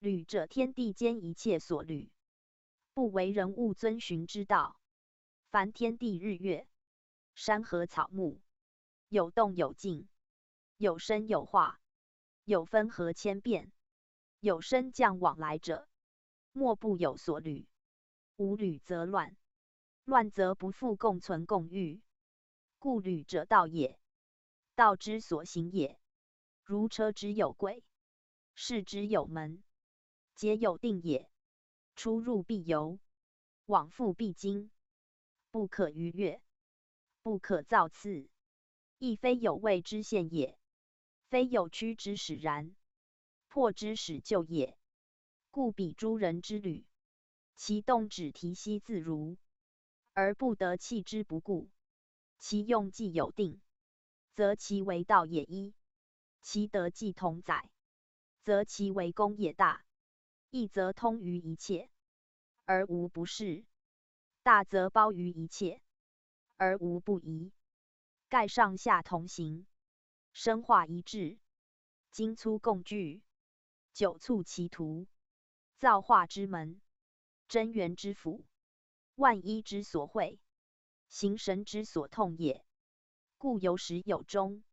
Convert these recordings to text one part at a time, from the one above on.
履者，天地间一切所履，不为人物遵循之道。凡天地日月、山河草木，有动有静，有生有化，有分合千变，有升降往来者，莫不有所履。无履则乱，乱则不复共存共育。故履者道也，道之所行也。如车之有轨，市之有门，皆有定也。出入必由，往复必经，不可逾越，不可造次。亦非有谓之限也，非有屈之使然，破之使就也。故彼诸人之履，其动止提息自如，而不得弃之不顾。其用既有定，则其为道也一；其德既同载，则其为功也大。义则通于一切，而无不是；大则包于一切，而无不宜。盖上下同行，生化一致，精粗共聚，久促其途。造化之门，真元之府，万一之所会，形神之所痛也。故有始有终，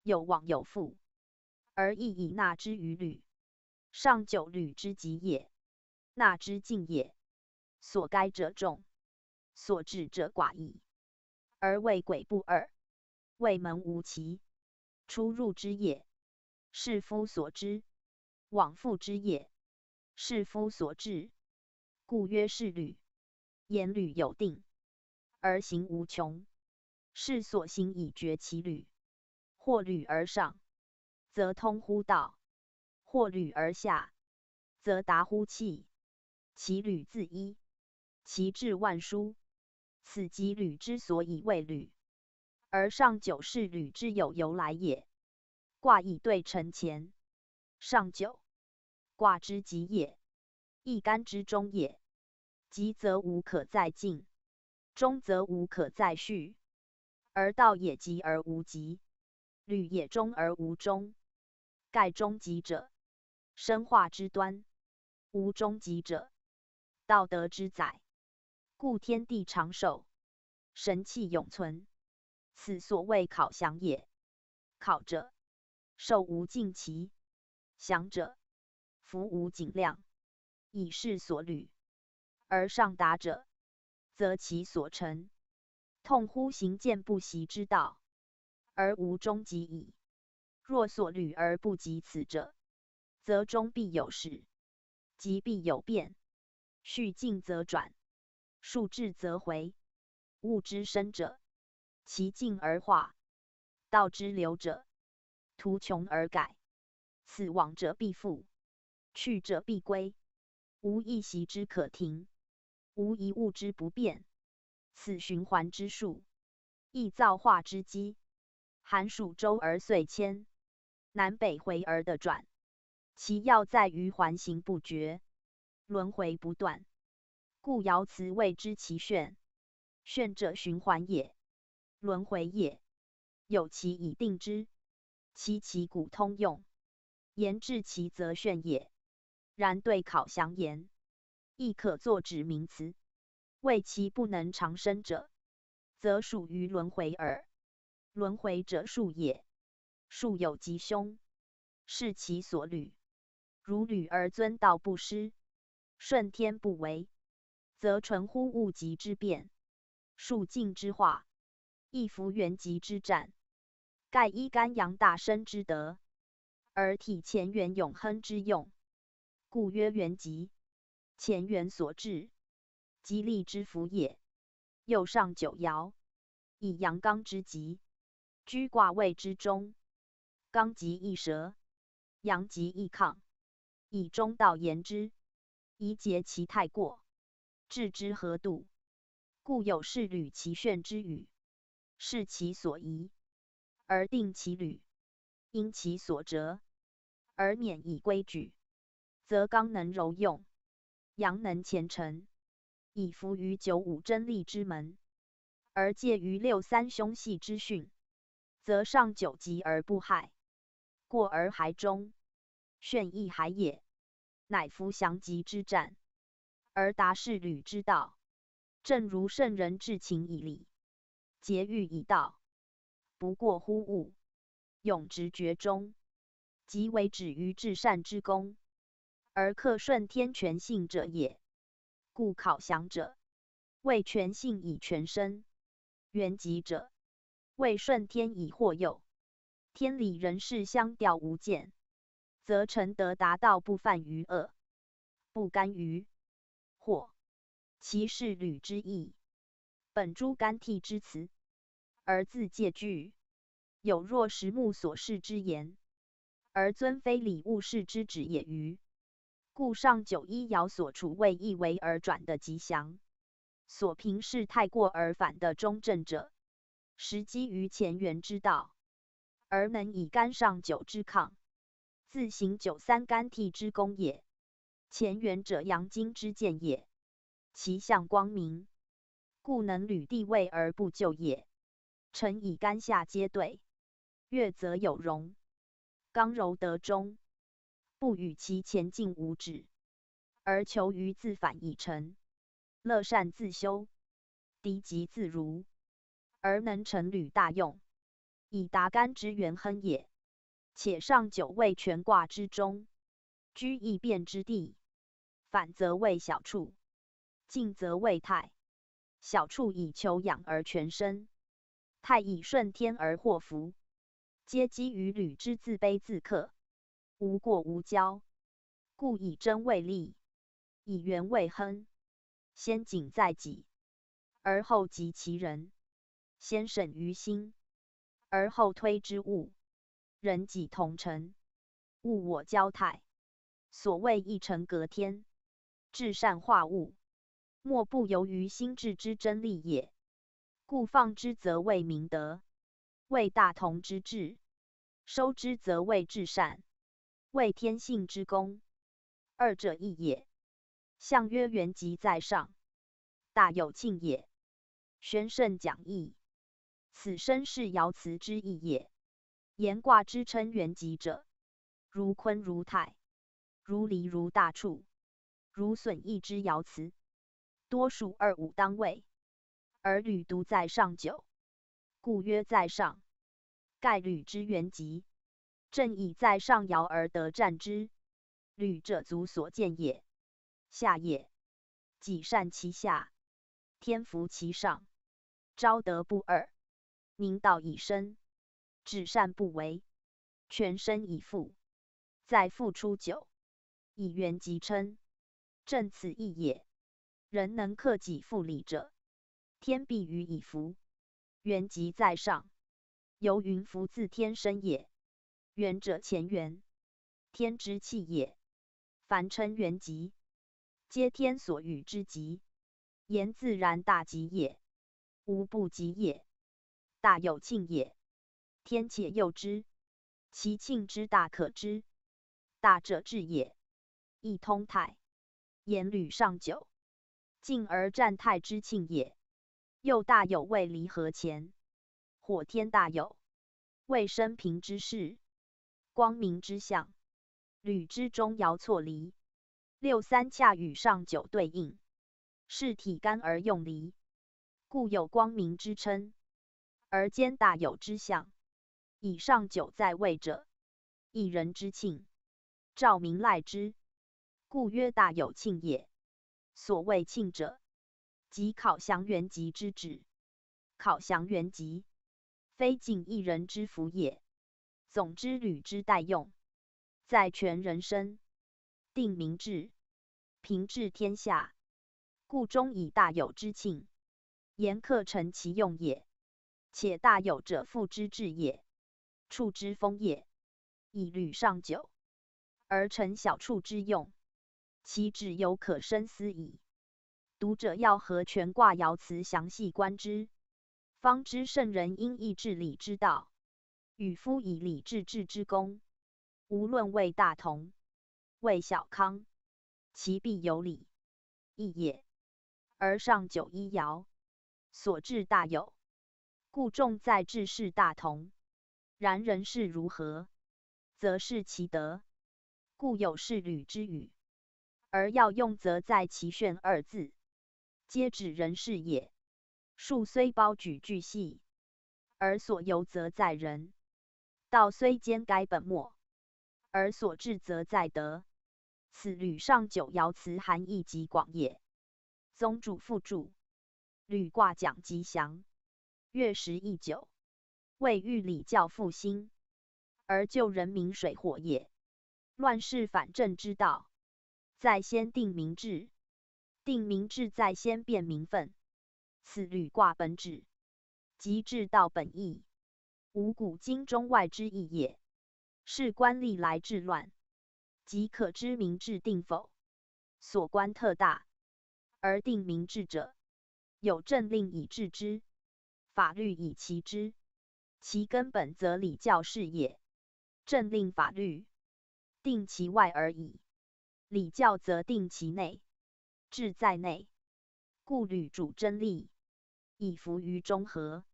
有往有复，而亦以纳之于履。上九履之极也，纳之尽也。所该者众，所至者寡矣。而谓轨不二，谓门无奇。出入之也，是夫所知；往复之也，是夫所至。故曰是履。言履有定，而行无穷。是所行以决其履。或履而上，则通乎道；或履而下，则达乎气。其履自一，其志万殊。此即履之所以谓履。而上九是履之有由来也。卦以对承乾，上九，卦之极也，亦干之中也。极则无可再进，中则无可再续。而道也极而无极，履也中而无终。盖终极者，生化之端；无终极者，道德之载。故天地长寿，神气永存，此所谓考详也。考者，寿无尽期；详者，福无尽量。以是所履。而上达者，则其所成，痛乎行见不习之道，而无终极矣。若所履而不及此者，则终必有始，极必有变。续进则转，数至则回。物之生者，其进而化；道之流者，途穷而改。此往者必复，去者必归，无一息之可停，无一物之不变。此循环之数，亦造化之机。寒暑周而岁迁，南北回而的转。其要在于环行不绝，轮回不断。故爻辞谓之其旋。旋者循环也，轮回也。有其以定之，其古通用。言至其则旋也。然对考详言，亦可作指名词。谓其不能长生者，则属于轮回耳。轮回者数也，数有吉凶，是其所履。如履而遵道不失，顺天不为，则纯乎物极之变，数尽之化，亦弗元极之战。盖依干阳大生之德，而体乾元永亨之用，故曰元极。乾元所至，吉利之福也。又上九爻，以阳刚之极，居卦位之中。刚极易折，阳极易亢。以中道言之，宜节其太过，治之合度。故有是履其旋之语，是其所宜，而定其履；因其所折，而免以规矩。则刚能柔用，阳能虔诚，以服于九五真理之门，而介于六三凶系之训，则上九极而不害，过而还中，旋亦还也。乃服降吉之战，而达是履之道。正如圣人至情以理，节欲以道，不过乎物，永执厥中，即为止于至善之功，而克顺天权性者也。故考降者，为权性以全身；元吉者，为顺天以惑佑。天理人事相调无间，则成德达到不犯于恶，不甘于惑。其是履之意，本诸干替之辞，而自戒惧。有若实木所示之言，而尊非礼物事之旨也欤？故上91爻所处谓易为而转的吉祥，所评是太过而反的中正者，实基于前元之道，而能以干上9之抗，自行93干替之功也。前元者阳经之见也，其象光明，故能履地位而不就也。臣以干下皆对，月则有容，刚柔得中，不与其前进无止，而求于自反以成，乐善自修，敌吉自如，而能成履大用，以达干之元亨也。且上9位权卦之中，居易变之地，反则为小处，进则为泰。小处以求养而全身，泰以顺天而祸福，皆基于履之自卑自克，无过无骄，故以真为利，以元为亨。先谨在己，而后及其人；先审于心，而后推之物。人己同诚，物我交泰。所谓一诚革天，至善化物，莫不由于心智之真理也。故放之则为明德，为大同之治；收之则为至善，为天性之功。二者异也。象曰元吉在上，大有庆也。宣圣讲义，此身是爻辞之意也。言卦之称元吉者，如坤如泰，如离如大处，如损益之爻辞，多数2、5当位，而履独在上9，故曰在上。盖履之元吉，正以在上爻而得战之。履者足所见也。下也，己善其下，天福其上，昭德不二，明道以身，至善不为，全身以复，再复出9，以元吉称。正此意也。人能克己复礼者，天必予以福。元吉在上，由云福自天生也。元者前元，天之气也。凡称元吉，皆天所与之吉，言自然大吉也，无不吉也。大有庆也，天且佑之，其庆之大可知。大者治也，亦通泰。言履上9，进而战泰之庆也。又大有为离合前，火天大有，为生平之事，光明之象。履之中爻错离，6、3恰与上9对应，是体干而用离，故有光明之称，而兼大有之象。以上9在位者，一人之庆，照明赖之，故曰大有庆也。所谓庆者，即考降元吉之旨。考降元吉，非仅一人之福也。总之履之待用，在全人身，定民治，平治天下，故终以大有之庆，言克成其用也。且大有者父之治也，处之丰也。以履上9，而成小处之用，其旨有可深思矣。读者要合全卦爻辞详细观之，方知圣人因义治理之道，与夫以礼治治之功，无论为大同，为小康，其必有理，义也。而上91爻，所治大有，故重在治事大同。然人事如何，则是其德。故有是履之语，而要用则在其旋二字，皆指人事也。数虽包举巨细，而所由则在人；道虽兼该本末，而所至则在德。此履上九爻辞含义极广也。宗主附注：履卦讲吉祥，月食亦久，为欲礼教复兴，而救人民水火也。乱世反正之道，在先定民制，定民制在先变民愤。此履卦本旨，即治道本义，无古今中外之意也。是官吏来治乱，即可知民制定否。所观特大，而定民制者，有政令以治之，法律以齐之。其根本则礼教是也。政令法律，定其外而已；礼教则定其内，治在内。故履主真理，以服于中和，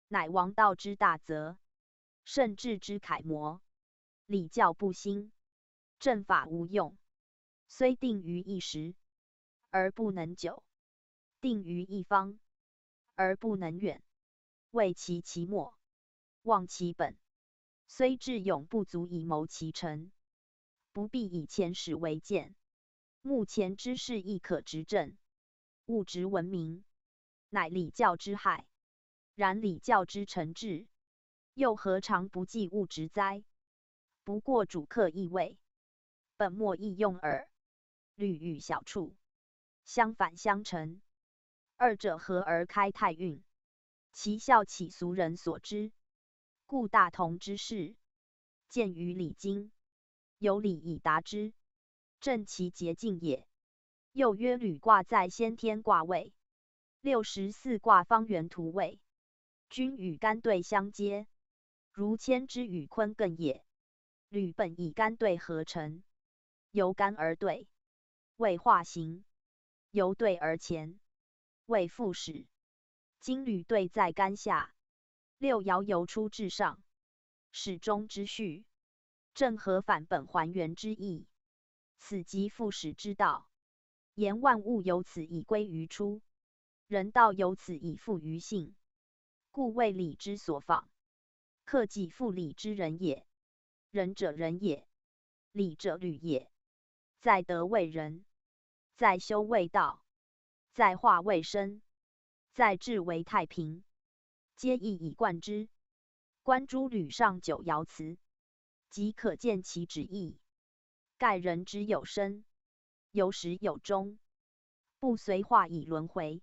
乃王道之大则，圣治之楷模。礼教不兴，政法无用，虽定于一时，而不能久；定于一方，而不能远。为其其末，忘其本，虽智勇不足以谋其成，不必以前史为鉴。目前之事亦可执政，物质文明，乃礼教之害。然礼教之诚志，又何尝不计物质哉？不过主客异位，本末异用耳。履与小处，相反相成，二者合而开太运，其效岂俗人所知？故大同之事，见于礼经，有礼以达之，正其捷径也。又曰履卦在先天卦位，64卦方圆图位，均与干兑相接，如谦之与坤艮也。履本以干兑合成，由干而兑，为化形；由兑而乾，为复始。今履兑在干下，六爻由出至上，始终之序，正合反本还原之意。此即复始之道。言万物由此以归于初，人道由此以复于性，故谓礼之所仿。克己复礼之人也。仁者仁也，礼者礼也。在德为仁，在修为道，在化为生，在治为太平，皆一以贯之。观诸履上九爻辞，即可见其旨意。盖人之有生，有始有终，不随化以轮回，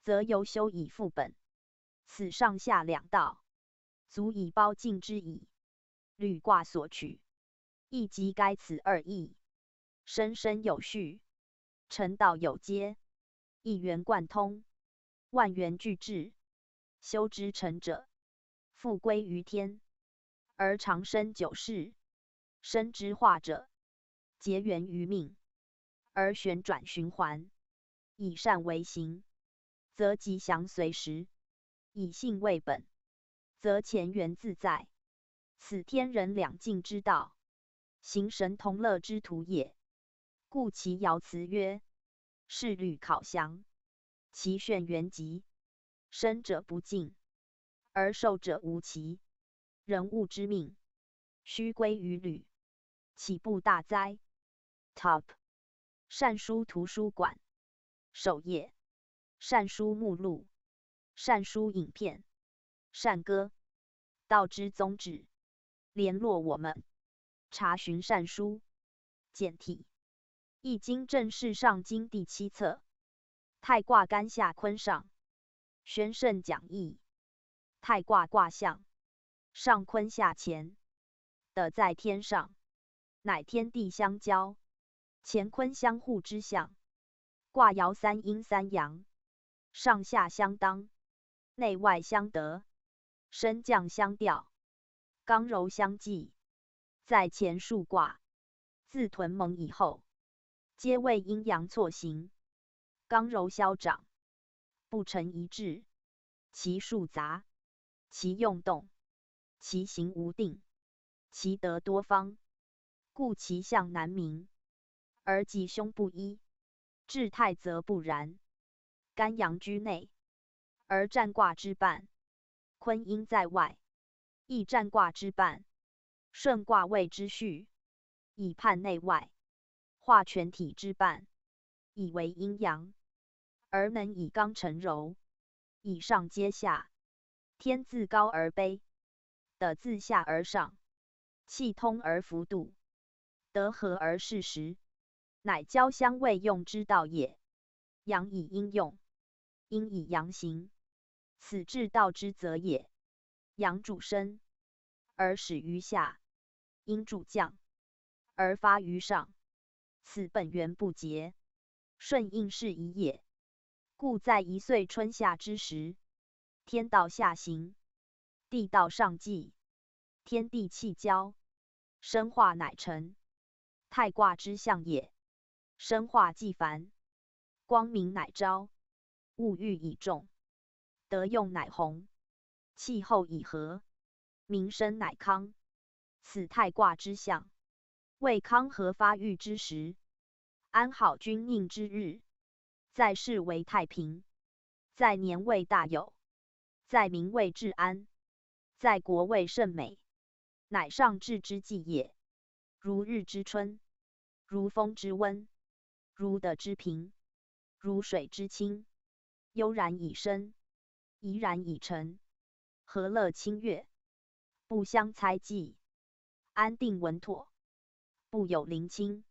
则由修以复本。此上下两道，足以包尽之矣。履卦所取，亦即该此二义，生生有序，成道有接，一元贯通，万元俱至。修之成者，复归于天，而长生久世；生之化者，结缘于命，而旋转循环。以善为行，则吉祥随时；以性为本，则前缘自在。此天人两尽之道，形神同乐之途也。故其爻辞曰：是履考详，其旋元吉，生者不尽，而受者无期。人物之命，须归于履，岂不大哉 ？Top 善书图书馆首页，善书目录，善书影片，善歌，道之宗旨。联络我们，查询善书简体。易经正式上经第7册。太卦干下坤上。宣圣讲义。太卦卦象，上坤下乾，德在天上，乃天地相交，乾坤相互之象。卦爻三阴三阳，上下相当，内外相得，升降相调，刚柔相济。在前数卦，自屯蒙以后，皆为阴阳错行，刚柔消长，不成一致。其数杂，其用动，其形无定，其德多方，故其象难明。而吉凶不一。至太则不然，干阳居内，而占卦之半，坤阴在外，亦占卦之半，顺卦位之序，以判内外，化全体之半，以为阴阳，而能以刚成柔，以上接下，天自高而卑，德自下而上，气通而服度，德和而适时，乃交相为用之道也。阳以阴用，阴以阳行，此至道之则也。阳主升，而始于下；阴主降，而发于上。此本源不竭，顺应是宜也。故在一岁春夏之时，天道下行，地道上济，天地气交，生化乃成。太卦之象也。生化既繁，光明乃昭，物欲以重，德用乃弘，气候以和，民生乃康。此太卦之象，为康和发育之时，安好君宁之日。在世为太平，在年为大有，在民为治安，在国为盛美，乃上治之计也。如日之春，如风之温，如德之平，如水之清，悠然以生，怡然以成，和乐清悦，不相猜忌，安定稳妥，不有临侵，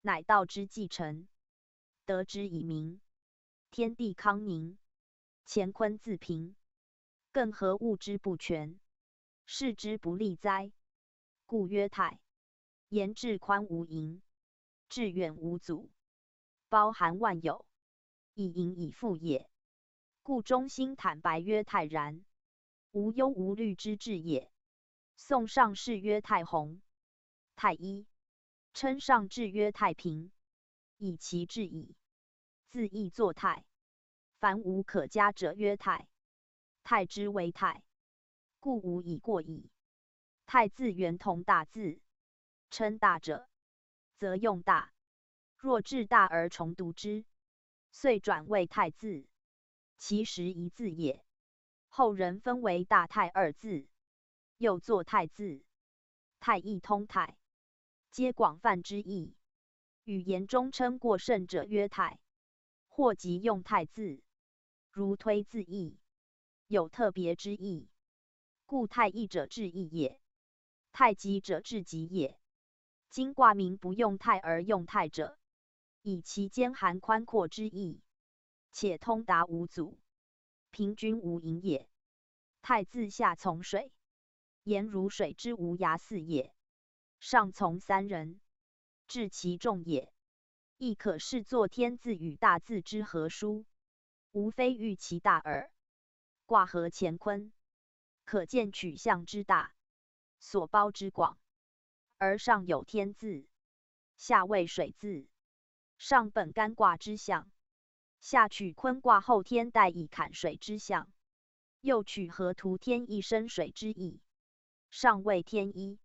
乃道之继承，德之以明，天地康宁，乾坤自平，更何物之不全，世之不利哉？故曰太。言至宽无垠，至远无阻，包含万有，以盈以复也。故中心坦白曰泰然，无忧无虑之至也。宋上士曰太弘，太一，称上至曰太平，以其至矣。自义作泰，凡无可加者曰泰。泰之为泰，故无以过矣。泰字源同大字，称大者，则用大；若至大而重读之，遂转为太字，其实一字也。后人分为大泰二字，又作太字。太易通泰，皆广泛之意。语言中称过甚者曰泰，或即用太字，如推字义，有特别之意。故太易者至易也，太极者至极也。今卦名不用太而用太者，以其间含宽阔之意，且通达无阻，平均无垠也。太自下从水，言如水之无涯四也。上从三人，至其众也。亦可视作天字与大字之合书，无非欲其大耳。卦合乾坤，可见取象之大，所包之广。而上有天字，下为水字，上本干卦之象，下取坤卦后天带以坎水之象，又取河图天一生水之意。上为天一，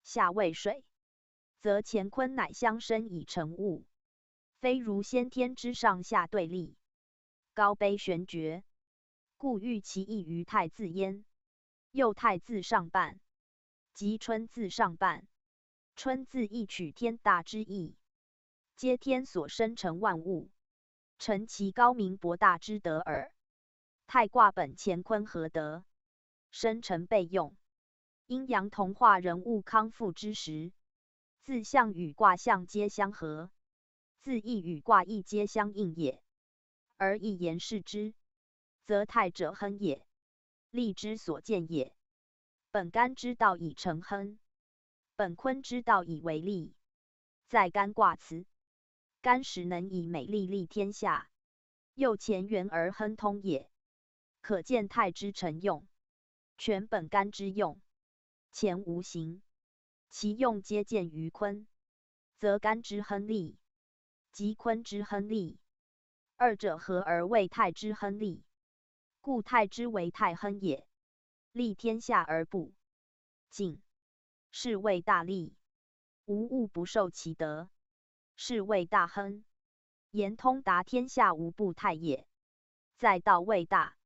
下为水，则乾坤乃相生以成物，非如先天之上下对立，高卑悬绝，故欲其意于太字焉。又太字上半，即春字上半。春字亦取天大之意，皆天所生成万物，成其高明博大之德耳。太卦本乾坤合德，生成备用，阴阳同化人物康复之时，自象与卦象皆相合，自义与卦义皆相应也。而一言视之，则太者亨也，利之所见也。本干之道以成亨，本坤之道以为利。在干卦辞，干时能以美丽利天下，又乾元而亨通也。可见太之成用，全本干之用。乾无形，其用皆见于坤，则干之亨利，即坤之亨利，二者合而为太之亨利。故太之为太亨也，利天下而不敬，是谓大利。无物不受其德，是谓大亨。言通达天下无不泰也。在道为大，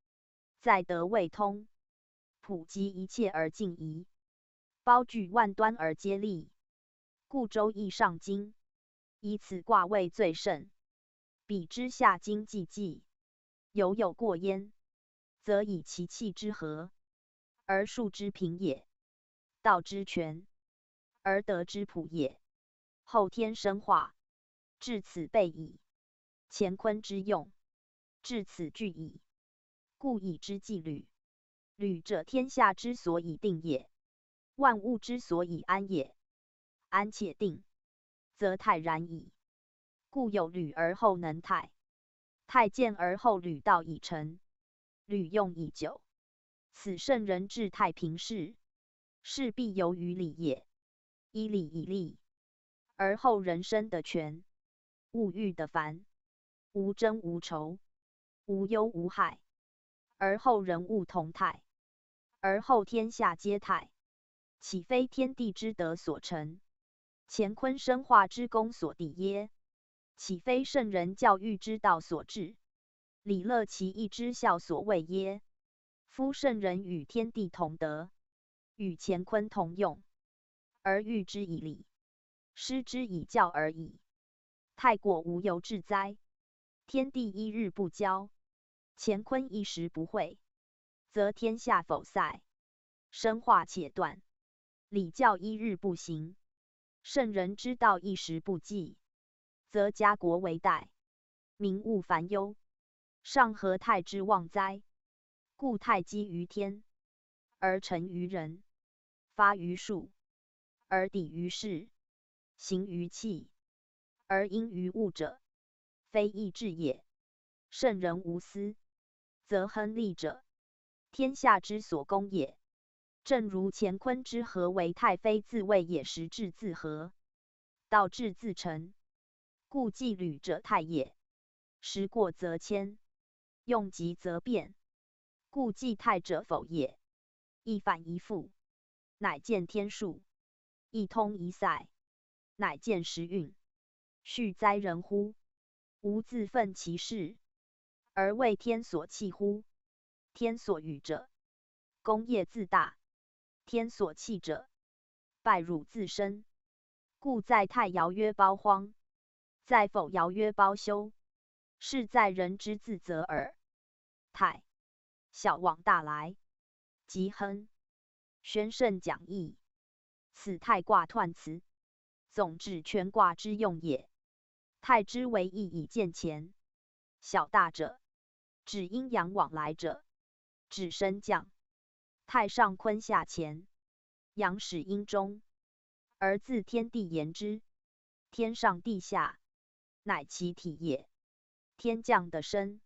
在德为通，普及一切而尽宜，包聚万端而皆利。故周易上经，以此卦位最盛。比之下经济济，有过焉，则以其气之和，而数之平也；道之全，而德之普也。后天生化，至此备矣。乾坤之用，至此具矣。故以之纪律，律者天下之所以定也，万物之所以安也。安且定，则泰然矣。故有履而后能泰，泰见而后履道以成，履用已久。此圣人治太平事，事必由于礼也。依礼以立，而后人生得全，物欲得繁，无争无仇，无忧无害，而后人物同泰，而后天下皆泰。岂非天地之德所成，乾坤生化之功所抵耶？岂非圣人教育之道所致，礼乐其义之效所为耶？夫圣人与天地同德，与乾坤同用，而喻之以礼，施之以教而已。太过无由至哉？天地一日不交，乾坤一时不会，则天下否塞，生化且断。礼教一日不行，圣人之道一时不继，则家国为殆，民物烦忧，上何泰之望哉？故泰积于天，而成于人，发于术，而抵于事，行于气，而应于物者，非义志也。圣人无私，则亨利者，天下之所攻也。正如乾坤之和为泰，非自谓也，时至自和，道至自成。故纪律者泰也。时过则迁，用极则变。故纪泰者否也。一反一复，乃见天数；一通一塞，乃见时运。续哉人乎！吾自奋其事，而为天所弃乎？天所与者，功业自大；天所弃者，败辱自身。故在泰爻曰包荒，在否爻曰包修。是在人之自责耳。泰，小往大来，吉亨。宣圣讲义，此泰卦彖辞，总指全卦之用也。泰之为义以见乾，小大者，指阴阳往来者，指升降。泰上坤下乾，阳始阴中，而自天地言之。天上地下，乃其体也。天降的生，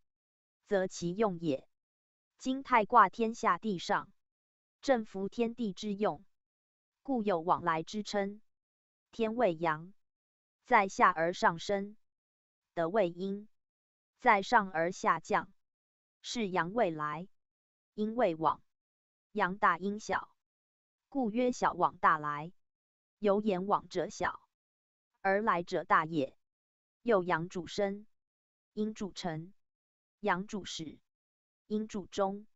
则其用也。今泰卦天下地上，正服天地之用，故有往来之称。天为阳，在下而上升；德为阴，在上而下降。是阳为来，阴为往，阳大阴小，故曰小往大来。由言往者小，而来者大也。又阳主生，阴主成，阳主始，阴主终，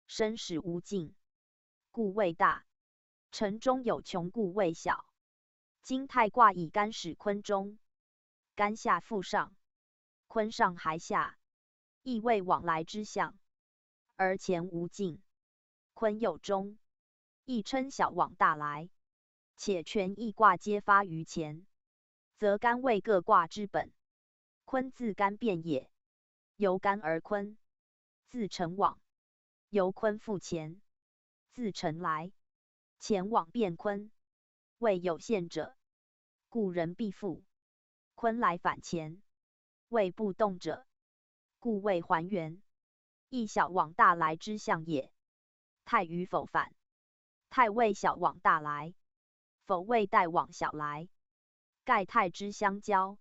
生始无尽，故谓大。成中有穷，故谓小。今泰卦以干始坤中，干下复上，坤上还下，亦谓往来之象。而乾无尽，坤有终，亦称小往大来。且全易卦皆发于乾，则干为各卦之本。坤自干变也，由干而坤，自成往；由坤复乾，自成来。乾往变坤，谓有限者，故人必复；坤来反乾，谓不动者，故谓还原。亦小往大来之象也。泰与否反，泰谓小往大来，否谓代往小来。盖泰之相交，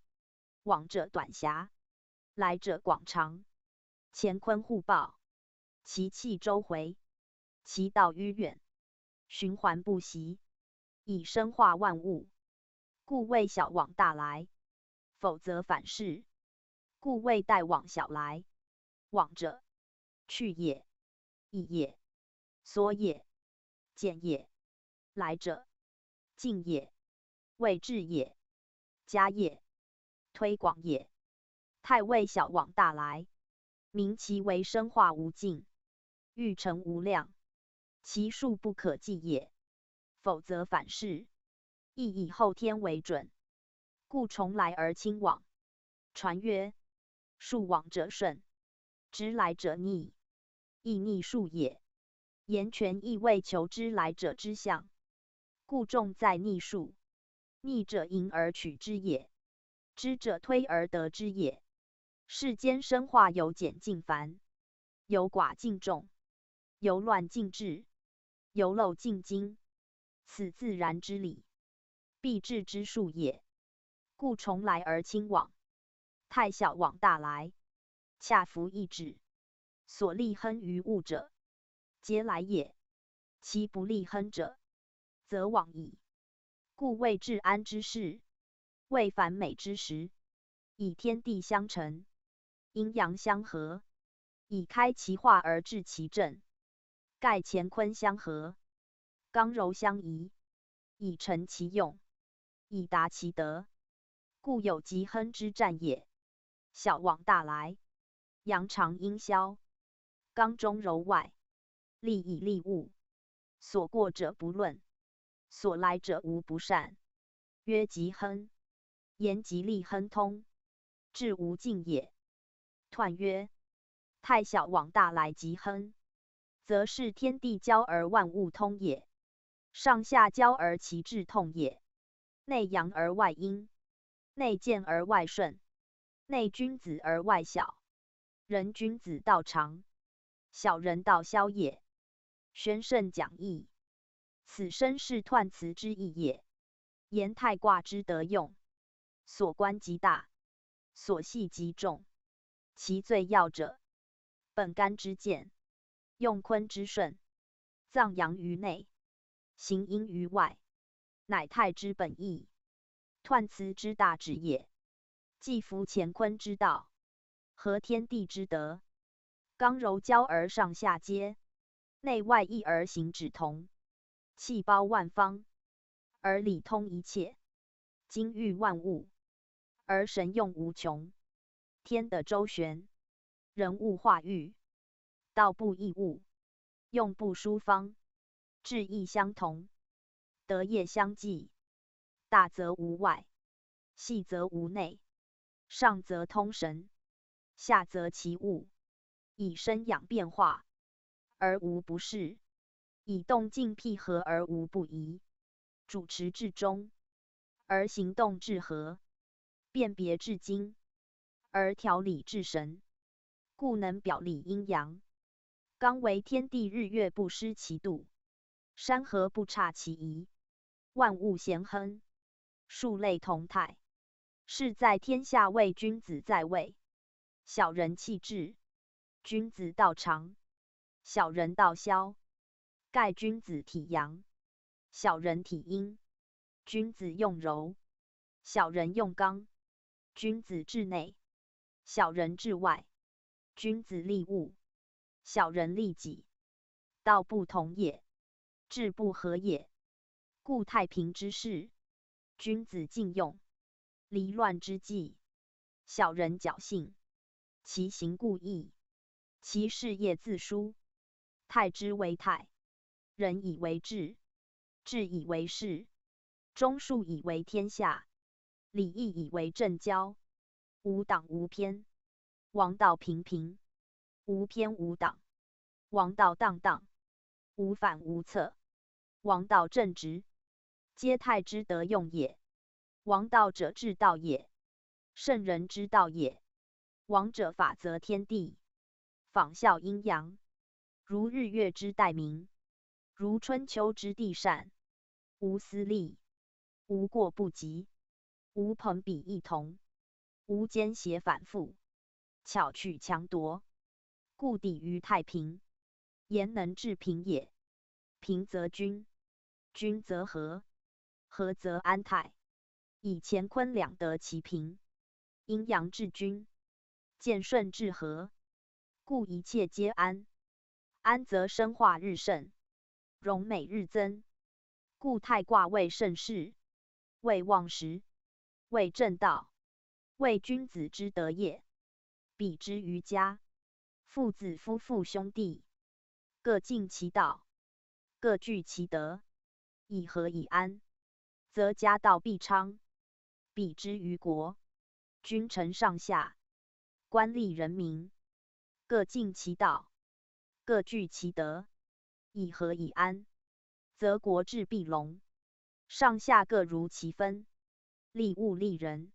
往者短狭，来者广长。乾坤互抱，其气周回，其道迂远，循环不息，以生化万物，故谓小往大来。否则反是。故谓待往小来。往者，去也，易也，缩也，减也；来者，进也，谓至也，加也，推广也。太尉小往大来，名其为生化无尽，欲成无量，其数不可计也。否则反是。亦以后天为准，故重来而轻往。传曰：数往者顺，知来者逆，亦逆数也。言权亦为求知来者之象，故重在逆数。逆者迎而取之也，知者推而得之也。世间生化有简尽繁，有寡尽众，有乱尽治，有漏尽精，此自然之理，必至之数也。故重来而轻往，太小往大来，恰弗一指。所利亨于物者，皆来也；其不利亨者，则往矣。故谓至安之事，谓繁美之时，以天地相成，阴阳相合，以开其化而治其正，盖乾坤相合，刚柔相宜，以成其用，以达其德。故有极亨之战也。小往大来，阳长阴消，刚中柔外，利以利物。所过者不论，所来者无不善。曰极亨，言极利亨通，至无尽也。彖曰：太小往大来极亨，则是天地交而万物通也，上下交而其志通也。内阳而外阴，内健而外顺，内君子而外小。人君子道长，小人道消也。宣圣讲义，此身是彖辞之意也。言太卦之得用，所观极大，所系极重。其最要者，本干之健，用坤之顺，藏阳于内，行阴于外，乃太之本意，彖辞之大旨也。既服乾坤之道，合天地之德，刚柔交而上下接，内外一而行止同，气包万方，而理通一切，精育万物，而神用无穷。天的周旋，人物化育，道不异物，用不殊方，志意相同，德业相继。大则无外，细则无内，上则通神，下则其物，以生养变化，而无不适；以动静辟合，而无不宜。主持至中，而行动至和；辨别至精，而调理至神。故能表里阴阳，刚为天地日月不失其度，山河不差其宜，万物咸亨，数类同态。是在天下为君子在位，小人弃智；君子道长，小人道消。盖君子体阳，小人体阴；君子用柔，小人用刚；君子治内，小人治外；君子利物，小人利己。道不同也，志不合也。故太平之事，君子敬用；离乱之际，小人侥幸。其行故意，其事业自疏。泰之为泰，人以为治，治以为事，忠恕以为天下，礼义以为政交。无党无偏，王道平平；无偏无党，王道荡荡；无反无侧，王道正直。皆泰之德用也。王道者治道也，圣人之道也。王者法则天地，仿效阴阳，如日月之代明，如春秋之地善。无私利，无过不及，无朋比异同，无奸邪反复，巧取强夺，故抵于太平。言能治平也。平则均，均则和，和则安泰。以乾坤两得其平，阴阳治均，见顺治和，故一切皆安。安则生化日盛，荣美日增。故太卦为盛世，为旺时，为正道，为君子之德也。比之于家，父子夫妇兄弟，各尽其道，各据其德，以和以安，则家道必昌。比之于国，君臣上下，官吏人民，各尽其道，各据其德，以和以安，则国治必隆。上下各如其分，利物利人，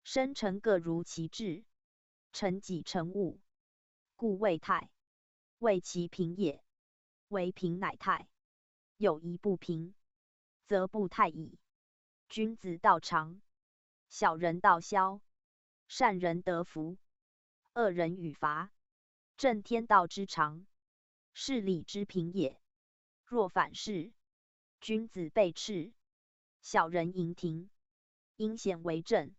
生臣各如其志，臣己臣物，故谓泰。谓其平也，为平乃泰。有一不平，则不泰矣。君子道长，小人道消。善人得福，恶人与罚。正天道之常，是理之平也。若反是，君子被斥，小人盈庭，阴险为政，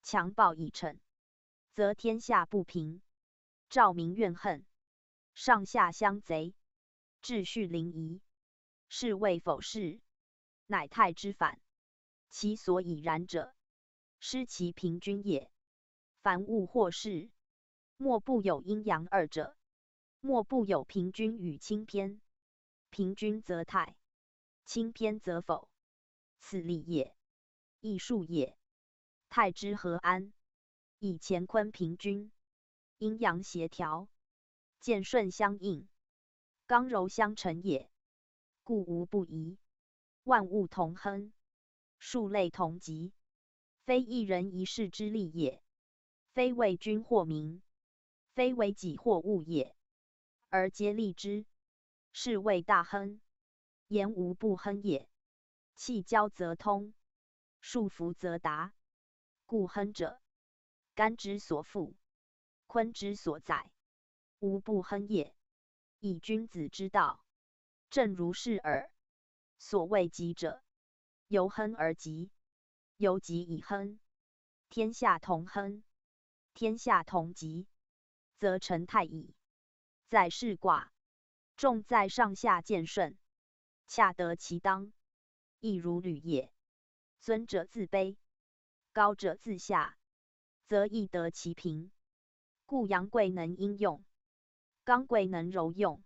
强暴以惩，则天下不平，兆民怨恨，上下相贼，秩序凌夷。是谓否是，乃泰之反。其所以然者，失其平均也。凡物或事，莫不有阴阳二者，莫不有平均与轻偏。平均则泰，轻偏则否。此理也，艺术也。泰之和安，以乾坤平均，阴阳协调，健顺相应，刚柔相成也。故无不移，万物同亨，数类同极，非一人一事之利也，非为君或民，非为己或物也，而皆利之，是谓大亨。言无不亨也。气交则通，束缚则达。故亨者，干之所附，坤之所在，无不亨也。以君子之道，正如是耳。所谓吉者，由亨而吉，由吉以亨。天下同亨，天下同吉，则成泰矣。在是卦，重在上下见顺，恰得其当，亦如履也。尊者自卑，高者自下，则亦得其平。故阳贵能应用，刚贵能柔用。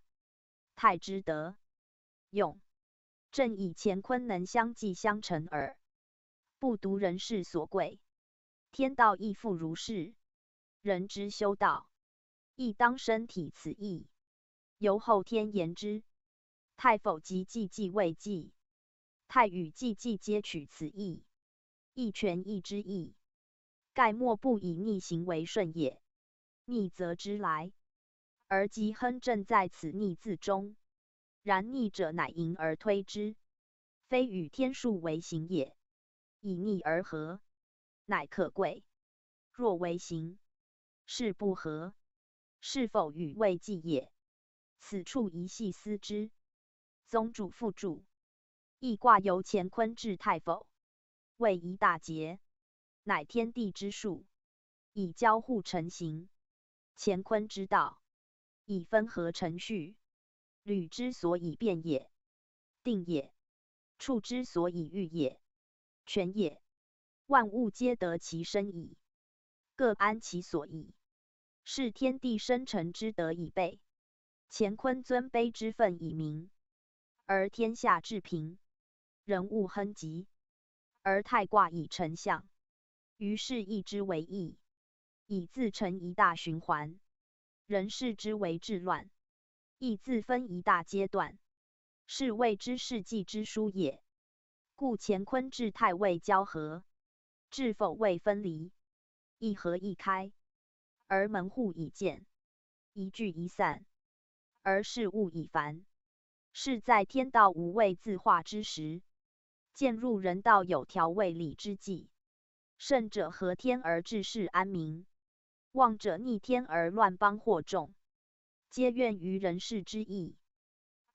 泰之德，用，正以乾坤能相济相成耳。不独人事所贵，天道亦复如是。人之修道，亦当身体此意。由后天言之，泰否及济济未济，泰与济济皆取此意，亦权义之意。盖莫不以逆行为顺也。逆则之来，而吉亨正在此逆字中。然逆者乃迎而推之，非与天数为行也。以逆而合，乃可贵。若为行，是不合，是否与未济也？此处宜细思之。宗主复注：易卦由乾坤至泰否，为一大节，乃天地之数，以交互成形。乾坤之道，以分合成序。履之所以变也，定也；处之所以欲也，权也。万物皆得其生矣，各安其所宜。是天地生成之德以备，乾坤尊卑之分以明。而天下治平，人物亨吉，而太卦以成象，于是易之为易，以自成一大循环；人事之为治乱，易自分一大阶段，是谓之世纪之书也。故乾坤至泰未交合，至否未分离，一合一开，而门户已见，一聚一散，而事物已繁。是在天道无位自化之时，渐入人道有条未理之际。圣者合天而治世安民，妄者逆天而乱邦惑众，皆怨于人事之意，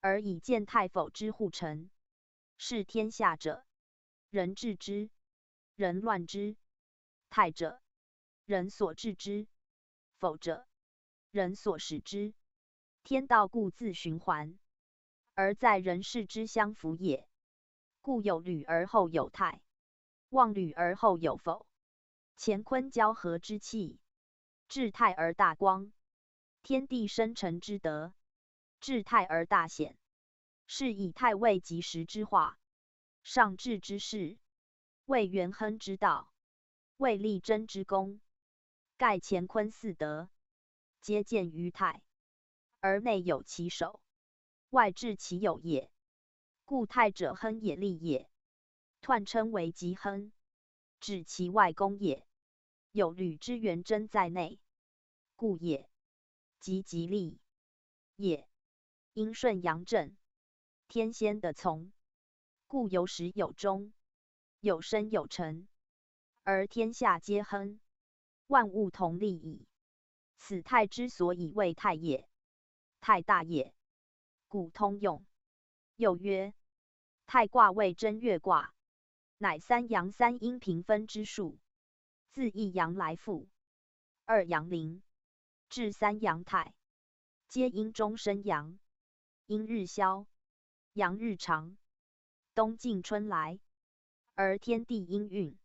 而以见泰否之护成。是天下者，人治之，人乱之。泰者，人所治之，否者人所使之。天道故自循环，而在人事之相符也。故有履而后有泰，忘履而后有否。乾坤交合之气，至泰而大光。天地生成之德，至泰而大显。是以太位及时之化，上治之势，为元亨之道，为立贞之功。盖乾坤四德，皆见于泰，而内有其守，外治其有也。故泰者亨也，利也，彖称为吉亨，指其外功也。有履之元贞在内，故也。吉吉利也，阴顺阳正，天先的从，故有始有终，有生有成，而天下皆亨，万物同利矣。此泰之所以为泰也。泰大也，古通用。又曰：泰卦为正月卦，乃三阳三阴平分之数，自一阳来复，二阳临，至三阳泰，皆阴中生阳。阴日消，阳日长，冬尽春来，而天地应运，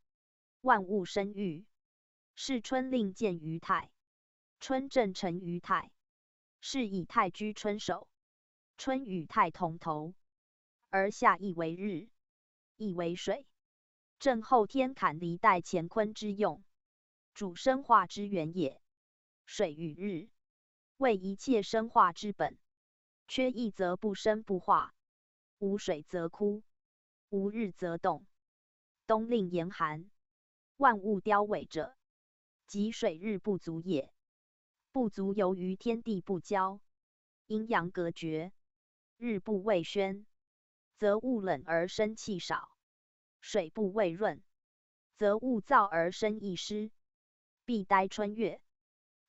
万物生育。是春令见于泰，春正成于泰，是以泰居春首。春与泰同头，而夏亦为日，亦为水。正后天坎离代乾坤之用，主生化之源也。水与日，为一切生化之本。缺一则不生不化，无水则枯，无日则冻。冬令严寒，万物凋萎者，即水日不足也。不足由于天地不交，阴阳隔绝，日不未宣，则物冷而生气少；水不未润，则物燥而生益湿。必待春月，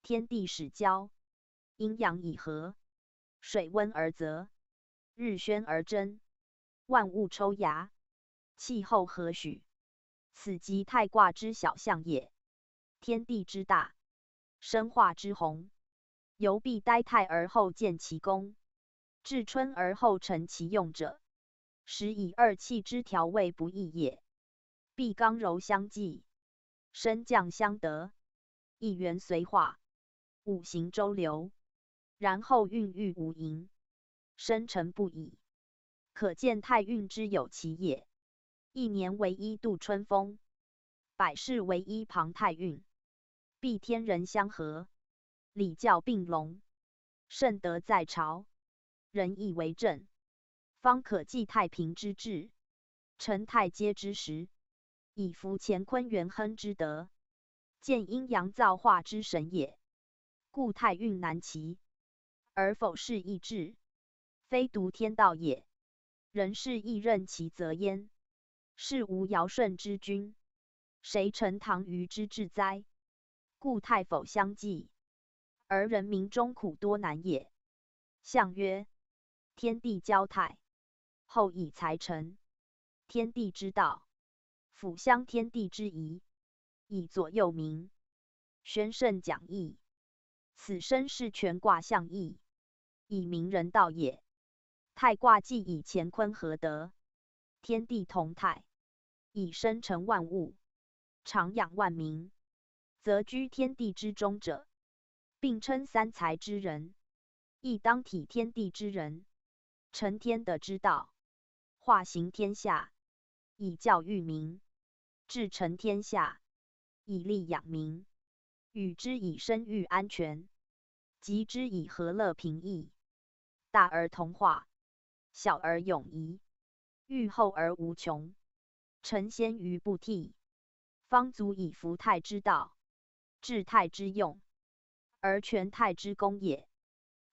天地始交，阴阳已和，水温而泽，日宣而真，万物抽芽，气候和煦。此即泰卦之小象也。天地之大，生化之宏，由必待泰而后见其功，至春而后成其用者，实以二气之调味不易也。必刚柔相济，升降相得，一元随化，五行周流，然后孕育无垠，生成不已。可见太运之有其也。一年为一度春风，百世为一旁太运。必天人相合，礼教并隆，圣德在朝，仁义为正，方可继太平之治，成太阶之时，以服乾坤元亨之德，见阴阳造化之神也。故太运难齐，而否是易治，非独天道也。人事亦任其责焉。是无尧舜之君，谁成唐虞之治哉？故太否相济，而人民中苦多难也。象曰：天地交泰，后以才成。天地之道，辅相天地之宜，以左右民，宣圣讲义。此生是全卦象义，以明人道也。泰卦既以乾坤合德，天地同泰，以生成万物，长养万民，则居天地之中者，并称三才之人，亦当体天地之人，成天德之道，化行天下，以教育民，治成天下，以利养民，与之以生育安全，及之以和乐平易。大而同化，小而永怡，欲厚而无穷，成先于不替，方足以服泰之道，治泰之用，而全泰之功也。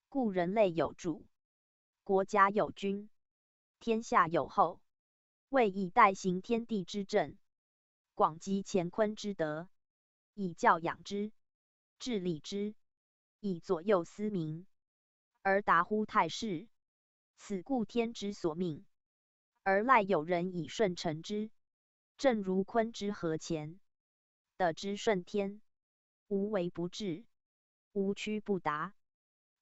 故人类有主，国家有君，天下有后，为以代行天地之政，广集乾坤之德，以教养之，治理之，以左右思民，而达乎泰事。此故天之所命，而赖有人以顺承之。正如鲲之和乾，德之顺天，无为不治，无屈不达。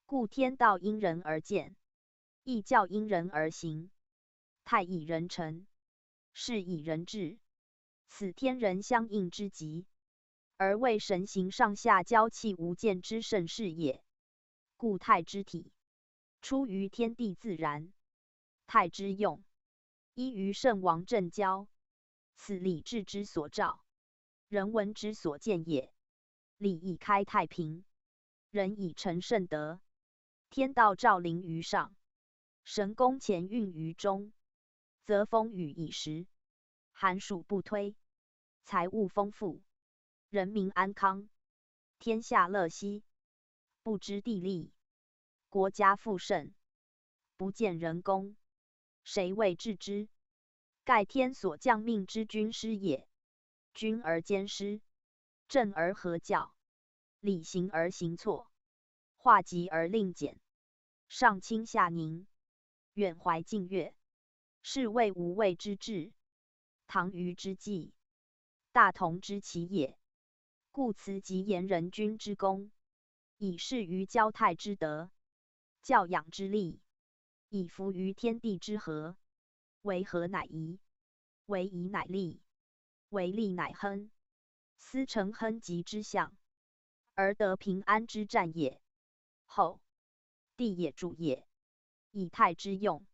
故天道因人而见，义教因人而行。泰以人成，事以人治，此天人相应之极，而为神行上下交气无间之盛事也。故泰之体，出于天地自然；泰之用，依于圣王正交。此礼制之所照，人文之所见也。礼以开太平，人以成圣德。天道照临于上，神功乾运于中，则风雨以时，寒暑不推，财物丰富，人民安康，天下乐息。不知地利，国家富盛，不见人功，谁为治之？盖天所降命之军师也。君而兼师，正而和教，礼行而行错，化急而令简，上清下宁，远怀近悦，是谓无畏之治。唐虞之计，大同之奇也。故辞及言人君之功，以示于交泰之德，教养之力，以服于天地之和。为和乃夷，为夷乃利，为利乃亨。斯成亨吉之象，而得平安之战也。后地也主也，以泰之用，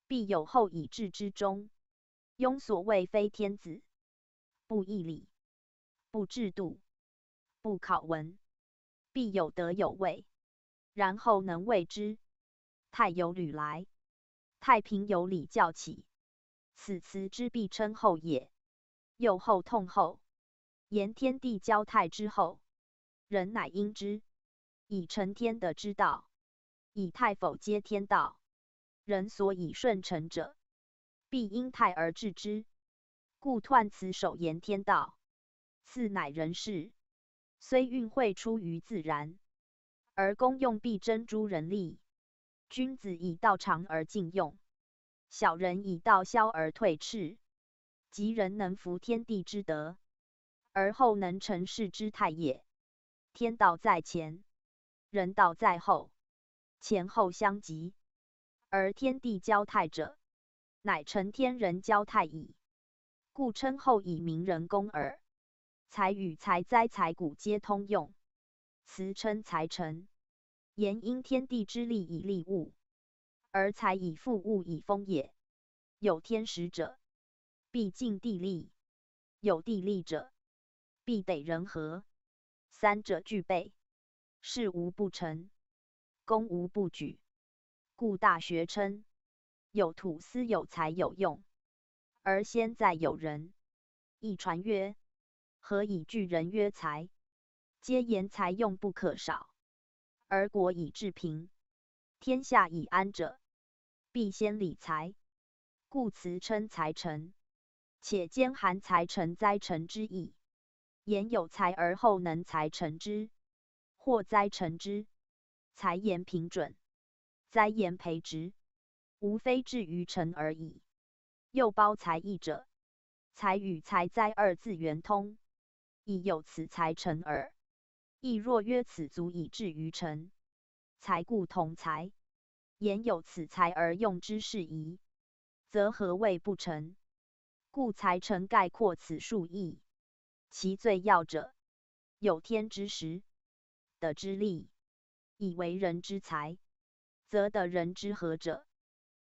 必有后以治之中。庸所谓非天子，不义理，不制度，不考文，必有德有位，然后能为之。泰有履来，太平有礼教起，此辞之必称后也。又后痛后，言天地交泰之后，人乃应之，以成天德之道。以泰否皆天道，人所以顺承者，必因泰而治之。故彖辞首言天道，次乃人事。虽运会出于自然，而功用必珍诸人力。君子以道长而敬用，小人以道消而退斥。即人能服天地之德，而后能成事之泰也。天道在前，人道在后，前后相及。而天地交泰者，乃成天人交泰矣。故称后以明人功耳。财与财灾财谷皆通用，辞称财成。言因天地之利以利物，而财以富物以丰也。有天时者，必尽地利；有地利者，必得人和。三者具备，事无不成，功无不举。故大学称有土司有财有用，而先在有人。亦传曰：何以具人曰财？皆言财用不可少。而国以治平，天下以安者，必先理财。故辞称财成，且兼含财成灾成之意。言有财而后能财成之，或灾成之。财言平准，灾言培植，无非至于成而已。又包财义者，财与财灾二字圆通，亦有此财成耳。亦若曰此足以至于成，财故同财。言有此财而用之事宜，则何谓不成？故财成概括此数义。其最要者，有天之时，德之利，以为人之财，则得人之和者。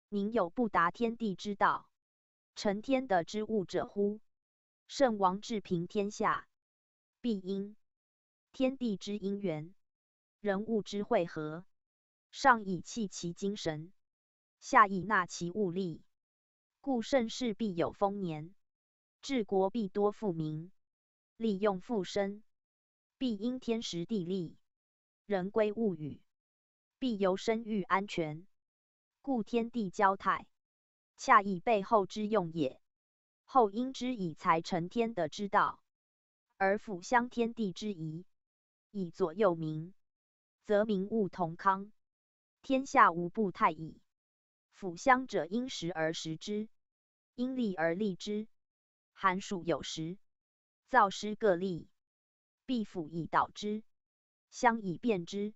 宁有不达天地之道，成天德之物者乎？圣王治平天下，必因天地之因缘，人物之会合，上以弃其精神，下以纳其物力。故盛世必有丰年，治国必多富民，利用富生，必因天时地利，人归物与，必由生育安全。故天地交泰，恰以备后之用也。后因之以财成天德之道，而辅相天地之宜，以左右民，则民物同康，天下无不泰矣。辅相者因时而食之，因利而利之。寒暑有时，燥湿各利，必辅以导之，相以辩之，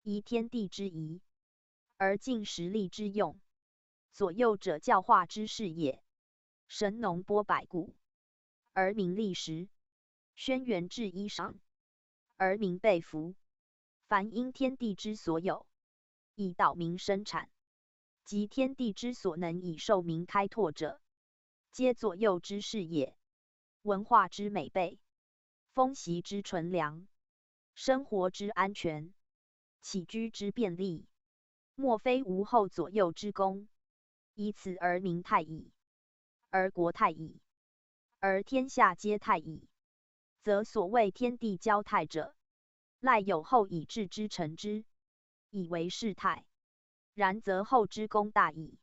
宜天地之宜，而尽实力之用。左右者教化之事也。神农播百谷，而民立时；轩辕制衣裳，而民被服。凡因天地之所有，以导民生产，及天地之所能以受民开拓者，皆左右之事也。文化之美备，风习之纯良，生活之安全，起居之便利，莫非无后左右之功。以此而民泰矣，而国泰矣，而天下皆泰矣。则所谓天地交泰者，赖有后以治之成之，以为世泰。然则后之功大矣，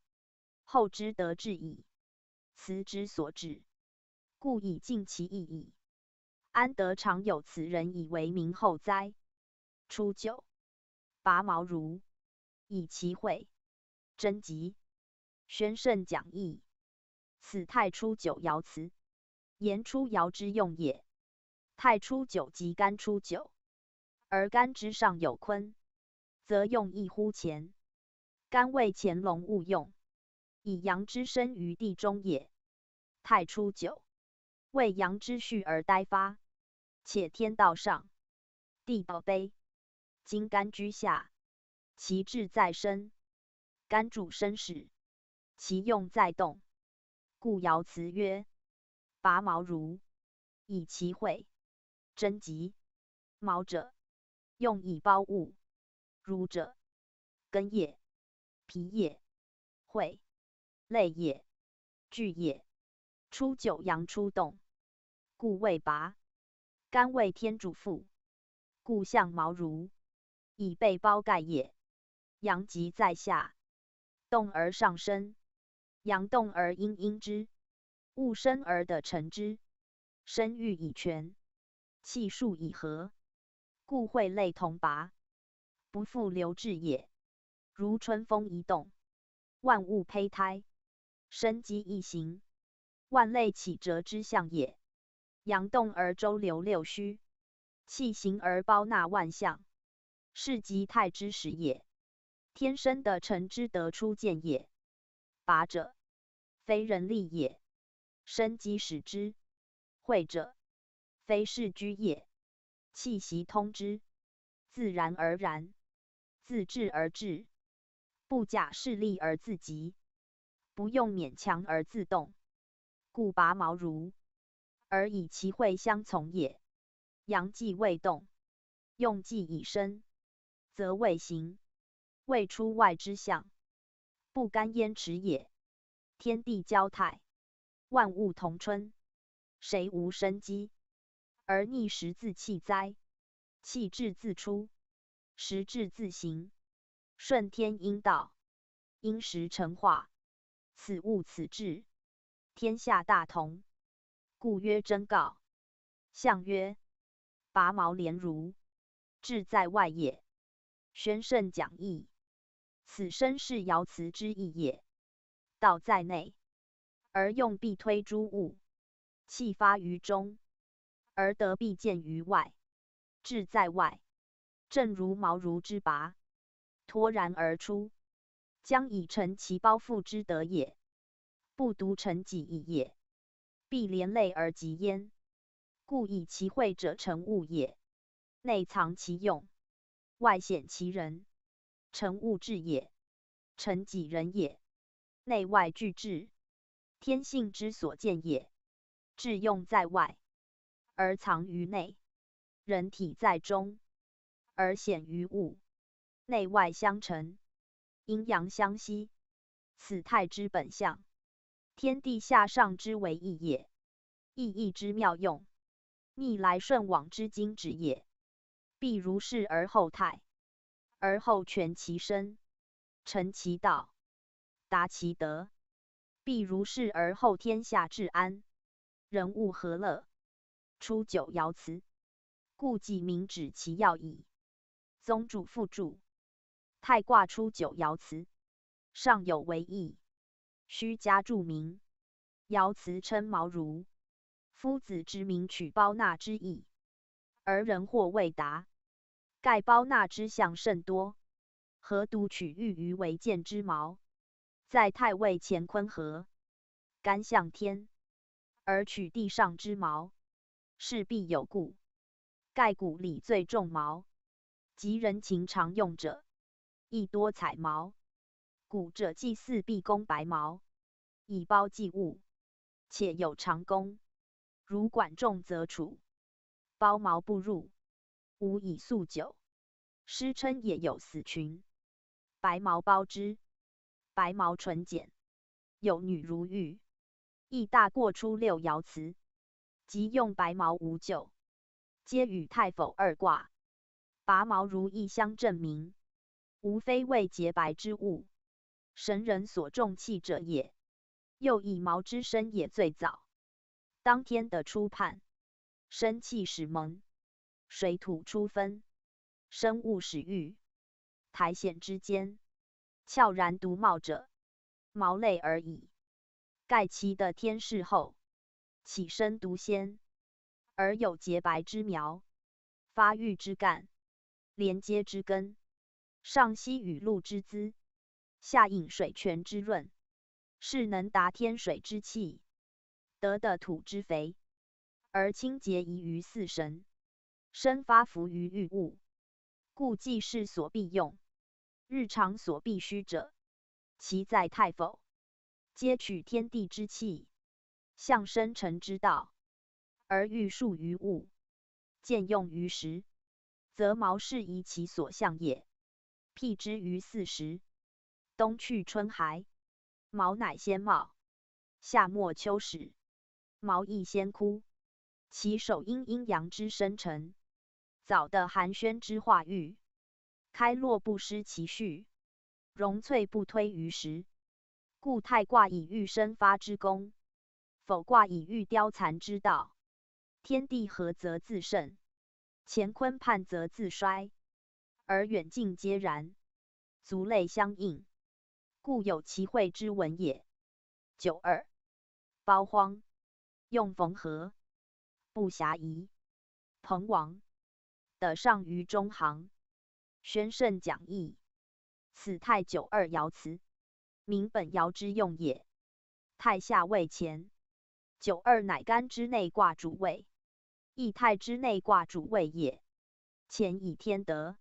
后之德治矣，此之所至，故以尽其意矣。安得常有此人以为民后哉？初九，拔毛如，以其会，征集，宣圣讲义。此太初九爻辞，言初爻之用也。太初九即干初九，而干之上有坤，则用一乎乾。干为乾隆勿用，以阳之生于地中也。太初九，为阳之序而呆发，且天道上，地道卑。今干居下，其志在身，干主生始，其用在动。故爻辞曰：拔毛如，以其会，征集。毛者，用以包物；如者，根也，皮也，会，类也，聚也。初九阳出动，故谓拔。干为天主父，故象毛如，以被包盖也。阳极在下，动而上升，阳动而阴之，物生而得成之。生育以全，气数以和，故会类同拔，不复流至也。如春风一动，万物胚胎，生机一行，万类起折之象也。阳动而周流六虚，气行而包纳万象，是即泰之始也。天生的成之得出见也。拔者，非人力也，生机始之；会者，非事居也，气息通之，自然而然，自治而治，不假势力而自极，不用勉强而自动。故拔毛如，而以其会相从也。阳既未动，用既已生，则未形，未出外之象，不干焉迟也。天地交泰，万物同春，谁无生机？而逆时自气哉？气至自出，时至自行，顺天应道，因时成化，此物此至，天下大同。故曰真告。象曰：拔毛连如，志在外也。宣圣讲义，此生是爻辞之意也。道在内，而用必推诸物，气发于中，而得必见于外。志在外，正如毛如之拔，脱然而出，将以成其包覆之德也。不独成己意也，必连累而及焉。故以其会者成物也，内藏其用，外显其人。成物质也，成己人也，内外俱至，天性之所见也。致用在外，而藏于内；人体在中，而显于物。内外相成，阴阳相息，此泰之本相。天地下上之为义也，意义之妙用，逆来顺往之精旨也。必如是而后泰，而后全其身，成其道，达其德。必如是而后天下治安，人物和乐。初九爻辞，故记明指其要矣。宗主附注。太卦初九爻辞，上有为义，须加注明。爻辞称毛如，夫子之名取包纳之意，而人或未达，盖包纳之象甚多，何独取玉于为剑之矛？在太尉乾坤合，干向天，而取地上之矛，势必有故。盖古礼最重矛，及人情常用者，亦多彩矛。古者祭祀必攻白矛，以包祭物，且有长弓。如管仲则处，包矛不入，无以速久。诗称也有死群，白毛包之，白毛纯简，有女如玉，亦大过出六爻辞，即用白毛无咎，皆与太否二卦。拔毛如意相证明，无非为洁白之物，神人所重器者也。又以毛之生也最早，当天的初判，生气始萌，水土初分，生物始育。苔藓之间，悄然独茂者，毛类而已。盖其的天世后，起生独先，而有洁白之苗，发育之干，连接之根，上吸雨露之资，下饮水泉之润，是能达天水之气，得的土之肥，而清洁宜于四神，生发福于欲物，故祭祀所必用，日常所必须者，其在太否，皆取天地之气，象生成之道，而欲述于物，见用于时，则毛是宜其所向也。辟之于四时，冬去春还，毛乃先茂；夏末秋始，毛亦先枯。其首因阴阳之生成，早的寒暄之化育，开落不失其序，荣翠不推于时。故太卦以喻生发之功，否卦以喻凋残之道。天地合则自盛，乾坤判则自衰，而远近皆然，族类相应，故有其会之文也。92. 包荒，用缝合，不暇疑。彭王得上于中行，宣圣讲义。此太92爻辞，名本爻之用也。太下位乾，92乃干之内卦主位，亦太之内卦主位也。乾以天德，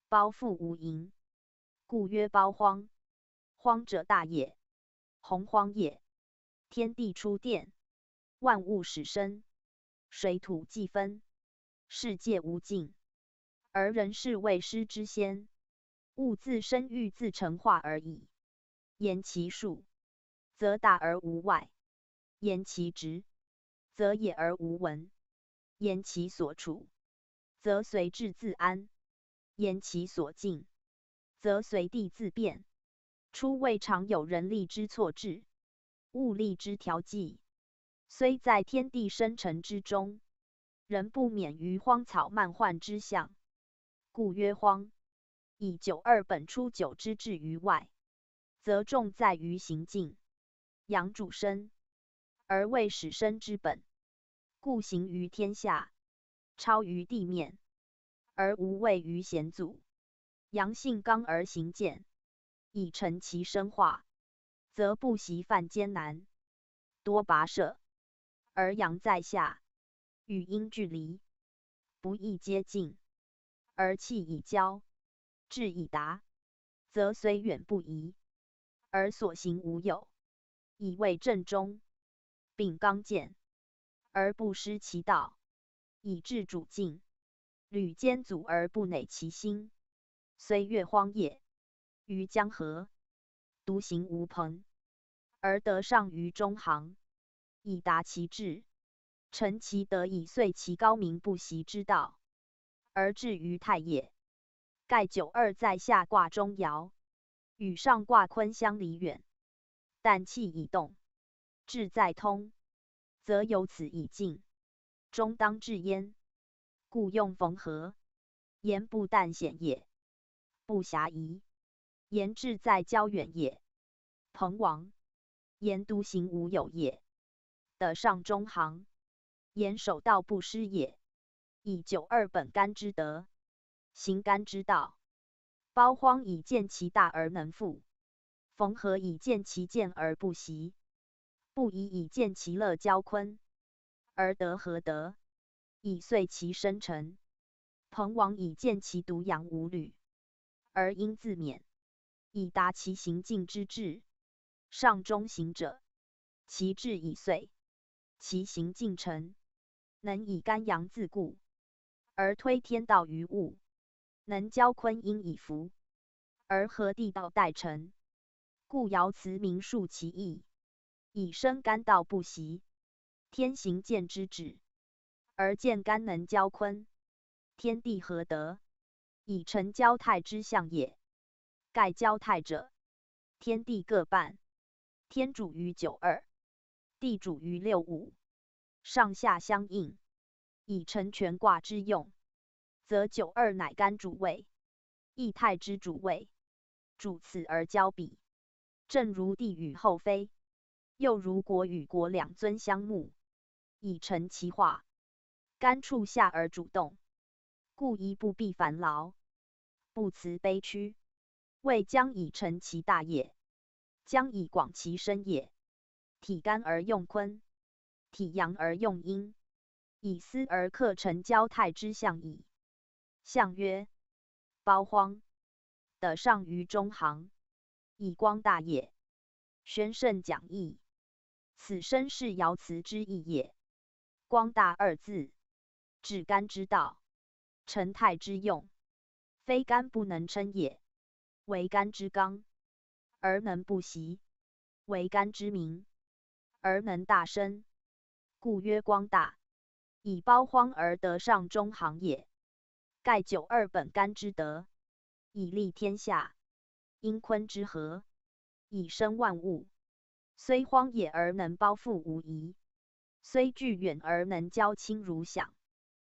包覆无垠，故曰包荒。荒者大也，洪荒也。天地初奠，万物始生，水土既分，世界无尽，而人是未失之先，物自生育自成化而已。言其数，则大而无外；言其直，则野而无闻；言其所处，则随志自安；言其所敬，则随地自变。初未尝有人力之错置，物力之调剂，虽在天地生成之中，仍不免于荒草漫涣之象，故曰荒。以92本出九之志于外，则重在于行径，阳主生，而未始生之本，故行于天下，超于地面，而无位于险阻。阳性刚而行健，以成其生化，则不习犯艰难，多跋涉，而阳在下，与阴距离，不易接近，而气已交，志已达，则虽远不移，而所行无有，以为正中，秉刚健，而不失其道，以致主境，屡兼阻而不馁其心。虽越荒野，于江河，独行无朋，而得上于中行，以达其志，成其德，以遂其高明不习之道，而至于太也。盖92在下卦中爻，与上卦坤相离远，但气已动，志在通，则由此以进，终当至焉。故用缝合，言不但显也，不暇疑。言志在交远也，朋王。言独行无有也，得上中行。言守道不失也，以九二本干之德，行干之道。包荒以见其大而能复，缝合以见其见而不习，不以以见其乐交坤，而得何德，以遂其生成。彭王以见其独养无虑，而应自勉，以达其行进之志。上中行者，其志已遂，其行进成，能以干阳自固，而推天道于物，能交坤阴以服，而合地道待成。故爻辞明述其意，以生干道不习，天行健之旨，而见干能交坤，天地合德，以成交泰之象也。盖交泰者，天地各半，天主于九二，地主于六五，上下相应，以成全卦之用，则九二乃干主位，亦泰之主位，主此而交比。正如地与后妃，又如国与国两尊相慕，以成其化。干处下而主动，故一不必烦劳，不辞悲屈，谓将以成其大也，将以广其深也。体干而用坤，体阳而用阴，以思而克成交泰之象矣。象曰：包荒，得上于中行，以光大也。宣圣讲义，此身是爻辞之意也。光大二字，治干之道，成泰之用，非干不能称也，为干之刚，而能不习；为干之名，而能大生，故曰光大。以包荒而得上中行也。盖九二本干之德，以利天下；阴坤之和，以生万物。虽荒野而能包覆无疑，虽距远而能交亲如响。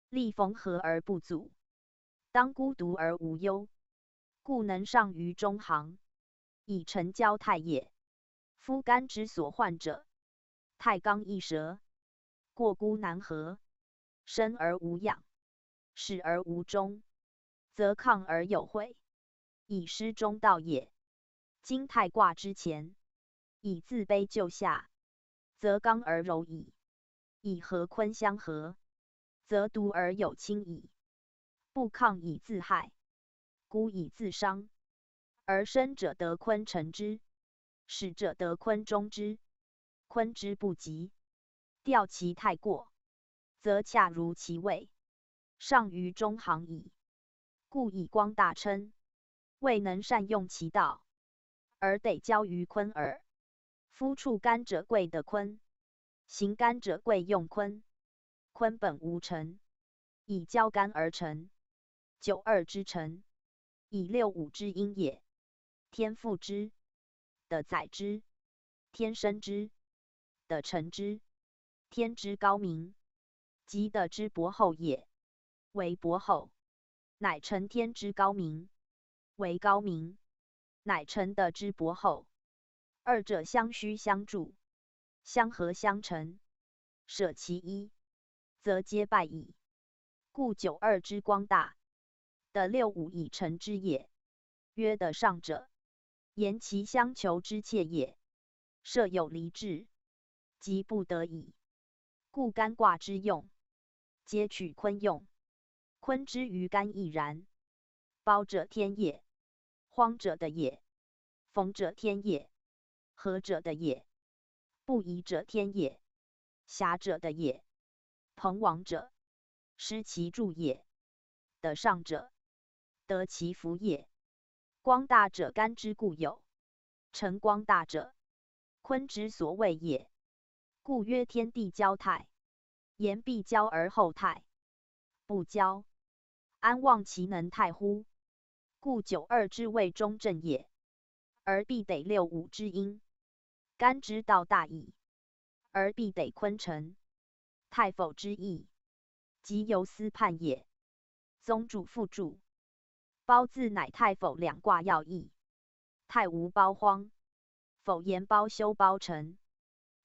力缝合而不阻，当孤独而无忧，故能上于中行，以成交泰也。夫干之所患者，太刚易折，过孤难合，生而无养，始而无终，则亢而有悔，以失中道也。今太卦之前，以自卑就下，则刚而柔矣；以和坤相合，则独而有亲矣。不亢以自害，孤以自伤，而生者得坤成之，始者得坤终之。坤之不及，调其太过，则恰如其位，上于中行矣。故以光大称，未能善用其道，而得交于坤耳。夫处干者贵得坤，行干者贵用坤。坤本无成，以交干而成。九二之成，以六五之阴也。天赋之，得载之；天生之，得成之。天之高明，即得之博厚也。为博厚，乃成天之高明；为高明，乃成德之博厚。二者相须相助，相合相成，舍其一，则皆败矣。故九二之光大，得六五以成之也。曰得上者，言其相求之切也。设有离志，即不得已。故干卦之用，皆取坤用。坤之于干亦然。包者天也，荒者的也，缝者天也，合者的也，不宜者天也，狭者的也，朋亡者，失其助也。得上者，得其福也。光大者干之固有，成光大者，坤之所谓也。故曰天地交泰，言必交而后泰，不交，安望其能泰乎？故九二之谓中正也，而必得六五之阴。干之道大矣，而必得坤成。太否之意，即由思判也。宗主附注。包字乃太否两卦要义。太无包荒，否言包修包成，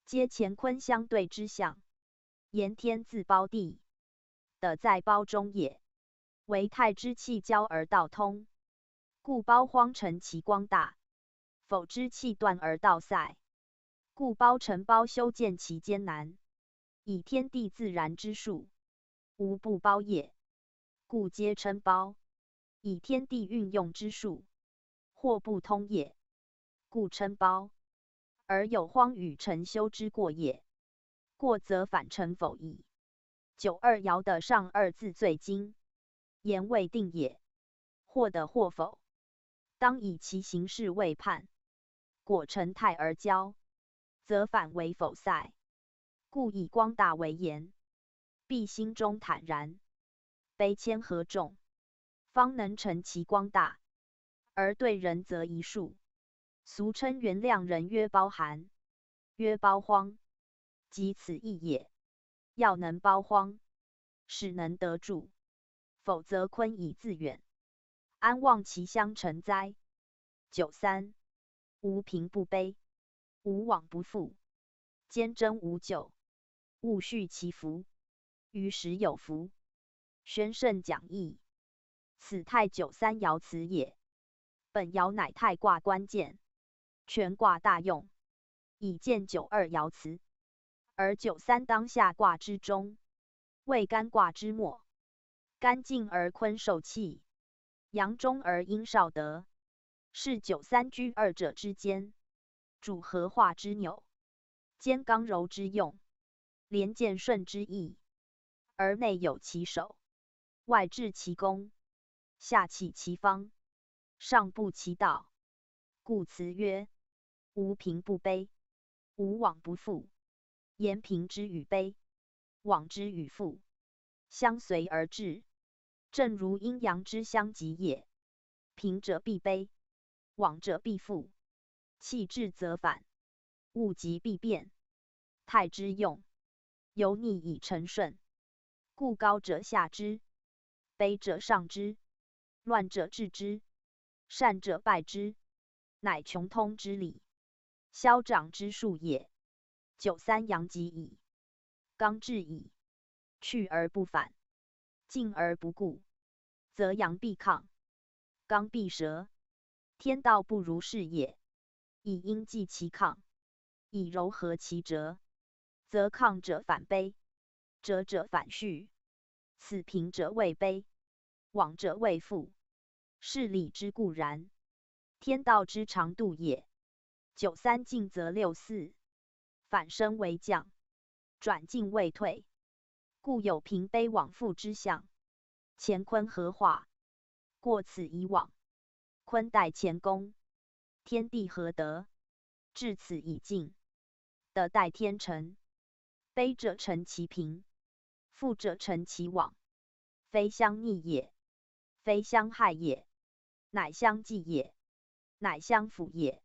皆乾坤相对之象。言天自包地，的在胞中也。为太之气交而道通，故胞荒成其光大；否之气断而道塞，故胞成胞修建其艰难。以天地自然之术，无不胞也，故皆称胞；以天地运用之术，或不通也，故称胞。而有荒与成修之过也，过则反成否矣。92爻的上二字最精，言未定也，或得或否，当以其形式为判。果成泰而交，则反为否塞。故以光大为言，必心中坦然，卑谦和众，方能成其光大。而对人则一术，俗称原谅人曰胞寒，曰胞荒，即此意也。要能胞荒，使能得助，否则坤以自远，安望其相成哉？93无平不卑，无往不复，坚贞无咎，勿恤其福，于时有福。宣圣讲义，此太93爻辞也。本爻乃太卦关键，全卦大用，以见92爻辞。而93当下卦之中，为干卦之末。干静而坤受气，阳中而阴少德，是93居二者之间，主和化之纽，兼刚柔之用，连见顺之意，而内有其守，外治其功，下启其方，上布其道。故辞曰：无平不卑，无往不复。言平之与卑，往之与复，相随而至，正如阴阳之相极也。平者必卑，往者必复，气至则反，物极必变。太之用，由逆以成顺，故高者下之，卑者上之，乱者治之，善者败之，乃穷通之理，消长之术也。93阳极矣，刚至矣，去而不返，进而不顾，则阳必亢，刚必折。天道不如是也。以阴济其亢，以柔和其折，则亢者反卑，折者反续，此平者谓卑，往者谓复，是理之固然，天道之常度也。93进则64，反升为降，转进为退，故有平卑往复之象。乾坤合化，过此以往，坤代乾宫，天地合德，至此以尽，德代天成。卑者成其平，富者成其往，非相逆也，非相害也，乃相济也，乃相辅也。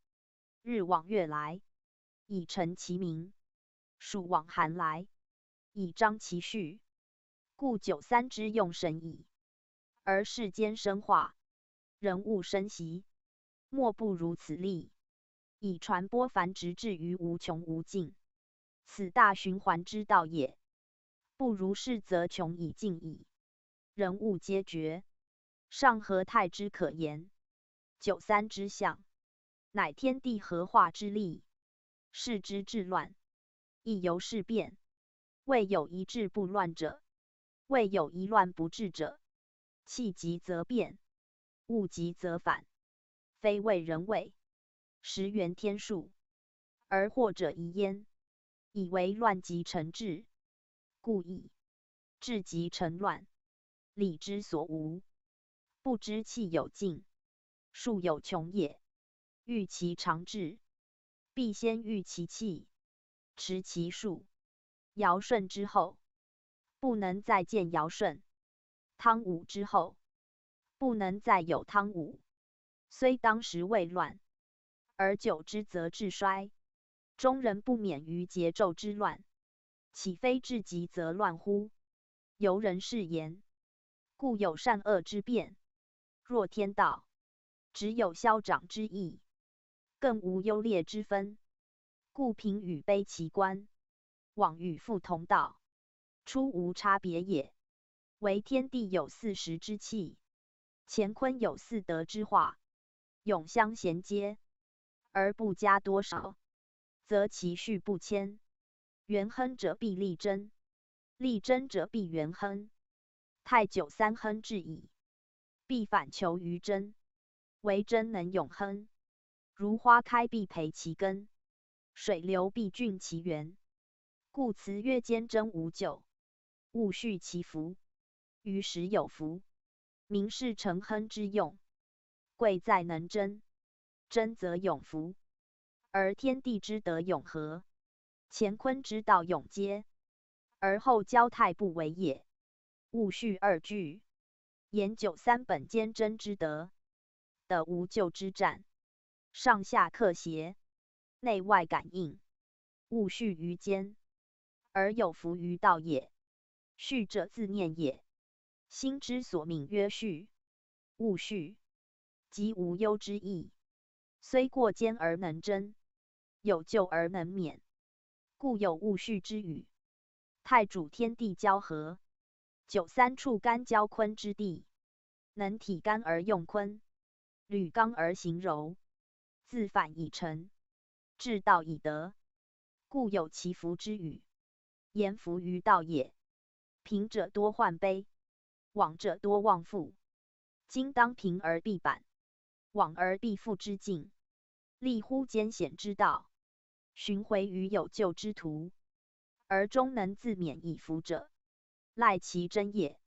日往月来，以成其名；暑往寒来，以彰其序。故93之用神矣。而世间生化，人物生息，莫不如此力，以传播繁殖至于无穷无尽。此大循环之道也。不如是则穷以尽矣。人物皆绝，尚何太之可言？93之象，乃天地合化之力，世之治乱，亦由是变。未有一治不乱者，未有一乱不治者。气极则变，物极则反，非为人为，实原天数。而惑者疑焉，以为乱极成治，故以治极成乱，理之所无，不知气有尽，数有穷也。欲其长治，必先御其气，持其数。尧舜之后，不能再见尧舜；汤武之后，不能再有汤武。虽当时未乱，而久之则治衰，终人不免于桀纣之乱，岂非治极则乱乎？由人是言，故有善恶之辨。若天道，只有消长之意，更无优劣之分。故平与卑其观，往与复同道，出无差别也。为天地有40之气，乾坤有4德之化，永相衔接，而不加多少，则其序不迁。元亨者必利贞，利贞者必元亨。太久三亨至矣，必反求于贞，为贞能永亨。如花开必培其根，水流必峻其源。故辞曰：坚贞无咎，勿恤其福。于时有福，民是成亨之用。贵在能贞，贞则永福。而天地之德永和，乾坤之道永接，而后交泰不为也。勿恤二句，言93本坚贞之德，的无咎之战，上下克协，内外感应。勿恤于坚，而有福于道也。恤者自念也，心之所敏曰恤。勿恤，即无忧之意。虽过坚而能贞，有咎而能免，故有勿恤之语。太主天地交合，93处干交坤之地，能体干而用坤，履刚而行柔，自反以成，至道以德，故有其福之语。言福于道也。贫者多患悲，往者多忘富。今当贫而必板，往而必富之境，立乎艰险之道，寻回于有救之途，而终能自免以福者，赖其贞也。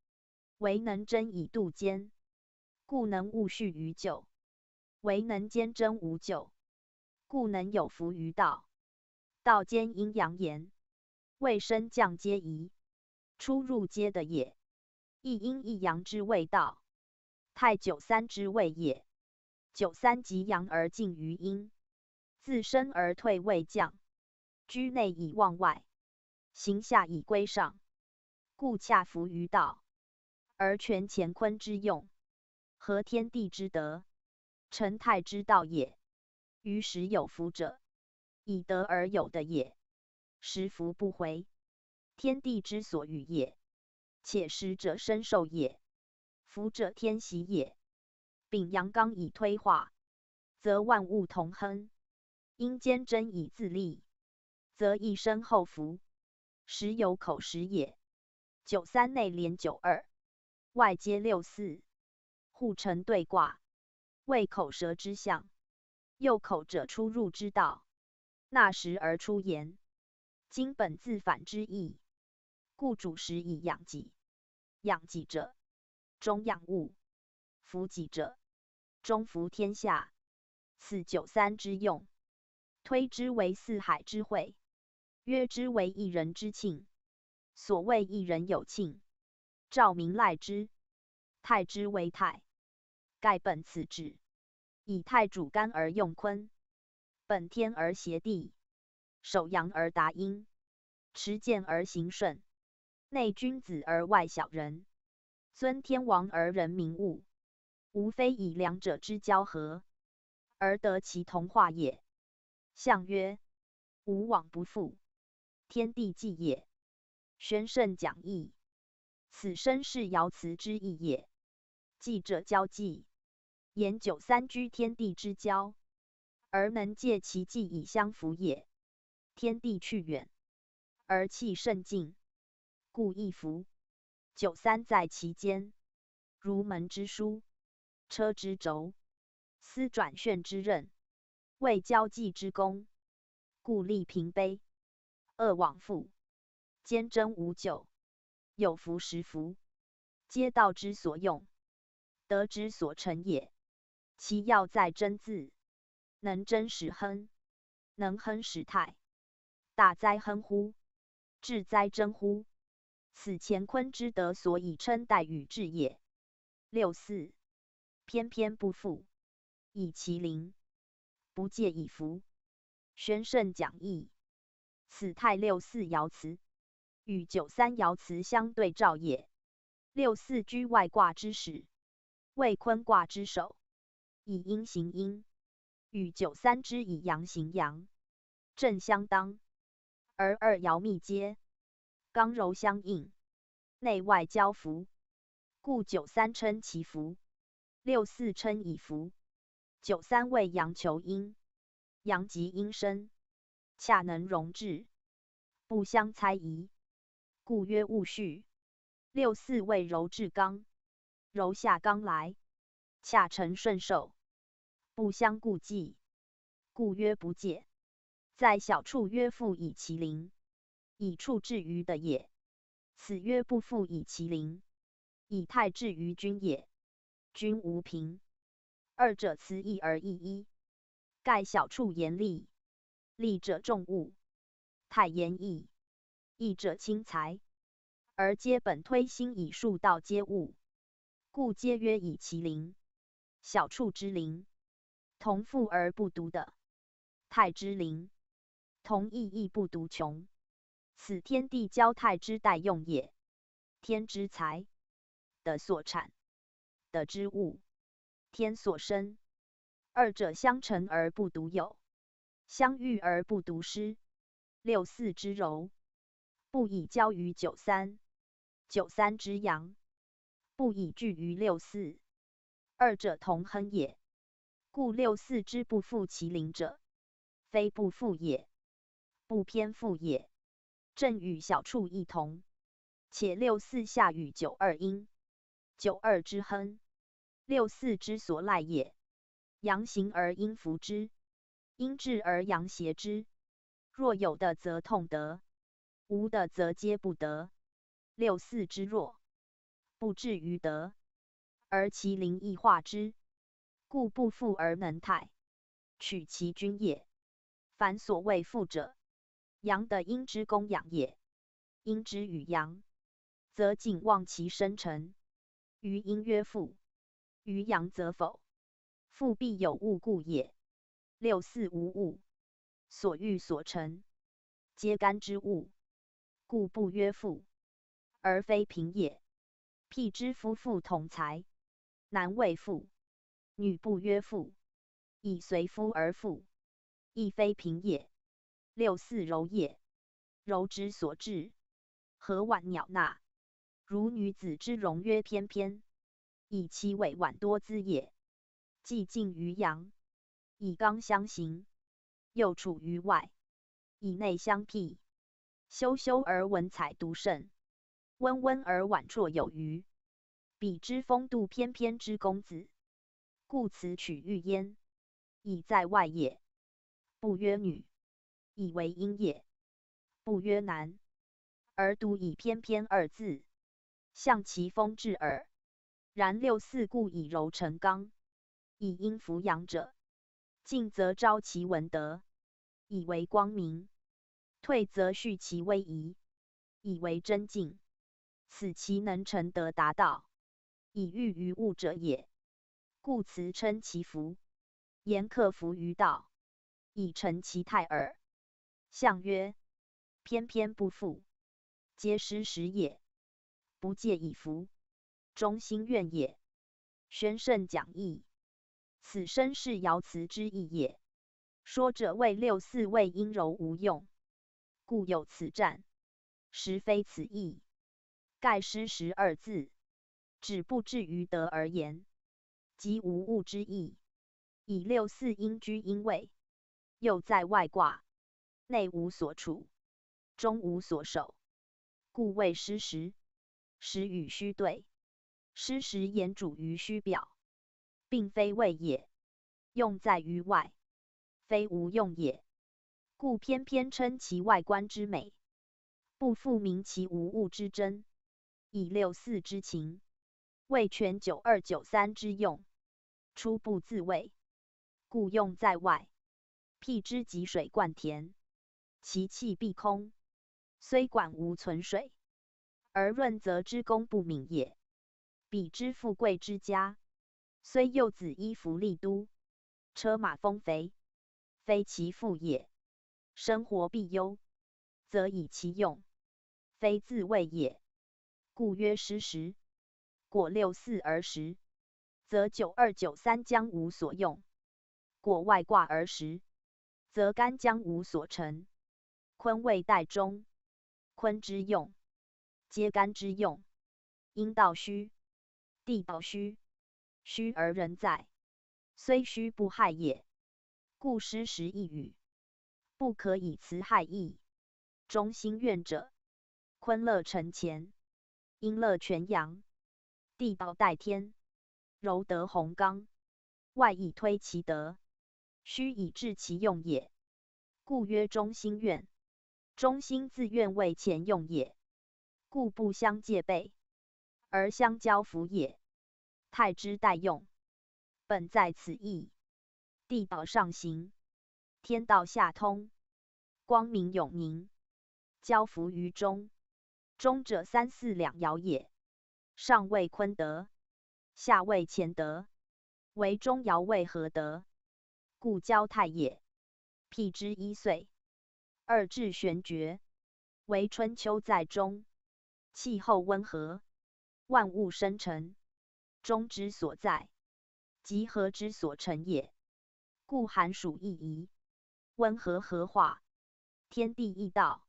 唯能贞以度艰，故能勿恤于咎；唯能坚贞无咎，故能有福于道。道兼阴阳言，未升降皆宜，出入皆的也。一阴一阳之谓道，太93之谓也。93极阳而进于阴，自升而退谓降。居内以望外，行下以归上，故恰服于道，而全乾坤之用，合天地之德，成泰之道也。于时有福者，以德而有的也。时福不回，天地之所与也。且时者生寿也，福者天喜也。秉阳刚以推化，则万物同亨；阴坚贞以自立，则一生后福。时有口实也。93内连92，外接64，互成对卦，谓口舌之象。右口者出入之道，纳时而出言，今本自反之意。故主时以养己。养己者，终养物；服己者，终服天下。此93之用，推之为四海之会，约之为一人之庆。所谓一人有庆，兆民赖之，泰之为泰，盖本此志。以太主干而用坤，本天而协地，守阳而达阴，持剑而行顺，内君子而外小人，尊天王而人民物，无非以两者之交合，而得其同化也。象曰：无往不复，天地纪也。宣圣讲义，此身是爻辞之意也。纪者交际，言93居天地之交，而能借其纪以相符也。天地去远，而气甚近，故易服。93在其间，如门之书，车之轴，丝转旋之刃，为交际之功，故立平卑，恶往复，坚贞无咎，有福实福，皆道之所用，德之所成也。其要在贞字，能贞始亨，能亨始泰。大哉亨乎！至哉贞乎！此乾坤之德所以称代与治也。64偏偏不复，以其灵，不介以福。宣圣讲义，此太64爻辞，与93爻辞相对照也。64居外卦之始，为坤卦之首，以阴行阴，与93之以阳行阳，正相当。而二爻密接，刚柔相应，内外交符，故九三称其福，六四称以福。九三为阳求阴，阳极阴生，恰能容治，不相猜疑，故曰戊戌。六四为柔至刚，柔下刚来，恰成顺受，不相顾忌，故曰不戒。在小处曰复以其邻，以处至于的也。此曰不复以其邻，以泰至于君也。君无平，二者辞异而异一。盖小处严厉，厉者重物；泰严义，义者轻财。而皆本推心以数道皆物，故皆曰以其邻。小处之邻，同富而不独的；泰之邻，同义亦不独穷。此天地交泰之代用也。天之财，德所产；德之物，天所生。二者相成而不独有，相遇而不独失。六四之柔，不以交于九三；九三之阳，不以聚于六四。二者同亨也。故六四之不复其邻者，非不复也，不偏复也。正与小处异同，且六四下与九二阴，九二之亨，六四之所赖也。阳行而阴伏之，阴至而阳胁之。若有的则痛得，无的则皆不得。六四之弱，不至于得，而其邻亦化之，故不复而能泰，取其君也。凡所谓复者，阳的阴之供养也。阴之与阳，则仅忘其生成。于阴曰复，于阳则否。复必有物故也。六四无物，所欲所成，皆干之物，故不曰复，而非平也。辟之夫妇同财，男为父，女不曰父，以随夫而妇，亦非平也。六四柔也，柔之所至，和婉袅娜，如女子之容曰翩翩，以其委婉多姿也。既近于阳，以刚相形，又处于外，以内相辟。修修而文采独盛，温温而婉绰有余。彼之风度翩翩之公子，故此取喻焉，以在外也。不曰女，以为阴也；不曰男，而独以翩翩二字，象其风致耳。然六四故以柔成刚，以阴伏阳者，进则昭其文德，以为光明；退则蓄其威仪，以为真静。此其能成德达道，以喻于物者也。故辞称其福，言克服于道，以成其泰耳。象曰：翩翩不复，皆失时也。不戒以服，忠心愿也。宣圣讲义，此身是爻辞之意也。说者谓六四谓阴柔无用，故有此战，实非此意。盖失时二字，只不至于德而言，即无物之意。以六四阴居阴位，又在外卦，内无所处，中无所守，故谓失时。时与虚对，失时言主于虚表，并非谓也。用在于外，非无用也。故偏偏称其外观之美，不复明其无物之真。以六四之情，谓全九二九三之用，初不自谓，故用在外。辟之汲水灌田，其气必空，虽管无存水，而润泽之功不敏也。彼之富贵之家，虽幼子衣服丽都，车马丰肥，非其富也。生活必忧，则以其用，非自谓也。故曰失时。果六四而时，则九二九三将无所用；果外卦而时，则干将无所成。坤未代中，坤之用，皆干之用。阴道虚，地道虚，虚而人在，虽虚不害也。故失时一语，不可以辞害义。中心愿者，坤乐承乾，阴乐全阳，地道代天，柔德弘刚，外以推其德，虚以治其用也。故曰中心愿。中心自愿为前用也，故不相戒备，而相交服也。太之代用，本在此意。地道上行，天道下通，光明永宁，交服于中。中者三四两爻也，上为坤德，下为乾德，为中爻为合德，故交泰也。辟之一岁，二至玄绝，为春秋在中，气候温和，万物生成，中之所在，即和之所成也。故寒暑易移，温和和化，天地易道，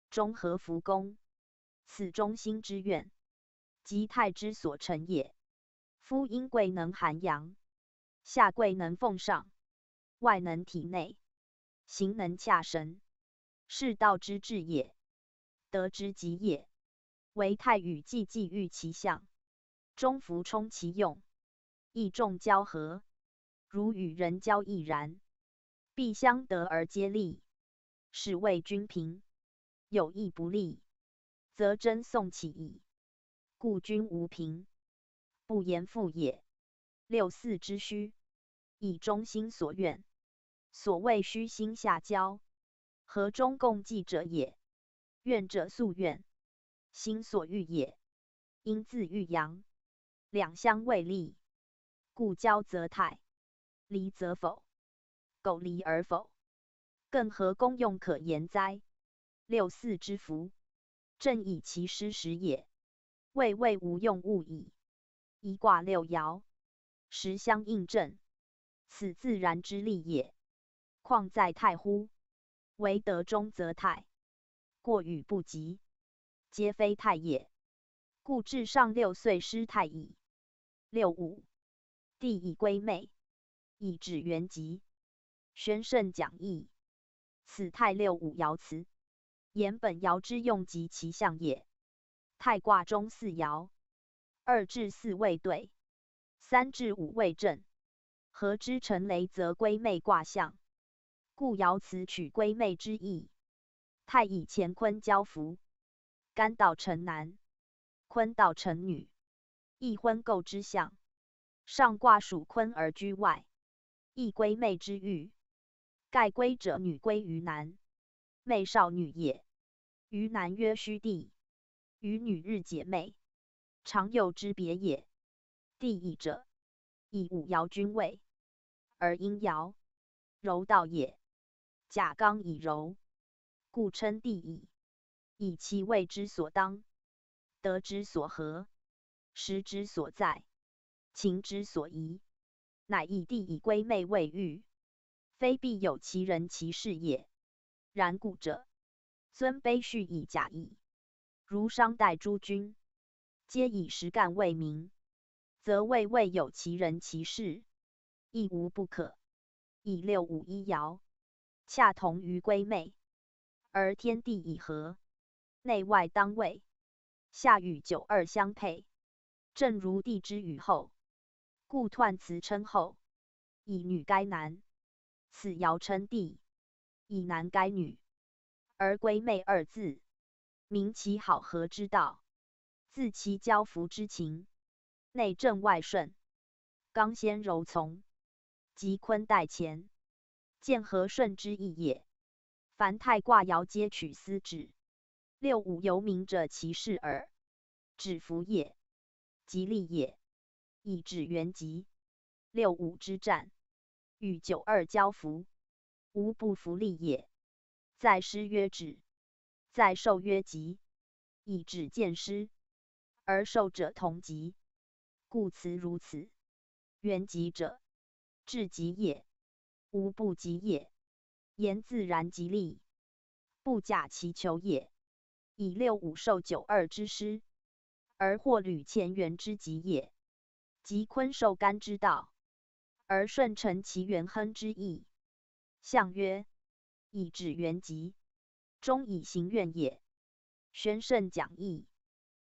中和福公，此中心之愿，即泰之所成也。夫阴贵能涵阳，下贵能奉上，外能体内，形能洽神，是道之治也，德之极也。为泰与既济御其象，中服充其用，义众交合，如与人交亦然，必相得而皆利，是谓均平。有义不利，则争讼起矣。故均无平，不言复也。六四之虚，以中心所愿，所谓虚心下交，和中共济者也。愿者素愿，心所欲也。阴自欲阳，两相为利，故交则泰，离则否。苟离而否，更何功用可言哉？六四之福，正以其失时也。谓无用物矣。一卦六爻，时相应正，此自然之力也。况在泰乎？唯德中则泰，过与不及，皆非泰也。故至上6岁失泰矣。65. 地以归妹，以指元吉。宣圣讲义。此泰65爻辞，言本爻之用及其象也。泰卦中4爻，2至4位兑，3至5位震，合之成雷则归妹卦象，故爻辞取归妹之意。泰以乾坤交符，干道成男，坤道成女，亦婚媾之象。上卦属坤而居外，亦归妹之欲。盖归者女归于男，妹少女也。于男曰虚地，于女日解妹，常有之别也。地以者，以5爻均位，而阴爻，柔道也。甲刚以柔，故称地矣。以其位之所当，德之所合，时之所在，情之所宜，乃以地以归妹为欲，非必有其人其事也。然故者，尊卑序以假意，如商代诸君，皆以实干为名，则未有其人其事，亦无不可。以651爻，恰同于归妹，而天地以合，内外当位，下与92相配，正如地之与后，故彖辞称后。以女该男，此爻称地；以男该女，而归妹2字，明其好合之道，自其交服之情，内正外顺，刚先柔从，即坤代乾，见和顺之意也。凡泰卦爻皆取斯指，65由明者其事耳。指福也，吉利也，以指元吉。65之战，与92交符，无不福利也。在师曰止，在受曰吉，以止见师，而受者同吉，故辞如此。元吉者，至吉也，无不吉也。言自然吉利，不假其求也。以65受92之师，而获履前缘之吉也。即坤受干之道，而顺承其元亨之意。象曰：以指元吉，终以行愿也。宣圣讲义，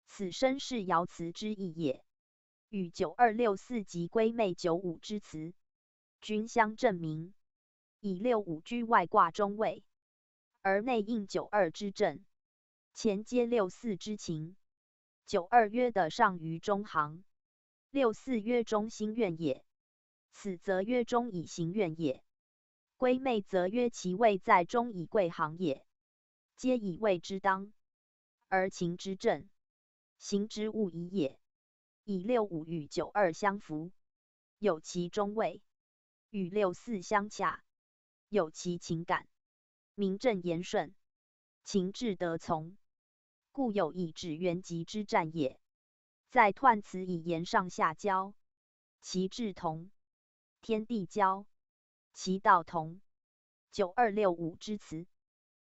此身是爻辞之意也。与9264及归妹95之辞，均相证明。以65居外卦中位，而内应92之正，前接64之情。92曰的上于中行，64曰中心愿也。此则曰中以行愿也。归妹则曰其位在中以贵行也。皆以位之当，而情之正，行之物宜也。以65与92相符，有其中位；与64相洽，有其情感。名正言顺，情志得从，故有以指元吉之战也。在彖辞以言上下交，其志同；天地交，其道同。9265之辞，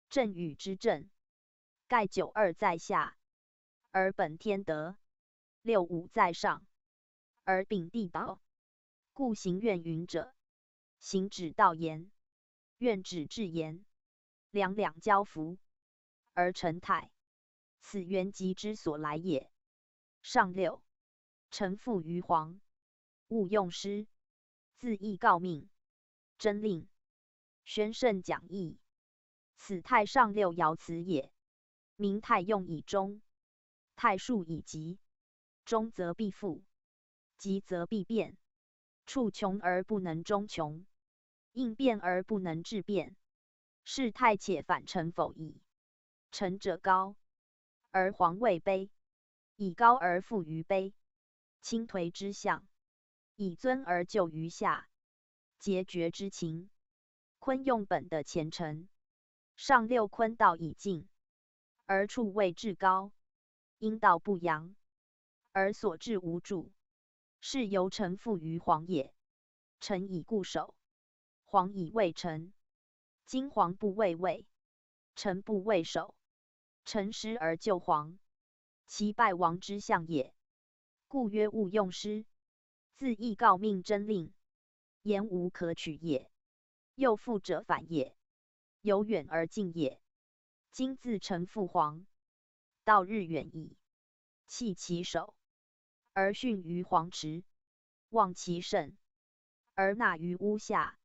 正与之正，盖92在下，而本天德；65在上，而秉地道。故行愿云者，行指道言，愿指至言，两两交符，而成泰。此元吉之所来也。上六，臣附于皇，勿用师，自意诰命，真令。宣圣讲义，此太上六爻辞也。名太用以终，太数以吉。终则必复，吉则必变。处穷而不能终穷，应变而不能致变，是太且反成否矣。成者高，而皇位卑；以高而富于卑，倾颓之象；以尊而就于下，桀绝之情。坤用本的前程，上六坤道已尽，而处位至高，阴道不扬，而所至无助，是由臣附于皇也。臣以固守，皇以未臣。今皇不畏位，臣不畏守，臣失而救皇，其败亡之象也。故曰勿用师，自意诰命真令，言无可取也。又复者反也，由远而近也。今自臣附皇，道日远矣，弃其守，而训于黄池，忘其胜，而纳于屋下，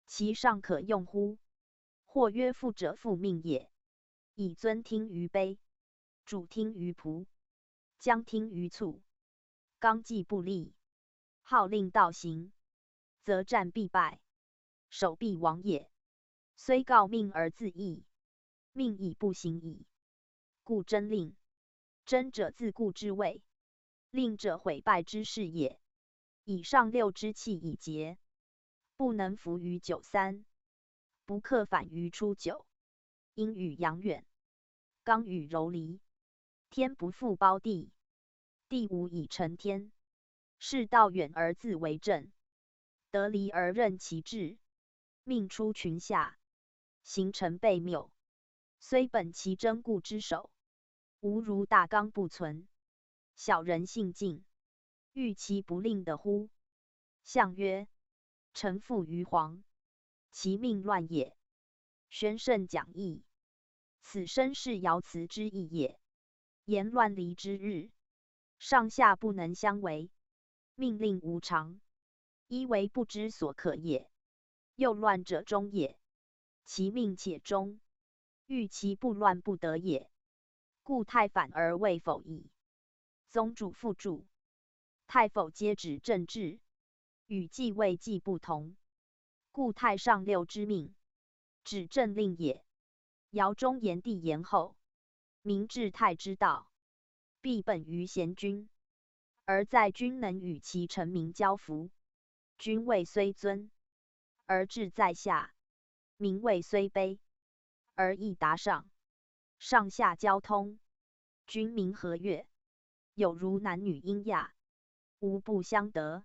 其上可用乎？或曰富者复命也。以尊听于卑，主听于仆，将听于卒，刚纪不立，号令道行，则战必败，守必亡也。虽告命而自缢，命以不行矣。故真令，真者自固之位，令者毁败之事也。以上六之气已竭，不能服于93，不克反于初9。阴与阳远，刚与柔离，天不复包地，地无以成天。是道远而自为正，得离而任其志，命出群下，形成悖谬。虽本其真固之守，无如大纲不存，小人性尽，欲其不令的乎？象曰：臣附于皇，其命乱也。宣圣讲义，此身是爻辞之意也。言乱离之日，上下不能相违，命令无常，一为不知所可也。又乱者终也，其命且终，欲其不乱不得也。故太反而未否矣。宗主副注：太否皆指政治，与继位既不同，故太上六之命，指政令也。爻中言帝言后，明治太之道，必本于贤君，而在君能与其臣民交服。君位虽尊，而志在下；民位虽卑，而义达上。上下交通，君民和悦，有如男女婴亚，无不相得。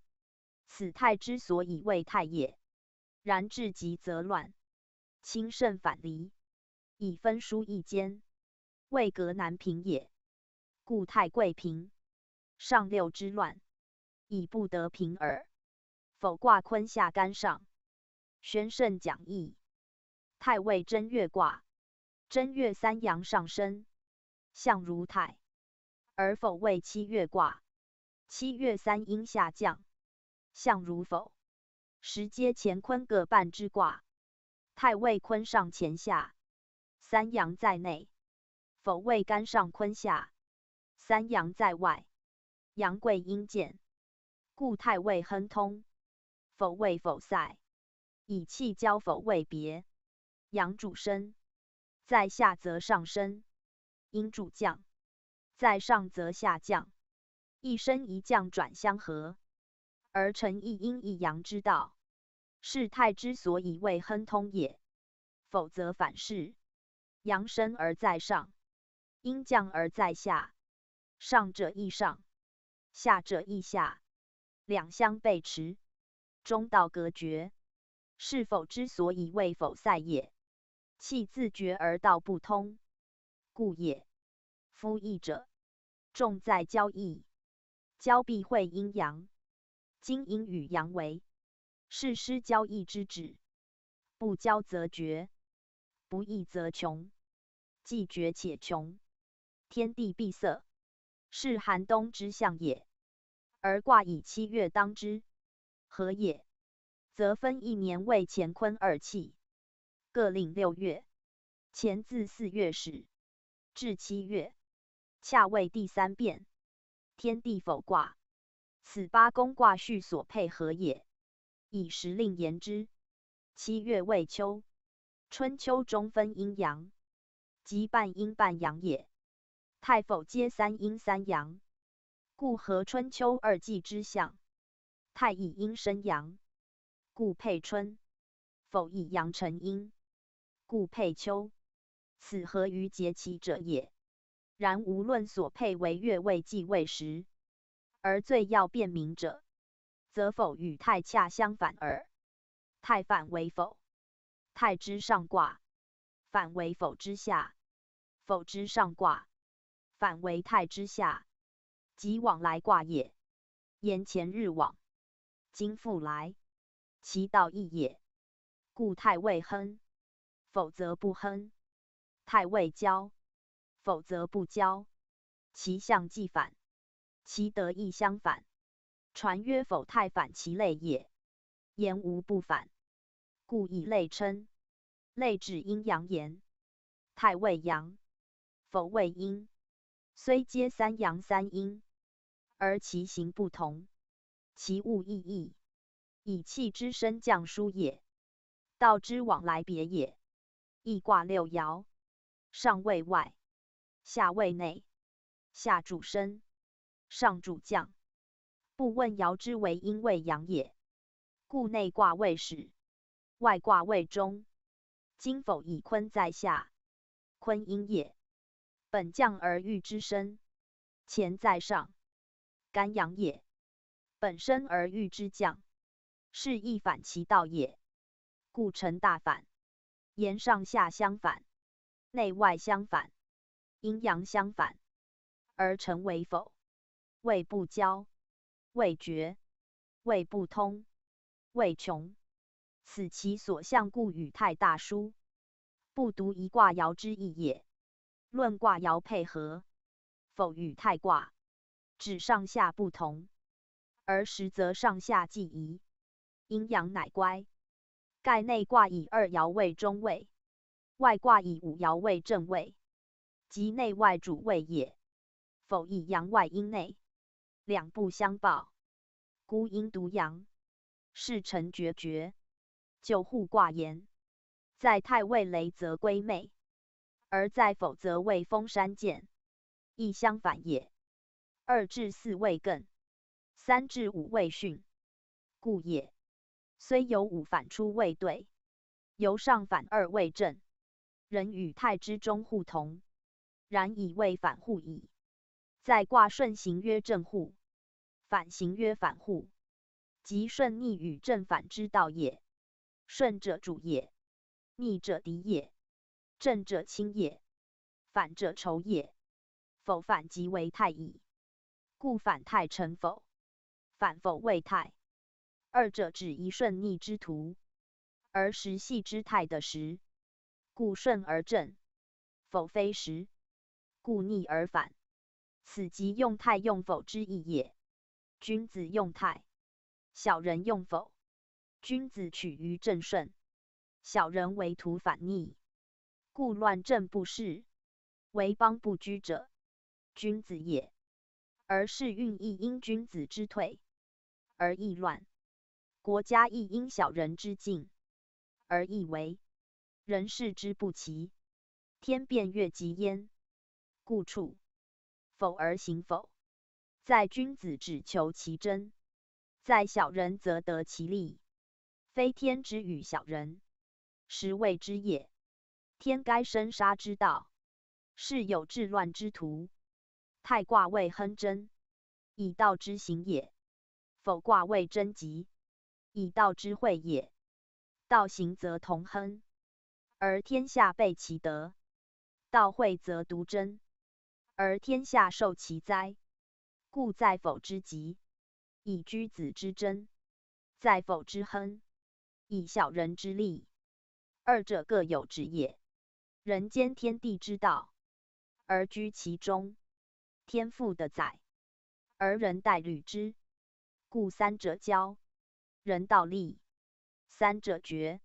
此太之所以为太也。然至极则乱，亲胜反离，以分殊异间，位格难平也。故太贵平，上六之乱，以不得平耳。否卦坤下干上。宣圣讲义。太尉正月卦。正月三阳上升，象如太。而否为七月卦。七月三阴下降，象如否。时皆乾坤各半之卦。太尉坤上乾下，三阳在内；否谓干上坤下，三阳在外。阳贵阴贱，故太尉亨通；否谓否塞，以气交否谓别。阳主升，在下则上升；阴主降，在上则下降。一升一降转相合，而成一阴一阳之道，是太之所以谓亨通也。否则反是，阳升而在上，阴降而在下，上者亦上，下者亦下，两相背驰，中道隔绝，是否之所以谓否塞也。气自绝而道不通，故也。夫义者，重在交易，交必会阴阳，今阴与阳为，是失交易之旨。不交则绝，不义则穷，既绝且穷，天地闭塞，是寒冬之象也。而卦以七月当之，何也？则分一年为乾坤二气，各令6月。乾自4月始，至7月，恰为第三变。天地否卦，此八宫卦序所配合也。以时令言之，7月为秋，春秋中分阴阳，即半阴半阳也。太否皆三阴三阳，故合春秋二季之象。太以阴生阳，故配春；否以阳成阴，故配秋。此合于节气者也。然无论所配为月位季位时，而最要辨明者，则否与太恰相反耳。太反为否，太之上卦，反为否之下；否之上卦，反为太之下，即往来卦也。言前日往，今复来，其道义也。故太未亨，否则不亨；太未交，否则不交。其象既反，其德亦相反。传曰否太反其类也，言无不反，故以类称。类指阴阳言。太未阳，否未阴，虽皆三阳三阴，而其形不同，其物异异，以气之升降殊也，道之往来别也。易卦6爻，上为外，下为内，下主升，上主降。不问爻之为阴为阳也，故内卦为始，外卦为中。今否以坤在下，坤阴也，本降而欲之升；乾在上，干阳也，本升而欲之降。是亦反其道也，故成大反。言上下相反，内外相反，阴阳相反，而成为否，谓不交，谓绝，谓不通，谓穷。此其所向，故与太大殊。不独一卦爻之意也，论卦爻配合，否与太卦，指上下不同，而实则上下既宜，阴阳乃乖。盖内卦以2爻为中位，外卦以5爻为正位，即内外主位也。否以阳外阴内，两不相报，孤阴独阳，是成决绝。就互卦言，在太为雷则归昧，而在否则为风山见，亦相反也。2至4位艮，3至5位巽，故也。虽有5反出位对，由上反2位正，仍与太之中互同，然以为反互矣。在卦顺行曰正互，反行曰反互，即顺逆与正反之道也。顺者主也，逆者敌也，正者亲也，反者仇也。否反即为太矣，故反太成否。反否谓泰。二者指一顺逆之途，而时系之泰的时，故顺而正；否非时，故逆而反。此即用泰用否之意也。君子用泰，小人用否。君子取于正顺，小人为图反逆，故乱政不事，为邦不居者，君子也。而世运亦因君子之退而易乱，国家亦因小人之进而易为。人事之不齐，天变越极焉。故处否而行否，在君子只求其真，在小人则得其利。非天之与小人，实谓之也。天该生杀之道，是有治乱之途。泰卦谓亨贞，以道之行也；否卦谓贞吉，以道之会也。道行则同亨，而天下备其德；道会则独贞，而天下受其灾。故在否之吉，以居子之贞；在否之亨，以小人之利。二者各有职也。人兼天地之道，而居其中，天赋的载，而人待履之。故三者交，人道立；三者绝，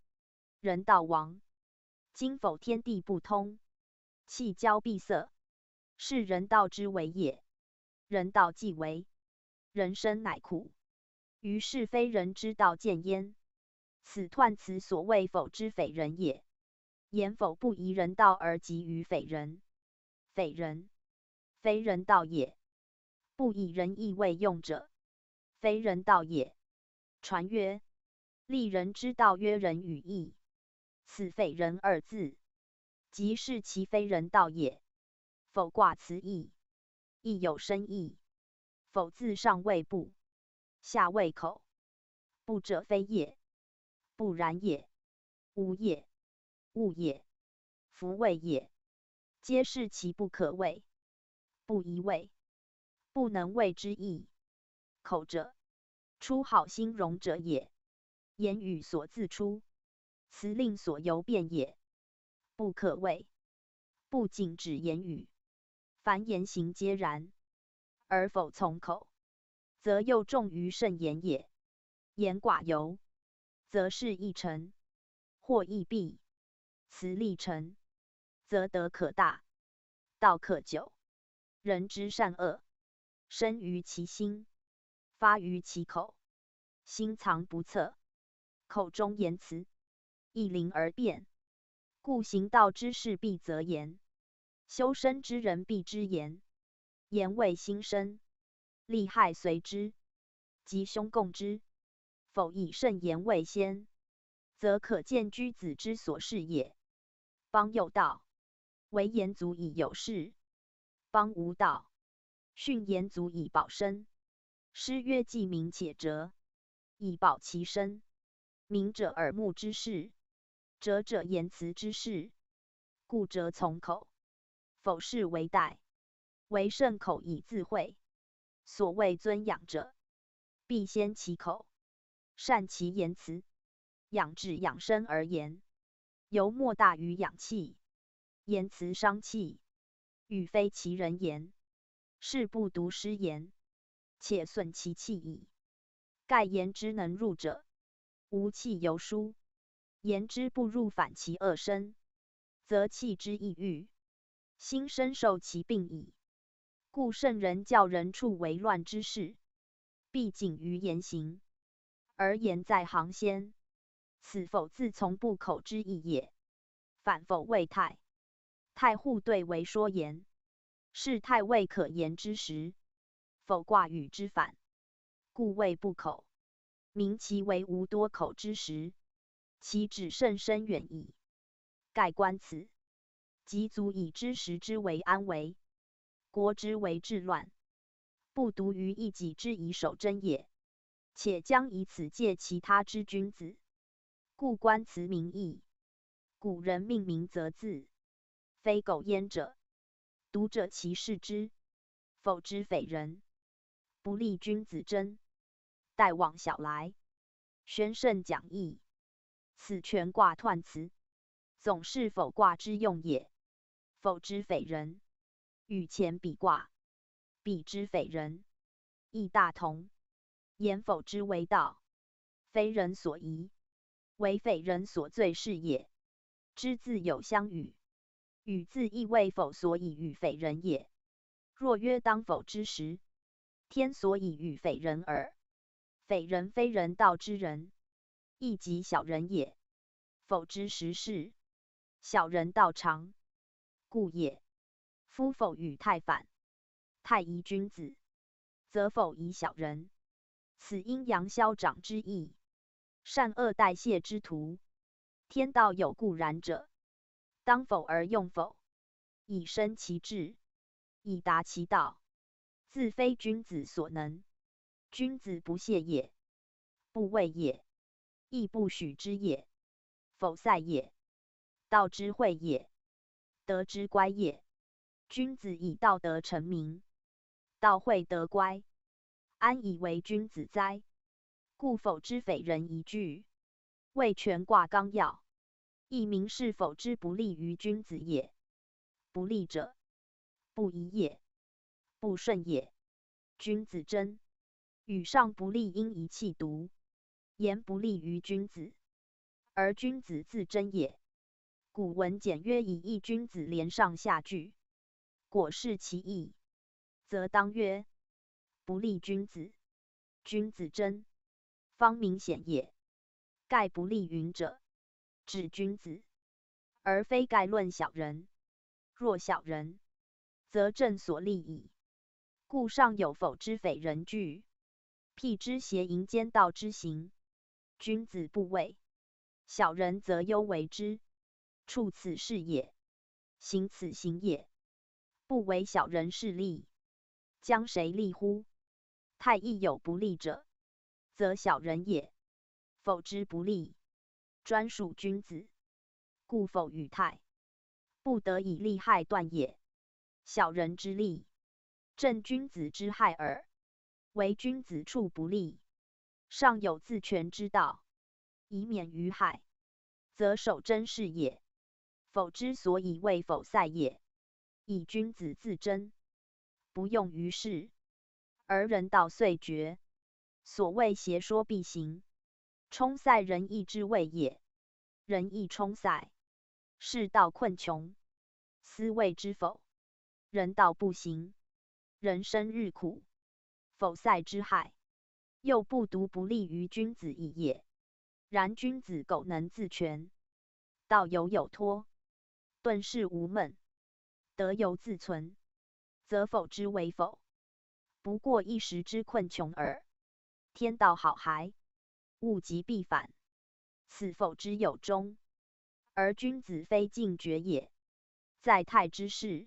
人道亡。今否天地不通，气交闭塞，是人道之为也。人道既为，人生乃苦，于是非人之道见焉。此彖辞所谓否之匪人也。言否不宜人道而及于匪人，匪人非人道也。不以仁义为用者，非人道也。传曰：立人之道曰仁与义，此匪人二字，即是其非人道也。否卦辞义，亦有深意。否字上谓不，下谓口。不者非也，不然也，无也，物也，夫谓也，皆是其不可谓，不宜谓，不能谓之意。口者，出好心容者也；言语所自出，辞令所由变也。不可谓，不仅指言语，凡言行皆然。而否从口，则又重于慎言也。言寡尤，则事易成，或易毕；辞力成，则德可大，道可久。人之善恶，生于其心，发于其口。心藏不测，口中言辞，易灵而变。故行道之士必择言，修身之人必知言。言为心生，利害随之，吉凶共之。否以慎言为先，则可见居子之所是也。邦有道，为言足以有事；邦无道，训言足以保身。诗曰：既明且哲，以保其身。明者耳目之事，哲者言辞之事。故哲从口，否是为代，为慎口以自惠。所谓尊养者，必先其口，善其言辞，养志养身而言，犹莫大于养气。言辞伤气，与非其人言，是不独失言，且损其气矣。盖言之能入者，无气犹疏；言之不入，反其恶身，则气之抑郁，心身受其病矣。故圣人教人处为乱之事，必谨于言行，而言在行先。此否自从不口之意也。反否谓泰。泰互对为说言，是泰未可言之时。否卦与之反，故谓不口。明其为无多口之时，其指甚深远矣。盖观此，即足以知时之为安危，国之为治乱，不独于一己之以守贞也，且将以此戒其他之君子。故观此名义。古人命名则字，非苟焉者，读者其视之。否之匪人，不立君子贞，待往小来，宣圣讲义。此权卦彖辞，总是否卦之用也。否之匪人，与前比卦，比之匪人，亦大同。言否之为道，非人所宜，为匪人所罪是也。之字有相与，与字亦为否所以与匪人也。若曰当否之时，天所以与匪人耳。匪人非人道之人，亦即小人也。否之时是，小人道常，故也。夫否与太反，太宜君子，则否宜小人。此阴阳消长之意，善恶代谢之途。天道有固然者，当否而用否，以生其志，以达其道，自非君子所能。君子不屑也，不畏也，亦不许之也。否塞也，道之惠也，德之乖也。君子以道德成名，道惠德乖，安以为君子哉？故否之匪人一句，谓权卦纲要，亦明是否之不利于君子也。不利者，不宜也，不顺也。君子争，语上不利，因一气独，言不利于君子，而君子自争也。古文简约以一君子连上下句，果是其意，则当曰不利君子，君子争，方明显也。盖不利云者，指君子，而非盖论小人。若小人，则正所利矣。故上有否之匪人句，辟之邪淫奸盗之行，君子不畏，小人则忧为之。处此事也，行此行也，不为小人是利，将谁利乎？太亦有不利者，则小人也。否之不利，专属君子，故否与太，不得以利害断也。小人之利，正君子之害耳。为君子处不利，尚有自全之道，以免于害，则守真是也。否之所以谓否塞也，以君子自争，不用于事，而人道遂绝。所谓邪说必行，冲塞仁义之谓也。仁义冲塞，世道困穷，斯谓之否。人道不行，人生日苦，否塞之害，又不独不利于君子矣也。然君子苟能自全，道有托，顿世无闷，德有自存，则否之为否，不过一时之困穷耳。天道好孩，物极必反，此否之有终。而君子非尽绝也。在太之事，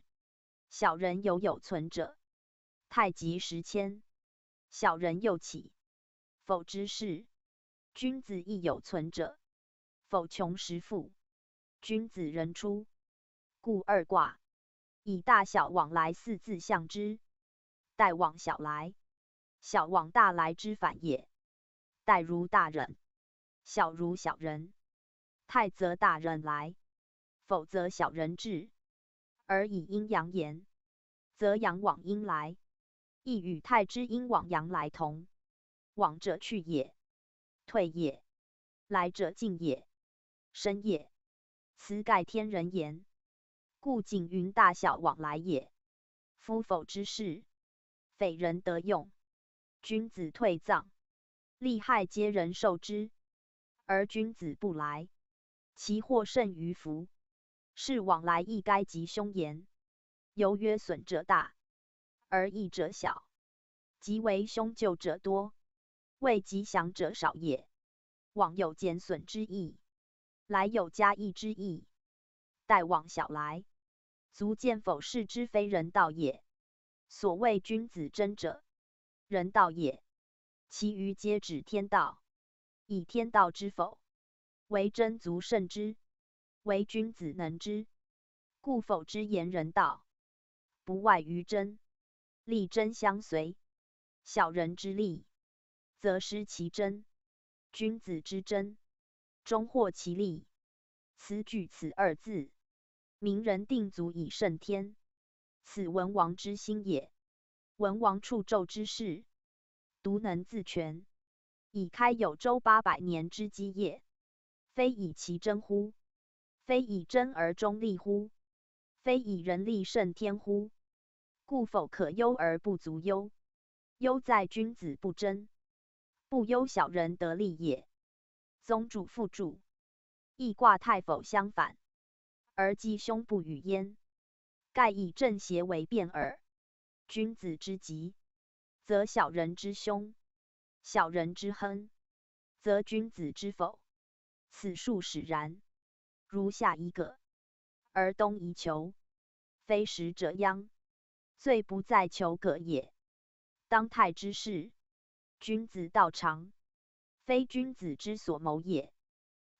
小人有存者，太极时迁，小人又起。否之事，君子亦有存者，否穷时复，君子人出。故二卦，以大小往来四字象之。待往小来，小往大来之反也。待如大人，小如小人。太则大人来，否则小人至。而以阴阳言，则阳往阴来，亦与太之阴往阳来同。往者去也，退也，来者进也，生也。此盖天人言，故景云大小往来也。夫否之事，匪人得用，君子退葬，利害皆人受之。而君子不来，其祸甚于福。是往来亦该及凶言。由曰损者大，而益者小，即为凶救者多，为吉祥者少也。往有减损之意，来有加益之意。待往小来，足见否视之非人道也。所谓君子争者，人道也。其余皆指天道，以天道之否，为真足胜之，为君子能之。故否之言人道，不外于真，利真相随。小人之利，则失其真。君子之真，终获其利。此举此二字，明人定足以胜天。此文王之心也。文王处纣之事，独能自全，以开有周800年之基业。非以其真乎？非以真而中立乎？非以人力胜天乎？故否可忧而不足忧。忧在君子不争，不忧小人得利也。宗主父主，亦卦太否相反，而吉凶不与焉。盖以正邪为辩耳。君子之吉，则小人之凶；小人之亨，则君子之否。此数使然。如下一个，而东夷求，非实者殃。罪不在求葛也。当泰之事，君子道常，非君子之所谋也，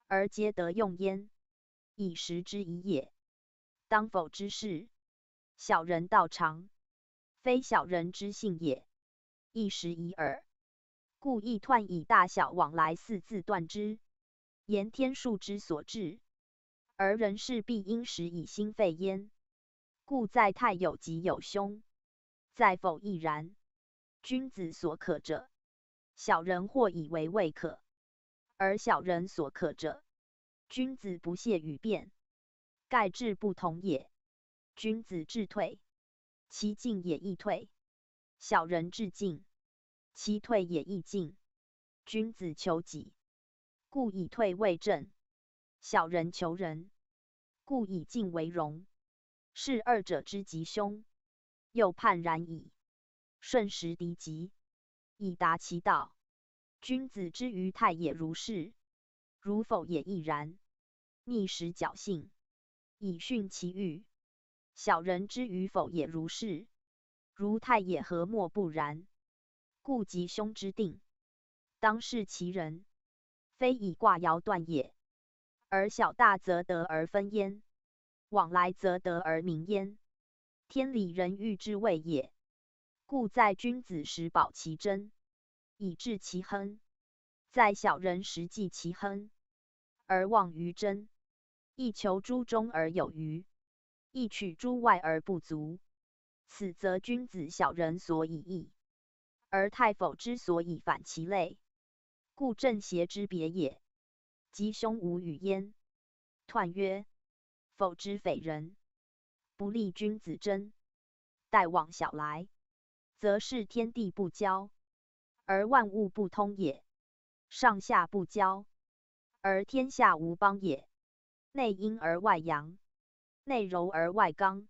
而皆得用焉，以时之宜也。当否之事，小人道常，非小人之性也，一时宜耳。故亦彖以大小往来4字断之，言天数之所至，而人事必因时以心废焉。故在泰有吉有凶，在否亦然。君子所可者，小人或以为未可；而小人所可者，君子不屑与辩。盖志不同也。君子志退，其进也亦退；小人志进，其退也亦进。君子求己，故以退为正；小人求仁，故以进为荣。是二者之吉凶，又判然矣。顺时敌吉，以达其道。君子之于泰也如是，如否也亦然。逆时侥幸，以训其欲。小人之于否也如是，如泰也何莫不然。故吉凶之定，当视其人，非以卦爻断也。而小大则得而分焉，往来则得而明焉。天理人欲之谓也。故在君子时保其真，以治其亨；在小人时济其亨，而忘于真。亦求诸中而有余，亦取诸外而不足。此则君子小人所以异，而太否之所以反其类。故正邪之别也。吉凶无与焉。彖曰：否之匪人，不利君子争。待往小来，则是天地不交，而万物不通也；上下不交，而天下无邦也。内阴而外阳，内柔而外刚，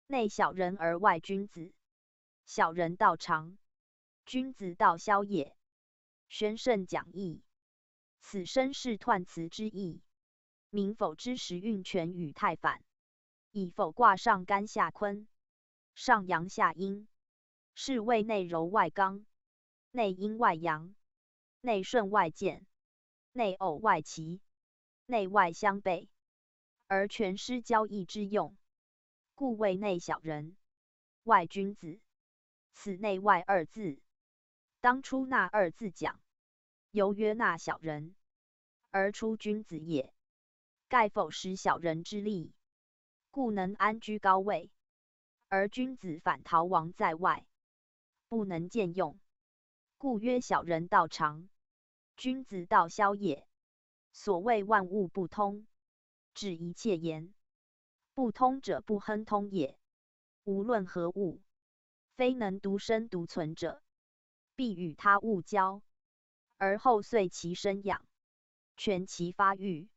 内小人而外君子。小人道常，君子道消也。宣圣讲义。此身是彖辞之意。明否之时运权与太反，以否卦上干下坤，上阳下阴，是谓内柔外刚，内阴外阳，内顺外健，内偶外奇，内外相悖，而权失交易之用，故谓内小人，外君子。此内外二字，当出纳二字讲，犹曰纳小人，而出君子也。盖否使小人之利，故能安居高位；而君子反逃亡在外，不能见用。故曰小人道常，君子道消也。所谓万物不通，指一切言。不通者不亨通也。无论何物，非能独生独存者，必与他物交，而后遂其生养，全其发育。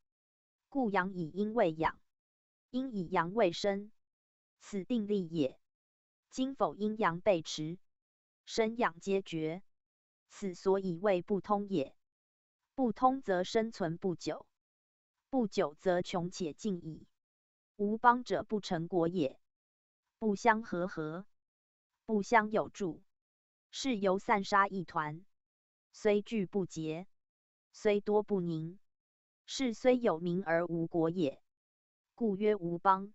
故阳以阴为养，阴以阳为生，此定力也。今否阴阳背驰，生养皆绝，此所以谓不通也。不通则生存不久，不久则穷且尽矣。无邦者不成国也。不相和，不相有助，是犹散沙一团。虽聚不结，虽多不宁，是虽有民而无国也。故曰无邦。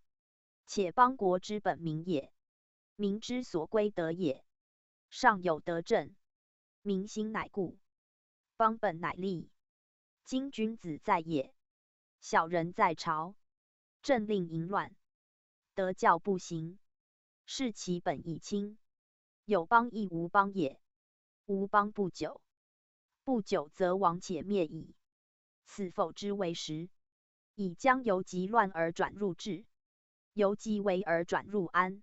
且邦国之本民也，民之所归德也。上有德政，民心乃固。邦本乃立。今君子在野，小人在朝，政令淫乱，德教不行，是其本以轻。有邦亦无邦也，无邦不久，不久则亡且灭矣。此否之为实。以将由极乱而转入治，由极危而转入安，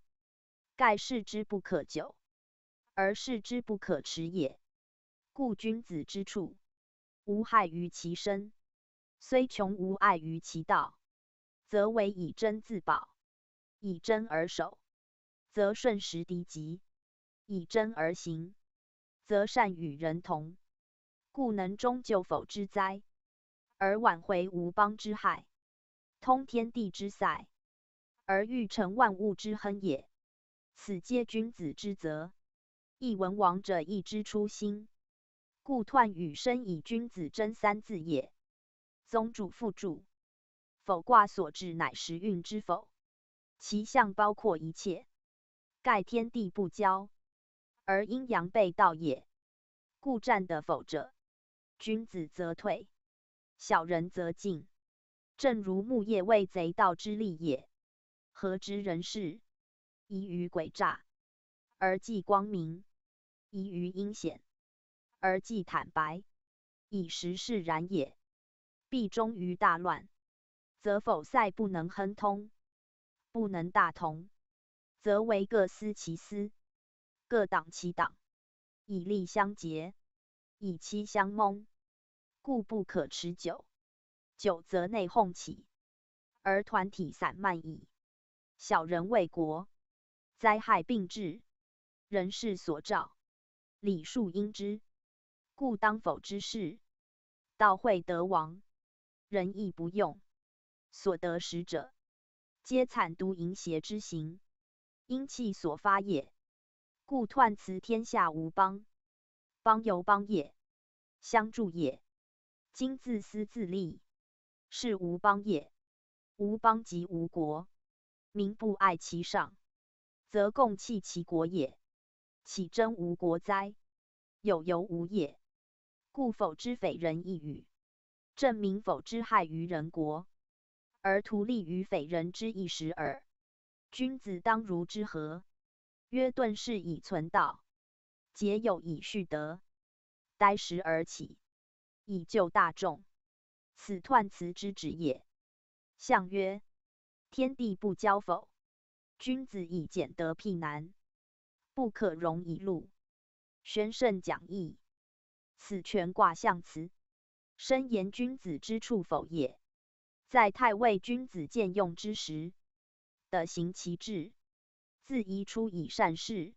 盖视之不可久，而视之不可持也。故君子之处，无害于其身，虽穷无碍于其道，则为以真自保；以真而守，则顺时敌急；以真而行，则善与人同。故能终救否之灾，而挽回吴邦之害，通天地之塞，而欲成万物之亨也。此皆君子之责。亦文王者义之初心，故彖与申以君子真三字也。宗主父注：否卦所至乃时运之否，其象包括一切，盖天地不交，而阴阳背道也。故战的否者，君子则退，小人则进。正如木业为贼盗之利也。何知人事？宜于诡诈，而忌光明；宜于阴险，而忌坦白。以时势然也。必终于大乱，则否塞不能亨通，不能大同，则为各司其司，各党其党，以利相结，以欺相蒙，故不可持久。久则内讧起，而团体散漫矣。小人为国，灾害并至，人事所照，礼数应之。故当否之事，道会得亡，人亦不用，所得使者，皆惨毒淫邪之行，阴气所发也。故彖辞天下无邦，邦由邦也，相助也。今自私自利，是无邦也。无邦即无国，民不爱其上，则共弃其国也。岂真无国哉？有由无也。故否之匪人一语，正民否之害于人国，而图利于匪人之一时耳。君子当如之何？曰：顿世以存道，节有以蓄德，待时而起，以救大众。此彖辞之旨也。象曰：天地不交否，君子以简德辟难，不可容以禄。宣圣讲义。此全卦象辞，深言君子之处否也。在太尉君子见用之时，德行其志，自宜出以善事，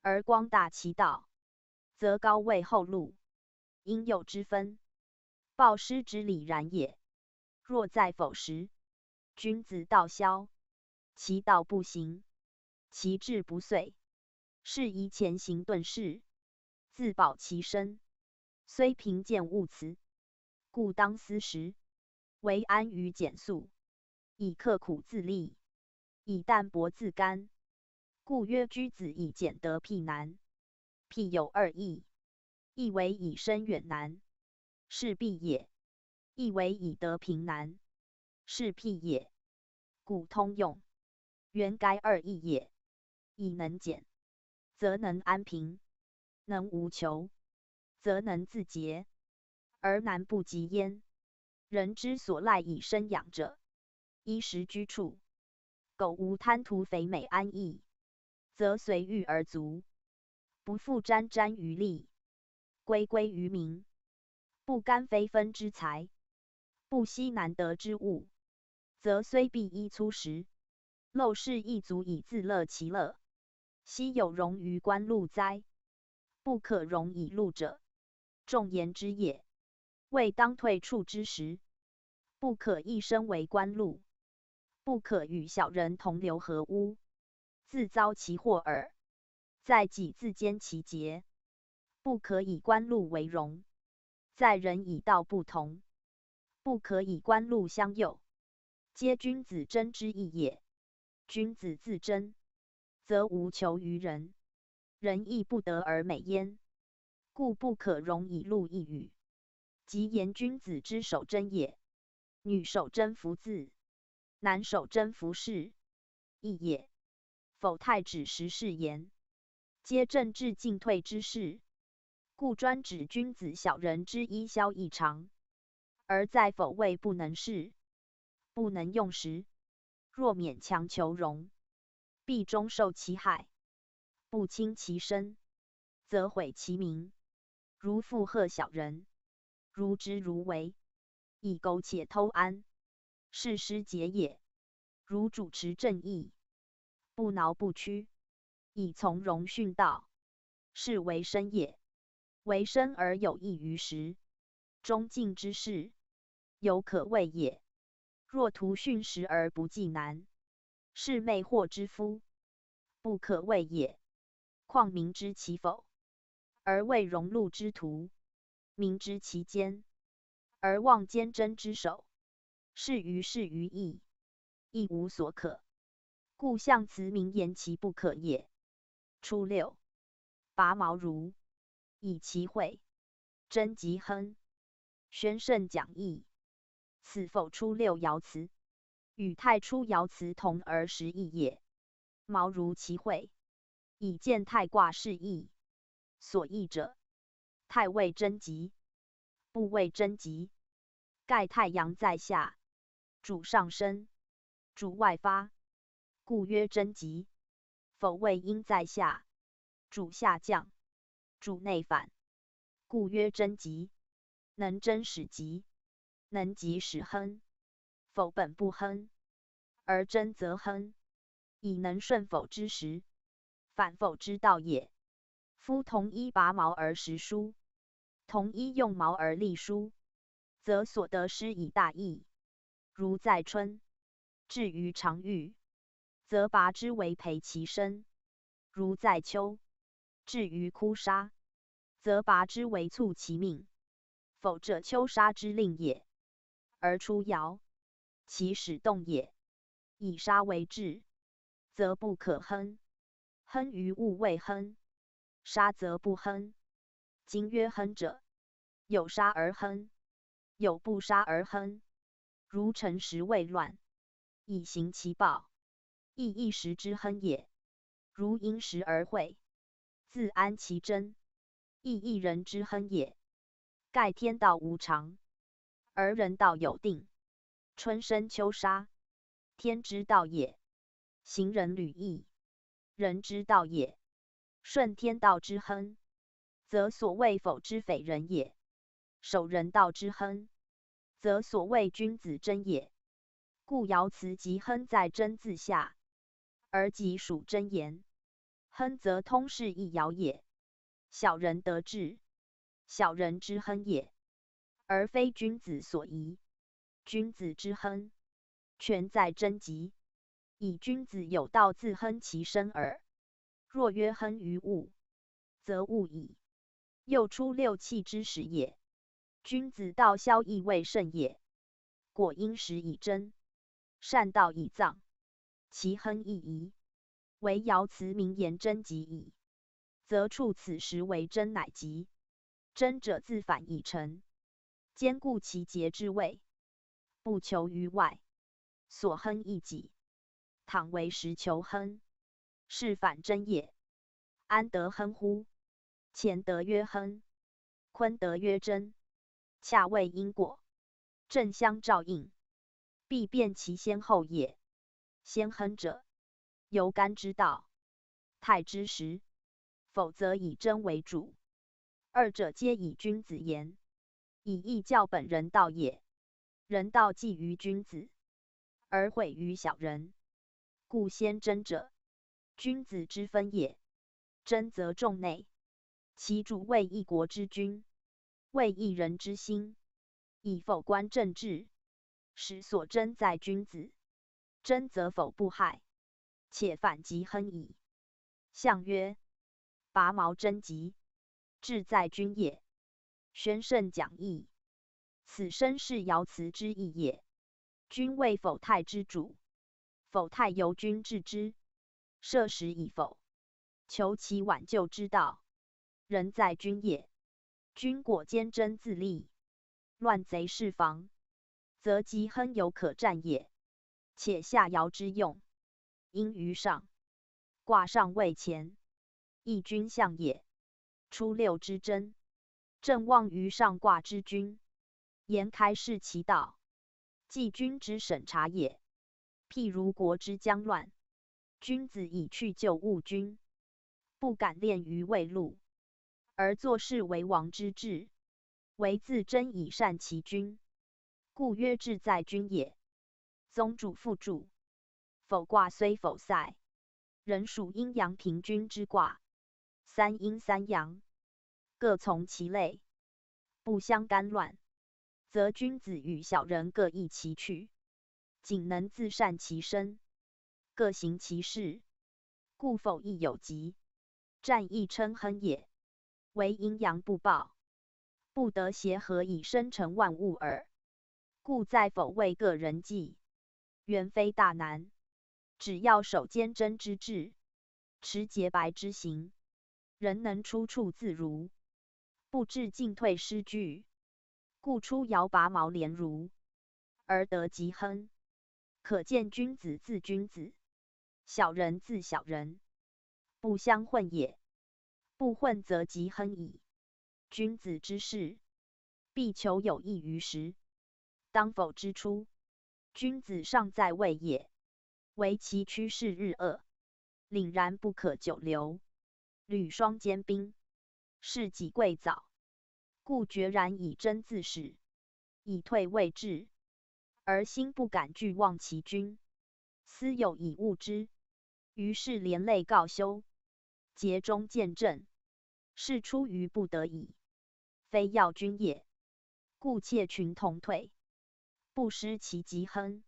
而光大其道，则高位后禄，应有之分，报师之理然也。若在否时，君子道消，其道不行，其志不遂，是宜前行顿世，自保其身。虽贫贱勿辞，故当思时，为安于简素，以刻苦自立，以淡泊自甘。故曰：居子以简德辟难。辟有二义：一为以身远难，是辟也；一为以德平难，是辟也。故通用，原该二义也。以能简，则能安平；能无求，则能自节，而难不及焉。人之所赖以身养者，衣食居处，苟无贪图肥美安逸，则随遇而足，不复沾沾于利，归归于民，不甘非分之财，不惜难得之物，则虽必衣粗食，陋室亦足以自乐其乐。昔有容于官禄哉？不可容以禄者，众言之也。未当退处之时，不可一身为官禄，不可与小人同流合污，自遭其祸耳。在己自坚其节，不可以官禄为荣。在人以道不同，不可以官禄相诱，皆君子争之义也。君子自争，则无求于人，人亦不得而美焉。故不可容以禄一语。即言君子之守贞也。女守贞服字，男守贞服饰，义也。否太指时事言，皆政治进退之事，故专指君子小人之衣萧异常。而在否谓不能事，不能用时，若勉强求荣，必终受其害；不亲其身，则毁其名。如附和小人，如之如为，以苟且偷安，是失节也。如主持正义，不挠不屈，以从容训道，是为生也。为生而有益于时，中敬之事，犹可畏也。若徒训时而不济难，是魅惑之夫，不可畏也。况明知其否，而为荣禄之徒；明知其坚，而忘坚贞之守，是于义，亦无所可。故象辞名言其不可也。初六，拔毛如，以其会。贞吉亨，宣圣讲义。此否初六爻辞，与太初爻辞同而实异也。毛如其会，以见太卦是义。所义者，太未贞吉，不未贞吉，盖太阳在下，主上升，主外发，故曰贞吉。否谓阴在下，主下降，主内反，故曰贞吉。能贞使吉，能吉使亨。否本不亨，而贞则亨，以能顺否之时，反否之道也。夫同一拔毛而实书，同一用毛而立书，则所得失以大义。如在春，至于常遇，则拔之为培其身；如在秋，至于枯杀，则拔之为促其命。否者秋杀之令也，而初爻，其始动也。以杀为治，则不可亨。亨于物未亨，杀则不亨。今曰亨者，有杀而亨，有不杀而亨。如辰时未乱，以行其暴，亦一时之亨也。如因时而会，自安其真，亦一人之亨也。盖天道无常，而人道有定。春生秋杀，天之道也；行人履义，人之道也。顺天道之亨，则所谓否之匪人也；守人道之亨，则所谓君子贞也。故爻辞及亨在贞字下，而己属贞言。亨则通是一爻也。小人得志，小人之亨也，而非君子所宜。君子之亨，全在贞吉，以君子有道自亨其身耳。若曰亨于物，则物矣。又出六气之始也。君子道消亦未甚也。果因时以贞，善道以藏，其亨亦宜。唯爻辞名言贞吉矣，则处此时为贞乃吉。贞者自反以成，兼顾其节之谓，不求于外，所亨益己。倘为时求亨，是反贞也。安得亨乎？乾得曰亨，坤得曰贞，恰谓因果，正相照应，必辨其先后也。先亨者，由干之道，太之时，否则以贞为主。二者皆以君子言，以义教本人道也。人道寄于君子，而毁于小人，故先贞者，君子之分也。贞则重内，其主为一国之君，为一人之心，以否观政治，使所贞在君子。贞则否不害，且反及亨矣。象曰：拔毛贞吉，志在君也。宣圣讲义，此身是爻辞之意也。君为否太之主，否太由君治之，设时以否，求其挽救之道，人在君也。君果坚贞自立，乱贼事防，则吉亨有可战也。且下爻之用，因于上，卦上位前，亦君相也。初六之真，正望于上卦之君，言开示其道，即君之审察也。譬如国之将乱，君子以去救物君，不敢恋于未露，而作事为王之治，为自珍以善其君，故曰志在君也。宗主复注：否卦虽否塞，仍属阴阳平均之卦，三阴三阳，各从其类，不相干乱，则君子与小人各异其趣，仅能自善其身，各行其事，故否亦有极，战亦称亨也。为阴阳不报，不得协和以生成万物耳。故在否为个人计，原非大难，只要守坚贞之志，持洁白之行，人能出处自如，不致进退失据。故出爻拔毛连如，而得吉亨。可见君子自君子，小人自小人，不相混也。不混则吉亨矣。君子之事，必求有益于时。当否之初，君子尚在位也，唯其趋势日恶，凛然不可久留。履霜坚冰，是己贵早，故决然以真自始，以退位置，而心不敢惧忘其君。斯有以恶之，于是连累告休，节中见正，是出于不得已，非要君也。故妾群同退，不失其吉亨，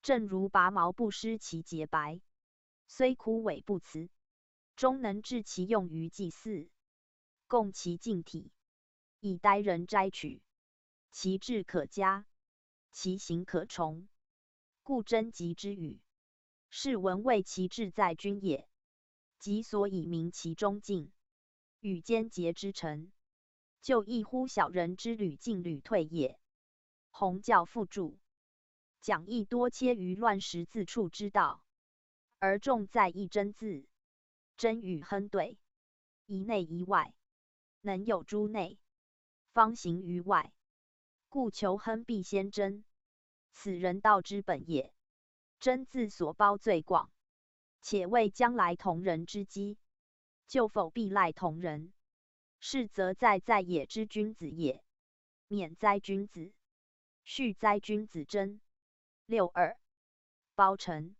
正如拔毛不失其洁白，虽枯萎不辞，终能致其用于祭祀，供其净体，以待人摘取。其志可嘉，其行可崇，故贞吉之语。是闻谓其志在君也，即所以明其忠敬，与坚节之诚，就异乎小人之屡进屡退也。弘教复注：讲义多切于乱时自处之道，而重在一真字。真与亨对，宜内宜外，能有诸内，方行于外。故求亨必先真，此人道之本也。真字所包最广，且为将来同人之基，就否必赖同人。是则在也之君子也，免哉君子，续哉君子真。62. 包成，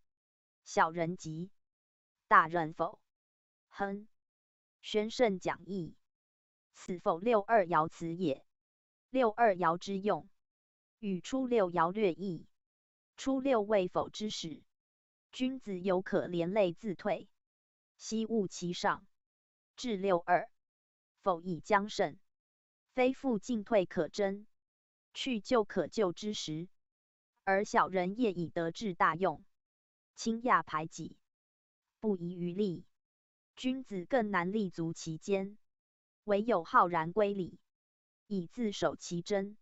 小人吉，大人否。亨，宣圣讲义。此否62爻辞也。62爻之用，与初六爻略异。初六为否之始，君子有可连累自退，惜恶其上。至62，否以将胜，非复进退可争，去就可救之时，而小人业以得志大用，轻亚排挤，不遗余力，君子更难立足其间，唯有浩然归礼，以自守其真，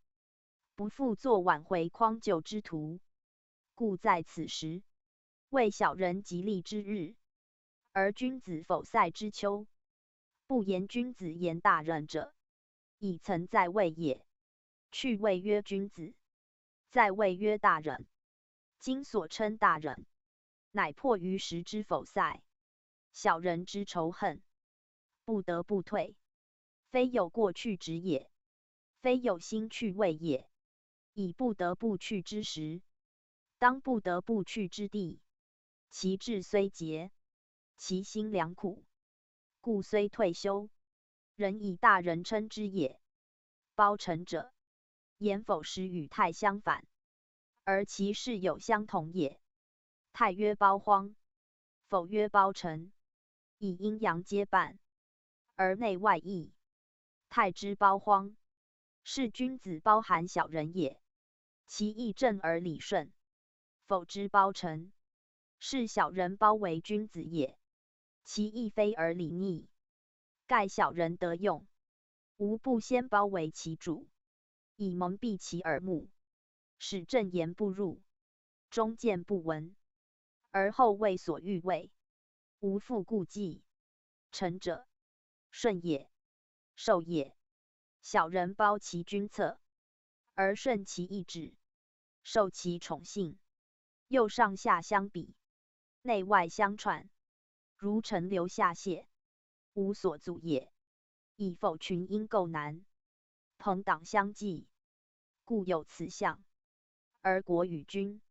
不复作挽回匡救之徒。故在此时，为小人吉利之日，而君子否塞之秋。不言君子言大人者，已曾在位也。去位曰君子，在位曰大人。今所称大人，乃迫于时之否塞，小人之仇恨，不得不退，非有过去之也，非有心去位也。以不得不去之时，当不得不去之地，其志虽节，其心良苦，故虽退休，仍以大人称之也。包成者，言否时与泰相反，而其事有相同也。泰曰包荒，否曰包成，以阴阳皆半，而内外异。泰之包荒，是君子包含小人也，其义正而理顺。否之包成，是小人包为君子也，其义非而理逆。盖小人得用，无不先包为其主，以蒙蔽其耳目，使正言不入，中见不闻，而后为所欲为，无复顾忌。臣者，顺也，受也。小人包其君策，而顺其意志，受其宠幸，又上下相比，内外相串，如陈流下泄，无所阻也。以否群因构难，朋党相济，故有此象。而国与君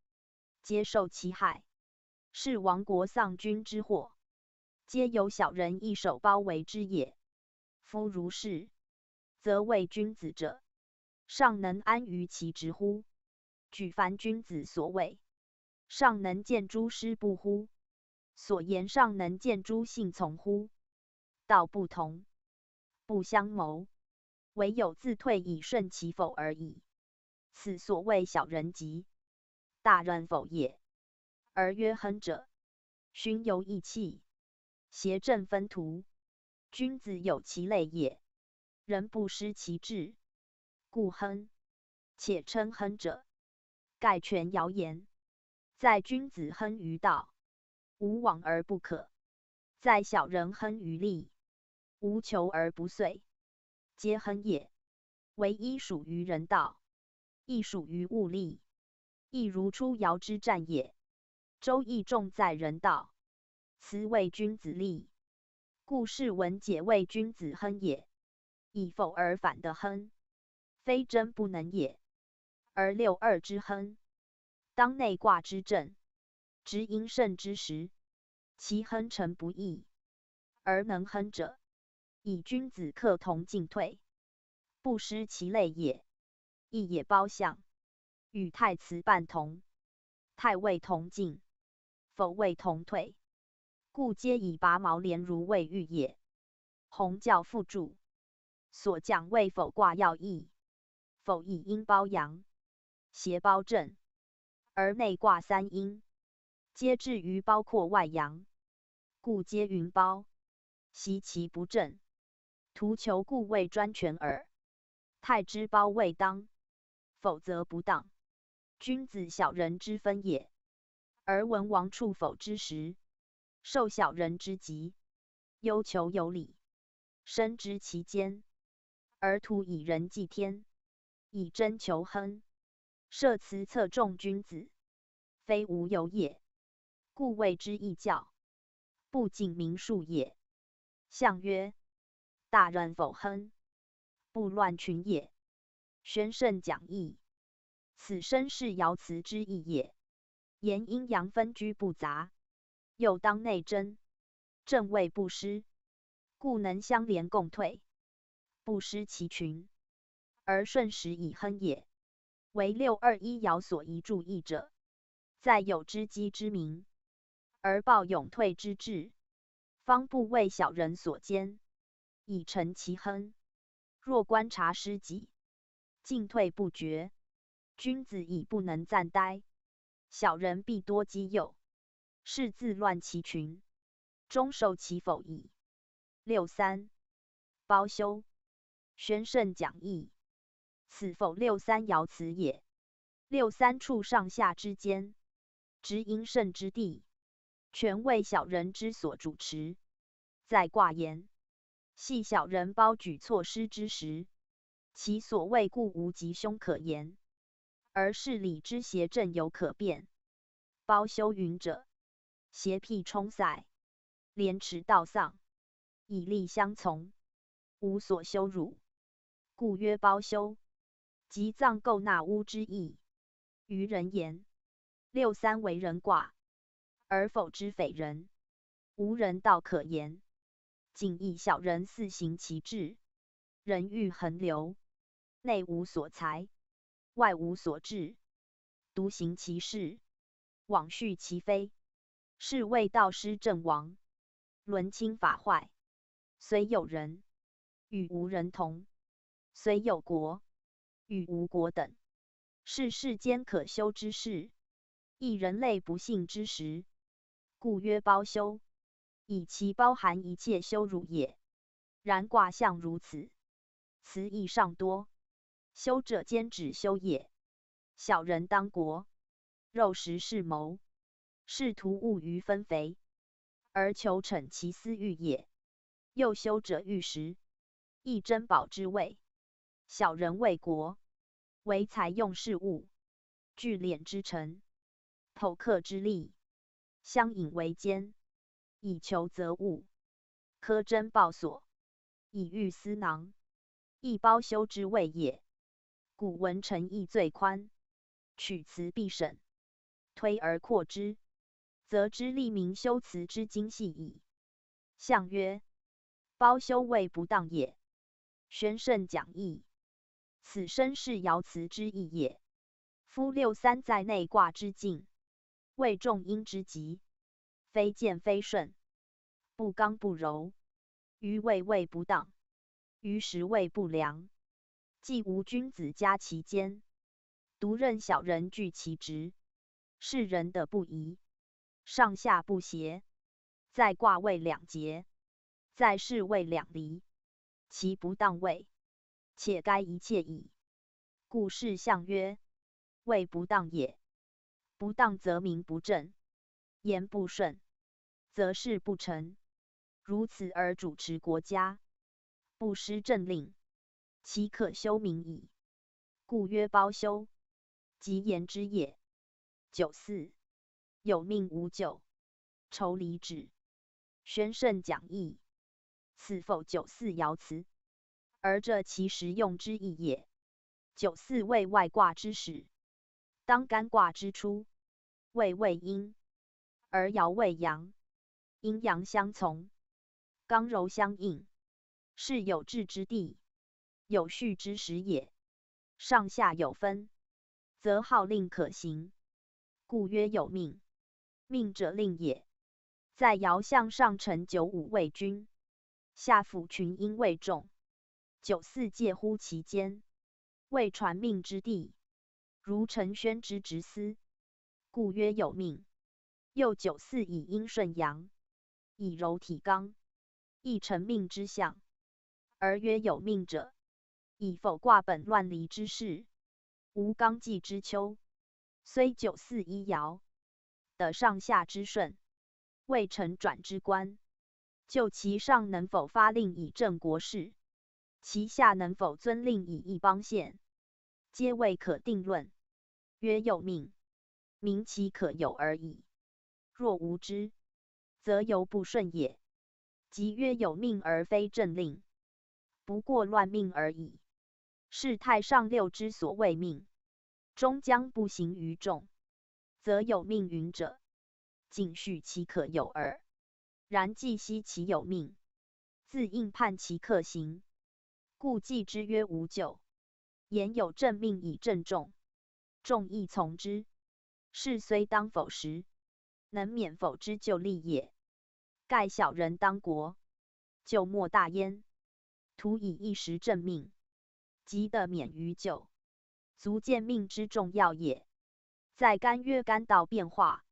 皆受其害，是亡国丧君之祸，皆由小人一手包围之也。夫如是，则为君子者，尚能安于其职乎？举凡君子所谓，尚能见诸师不乎？所言尚能见诸信从乎？道不同，不相谋，唯有自退以顺其否而已。此所谓小人急，大人否也。而曰亨者，勋由义气，邪正分途。君子有其类也，人不失其志，故亨。且称亨者，盖全谣言。在君子亨于道，无往而不可；在小人亨于利，无求而不遂。皆亨也，唯一属于人道，亦属于物力，亦如出爻之战也。周易重在人道，此谓君子利，故是文解谓君子亨也。以否而反的亨，非真不能也。而六二之亨，当内卦之正，执阴盛之时，其亨成不易。而能亨者，以君子克同进退，不失其类也。义也包象，与太辞半同，太谓同进，否谓同退，故皆以拔毛连如谓喻也。弘教附注所讲谓否卦要义，否以阴包阳，邪包正，而内卦三阴，皆至于包括外阳，故皆云包，袭其不正，图求故谓专权耳。太之包未当，否则不当。君子小人之分也。而文王处否之时，受小人之急，忧求有理，深知其间，而图以人祭天，以真求亨，设辞侧重君子，非无有也。故谓之义教，不谨名数也。象曰：大人否亨，不乱群也。宣圣讲义，此身是爻辞之意也。言阴阳分居不杂，又当内争，正位不失，故能相连共退，不失其群，而顺时以亨也。为621爻所宜注意者，在有知机之名，而抱勇退之志，方不为小人所奸，以成其亨。若观察失己，进退不决，君子已不能暂待，小人必多激诱，是自乱其群，终受其否矣。63. 包修，宣圣讲义，此否63爻辞也。63处上下之间，执阴盛之地，全为小人之所主持。在卦言，系小人包举措施之时，其所谓故无吉凶可言，而事理之邪正有可辨。包修云者，邪僻冲塞，廉耻道丧，以利相从，无所羞辱，故曰包修。即藏垢纳污之意。于人言，63为人卦，而否之匪人，无人道可言。仅以小人肆行其志，人欲横流，内无所财，外无所志，独行其事，罔恤其非，是谓道失正亡，伦侵法坏。虽有人，与无人同；虽有国，与无国等。是世间可修之事，亦人类不幸之时，故曰包修，以其包含一切羞辱也。然卦象如此，辞义尚多，修者兼指修也。小人当国，肉食是谋，仕途务于分肥，而求逞其私欲也。又修者欲食，亦珍宝之谓。小人为国，为财用事物，聚敛之臣，剖克之利，相引为奸，以求则物，苛珍报所，以御私囊，亦包修之谓也。古文臣义最宽，取辞必审，推而扩之，则知利民修辞之精细矣。象曰：包修谓不当也。宣圣讲义，此身是爻辞之意也。夫六三在内卦之境，谓众阴之极，非健非顺，不刚不柔，于位位不当，于时位不良，既无君子加其间，独任小人据其职，是人的不宜，上下不协，在卦位两节，在事位两离，其不当位，且该一切矣。故事象曰：位不当也。不当则名不正，言不顺，则事不成。如此而主持国家，不失政令，其可修民矣。故曰包修，即言之也。94. 有命无咎，仇离止。宣圣讲义，此否94爻辞，而这其实用之意也。94为外卦之始，当干卦之初，位为阴，而爻为阳，阴阳相从，刚柔相应，是有志之地，有序之时也。上下有分，则号令可行，故曰有命。命者令也。在爻象上承95为君，下辅群阴为众，94介乎其间，为传命之地，如承宣之职司，故曰有命。又94以阴顺阳，以柔体刚，亦承命之象，而曰有命者，以否卦本乱离之势，无刚纪之秋。虽94一爻，得上下之顺，未承转之官，就其上能否发令以正国事，其下能否遵令以益邦县，皆未可定论。曰有命，民其可有而已。若无之，则由不顺也。即曰有命而非正令，不过乱命而已。是太上六之所谓命，终将不行于众，则有命云者，仅续其可有耳。然既悉其有命，自应判其可行，故记之曰无咎。言有正命以正众，众亦从之。是虽当否时，能免否之就利也。盖小人当国，就莫大焉，徒以一时正命，即得免于咎，足见命之重要也。在干曰干道变化，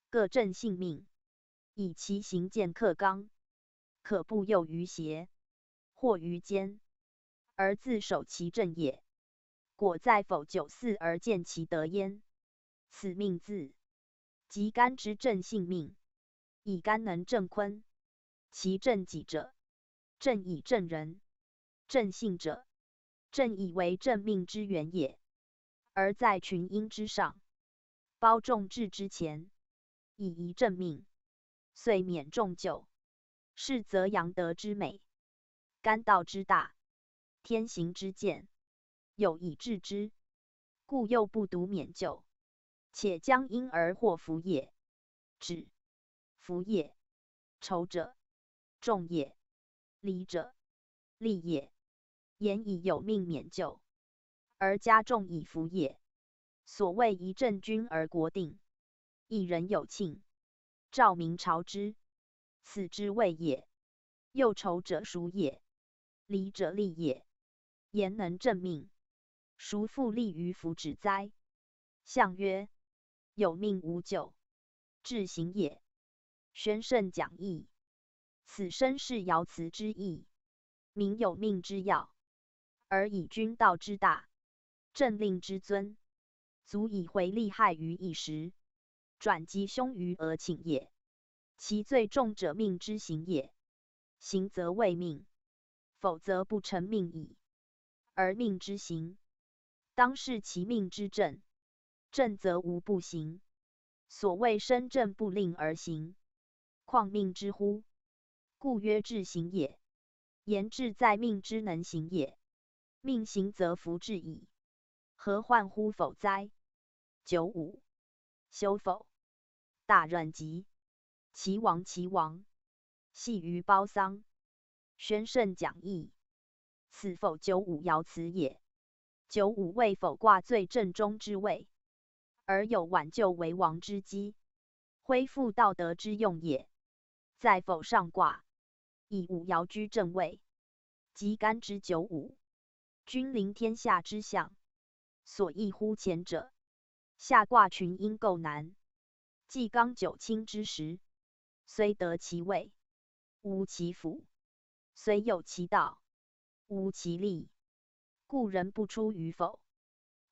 各正性命，以其行见克刚，可不诱于邪，或于奸，而自守其正也。果在否94而见其德焉。此命字，即干之正性命，以干能正坤，其正己者，正以正人，正性者，正以为正命之源也。而在群阴之上，包众志之前，以一正命，遂免众咎。是则阳德之美，干道之大，天行之见，有以治之，故又不独免咎，且将因而祸福也。止，福也。仇者，众也。离者，利也。言以有命免咎，而加重以福也。所谓一正君而国定，一人有庆，兆民朝之，此之谓也。又仇者属也，离者利也。言能正命，孰复利于福止哉？象曰：有命无咎，至行也。宣圣讲义，此身是爻辞之意，民有命之要，而以君道之大，政令之尊，足以回利害于一时，转吉凶于而请也。其最重者命之行也，行则为命，否则不成命矣。而命之行，当视其命之正，正则无不行。所谓身正不令而行，况命之乎？故曰至行也。言志在命之能行也，命行则弗至矣。何患乎否哉？95. 修否。大任吉，其亡，系于包丧。宣圣讲义。此否95爻辞也。95为否卦最正中之位，而有挽救为王之机，恢复道德之用也。在否上卦，以5爻居正位，即干之95，君临天下之象。所异乎前者，下卦群阴构难，既刚九卿之时，虽得其位，无其辅；虽有其道，无其利。故人不出于否，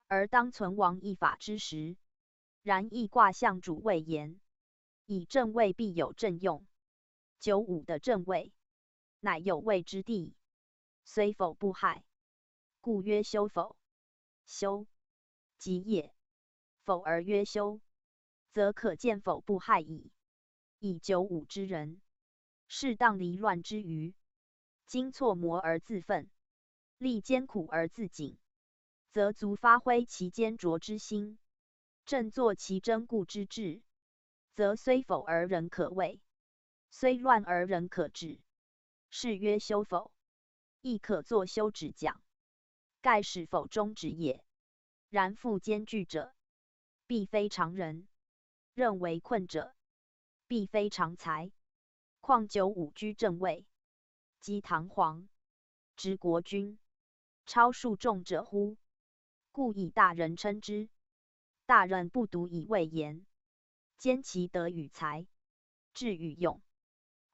而当存亡一法之时。然易卦象主谓言，以正位必有正用。95的正位，乃有位之地，虽否不害，故曰修否。修，吉也。否而曰修，则可见否不害矣。以95之人，适当离乱之余，经错磨而自奋，历艰苦而自警，则足发挥其坚卓之心，振作其坚固之志，则虽否而人可畏，虽乱而人可治，是曰修否。亦可作修止讲，盖使否终止也。然复艰巨者，必非常人；任为困者，必非常才。况95居正位，积堂皇，执国君，超数众者乎？故以大人称之。大人不独以位言，兼其德与才，智与勇，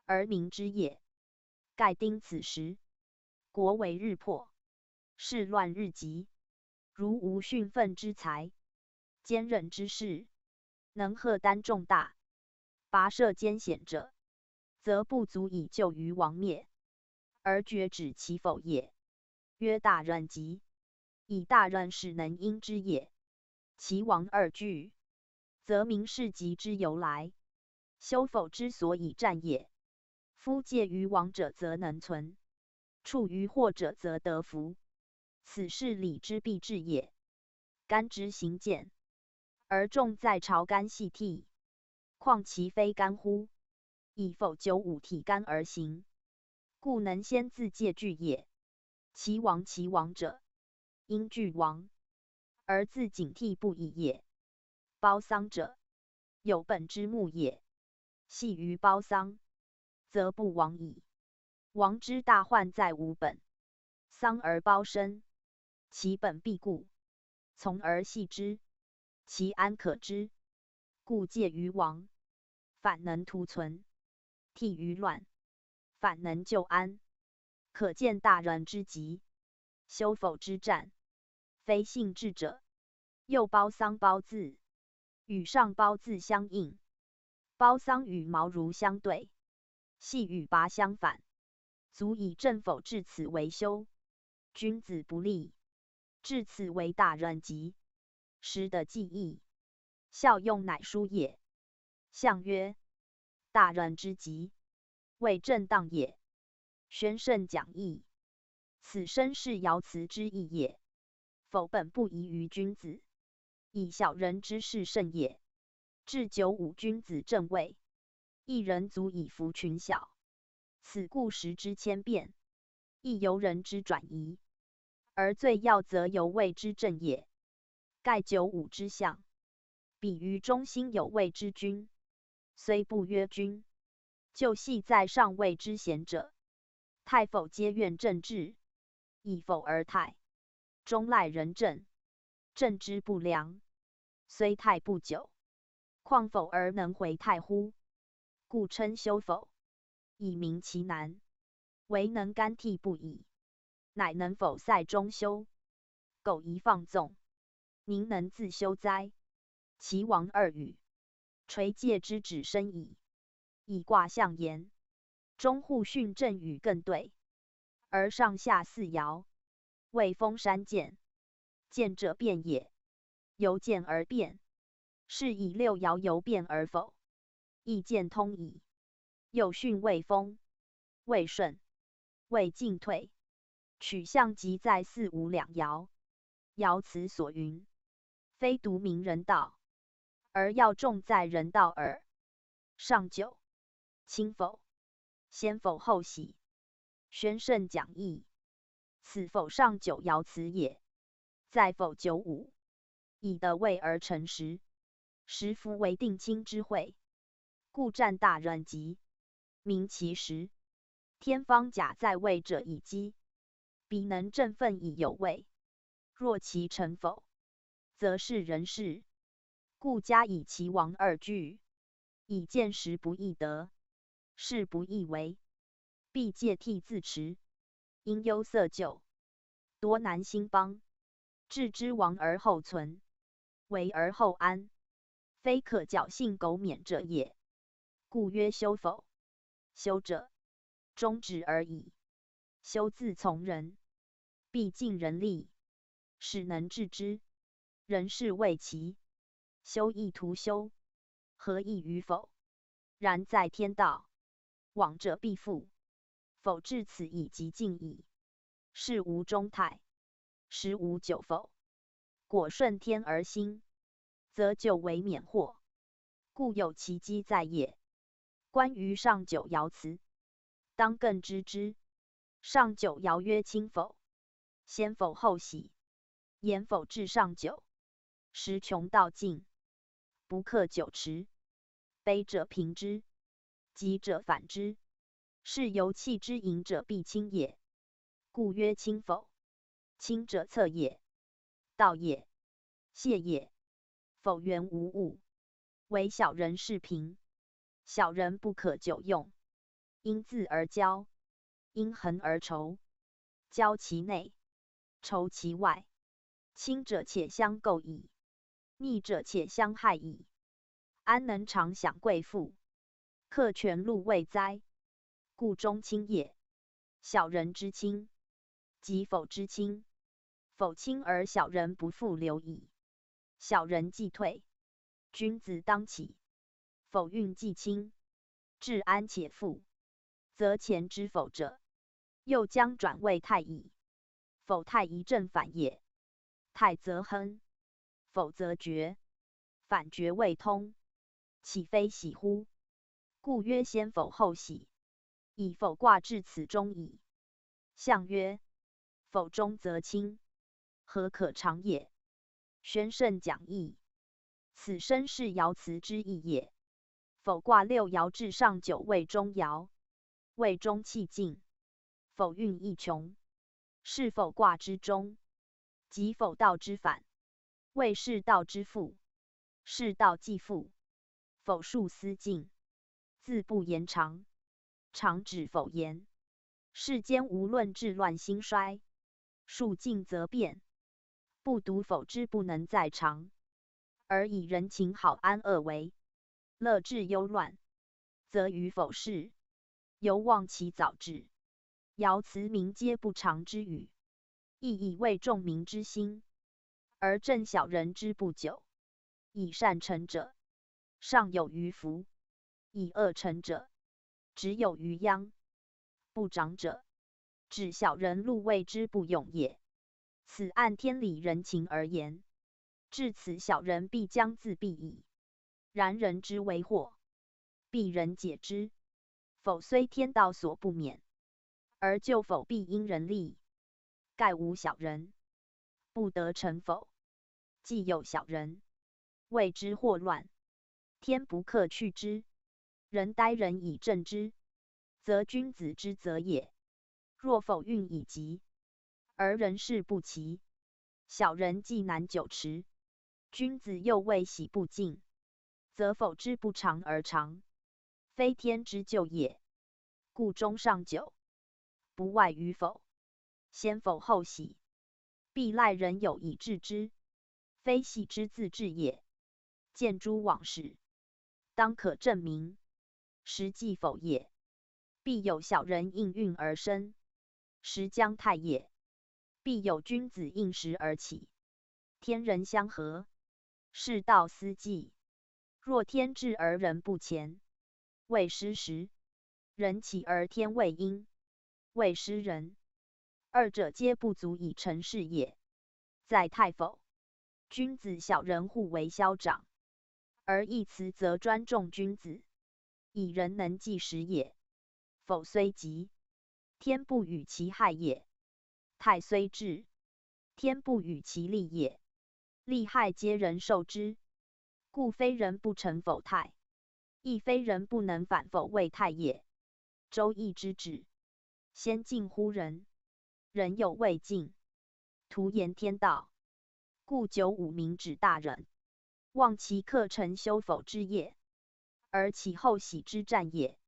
而民之也。盖丁此时，国为日破，事乱日急。如无训奋之才，坚韧之士，能荷担重大，跋涉艰险者，则不足以救于亡灭，而决止其否也。曰大任吉，以大任使能因之也。其亡二句，则明是吉之由来，修否之所以战也。夫介于亡者则能存，处于祸者则得福，此是理之必至也。干之行健，而重在朝干细替，况其非干乎？以否95体干而行，故能先自戒惧也。其亡者，因惧亡，而自警惕不已也。包丧者，有本之木也，系于包丧，则不亡矣。亡之大患在无本，丧而包身，其本必固，从而系之，其安可知？故戒于亡，反能图存；替于乱，反能救安。可见大人之急，修否之战，非性质者。又包丧包字，与上包字相应，包丧与毛如相对，系与拔相反，足以正否至此为修。君子不立，至此为大任吉。时的记忆，效用乃书也。象曰：大任之吉，谓正当也。宣圣讲义。此身是爻辞之意也。否本不宜于君子，以小人之事甚也。至95君子正位，一人足以服群小，此故时之千变，亦由人之转移，而最要则由位之正也。盖95之象，比于中心有位之君，虽不曰君，就系在上位之贤者。太否皆愿正治，以否而泰，终赖人正，正之不良，虽泰不久，况否而能回泰乎？故称修否，以明其难，唯能干替不已，乃能否塞中修。苟宜放纵，宁能自修哉？其王二语，垂戒之指深矣。以卦象言，中户巽震与艮兑，而上下四爻，未封山见。见者变也，由见而变，是以六爻由变而否，亦见通矣。又巽未封，未顺，未进退，取象即在四五两爻。爻辞所云，非独明人道，而要重在人道耳。上九，亲否，先否后喜。宣圣讲义，此否上九爻辞也。在否九五，以得位而成时，时夫为定亲之会，故占大人吉。明其时，天方甲在位者以基，彼能振奋以有位。若其成否，则是人事，故加以其王二句，以见时不易得，事不易为，必借替自持，因忧色旧，多难兴邦。置之亡而后存，为而后安，非可侥幸苟免者也。故曰修否。修者，终止而已。修自从人，必尽人力，使能治之。人事未齐，修亦徒修，何益于否？然在天道，往者必复。否至此以极尽矣。事无终态，时无久否。果顺天而兴，则久为免祸，故有其机在也。关于上九爻辞，当更知之。上九爻曰：亲否，先否后喜。言否至上九，时穷道尽，不克久持。悲者平之，急者反之。是由气之盈者必亲也。故曰亲否。亲者测也，道也，谢也。否原无物，为小人事平。小人不可久用，因自而骄，因恒而仇。骄其内，仇其外。亲者且相构矣，逆者且相害矣。安能常享贵妇，克全禄位哉？故忠亲也。小人之亲，即否之亲。否亲而小人不复留矣。小人既退，君子当起。否运既亲，治安且富，则前之否者，又将转为太矣。否太一正反也。太则亨，否则绝。反绝未通，岂非喜乎？故曰先否后喜。以否卦至此中矣。象曰：否中则亲，何可长也？宣圣讲义，此身是爻辞之意也。否卦六爻至上九位中爻，位中气尽，否运亦穷，是否卦之中，即否道之反。谓是道之父，是道既父，否数思尽，自不言长，长指否言。世间无论治乱兴衰，数尽则变，不独否之不能在长，而以人情好安恶为乐治忧乱，则于否事，犹望其早至。爻辞明皆不常之语，亦以为众民之心，而正小人之不久。以善成者，尚有余福；以恶成者，只有余殃。不长者，指小人禄位之不勇也。此按天理人情而言，至此小人必将自毙矣。然人之为祸，必人解之。否虽天道所不免，而就否必因人力。盖无小人，不得成否。既有小人，谓之祸乱，天不克去之。人待人以正之，则君子之责也。若否运以急，而人事不齐，小人既难久持，君子又未喜不尽，则否之不长而长，非天之咎也。故中上九，不外于否。先否后喜，必赖人有以治之。非系之自治也。见诸往事，当可证明，实际否也。必有小人应运而生，时将泰也；必有君子应时而起，天人相合，世道思济。若天至而人不前，谓失时；人起而天未应，谓失人。二者皆不足以成事也。在太否，君子小人互为消长，而义辞则专重君子，以人能济时也。否虽急，天不与其害也；泰虽至，天不与其利也。利害皆人受之，故非人不成否泰，亦非人不能反否为泰也。周易之治，先近乎人，人有未尽，徒言天道。故95民指大人，望其克成修否之业，而其后喜之战也。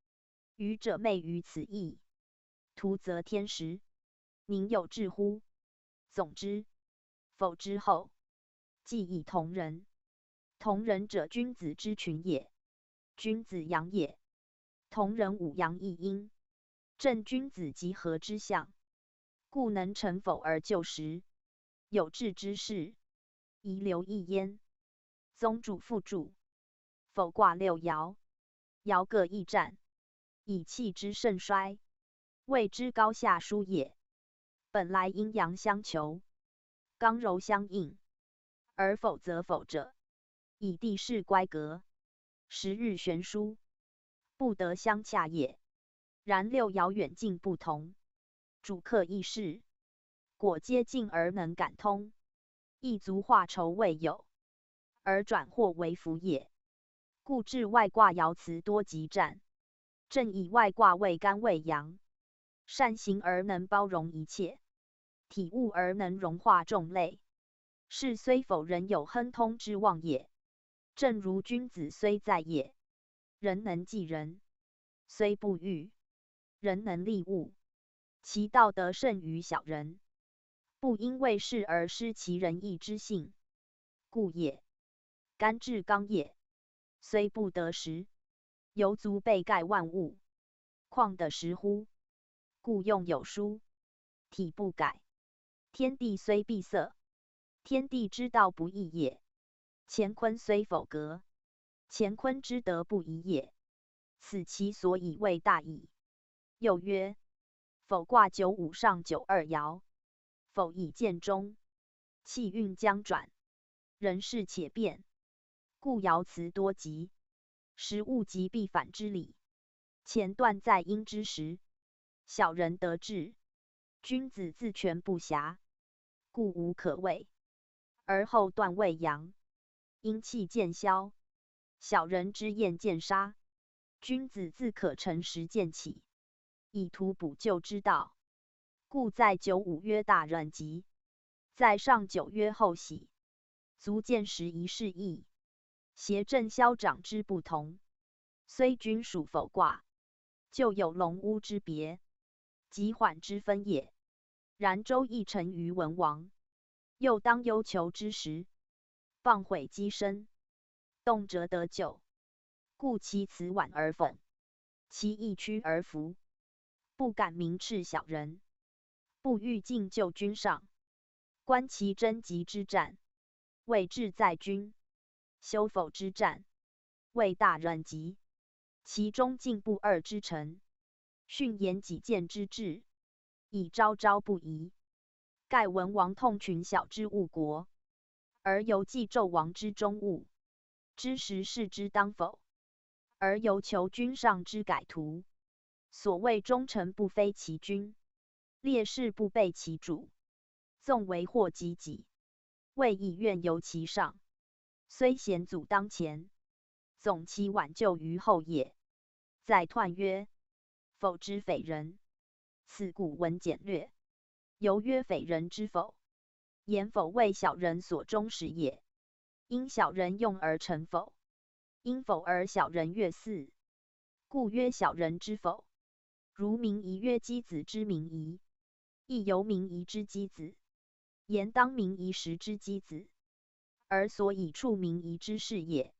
愚者昧于此义，徒则天时，宁有志乎？总之，否之后，既以同人。同人者，君子之群也。君子阳也，同人五阳一阴，正君子集合之象，故能成否而就时。有志之士，宜留意焉。宗主复注：否卦6爻，爻各一战，以气之盛衰，谓之高下殊也。本来阴阳相求，刚柔相应，而否则否者，以地势乖革，时日悬殊，不得相洽也。然6爻远近不同，主客异事，果皆近而能感通，亦足化愁未有，而转祸为福也。故至外卦爻辞多极战，正以外卦为干为阳，善行而能包容一切，体悟而能融化众类，是虽否人有亨通之望也。正如君子虽在也，人能济人；虽不欲，人能利物。其道德胜于小人，不因为事而失其仁义之性，故也。干至刚也，虽不得时，犹足备盖万物，况得时乎？故用有书，体不改。天地虽闭塞，天地之道不易也。乾坤虽否革，乾坤之德不移也。此其所以为大矣。又曰：否卦95上92爻，否以见中，气运将转，人事且变，故爻辞多极，时物极必反之理。前段在阴之时，小人得志，君子自权不暇，故无可谓。而后段未阳，阴气渐消，小人之厌渐杀，君子自可乘时渐起，以图补救之道。故在95曰大人吉，在上9曰后喜，足见时宜是义，邪正消长之不同。虽均属否卦，就有龙乌之别，急缓之分也。然周易成于文王，又当忧求之时，谤毁机身，动辄得咎，故其辞婉而讽，其意屈而服，不敢明斥小人，不欲进就君上，观其贞吉之战，谓志在君；修否之战，谓大人吉。其中进不二之臣，训言己见之志，以昭昭不疑。盖文王痛群小之误国，而犹记纣王之忠务，知时事之当否，而犹求君上之改图。所谓忠臣不非其君，烈士不备其主，纵为祸及己，未以愿由其上。虽贤祖当前，总其挽救于后也。再彖曰：否之匪人，此古文简略。犹曰匪人之否，言否为小人所终始也。因小人用而成否，因否而小人悦祀，故曰小人之否。如明夷曰箕子之明夷，亦犹明夷之箕子。言当明夷时之箕子，而所以处民夷之事也。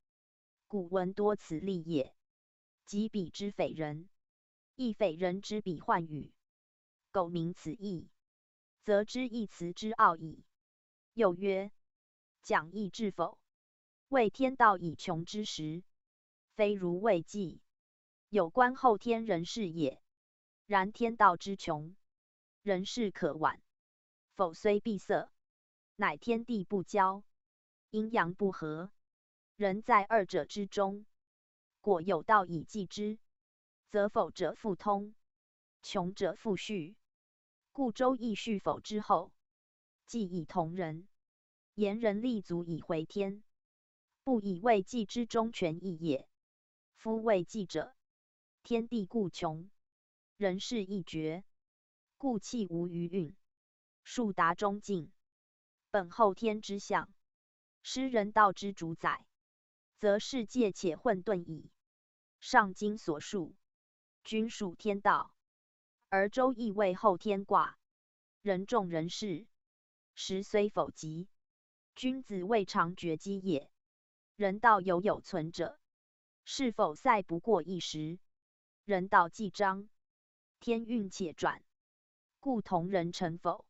古文多此例也。及彼之匪人，亦匪人之彼患语。苟明此义，则知义辞之奥矣。又曰：讲义至否？谓天道以穷之时，非如未济，有关后天人事也。然天道之穷，人事可挽，否虽闭塞，乃天地不交，阴阳不和，人在二者之中。果有道以济之，则否者复通，穷者复续。故周易续否之后，既以同人，言人立足以回天，不以未济之中权义也。夫未济者，天地固穷，人事亦绝，故气无余运，数达中尽。本后天之象，失人道之主宰，则世界且混沌矣。上经所述，均属天道，而周易为后天卦，人众人事，时虽否及，君子未尝绝机也。人道有存者，是否赛不过一时？人道既彰，天运且转，故同人成否，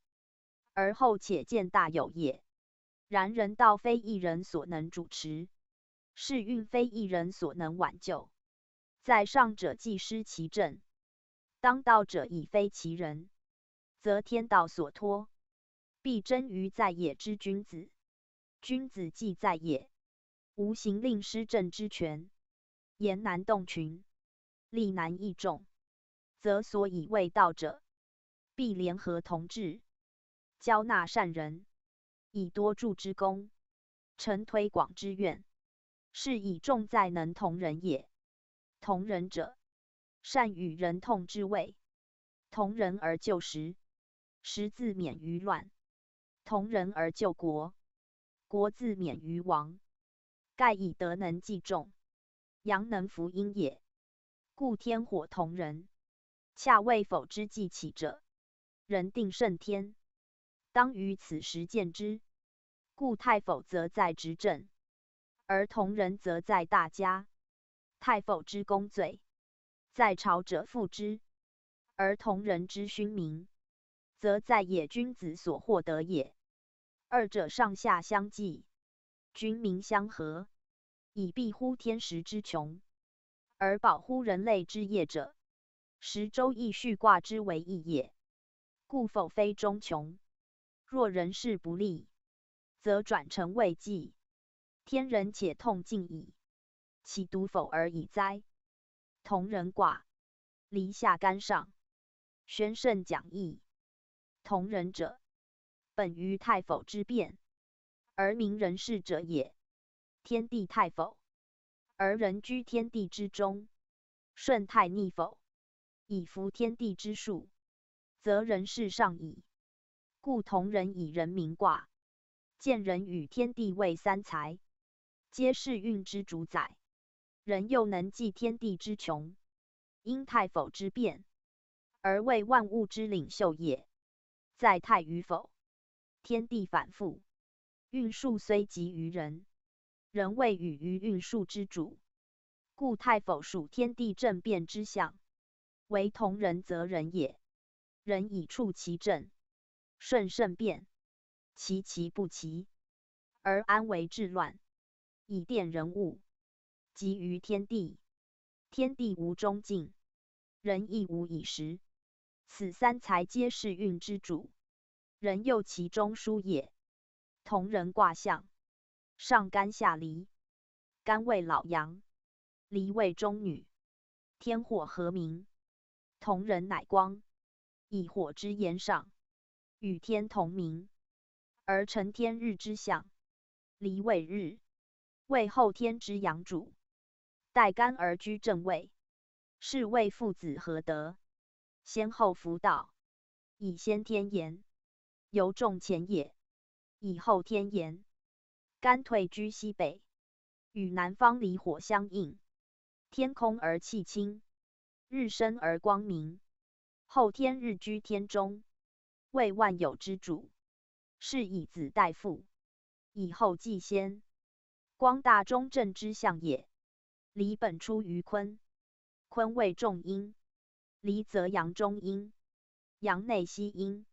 而后且见大有也。然人道非一人所能主持，世运非一人所能挽救。在上者既失其正，当道者已非其人，则天道所托，必争于在野之君子。君子既在野，无行令施政之权，言难动群，力难益众，则所以为道者，必联合同志，交纳善人，以多助之功，成推广之愿，是以重在能同人也。同人者，善与人同之谓。同人而救时，时自免于乱；同人而救国，国自免于亡。盖以德能济众，阳能服阴也。故天火同人，恰为否之计起者。人定胜天，当于此时见之。故太否则在执政，而同人则在大家。太否之功罪，在朝者复之；而同人之勋名，则在野君子所获得也。二者上下相济，君民相合，以庇乎天时之穷，而保乎人类之业者，时周易序卦之为义也。故否非中穷，若人事不利，则转成未济，天人且痛尽矣。岂独否而已哉？同人卦，离下干上，宣圣讲义。同人者，本于太否之变，而名人事者也。天地太否，而人居天地之中，顺太逆否，以服天地之数，则人事上矣。故同人以人名卦，见人与天地为三才，皆是运之主宰。人又能济天地之穷，因太否之变，而为万物之领袖也。在太与否，天地反复，运数虽及于人，人未与于运数之主。故太否属天地正变之象，为同人则人也。人以处其正，顺圣变，其不齐，而安为治乱，以奠人物。及于天地，天地无终尽，人亦无已时。此三才皆是运之主，人又其中枢也。同人卦象，上干下离，干为老阳，离为中女。天火和明，同人乃光，以火之炎上，与天同明，而成天日之象。离为日，为后天之阳主。待干而居正位，是谓父子合德，先后服道，以先天言，由重前也；以后天言，干退居西北，与南方离火相应，天空而气清，日升而光明。后天日居天中，为万有之主，是以子代父，以后继先。光大中正之象也。离本出于坤，坤为重阴，离则阳中阴，阳内息阴，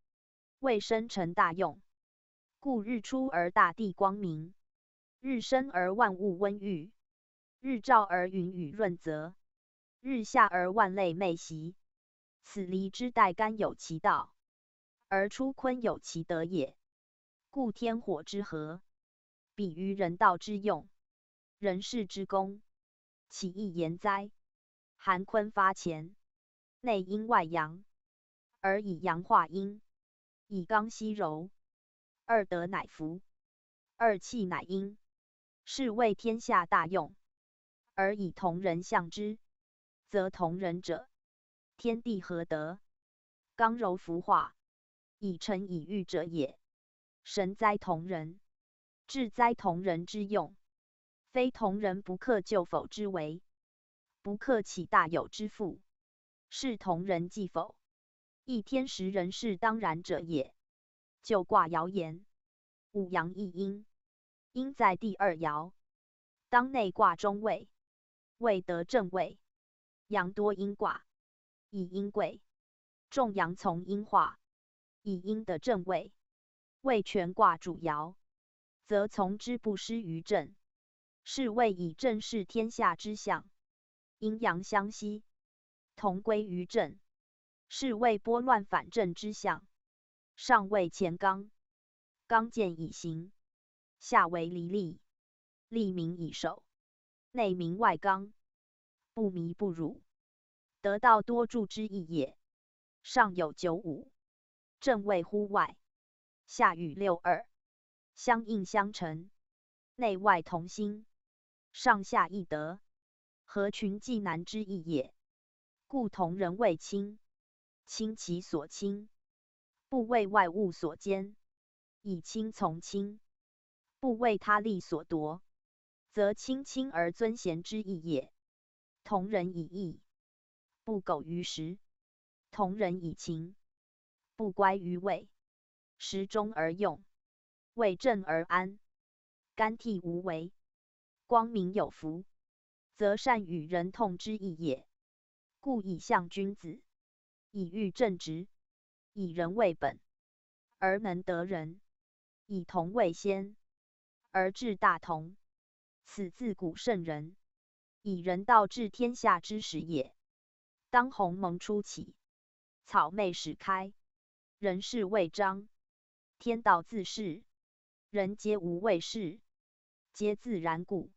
为生成大用。故日出而大地光明，日升而万物温郁，日照而云雨润泽，日下而万类昧习。此离之代干有其道，而出坤有其德也。故天火之和，比于人道之用，人事之功，其义言哉？寒坤发前，内阴外阳，而以阳化阴，以刚息柔，二德乃福，二气乃阴，是谓天下大用。而以同人象之，则同人者，天地合德，刚柔服化，以成以育者也。神哉同人，至哉同人之用，非同人不可就否之为，不可起大有之父，是同人既否，亦天时人事当然者也。就卦爻言，五阳一阴，阴在第二爻，当内卦中位，位得正位，阳多阴卦，以阴贵，重阳从阴化，以阴的正位，为全卦主爻，则从之不失于正，是谓以正视天下之象，阴阳相息，同归于正，是谓拨乱反正之象。上为乾刚，刚健以行；下为离利，利民以守。内明外刚，不弥不辱，得道多助之意也。上有九五，正位乎外，下与六二，相应相成，内外同心，上下易得，合群济难之意也。故同人谓亲，亲其所亲，不为外物所兼，以亲从亲，不为他利所夺，则亲亲而尊贤之意也。同人以义，不苟于时；同人以情，不乖于位。时中而用，为正而安，干替无为，光明有福，则善与人同之意也。故以象君子，以育正直，以人为本，而能得人；以同为先，而治大同。此自古圣人，以人道治天下之始也。当鸿蒙初起，草昧始开，人事未彰，天道自适，人皆无畏事，皆自然故，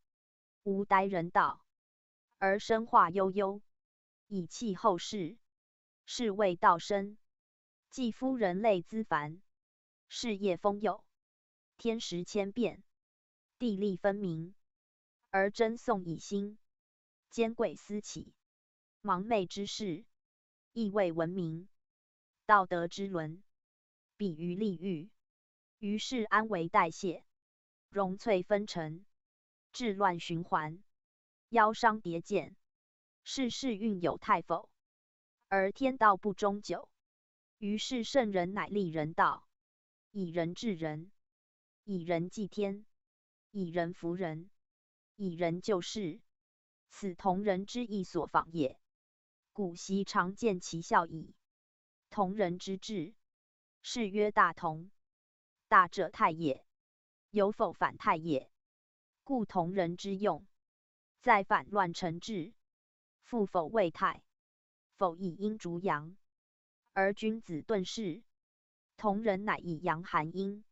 无待人道，而生化悠悠，以弃后世，是谓道生。既夫人类资繁，事业丰有，天时千变，地利分明，而争讼以兴，奸贵私起，盲昧之事，亦谓文明。道德之伦，比于利欲，于是安为代谢，荣萃纷呈，治乱循环，夭伤别见，世事运有太否，而天道不终久。于是圣人乃立人道，以人治人，以人济天，以人服人，以人救世。此同人之意所仿也。古习常见其效矣。同人之治，是曰大同。大者泰也，有否反泰也。故同人之用，在反乱成治，复否为泰，否以阴逐阳，而君子顿世。同人乃以阳含阴，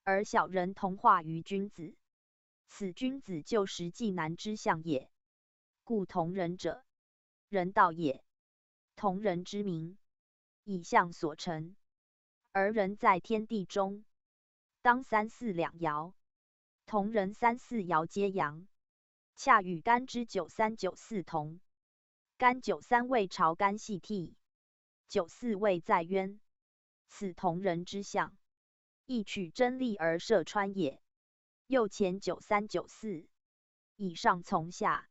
而小人同化于君子，此君子就实济难之象也。故同人者，人道也。同人之名，以象所成，而人在天地中，当三四两爻，同人三四爻皆阳，恰与干之九三九四同。干九三谓朝干系替，九四谓在渊。此同人之象，亦取真力而射穿也。又前九三九四，以上从下，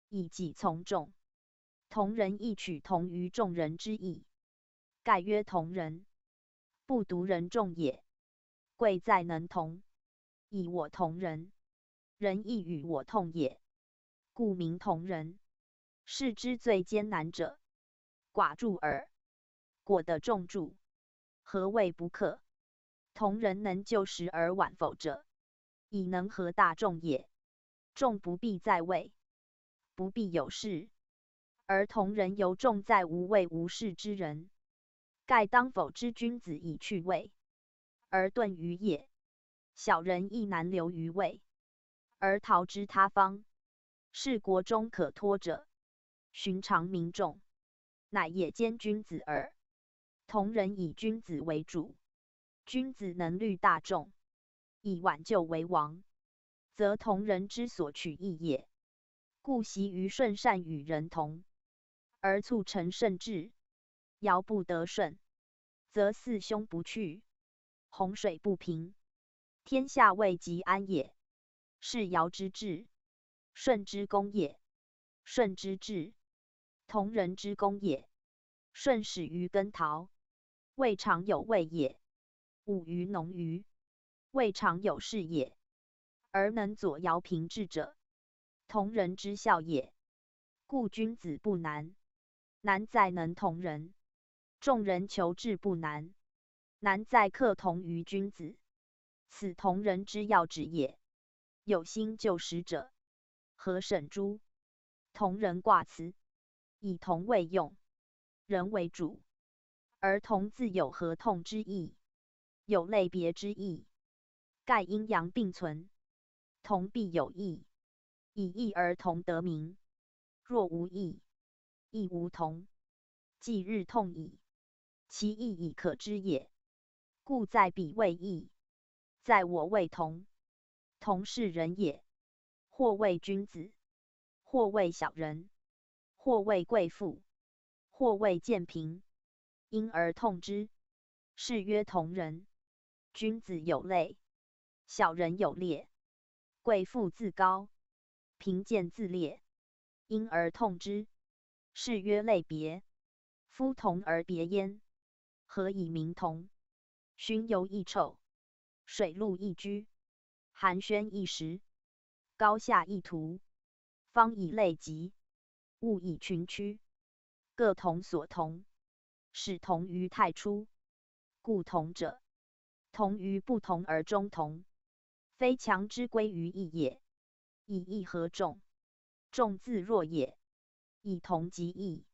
以己从众。同人亦取同于众人之意，盖曰同人，不独人众也。贵在能同，以我同人，人亦与我痛也，故名同人。是之最艰难者，寡助耳。果的众助，何谓不克？同人能就时而晚否者，以能合大众也。众不必在位，不必有事，而同人犹重在无位无事之人。盖当否之君子以去位，而遁于野；小人亦难留于位，而逃之他方。是国中可托者，寻常民众，乃野间君子耳。同人以君子为主，君子能虑大众，以挽救为王，则同人之所取义也。故习于顺善与人同，而促成圣治。尧不得顺，则四凶不去，洪水不平，天下未及安也。是尧之治，舜之功也；舜之治，同人之功也。舜始于耕陶，未尝有位也；武于农渔，未尝有事也。而能佐尧平治者，同人之效也。故君子不难，难在能同人；众人求治不难，难在克同于君子。此同人之要旨也。有心救时者，何审诸？同人卦辞，以同为用，人为主，而同自有合同之意，有类别之意。盖阴阳并存，同必有异，以异而同得名。若无异，亦无同，即日同矣。其义以可知也。故在彼谓异，在我谓同。同是人也，或谓君子，或谓小人，或谓贵妇，或谓贱贫，因而同之，是曰同人。君子有类，小人有劣，贵妇自高，贫贱自劣，因而同之，是曰类别。夫同而别焉，何以名同？熏油异臭，水陆异居，寒暄异时，高下异途，方以类集，物以群居，各同所同，使同于太初。故同者，同于不同而中同，非强之归于义也。以义合众，众自若也；以同即义，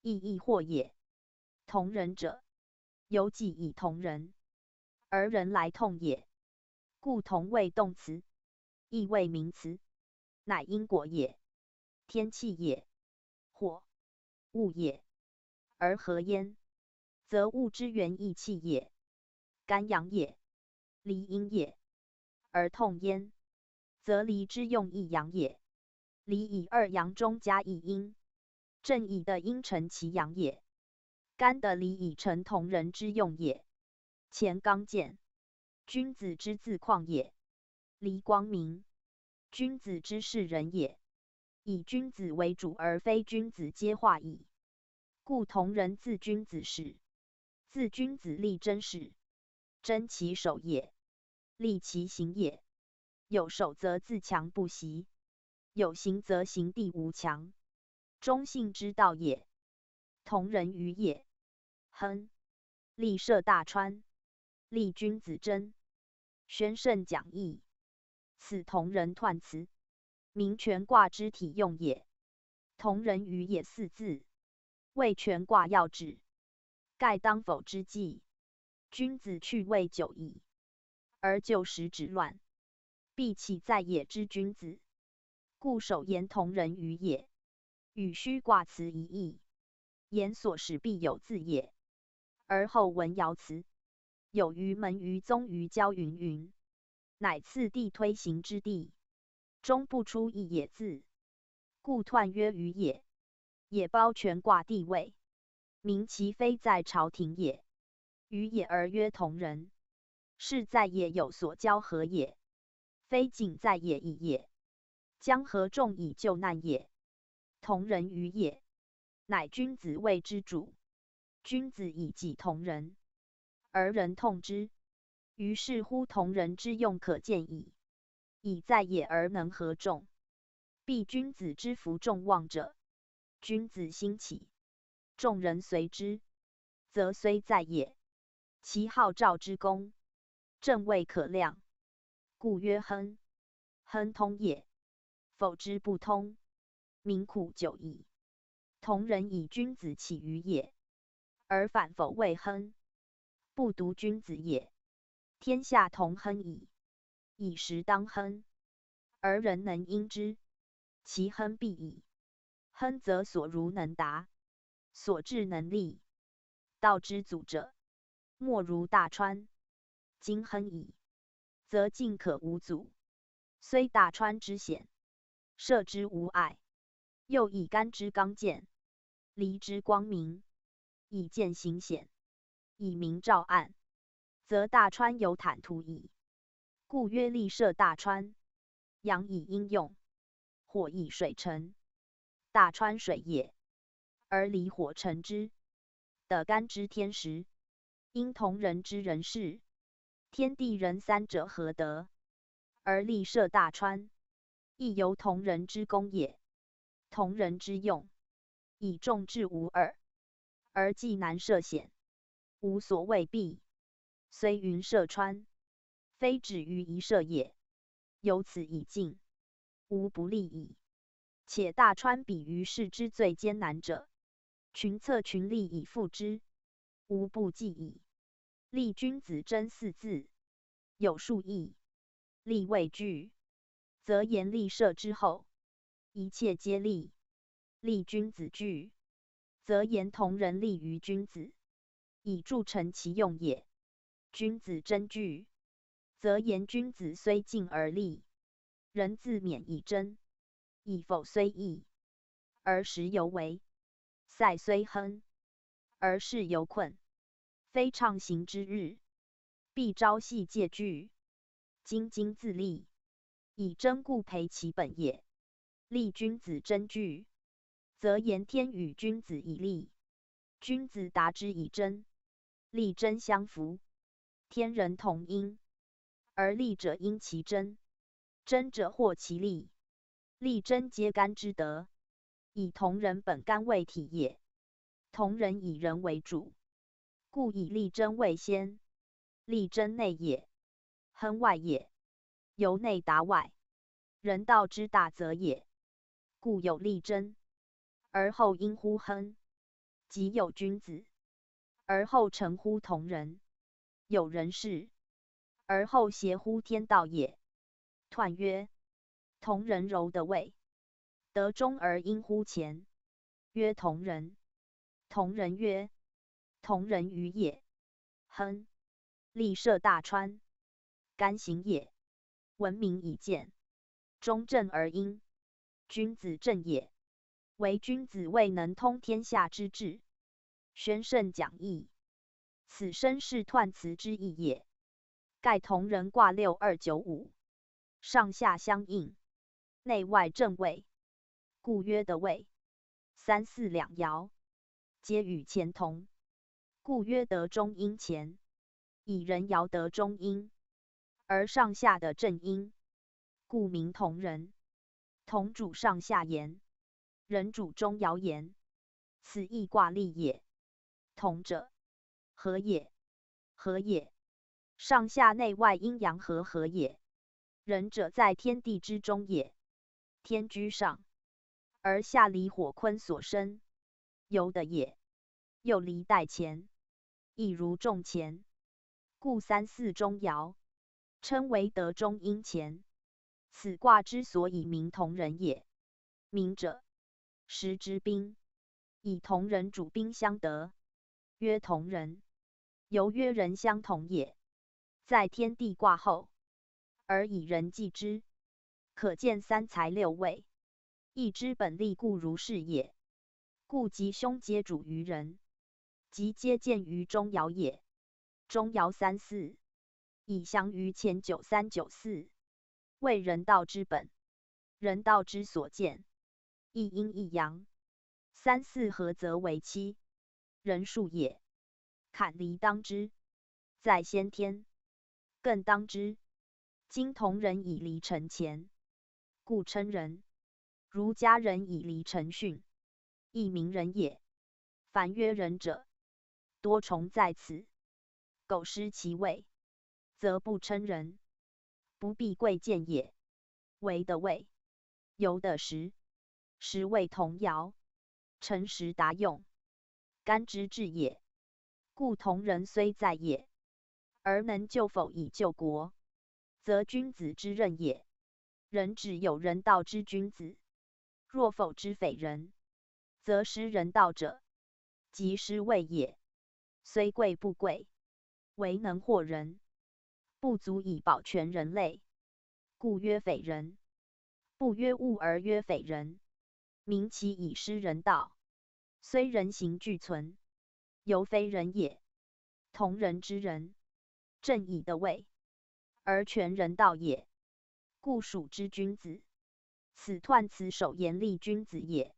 义亦惑也。同人者，犹既以同人，而人来同也。故同谓动词，义谓名词，乃因果也。天气也，火，物也，而合焉，则物之原亦气也。干阳也，离阴也，而同焉，则离之用亦阳也。离以二阳中加一阴，正以的阴成其阳也。干的离以成同人之用也。乾刚健，君子之自旷也；离光明，君子之视人也。以君子为主而非君子皆化矣。故同人自君子始，自君子立真始，真其守也，立其行也。有守则自强不息，有行则行地无强，忠信之道也。同人于野，亨，立涉大川，立君子贞，宣圣讲义。此同人彖辞，名权卦之体用也。同人于野四字，谓权卦要旨。盖当否之际，君子去位久矣，而就时止乱，必起在野之君子。故首言同人于野，与虚卦辞一义。言所使必有字也。而后闻爻辞，有于门于宗于交云云，乃次第推行之地，终不出一也字。故彖曰于也，也包权卦地位，名其非在朝廷也。于也而曰同人，是在野有所交合也，非仅在野矣也。将合众以救难也。同人于野，乃君子谓之主。君子以己同人，而人同之，于是乎同人之用可见矣。以在野而能合众，必君子之服众望者。君子兴起，众人随之，则虽在野，其号召之功，正未可量。故曰亨。亨通也，否之不通，民苦久矣。同人以君子起于野，而反否谓亨，不独君子也。天下同亨矣，以时当亨，而人能因之，其亨必矣。亨则所如能达，所至能立。道之祖者，莫如大川。今亨矣，则进可无阻。虽大川之险，涉之无碍，又以干之刚健，离之光明，以见行险，以明照暗，则大川有坦途矣。故曰利涉大川，阳以阴用，火以水成。大川水也，而离火成之，得干之天时，因同人之人事，天地人三者合得，而利涉大川，亦由同人之功也。同人之用，以众智无二，而既难涉险，无所谓避。虽云涉川，非止于一涉也，由此以进，无不利矣。且大川比于世之最艰难者，群策群力以复之，无不济矣。立君子真四字，有数义，立未惧，则言立涉之后，一切皆立。立君子惧，则言同人立于君子，以助成其用也。君子真惧，则言君子虽进而立，人自免以争。以否虽易，而时犹为；塞虽亨，而事犹困。非畅行之日，必朝夕戒惧，精精自立，以争故培其本也。立君子真惧，则言天与君子以立，君子达之以真，立真相符，天人同因，而立者因其真，真者获其立。立真皆干之德，以同人本干为体也。同人以人为主，故以立真为先。立真内也，亨外也，由内达外。人道之大则也，故有立真，而后因乎亨；即有君子，而后成乎同人；有人事，而后协乎天道也。彖曰：同人柔的位，得中而因乎前，曰同人。同人曰：同人于也。亨，利涉大川，干行也，闻名以见，中正而应，君子正也。唯君子未能通天下之治，宣圣讲义，此身是彖辞之意也。盖同人卦6295，上下相应，内外正位，故曰的位。三四两爻，皆与前同，故曰得中阴前。以人爻得中阴，而上下的正阴，故名同人。同主上下言，人主中爻言，此亦卦例也。同者，和也，和也。上下内外阴阳和也。人者在天地之中也，天居上，而下离火坤所生，由的也。又离带乾，亦如仲乾，故三四中爻，称为得中阴乾。此卦之所以名同人也。名者，时之兵，以同人主兵相得，曰同人。由曰人相同也。在天地卦后，而以人继之，可见三才六位，义之本立故如是也。故吉凶皆主于人，吉皆见于中爻也。中爻三四，以详于前93、94，为人道之本，人道之所见，一阴一阳，三四合则为七，人数也。坎离当之，在先天，更当知今同人以离尘前，故称人。儒家人以离尘逊，亦名人也。凡曰人者，多重在此。苟失其位，则不称人。不必贵贱也。为的位，由的时，时谓同爻，诚实达用，干之至也。故同人虽在也，而能救否以救国，则君子之任也。人只有人道之君子，若否之匪人，则失人道者，即失位也。虽贵不贵，唯能惑人，不足以保全人类，故曰匪人。不曰物而曰匪人，明其以失人道。虽人形俱存，犹非人也。同人之人，正以的位，而全人道也，故属之君子。此彖辞守严厉君子也，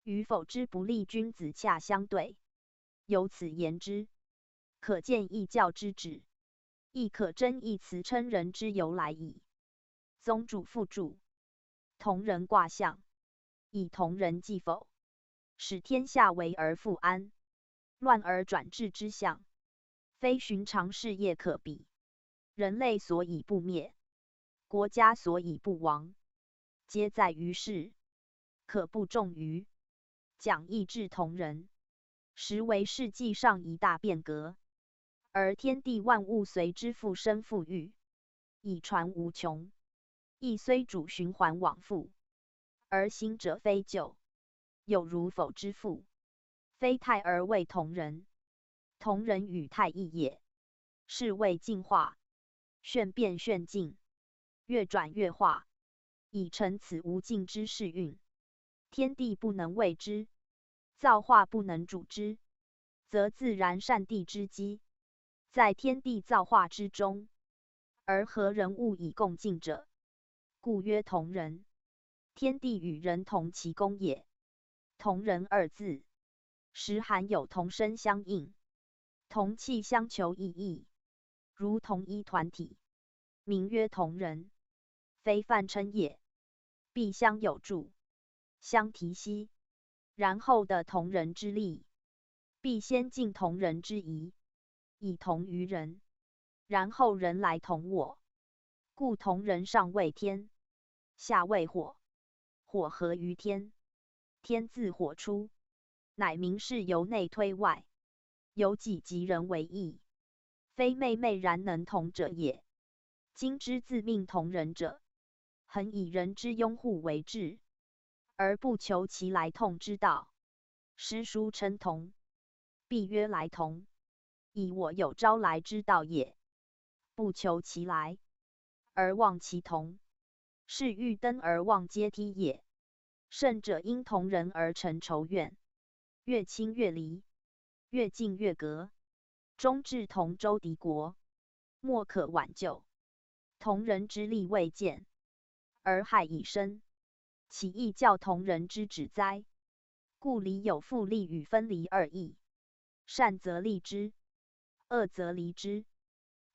与否之不利君子恰相对。由此言之，可见义教之旨，亦可真义辞称人之由来矣。宗主附注：同人卦象，以同人计否，使天下为而复安，乱而转治之象，非寻常事业可比。人类所以不灭，国家所以不亡，皆在于世，可不重于。讲义治同人，实为世纪上一大变革，而天地万物随之复生复育，以传无穷。亦虽主循环往复，而兴者非旧，有如否之父，非泰而为同人。同人与泰异也，是谓进化，旋变旋进，越转越化，以成此无尽之世运。天地不能为之，造化不能主之，则自然善地之基，在天地造化之中，而合人物以共进者，故曰同人。天地与人同其功也。同人二字，实含有同声相应、同气相求意义，如同一团体，名曰同人，非泛称也。必相有助，相提携，然后的同人之利，必先尽同人之宜，以同于人，然后人来同我。故同人上为天，下为火，火合于天，天自火出，乃明是由内推外，由己及人为义，非昧昧然能同者也。今之自命同人者，恒以人之拥护为志，而不求其来同之道。诗书称同，必曰来同，以我有招来之道也。不求其来，而忘其同，是欲登而忘阶梯也。圣者因同人而成仇怨，越亲越离，越近越隔，终至同舟敌国，莫可挽救。同人之利未见，而害已生，其义教同人之止哉？故离有复利与分离二义，善则利之，恶则离之，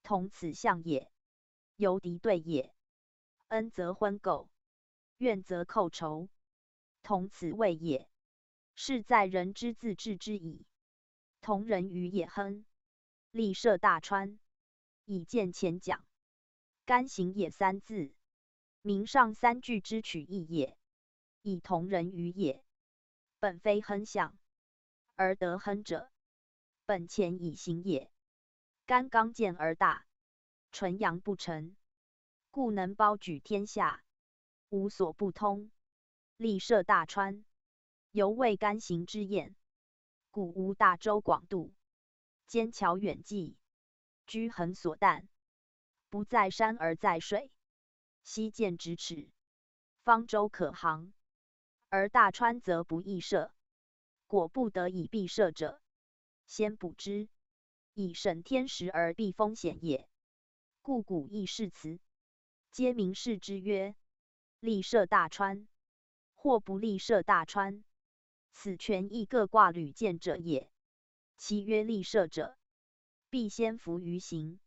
同此象也。由敌对也，恩则婚垢，怨则寇仇，同此谓也。是在人之自治之矣。同人于野亨，立涉大川，以见前讲。干行也三字，名上三句之取义也。以同人于野，本非亨象，而得亨者，本前以行也。干刚健而大，纯阳不成，故能包举天下，无所不通。立涉大川，犹未干行之验。古无大舟广渡，坚桥远济，居衡所啖，不在山而在水，溪涧咫尺，方舟可航。而大川则不易涉，果不得已必涉者，先补之，以省天时而避风险也。故古义释辞，皆明示之曰：立涉大川，或不立涉大川，此权亦各卦履见者也。其曰立涉者，必先伏于行，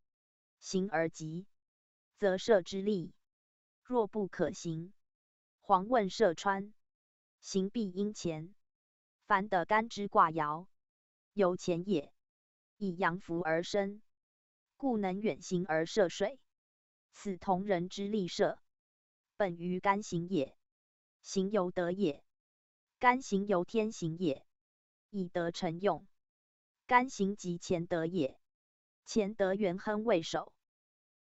行而急，则射之利；若不可行，黄问射穿，行必因前。凡得干之卦爻，由前也，以阳伏而生，故能远行而射水。此同人之利射，本于干行也。行由德也，干行由天行也，以德成用。干行即乾德也，乾德元亨为首，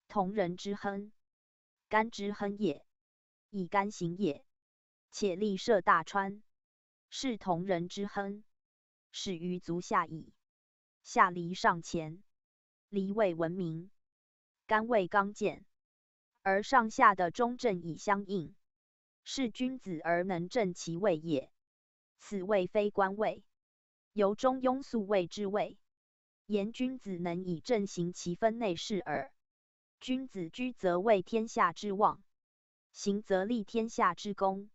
同人之亨，干之亨也，以干行也。且利涉大川，是同人之亨，始于足下矣。下离上乾，离为文明，干为刚健，而上下的中正以相应，是君子而能正其位也。此位非官位，由中庸素谓之谓，言君子能以正行其分内事耳。君子居则为天下之望，行则立天下之功。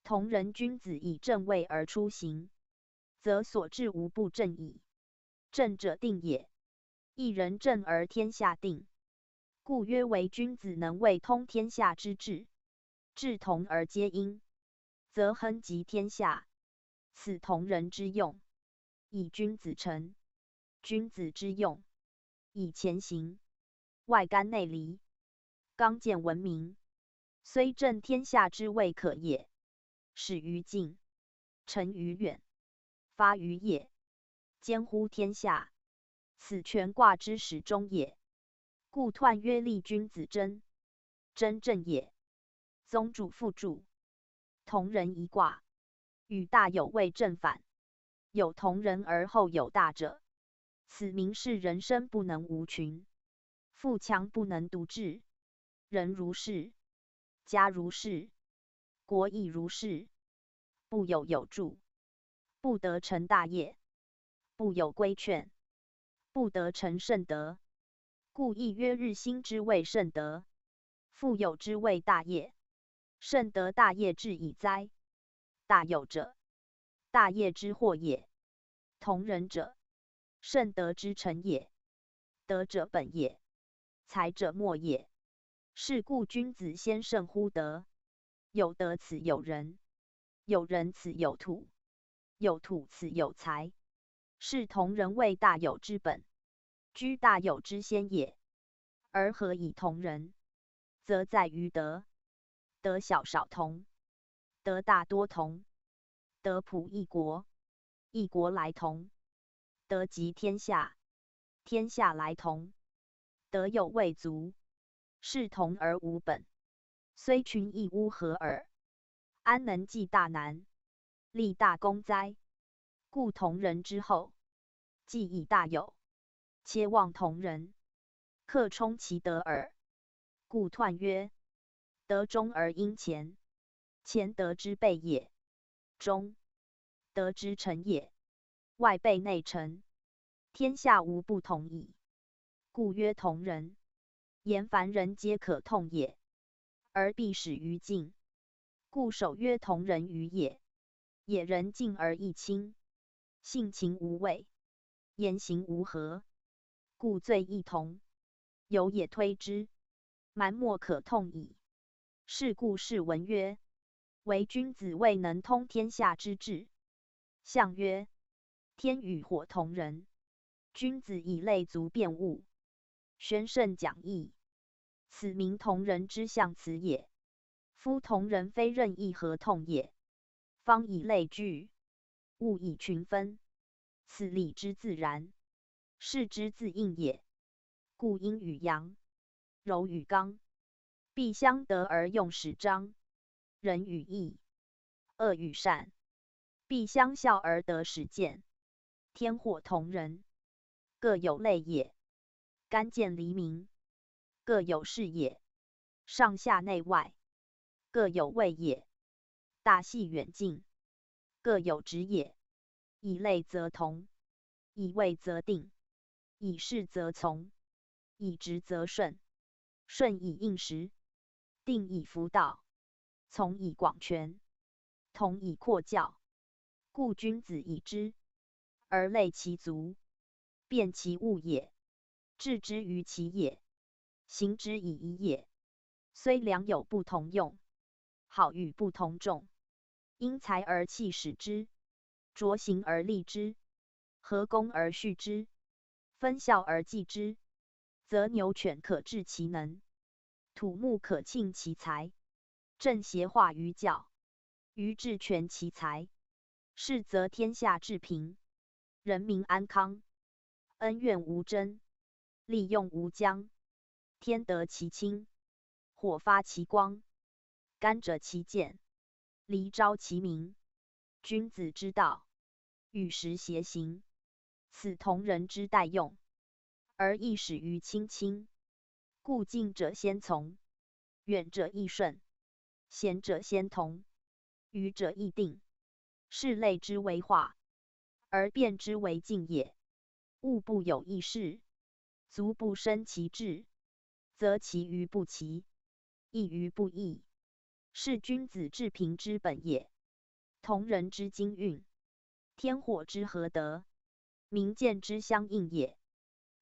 同人君子以正位而出行，则所至无不正矣。正者定也，一人正而天下定，故曰为君子能为通天下之治。治同而皆因，则亨及天下。此同人之用，以君子成；君子之用，以前行。外干内离，刚健文明，虽正天下之谓可也。始于近，成于远，发于野，兼乎天下。此权卦之始终也。故彖曰：立君子贞，贞正也。宗主父主，同人一卦，与大有谓正反。有同人而后有大者，此名是人生不能无群，富强不能独治。人如是，家如是，国亦如是。不有有助，不得成大业；不有规劝，不得成圣德。故亦曰：日新之谓圣德，富有之谓大业。圣德大业至矣哉！大有者，大业之祸也；同人者，圣德之成也。德者本也，才者末也。是故君子先胜乎德。有德此有仁，有仁此有土，有土此有才。是同人谓大有之本，居大有之先也。而何以同人？则在于德。德小少同，德大多同。德普一国，一国来同。德及天下，天下来同。德有未足，是同而无本，虽群亦乌合耳。安能济大难，立大功哉？故同人之后，既以大有，切望同人，克充其德耳。故彖曰：德中而因前，前德之备也；中，德之成也。外备内成，天下无不同矣。故曰同人。言凡人皆可痛也，而必始于近。故首曰同人于也。也人静而益亲，性情无畏，言行无和，故最异同。有也推之，蛮莫可痛矣。是故士闻曰：唯君子未能通天下之治。象曰：天与火同人，君子以类足辨物。宣圣讲义，此名同人之象辞也。夫同人非任意合痛也，方以类聚，物以群分，此理之自然，事之自应也。故阴与阳，柔与刚，必相得而用始彰；仁与义，恶与善，必相效而得始见。天火同人，各有类也。干健黎明，各有事也。上下内外，各有位也。大细远近，各有职也。以类则同，以位则定，以事则从，以直则顺。顺以应时，定以服道，从以广全，同以扩教。故君子以之，而类其足，辨其物也，置之于其也。行之以仪也。虽良有不同用，好与不同种，因材而器使之，着形而立之，合工而序之，分效而济之，则牛犬可治其能，土木可庆其才，正邪化于教，于治全其才。是则天下治平，人民安康，恩怨无争，利用无疆，天得其清，火发其光，甘者其见，离昭其明。君子之道，与时偕行，此同人之待用，而易始于亲亲。故近者先从，远者易顺，贤者先同，愚者易定。是类之为化，而变之为静也。物不有异事，足不生其志，则其于不齐，异于不异，是君子治平之本也。同人之精运，天火之和德，明鉴之相应也。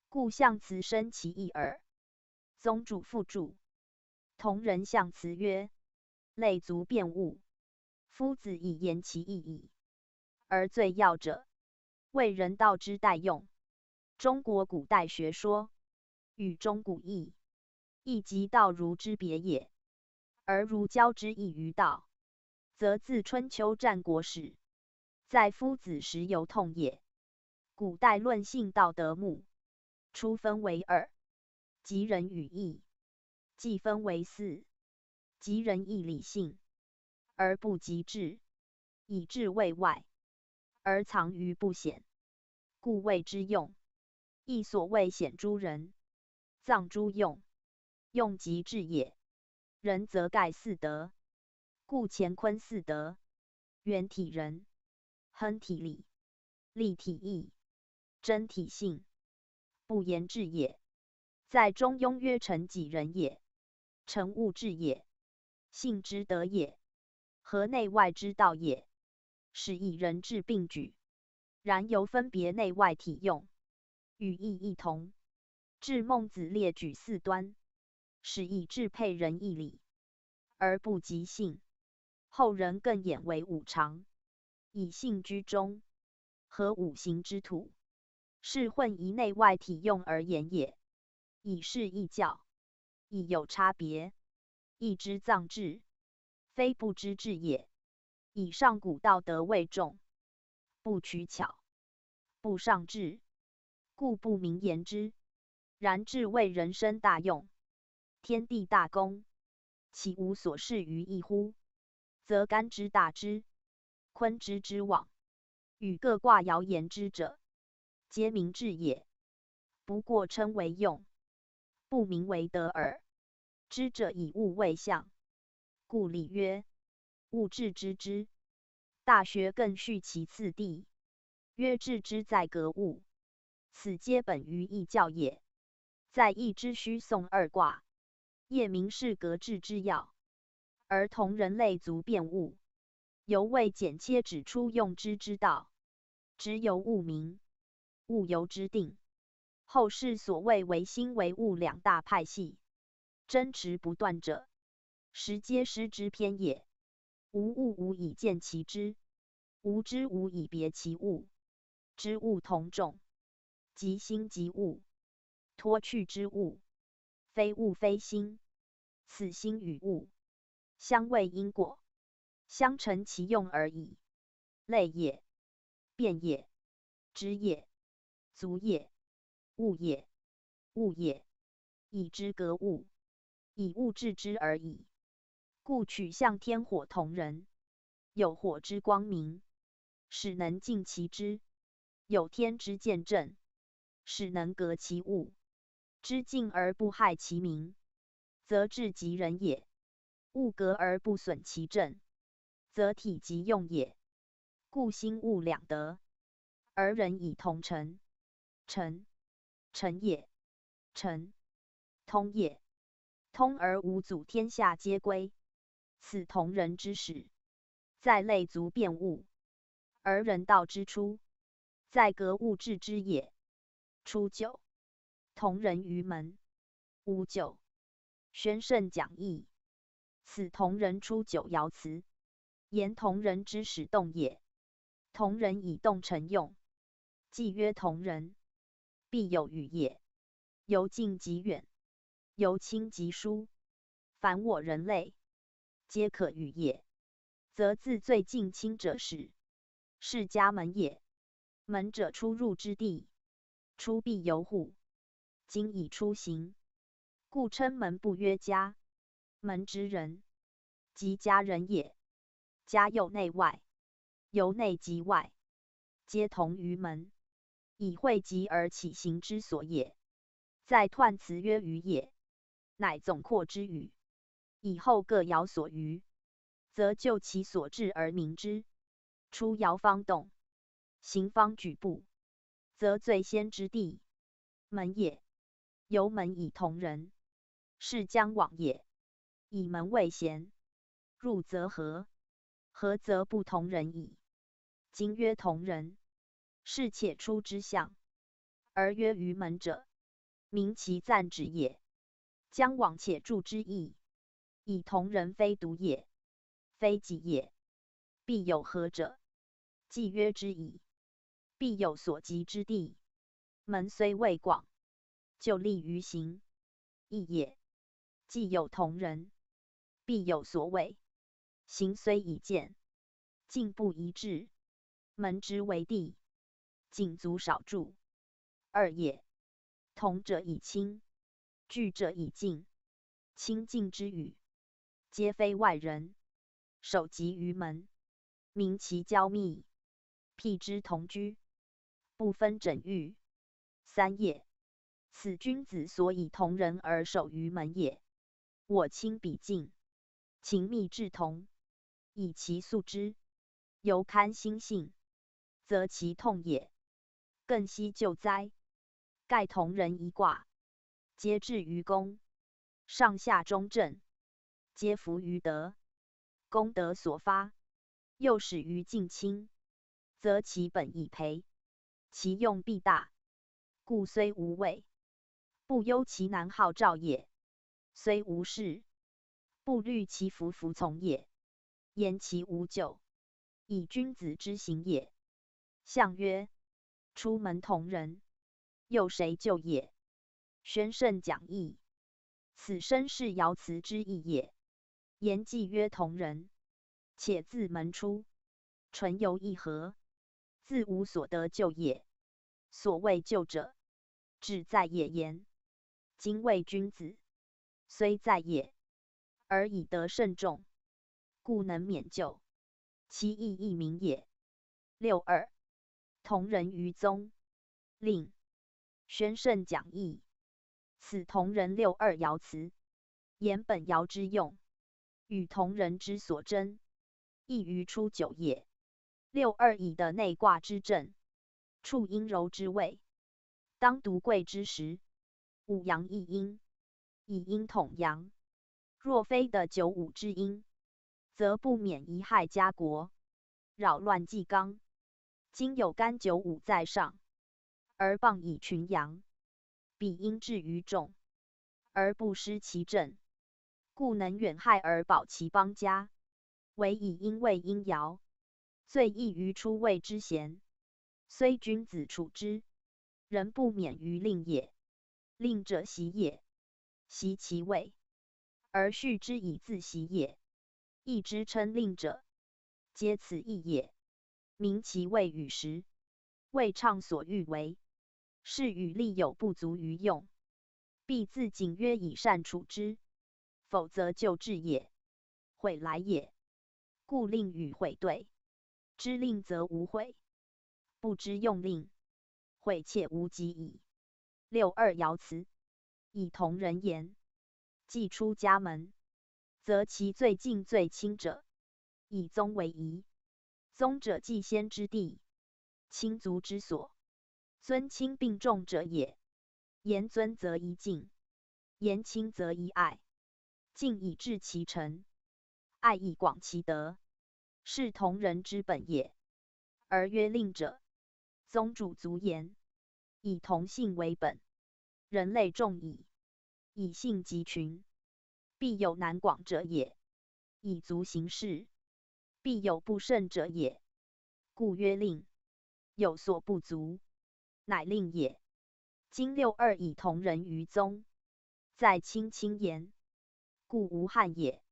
故象辞生其意耳。宗主复注：同人象辞曰：类足辩物，夫子以言其意矣。而最要者，为人道之待用。中国古代学说，与中古义，亦即道儒之别也。而儒教之意于道，则自春秋战国时，在夫子时犹痛也。古代论性道德目，初分为二，即仁与义；既分为四，即仁义礼性，而不及智，以智为外，而藏于不显，故谓之用。亦所谓显诸仁，藏诸用，用即智也。仁则盖四德，故乾坤四德：元体仁，亨体礼，立体义，真体信，不言智也。在中庸曰：诚己仁也，诚物智也，信之德也，合内外之道也。是以仁智并举，然犹分别内外体用，与义异同。至孟子列举四端，是以智配仁义礼，而不及信。后人更演为五常，以信居中，合五行之土，是混宜内外体用而言也。以是义教，亦有差别。义之藏志，非不知志也。以上古道德为重，不取巧，不上智，故不明言之。然智为人生大用，天地大公，岂无所适于义乎？则干之大之，坤之往，与各卦爻言之者，皆明智也。不过称为用，不名为德耳。知者以物为象，故礼曰：物致知之。大学更序其次第，曰：致之在格物。此皆本于义教也。在义之虚诵二卦，业明是格致之要，而同人类足辩物，犹未简切指出用之道。直由物明，物由之定。后世所谓唯心唯物两大派系，争执不断者，实皆失之偏也。无物无以见其知，无知无以别其物。知物同种，即心即物，脱去之物，非物非心。此心与物，相谓因果，相成其用而已。类也，辩也，知也，足也，物也，物也，以知格物，以物致之而已。故取象天火同人，有火之光明，使能尽其之；有天之见正，使能革其物。知尽而不害其明，则智即人也；物革而不损其正，则体即用也。故心物两得，而人以同成。成，成也；成，通也。通而无阻，天下皆归。此同人之始，在类足辩物；而人道之初，在格物致之也。初九，同人于门， 59宣圣讲义。此同人出九爻辞，言同人之始动也。同人以动成用，既曰同人，必有语也。由近及远，由亲及疏，凡我人类，皆可语也。则自最近亲者始，是家门也。门者出入之地，出必由户。今已出行，故称门不曰家。门之人，即家人也。家有内外，由内及外，皆同于门，以汇集而起行之所也。再彖辞曰余也，乃总括之语。以后各爻所余，则就其所至而明之。出爻方动，行方举步，则最先之地，门也。由门以同人，是将往也。以门为贤，入则合，合则不同人矣。今曰同人，是且出之象，而曰于门者，明其暂止也。将往且助之意，以同人非独也，非己也，必有合者，既约之矣。必有所及之地，门虽未广，就立于行，义也。既有同人，必有所谓。行虽已见，进不一致，门之为地，仅足少助，二也。同者以亲，聚者以近。亲近之语，皆非外人，守及于门，明其交密，辟之同居，不分枕域，三也。此君子所以同人而守于门也。我亲彼近，情密至同，以其素之，犹堪心性，则其痛也。更惜救灾，盖同人一卦，皆至于公，上下中正，皆服于德。公德所发，又始于近亲，则其本已培，其用必大。故虽无位，不忧其难好召也；虽无事，不虑其服从也。言其无咎，以君子之行也。象曰：出门同人，又谁救也？宣圣讲义。此身是爻辞之意也。言既曰同人，且自门出，纯由一合，自无所得救也。所谓救者，只在也言。今谓君子，虽在也，而以德慎重，故能免救，其意亦明也。62同人于宗，令。宣圣讲义。此同人62爻辞，言本爻之用，与同人之所争，异于初九也。62以的内卦之正，处阴柔之位，当独贵之时，五阳一阴，以阴统阳。若非的95之阴，则不免贻害家国，扰乱纪纲。今有干95在上，而傍以群阳，彼阴至于众，而不失其正，故能远害而保其邦家。唯以阴为阴爻，最易于出位之贤。虽君子处之，仍不免于令也。令者习也，习其位，而序之以自习也。义之称令者，皆此义也。明其位与时，未畅所欲为，是与力有不足于用，必自警曰以善处之，否则就治也，悔来也。故令与悔对，知令则无悔，不知用令，悔且无及矣。62爻辞，以同人言，既出家门，则其最近最亲者，以宗为宜。宗者祭先之地，亲族之所，尊亲并重者也。言尊则宜敬，言亲则宜爱。敬以治其诚，爱以广其德，是同人之本也。而曰令者，宗主足言，以同性为本，人类重矣。以信集群，必有难广者也；以足行事，必有不胜者也。故曰令。有所不足，乃令也。今62以同人于宗，在亲亲言，故无憾也。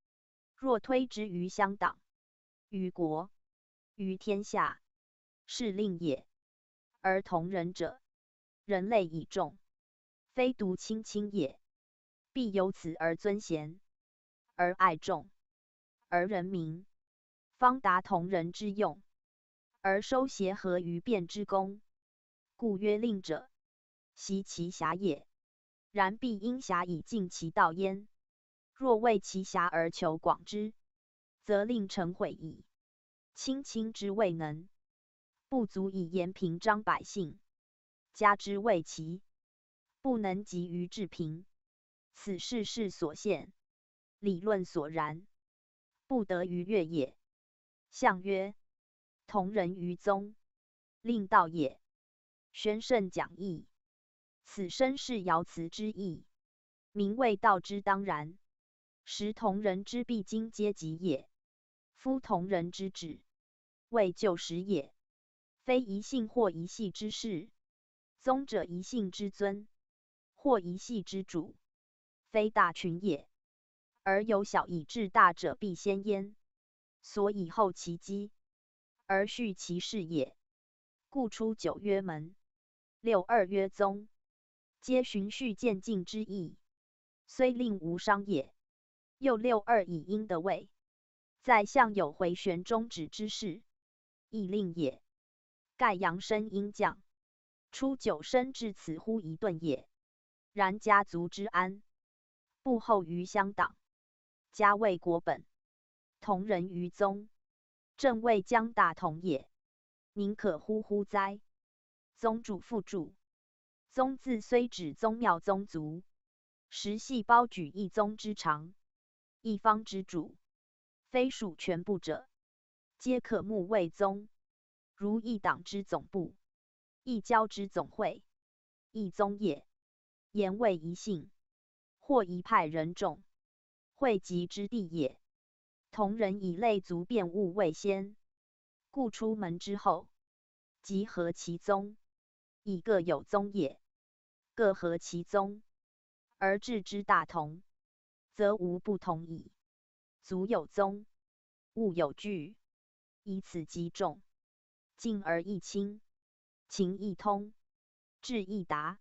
若推之于乡党，于国，于天下，是令也。而同人者，人类以众，非独亲亲也。必由此而尊贤，而爱众，而人民，方达同人之用，而收协和于变之功。故曰令者，习其侠也。然必因侠以尽其道焉。若为其侠而求广之，则令成毁矣。亲亲之未能，不足以言平章百姓；加之为齐，不能及于治平。此事事所限，理论所然，不得逾越也。相曰：同人于宗，令道也。宣圣讲义，此身是爻辞之意，民谓道之当然。实同人之必经阶级也。夫同人之治，谓旧时也，非一姓或一系之事。宗者一姓之尊，或一系之主，非大群也。而有小以治大者必先焉，所以后其机，而序其事也。故初9曰门，62曰宗，皆循序渐进之意，虽令无伤也。又62以应的位，在相有回旋终止之事，亦令也。盖阳生应降，初9生至此乎一顿也。然家族之安，不后于乡党，家为国本，同人于宗，正谓将大同也。宁可乎乎哉？宗主父主，宗字虽指宗庙宗族，实系包举一宗之长，一方之主，非属全部者，皆可目为宗。如一党之总部，一教之总会，一宗也。言为一姓，或一派人众，汇集之地也。同人以类族变物为先，故出门之后，即合其宗，以各有宗也。各合其宗，而治之大同，则无不同矣。族有宗，物有据，以此集众，敬而易亲，情易通，志易达，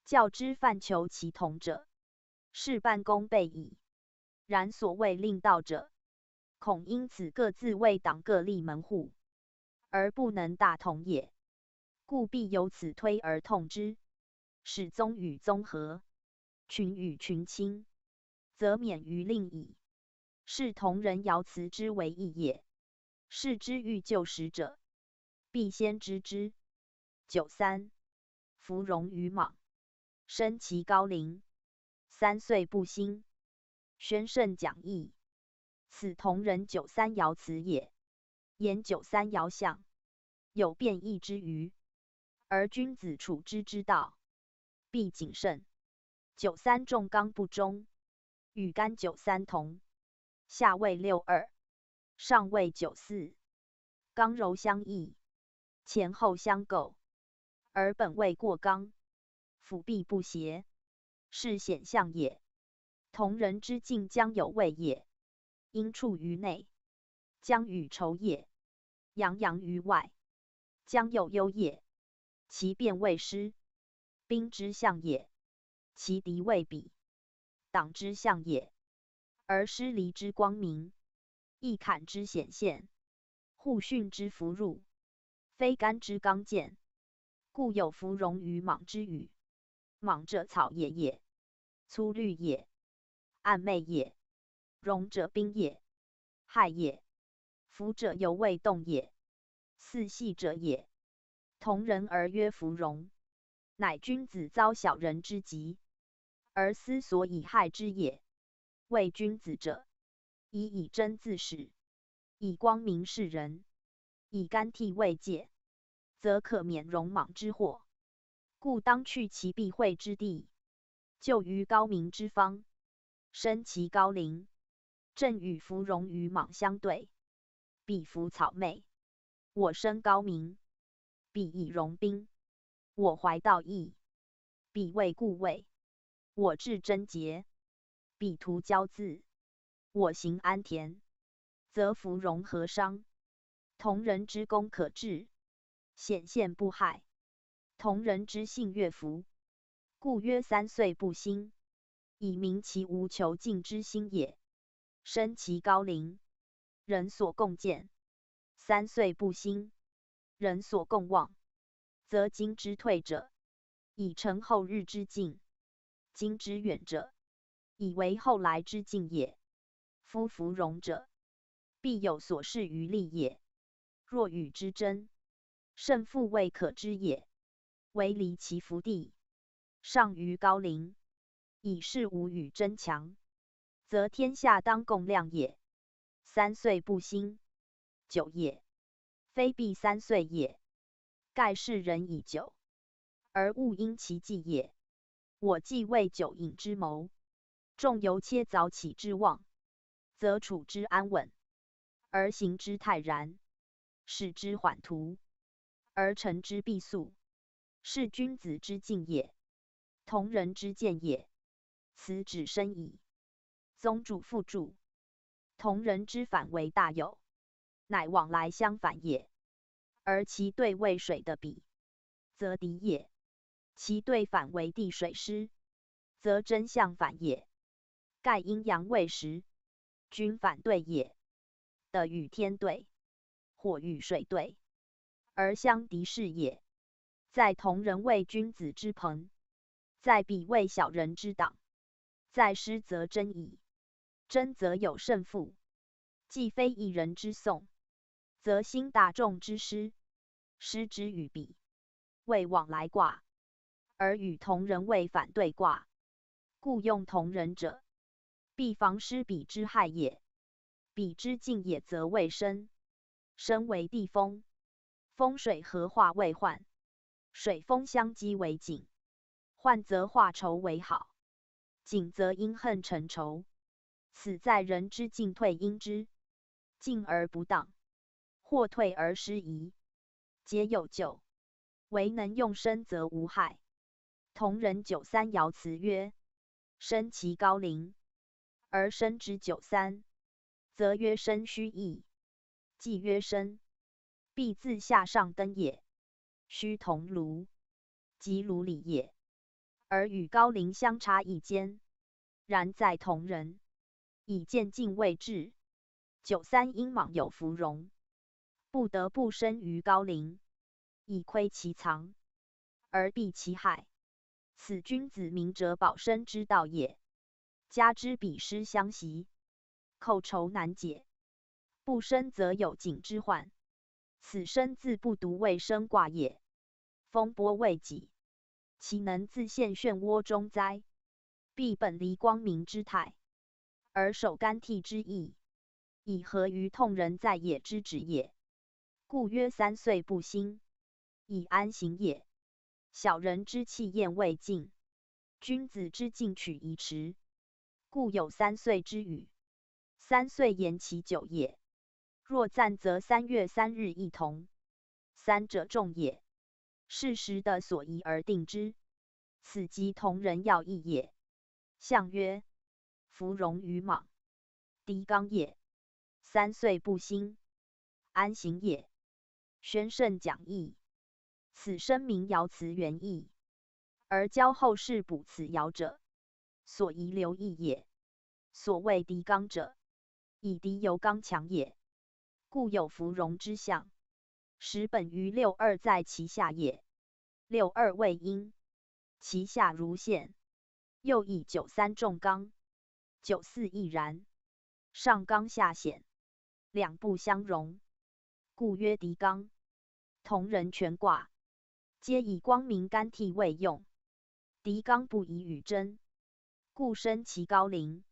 教之犯求其同者，事半功倍矣。然所谓令道者，恐因此各自为党各立门户，而不能大同也。故必由此推而痛之，使宗与宗合，群与群亲，则免于令矣。是同人爻辞之为义也。是之欲救时者，必先知之。93. 芙蓉于莽，生其高龄，3岁不兴。宣圣讲义，此同人93爻辞也。言93爻象，有变异之余，而君子处之之道，必谨慎。93重刚不中，与干93同，下位62，上位94，刚柔相异，前后相构，而本位过刚，辅弼不协，是显象也。同人之境将有位也，应处于内，将与仇也；阳阳于外，将有忧也。其变位师，兵之象也；其敌位彼，党之象也。而师离之光明，亦坎之显现，互训之弗入，非干之刚健。故有芙蓉于莽之语。莽者草野也，粗绿也，暗昧也，蓉者冰也，亥也，夫者犹未动也，四系者也。同人而曰芙蓉，乃君子遭小人之疾，而思所以害之也。为君子者，以真自始，以光明示人，以干替慰藉，则可免戎莽之祸。故当去其避讳之地，就于高明之方，身其高陵，正与芙蓉与蟒相对。彼服草昧，我身高明；彼以戎兵，我怀道义；彼为故位，我至贞洁；彼图骄恣，我行安恬。则芙蓉何伤？同人之功可治，显现不害。同人之性悦服，故曰三岁不兴，以明其无求尽之心也。身其高陵，人所共见；三岁不兴，人所共望。则今之退者，以成后日之进；今之远者，以为后来之进也。夫芙蓉者，必有所事于利也。若与之争，胜负未可知也。唯离其福地，上于高陵，以示无与争强，则天下当共量也。三岁不兴，久也，非必三岁也。盖世人以久，而勿因其计也。我既为久隐之谋，众由切早起之望，则处之安稳，而行之泰然，使之缓图，而成之必速，是君子之敬也，同人之见也。此指深矣。宗主复注：同人之反为大有，乃往来相反也。而其对为水的比，则敌也；其对反为地水师，则真相反也。盖阴阳未时，均反对也。的与天对，火与水对，而相敌是也。在同人为君子之朋，在彼为小人之党。在师则争矣，争则有胜负。既非一人之讼，则兴大众之师。师之与彼，为往来卦，而与同人为反对卦。故用同人者，必防师彼之害也。彼之敬也，则为生。生为地风，风水合化为患，水风相激为景。患则化仇为好，景则因恨成仇。此在人之进退应之，进而不当，或退而失宜，皆有咎。唯能用生则无害。同人93爻辞曰：身其高陵，而身之93，则曰身虚矣。既曰身，必自下上登也。虚同庐，即庐里也。而与高陵相差一间，然在同人，以渐进位置。93因莽有芙蓉，不得不生于高陵，以窥其藏，而避其害。此君子明哲保身之道也。加之彼师相袭，寇仇难解，不生则有景之患。此生自不独未生卦也。风波未己，其能自陷漩涡中哉？必本离光明之态，而守干替之意，以合于痛人在野之旨也。故曰三岁不兴，以安行也。小人之气焰未尽，君子之进取宜迟。故有三岁之语。三岁言其久也。若暂则3月3日一同。三者众也，是时的所宜而定之。此即同人要义也。象曰：芙蓉与蟒，狄刚也。三岁不兴，安行也。宣圣讲义。此声明爻辞原意，而教后世补此爻者，所宜留意也。所谓狄刚者，以狄由刚强也，故有芙蓉之象。实本于62在其下也。62为阴，其下如线。又以93重刚，94亦然。上刚下显，两不相容，故曰狄刚。同人全卦，皆以光明干替为用。狄刚不以与争，故生其高陵，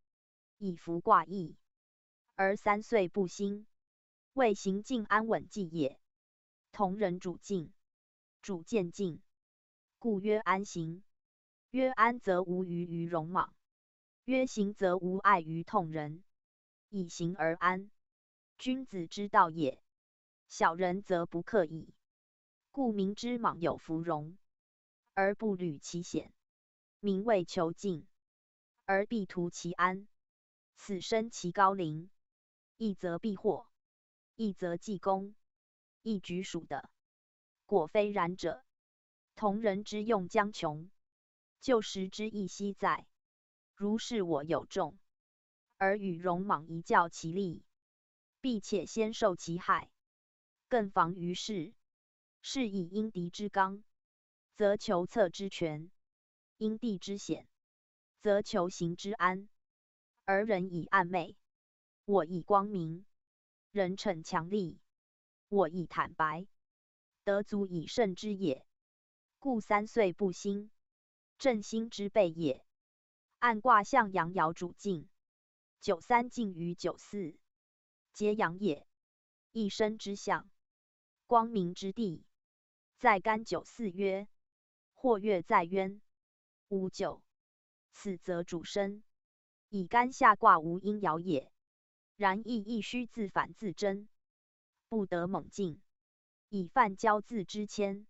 以服卦义。而三岁不兴，为行静安稳计也。同人主静，主渐进，故曰安行。曰安则无虞于戎莽，曰行则无碍于痛人。以行而安，君子之道也。小人则不克矣。故民之莽有弗戎，而不虑其险；民为求进，而必图其安。此生其高陵，一则避祸，一则济功，一举属的。果非然者，同人之用将穷，就时之义希在。如是我有众，而与戎莽一较其力，必且先受其害，更防于世。是以因敌之刚，则求策之全；因地之险，则求行之安。而人以暗昧，我以光明；人逞强力，我以坦白。得足以胜之也。故3岁不兴，正兴之备也。按卦象阳爻主静，93静于94，皆阳也。一生之象，光明之地，在干94曰：或月在渊，无咎。此则主身，以干下卦无阴爻也。然亦须自反自真，不得猛进，以犯交自之谦，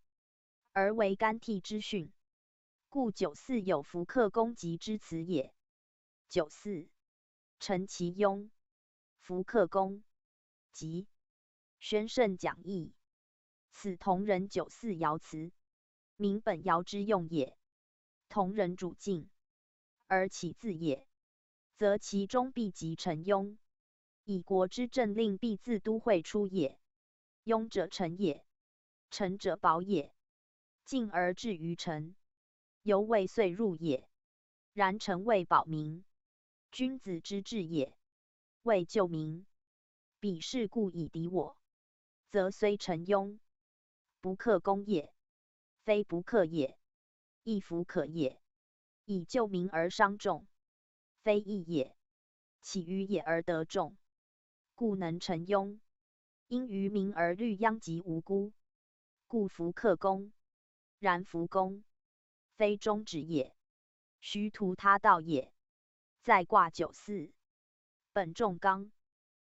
而为干替之训。故94有弗克攻击之辞也。94，陈其庸，弗克攻击。宣圣讲义。此同人94爻辞，明本爻之用也。同人主静，而起自也，则其中必及陈庸。以国之政令必自都会出也。庸者臣也，臣者保也。进而至于臣，犹未遂入也。然臣为保民，君子之治也；为救民，彼是故以敌我，则虽臣庸，不克公也。非不克也，亦弗可也。以救民而伤众，非义也。起于也而得众，故能成庸。因于民而虑殃及无辜，故弗克公。然弗公，非忠直也，须图他道也。在卦94，本重刚，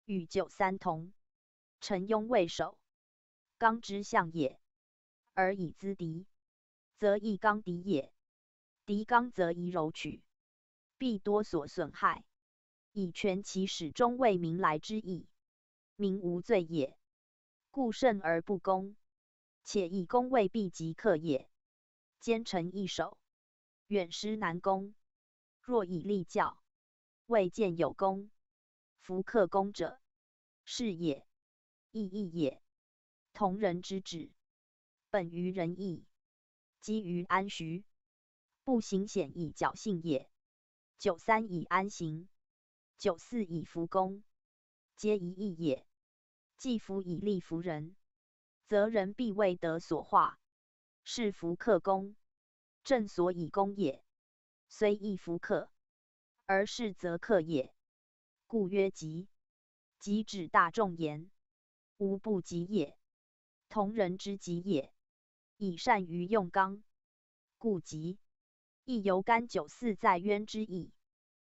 与93同。臣庸为首，刚之象也。而以资敌，则亦刚敌也。敌刚则宜柔取，必多所损害，以全其始终为民来之意。民无罪也，故胜而不攻。且以攻未必即克也。奸臣易守，远师难攻。若以立教，未见有功，弗克攻者，是也。义也。同人之治，本于仁义，基于安徐。不行险以侥幸也。93以安行，94以弗攻，皆一义也。既弗以利服人，则人必为德所化，是弗克攻，正所以攻也。虽亦弗克，而是则克也。故曰吉。吉指大众言，无不吉也。同人之吉也，以善于用刚，故吉。亦由干94在渊之意，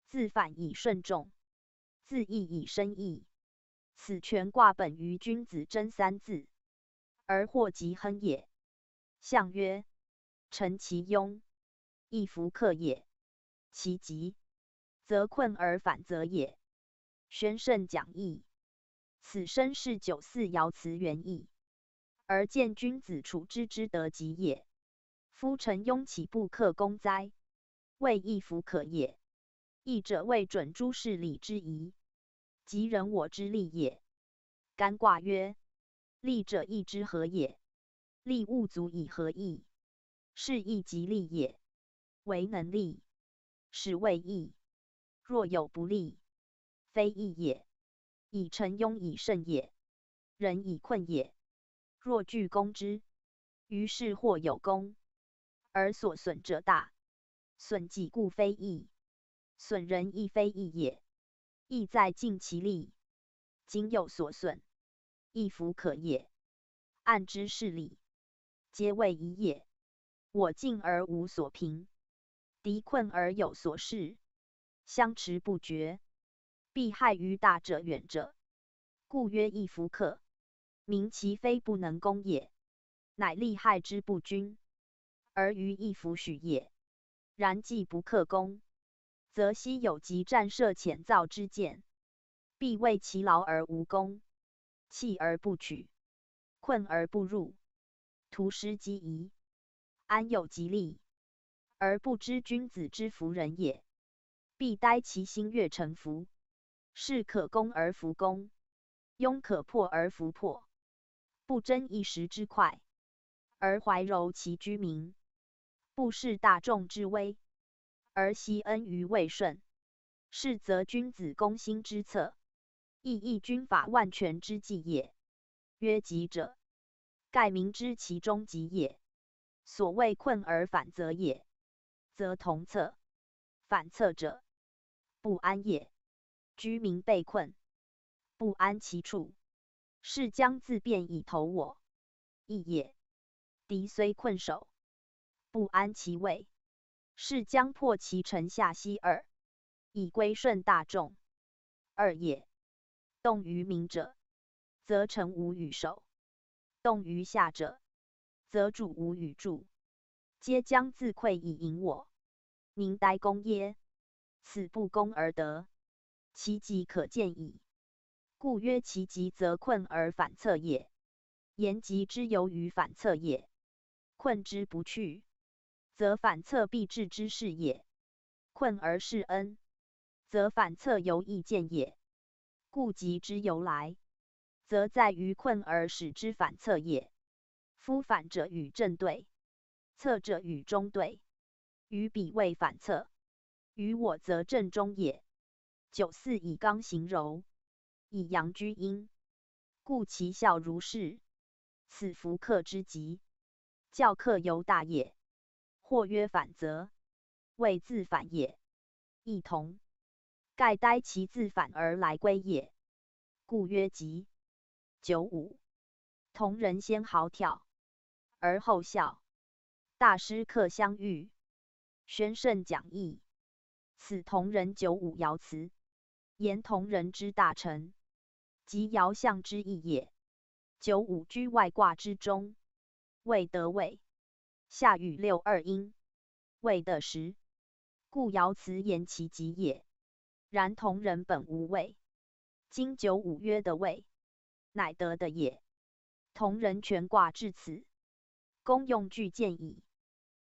自反以顺众，自义以生义。此全卦本于君子真3字，而祸吉亨也。象曰：陈其庸，亦弗克也。其吉，则困而反则也。宣圣讲义。此生是94爻辞原意，而见君子处之之得吉也。夫臣庸岂不克公哉？谓亦弗可也。义者为准诸事理之宜，即人我之利也。干卦曰：利者义之和也。利物足以合义，是义即利也。唯能利，是谓义。若有不利，非义也。以臣庸以胜也，人以困也。若惧攻之，于是或有功，而所损者大。损己故非义，损人亦非义也。义在尽其力，今有所损，亦弗可也。按之事理，皆谓一也。我进而无所凭，敌困而有所恃，相持不绝，必害于大者远者。故曰一弗克，名其非不能攻也，乃利害之不均，而于一弗许也。然既不克攻，则悉有急战射遣造之见，必为其劳而无功，弃而不取，困而不入，徒失机宜，安有吉利？而不知君子之服人也。必待其心悦诚服，士可攻而弗攻，庸可破而弗破，不争一时之快，而怀柔其居民，不视大众之威，而惜恩于未顺，是则君子攻心之策，亦亦军法万全之计也。曰急者，盖明知其中急也。所谓困而反则也，则同策；反策者，不安也。居民被困，不安其处，是将自便以投我，义也。敌虽困守，不安其位，是将破其城下西耳，以归顺大众，二也。动于民者，则城无与守；动于下者，则主无与助，皆将自溃以迎我。宁待攻耶？此不攻而得，其极可见矣。故曰其极则困而反侧也。言极之由于反侧也，困之不去，则反侧必至之事也。困而示恩，则反侧由意见也。故极之由来，则在于困而使之反侧也。夫反者与正对，侧者与中对，于彼谓反侧，于我则正中也。94以刚行柔，以阳居阴，故其效如是。此弗克之极，教克犹大也。或曰反则，谓自反也，亦同。盖待其自反而来归也，故曰急。95同人先豪跳，而后笑。大师课相遇，宣圣讲义。此同人95爻辞，言同人之大成，即爻象之意也。95居外卦之中，未得位，下与6二阴，未得时，故爻辞言其吉也。然同人本无位，今95曰得位，乃得的也。同人全卦至此，功用具见矣。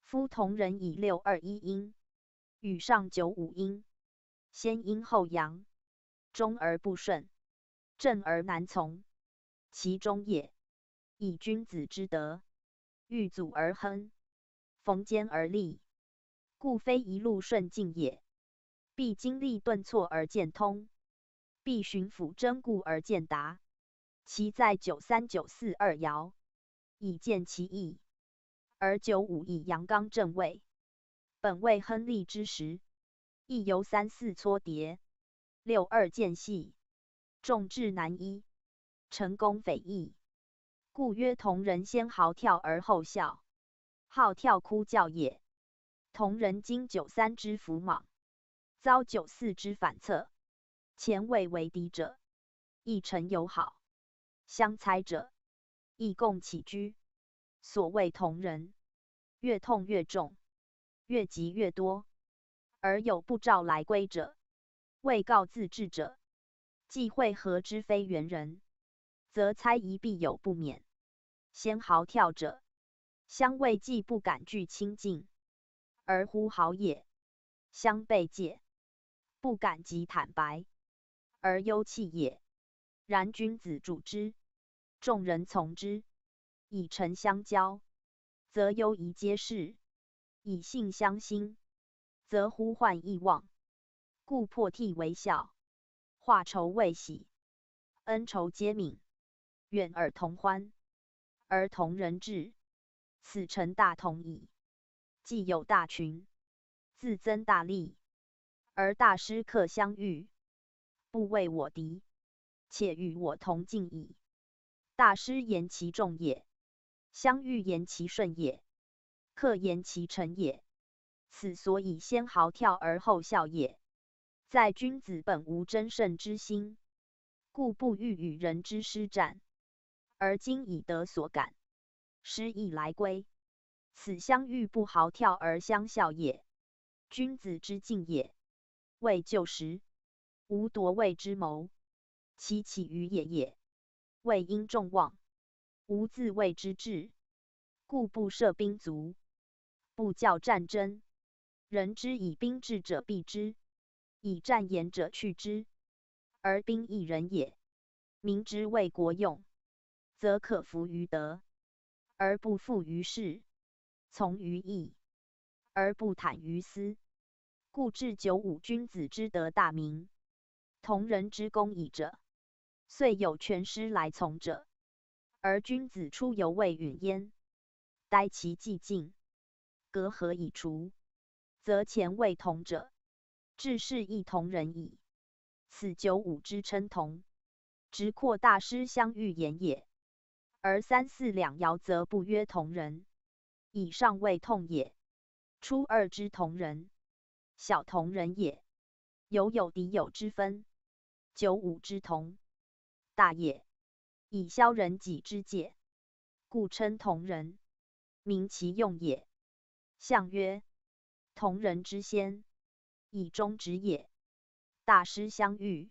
夫同人以621阴，与上95阴，先阴后阳，中而不顺，正而难从，其中也。以君子之德，遇阻而亨，逢艰而立，故非一路顺境也。必经历顿挫而见通，必循辅征故而见达。其在93、94二爻，以见其意。而95以阳刚正位，本为亨利之时，亦由3、4搓叠，6、2间隙，众志难依，成功匪易。故曰同人先豪跳而后笑，好跳哭叫也。同人经93之弗莽，遭94之反侧，前位为敌者，亦诚友好；相猜者，亦共起居。所谓同人，越痛越重，越急越多。而有不召来归者，未告自治者，既会合之非原人，则猜疑必有不免。先豪跳者，相畏既不敢具亲近，而呼号也；相背戒，不敢即坦白，而忧弃也。然君子主之，众人从之，以诚相交，则忧疑皆是；以信相心，则呼唤意忘。故破涕为笑，化愁为喜，恩仇皆泯，远而同欢，而同人志，此成大同矣。既有大群，自增大利，而大师客相遇，不为我敌，且与我同进矣。大师言其众也，相遇言其顺也，客言其诚也。此所以先豪跳而后笑也。在君子本无争胜之心，故不欲与人之师战，而今以德所感，师亦来归。此相欲不豪跳而相笑也。君子之敬也，为救时，无夺位之谋，其起于野也；为因众望，无自卫之志，故不设兵卒，不教战争。人之以兵制者避之，以战言者去之，而兵亦人也。民之为国用，则可服于德，而不附于事；从于义，而不袒于私。故至95君子之德大名，同人之公矣者，遂有权师来从者。而君子出犹未允焉，待其既尽，隔阂已除，则前未同者，至是亦同人矣。此95之称同，直括大师相欲言也。而3、4两爻则不曰同人，以上谓痛也。初二之同人，小同人也，有敌友之分。95之同，大也，以消人己之戒，故称同人，明其用也。象曰：同人之先，以忠直也。大师相遇，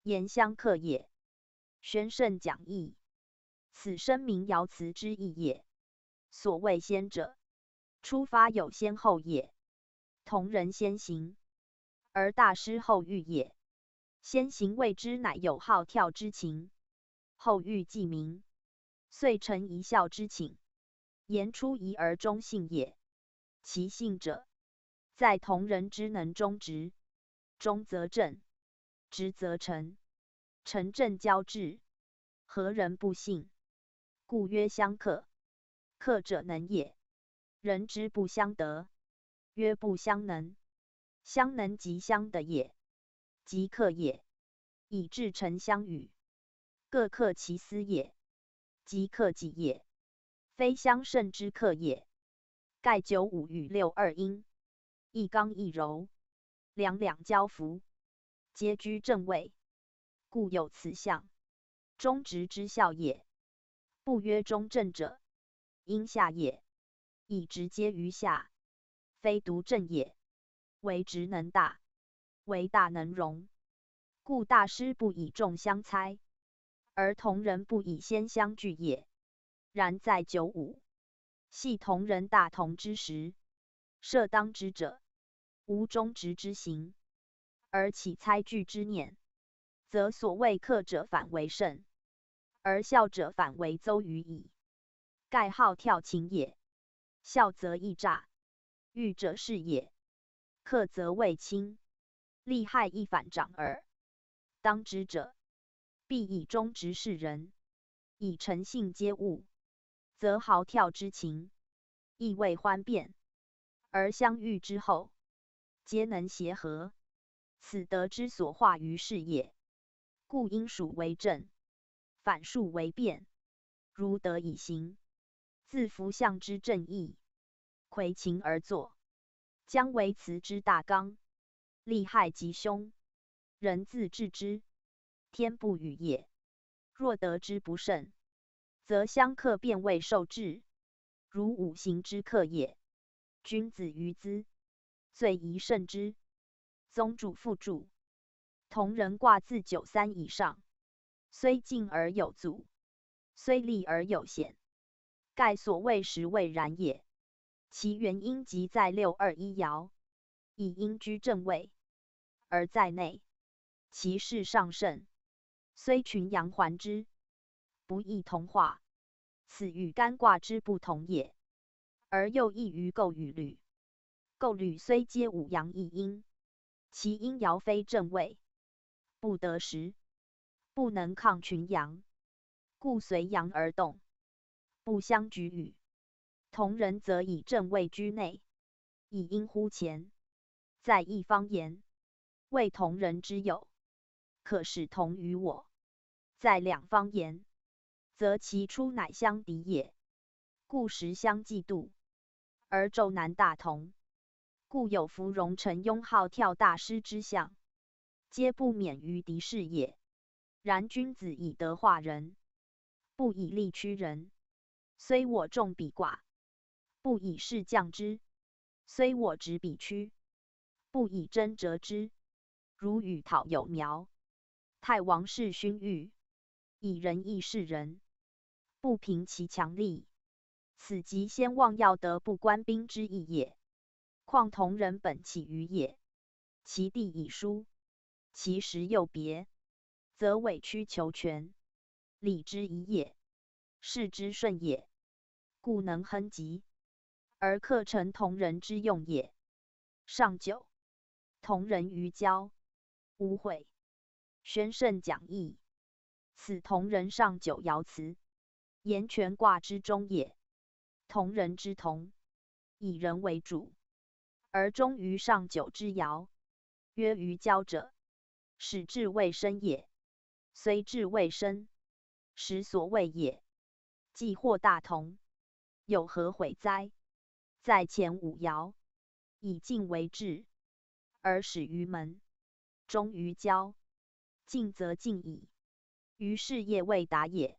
言相克也。宣圣讲义，此声明爻辞之意也。所谓先者，出发有先后也。同人先行，而大师后遇也。先行谓之乃有好跳之情，后遇既明，遂成一笑之请。言出疑而忠信也。其信者，在同人之能忠直，忠则正，直则诚，诚正交质，何人不信？故曰相克。克者能也。人之不相得，曰不相能。相能即相得也，即克也，以至诚相与，各克其私也，即克己也，非相胜之克也。盖95与6二阴，一刚一柔，两两交符，皆居正位，故有此象。忠直之效也。不曰忠正者，阴下也，以直接于下，非独正也。为直能大，为大能容，故大师不以众相猜，而同人不以先相拒也。然在95，系同人大同之时，设当之者，无忠直之行，而起猜拒之念，则所谓克者反为胜，而笑者反为邹于矣。盖好跳情也，笑则易诈，欲者是也。克则为轻，利害亦反掌耳。当知者，必以忠直示人，以诚信接物，则豪跳之情，亦未欢变，而相遇之后，皆能协和。此德之所化于事也。故因属为正，反数为变。如德以行，自弗象之正义，魁秦而作，将为辞之大纲，利害吉凶，人自治之，天不与也。若得之不慎，则相克便未受制，如五行之克也。君子于兹，最宜慎之。宗主附注：同人卦自93以上，虽进而有阻，虽利而有险，盖所谓实未然也。其原因即在621爻，以阴居正位，而在内，其势上盛，虽群阳环之，不亦同化。此与干卦之不同也。而又异于构与履。构履虽皆五阳一阴，其阴爻非正位，不得时，不能抗群阳，故随阳而动，不相举与。同人则以正位居内，以阴乎前，在一方言，谓同人之友，可使同于我。在两方言，则其出乃相敌也，故时相嫉妒，而昼难大同。故有芙蓉乘拥号跳大师之相，皆不免于敌视也。然君子以德化人，不以力屈人。虽我众比寡，不以势降之；虽我直比屈，不以真折之。如与讨有苗，太王事勋誉，以仁义示人，不凭其强力。此即先望要得不官兵之意也。况同人本起于也，其地已疏，其时又别，则委曲求全，礼之宜也，事之顺也，故能亨吉，而克成同人之用也。上九，同人于交，无悔。宣圣讲义，此同人上九爻辞，言权卦之中也。同人之同，以人为主，而忠于上九之爻，曰于交者，使志未深也。虽志未深，实所谓也。既获大同，有何悔哉？在前五爻，以静为志，而始于门，忠于交，静则静矣。于事业未达也。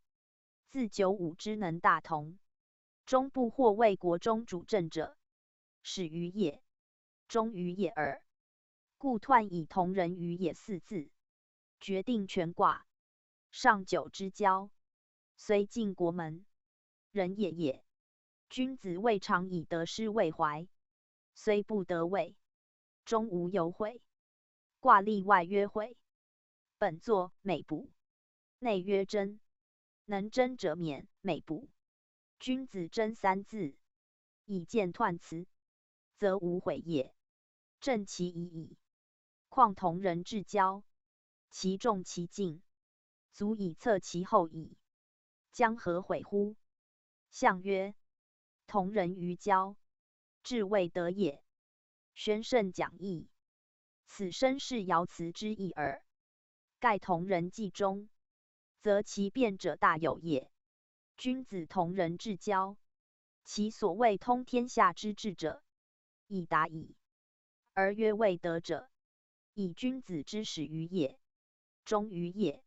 自九五之能大同，终不或为国中主政者，始于也，终于也耳。故彖以同人于也四字，决定全卦。上九之交，虽晋国门，人也也。君子未尝以得失为怀，虽不得位，终无有悔。卦例外曰悔。本作美补，内曰真，能真者免美补。君子真三字，以见彖辞，则无悔也。正其已矣。况同人至交，其重其静，足以测其后矣。将何悔乎？象曰：同人于交，志未得也。宣圣讲义，此身是爻辞之意耳。盖同人既忠，则其辩者大有也。君子同人至交，其所谓通天下之志者，以达矣。而曰未得者，以君子之始于也，忠于也。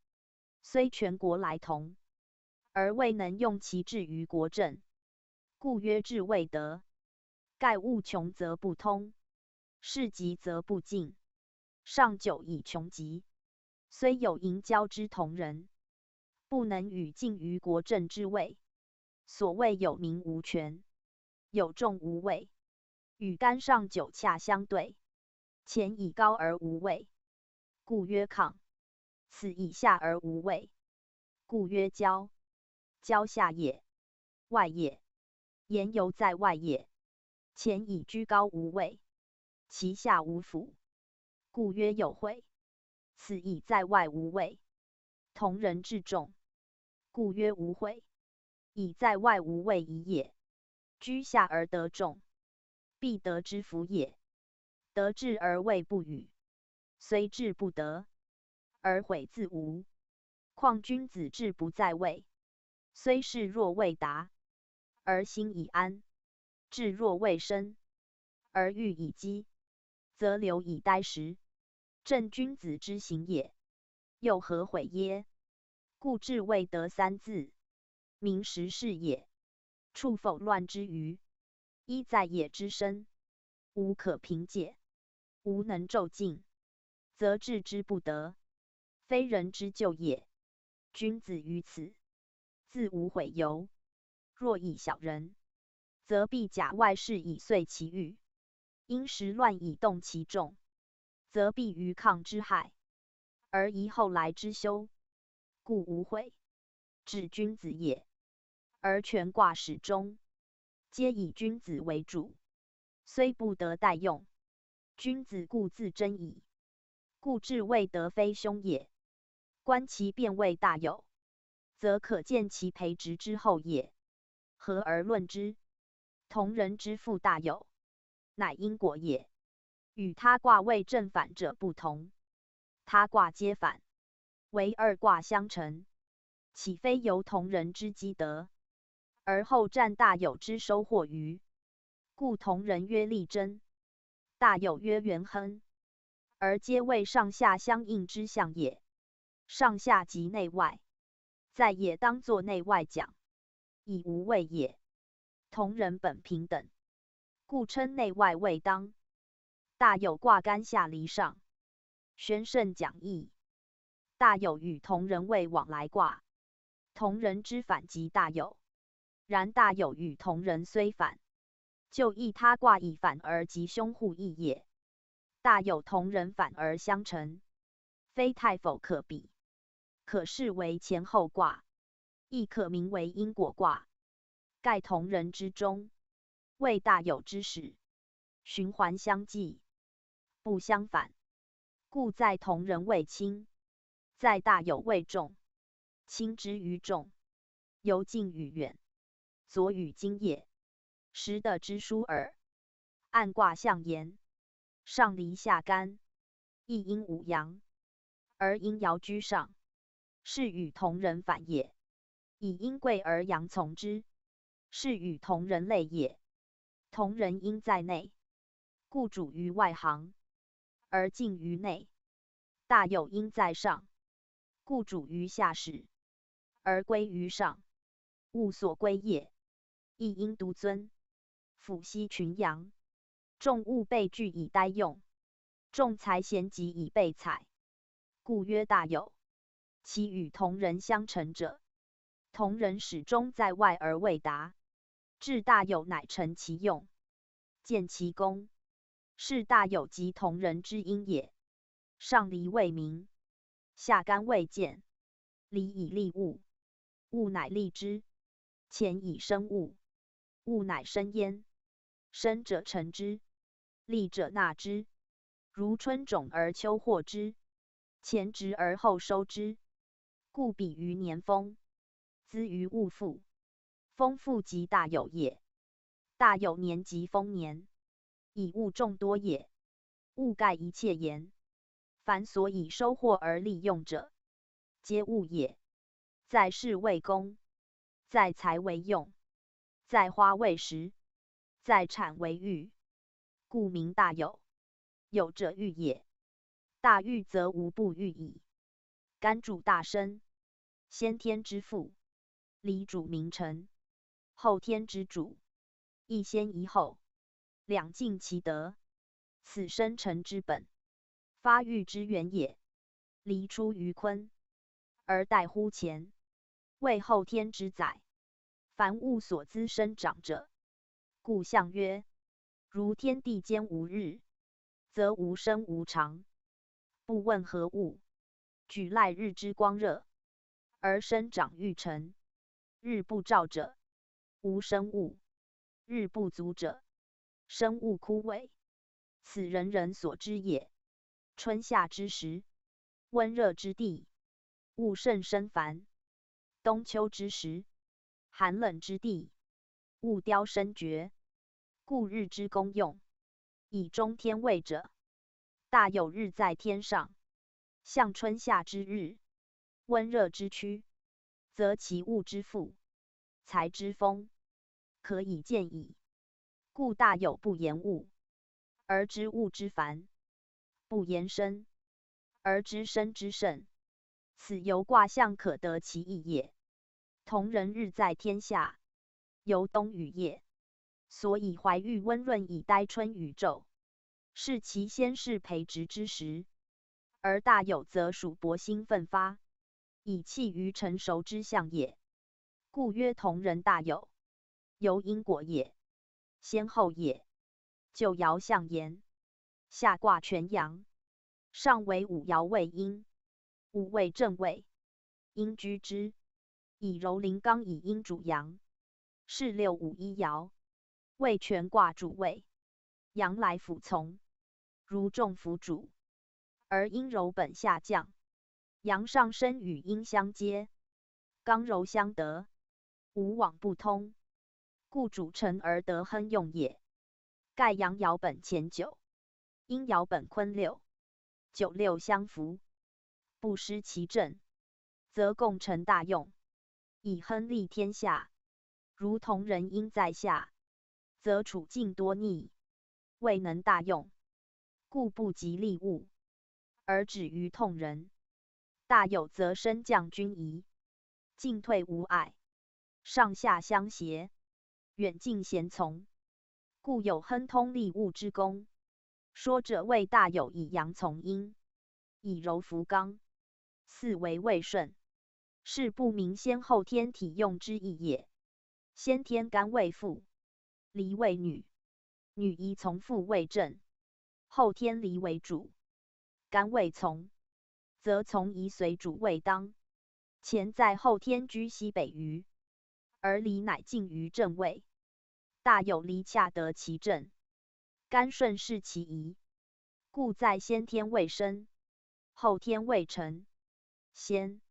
虽全国来同，而未能用其志于国政，故曰志未得。盖物穷则不通，事急则不进。上九以穷极，虽有营交之同人，不能与进于国政之位。所谓有名无权，有重无位，与干上九恰相对。前以高而无位，故曰亢；此以下而无位，故曰交。交下也，外也，言犹在外也。前以居高无位，其下无辅，故曰有悔；此以在外无位，同人至重，故曰无悔。以在外无位矣也。居下而得众，必得之福也。得志而位不与，虽志不得，而悔自无。况君子志不在位，虽事若未达，而心已安；志若未深，而欲已积，则留以待时。正君子之行也。又何悔耶？故志未得三字，名实是也。处否乱之余，一在也之身，无可凭解，无能骤进，则志之不得，非人之咎也。君子于此，自无悔尤。若以小人，则必假外事以遂其欲；因时乱以动其众，则必于抗之害，而遗后来之休。故无悔，指君子也。而全卦始终，皆以君子为主，虽不得待用，君子故自珍矣。故志未得非凶也。观其变位大有，则可见其培植之后也。合而论之，同人之父大有，乃因果也。与他卦位正反者不同，他卦皆反，唯二卦相成，岂非由同人之积德，而后占大有之收获于？故同人曰利贞，大有曰元亨，而皆为上下相应之象也。上下即内外，在也当作内外讲，以无位也。同人本平等，故称内外未当。大有卦干下离上，宣圣讲义。大有与同人为往来卦，同人之反即大有。然大有与同人虽反，就异他卦以反而吉凶互异也。大有同人反而相成，非太否可比，可视为前后卦，亦可名为因果卦。盖同人之中，为大有之始，循环相继，不相反，故在同人为轻，在大有为重。轻之于重，由近与远，左与今也，实的之殊耳。按卦象言，上离下干，一阴五阳，而阴爻居上，是与同人反也。以阴贵而阳从之，是与同人类也。同人阴在内，故主于外行，而近于内。大有阴在上，故主于下始，而归于上。物所归也。一阴独尊，俯息群阳。众物备具以待用，众才贤集以备采，故曰大有。其与同人相成者，同人始终在外而未达，至大有乃成其用，见其功，是大有及同人之因也。上离未明，下干未见，离以利物，物乃利之；前以生物，物乃生焉。生者成之，利者纳之。如春种而秋获之，前植而后收之。故比于年丰，资于物富。丰富即大有也。大有年即丰年，以物众多也。物盖一切言，凡所以收获而利用者，皆物也。在事为功，在财为用，在花为实，在产为育，故名大有。有者育也，大育则无不育矣。干主大生，先天之父；离主名臣，后天之主。一先一后，两尽其德，此生成之本，发育之源也。离出于坤，而待乎乾，为后天之载。凡物所滋生长者，故象曰：如天地间无日，则无生无常。不问何物，举赖日之光热，而生长育成。日不照者，无生物；日不足者，生物枯萎。此人人所知也。春夏之时，温热之地，物甚生繁；冬秋之时，寒冷之地，物凋生绝。故日之功用，以中天位者，大有日在天上，象春夏之日，温热之区，则其物之富，财之丰，可以见矣。故大有不言物，而知物之繁；不言生，而知生之盛。此由卦象可得其意也。同人日在天下，由冬与夜，所以怀玉温润以待春与昼，是其先是培植之时。而大有则属勃兴奋发，以气于成熟之象也。故曰同人大有。由因果也，先后也。就爻象言，下卦全阳，上为五爻位阴，五为正位，阴居之。以柔陵刚以阴主阳，是六五一爻，为全卦主位，阳来辅从，如众辅主。而阴柔本下降，阳上升与阴相接，刚柔相得，无往不通，故主成而得亨用也。盖阳爻本乾九，阴爻本坤六，九六相符，不失其正，则共成大用，以亨利天下。如同人阴在下，则处境多逆，未能大用。故不及利物，而止于痛人。大有则升降均宜，进退无碍，上下相协，远近咸从，故有亨通利物之功。说者谓大有以阳从阴，以柔服刚，四维未顺，是不明先后天体用之意也。先天干为父，离为女，女宜从父为正，后天离为主，干为从，则从宜随主为当。前在后天居西北隅，而离乃进于正位。大有离恰得其正，干顺势其宜，故在先天未生，后天未成。先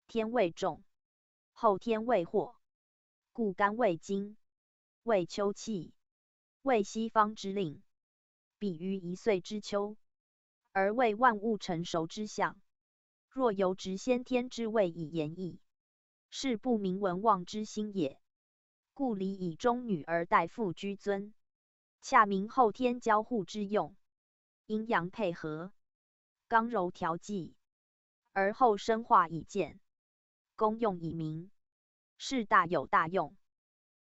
天未重，后天未获，故干为金，为秋气，为西方之令，比于一岁之秋，而为万物成熟之象。若由直先天之谓以言义，是不明文望之心也。故离以中女而代父居尊，恰明后天交互之用，阴阳配合，刚柔调剂，而后生化以见，功用以明，是大有大用。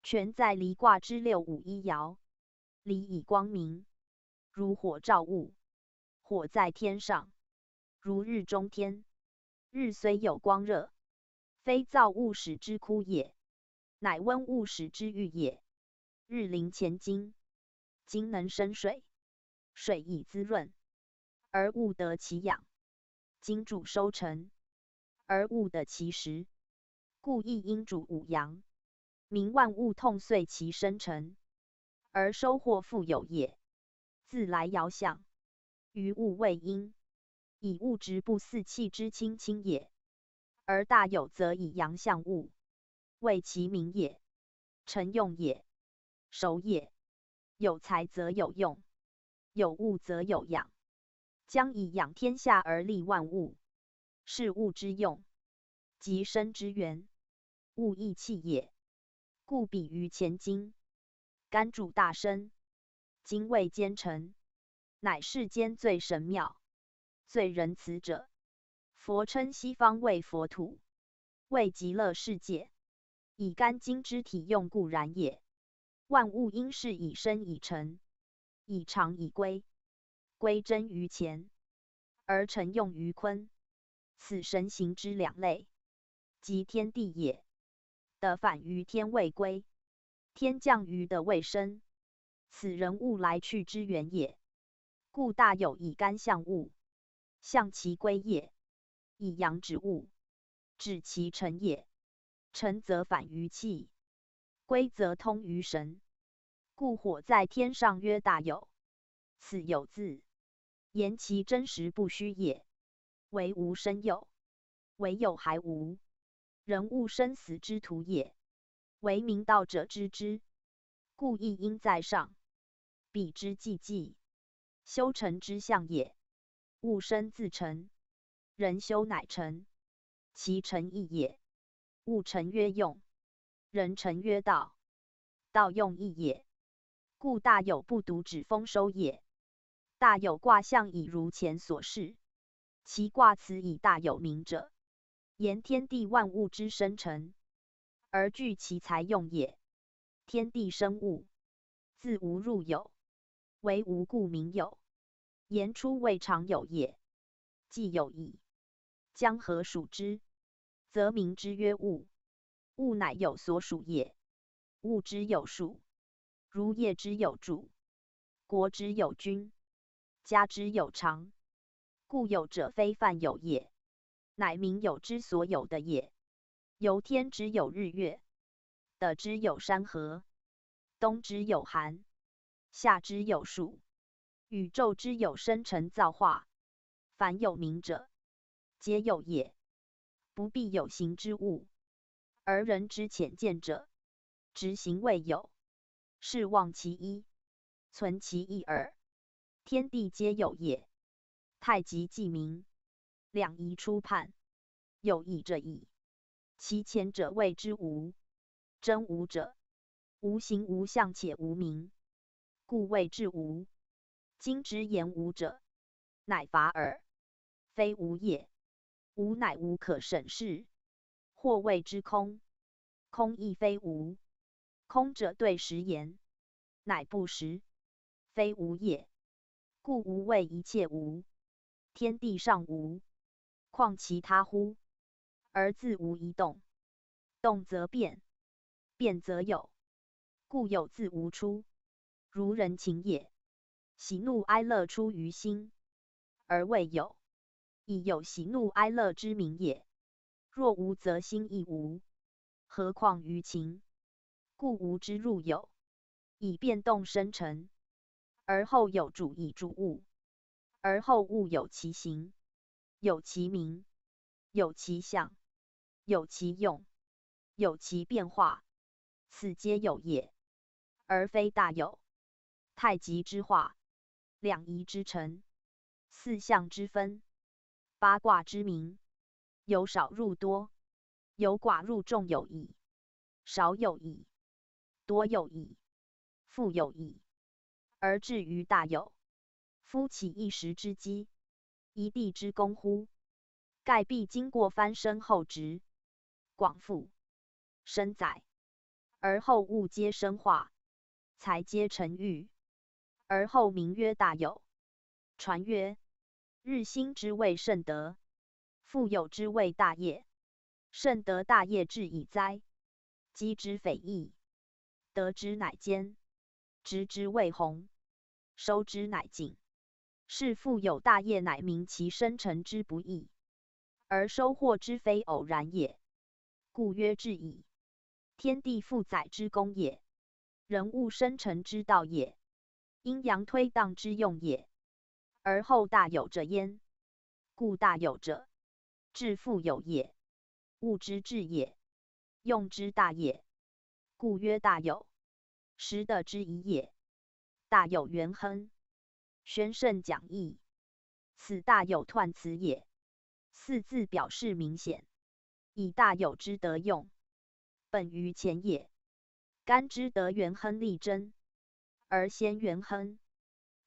全在离卦之六五一爻。离以光明，如火照物，火在天上，如日中天。日虽有光热，非造物使之枯也，乃温物使之欲也。日临前金，金能生水，水以滋润，而物得其养；金主收成，而物得其时。故亦阴主五阳，民万物痛遂其生成，而收获富有也。自来爻象，于物为阴，以物质不似气之清清也。而大有则以阳象物，为其名也，成用也，熟也。有财则有用，有物则有养，将以养天下而利万物，是物之用，即生之源，物亦气也。故比于前金，干主大生，金为奸臣，乃世间最神妙、最仁慈者。佛称西方为佛土，为极乐世界，以干金之体用故然也。万物应是以生以成，以长以归，归真于前，而成用于坤。此神行之两类，即天地也。得反于天未归，天降于的未生，此人物来去之源也。故大有以干象物，象其归也；以阳指物，指其成也。成则反于气，归则通于神。故火在天上曰大有，此有字，言其真实不虚也。为无生有，为有还无，人物生死之途也。为明道者知之，故亦应在上，彼之寂寂，修成之象也。物生自成，人修乃成，其成义也。物成曰用，人成曰道，道用义也。故大有不独指丰收也。大有卦象以如前所示，其卦辞以大有名者，言天地万物之生成，而据其才用也。天地生物，自无入有，为无故名有。言出未尝有也。既有矣，将何属之？则名之曰物。物乃有所属也。物之有属，如业之有主，国之有君，家之有常。故有者非泛有也，乃名有之所有的也。由天之有日月，地之有山河，冬之有寒，夏之有暑，宇宙之有生成造化。凡有名者，皆有也。不必有形之物，而人之浅见者，执行未有，是忘其一，存其一耳。天地皆有也。太极既明，两仪初判，有义者矣。其前者谓之无，真无者，无形无相且无名，故谓之无。今之言无者，乃法耳，非无也。无乃无可审视，或谓之空。空亦非无，空者对实言，乃不实，非无也。故无谓一切无，天地上无，况其他乎？而自无一动，动则变，变则有，故有自无出。如人情也，喜怒哀乐出于心，而谓有，以有喜怒哀乐之名也。若无则心亦无，何况于情？故无之入有，以变动生成，而后有主以助物，而后物有其形，有其名，有其相，有其用，有其变化，此皆有也，而非大有。太极之化，两仪之成，四象之分，八卦之名，由少入多，由寡入众有矣。少有矣，多有矣，复有矣，而至于大有。夫岂一时之机，一地之功乎？盖必经过翻身后直，广覆，深载，而后物皆生化，才皆成育，而后名曰大有。传曰：日新之谓圣德，复有之谓大业。圣德大业至矣哉！积之匪易，得之乃坚，执之谓宏，收之乃静。是复有大业，乃明其生成之不易，而收获之非偶然也。故曰至矣。天地负载之功也，人物生成之道也，阴阳推荡之用也。而后大有者焉。故大有者，至复有也，物之至也，用之大也。故曰大有。实德之宜也。大有元亨，宣圣讲义，此大有彖辞也。四字表示明显，以大有之德用，本于前也。干之德元亨力争，而先元亨。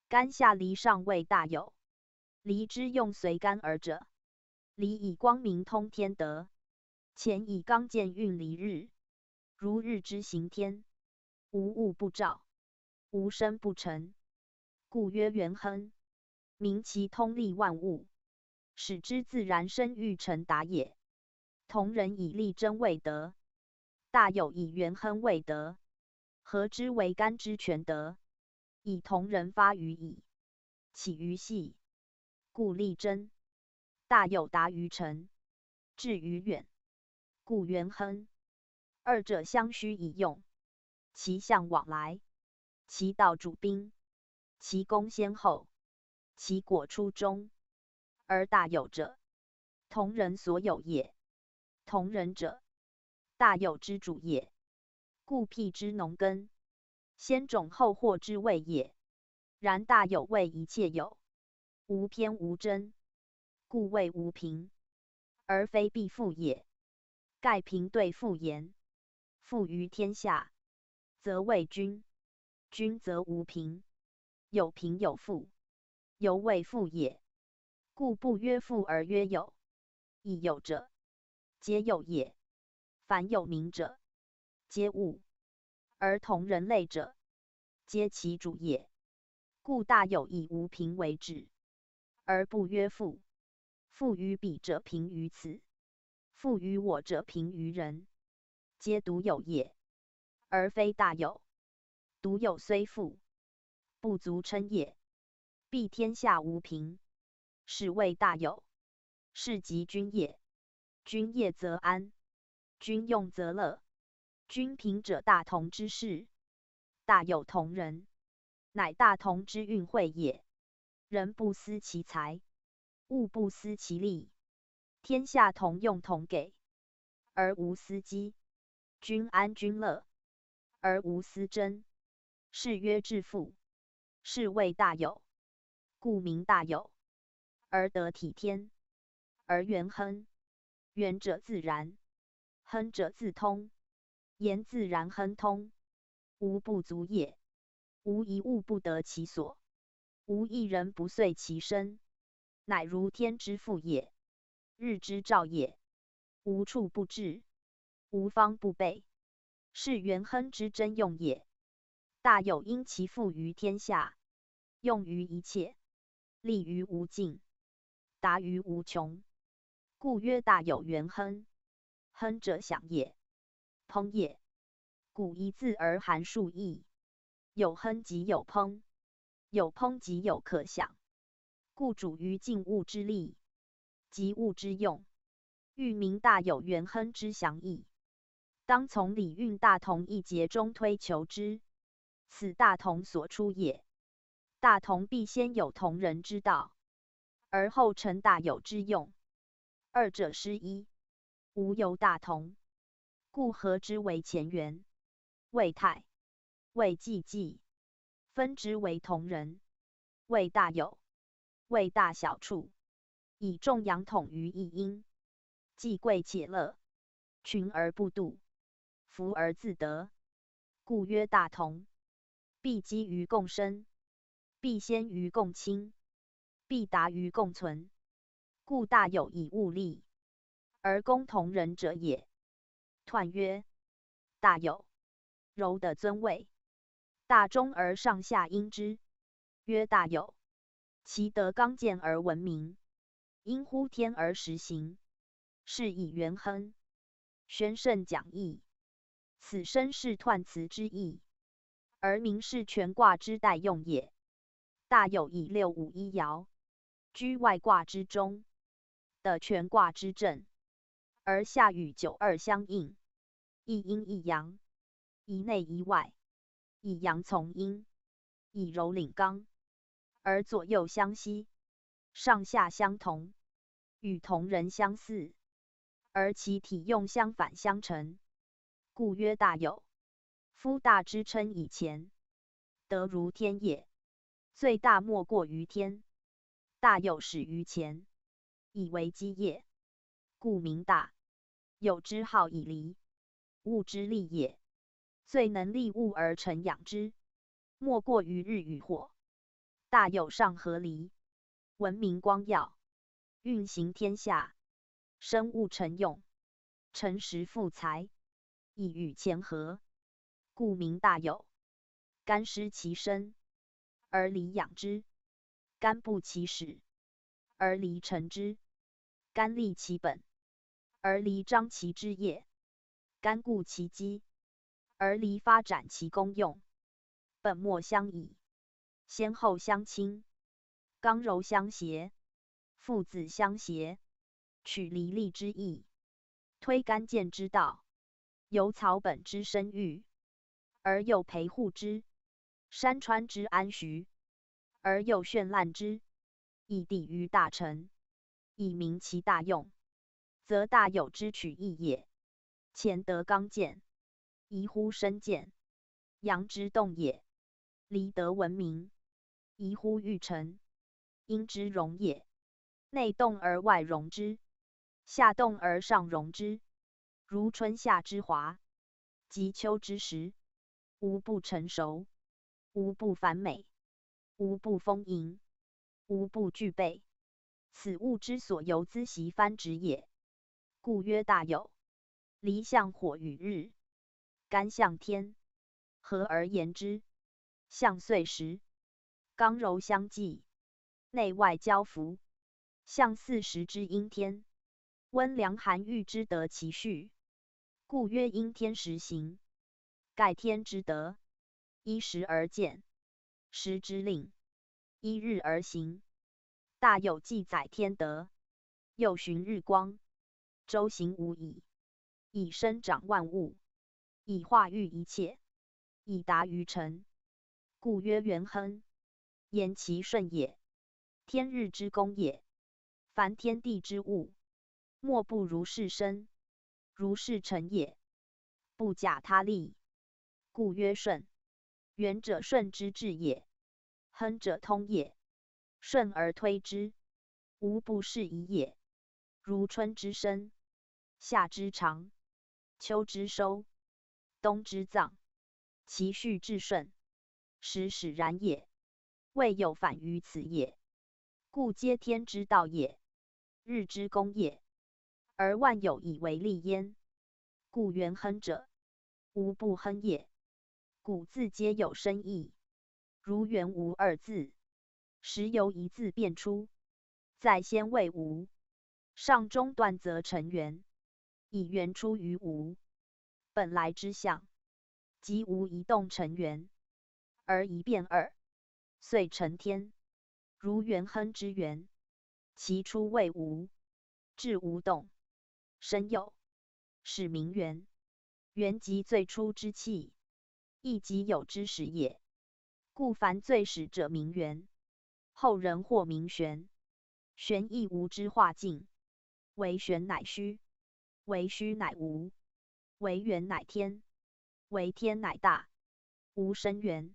干下离上谓大有，离之用随干而者。离以光明通天德，前以刚健运离日。如日之行天，无物不照，无声不成，故曰元亨。明其通利万物，使之自然生育成达也。同人以力争谓德，大有以元亨谓德，何之为干之全德？以同人发于矣，起于细，故力争。大有达于诚，至于远，故元亨。二者相须以用，其象往来，其道主宾，其功先后，其果出终。而大有者，同人所有也。同人者，大有之主也。故辟之农耕，先种后获之谓也。然大有谓一切有，无偏无真，故谓无凭，而非必复也。盖凭对复言，复于天下，则谓君；君则无凭，有凭有复，犹谓复也。故不曰复而曰有。以有者，皆有也。凡有名者，皆物；而同人类者，皆其主也。故大有以无凭为止，而不曰复。复于彼者凭于此，复于我者凭于人，皆独有也，而非大有。独有虽复，不足称也。必天下无凭，是谓大有。是即君也。君业则安，君用则乐。君凭者大同之事，大有同人，乃大同之运会也。人不思其财，物不思其利，天下同用同给，而无私机。君安君乐，而无私争，是曰致富。是谓大有。故名大有，而得体天，而元亨。元者自然，亨者自通。言自然亨通，无不足也。无一物不得其所。无一人不遂其身，乃如天之父也，日之照也，无处不至，无方不备，是元亨之真用也。大有因其富于天下，用于一切，利于无尽，达于无穷，故曰大有元亨。亨者享也，烹也。古一字而含数义，有亨即有烹，有烹即有可享，故主于尽物之利，及物之用，欲明大有元亨之详义，当从礼运大同一节中推求之，此大同所出也。大同必先有同人之道，而后成大有之用，二者失一，无有大同，故合之为前元，谓太，谓济济，分之为同人，谓大有，谓大小处，以众阳统于一阴，既贵且乐，群而不妒，福而自得，故曰大同。必基于共生，必先于共亲，必达于共存，故大有以物利，而公同人者也。彖曰：大有，柔的尊位，大中而上下因之，曰大有。其德刚健而闻名，因乎天而实行，是以元亨。宣圣讲义，此身是彖辞之意，而名是全卦之代用也。大有以六五一爻，居外卦之中，的全卦之正，而下与九二相应，一阴一阳，一内一外，以阳从阴，以柔领刚，而左右相息，上下相同，与同人相似，而其体用相反相成，故曰大有。夫大之称以前，德如天也。最大莫过于天，大有始于前，以为基业，故名大。有之好以离，物之利也。最能利物而成养之，莫过于日与火。大有上合离，闻名光耀，运行天下，生物成用，诚实富财，以与乾和，故名大有。干失其身，而离养之；干不其始，而离成之；干立其本，而离彰其枝叶；干固其基，而离发展其功用。本末相宜，先后相亲，刚柔相协，父子相协，取离利之意，推干健之道，由草本之生育，而又培护之；山川之安徐，而又绚烂之，以抵于大成，以明其大用，则大有之取义也。乾德刚健，宜乎生健，阳之动也；离德闻名，宜乎欲成，阴之容也。内动而外容之，下动而上容之，如春夏之华，及秋之时，无不成熟，无不繁美，无不丰盈，无不具备。此物之所由兹习藩直也，故曰大有。离象火与日，干象天，合而言之，象岁时，刚柔相济，内外交符，象40之阴天，温凉寒郁之得其序，故曰阴天时行。盖天之德，依时而见，时之令，依日而行。大有记载天德，又循日光，周行无已，以生长万物，以化育一切，以达于成，故曰元亨。言其顺也，天日之功也。凡天地之物，莫不如是生，如是成也，不假他力，故曰顺。元者顺之至也，亨者通也。顺而推之，无不适宜也。如春之生，夏之长，秋之收，冬之藏，其序至顺，时使然也。未有反于此也。故皆天之道也，日之功也，而万有以为利焉。故元亨者，无不亨也。古字皆有生义，如元无二字，时由一字变出，在先谓无，上中断则成元，以元出于无，本来之象，即无一动成元，而一变二，遂成天。如元亨之元，其出谓无，至无动，生有，始名元。元即最初之气，亦即有之始也。故凡最始者名元，后人或名玄。玄亦无之化境，为玄乃虚，为虚乃无，为元乃天，为天乃大。无生元，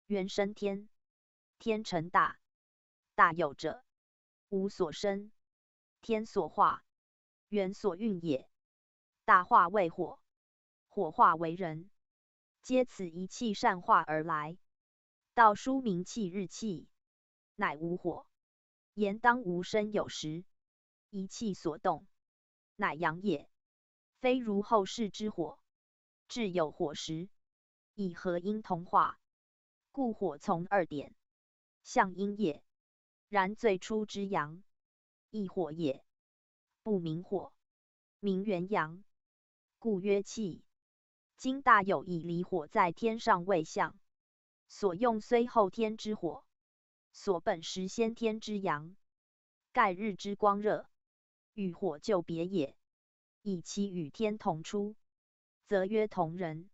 元生天，天成大。大有者，无所生，天所化，元所运也。大化为火，火化为人，皆此一气善化而来。道书明气日气，乃无火。言当无生有时，一气所动，乃阳也。非如后世之火，至有火时，以和阴同化，故火从二点，象阴也。然最初之阳，亦火也，不名火，名元阳，故曰气。今大有以离火在天上为象，所用虽后天之火，所本实先天之阳。盖日之光热，与火就别也。以其与天同出，则曰同人；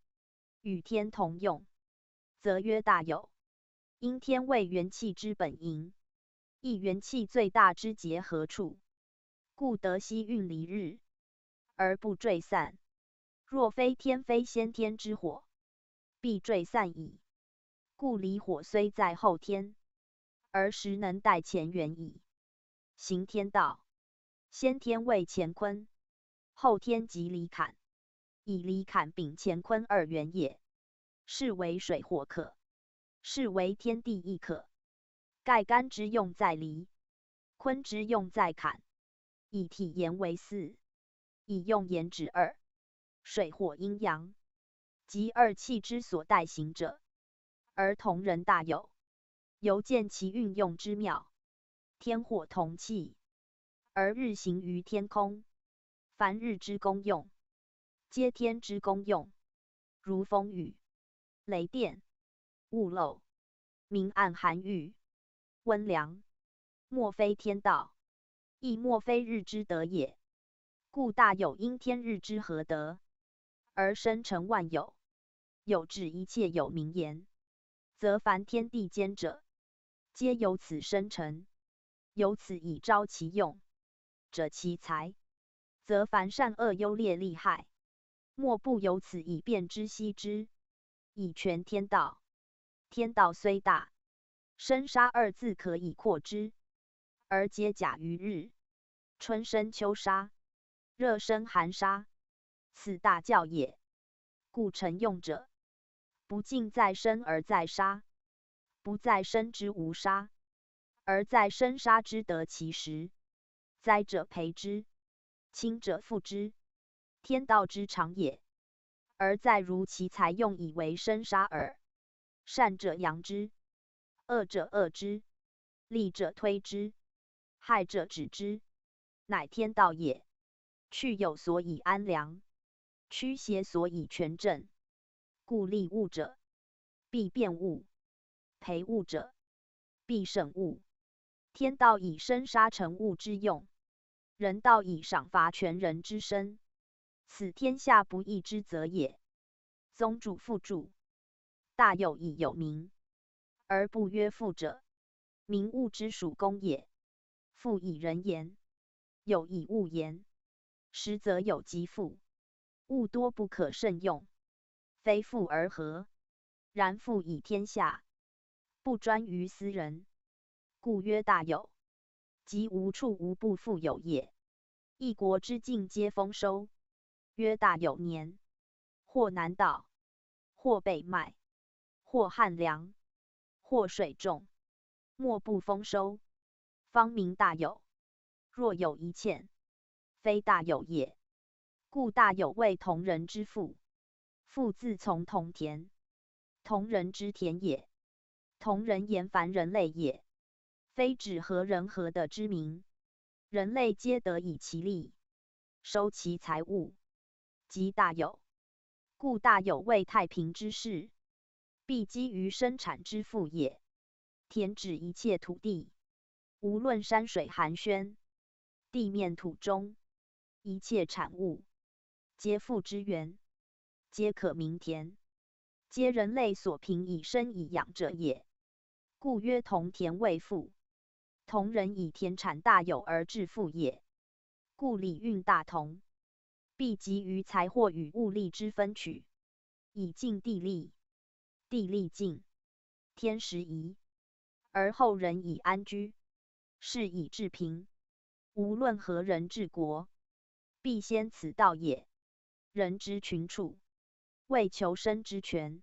与天同用，则曰大有。因天为元气之本营，亦元气最大之结合处，故得息运离日，而不坠散。若非天非先天之火，必坠散矣。故离火虽在后天，而实能代前元矣。行天道，先天为乾坤，后天即离坎，以离坎秉乾坤二元也。是为水火可，是为天地亦可。盖干之用在离，坤之用在坎，以体言为四，以用言指二。水火阴阳，即二气之所代行者，而同人大有，犹见其运用之妙。天火同气，而日行于天空。凡日之功用，皆天之功用，如风雨、雷电、雾漏、明暗寒雨、温凉，莫非天道，亦莫非日之德也。故大有因天日之合德，而生成万有，有治一切有名言，则凡天地间者，皆由此生成。由此以招其用者其才，则凡善恶优劣利害，莫不由此以辨之悉之，以全天道。天道虽大，生杀二字可以扩之，而皆假于日。春生秋杀，热生寒杀，此大教也。故成用者，不尽在生而在杀，不在生之无杀，而在生杀之得其时。灾者培之，亲者复之，天道之常也。而在如其才用以为生杀耳。善者扬之，恶者遏之，利者推之，害者止之，乃天道也。去有所以安良，驱邪所以全正。故利物者，必变物；培物者，必省物。天道以生杀成物之用，人道以赏罚全人之身，此天下不义之则也。宗主父主，大有以有名，而不曰父者，名物之属公也。父以人言，有以物言，实则有即父。物多不可胜用，非父而合。然父以天下，不专于斯人，故曰大有。即无处无不富有也。一国之境皆丰收，曰大有年。或南道，或北麦，或旱粮，或水种，莫不丰收，方名大有。若有一欠，非大有也。故大有谓同人之父，父自从同田，同人之田也。同人言凡人类也，非指何人何的之名。人类皆得以其利，收其财物，即大有。故大有谓太平之事，必基于生产之父也。田指一切土地，无论山水寒暄，地面土中，一切产物，皆父之源，皆可名田，皆人类所凭以生以养者也。故曰同田为父。同人以田产大有而致富也。故礼运大同，必集于财货与物力之分取，以尽地利。地利尽，天时移，而后人以安居，是以治平。无论何人治国，必先此道也。人之群处，为求生之权，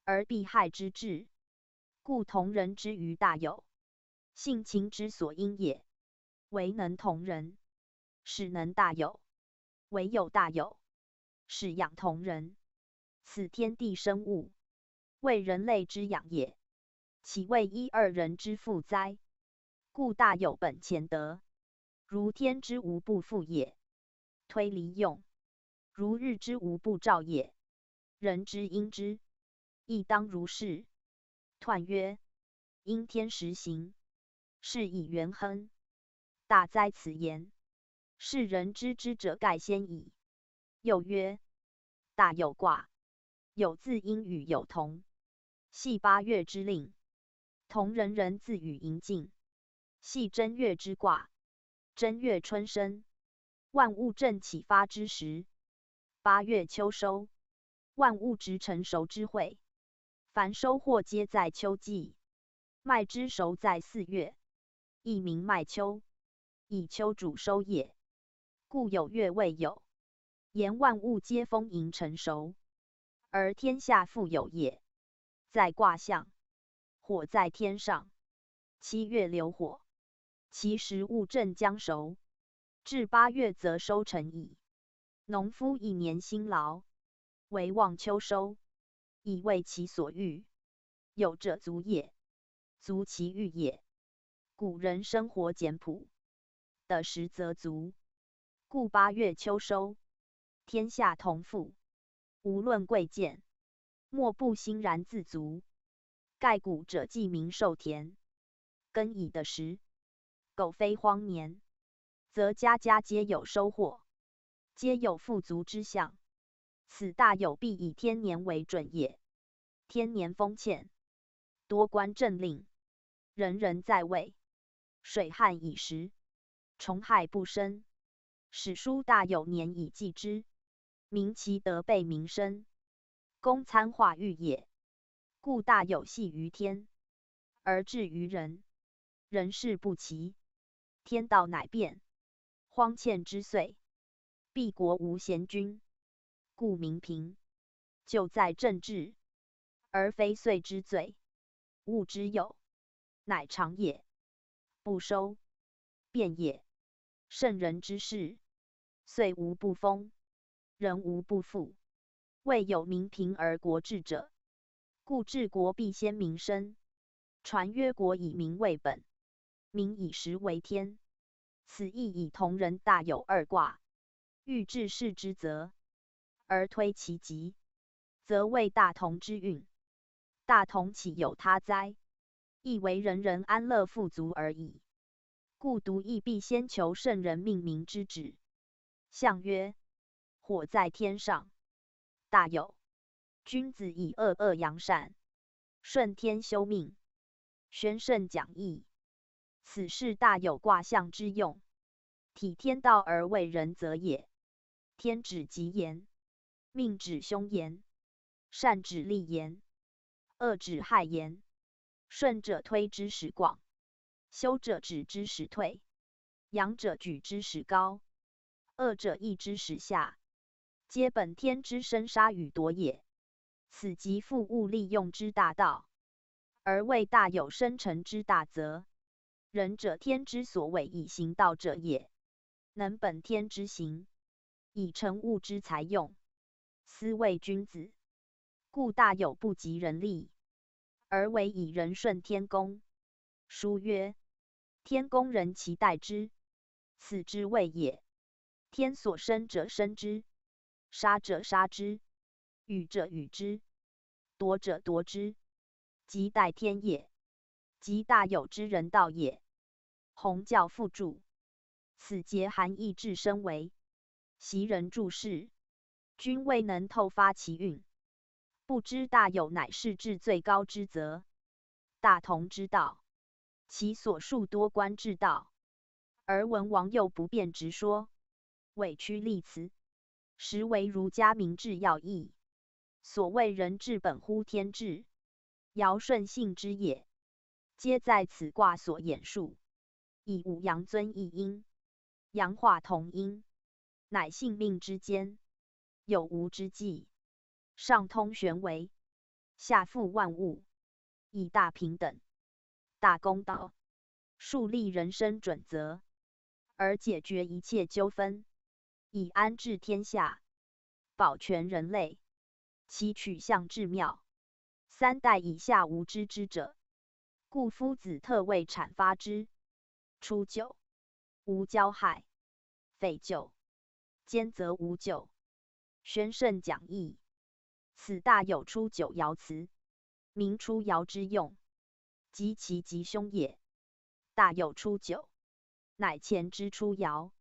而避害之志。故同人之于大有，性情之所因也。唯能同人，使能大有；唯有大有，使养同人。此天地生物，为人类之养也，岂为一二人之父哉？故大有本乾德，如天之无不复也。推离用，如日之无不照也。人之应之，亦当如是。彖曰：因天时行，是以元亨。大哉此言！是人知之者盖先矣。又曰：大有卦，有自应与有同，系8月之令。同人人自与盈尽，系正月之卦。正月春生，万物正启发之时。8月秋收，万物直成熟之会。凡收获皆在秋季，麦之熟在4月，亦名麦秋，以秋主收也。故有月谓有，言万物皆丰盈成熟，而天下复有也。在卦象，火在天上，7月流火，其食物正将熟，至8月则收成矣。农夫一年辛劳，惟望秋收，以为其所欲。有者足也，足其欲也。古人生活简朴，得时则足。故8月秋收，天下同富，无论贵贱，莫不欣然自足。盖古者既民受田，耕以得时，苟非荒年，则家家皆有收获，皆有富足之象。此大有必以天年为准也。天年丰欠，多官政令，人人在位，水旱以时，虫害不生。史书大有年以记之，明其德备民生，公参化育也。故大有系于天，而至于人，人事不齐，天道乃变。荒欠之岁，必国无贤君，故民贫。就在政治，而非岁之罪。物之有，乃常也。不收，变也。圣人之事，岁无不丰，人无不富。未有民贫而国治者，故治国必先民生。传曰：国以民为本，民以食为天。此亦以同人大有2卦，欲治世之责，而推其极，则谓大同之运。大同岂有他哉？亦为人人安乐富足而已。故独亦必先求圣人命名之旨。象曰：火在天上，大有。君子以恶恶扬善，顺天修命，宣圣讲义。此是大有卦象之用，体天道而为人则也。天指吉言，命指凶言，善指利言，恶指害言。顺者推之使广，修者止之使退，扬者举之使高，恶者抑之使下，皆本天之生杀予夺也。此即复物利用之大道。而为大有生成之大则，仁者天之所谓以行道者也，能本天之行，以成物之才用，斯谓君子。故大有不及人力，而为以人顺天公。书曰：天公人其待之，此之谓也。天所生者生之，杀者杀之，与者与之，夺者夺之，即待天也，即大有之人道也。弘教复注。此节含义至深为，袭人注释，君未能透发其蕴，不知大有乃是至最高之则，大同之道，其所述多观至道，而文王又不便直说，委曲立辞，实为儒家明志要义。所谓人治本乎天治，尧舜性之也，皆在此卦所演述。以五阳尊一阴，阳化同阴，乃性命之间，有无之际，上通玄微，下覆万物，以大平等、大公道，树立人生准则，而解决一切纠纷，以安治天下，保全人类。其取向至妙，三代以下无知之者，故夫子特为阐发之。初九，无交害，匪咎，兼则无咎。宣圣讲义。此大有初九爻辞，名初爻之用，及其吉凶也。大有初九，乃前之初爻，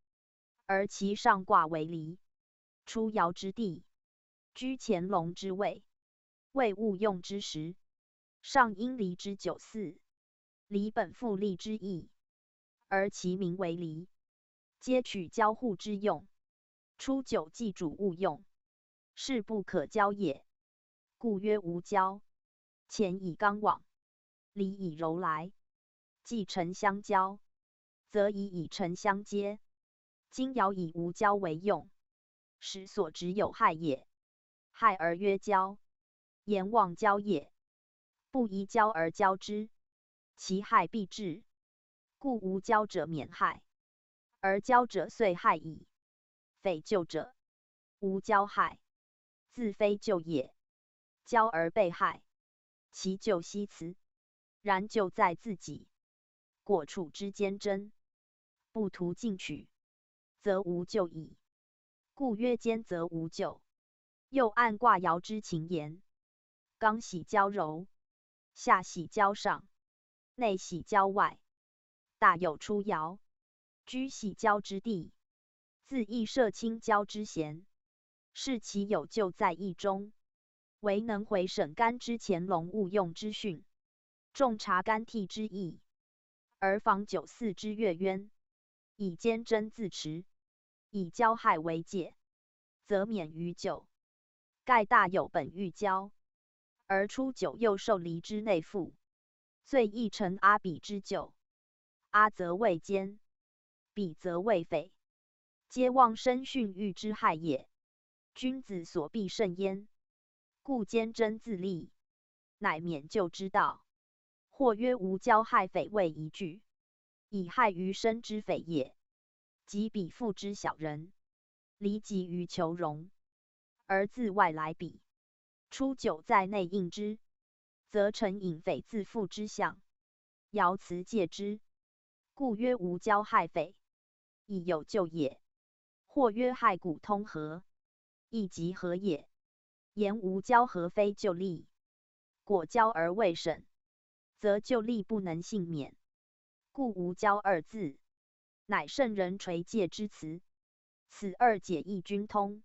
而其上卦为离，初爻之地，居乾隆之位，为物用之时。上应离之九四，离本复利之意，而其名为离，皆取交互之用。初九既主物用，是不可交也，故曰无交。乾以刚往，离以柔来，既诚相交，则以诚相接。今爻以无交为用，使所执有害也。害而曰交，言忘交也。不宜交而交之，其害必至。故无交者免害，而交者遂害矣。匪咎者，无交害，自非咎也。交而被害，其咎希辞，然咎在自己。果处之间争，不图进取，则无咎矣。故曰坚则无咎。又按卦爻之情言，刚喜交柔，下喜交上，内喜交外。大有初爻，居喜交之地，自亦设亲交之嫌，是其有咎在义中。唯能回审干之乾隆勿用之训，重察干替之意，而防九四之越渊，以坚贞自持，以交害为戒，则免于咎。盖大有本欲交，而初九又受离之内附，遂亦成阿比之咎。阿则为奸，比则为匪，皆妄生训欲之害也。君子所必慎焉，故坚贞自立，乃免咎之道。或曰无交害匪谓一句，以害于身之匪也。即彼妇之小人，离急于求荣，而自外来比，初九在内应之，则成引匪自负之象。爻辞戒之，故曰无交害匪，亦有咎也。或曰害古通和，亦即和也。言无交和非咎利，果交而未审，则咎利不能幸免。故无交二字，乃圣人垂戒之辞。此二解亦均通。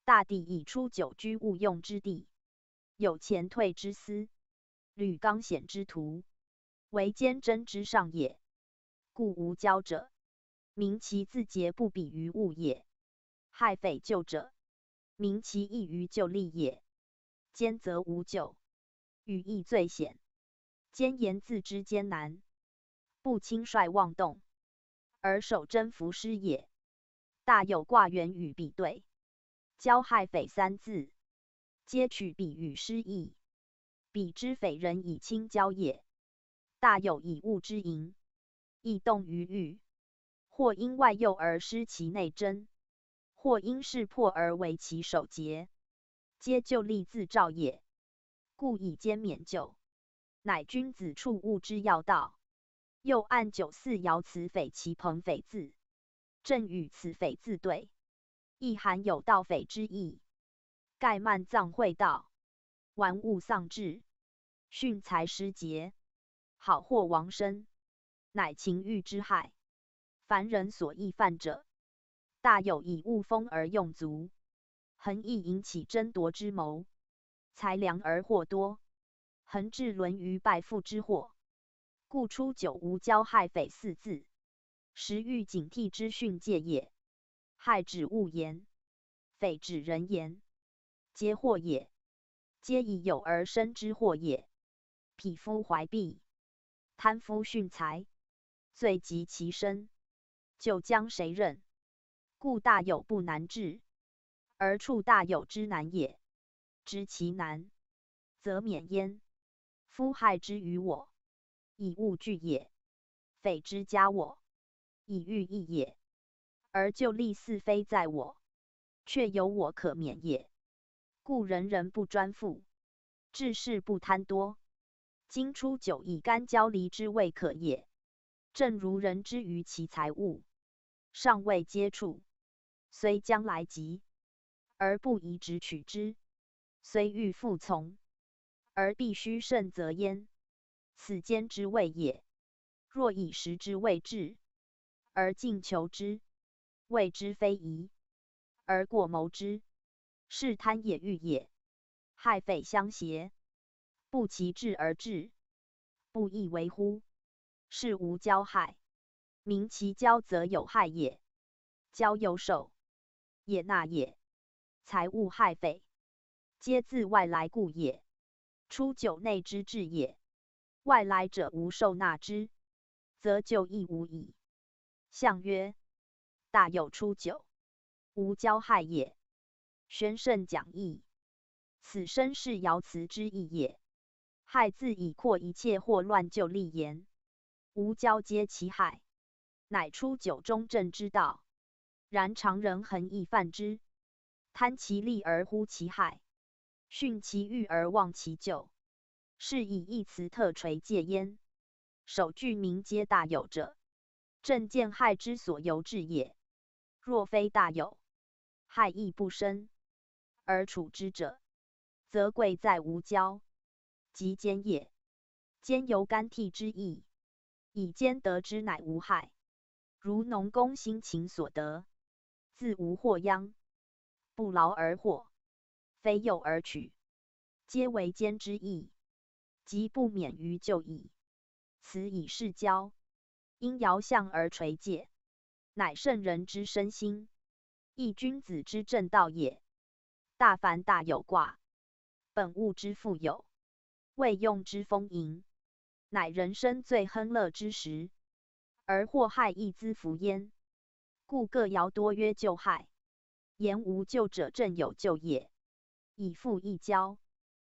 大地以初九居物用之地，有前退之思，履刚显之徒，为坚贞之上也。故无交者，明其自节不比于物也。害匪咎者，明其异于咎利也。坚则无咎，语义最显。坚言自知艰难，不轻率妄动，而守贞服师也。大有卦源与比对，交害匪三字，皆取比喻失义。彼之匪人以轻交也。大有以物之淫，亦动于欲，或因外诱而失其内真，或因识破而为其守节，皆就利自照也。故以兼免救，乃君子处物之要道。又按94爻此匪其朋匪字，正与此匪字对，亦含有盗匪之意。盖慢葬会道，玩物丧志，训财失节，好祸亡身，乃情欲之害。凡人所易犯者，大有以物丰而用足，恒易引起争夺之谋，财粮而祸多，恒致沦于败父之祸。故初九无交害匪4字，实欲警惕之训戒也。害指物言，匪指人言，皆祸也，皆以有而生之祸也。匹夫怀璧，贪夫殉财，罪及其身，就将谁任？故大有不难治，而处大有之难也。知其难，则免焉。夫害之于我，以物惧也；匪之加我，以欲益也。而就利似非在我，却有我可免也。故人人不专富，治事不贪多。今初久以干交离之未可也。正如人之于其财物，尚未接触，虽将来急，而不宜直取之；虽欲复从，而必须慎择焉。此奸之谓也。若以时之谓至，而尽求之，谓之非宜，而过谋之，是贪也欲也。害匪相胁，不其志而治，不亦为乎？是无交害。明其交则有害也。交有受，也纳也。财物害匪，皆自外来故也。初九内之至也。外来者无受纳之，则就亦无矣。象曰：大有初九，无交害也。宣圣讲义，此身是爻辞之意也。害自以扩一切祸乱就利言，无交皆其害，乃初九中正之道。然常人恒易犯之，贪其利而忽其害，训其欲而忘其咎，是以一词特垂戒焉。首句名皆大有者，正见害之所由至也。若非大有，害亦不生，而处之者，则贵在无交，即奸也。奸由干替之意，以奸得之乃无害。如农工辛勤所得，自无祸殃，不劳而获，非诱而取，皆为奸之意，即不免于就矣。此以是交，因爻象而垂戒，乃圣人之身心，亦君子之正道也。大凡大有卦，本物之富有，未用之丰盈，乃人生最亨乐之时，而祸害亦滋福焉。故各爻多曰救害，言无救者正有救也。以富易交，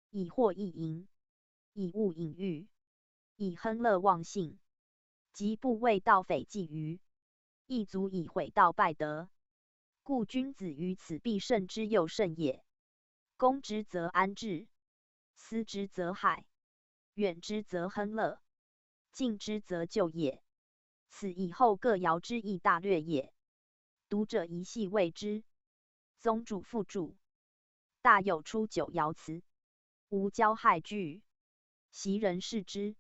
以祸易盈，以物隐喻，以亨乐忘性，即不为盗匪觊觎，亦足以毁道败德。故君子于此必胜之又胜也。攻之则安治，思之则害，远之则亨乐，近之则救也。此以后各爻之意大略也。读者一细谓之。宗主附注。大有初九爻辞，无交害惧，袭人视之，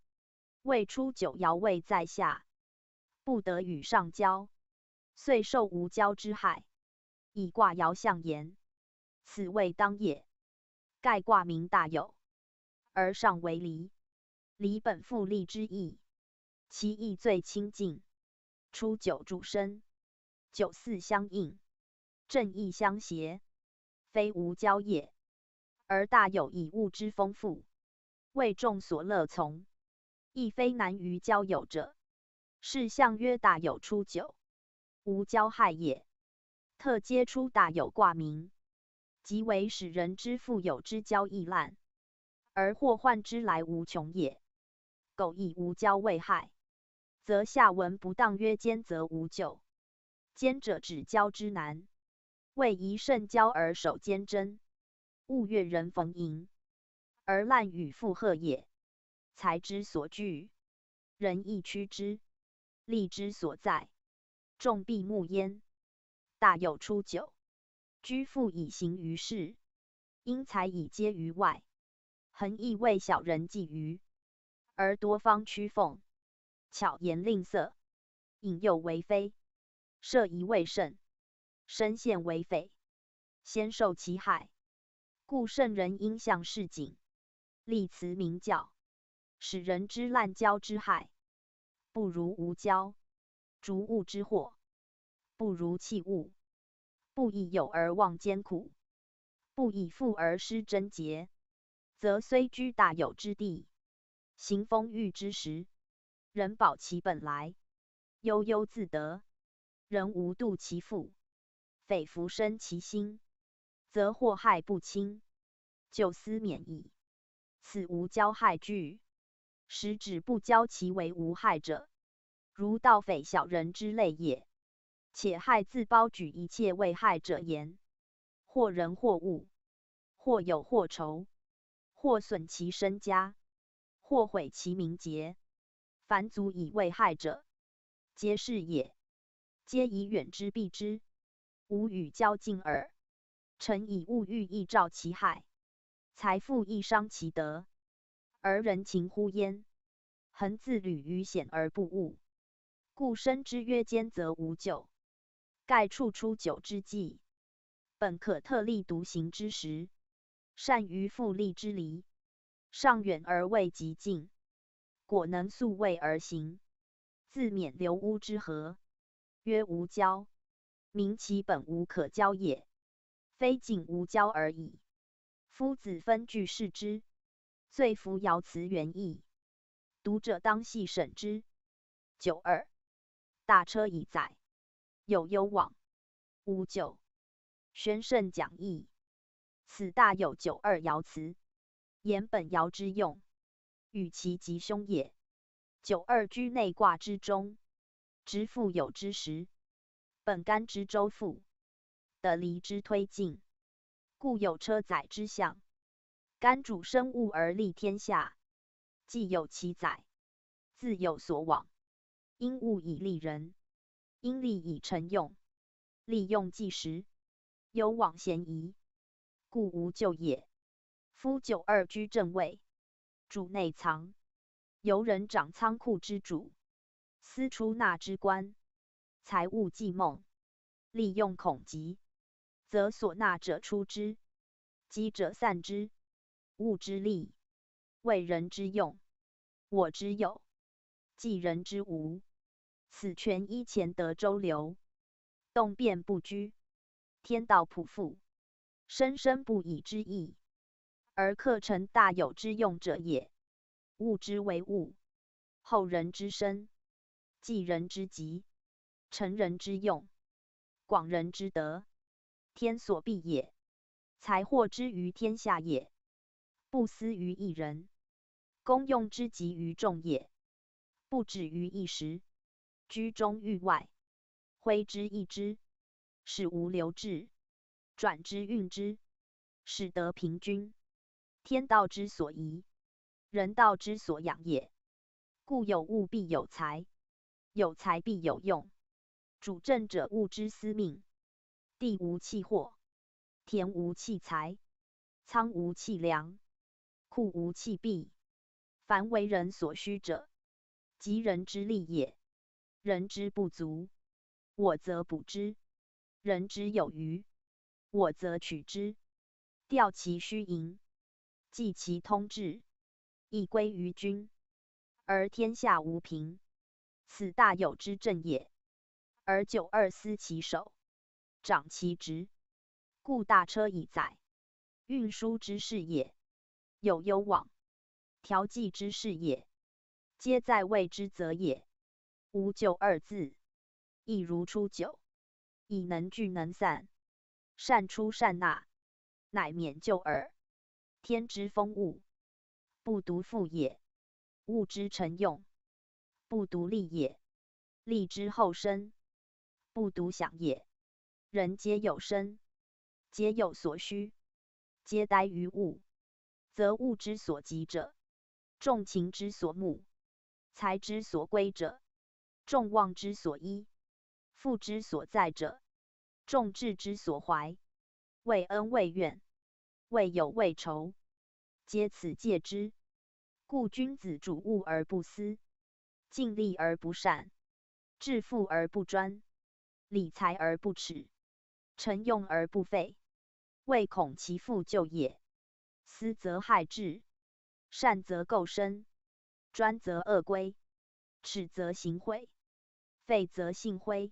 谓初九爻位在下，不得与上交，遂受无交之害。以卦爻象言，此谓当也。盖卦名大有，而上为离，离本复利之意，其意最清净。初九主身，九四相应，正义相协，非无交也。而大有以物之丰富，为众所乐从，亦非难于交友者。是象曰大有初九，无交害也。特皆出大有卦名，即为使人之富有之交易滥，而祸患之来无穷也。苟以无交为害，则下文不当曰奸，则无咎。奸者指交之难，为宜慎交而守奸真，勿越人逢迎，而滥与附和也。财之所居，人亦趋之；利之所在，众必慕焉。大有出久，居富以行于世，因财以接于外，恒亦为小人觊觎，而多方趋奉，巧言令色，引诱为非，设疑为甚，身陷为匪，先受其害。故圣人应向市井，立辞明教，使人知滥交之害，不如无交；逐物之祸，不如弃物。不以有而忘艰苦，不以富而失贞洁，则虽居大有之地，行风欲之时，人保其本来，悠悠自得，人无度其腹，匪弗生其心，则祸害不轻，就斯免矣。此无交害惧，实指不交其为无害者，如盗匪小人之类也。且害自包举一切为害者言，或人或物，或有或仇，或损其身家，或毁其名节，凡足以为害者，皆是也。皆以远之避之，无与交近耳。臣以物欲亦兆其害，财富亦伤其德，而人情乎焉，恒自履于险而不悟。故生之曰奸，则无咎。盖处出久之计，本可特立独行之时，善于复利之离，上远而未及近，果能速位而行，自免流污之河。曰无交，明其本无可交也，非仅无交而已。夫子分句视之，最服爻辞原意，读者当细审之。92. 大车以载，有攸往，无咎。宣圣讲义。此大有92爻辞，言本爻之用，与其吉凶也。92居内卦之中，直复有之时，本干之周复，得离之推进，故有车载之象。干主生物而利天下，既有其载，自有所往。因物以利人，因利以成用，利用既时，有往嫌疑，故无咎也。夫92居正位，主内藏，由人掌仓库之主，司出纳之官，财物计梦，利用恐急，则所纳者出之，积者散之，物之利，为人之用，我之有，济人之无。此权依乾德周流，动变不居，天道普复，生生不已之意，而克成大有之用者也。物之为物，后人之身，济人之急，成人之用，广人之德，天所必也。财获之于天下也，不私于一人，公用之急于众也，不止于一时。居中域外，挥之易之，使无流滞；转之运之，使得平均。天道之所宜，人道之所养也。故有物必有财，有财必有用。主政者物之司命，地无弃货，田无弃财，仓无弃粮，库无弃币。凡为人所需者，即人之利也。人之不足，我则补之；人之有余，我则取之。调其虚盈，济其通志，亦归于君，而天下无平。此大有之正也。而92司其首，长其职，故大车以载，运输之事也；有攸往，调剂之事也，皆在位之责也。无92字，亦如出久，以能聚能散，善出善纳，乃免咎耳。天之风物，不独富也，物之成用；不独利也，利之后生；不独享也，人皆有生，皆有所需，皆待于物，则物之所及者，众情之所慕，财之所归者，众望之所依，富之所在者，众志之所怀，为恩为怨，为友为仇，皆此戒之。故君子主物而不私，尽力而不善，致富而不专，理财而不耻，诚用而不费，未恐其复就也。私则害志，善则构身，专则恶归，耻则行毁，废则性灰，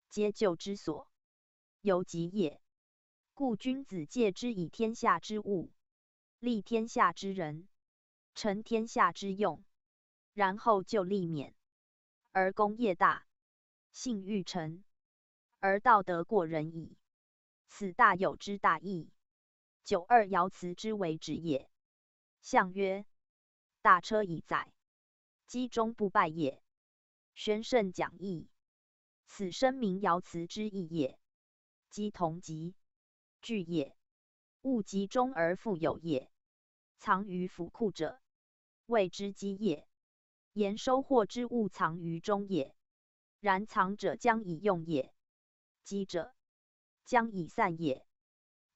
皆咎之所，由己也。故君子戒之以天下之物，利天下之人，成天下之用，然后就利免，而功业大，信誉诚，而道德过人矣。此大有之大义。92爻辞之为止也。象曰：大车以载，击中不败也。宣圣讲义。此声明爻辞之意也。击同吉，具也。物极中而富有也。藏于府库者，谓之积也。言收获之物藏于中也，然藏者将以用也。积者，将以散也。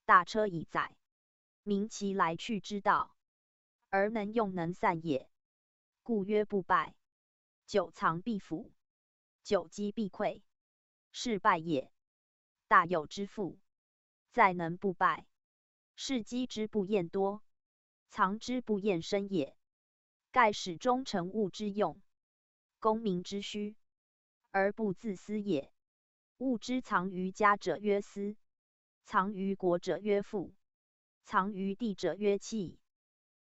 大车以载，明其来去之道，而能用能散也，故曰不败。久藏必腐，久积必溃，是败也。大有之富，在能不败，是积之不厌多，藏之不厌深也。盖始终成物之用，功名之需，而不自私也。物之藏于家者曰私，藏于国者曰富，藏于地者曰器，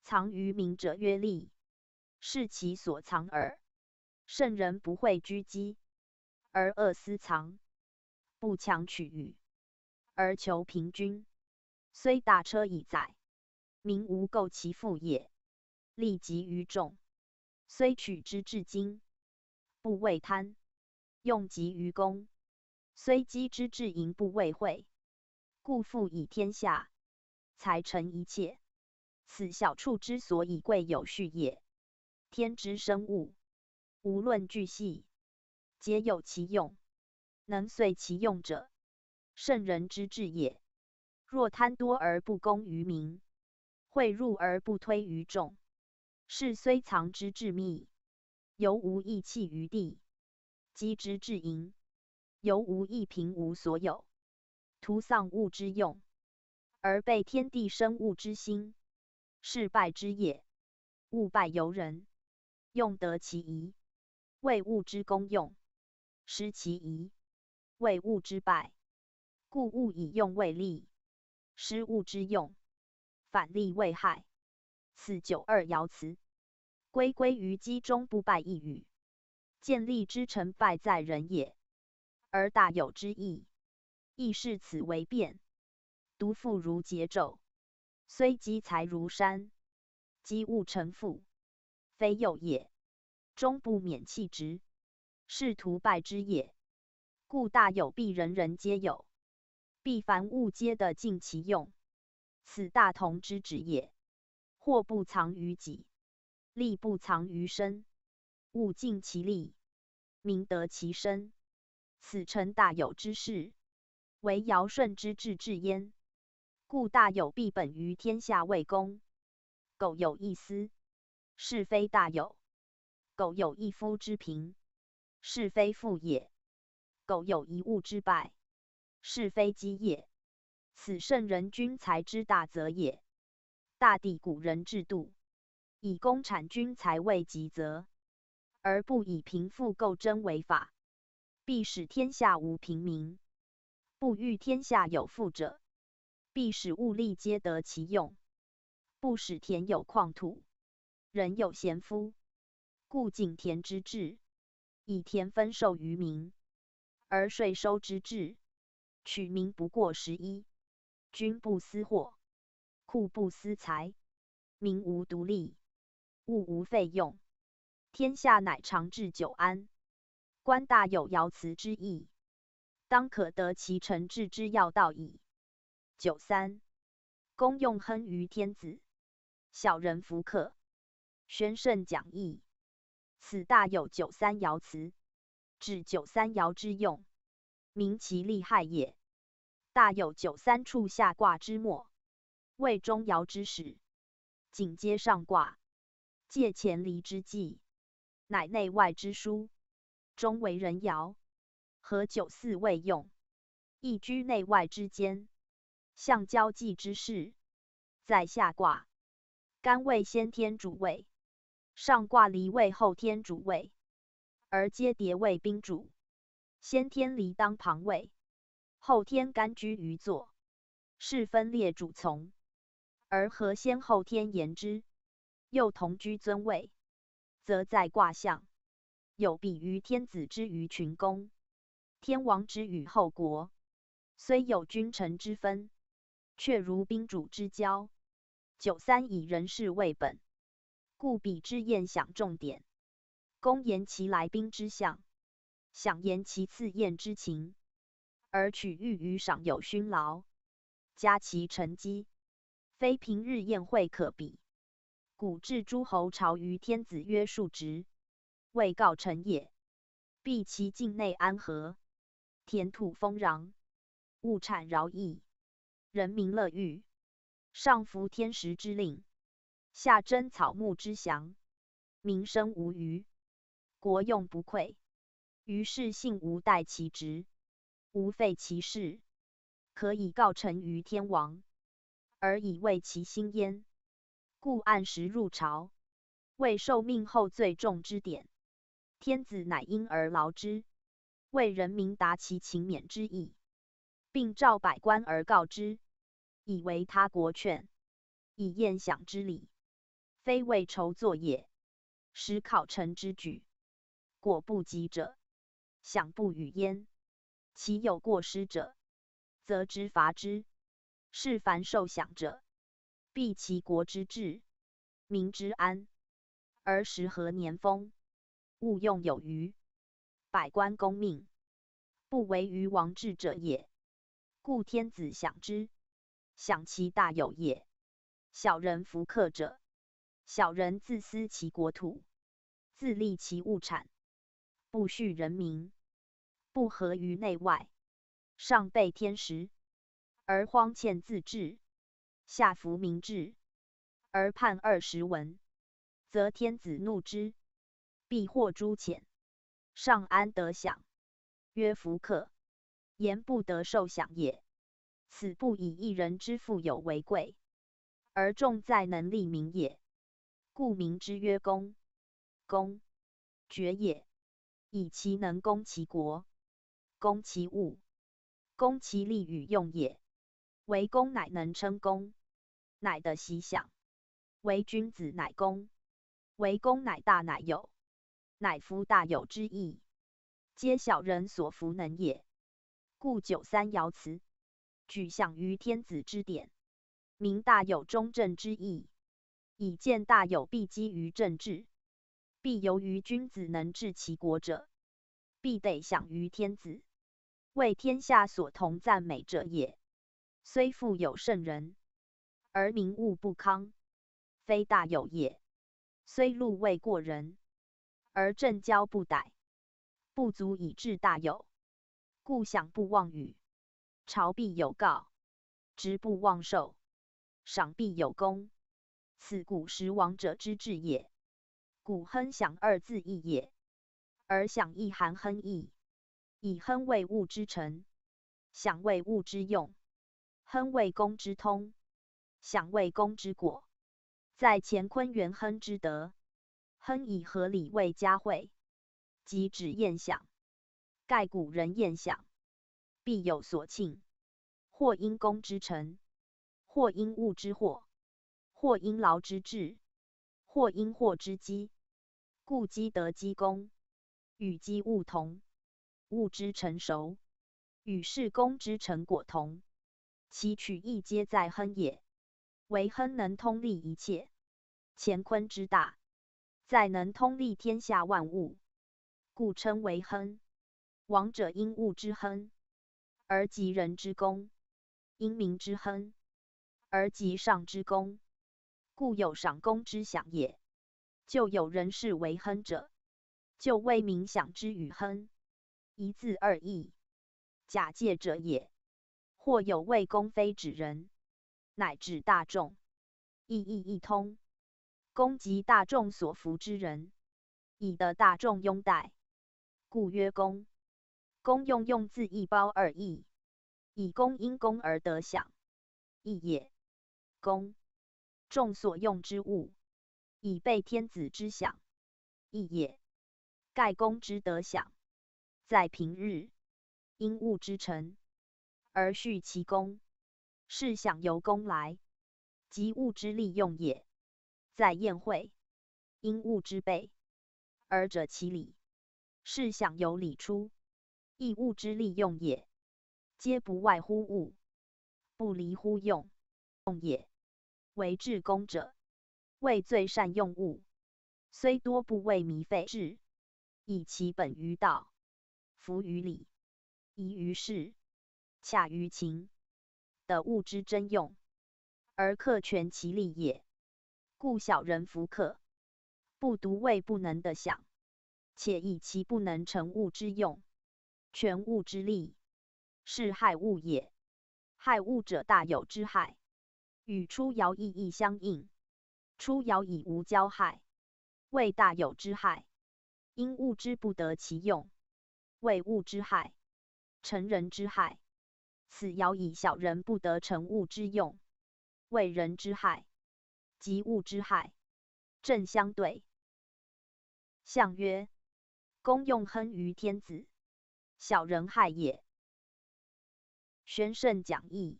藏于民者曰利，是其所藏耳。圣人不会居积，而恶私藏，不强取予，而求平均。虽大车以载，民无构其富也。利极于众，虽取之至精，不为贪；用极于公，虽积之至盈，不为惠。故富以天下，财成一切。此小处之所以贵有序也。天之生物，无论巨细，皆有其用，能遂其用者，圣人之治也。若贪多而不公于民，贿赂而不推于众，是虽藏之至密，犹无益弃于地；积之至盈，犹无益平无所有。徒丧物之用，而备天地生物之心，是败之也。物败由人，用得其宜，为物之功用；失其宜，为物之败。故物以用为利，失物之用，反利为害。此92爻辞，归于积中不败一语。见利之成败在人也，而大有之意，亦视此为变。独富如桀纣，虽积财如山，积物成富，非有也，终不免弃之，是图败之也。故大有必人人皆有，必凡物皆得尽其用，此大同之旨也。祸不藏于己，利不藏于身，物尽其利，民得其身，此诚大有之事，为尧舜之治治焉。故大有必本于天下为公。苟有一私，是非大有；苟有一夫之贫，是非富也；苟有一物之败，是非积也。此圣人君才之大则也。大抵古人制度，以公产均财为极则，而不以贫富构征为法，必使天下无平民；不欲天下有富者，必使物力皆得其用；不使田有旷土，人有贤夫。故井田之治，以田分授于民；而税收之治，取民不过11。君不私货，库不私财，民无独利。物无费用，天下乃长治久安。官大有爻辞之意，当可得其成治之要道矣。93. 公用亨于天子，小人弗克。宣圣讲义。此大有93爻辞，指93爻之用，明其利害也。大有93处下卦之末，谓中爻之始，紧接上卦，借前离之际，乃内外之书，中为人爻，合94未用，亦居内外之间，相交际之事，在下卦，干位先天主位，上卦离位后天主位，而皆叠位宾主，先天离当旁位，后天干居于座，是分列主从，而合先后天言之，又同居尊位，则在卦象，有比于天子之于群公，天王之于后国，虽有君臣之分，却如宾主之交。93以人事为本，故比之宴享重点。公言其来宾之相，享言其赐宴之情，而取誉于赏有勋劳，加其成绩，非平日宴会可比。古至诸侯朝于天子曰述职，未告成也，必其境内安和，田土丰穰，物产饶益，人民乐裕，上服天时之令，下征草木之祥，民生无虞，国用不匮。于是信无待其职，无废其事，可以告成于天王，而以慰其心焉。故按时入朝，为受命后最重之典。天子乃因而劳之，为人民达其勤勉之意，并召百官而告之，以为他国劝，以宴享之礼，非为筹作也，实考成之举。果不及者，享不与焉。其有过失者，则知罚之。是凡受享者，必其国之治，民之安，而时和年丰，物用有余，百官公命，不为于王治者也。故天子享之，享其大有也。小人弗克者，小人自私其国土，自利其物产，不恤人民，不合于内外，上备天时，而荒欠自治，下服民治，而叛20文，则天子怒之，必获诛遣。上安得享？曰弗克，言不得受享也。此不以一人之富有为贵，而重在能利民也。故名之曰公。公，爵也，以其能攻其国，攻其物，攻其利与用也。为公乃能称公，乃得其享。为君子乃公，为公乃大乃有，乃夫大有之意，皆小人所弗能也。故93爻辞，举享于天子之典，明大有中正之意，以见大有必基于政治，必由于君子能治其国者，必得享于天子，为天下所同赞美者也。虽富有圣人，而民物不康，非大有也。虽禄未过人，而政交不逮，不足以治大有。故享不忘语，朝必有告，职不忘受，赏必有功。此古时王者之治也。古亨享二字义也，而享亦含亨义。以亨为物之成，享为物之用。亨为公之通，享为公之果。在乾坤元亨之德，亨以合理为嘉惠，即指宴享。盖古人宴享，必有所庆，或因公之成，或因物之获，或因劳之治，或因祸之积。故积德积功，与积物同，物之成熟，与是功之成果同，其取义皆在亨也。为亨能通利一切，乾坤之大，在能通利天下万物，故称为亨。王者因物之亨，而及人之功；因民之亨，而及上之功。故有赏功之享也。就有人视为亨者，就为民享之与亨，一字二义，假借者也。或有谓功非指人，乃指大众，意义一通。功即大众所服之人，以得大众拥戴，故曰功。功用字一包二义，以功因功而得享，义也。功，众所用之物，以备天子之享，义也。盖功之得享，在平日，因物之成，而序其功，是享由功来，即物之利用也。在宴会，因物之备，而者其礼，是享由礼出，亦物之利用也。皆不外乎物，不离乎用也。为治功者，谓最善用物，虽多不为弥费治，以其本于道，服于礼，宜于事，洽于情，得物之真用，而克全其利也。故小人弗克，不独为不能得享，且以其不能成物之用，全物之利，是害物也。害物者大有之害，与出爻意义相应。出爻以无交害，谓大有之害。因物之不得其用，谓物之害。成人之害。此爻以小人不得成物之用，谓人之害，即物之害。正相对。象曰：公用亨于天子，小人害也。宣圣讲义。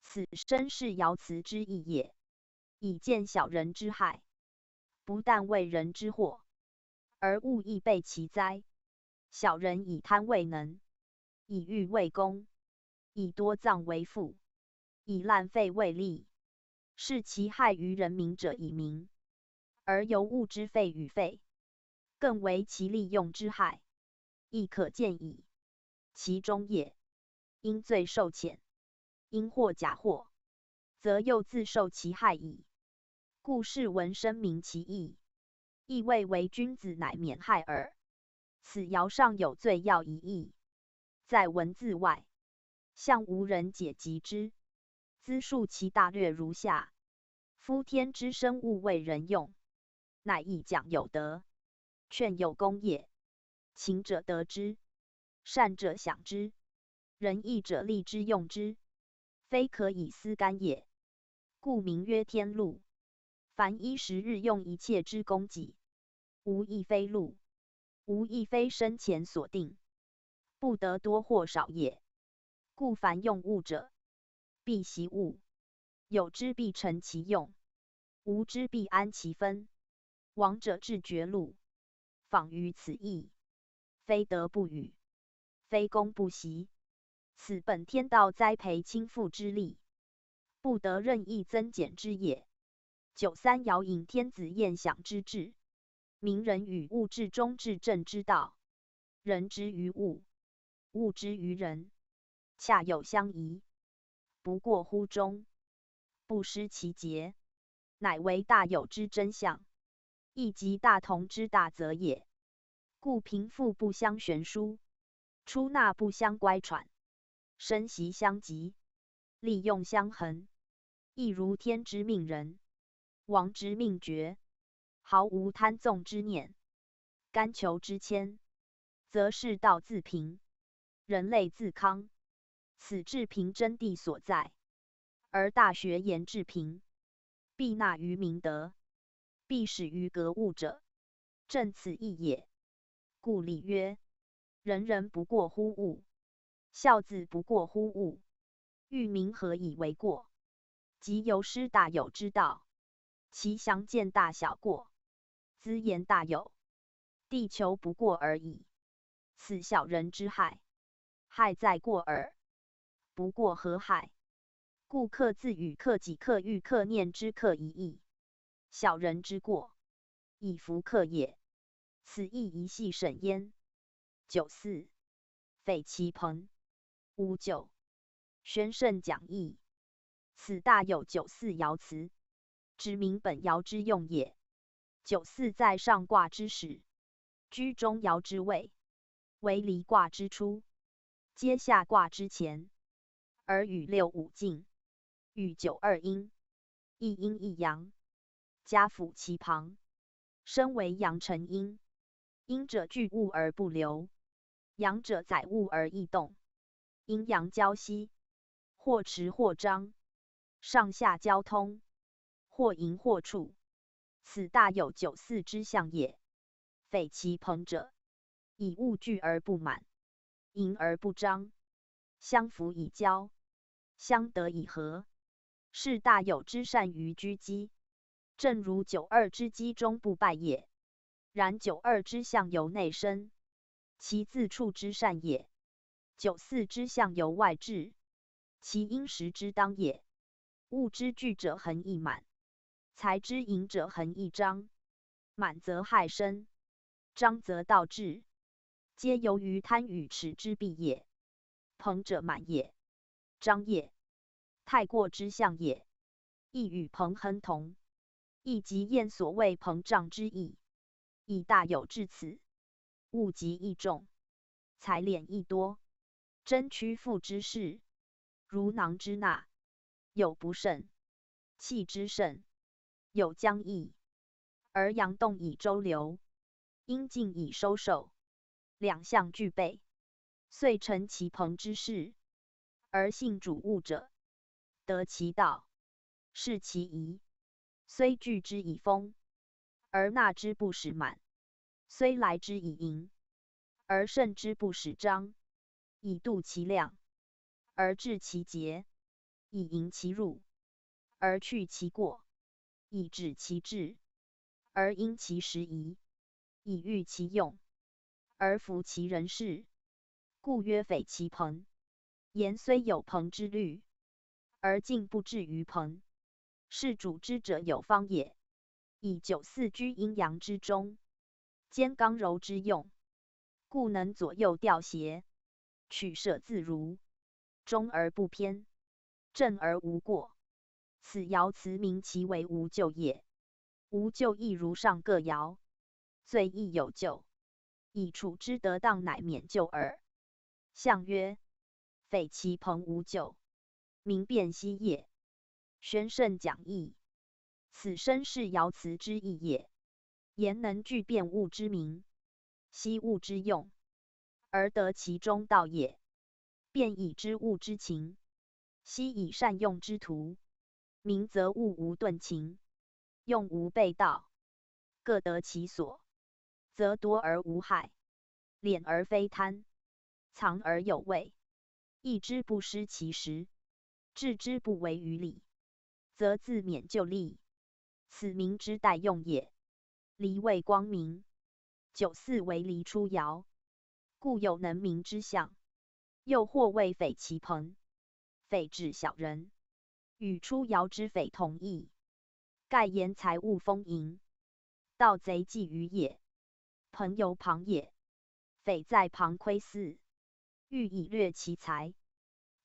此身是爻辞之意也，以见小人之害，不但为人之祸，而物亦备其灾。小人以贪为能，以欲为功，以多脏为富，以滥费为利，是其害于人民者以民，而由物之费与费，更为其利用之害，亦可见矣。其中也，因罪受谴，因祸假祸，则又自受其害矣。故士闻声明其意，亦谓为君子乃免害耳。此爻上有最要一义，在文字外，向无人解及之。兹述其大略如下：夫天之生物为人用，乃以讲有德，劝有功也。勤者得之，善者享之，仁义者利之用之，非可以思干也。故名曰天禄。凡衣食日用一切之供给，无一非禄，无一非生前所定，不得多或少也。故凡用物者，必习物，有之必成其用，无之必安其分。王者治绝禄，仿于此义，非德不与，非功不习。此本天道栽培亲附之力，不得任意增减之也。93爻引天子宴享之志，明人与物至中至正之道，人之于物，物之于人，恰有相宜，不过乎中，不失其节，乃为大有之真相，亦即大同之大则也。故贫富不相悬殊，出纳不相乖舛，生息相及，利用相衡，亦如天之命人，王之命爵，毫无贪纵之念，甘求之谦，则世道自平，人类自康。此治平真谛所在。而大学言治平，必纳于明德，必始于格物者，正此意也。故礼曰：人人不过乎物，孝子不过乎物，欲民何以为过？即由师大有之道，其详见大小过，兹言大有，地求不过而已。此小人之害，害在过耳。不过何害？故克自与克己克欲克念之克一义。小人之过，以弗克也。此亦一系沈焉。94. 匪其朋。59. 宣圣讲义。此大有94爻辞，指明本爻之用也。94在上卦之始，居中爻之位，为离卦之初，接下卦之前，而与6五近，与92阴，一阴一阳，加辅其旁，身为阳成阴。阴者聚物而不流，阳者载物而易动。阴阳交息，或持或张，上下交通，或盈或触，此大有94之象也。匪其朋者，以物聚而不满，盈而不张，相辅以交，相得以和，是大有之善于居机。正如92之机中不败也。然92之象由内生，其自处之善也。94之象由外至，其因时之当也。物之聚者恒易满，财之盈者恒易张。满则害身，张则道至，皆由于贪与耻之弊也。朋者满也，张也，太过之象也，亦与朋亨同，亦即验所谓膨胀之意。以大有至此，物极易重，财敛易多，真屈复之事，如囊之纳，有不慎；气之盛，有将溢。而阳动以周流，阴静以收受，两项具备，遂成其朋之事。而性主物者，得其道，是其宜，虽聚之以丰，而纳之不使满，虽来之以盈，而胜之不使张，以度其量，而治其节，以盈其入，而去其过，以止其志，而因其时宜，以御其用，而服其人事，故曰匪其朋。言虽有朋之虑，而竟不至于朋，是主之者有方也。以94居阴阳之中，兼刚柔之用，故能左右调协，取舍自如，中而不偏，正而无过。此爻辞名其为无咎也。无咎亦如上各爻，罪亦有咎，以处之得当，乃免咎耳。象曰：匪其朋无咎，名辨析也。宣圣讲义。此身是爻辞之意也。言能具辨物之名，析物之用，而得其中道也。辨以知物之情，析以善用之途。明则物无遁情，用无悖道，各得其所，则多而无害，敛而非贪，藏而有味。益之不失其实，治之不违于理，则自免就利。此名之代用也。离谓光明，94为离出爻，故有能明之象。又或谓匪其朋，匪指小人，与出爻之匪同义。盖言财物丰盈，盗贼觊觎也。朋由旁也，匪在旁窥伺，欲以掠其财，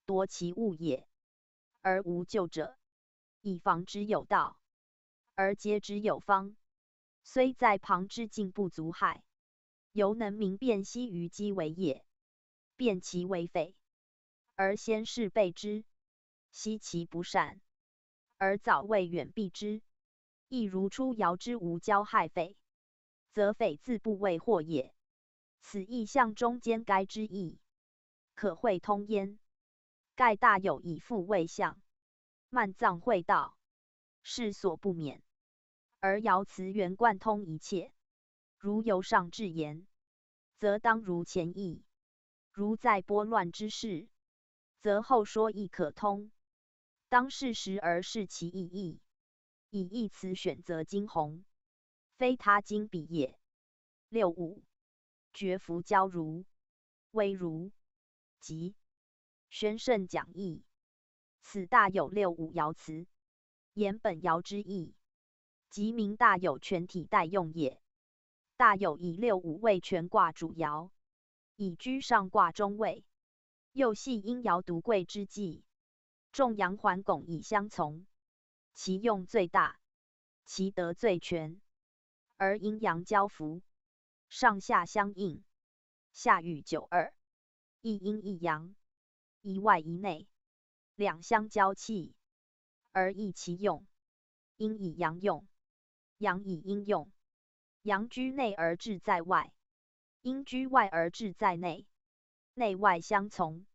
夺其物也。而无咎者，以防之有道，而皆之有方，虽在旁之境不足害，犹能明辨析于机为也。辨其为匪，而先是备之，悉其不善，而早为远避之，亦如出爻之无交害匪，则匪自不为祸也。此意象中间该之意，可会通焉。盖大有以复谓象，漫藏会道，是所不免。而爻辞原贯通一切，如由上至言，则当如前意；如在拨乱之事，则后说亦可通。当适时而视其意义，以义辞选择惊鸿，非他经笔也。65. 绝服交如，微如，吉。宣圣讲义。此大有65爻辞，言本爻之意。即名大有全体待用也。大有以6、5位全卦主爻，以居上卦中位，又系阴爻独贵之际，众阳环拱以相从，其用最大，其德最全，而阴阳交符，上下相应，下与九二，一阴一阳，一外一内，两相交契，而异其用。阴以阳用，阳以阴用。阳居内而志在外，阴居外而志在内，内外相从，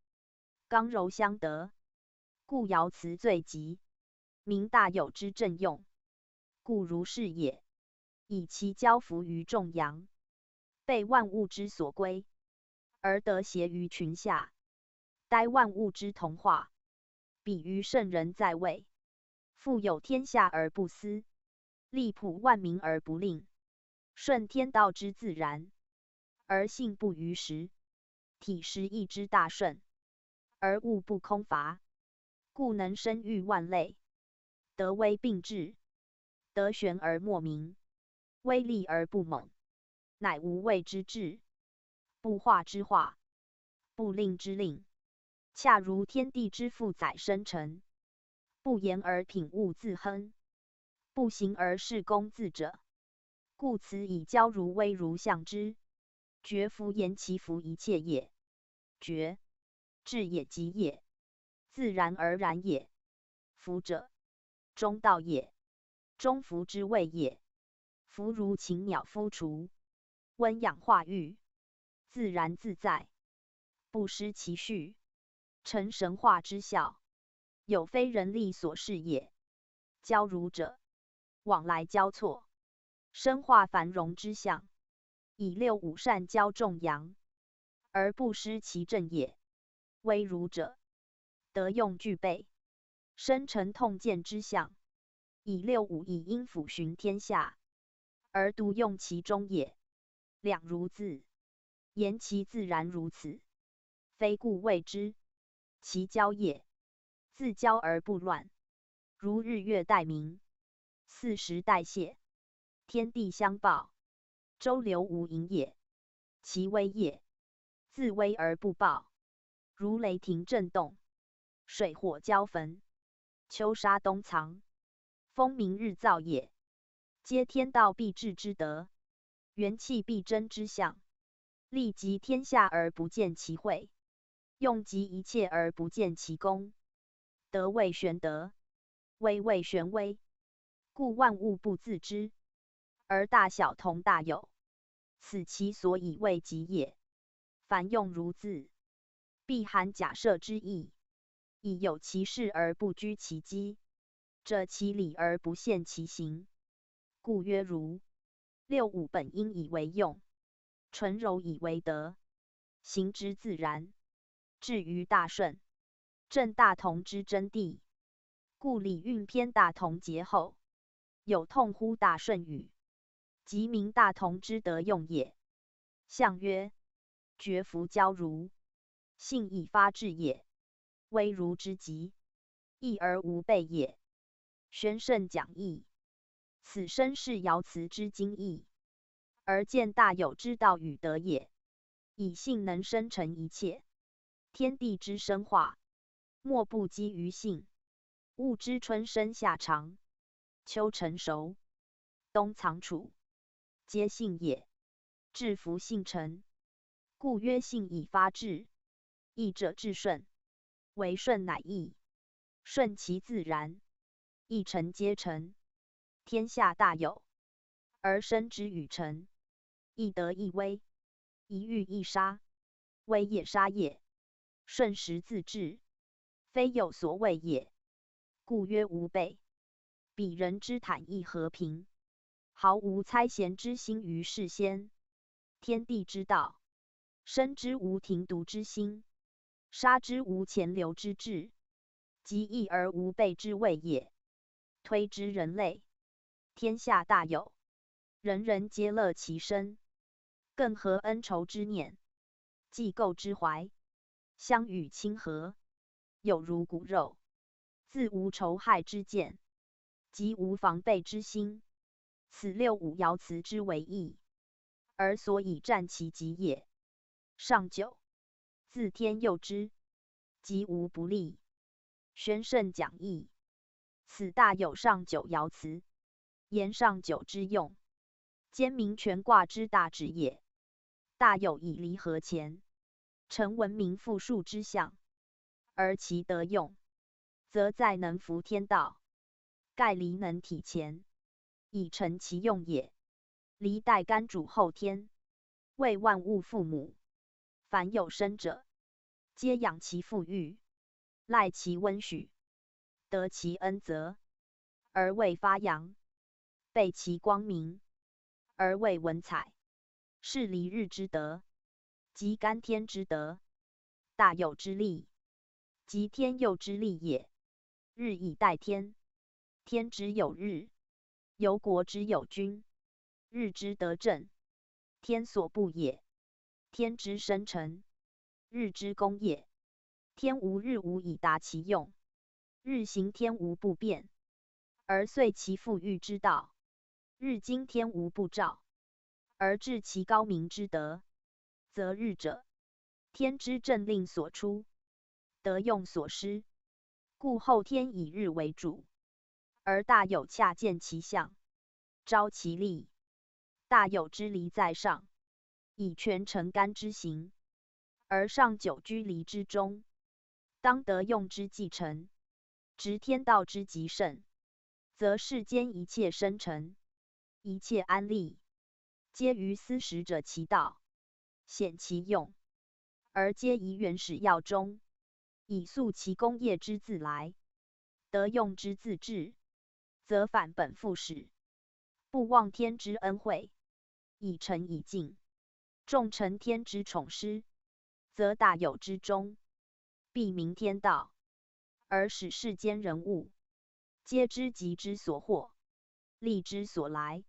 刚柔相得，故爻辞最吉，名大有之正用。故如是也，以其交符于众阳，被万物之所归，而得谐于群下，待万物之同化。比于圣人在位，富有天下而不私，力普万民而不令，顺天道之自然，而性不逾时，体实义之大顺，而物不空乏，故能生育万类，德威并治，德玄而莫名，威力而不猛，乃无畏之治，不化之化，不令之令，恰如天地之负载生成，不言而品物自亨，不行而事功自者。故此以交如微如象之，绝夫言其服一切也。绝，至也即也，自然而然也。夫者，中道也，中孚之谓也。夫如禽鸟孵雏，温养化育，自然自在，不失其序，成神化之效，有非人力所事也。交如者，往来交错，生化繁荣之象，以6、5善交众阳，而不失其正也。威如者，德用具备，生成痛见之象，以6、5以阴辅循天下，而独用其中也。两如自，言其自然如此，非故谓之，其交也。自交而不乱，如日月待明，4时代谢，天地相报，周流无垠也。其威也，自威而不暴，如雷霆震动，水火交焚，秋沙冬藏，风鸣日噪也。皆天道必治之德，元气必争之象，利及天下而不见其惠，用及一切而不见其功。德谓玄德，威谓玄威，故万物不自知，而大小同大有，此其所以谓极也。凡用如字，必含假设之意，以有其事而不居其机，者其理而不现其形，故曰如。6、5本应以为用，纯柔以为德，行之自然，至于大顺，正大同之真谛。故礼运篇大同节后，有痛乎大顺语，即名大同之德用也。象曰：绝夫交如，性以发志也，威如之极，义而无备也。宣圣讲义，此身是爻辞之精义，而见大有之道与德也。以性能生成一切，天地之生化，莫不基于性。物之春生夏长，秋成熟，冬藏储，皆性也。至夫性成，故曰性以发志。义者至顺，为顺乃义，顺其自然，一成皆成。天下大有，而生之与成，一德一威，一欲一杀，威也杀也，顺时自治，非有所谓也。故曰无备。彼人之坦易和平，毫无猜嫌之心于世先。天地之道，生之无停独之心，杀之无潜流之志，即义而无备之谓也。推之人类，天下大有，人人皆乐其身，更何恩仇之念，既构之怀，相与亲和，有如骨肉，自无仇害之见，即无防备之心，此六五爻辞之为义，而所以占其吉也。上九，自天佑之，吉无不利。宣圣讲义。此大有上九爻辞，言上九之用，兼明权卦之大旨也。大有以离合前，成文明复数之象，而其得用，则在能服天道，盖离能体前，以成其用也。离代干主后天，为万物父母，凡有生者，皆养其父育，赖其温煦，得其恩泽，而为发扬；备其光明，而为文采。是离日之德，即干天之德，大有之利，即天佑之利也。日以待天，天之有日，由国之有君。日之得正，天所不也；天之生成，日之功也。天无日无以达其用，日行天无不变，而遂其富裕之道。日经天无不照，而治其高明之德，则日者，天之政令所出，德用所施，故后天以日为主，而大有洽见其象，昭其利。大有之离在上，以权成干之行，而上九居离之中，当得用之继承，执天道之极盛，则世间一切生成，一切安立，皆于斯时者其道，显其用，而皆以原始要中，以速其功业之自来，得用之自至，则反本复始，不忘天之恩惠，以诚以敬，重承天之宠施，则大有之中，必明天道，而使世间人物，皆知吉之所获，利之所来。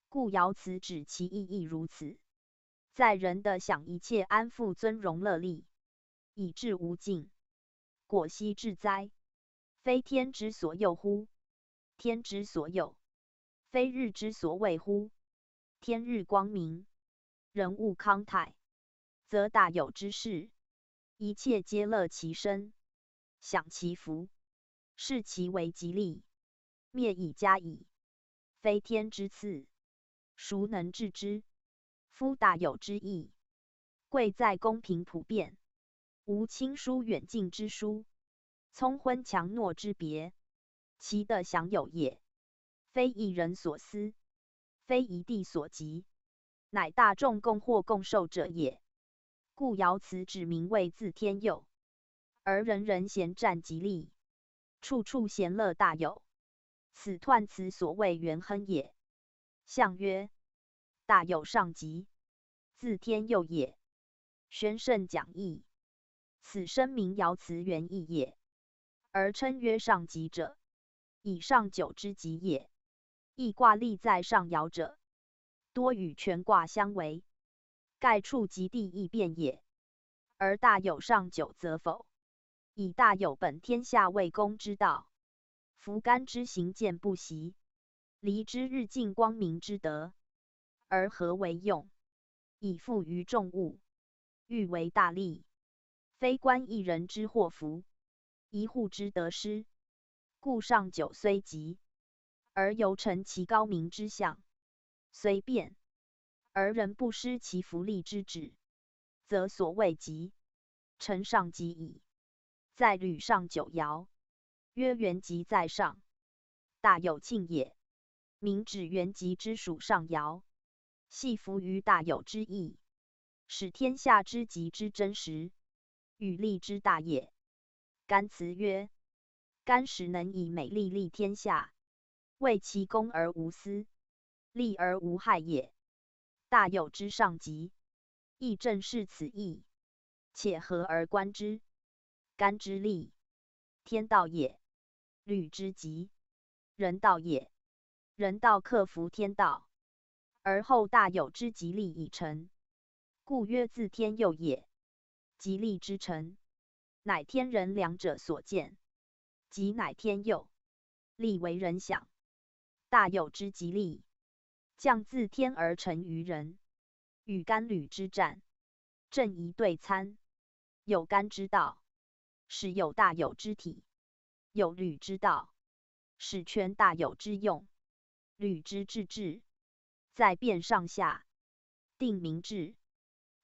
故爻辞指其意义如此，在人的享一切安富尊荣乐利，以至无尽，果悉至哉！非天之所佑乎？天之所佑，非日之所谓乎？天日光明，人物康泰，则大有之事，一切皆乐其身，享其福，视其为吉利，灭以加矣。非天之赐，孰能治之？夫大有之意，贵在公平普遍，无亲疏远近之殊，聪昏强懦之别，其的享有也，非一人所思，非一地所及，乃大众共获共受者也。故爻辞指明谓自天佑，而人人咸占吉利，处处咸乐大有，此彖辞所谓元亨也。象曰：大有上吉，自天佑也。宣圣讲义。此声明爻辞原意也，而称曰上吉者，以上九之吉也。易卦立在上爻者，多与权卦相违，盖处极地易变也。而大有上九则否，以大有本天下为公之道，夫干之行健不习，离之日进光明之德，而何为用？以富于众物，欲为大利，非官一人之祸福，一户之得失。故上九虽吉，而犹成其高明之象；虽变，而人不失其福利之旨，则所谓吉，成上吉矣。在履上九爻，曰元吉在上，大有庆也。明指元吉之属上爻，系服于大有之意，使天下之吉之真实，与利之大也。干辞曰：干使能以美利利天下，为其功而无私，利而无害也。大有之上吉，亦正是此意。且合而观之，干之利，天道也；履之吉，人道也。人道克服天道，而后大有之吉利已成，故曰自天佑也。吉利之成，乃天人两者所见，吉乃天佑，利为人享。大有之吉利，将自天而成于人，与干履之战，正一对参。有干之道，使有大有之体；有履之道，使全大有之用。履之治治，在变上下，定民治。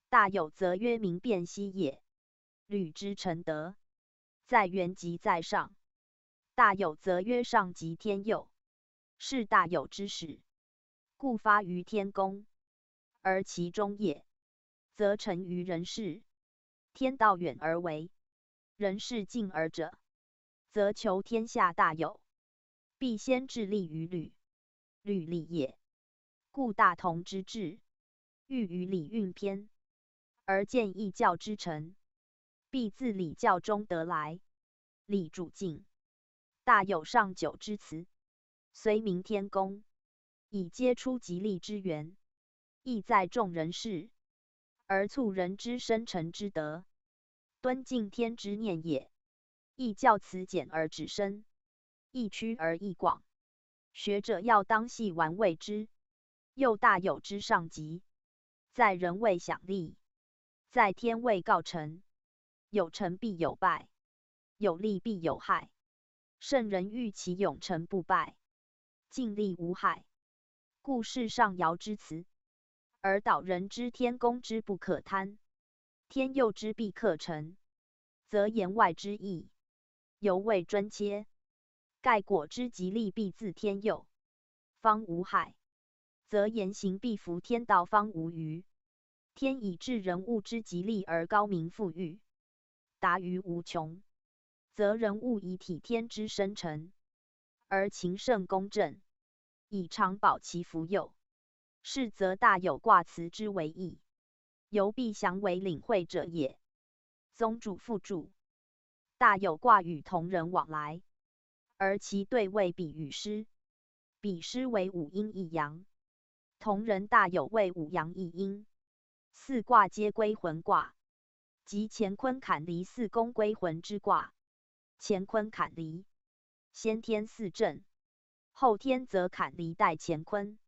大有则曰民变兮也。履之成德，在元及在上。大有则曰上及天佑，是大有之始。故发于天宫，而其终也，则成于人世。天道远而为，人世近而者，则求天下大有，必先致力于履。履礼也。故大同之治，欲于礼运篇，而见义教之成，必自礼教中得来。礼主敬，大有上九之辞，虽明天公，以皆出吉利之源，义在众人事，而促人之生成之德，敦敬天之念也。义教辞简而止深，义曲而义广。学者要当细玩味之，又大有之上极，在人未享利，在天未告成。有成必有败，有利必有害。圣人欲其永成不败，尽力无害。故世上尧之辞，而导人之天公之不可贪，天佑之必克成，则言外之意，犹未臻切。盖果之吉利必自天佑，方无害，则言行必服天道，方无虞。天以治人物之吉利而高明富裕，达于无穷，则人物以体天之生成，而勤圣公正，以常保其福佑。是则大有卦辞之为义，由必详为领会者也。宗主附注：大有卦与同人往来，而其对位比与师，比师为五阴一阳，同人大有为五阳一阴。四卦皆归魂卦，即乾坤坎离四宫归魂之卦。乾坤坎离，先天四正，后天则坎离代乾坤，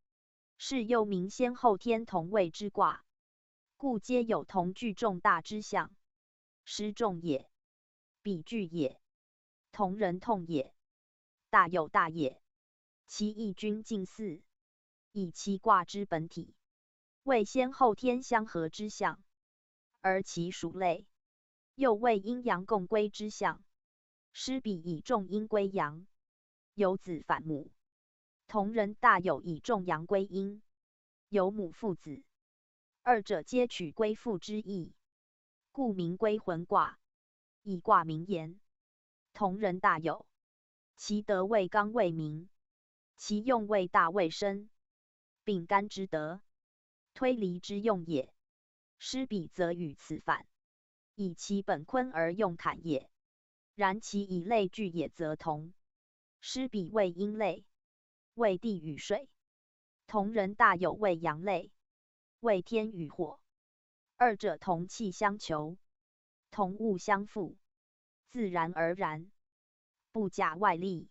是又名先后天同位之卦。故皆有同具重大之象，师重也，比巨也，同人痛也，大有大也。其义均近似，以其卦之本体，为先后天相合之象，而其属类，又为阴阳共归之象。师比以重阴归阳，有子反母；同人大有以重阳归阴，有母父子。二者皆取归父之意，故名归魂卦。以卦名言，同人大有，其德为刚为明，其用为大为深，丙干之德，推离之用也。师比则与此反，以其本坤而用坎也。然其以类聚也则同。师比为阴类，为地与水；同人大有为阳类，为天与火。二者同气相求，同物相附，自然而然，不假外力。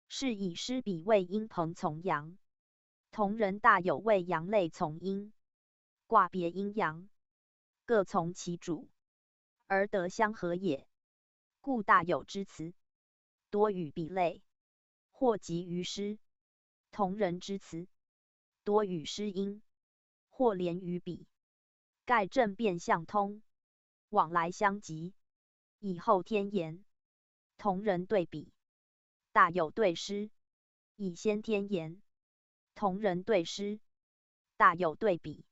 是以师比为阴朋从阳，同人大有为阳类从阴。卦别阴阳，各从其主，而得相合也。故大有之辞，多与比类，或集于师；同人之辞，多与师阴，或连于比。盖正变相通，往来相及，以后天言。同人对比，大有对师，以先天言。同人对师，大有对比，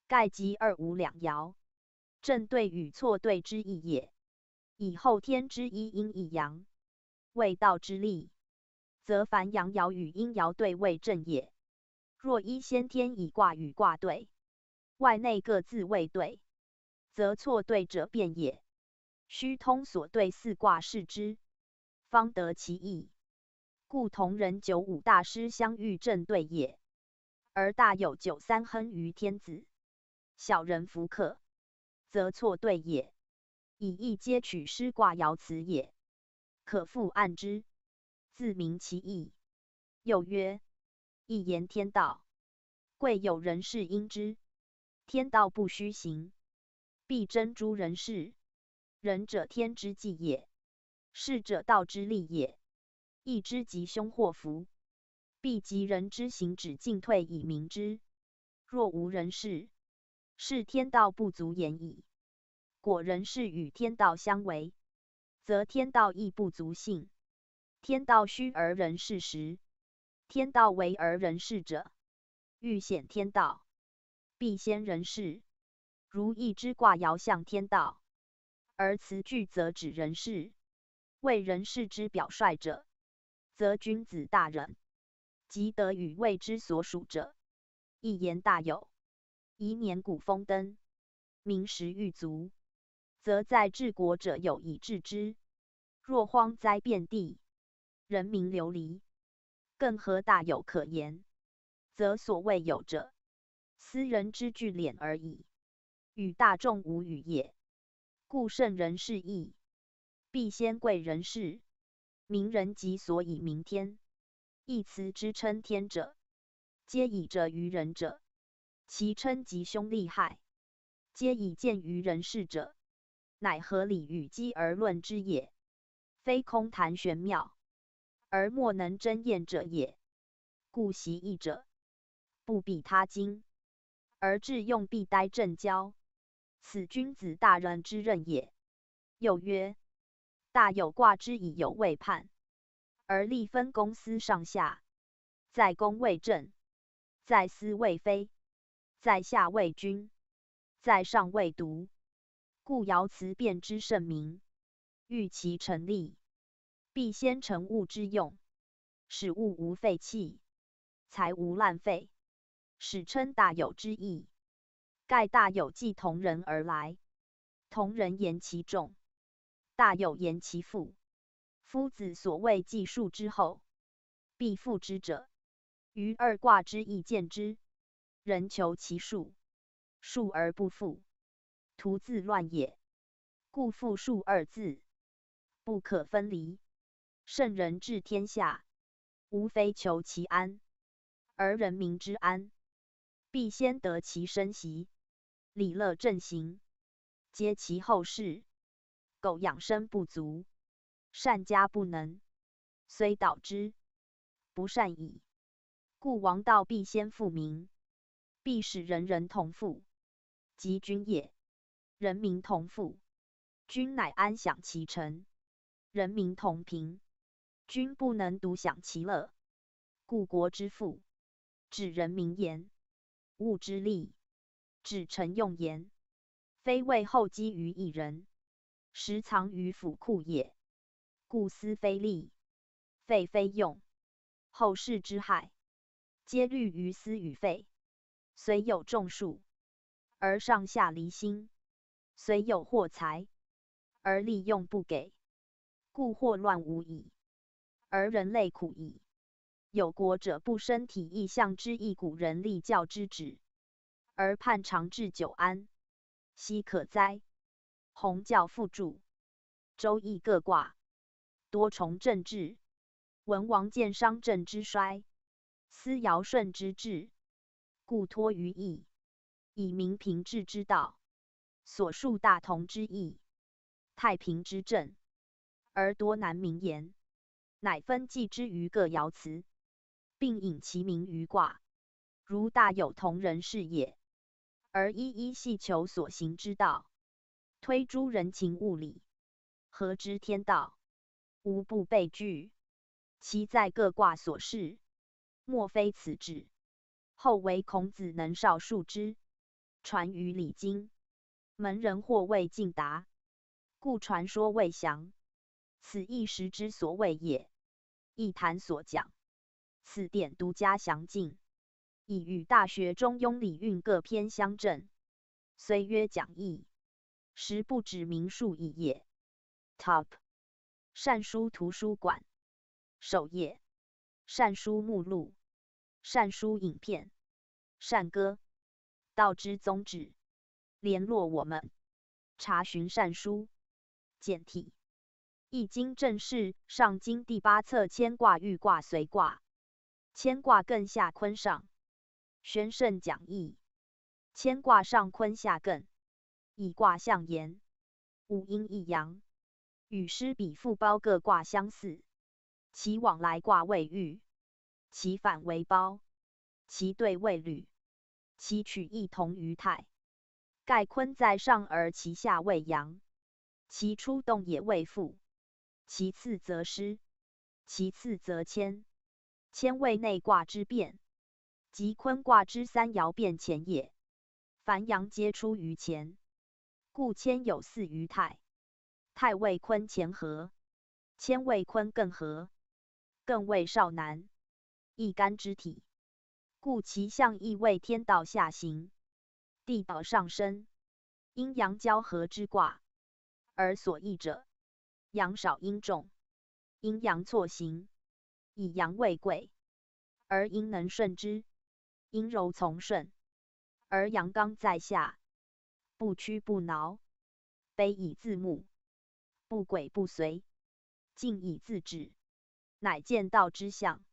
盖即二无两爻，正对与错对之意也。以后天之一阴一阳，为道之利，则凡阳爻与阴爻对位正也。若依先天以卦与卦对，外内各自位对，则错对者变也。须通所对四卦视之，方得其意。故同人九五大师相遇正对也，而大有九三亨于天子，小人弗克，则错对也。以义皆取师卦爻辞也，可复按之，自明其意。又曰：义言天道，贵有人事应之，天道不虚行，必真诸人事。仁者天之纪也，事者道之利也。义之吉凶祸福，必及人之行止进退以明之。若无人事，是天道不足言矣。果人事与天道相违，则天道亦不足信。天道虚而人事实，天道为而人事者，欲显天道，必先人事。如一之卦爻象天道，而辞句则指人事。为人事之表率者，则君子大人，即得与谓之所属者，一言大有。宜年谷丰登，民食欲足，则在治国者有以治之。若荒灾遍地，人民流离，更何大有可言？则所谓有者，斯人之聚敛而已，与大众无与也。故圣人事义，必先贵人事。民人即所以明天，一词之称天者，皆以者于人者，其称吉凶利害，皆以见于人事者，乃合理与机而论之也，非空谈玄妙，而莫能真验者也。故习义者，不比他经，而致用必呆正交，此君子大人之任也。又曰：大有卦之以有未判，而立分公司上下，在公为正，在私为非，在下为君，在上为独。故爻辞变之圣明，欲其成立，必先成物之用，使物无废弃，财无滥废，史称大有之意。盖大有既同人而来，同人言其重，大有言其富。夫子所谓计数之后，必复之者，于二卦之意见之。人求其数，数而不复，徒自乱也。故复数二字，不可分离。圣人治天下，无非求其安，而人民之安，必先得其生息，礼乐正行，皆其后事。苟养生不足，善家不能，虽导之，不善矣。故王道必先富民，必使人人同富，即君也。人民同富，君乃安享其成；人民同贫，君不能独享其乐。故国之富，指人民言；物之利，指臣用言。非为后积于一人，实藏于府库也。故私非利，废非用，后世之害，皆虑于私与废。虽有众数，而上下离心；虽有货财，而利用不给。故祸乱无已，而人类苦矣。有国者不身体意象之一古人立教之旨，而盼长治久安，奚可哉？弘教复著，周易各卦，多重政治。文王见商政之衰，思尧舜之治，故托于易，以明平治之道，所述大同之义，太平之政，而多难明言，乃分记之于各爻辞，并引其名于卦，如大有同人事也。而一一细求所行之道，推诸人情物理，合之天道，无不备具。其在各卦所示，莫非此旨。后为孔子能少述之，传于礼经，门人或未尽达，故传说未详。此一时之所谓也。一谈所讲，此典独家详尽，以与大学中庸礼运各篇相正。虽曰讲义，实不指明述义也。Top 善书图书馆首页，善书目录，善书影片，善歌，道之宗旨。联络我们，查询善书简体。易经正式上经第8册，乾卦、豫卦、随卦。乾卦艮下坤上。宣圣讲义。乾卦上坤下艮，以卦象言，五阴一阳，与师比附包各卦相似，其往来卦为豫，其反为包，其对为履，其取异同于泰。盖坤在上而其下为阳，其出动也为复，其次则师，其次则谦。谦为内卦之变，即坤卦之三爻变前也。凡阳皆出于前，故谦有似于泰。泰为坤前合，谦为坤艮合，艮为少南，一干之体，故其象亦为天道下行，地道上升，阴阳交合之卦。而所益者，阳少阴重，阴阳错行，以阳为贵，而阴能顺之；阴柔从顺，而阳刚在下，不屈不挠，卑以自牧，不轨不随，进以自止，乃见道之象，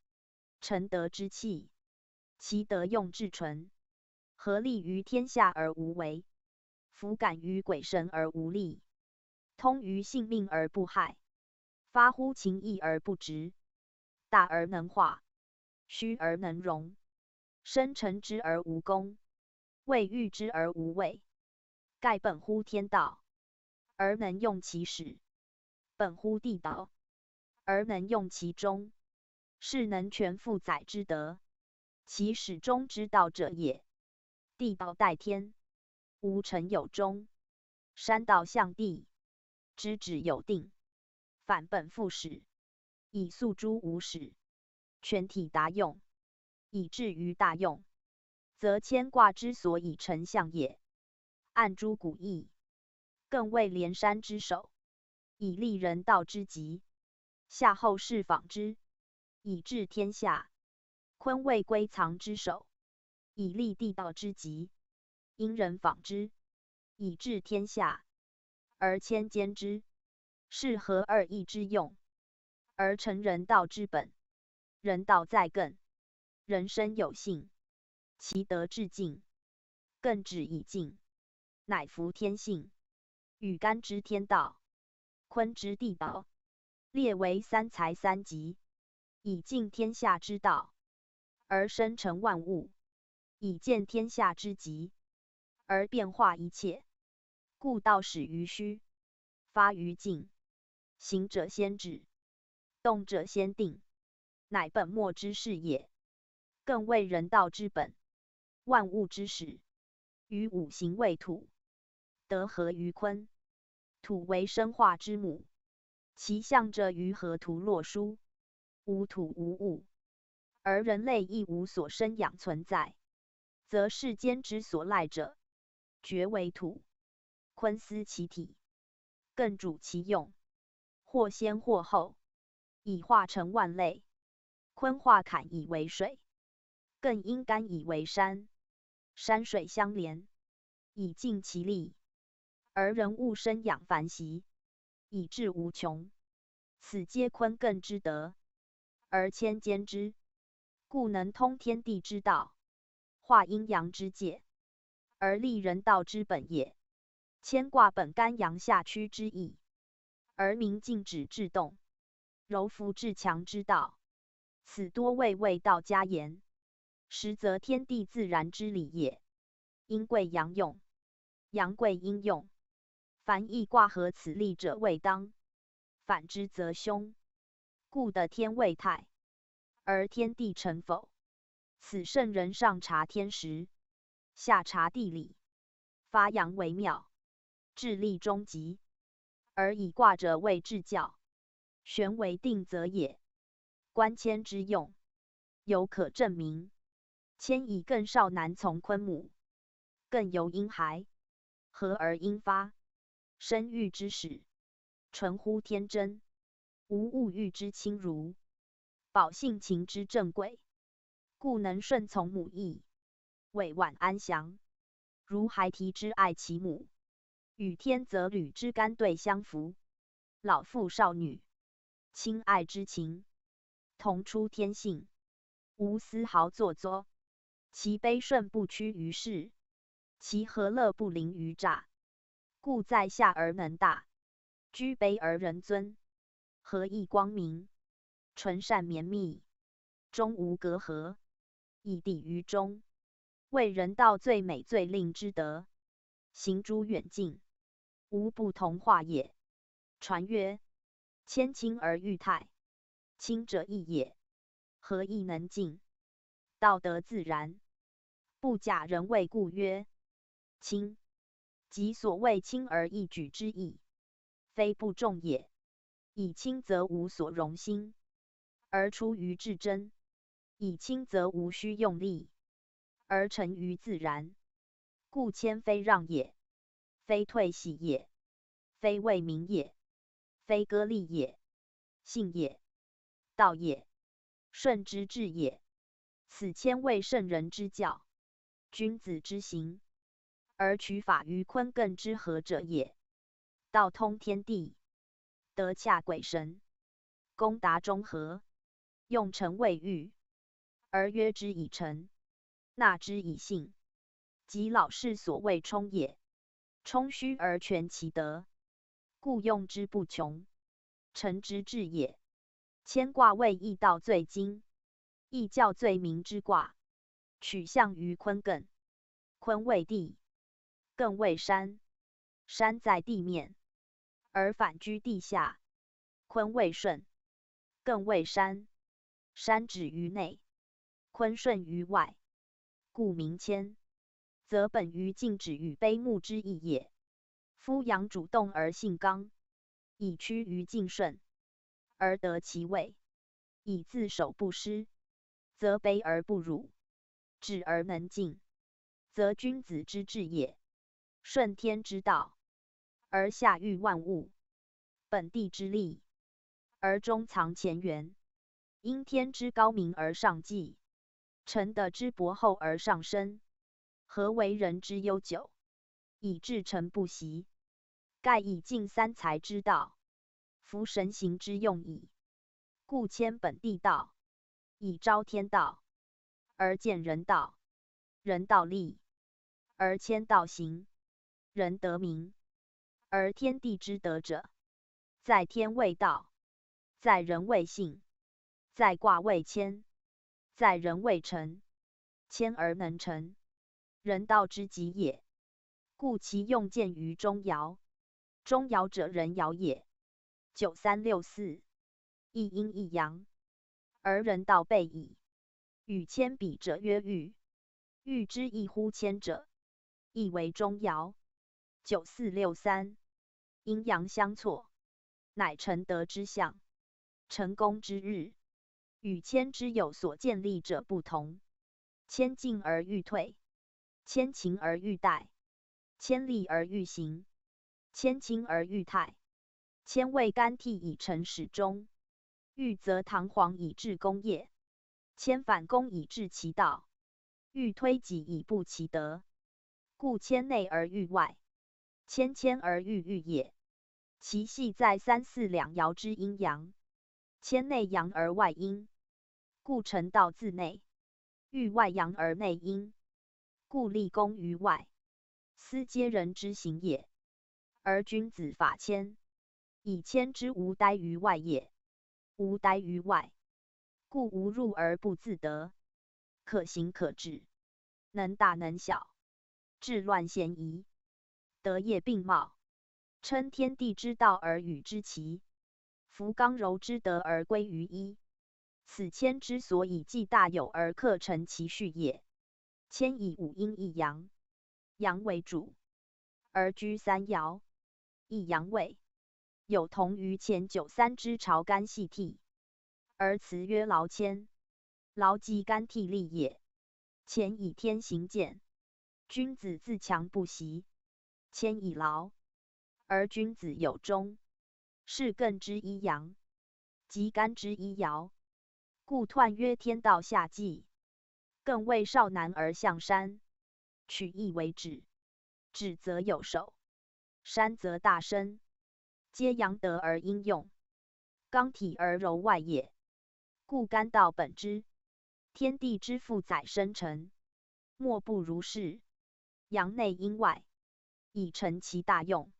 成德之器。其德用至纯，合利于天下而无为，弗感于鬼神而无利，通于性命而不害，发乎情义而不直，大而能化，虚而能容，生成之而无功，未遇之而无畏。盖本乎天道，而能用其始；本乎地道，而能用其终。是能全负载之德，其始终之道者也。地道代天，无成有终；山道象地，知止有定。反本复始，以诉诸无始，全体达用，以至于大用，则乾卦之所以成象也。按诸古义，更为连山之首，以立人道之极；夏后氏仿之，以治天下。坤为归藏之首，以立地道之极；殷人仿之，以治天下。而谦兼之，是合二义之用，而成人道之本。人道在艮，人生有幸，其德至敬，艮止以敬，乃服天性，与干之天道，坤之地道，列为三才三极，以敬天下之道，而生成万物，以见天下之极，而变化一切。故道始于虚，发于静，行者先止，动者先定，乃本末之事也。更为人道之本，万物之始。于五行为土，德合于坤，土为生化之母，其象者于河图洛书，无土无物，而人类亦无所生养存在，则世间之所赖者，厥为土。坤思其体，艮主其用，或先或后，以化成万类。坤化坎以为水，艮因干以为山，山水相连，以尽其力，而人物生养繁息，以至无穷。此皆坤艮之德，而谦兼之，故能通天地之道，化阴阳之界，而立人道之本也。谦卦本干阳下屈之意，而明静止至动，柔服至强之道，此多为道家言，实则天地自然之理也。阴贵阳用，阳贵阴用，凡易卦合此理者谓当，反之则凶。故得天为泰，而天地成否？此圣人上察天时，下察地理，发扬为妙，致力终极，而以卦者谓至教，玄为定则也。观谦之用，犹可证明。谦以更少难从坤母，更由阴孩，合而阴发，生育之始，纯乎天真，无物欲之轻如，保性情之正轨，故能顺从母意，委婉安详，如孩提之爱其母，与天则履之干对相符，老妇少女，亲爱之情，同出天性，无丝毫做作。其悲顺不屈于世，其和乐不凌于诈。故在下而能大，居卑而人尊，和义光明，纯善绵密，终无隔阂，以地于中，为人道最美最令之德。行诸远近，无不同化也。传曰：谦亲而裕泰，亲者义也。何义能尽？道德自然，不假人谓，故曰亲。即所谓亲而义举之意，非不重也。以亲则无所容心，而出于至真；以亲则无需用力，而成于自然。故谦非让也，非退喜也，非为民也，非割利也，信也，道也，顺之至也。此谦为圣人之教，君子之行，而取法于坤艮之和者也。道通天地，德洽鬼神，公达中和，用诚未喻，而约之以诚，纳之以信，即老氏所谓充也。充虚而全其德，故用之不穷，诚之至也。谦卦谓易道最精，易教最明之卦，取象于坤艮。坤为地，艮为山，山在地面，而反居地下。坤为顺，艮为山，山止于内，坤顺于外，故名谦。则本于静止与卑牧之意也。夫阳主动而性刚，以趋于静顺，而得其位；以自守不失，则卑而不辱，止而能静，则君子之治也。顺天之道，而下育万物；本地之利，而中藏乾元。因天之高明而上济，臣德之博厚而上升。何为人之悠久，以至诚不息？盖以尽三才之道，服神行之用矣。故谦本地道，以昭天道，而见人道；人道立，而谦道行；人得名，而天地之德者，在天为道，在人为性，在卦为谦，在人为诚。谦而能成，人道之极也。故其用见于中爻。中爻者，人爻也。9364，一阴一阳，而人道备矣。与谦比者曰喻，喻之异乎谦者，亦为中爻。9463，阴阳相错，乃成德之象，成功之日。与谦之有所见立者不同。谦进而欲退，谦勤而欲怠，谦利而欲行，谦轻而欲泰。谦为干替以成始终，欲则堂皇以治公业，谦反公以治其道，欲推己以布其德。故谦内而欲外，谦谦而欲欲也。其系在三四两爻之阴阳，谦内阳而外阴，故成道自内；欲外阳而内阴，故立功于外。斯皆人之行也。而君子法谦，以谦之无待于外也。无待于外，故无入而不自得，可行可治，能大能小，治乱嫌疑，德业并茂，称天地之道而与之齐，夫刚柔之德而归于一。此谦之所以既大有而克成其序也。谦以五阴一阳，阳为主，而居三爻，一阳位，有同于前93之朝干系替，而辞曰劳谦。劳即干替利也。谦以天行健，君子自强不息；谦以劳，而君子有终，是艮之一阳，即干之一爻。故彖曰天道下济，艮为少南而向山，取义为止，止则有守，山则大生，皆阳德而应用，刚体而柔外也。故干道本之，天地之负载生成，莫不如是。阳内阴外，以成其大用。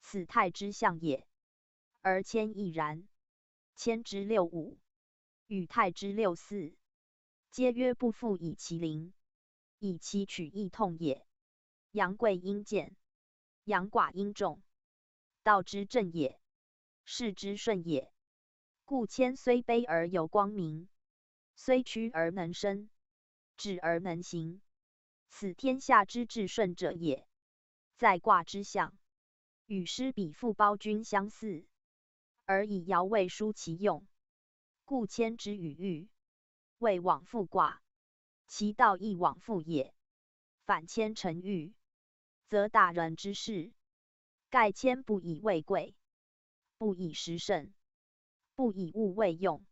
此太之象也。而谦亦然。谦之六五，与太之六四，皆曰不复以其灵，以其取义痛也。阳贵阴贱，阳寡阴重，道之正也，事之顺也。故谦虽卑而有光明，虽屈而能伸，止而能行，此天下之至顺者也。在卦之象，与师比附包君相似，而以爻位疏其用，故谦之与欲，谓往复卦，其道亦往复也。反谦成欲，则大人之事，盖谦不以位贵，不以时胜，不以物为用，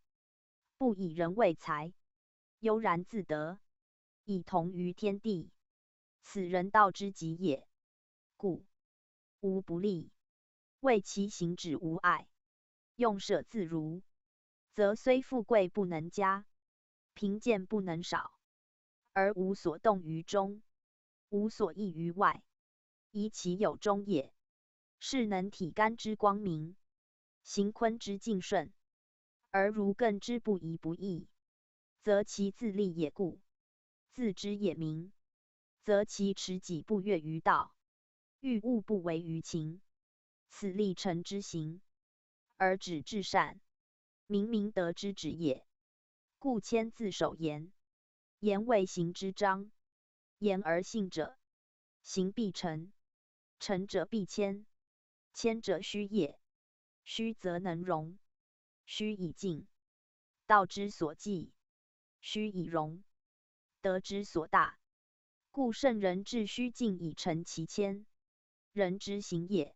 不以人为财，悠然自得，以同于天地，此人道之极也。故无不利，为其行止无碍，用舍自如，则虽富贵不能加，贫贱不能少，而无所动于中，无所益于外，宜其有终也。是能体干之光明，行坤之敬顺，而如艮之不宜不义，则其自立也故；自知也明，则其持己不越于道，欲物不为于情。此立臣之行，而止至善，明德之止也。故谦自守言，言为行之章。言而信者，行必成；成者必谦。谦者虚也，虚则能容，虚以敬。道之所寄，虚以容；德之所大，故圣人致虚敬以成其谦。人之行也，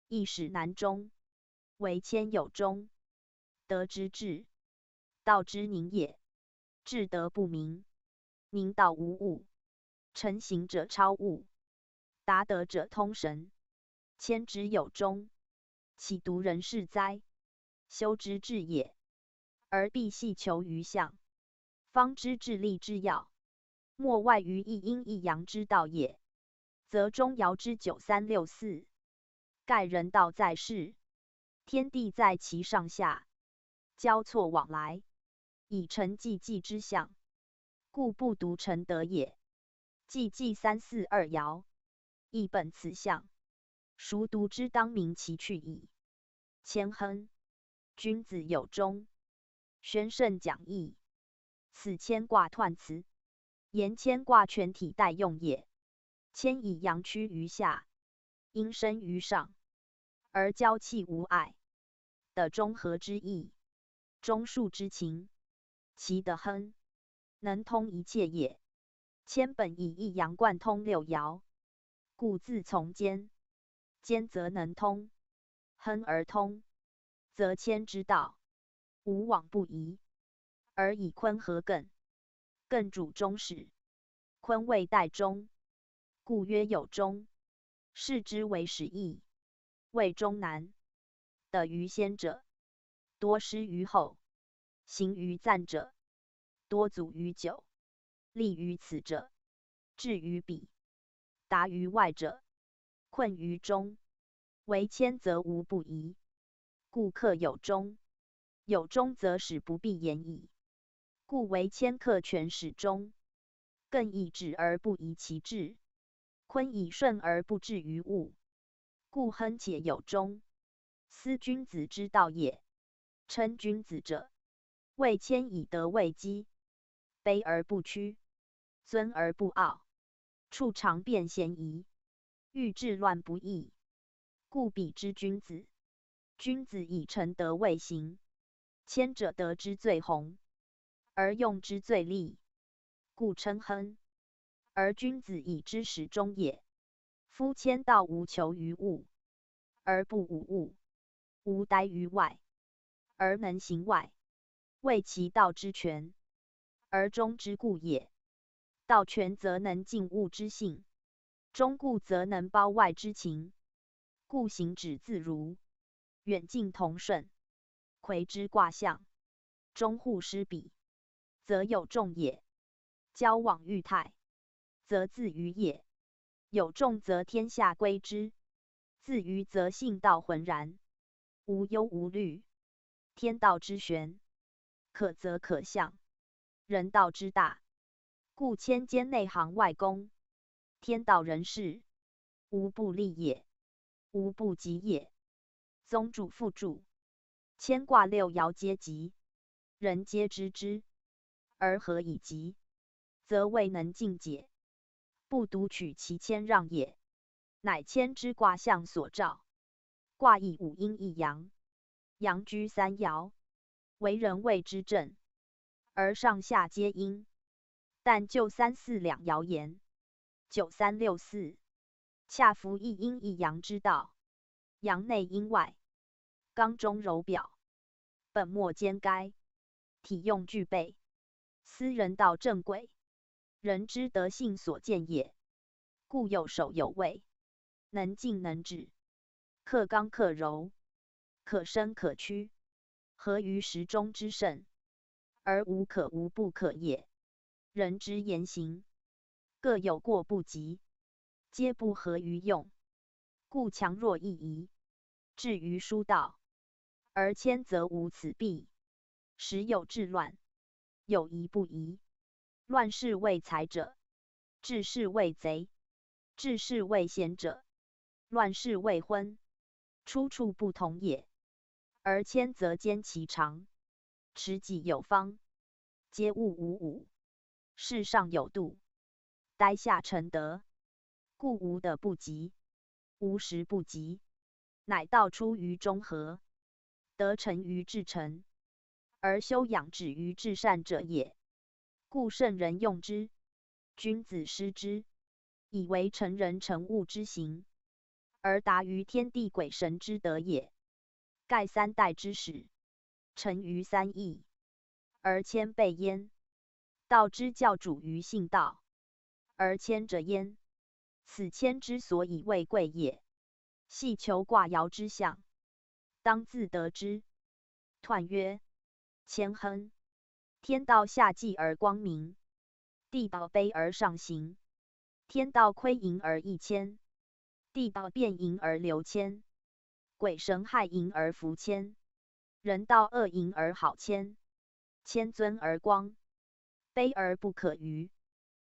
亦使难终，惟谦有终。德之至，道之宁也。至德不明，宁道无物。成行者超物，达德者通神。谦之有终，岂独人事哉？修之至也，而必细求于象，方知致力之要，莫外于一阴一阳之道也。则中爻之9364，盖人道在世，天地在其上下，交错往来，以成济济之象，故不独成德也。济济342爻，亦本此象，孰独之当明其去矣。谦亨，君子有终。宣圣讲义，此谦卦彖辞，言谦卦全体待用也。谦以阳趋于下，阴生于上，而交气无碍，的中和之意，中恕之情，其德亨，能通一切也。谦本以一阳贯通六爻，故自从兼。兼则能通，亨而通，则谦之道，无往不宜。而以坤合艮，艮主终始，坤谓代终，故曰有终。视之为始义，谓终难。得于先者，多失于后；行于暂者，多阻于久；立于此者，至于彼；达于外者，困于中。为谦则无不疑，故克有终。有终则始不必言矣。故为谦克全始终，艮以止而不疑其至，坤以顺而不至于物，故亨且有终。斯君子之道也。称君子者，谓谦以德为基，卑而不屈，尊而不傲，处常辨嫌疑，欲治乱不义，故彼之君子。君子以成德为行，谦者德之最宏，而用之最利，故称亨。而君子以知始终也。夫谦道无求于物，而不侮物；无待于外，而能行外，谓其道之全，而忠之故也。道全则能尽物之性，忠固则能包外之情，故行止自如，远近同顺。魁之卦象，中户失彼，则有众也。交往欲泰，则自娱也；有众则天下归之。自娱则性道浑然，无忧无虑。天道之玄，可则可象；人道之大，故千间内行外公。天道人事，无不利也，无不及也。宗主父主，牵挂六爻皆吉，人皆知之。而何以及？则未能尽解，不独取其谦让也。乃谦之卦象所照。卦以五阴一阳，阳居三爻，为人谓之正，而上下皆阴。但就三四两爻言，9、3、6、4，恰符一阴一阳之道。阳内阴外，刚中柔表，本末兼该，体用具备，斯人道正轨。人之德性所见也，故有守有位，能静能止，克刚克柔，可伸可屈，合于时中之盛，而无可无不可也。人之言行，各有过不及，皆不合于用，故强弱异宜，至于书道，而谦则无此弊。时有治乱，有疑不疑。乱世为财者，治世为贼；治世为贤者，乱世为昏。出处不同也。而谦则兼其常，持己有方，皆物无误，事上有度，待下成德。故无德不及，无时不及，乃道出于中和，德成于至诚，而修养止于至善者也。故圣人用之，君子师之，以为成人成物之行，而达于天地鬼神之德也。盖三代之始，成于三义，而谦备焉。道之教主于信道，而谦者焉。此谦之所以为贵也。系求卦爻之象，当自得之。彖曰：谦亨。天道下济而光明，地道卑而上行。天道亏盈而益谦，地道变盈而流谦。鬼神害盈而福谦，人道恶盈而好谦。谦尊而光，卑而不可逾，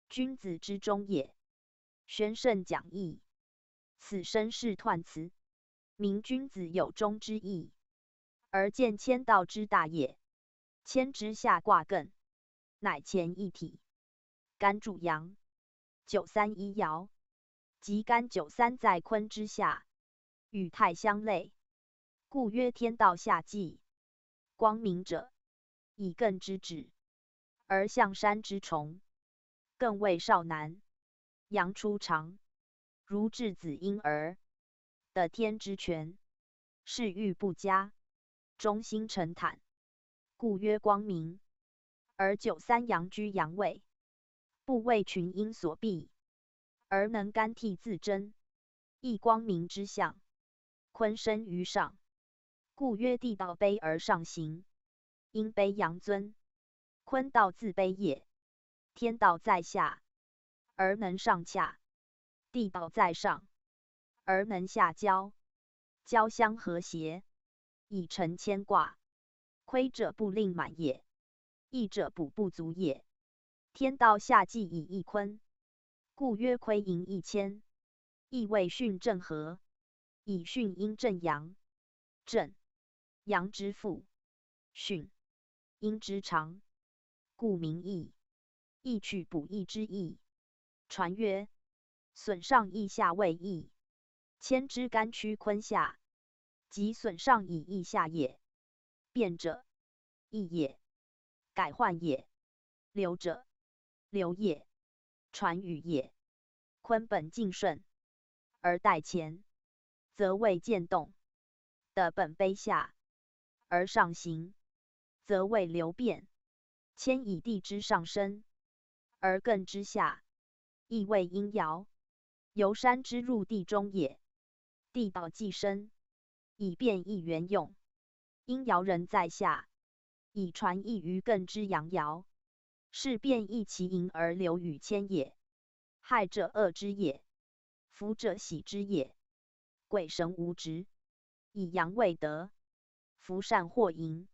君子之中也。宣圣讲义，此身是彖辞，明君子有中之意，而见谦道之大也。谦之下卦艮，乃乾一体，干主阳，9、3、1爻，即干9、3在坤之下，与太相类，故曰天道下济。光明者，以艮之止，而象山之崇。艮为少男，阳出长，如稚子婴儿，得天之权，事欲不佳，忠心诚坦，故曰光明。而9、3阳居阳位，不为群阴所蔽，而能干替自争，亦光明之象。坤生于上，故曰地道卑而上行，阴卑阳尊，坤道自卑也。天道在下，而能上洽；地道在上，而能下交。交相和谐，以成谦卦。亏者不令满也，益者补不足也。天道下济以益坤，故曰亏盈益谦。益谓巽正和，以巽阴正阳。正，阳之父；巽，阴之长，故名益。益取补益之意。传曰：损上益下为益，谦之干屈坤下，即损上以益下也。变者，益也；改换也。流者，流也；传语也。坤本静顺，而待乾，则为渐动；的本卑下，而上行，则为流变。谦以地之上升，而艮之下，亦谓阴爻。由山之入地中也。地道既深，以变易圆用。阴爻人在下，以传益于艮之阳爻，是变易其盈而流与谦也。害者恶之也，福者喜之也。鬼神无职，以阳为德，福善祸淫，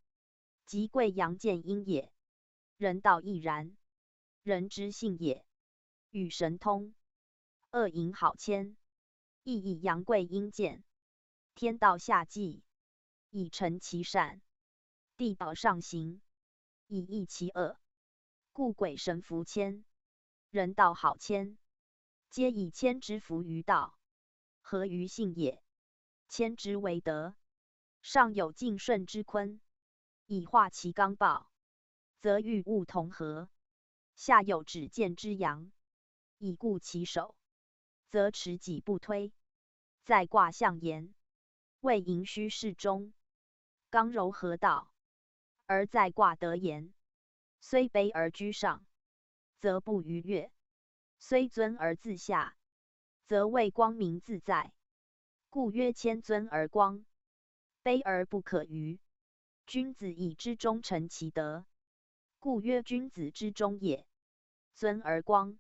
即贵阳见阴也。人道亦然，人之性也，与神通。恶淫好谦，亦以阳贵阴见。天道下济，以成其善；地道上行，以益其恶。故鬼神福谦，人道好谦，皆以谦之福于道，合于性也。谦之为德，上有敬顺之坤，以化其刚暴，则与物同和；下有止见之阳，以固其守，则持己不推。在卦象言，谓盈虚适中，刚柔合道；而在卦得言，虽卑而居上，则不逾越；虽尊而自下，则谓光明自在。故曰谦尊而光，卑而不可逾。君子以之忠诚其德，故曰君子之忠也。尊而光，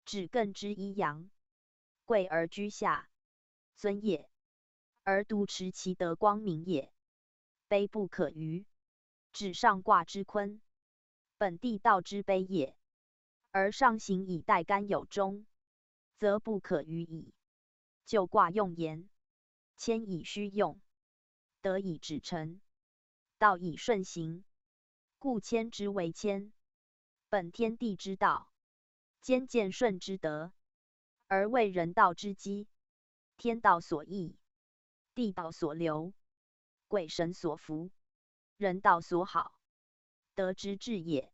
指艮之一阳；贵而居下，尊也，而独持其德光明也。卑不可逾，指上卦之坤，本地道之卑也。而上行以待干有终，则不可逾矣。就卦用言，谦以虚用，德以止诚，道以顺行，故谦之为谦，本天地之道，兼见顺之德，而为人道之基。天道所益，地道所流，鬼神所服，人道所好，德之至也，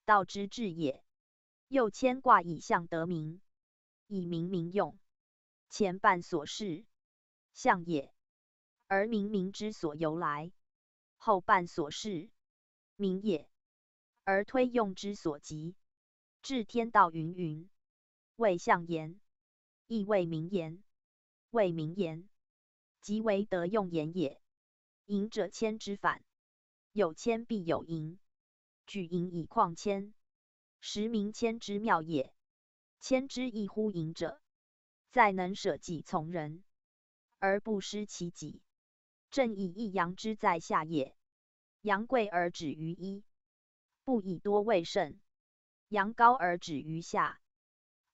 道之至也。又谦卦以象得名，以明民用，前半所示，象也，而明民之所由来；后半所示，名也，而推用之所及。治天道云云，谓象言，亦谓明言。谓明言，即为德用言也。盈者谦之反，有谦必有盈，举盈以况谦，实明谦之妙也。谦之异乎盈者，在能舍己从人，而不失其己，正以一阳之在下也。阳贵而止于一，不以多为胜；阳高而止于下，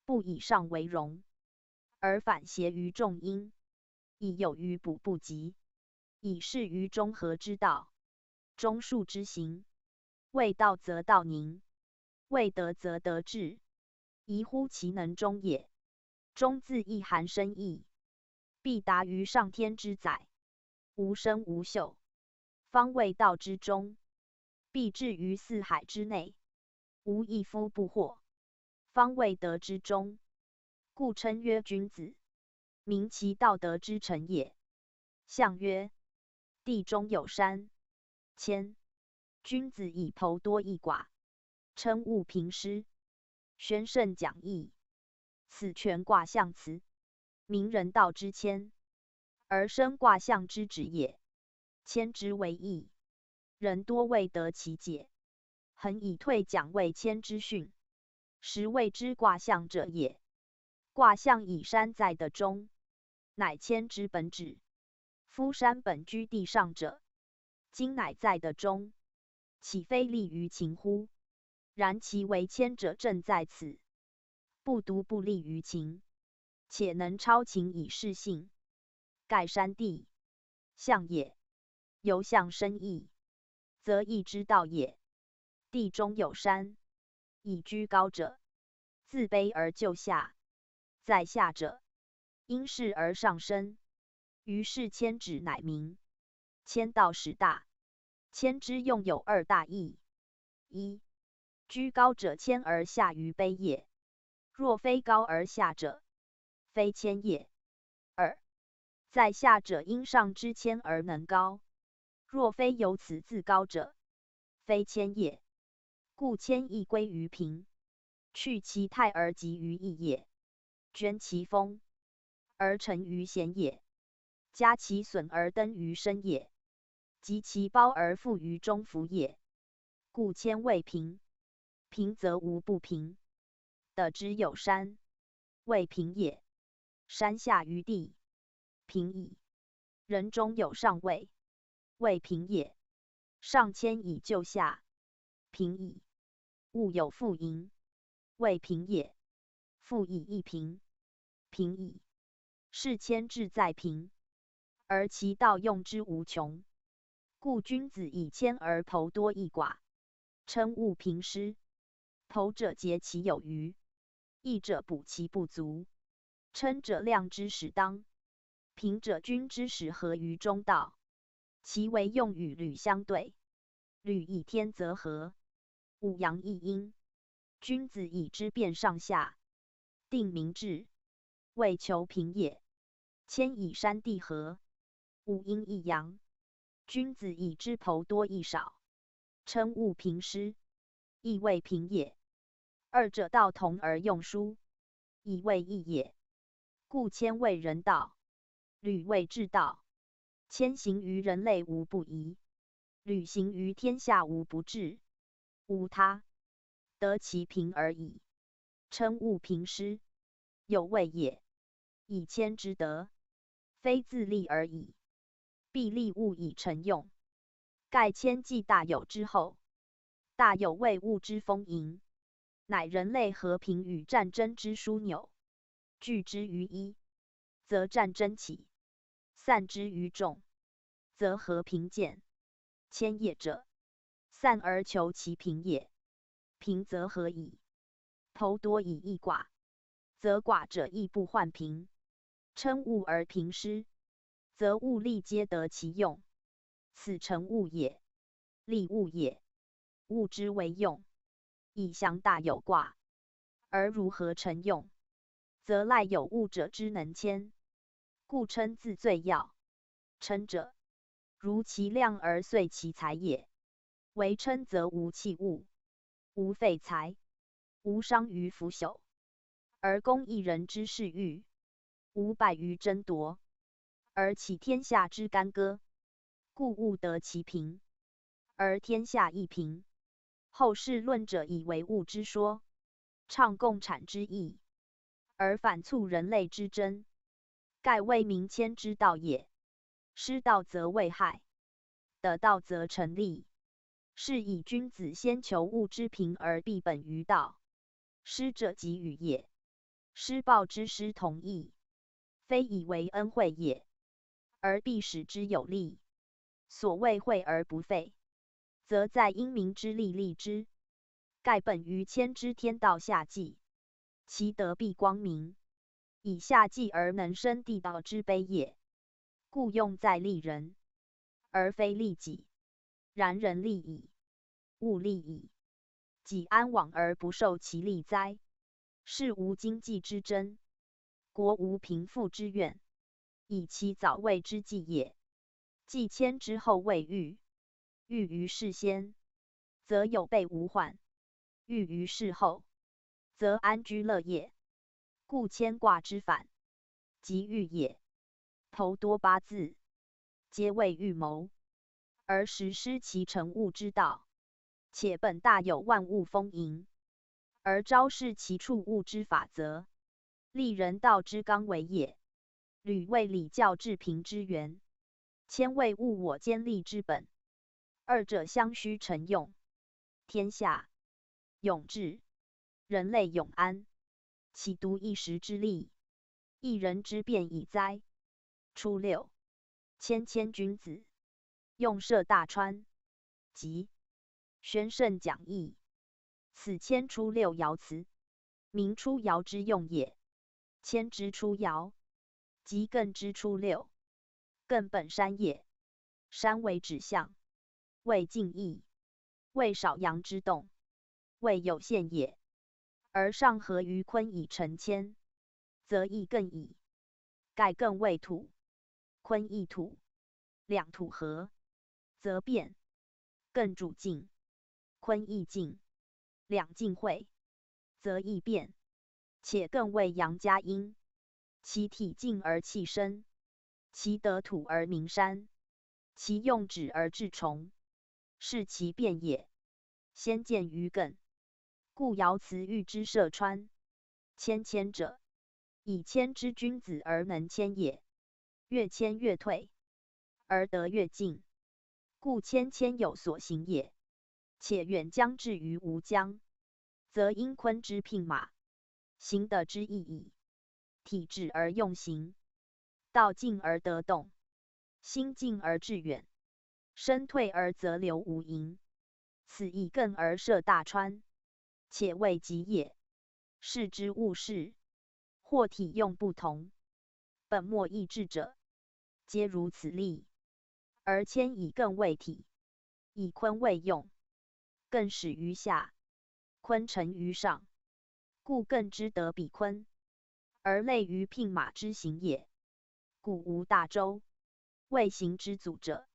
不以上为荣，而反协于众阴，以有余补不及，以示于中和之道。中恕之行，未道则道宁，未德则德至，宜乎其能中也。中字意含深义，必达于上天之载，无声无秀，方谓道之中，必至于四海之内，无一夫不惑，方谓德之中。故称曰君子，明其道德之成也。象曰：地中有山，谦。君子以剖多易寡，称物平施，宣圣讲义。此全卦象辞，明人道之谦，而生卦象之止也。谦之为义，人多未得其解，恒以退讲谓谦之训，实谓之卦象者也。卦象以山在的中，乃谦之本旨。夫山本居地上者，今乃在的中，岂非利于秦乎？然其为谦者正在此，不独不利于秦，且能超秦以示性。盖山地，象也，由象生义，则义之道也。地中有山，以居高者，自卑而就下；在下者，因势而上升。于是谦止乃明。谦道始大，谦之用有二大义：一，居高者谦而下于卑也，若非高而下者，非谦也。二，在下者因上之谦而能高，若非由此自高者，非谦也。故谦亦归于平，去其泰而集于义也，捐其锋而成于贤也，加其损而登于身也，及其褒而富于中服也。故谦谓平，平则无不平。得之有山，谓平也。山下于地，平矣。人中有上位，谓平也。上迁以就下，平矣。物有负盈，谓平也。负以亦平，平矣。是迁志在平，而其道用之无穷。故君子以谦而剖多益寡，称物平施。剖者竭其有余，益者补其不足。称者量之始当，平者均之始合于中道。其为用与履相对，履以天则合，五阳一阴。君子以知辨上下，定民志，谓求平也。谦以山地合，五阴一阳。君子以知剖多益少，称物平施，亦谓平也。二者道同而用殊，以谓异也。故谦谓人道，履谓智道。谦行于人类无不疑，履行于天下无不治。无他，得其平而已。称物平施，有谓也。以谦之德，非自立而已，必立物以成用。盖谦既大有之后，大有为物之丰盈，乃人类和平与战争之枢纽。聚之于一，则战争起；散之于众，则和平见。谦也者，散而求其平也。平则和矣。剖多以益寡，则寡者亦不患平。称物而平施，则物力皆得其用。此成物也，利物也。物之为用，以详大有卦。而如何成用，则赖有物者之能谦，故称自最要。称者，如其量而遂其才也。为称则无弃物，无废材，无伤于腐朽，而攻一人之事欲，无败于争夺，而起天下之干戈。故物得其平，而天下亦平。后世论者以为物之说，倡共产之义，而反促人类之争，盖为民谦之道也。失道则为害，得道则成利。是以君子先求物之平而必本于道。失者即与也。施报之失同义，非以为恩惠也，而必使之有利。所谓惠而不费，则在因民之利利之。盖本于谦之天道下济，其德必光明。以下济而能生地道之卑也。故用在利人，而非利己。然人利矣，物利矣，己安往而不受其利哉？是无经济之争，国无贫富之怨，以其早为之计也。既谦之后未遇，遇于事先，则有备无患；遇于事后，则安居乐业。故谦卦之反，即遇也。剖多八字，皆谓预谋，而实施其成物之道。且本大有万物丰盈，而昭示其处物之法则，立人道之纲为也。履谓礼教治平之源，谦谓物我兼利之本。二者相须成用，天下永治，人类永安，岂独一时之利，一人之变矣哉？初六，谦君子，用涉大川，即宣圣讲义。此谦初六爻辞，名初爻之用也。谦之初爻，即艮之初六。艮本山也，山为指向，谓静义，谓少阳之动，谓有限也。而上合于坤以成谦，则亦艮矣。盖艮为土，坤亦土，两土合，则变。艮主静，坤亦静，两静会，则易变。且艮为阳加阴，其体静而气生，其得土而名山，其用止而治虫，是其变也。先见于艮，故爻辞喻之涉川。谦者，以谦之君子而能谦也。越谦越退，而得越进，故谦谦有所行也。且远将至于吴江，则因髡之牝马，行得之意矣。体止而用行，道静而得动，心静而致远，身退而则流无垠。此以艮而涉大川，且未及也。是之物事，或体用不同，本末异志者，皆如此例。而谦以艮为体，以髡为用，艮始于下，髡沉于上，故艮之得比髡，而类于牝马之行也。故无大舟，未行之阻者，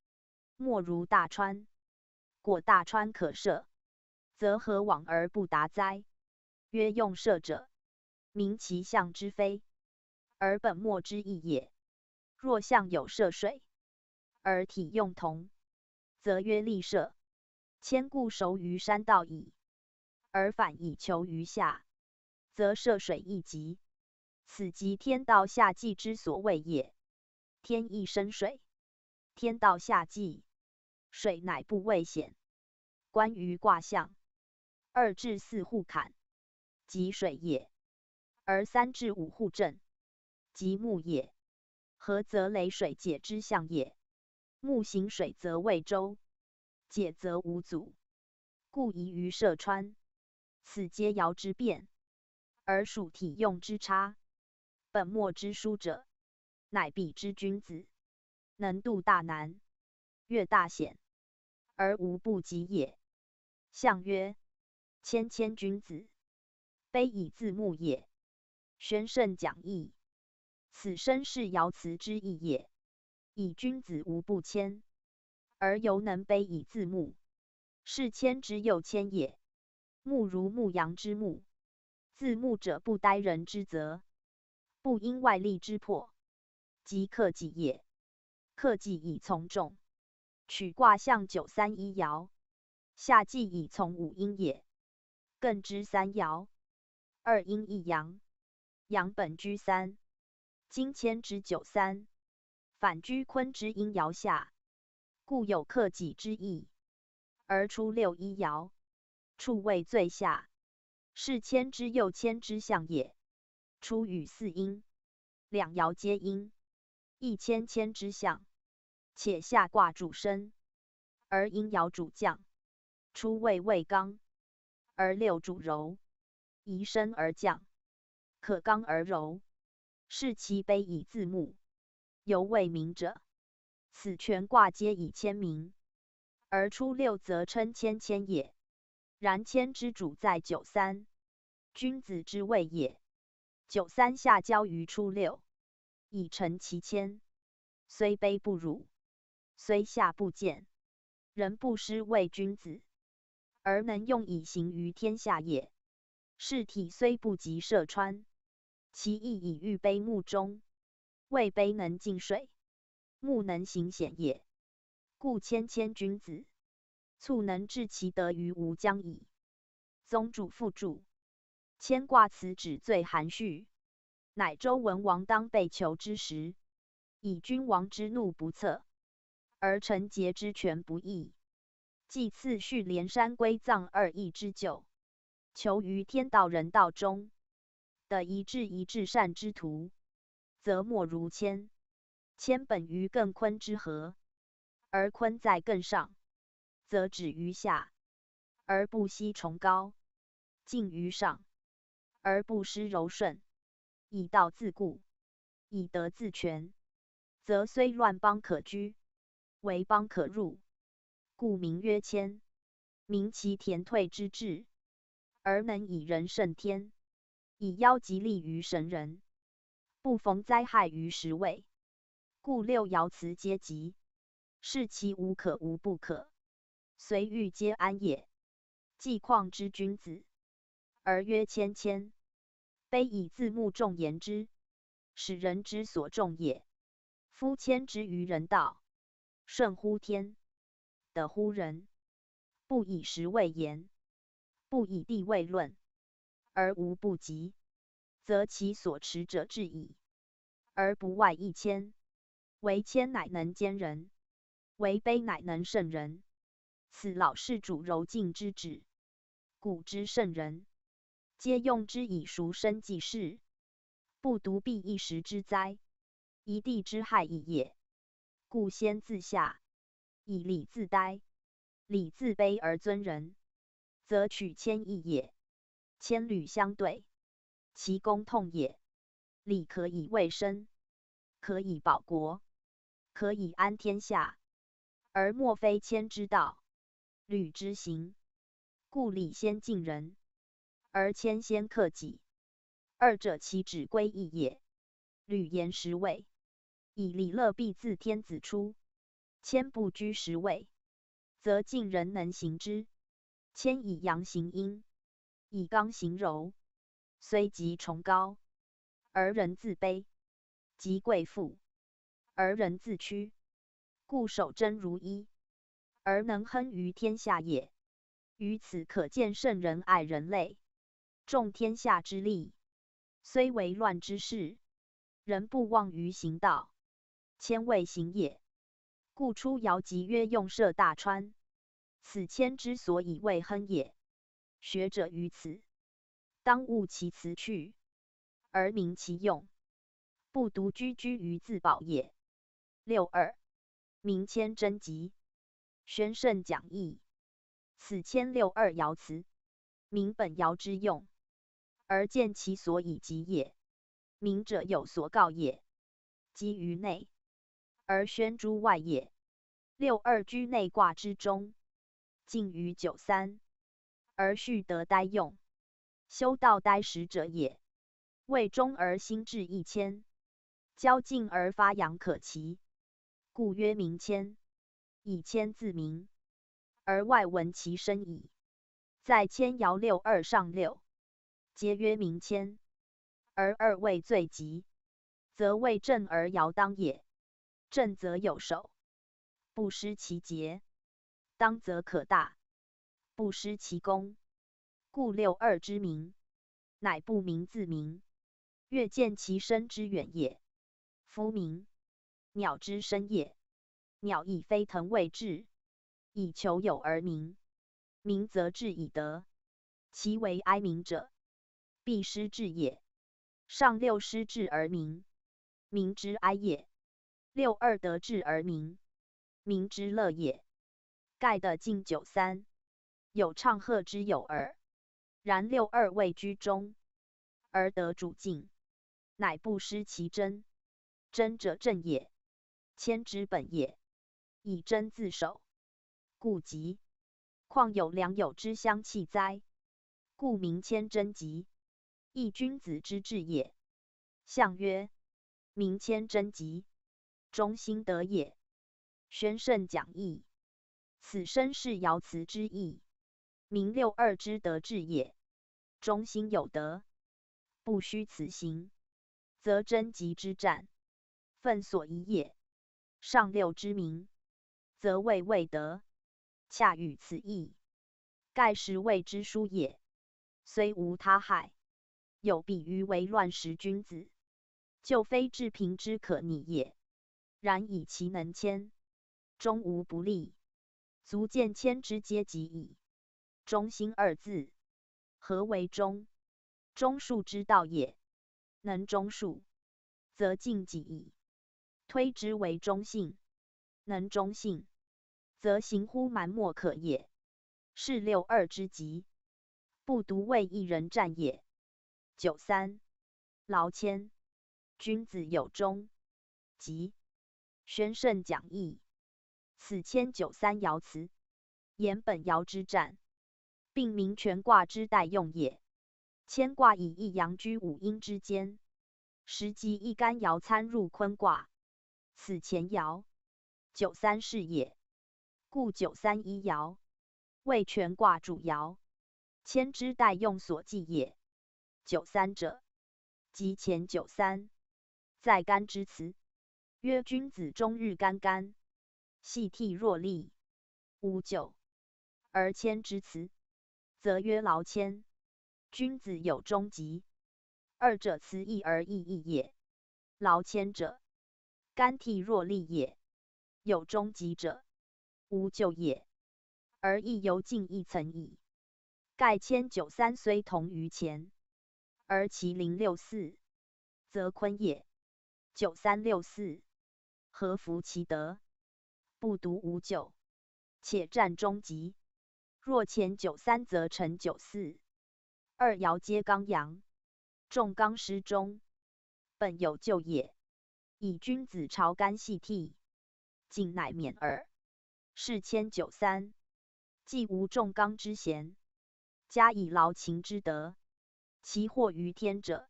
莫如大川。果大川可涉，则何往而不达哉？曰用涉者，名其象之非，而本末之意也。若象有涉水，而体用同，则曰利涉。谦固熟于山道矣，而反以求于下，则涉水亦极。此即天道下济之所谓也。天亦生水，天道下济，水乃不畏险。关于卦象，2至4户坎，即水也；而3至5户震，即木也。合则雷水解之象也。木行水则为舟，解则无阻，故宜于涉川。此皆爻之变，而属体用之差。本末之书者，乃彼之君子，能度大难，越大险，而无不及也。象曰：谦谦君子，卑以自牧也。宣圣讲义，此身是爻辞之意也。以君子无不谦，而犹能卑以自牧，是谦之又谦也。牧如牧羊之牧，自牧者不待人之责，不因外力之迫，即克己也。克己以从众。取卦象931爻，下济以从5阴也。艮之3爻，2阴1阳，阳本居3，今谦之93，反居坤之阴爻下，故有克己之意。而初6一爻，处位最下，是谦之又谦之象也。初与4阴，两爻皆阴，亦谦谦之象。且下卦主升，而阴爻主降。初位为刚，而6主柔，宜升而降，可刚而柔，是其卑以自牧，犹未明者。此全卦皆以谦明，而初6则称谦谦也。然谦之主在93，君子之谓也。93下交于初6，以成其谦，虽卑不辱，虽下不贱，人不失为君子，而能用以行于天下也。是体虽不及涉川，其意以喻卑牧中，谓卑能进水，牧能行险也。故谦谦君子，卒能治其德于吴江矣。宗主附注：谦卦辞指最含蓄，乃周文王当被囚之时，以君王之怒不测，而臣节之权不义，既赐续连山归葬2邑之咎，求于天道人道中，得一致善之徒，则莫如谦。谦本于艮坤之合，而坤在艮上，则止于下，而不息崇高；静于上，而不失柔顺。以道自固，以德自全，则虽乱邦可居，为邦可入，故名曰谦。明其田退之志，而能以人胜天，以妖吉利于神人，不逢灾害于时位。故6爻辞皆吉，是其无可无不可，随遇皆安也。既况之君子，而曰谦谦，卑以自牧众言之，使人之所重也。夫谦之于人道，顺乎天，得乎人，不以时为言，不以地位论，而无不及。则其所持者至矣，而不外一谦。为谦乃能兼人，为卑乃能胜人。此老事主柔敬之旨，古之圣人，皆用之以赎生济世，不独避一时之灾，一地之害矣也。故先自下，以礼自待，礼自卑而尊人，则取谦义也。谦履相对，其功痛也。礼可以卫生，可以保国，可以安天下，而莫非谦之道，履之行。故礼先敬人，而谦先克己，二者其止归一也。履言十位，以礼乐必自天子出，谦不居十位，则敬人能行之。谦以阳行阴，以刚行柔，虽极崇高，而人自卑；极贵妇，而人自屈。故守贞如一，而能亨于天下也。于此可见圣人爱人类，重天下之利，虽为乱之事，人不忘于行道，谦谓行也。故出尧即曰用涉大川，此谦之所以为亨也。学者于此，当悟其辞去，而明其用，不独居于自保也。62. 明谦真集，宣圣讲义。此谦62爻辞，明本爻之用，而见其所以集也。明者有所告也，集于内，而宣诸外也。62居内卦之中，尽于93，而序得待用，修道待时者也。为中而心志一谦，交静而发扬可期，故曰明谦。以谦自明，而外闻其身矣。在谦爻62上6，皆曰明谦，而二位最极，则为正而爻当也。正则有守，不失其节；当则可大，不失其功。故62之明，乃不明自明，越见其身之远也。夫明，鸟之声也。鸟以飞腾为志，以求有而明。明则志以德，其为哀鸣者，必失志也。上6失志而明，明之哀也。62得志而明，明之乐也。盖的进93，有唱和之有耳。然62位居中，而得主敬，乃不失其真。真者正也，谦之本也。以真自守，故极。况有良友之相弃哉？故明谦真极，亦君子之志也。象曰：明谦真极，忠心德也。宣圣讲义，此身是爻辞之意。明62之德志也。忠心有德，不虚此行，则真极之战，愤所宜也。上6之明，则未得，恰与此意。盖时谓之书也，虽无他害，有比于为乱时君子，就非治平之可拟也。然以其能谦，终无不利，足见谦之阶极矣。忠心二字，何为忠？忠恕之道也。能忠恕，则敬己矣，推之为忠信。能忠信，则行乎蛮莫可也。是62之极，不独为一人战也。93. 劳谦，君子有忠。极。宣圣讲义，此谦93爻辞，言本爻之战，并明权卦之待用也。谦卦以一阳居五阴之间，时即一干爻参入坤卦，此前爻93是也。故93一爻，为权卦主爻，谦之待用所记也。93者，即前93，在干之辞，曰君子终日干干，细涕若厉，无咎。而谦之辞，则曰劳谦，君子有终极。二者辞义而异义也。劳谦者，干替若利也。有终极者，无咎也。而亦犹进一层矣。盖迁93虽同于前，而其邻64，则坤也。9364，何服其德？不独无咎，且占终极。若前93，则成94。二爻皆刚阳，重刚失中，本有咎也。以君子朝干系替，进乃免耳。是迁93，既无重刚之嫌，加以劳勤之德，其祸于天者，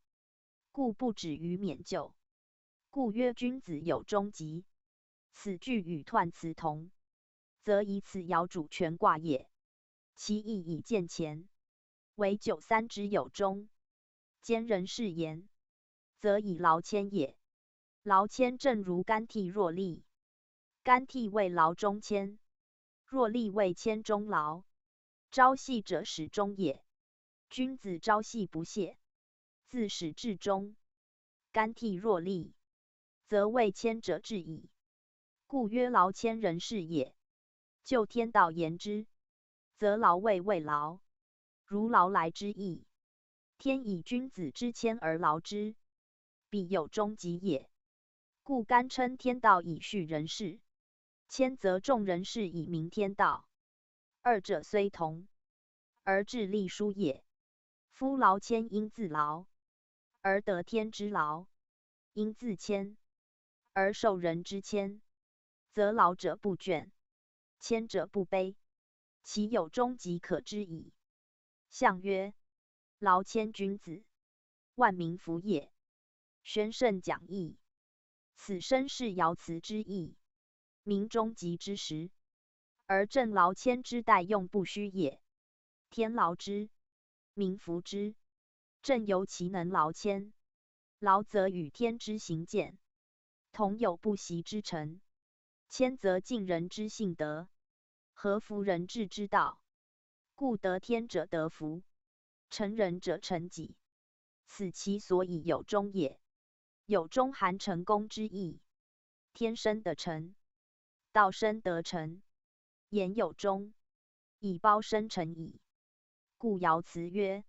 故不止于免咎。故曰君子有终极。此句与彖辞同，则以此爻主权卦也。其意以见前，为93之有终，兼人事言，则以劳谦也。劳谦正如干替若利，干替为劳中谦，若利为谦中劳。朝夕者始终也。君子朝夕不懈，自始至终。干替若利，则为谦者至矣。故曰劳谦人事也。就天道言之，则劳为劳，如劳来之意。天以君子之谦而劳之，必有终极也。故干称天道以畜人事，谦则重人事以明天道。二者虽同，而致利殊也。夫劳谦应自劳，而得天之劳；应自谦，而受人之谦。则劳者不倦，谦者不卑，其有终极可知矣。象曰：劳谦君子，万民服也。宣圣讲义。此身是爻辞之意，明终极之时，而正劳谦之待用不虚也。天劳之，民服之，正由其能劳谦。劳则与天之行健，同有不习之成。谦则尽人之性德，合服人治之道。故得天者得福，成人者成己，此其所以有终也。有终含成功之意。天生得成，道生得成，言有终，以包生成矣。故爻辞曰：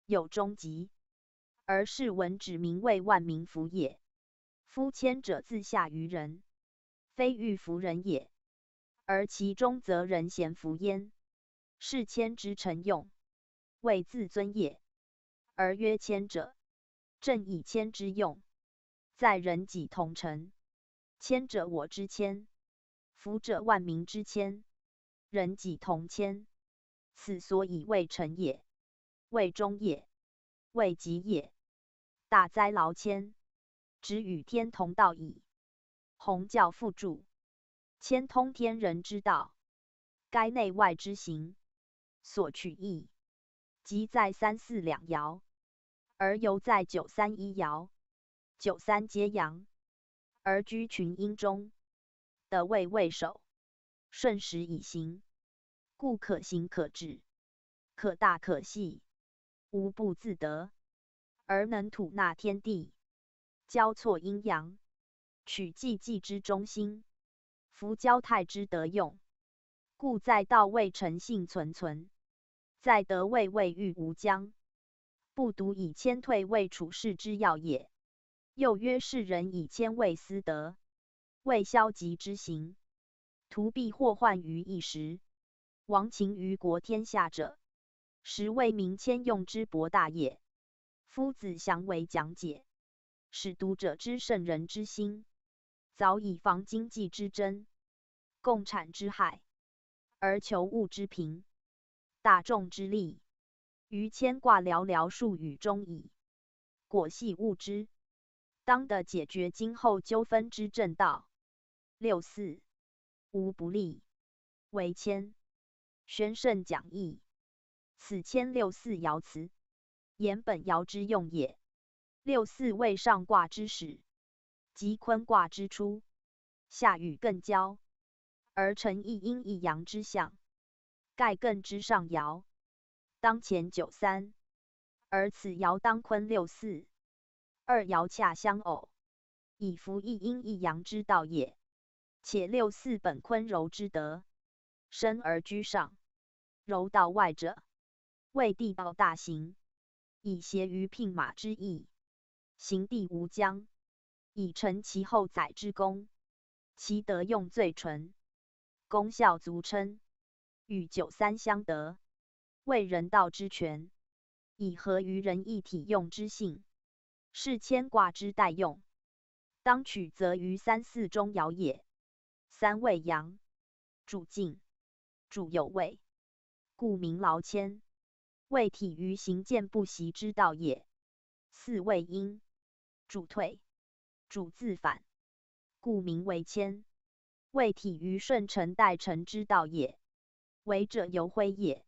有终极，而是文指明为万民服也。夫谦者自下于人，非欲服人也，而其中则人贤服焉，是谦之成用，谓自尊也。而曰谦者，正以谦之用，在人己同成。谦者我之谦，服者万民之谦，人己同谦，此所以谓成也，谓终也，谓极也。大哉劳谦，直与天同道矣。弘教附注：谦通天人之道，该内外之行，所取义，即在3、4两爻，而犹在9、3、1爻。9、3皆阳，而居群阴中，得位位首，顺时以行，故可行可治，可大可细，无不自得，而能吐纳天地，交错阴阳，取济济之中心，服交泰之德用。故在道位诚信存，在德位欲无疆，不独以谦退为处世之要也。又曰世人以谦为私德，为消极之行，图避祸患于一时，亡秦于国天下者，实为民谦用之博大也。夫子详为讲解，使读者知圣人之心，早已防经济之争，共产之害，而求物之平，大众之利，于谦卦寥寥数语中矣。果系物之，当得解决今后纠纷之正道。64. 无不利，为谦。宣圣讲义。此谦64爻辞，言本爻之用也。64为上卦之始，即坤卦之初，下与艮交，而成一阴一阳之象。盖艮之上爻，当乾93，而此爻当坤64。二爻洽相偶，以服一阴一阳之道也。且六四本坤柔之德，生而居上，柔道外者，谓地道大行，以协于牝马之意。行地无疆，以成其后载之功。其德用最纯，功效足称，与九三相得，为人道之权，以合于人一体用之性，是牵挂之待用。当取则于三四中爻也。三位阳，主静，主有位，故名劳谦，谓体于行健不息之道也。四位阴，主退，主自反，故名为谦，谓体于顺承待成之道也。为者由挥也，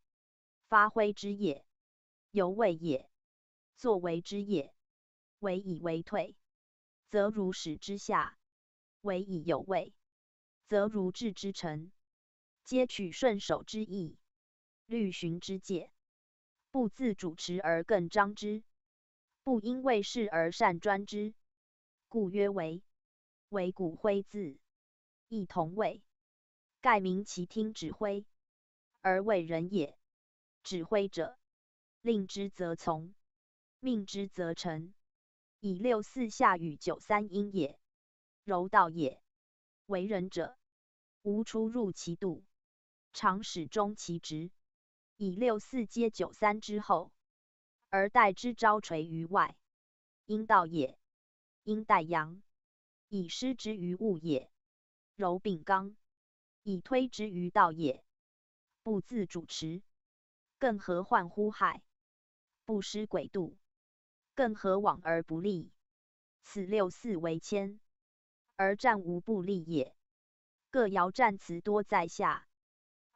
发挥之也，由位也，作为之也。为以为退，则如始之下；为以有位，则如至之臣。皆取顺守之意，律循之戒，不自主持而更张之，不因为事而善专之，故曰为。为古挥字，亦同谓。盖名其听指挥，而为人也。指挥者，令之则从，命之则成。以六四下与九三阴也，柔道也。为人者，无出入其度，常始终其职。以六四皆九三之后，而待之朝垂于外，阴道也。阴带阳，以施之于物也。柔秉刚，以推之于道也。不自主持，更何患乎害？不失轨度，更何往而不利？此六四为谦，而战无不利也。各爻战辞多在下，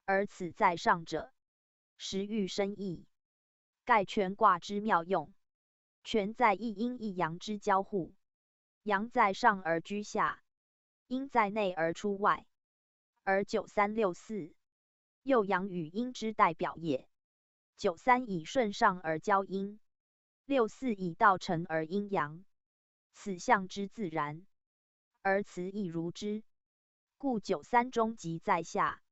而此在上者，实欲深意。盖权卦之妙用，权在一阴一阳之交互，阳在上而居下，阴在内而出外。而九三六四，又阳与阴之代表也。九三以顺上而交阴，六四以道成而阴阳，此象之自然，而辞亦如之。故九三终极在下，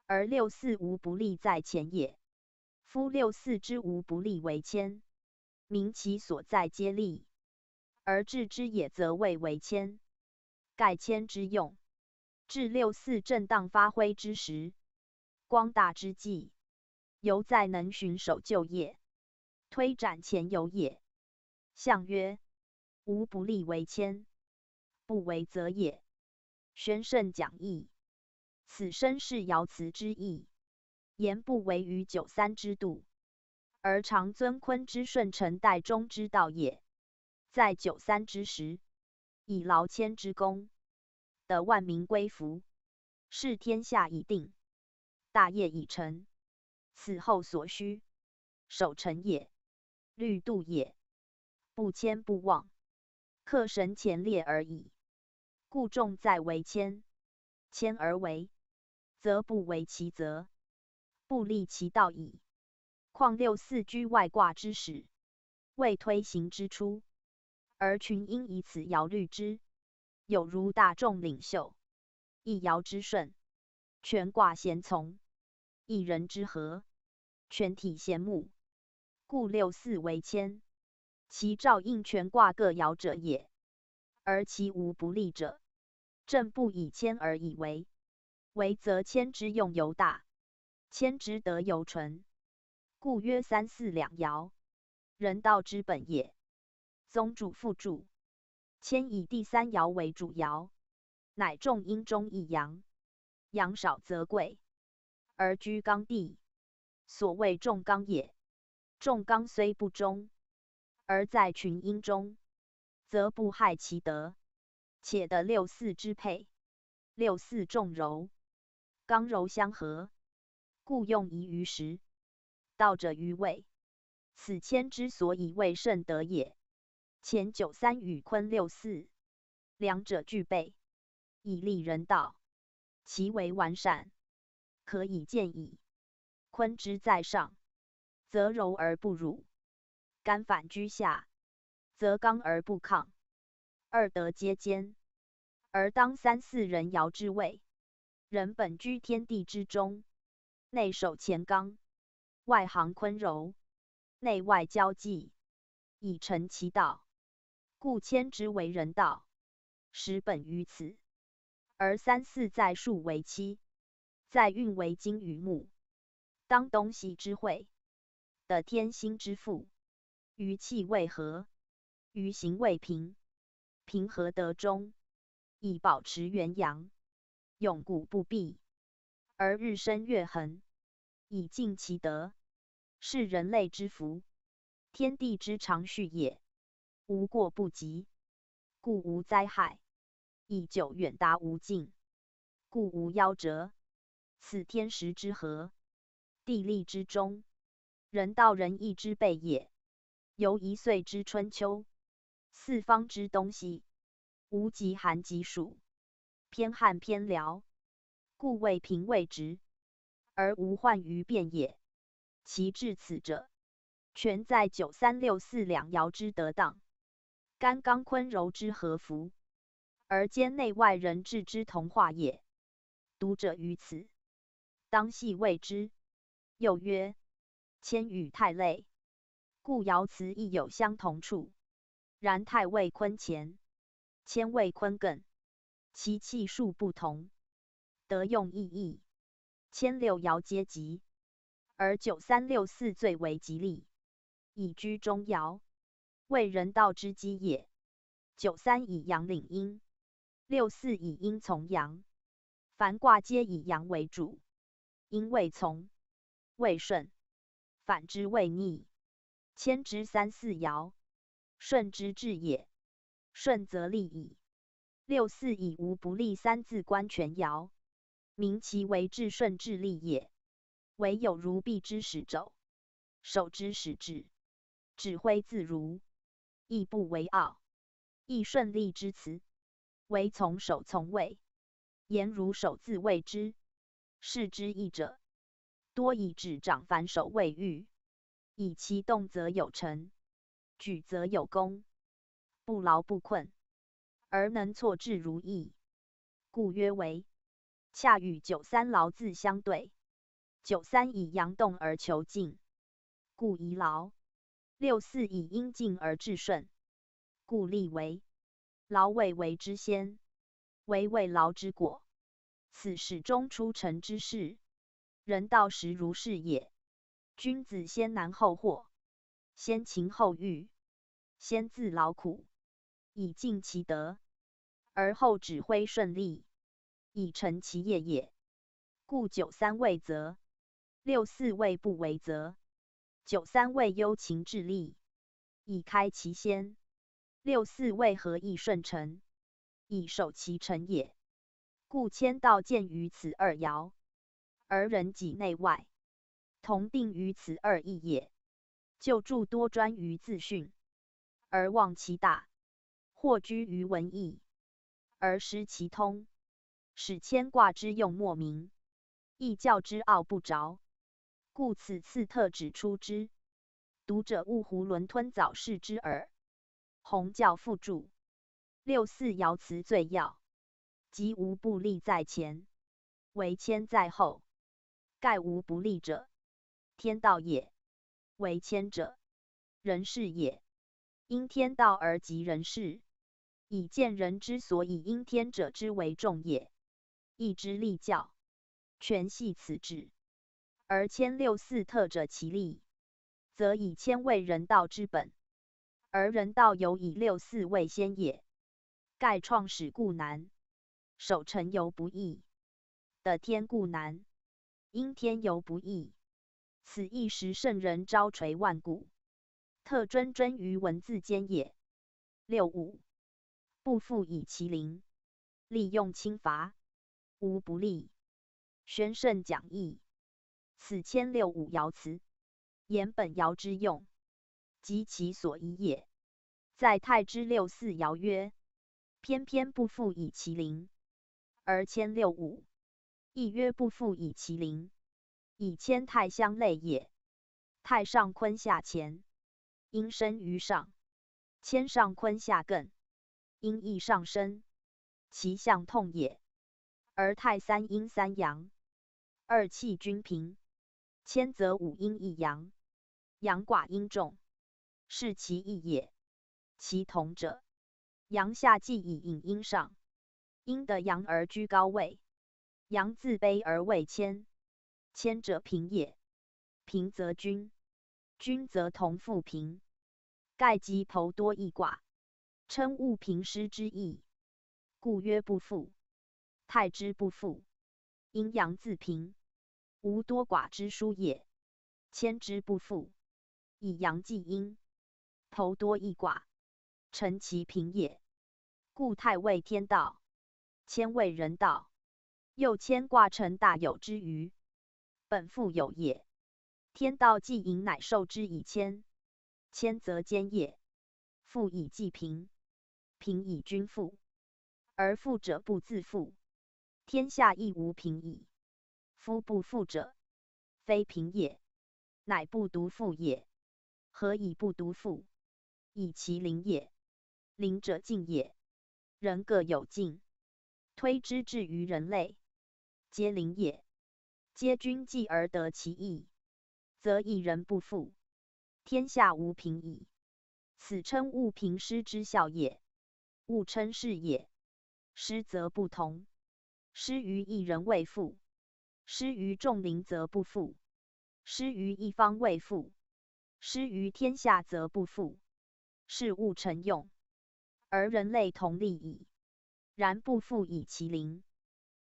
而六四无不利在前也。夫六四之无不利为谦，名其所在皆利，而治之也则谓为谦。盖谦之用，至六四正当发挥之时，光大之际，犹在能循守旧业，推展前由也。象曰：无不利为谦，不为则也。宣圣讲义，此身是爻辞之意，言不为于九三之度，而常遵坤之顺承待中之道也。在九三之时，以劳谦之功，得万民归服，是天下已定，大业已成。此后所需，守成也，律度也，不谦不忘，克神前列而已。故重在为谦，谦而为，则不为其责，不立其道矣。况六四居外卦之始，未推行之初，而群阴以此爻虑之，有如大众领袖，一爻之顺，全卦咸从；一人之和，全体咸睦。故六四为谦，其照应全卦各爻者也。而其无不利者，正不以谦而以为。为则谦之用尤大，谦之德尤纯，故曰三四两爻，人道之本也。宗主附注，谦以第三爻为主爻，乃重阴中一阳，阳少则贵，而居刚地，所谓重刚也。重刚虽不忠，而在群阴中，则不害其德，且得六四之配。六四重柔，刚柔相合，故用宜于时，道者于位。此谦之所以为圣德也。前九三与坤六四，两者具备，以立人道，其为完善，可以见矣。坤之在上，则柔而不辱，干反居下，则刚而不亢，二德皆兼。而当三四人爻之位，人本居天地之中，内守乾刚，外行坤柔，内外交济，以成其道，故谦之为人道，实本于此。而三四在数为七，在运为金与木，当东西之会，的天心之父，于气为和，于行为平，平和得中，以保持元阳，永固不弊。而日生月恒，以尽其德，是人类之福，天地之常序也。无过不及，故无灾害；以久远达无尽，故无夭折。此天时之和，地利之中，人道仁义之备也。由1岁之春秋，四方之东西，无极寒极暑，偏旱偏辽，故谓平谓直，而无患于变也。其至此者，全在9、3、6、4两爻之得当，干刚坤柔之和服，而兼内外人治之同化也。读者于此，当细谓之。又曰：谦与太类，故爻辞亦有相同处。然太谓坤乾，谦谓坤艮，其气数不同，得用异义。谦6爻皆吉，而9、3、6、4最为吉利，以居中爻，为人道之基也。9、3以阳领阴，6、4以阴从阳，凡卦皆以阳为主，阴为从，为顺，反之谓逆。谦之3、4爻，顺之至也，顺则利矣。6、4以无不利三字观权爻，名其为至顺至利也。唯有如臂之使肘，手之使指，指挥自如，亦不为傲，亦顺利之辞，唯从手从位，言如手自谓之。是之义者，多以指掌反手谓喻，以其动则有成，举则有功，不劳不困，而能错至如意，故曰为。恰与9、3劳自相对。9、3以阳动而求静，故宜劳； 6、4以阴静而致顺，故利为。劳谓为之先，为谓劳之果。此始终出成之事，人道实如是也。君子先难后获，先勤后裕，先自劳苦，以尽其德，而后指挥顺利，以成其业也。故9、3为则，6、4为不为则。9、3为忧勤致力，以开其先； 6、4为和义顺成，以守其成也。故谦道见于此二爻，而人己内外同定于此二义也。就著多专于自训，而忘其大；或居于文义，而失其通，使谦卦之用莫名，亦教之奥不着。故此次特指出之，读者勿囫囵吞早视之耳。洪教附注。6、4爻辞最要，即无不利在前，为谦在后。盖无不利者，天道也；为谦者，人事也。因天道而及人事，以见人之所以因天者之为重也。义之立教，全系此志。而谦6、4特者其利，则以谦为人道之本，而人道犹以6、4为先也。盖创始故难，守成犹不易，得天故难，因天犹不易。此一时圣人昭垂万古，特谆于文字间也。6、5不复以其灵，利用轻伐，无不利。宣圣讲义。此谦6、5爻辞，言本爻之用，及其所宜也。在太之6、4爻曰：偏偏不复以其灵，而谦6、5亦曰不复以其灵，以谦太相类也。太上坤下乾，阴生于上，谦上坤下艮，阴翳上升，其象痛也。而太三阴三阳，二气均平。谦则五阴一阳，阳寡阴重，是其意也。其同者，阳下既以引阴上，阴的阳而居高位，阳自卑而为谦，谦者平也。平则均，均则同复平。盖即剖多易卦，称物平失之意，故曰不复。太之不复，阴阳自平，无多寡之殊也。谦之不复，以阳济阴，剖多易卦，成其平也。故太为天道，谦为人道。又谦卦成大有之余，本复有也。天道既盈乃受之以谦，谦则坚也。复以济平，平以均复，而复者不自复，天下亦无平矣。夫不复者，非平也，乃不独复也。何以不独复？以其灵也。灵者静也。人各有静，推之至于人类，皆灵也。皆均济而得其意，则一人不复，天下无平矣。此称物平失之效也。物称是也，失则不同。失于一人未复，失于众灵则不复，失于一方未复，失于天下则不复。是物成用，而人类同利矣。然不复以其灵，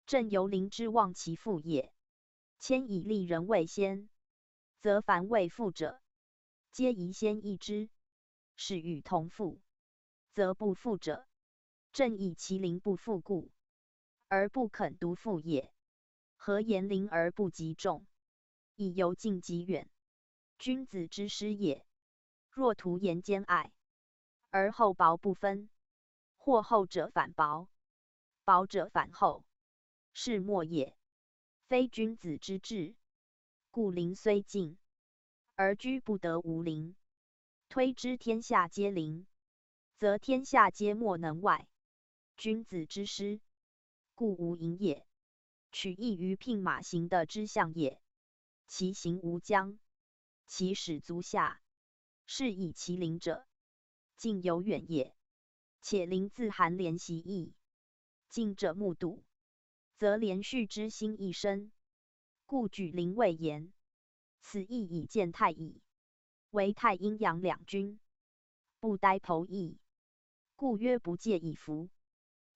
正由灵之忘其复也。谦以利人为先，则凡未复者，皆宜先易之。是与同复，则不复者，正以其灵不复故，而不肯独复也。何言灵而不及众？以由近及远，君子之师也。若徒言兼爱，而厚薄不分，或厚者反薄，薄者反厚，是莫也。非君子之志。故灵虽尽，而居不得无灵。推之天下皆灵，则天下皆莫能外。君子之师，故无盈也。取义于牝马行的之象也。其行无疆，其始足下，是以其灵者，近有远也。且灵自含连习义，近者目睹，则连续之心一生，故举灵为言。此意以见太乙，为太阴阳两均，不待剖义，故曰不介以服。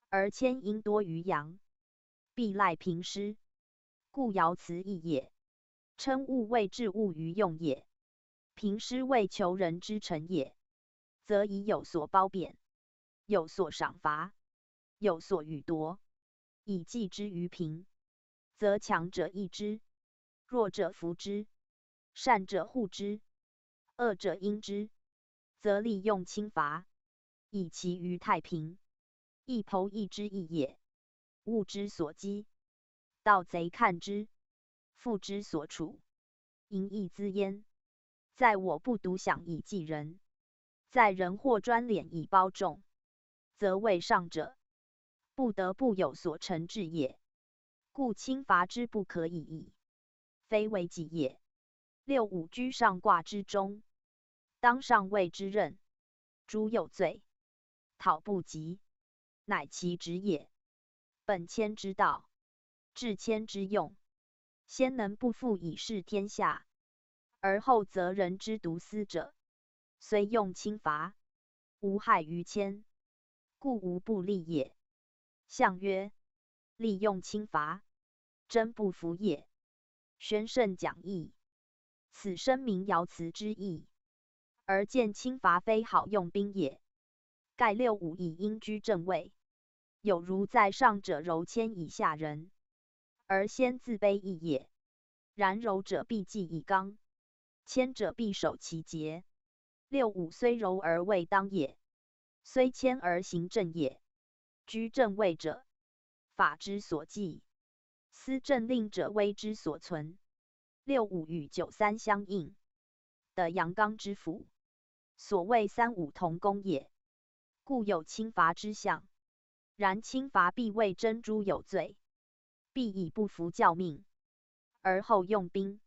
而谦阴多于阳，必赖平失，故爻辞义也。称物为治物于用也，平失为求人之成也，则以有所褒贬，有所赏罚，有所予夺，以济之于平，则强者益之，弱者扶之，善者护之，恶者因之，则利用轻罚，以其于太平。亦剖义之意也。物之所积，盗贼看之，复之所处，淫逸滋焉。在我不独享以济人，在人或专敛以褒众，则为上者，不得不有所成治也。故轻罚之不可以矣，非为己也。六五居上卦之中，当上位之任，诸有罪，讨不及，乃其职也。本谦之道，治谦之用，先能不复以示天下，而后则人之独私者，虽用轻罚，无害于谦，故无不利也。象曰：利用轻罚，真不服也。宣圣讲义，此声明爻辞之意，而见轻罚非好用兵也。盖六五以阴居正位，有如在上者柔谦以下人，而先自卑义也。然柔者必济以刚，谦者必守其节。六五虽柔而未当也，虽谦而行正也。居正位者，法之所纪；思政令者，威之所存。六五与九三相应，的阳刚之府，所谓三五同工也。故有轻罚之象。然轻罚必为珍珠有罪，必以不服教命，而后用兵，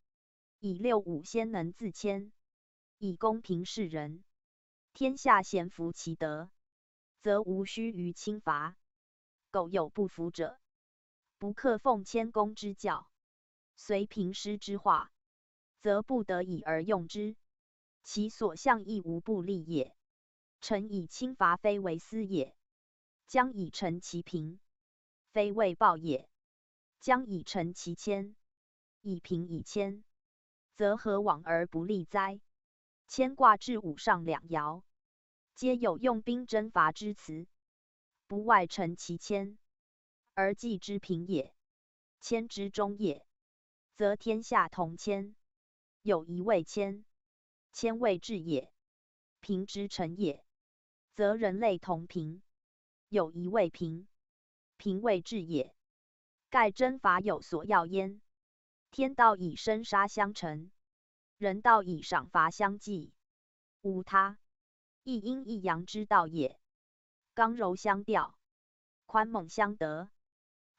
以六五先能自谦，以公平世人，天下咸服其德，则无须于轻罚。苟有不服者，不克奉谦恭之教，随平师之化，则不得已而用之，其所向亦无不利也。臣以轻罚非为私也，将以成其平，非为报也，将以成其谦，以平以谦，则何往而不利哉？牵挂至五上两爻，皆有用兵征伐之辞，不外成其谦，而计之平也，谦之中也，则天下同谦。有一谓谦，谦谓治也，平之成也，则人类同平。有一谓平，平谓治也，盖征伐有所要焉。天道以生杀相成，人道以赏罚相济，无他，一阴一阳之道也。刚柔相调，宽猛相得，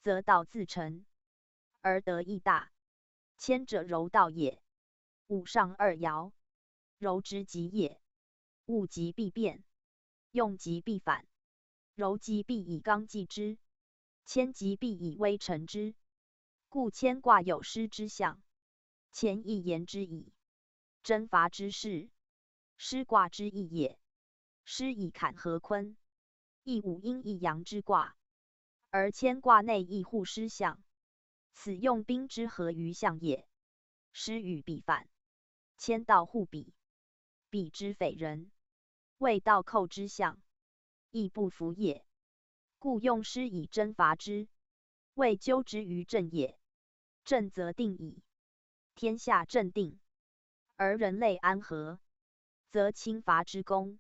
则道自成，而得亦大。谦者柔道也。五上二爻，柔之极也。物极必变，用极必反。柔极必以刚济之，谦极必以威成之。故谦卦有失之象，谦亦言之矣。征伐之事，失卦之意也。失以坎和坤，亦五阴一阳之卦，而谦卦内亦互失象，此用兵之合于象也。失与彼反，谦道互比，比之匪人，谓倒寇之象，亦不服也。故用失以征伐之，谓纠之于政也。政则定矣，天下正定，而人类安和，则轻罚之功，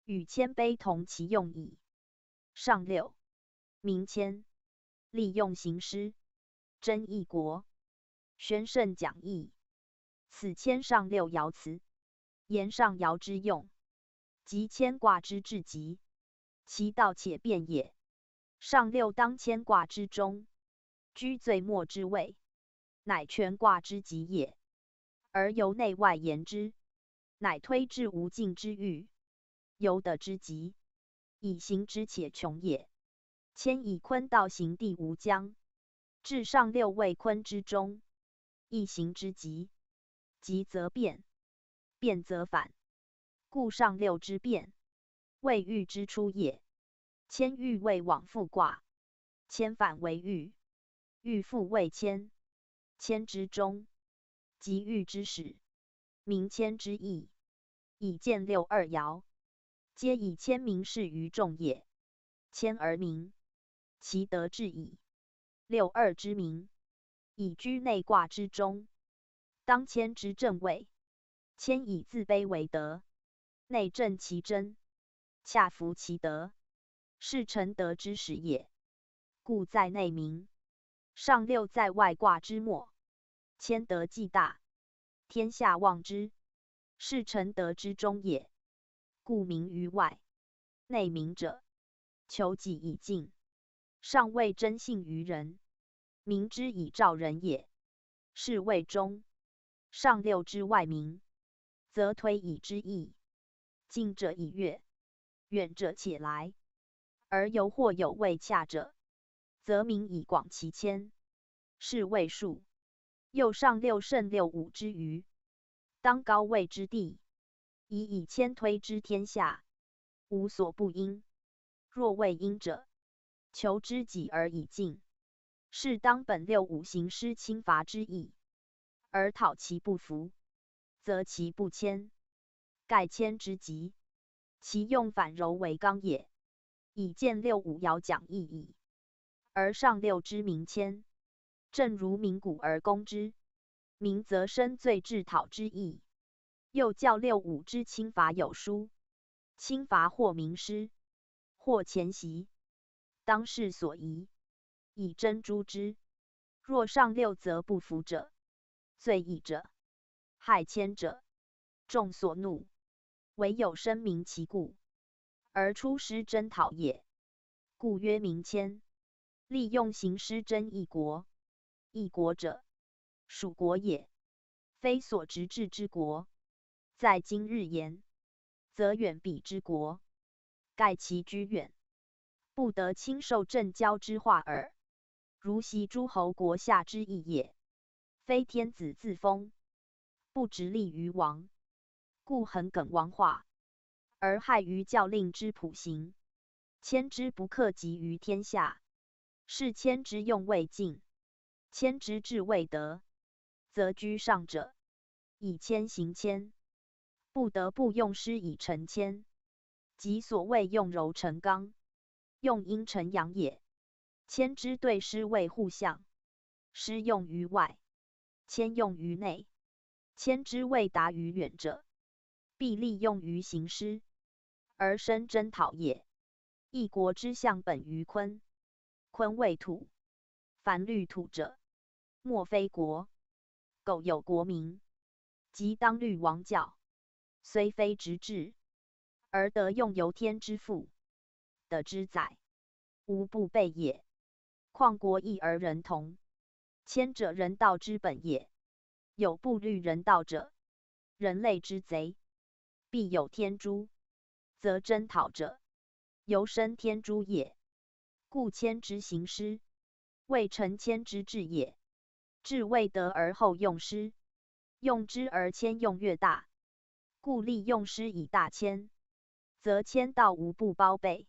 与谦卑同其用矣。上六，明谦，利用行师，争一国，宣圣讲义。此谦上六爻辞，言上爻之用，即谦卦之至极，其道且变也。上六当谦卦之中，居最末之位，乃全卦之极也。而由内外言之，乃推至无尽之域，由得之极，以行之且穷也。谦以坤道行地无疆，至上六位坤之中，一行之极，极则变，变则反，故上六之变，谓豫之出也。谦豫谓往复卦，谦反为豫，豫复谓谦。谦之中，即豫之始，明谦之意。以见六二爻，皆以谦明示于众也。谦而明，其德至矣。六二之明，以居内卦之中，当谦之正位。谦以自卑为德，内正其真，恰服其德，是成德之始也。故在内明，上六在外卦之末，谦德既大，天下望之，是成德之中也。故明于外，内明者，求己以尽，上谓真信于人，明之以照人也，是谓中。上六之外明，则推以之义，近者以悦，远者且来，而犹或有未洽者，则明以广其谦，是谓数。又上六胜六五之余，当高位之地，以谦推之天下，无所不应。若谓应者，求之己而以尽，是当本六五行师轻罚之意。而讨其不服，则其不谦，盖谦之极，其用反柔为刚也。以见六五爻讲义矣。而上六之明谦，正如明古而攻之，明则生罪至讨之意。又教六五之轻罚有殊，轻罚或明师，或前习，当世所宜，以珍诛之。若上六则不服者，罪矣者，害谦者，众所怒，唯有声明其故。而出师征讨也，故曰民迁。利用行师征异国，异国者，属国也，非所直治之国。在今日言，则远彼之国，盖其居远，不得亲受政交之化耳。如袭诸侯国下之意也，非天子自封，不直立于王，故恒耿王化，而害于教令之普行。迁之不克及于天下，是迁之用未尽，迁之治未得，则居上者以迁行迁，不得不用师以成迁。即所谓用柔成刚，用阴成阳也。迁之对师谓互相，师用于外，迁用于内。迁之未达于远者，必利用于行师，而生征讨也。一国之象本于坤，坤为土，凡虑土者，莫非国。苟有国民，即当虑王教，虽非直治，而得用由天之父，德之载，无不备也。况国异而人同，迁者人道之本也。有不虑人道者，人类之贼。必有天诛，则征讨者，由生天诛也。故迁之行师，未成迁之治也。治未得而后用师，用之而迁用越大，故利用师以大迁，则迁道无不包备，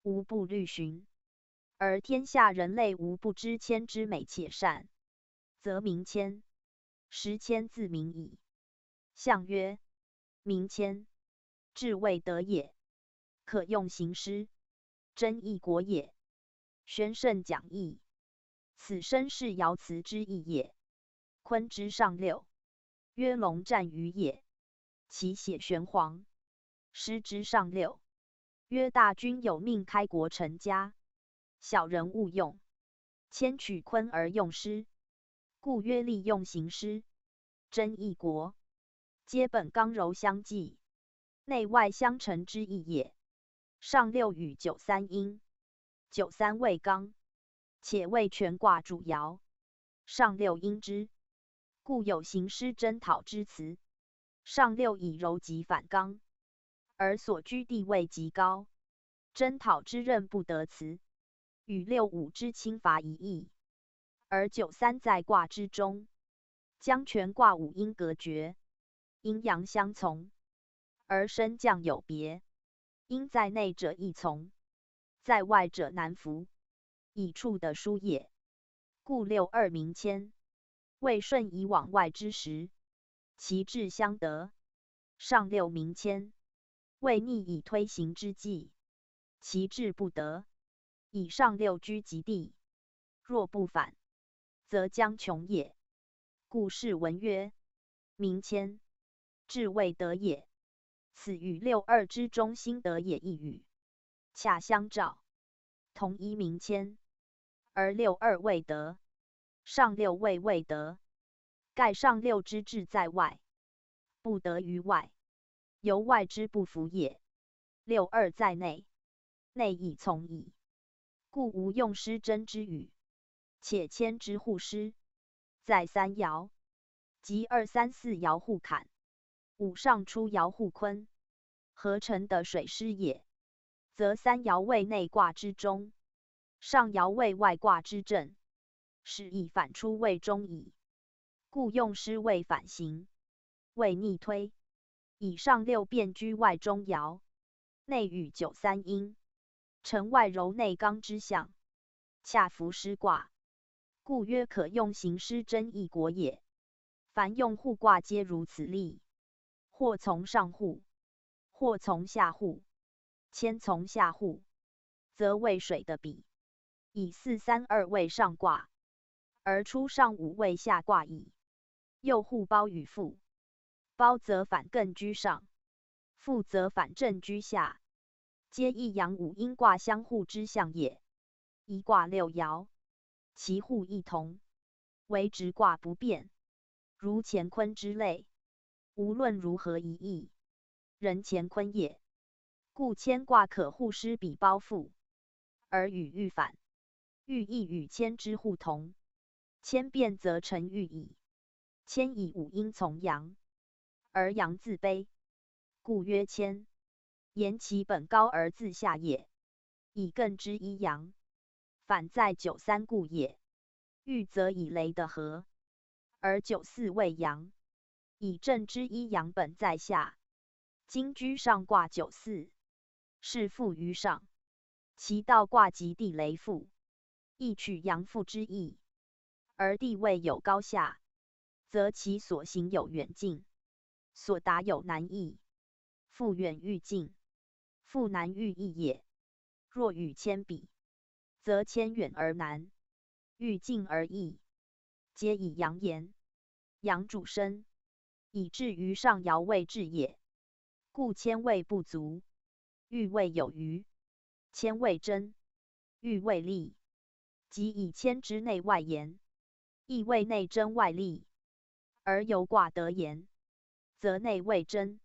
无不虑循。而天下人类无不知迁之美且善，则民迁。时迁自民矣。象曰：民迁，治未得也，可用行师，征异国也。宣圣讲义，此身是爻辞之意也。坤之上六，曰龙战于野，其血玄黄。师之上六，曰大君有命开国成家，小人勿用。迁取坤而用师，故曰利用行师，征异国，皆本刚柔相济，内外相成之意也。上六与九三阴，九三为刚，且为权卦主爻，上六阴之，故有行师征讨之辞。上六以柔极反刚，而所居地位极高，征讨之任不得辞，与六五之侵伐一异。而九三在卦之中，将权卦五阴隔绝，阴阳相从，而升降有别。阴在内者易从，在外者难服，以处的疏也。故六二民迁，为顺以往外之时，其志相得。上六民迁，为逆以推行之计，其志不得。以上六居极地，若不反，则将穷也。故是文曰：民迁，志未得也。此与六二之中心得也一语，恰相照。同一民迁，而六二未得，上六未得，盖上六之志在外，不得于外，由外之不服也。六二在内，内以从矣，故无用师征之语。且迁之互师，在三爻，即二三四爻互坎，五上出爻互坤，合成的水师也。则三爻为内卦之中，上爻为外卦之正，是以反出为中矣。故用师为反行，为逆推。以上六变居外中爻，内与九三阴，成外柔内刚之象，恰服师卦。故曰可用行师征异国也。凡用互卦皆如此例，或从上户，或从下户，迁从下户，则为水的比，以四三二为上卦，而出上五为下卦矣。又互包与复，包则反艮居上，复则反正居下，皆一阳五阴卦相互之象也。一卦六爻，其互异同，唯直卦不变。如乾坤之类，无论如何一异，人乾坤也。故牵挂可互施比包覆，而与欲反。欲亦与牵之互同，牵变则成欲矣。牵以五音从阳，而阳自卑，故曰牵。言其本高而自下也，以艮之一阳，反在九三故也。欲则以雷的合，而九四为阳，以正之一阳本在下。今居上卦九四，是复于上，其道卦即地雷复，亦取阳复之意。而地位有高下，则其所行有远近，所达有难易。复远欲近，复难欲易也。若与牵比，则牵远而难，欲近而易，皆以阳言。阳主身，以至于上爻未至也。故牵谓不足，欲谓有余；牵谓真，欲谓利。即以牵之内外言，亦谓内真外利。而由卦得言，则内谓真，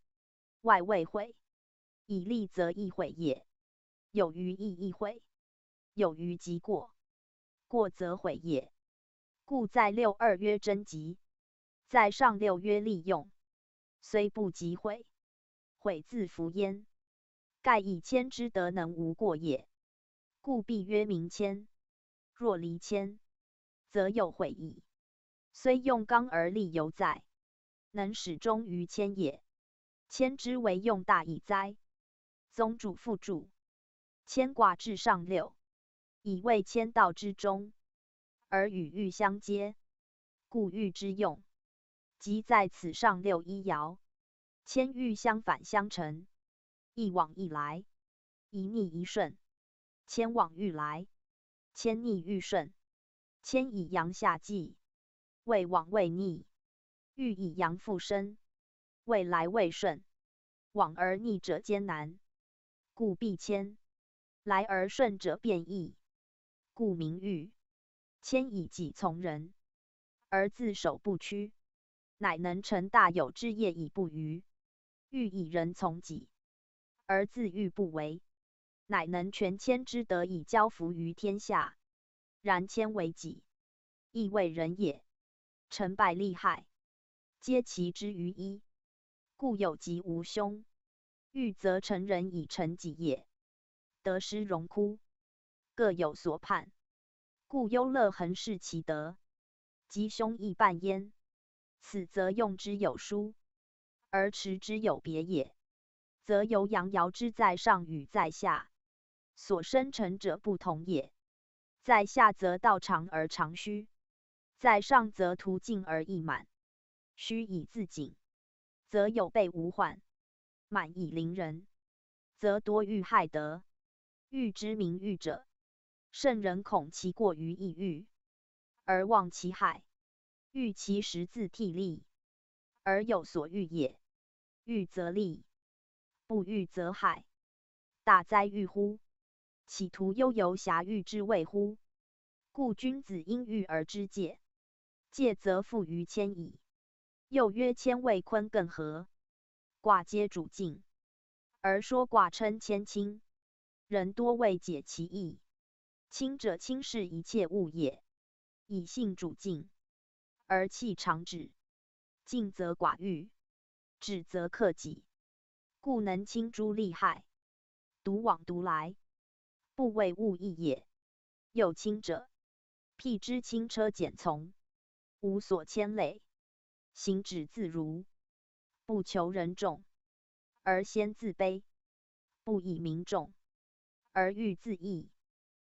外谓毁。以利则易毁也，有余亦易毁。有余即过，过则毁也。故在六二曰贞吉，在上六曰利用。虽不及毁，毁自弗焉。盖以牵之德能无过也，故必曰明牵。若离牵，则有毁矣。虽用刚而利犹在，能始终于牵也。牵之为用大矣哉！宗主复注：牵卦至上六，以为牵道之中，而与欲相接，故欲之用。即在此上六一爻，牵欲相反相成，一往一来，一逆一顺。牵往欲来，牵逆欲顺。牵以阳下济，未往未逆；欲以阳复生，未来未顺。往而逆者艰难，故必牵；来而顺者变易，故名欲。牵以己从人，而自守不屈，乃能成大有之业以不虞。欲以人从己，而自欲不为，乃能全牵之德以交服于天下。然牵为己，亦为人也。成败利害，皆其之于一，故有吉无凶。欲则成人以成己也。得失荣枯，各有所盼，故忧乐恒视其德。吉凶亦半焉，此则用之有殊，而持之有别也。则由阳爻之在上与在下，所生成者不同也。在下则道长而长虚，在上则途径而易满。虚以自警，则有备无患；满以凌人，则多欲害德。欲之名欲者，圣人恐其过于异欲，而忘其害；欲其实自替利，而有所欲也。欲则利，不欲则害。大哉欲乎！岂徒悠游侠欲之谓乎？故君子应欲而知戒，戒则复于牵矣。又曰牵谓坤艮合，卦皆主静，而说卦称牵轻，人多未解其意。轻者轻视一切物也，以性主静，而气长止。静则寡欲，止则克己，故能轻诸利害，独往独来，不为物役也。又轻者，辟之轻车简从，无所牵累，行止自如，不求人众，而先自卑，不以民众，而欲自益。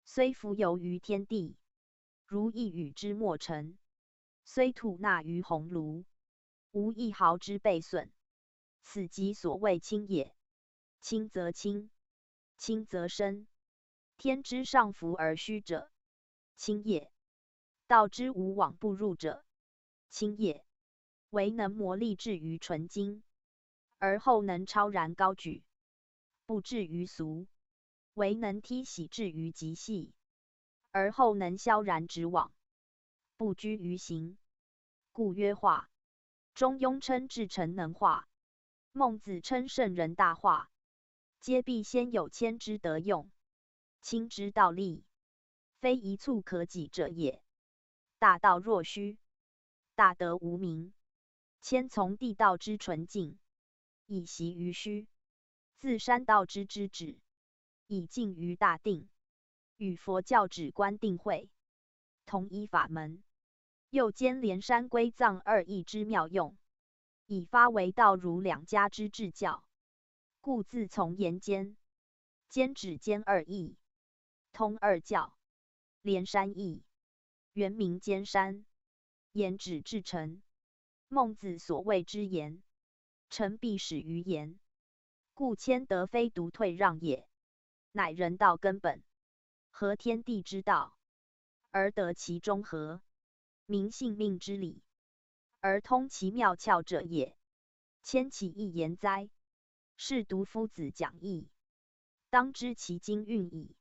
虽浮游于天地，如一羽之莫成；虽吐纳于鸿胪，无一毫之备损。此即所谓轻也。轻则轻，轻则生。天之上浮而虚者，轻也；道之无往不入者，轻也。唯能磨砺至于纯精，而后能超然高举，不至于俗；唯能剔洗至于极细，而后能萧然直往，不拘于形。故曰化。中庸称至诚能化，孟子称圣人大化。皆必先有谦之德用，亲之道立，非一蹴可及者也。大道若虚，大德无名。谦从地道之纯净，以习于虚；自山道之知止，以静于大定。与佛教止观定慧，同一法门。又兼连山归藏二义之妙用，以发为道儒两家之治教。故自从言兼，兼止兼二义，通二教，连山义，原名兼山，言止至诚。孟子所谓之言，诚必始于言。故谦德非独退让也，乃人道根本，合天地之道，而得其中和，明性命之理，而通其妙窍者也。谦其义言哉？是独夫子讲义，当知其经运矣。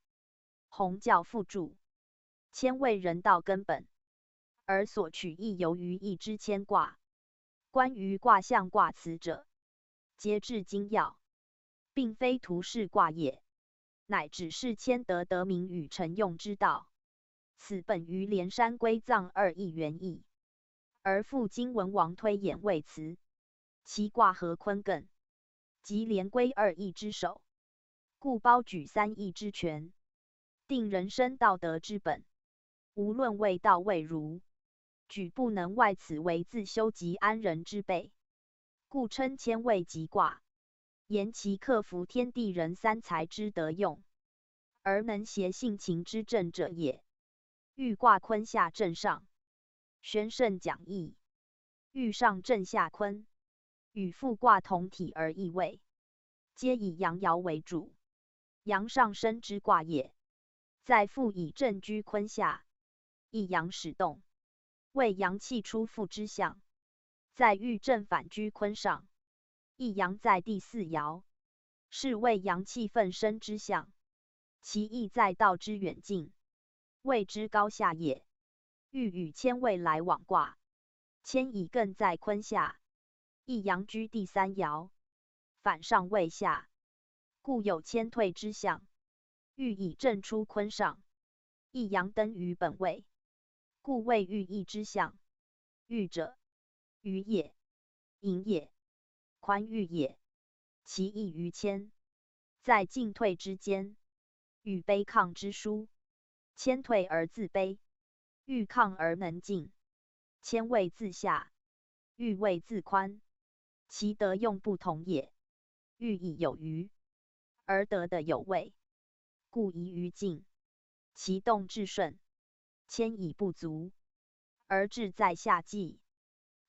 弘教复注：谦谓人道根本，而所取义由于义之谦卦。关于卦象卦辞者，皆至精要，并非图示卦也，乃只是谦德得名与成用之道。此本于连山归藏二义原意，而复经文王推演谓辞，其卦合坤艮，即连归二义之首，故包举三义之权，定人生道德之本。无论为道为儒，举不能外此为自修及安人之备，故称谦谓极卦。言其克服天地人三才之德用，而能协性情之正者也。欲卦坤下震上，宣圣讲义；欲上震下坤，与复卦同体而异位，皆以阳爻为主，阳上升之卦也。再复以震居坤下，一阳始动，为阳气出复之象。再欲震反居坤上，一阳在第四爻，是为阳气奋生之象。其意在道之远近，谓之高下也。欲与谦位来往卦，谦以艮在坤下，一阳居第三爻，反上位下，故有谦退之象。欲以震出坤上，一阳登于本位，故谓欲义之象。欲者，鱼也，盈也，宽裕也，其义于谦，在进退之间，与卑亢之殊。谦退而自卑，欲亢而能进；谦位自下，欲位自宽，其德用不同也。欲以有余，而得的有位，故宜于进；其动至顺，谦以不足，而志在下济，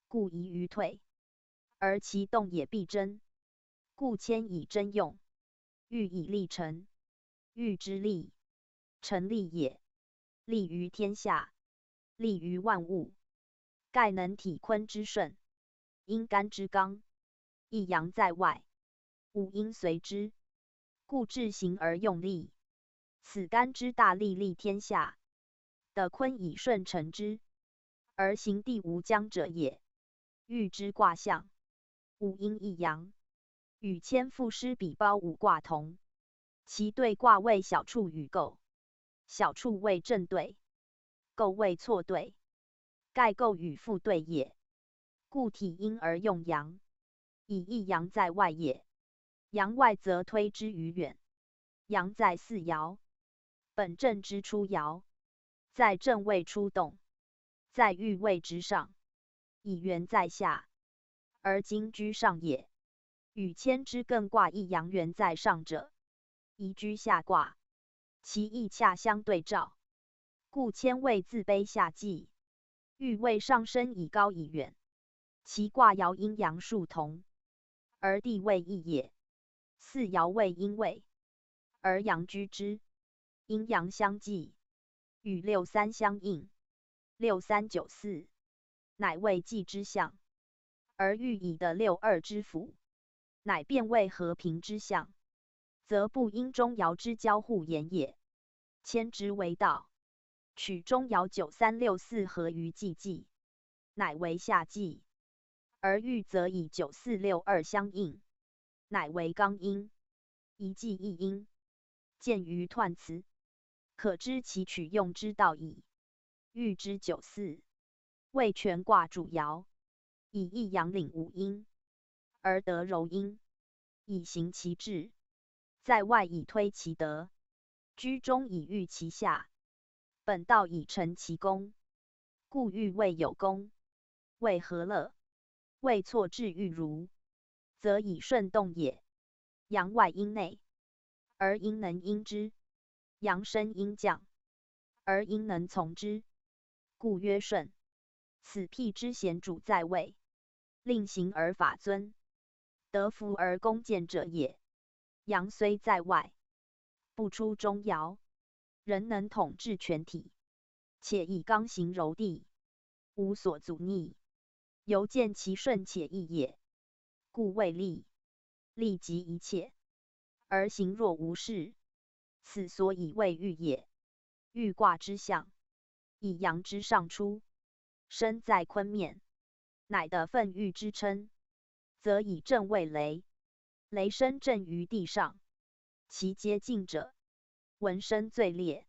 故宜于退；而其动也必争，故谦以争用。欲以利成，欲之利，成利也。利于天下，利于万物，盖能体坤之顺，阴干之刚，一阳在外，五阴随之，故至行而用力。此干之大利，利天下，得坤以顺成之，而行地无疆者也。欲之卦象，五阴一阳，与谦赋诗比包五卦同。其对卦为小处与构，小处为正对，构为错对，盖构与复对也。故体阴而用阳，以一阳在外也。阳外则推之于远，阳在四爻，本正之出爻，在正位出动，在欲位之上，以元在下，而今居上也。与谦之艮卦一阳元在上者，宜居下卦，其意恰相对照。故谦位自卑下济，欲位上升以高以远，其卦爻阴阳数同，而地位异也。四爻为阴位，而阳居之，阴阳相济，与六三相应，六三九四，乃为济之象。而欲以的六二之辅，乃变为和平之象，则不因中爻之交互言也。谦之为道，取中爻9、3、6、4合于济济，乃为下济；而欲则以9、4、6、2相应，乃为刚阴。一计一因，见于彖辞，可知其取用之道矣。欲之94，为权卦主爻，以一阳领五阴，而得柔阴，以行其志。在外以推其德，居中以御其下，本道以成其功。故欲谓有功，谓何乐？谓错至欲如，则以顺动也。阳外阴内，而阴能应之；阳生阴降，而阴能从之，故曰顺。此辟之贤主在位，令行而法遵，得福而恭俭者也。阳虽在外，不出中爻，仍能统治全体，且以刚行柔地，无所阻逆，犹见其顺且易也。故谓利，利及一切，而行若无事，此所以谓欲也。欲卦之象，以阳之上出，身在坤面，乃得奋欲之称，则以正为雷。雷声震于地上，其接近者，闻声最烈，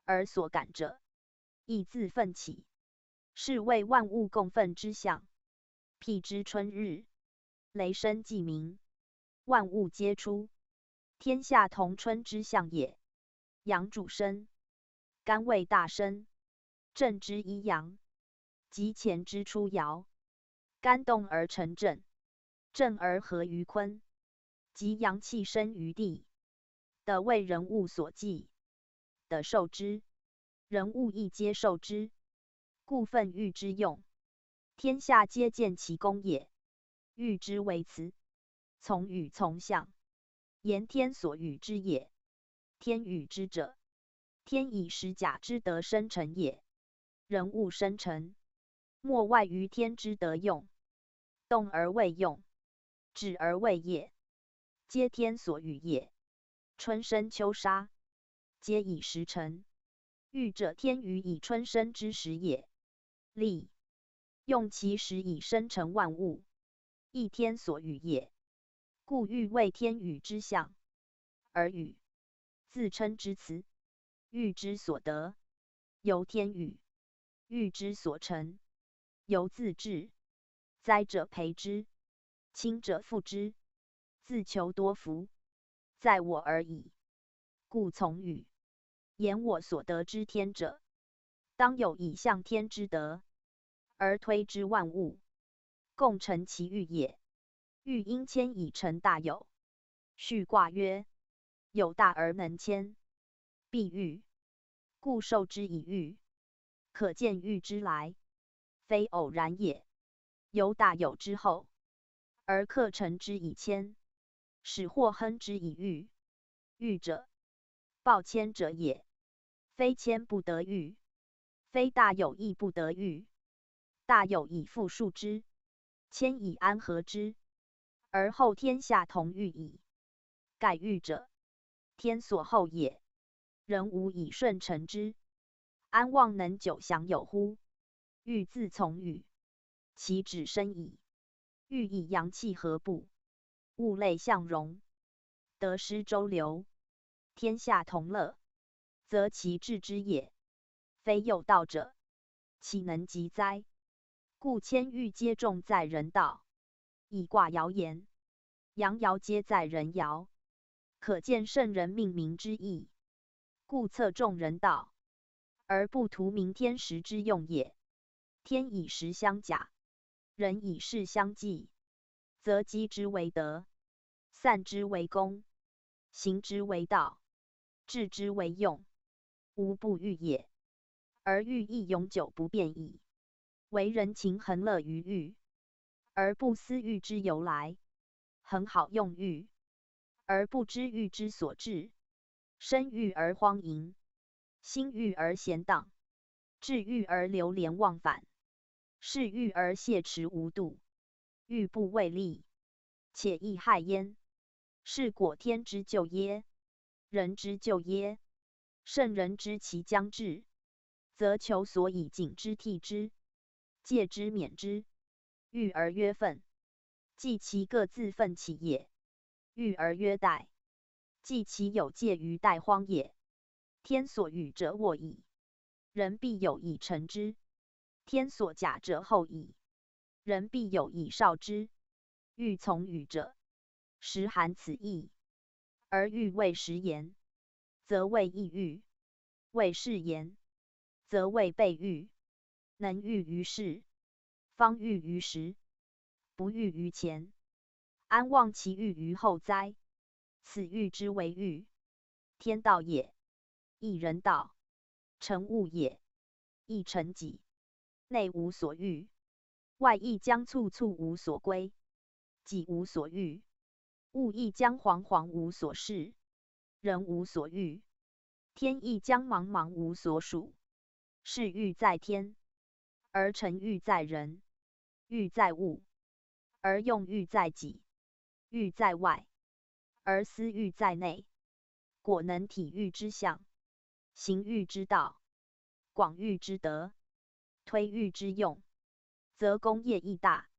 而所感者，亦自奋起，是谓万物共愤之象。辟之春日，雷声既鸣，万物皆出，天下同春之象也。阳主生，干为大生，震之一阳，即前之初爻。干动而成震，震而合于坤，即阳气生于地，得为人物所忌，得受之，人物亦皆受之，故愤欲之用，天下皆见其功也。欲之为辞，从与从象，言天所与之也。天与之者，天以实假之德生成也。人物生成，莫外于天之德用，动而为用，止而为业，皆天所与也。春生秋杀，皆以时成。欲者天予以春生之时也。利，用其时以生成万物，亦天所与也。故欲谓天与之象，而与自称之辞。欲之所得，由天与；欲之所成，由自治。灾者培之，亲者复之，自求多福，在我而已。故从与，言我所得之天者，当有以象天之德，而推之万物，共成其欲也。欲因谦以成大有。序卦曰：有大而能谦，必欲，故受之以欲。可见欲之来，非偶然也。有大有之后，而克成之以谦，使或亨之以欲。欲者，抱谦者也。非谦不得欲，非大有亦不得欲。大有以复数之，谦以安和之，而后天下同欲矣。盖欲者，天所厚也，人无以顺承之，安望能久享有乎？欲自从与，其止生矣。欲以阳气合布，物类相容，得失周流，天下同乐，则其治之也。非有道者，岂能及哉？故千欲皆重在人道。以卦爻言，阳爻皆在人爻，可见圣人命名之意。故侧重人道，而不图明天时之用也。天以时相甲，人以事相济，则积之为德，散之为功，行之为道，治之为用，无不欲也。而欲亦永久不变矣。为人情恒乐于欲，而不思欲之由来；恒好用欲，而不知欲之所至。生欲而荒淫，心欲而闲荡，志欲而流连忘返，事欲而懈迟无度。欲不为利，且亦害焉。是果天之咎耶？人之咎耶？圣人知其将至，则求所以警之替之，戒之免之。欲而曰愤，即其各自愤起也。欲而曰殆，既其有介于殆荒也。天所与者沃矣，人必有以成之；天所假者后矣，人必有以少之。欲从语者，实含此意。而欲为实言，则谓异欲；谓是言，则谓悖欲。能喻于事，方喻于时，不喻于前。安望其喻于后哉？此喻之为喻，天道也；亦人道，成物也；亦成己。内无所欲，外亦将处处无所归。己无所欲，物亦将惶惶无所事。人无所欲，天亦将茫茫无所属。是欲在天，而成欲在人；欲在物，而用欲在己；欲在外，而思欲在内。果能体欲之象，行欲之道，广欲之德，推欲之用，则功业亦大，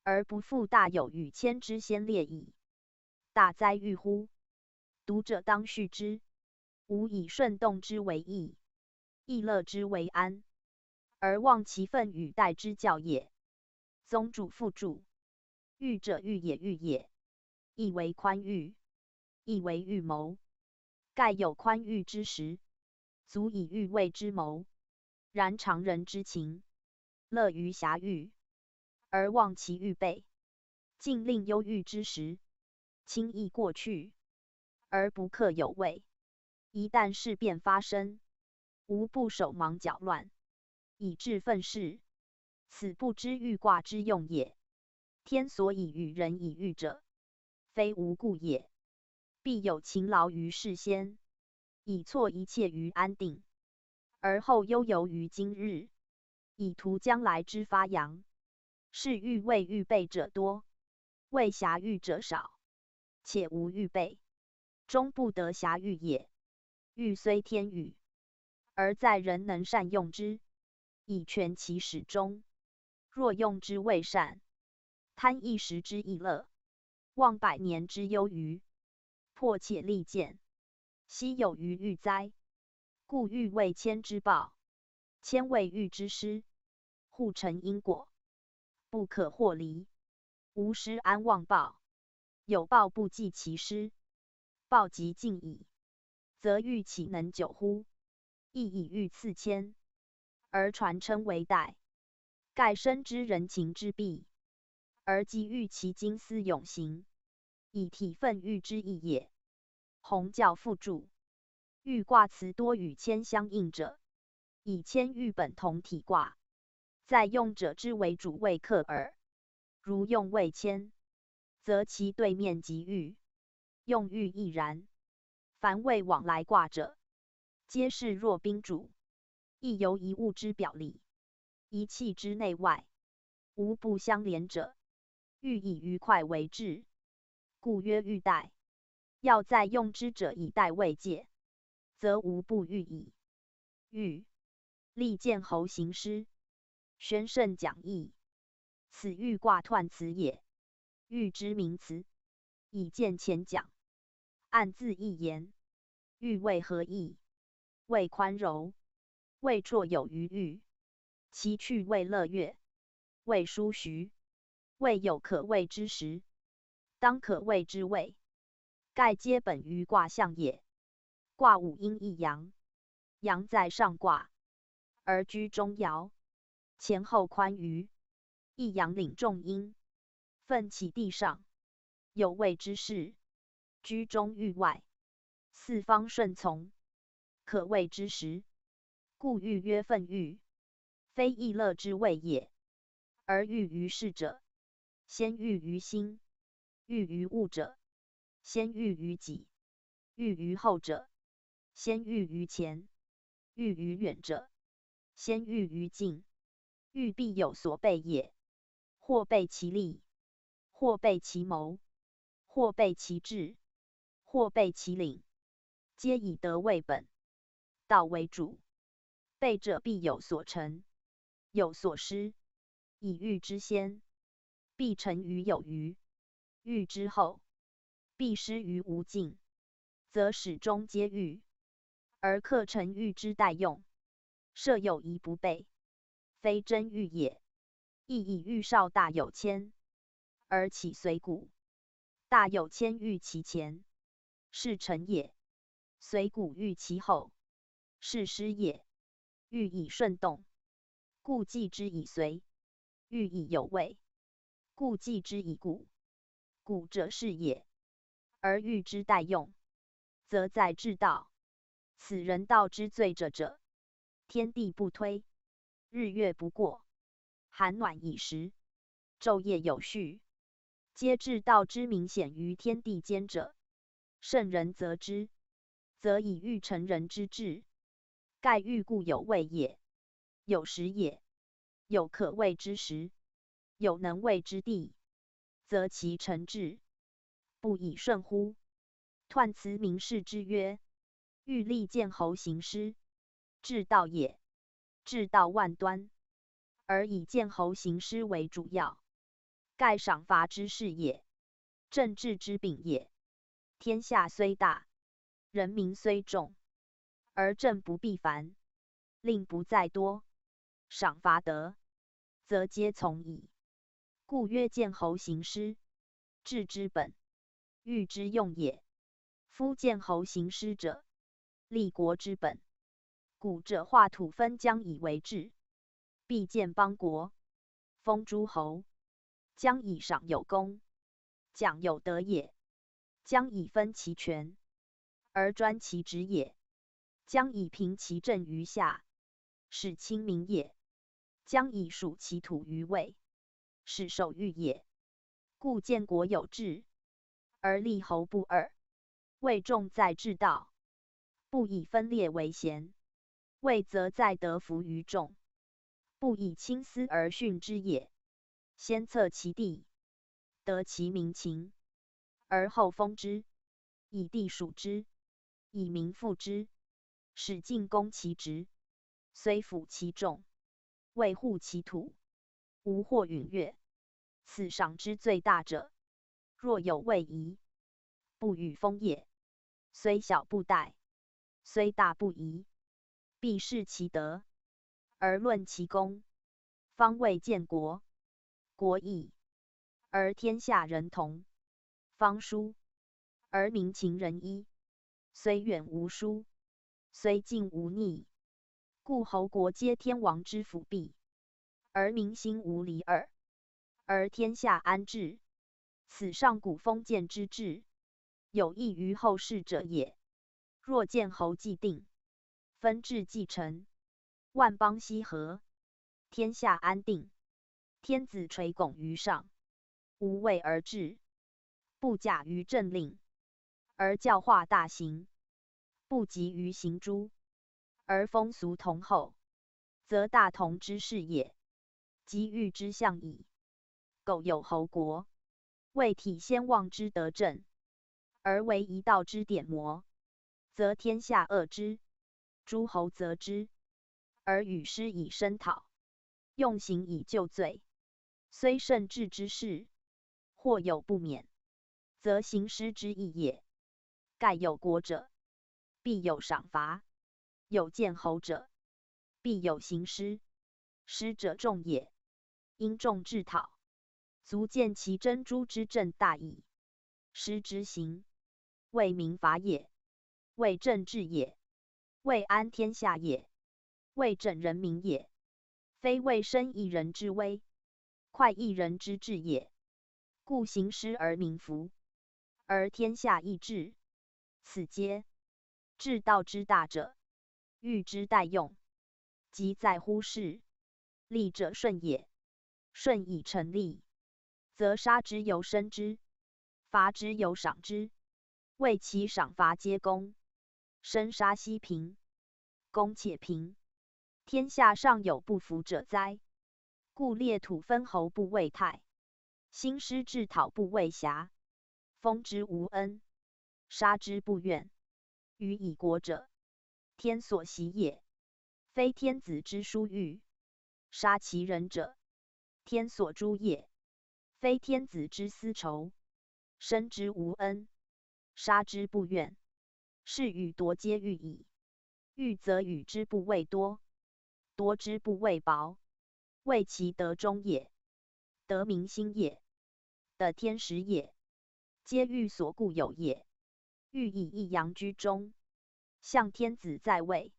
而不复大有与谦之先烈矣。大哉欲乎！读者当续之。吾以顺动之为义，逸乐之为安，而忘其分与待之教也。宗主复注：欲者欲也，欲也，亦为宽裕，亦为预谋。盖有宽裕之时，足以欲为之谋。然常人之情，乐于遐欲，而忘其预备；尽令忧郁之时，轻易过去，而不克有为。一旦事变发生，无不手忙脚乱，以致愤世。此不知欲卦之用也。天所以与人以御者，非无故也。必有勤劳于事先，以挫一切于安定，而后悠游于今日，以图将来之发扬。是欲为预备者多，为暇欲者少。且无预备，终不得暇欲也。欲虽天与，而在人能善用之，以全其始终。若用之未善，贪一时之逸乐，忘百年之忧余，迫切利见，奚有余欲哉？故欲为谦之报，谦为欲之师，互成因果，不可或离。无师安忘报？有报不计其师，报即尽矣，则欲岂能久乎？亦以欲赐谦，而传称为代。盖深知人情之弊，而即欲其经思永行，以体愤欲之意也。弘教复注：欲卦辞多与谦相应者，以谦欲本同体卦，在用者之为主谓克耳。如用谓谦，则其对面即欲，用欲亦然。凡谓往来卦者，皆是若宾主，亦由一物之表里，一气之内外，无不相连者。欲以愉快为志，故曰欲待。要在用之者以待为戒，则无不欲矣。欲，利剑侯行师，宣圣讲义，此欲卦彖辞也。欲之名辞，以见前讲。按字一言，欲为何意？谓宽柔，谓绰有余欲。其去谓乐悦，谓舒徐，谓有可谓之时，当可谓之谓。盖皆本于卦象也。卦五阴一阳，阳在上卦，而居中爻，前后宽余。一阳领众阴，奋起地上，有谓之势，居中域外，四方顺从，可谓之时。故欲曰愤欲，非逸乐之谓也。而欲于事者，先欲于心；欲于物者，先欲于己；欲于后者，先欲于前；欲于远者，先欲于近。欲必有所备也，或备其利，或备其谋，或备其志，或备其领，皆以德为本，道为主。备者必有所成，有所失。以欲之先，必成于有余；欲之后，必失于无尽。则始终皆欲，而客臣欲之待用，设有疑不备，非真欲也。亦以欲少大有谦，而起随古；大有谦欲其前，是臣也；随古欲其后，是师也。欲以顺动，故继之以随；欲以有位，故继之以古。古者是也，而欲之待用，则在治道。此人道之最者，天地不推，日月不过，寒暖以时，昼夜有序，皆治道之明显于天地间者。圣人则之，则以欲成人之志。盖欲故有位也，有时也，有可为之时，有能为之地，则其成志，不以顺乎？彖辞明示之曰：欲立见侯行师，治道也。治道万端，而以见侯行师为主要。盖赏罚之事也，政治之柄也。天下虽大，人民虽众，而政不必繁，令不在多，赏罚得，则皆从矣。故曰见侯行师，治之本，欲之用也。夫见侯行师者，立国之本。古者画土分疆以为治，必建邦国，封诸侯，将以赏有功，奖有德也；将以分其权，而专其职也；将以平其政于下，使亲民也；将以属其土于位，使守御也。故建国有治，而立侯不二，位重在治道，不以分裂为贤。位则在得服于众，不以亲私而训之也。先测其地，得其民情，而后封之，以地属之，以民附之，使尽公其职，虽辅其众，为护其土，无或允越。此赏之最大者。若有位移，不与封也，虽小不待，虽大不移，必视其德，而论其功，方为建国。国义，而天下人同；方疏，而民情人一。虽远无疏，虽近无逆，故侯国皆天王之辅弼，而民心无离耳，而天下安治。此上古封建之治，有益于后世者也。若见侯既定，分治既成，万邦羲和，天下安定，天子垂拱于上，无位而治，不假于政令，而教化大行，不急于行诸，而风俗同厚，则大同之事也，即欲之象矣。苟有侯国，为体先望之德政，而为一道之典模，则天下恶之，诸侯责之，而与师以声讨，用刑以救罪。虽圣治之事，或有不免，则行师之意也。盖有国者，必有赏罚；有见侯者，必有行师。师者众也，因众治讨，足见其珍珠之政大义。师之行，为民法也，为政治也，为安天下也，为整人民也，非为生一人之威，快一人之志也。故行师而民服，而天下亦治。此皆治道之大者，欲之待用，即在乎事。利者顺也，顺以成利，则杀之由生之，罚之由赏之。为其赏罚皆公，生杀息平，公且平，天下尚有不服者哉？故列土分侯不为泰，兴师治讨不为瑕。封之无恩，杀之不怨。予以国者，天所喜也，非天子之殊遇。杀其人者，天所诛也，非天子之私仇。生之无恩，杀之不怨。是与夺皆欲矣。欲则与之不谓多，夺之不谓薄，谓其德中也，德民心也，的天时也，皆欲所故有也。欲以一阳居中，象天子在位，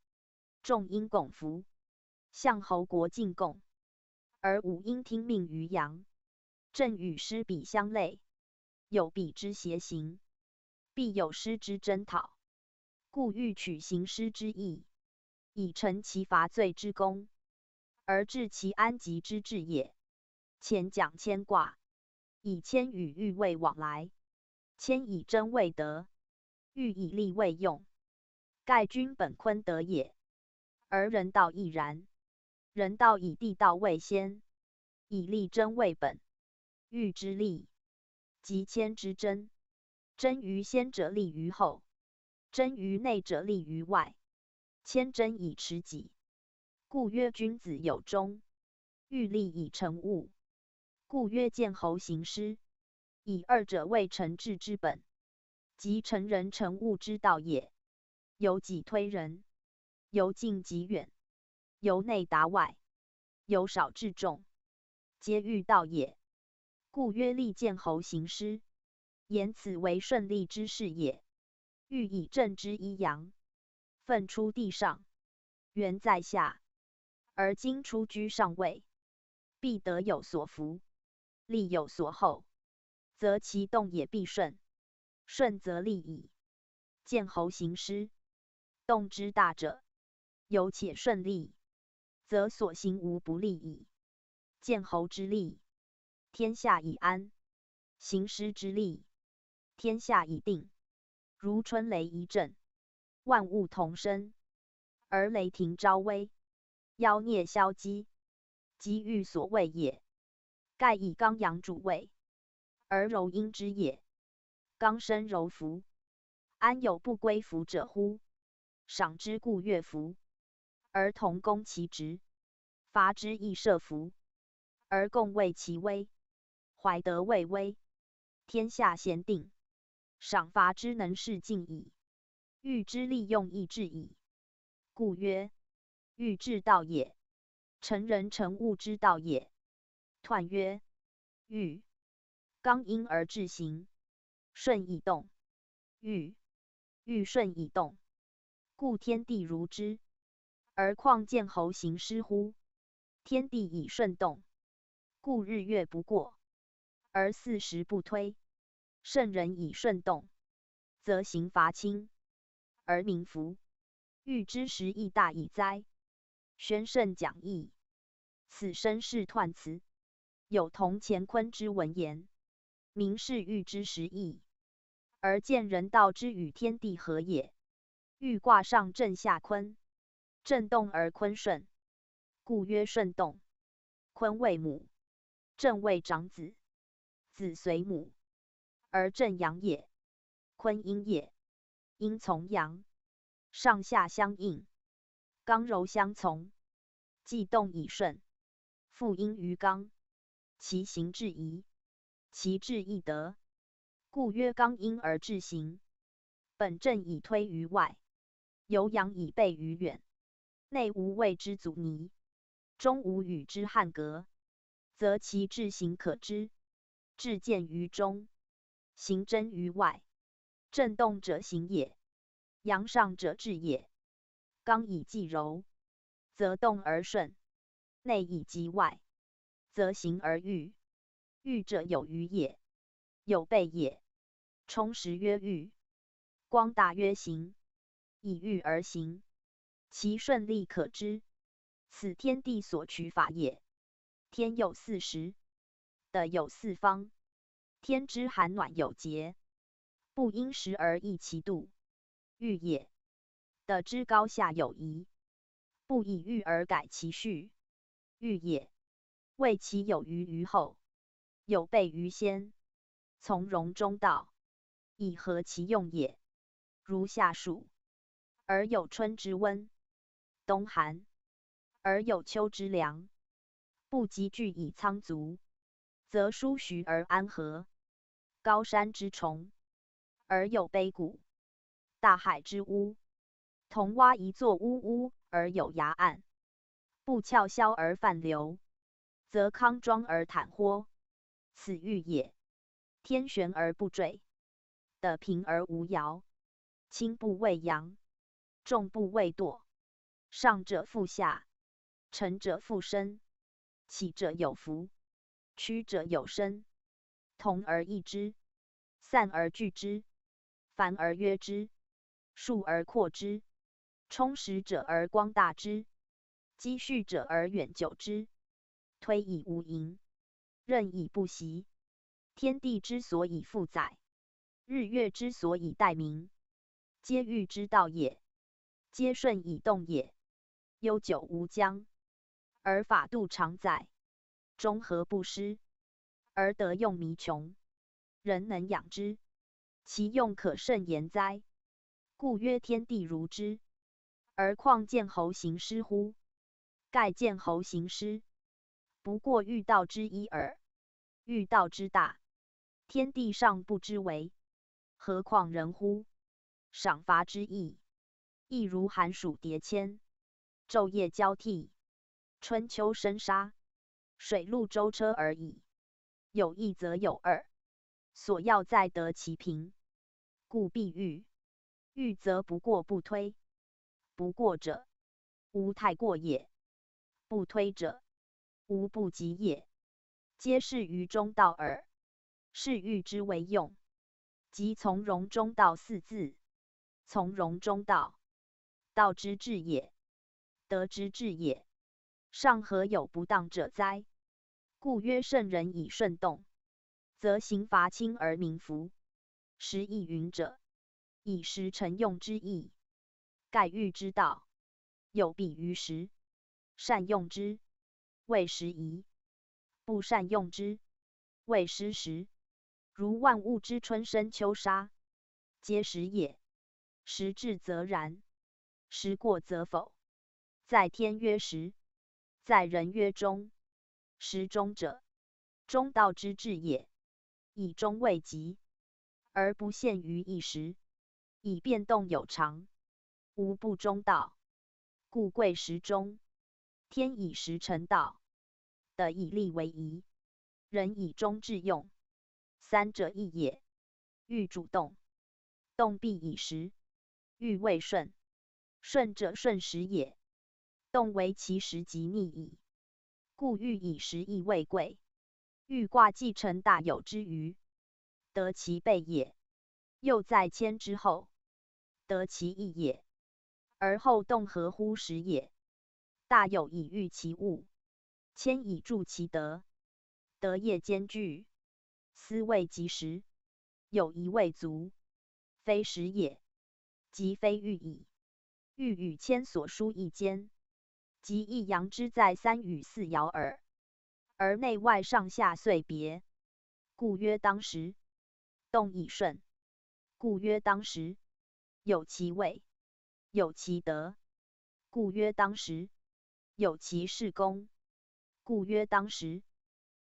众因拱服，象侯国进贡，而五应听命于阳，正与师比相类，有比之邪行，必有师之征讨，故欲取行师之意，以成其伐罪之功，而治其安吉之治也。前讲牵卦，以谦与欲为往来，谦以真为德，欲以利为用，盖君本坤德也。而人道亦然，人道以地道为先，以利真为本，欲之利，即谦之真。真于先者利于后，真于内者利于外，谦真以持己。故曰君子有忠，欲利以成物。故曰见侯行师，以二者为成治之本，即成人成物之道也。由己推人，由近及远，由内达外，由少至众，皆欲道也。故曰利见侯行师，言此为顺利之事也。欲以正之一阳，奋出地上，原在下，而今出居上位，必得有所伏，利有所后，则其动也必顺，顺则利矣。见侯行师，动之大者，有且顺利，则所行无不利矣。见侯之利，天下已安；行师之利，天下已定。如春雷一震，万物同生，而雷霆昭威，妖孽消积，即欲所谓也。盖以刚阳主位，而柔阴之也。刚生柔服，安有不归服者乎？赏之故乐服，而同攻其职；伐之亦射服，而共为其威。怀德为威，天下咸定。赏罚之能事尽矣，欲之利用亦至矣。故曰：欲治道也，成人成物之道也。彖曰：欲，刚阴而志行，顺以动。欲顺以动，故天地如之。而况见侯行师乎？天地以顺动，故日月不过，而四时不推。圣人以顺动，则刑罚轻，而民服。欲之时亦大矣哉！宣圣讲义，此身是彖辞，有同乾坤之文言。民是欲之时义，而见人道之与天地合也。欲卦上震下坤，震动而坤顺，故曰顺动。坤为母，震为长子，子随母，而震阳也。坤阴也，阴从阳，上下相应，刚柔相从，既动以顺，复阴于刚，其行至宜，其志亦得。故曰刚阴而志行，本正以推于外，由阳以备于远，内无谓之阻尼，中无与之汉格，则其志行可知，志见于中，行真于外。震动者行也，阳上者治也。刚以济柔，则动而顺；内以及外，则行而御。御者有余也，有备也。充实曰御，光大曰行。以御而行，其顺利可知。此天地所取法也。天有四时，地有四方。天之寒暖有节，不因时而异其度，御也。地之高下有宜，不以御而改其序，御也。谓其有余于后，有备于先，从容中道，以合其用也。如夏暑，而有春之温；冬寒，而有秋之凉。不积聚以仓足，则舒徐而安和。高山之崇，而有卑谷；大海之乌，同挖一座乌屋而有崖岸，不翘削而泛流，则康庄而坦豁，此欲也。天悬而不坠，的平而无摇，轻不畏扬，重不畏堕，上者覆下，沉者覆深，起者有伏，曲者有伸，同而异之，散而聚之，繁而约之，数而扩之，充实者而光大之，积蓄者而远久之，推以无垠，任以不息。天地之所以复载，日月之所以待明，皆欲之道也，皆顺以动也。悠久无疆，而法度常在，中和不失，而得用弥穷，人能养之，其用可甚言哉？故曰天地如之。而况见侯行师乎？盖见侯行师，不过欲道之一耳。欲道之大，天地尚不知为，何况人乎？赏罚之义，亦如寒暑迭迁，昼夜交替，春秋生杀，水陆舟车而已。有一则有二，所要在得其平，故必欲。欲则不过不推，不过者，无太过也；不推者，无不及也。皆是于中道耳。是欲之为用，即从容中道四字。从容中道，道之至也，德之至也。上何有不当者哉？故曰圣人以顺动，则刑罚轻而民服。时亦云者，以时成用之意。盖欲之道，有必于时，善用之，谓时宜；不善用之，谓失时。如万物之春生秋杀，皆时也。时至则然，时过则否。在天曰时，在人曰中。时中者，中道之至也。以中为极，而不限于一时，以变动有常，无不中道。故贵时中。天以时成道，德以利为宜，人以中致用。三者异也。欲主动，动必以时；欲未顺，顺者顺时也。动为其时即逆矣。故欲以时亦未贵。欲卦既成大有之余，得其备也；又在谦之后，得其义也。而后动合乎时也。大有以御其物，谦以助其德。德业兼具，斯谓及时。有一未足，非时也，即非欲矣。欲与谦所殊一兼，即一阳之在三与四爻耳。而内外上下遂别，故曰当时。动以顺，故曰当时。有其位，有其德，故曰当时。有其事功，故曰当时。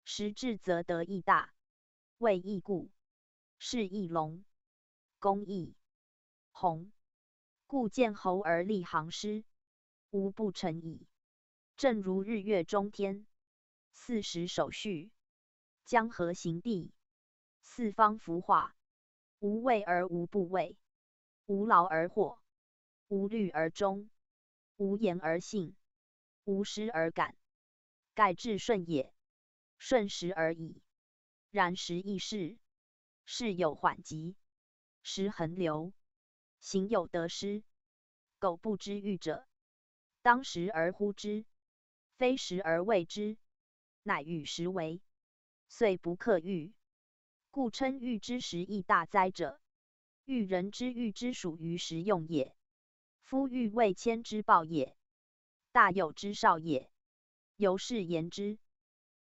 时至则得亦大，位亦固，势亦隆，功亦宏。故见侯而立行师，无不成矣。正如日月中天，四时守序，江河行地，四方服化，无畏而无不畏，无劳而获，无虑而终，无言而信，无失而感。盖至顺也。顺时而已。然时易逝，事有缓急，时恒流，行有得失。苟不知欲者，当时而呼之，非时而谓之，乃与时为，遂不克欲。故称欲之时亦大哉者，欲人之欲之属于时用也。夫欲为谦之报也，大有之少也。由是言之，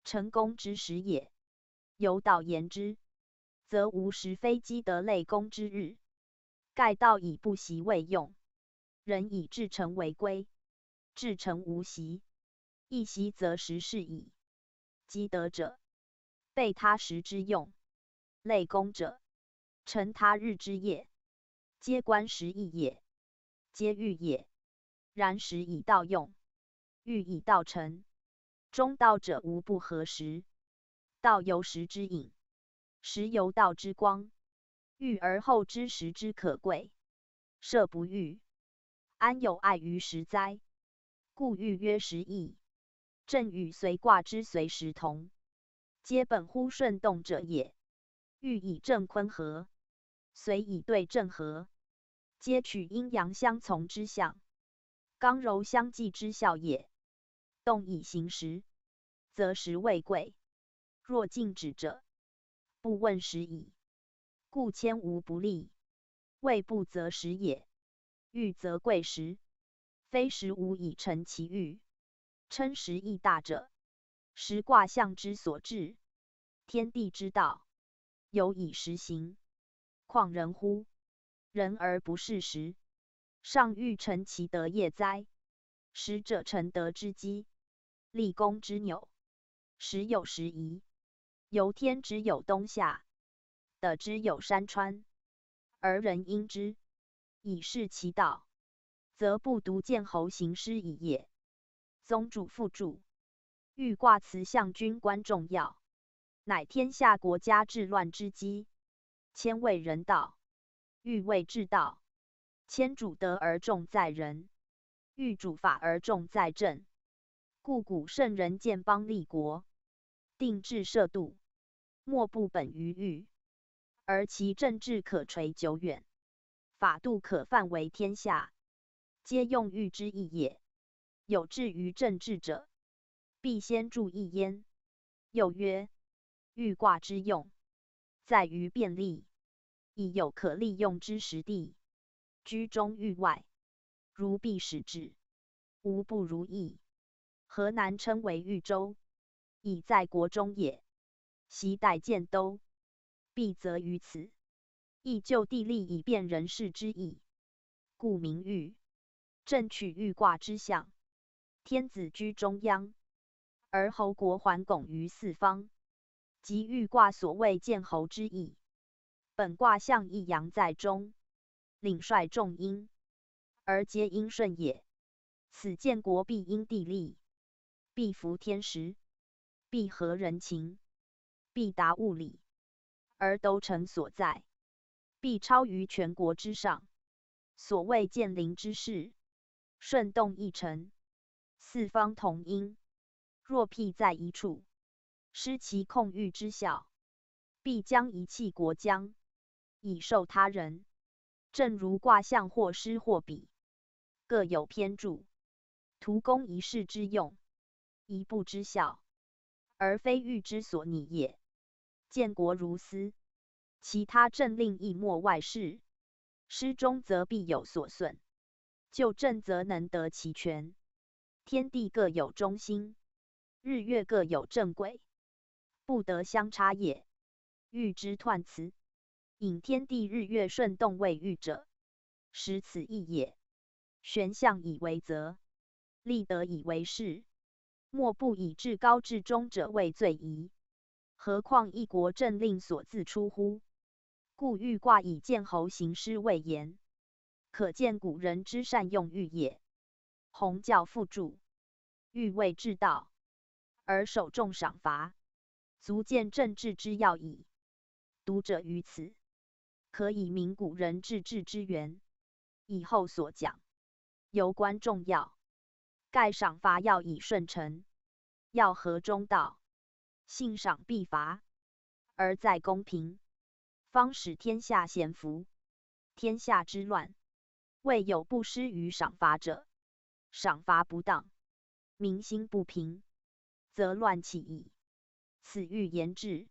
成功之时也。由道言之，则无时非积德累功之日。盖道以不习为用，人以至诚为归。至诚无习，一习则时是矣。积德者，备他时之用；累功者，成他日之业。皆官时义也，皆欲也。然时以道用，欲以道成。中道者无不合时，道由时之隐，时由道之光。欲而后知时之可贵，设不欲，安有碍于时哉？故欲曰时异。正与随卦之随时同，皆本乎顺动者也。欲以正坤合，随以对正合，皆取阴阳相从之象，刚柔相济之效也。动以行时，则时未贵；若静止者，不问时矣。故谦无不利，位不择时也。欲则贵时，非时无以成其欲。称时义大者，时卦象之所至，天地之道，有以时行。况人乎？人而不视时，尚欲成其德业哉？时者成德之基，立功之纽。时有时宜，由天之有冬夏，德之有山川，而人因之，以示其道，则不独见侯行师矣也。宗主附注：欲卦辞象军官重要，乃天下国家治乱之基。谦为人道，欲为治道。谦主德而重在人，欲主法而重在政。故古圣人建邦立国，定制设度，莫不本于欲，而其政治可垂久远，法度可范为天下，皆用欲之意也。有志于政治者，必先注意焉。又曰：欲卦之用，在于便利，以有可利用之实地。居中域外，如必使之，无不如意。河南称为豫州，以在国中也。昔代建都，必则于此。亦就地利以便人事之意，故名豫。正取豫卦之象，天子居中央，而侯国环拱于四方，即豫卦所谓建侯之意。本卦象一阳在中，领率众阴，而皆阴顺也。此建国必因地利，必服天时，必合人情，必达物理，而都城所在，必超于全国之上。所谓建陵之势，顺动一城，四方同音。若辟在一处，失其控御之效，必将遗弃国疆，以受他人。正如卦象或施或比，各有偏注，图攻一事之用，一步之效，而非欲之所拟也。建国如斯，其他政令亦莫外事。失中则必有所损，就正则能得其全。天地各有中心，日月各有正轨，不得相差也。欲之彖辞，引天地日月顺动为欲者，实此意也。玄象以为则，立德以为事，莫不以至高至中者为最宜。何况一国政令所自出乎？故豫卦以建侯行师谓言，可见古人之善用豫也。弘教附注：豫谓治道，而首重赏罚，足见政治之要矣。读者于此，可以明古人治治之源。以后所讲，尤关重要。盖赏罚要以顺承，要合中道，信赏必罚，而在公平，方使天下咸服。天下之乱，未有不施于赏罚者。赏罚不当，民心不平，则乱起矣。此欲言治，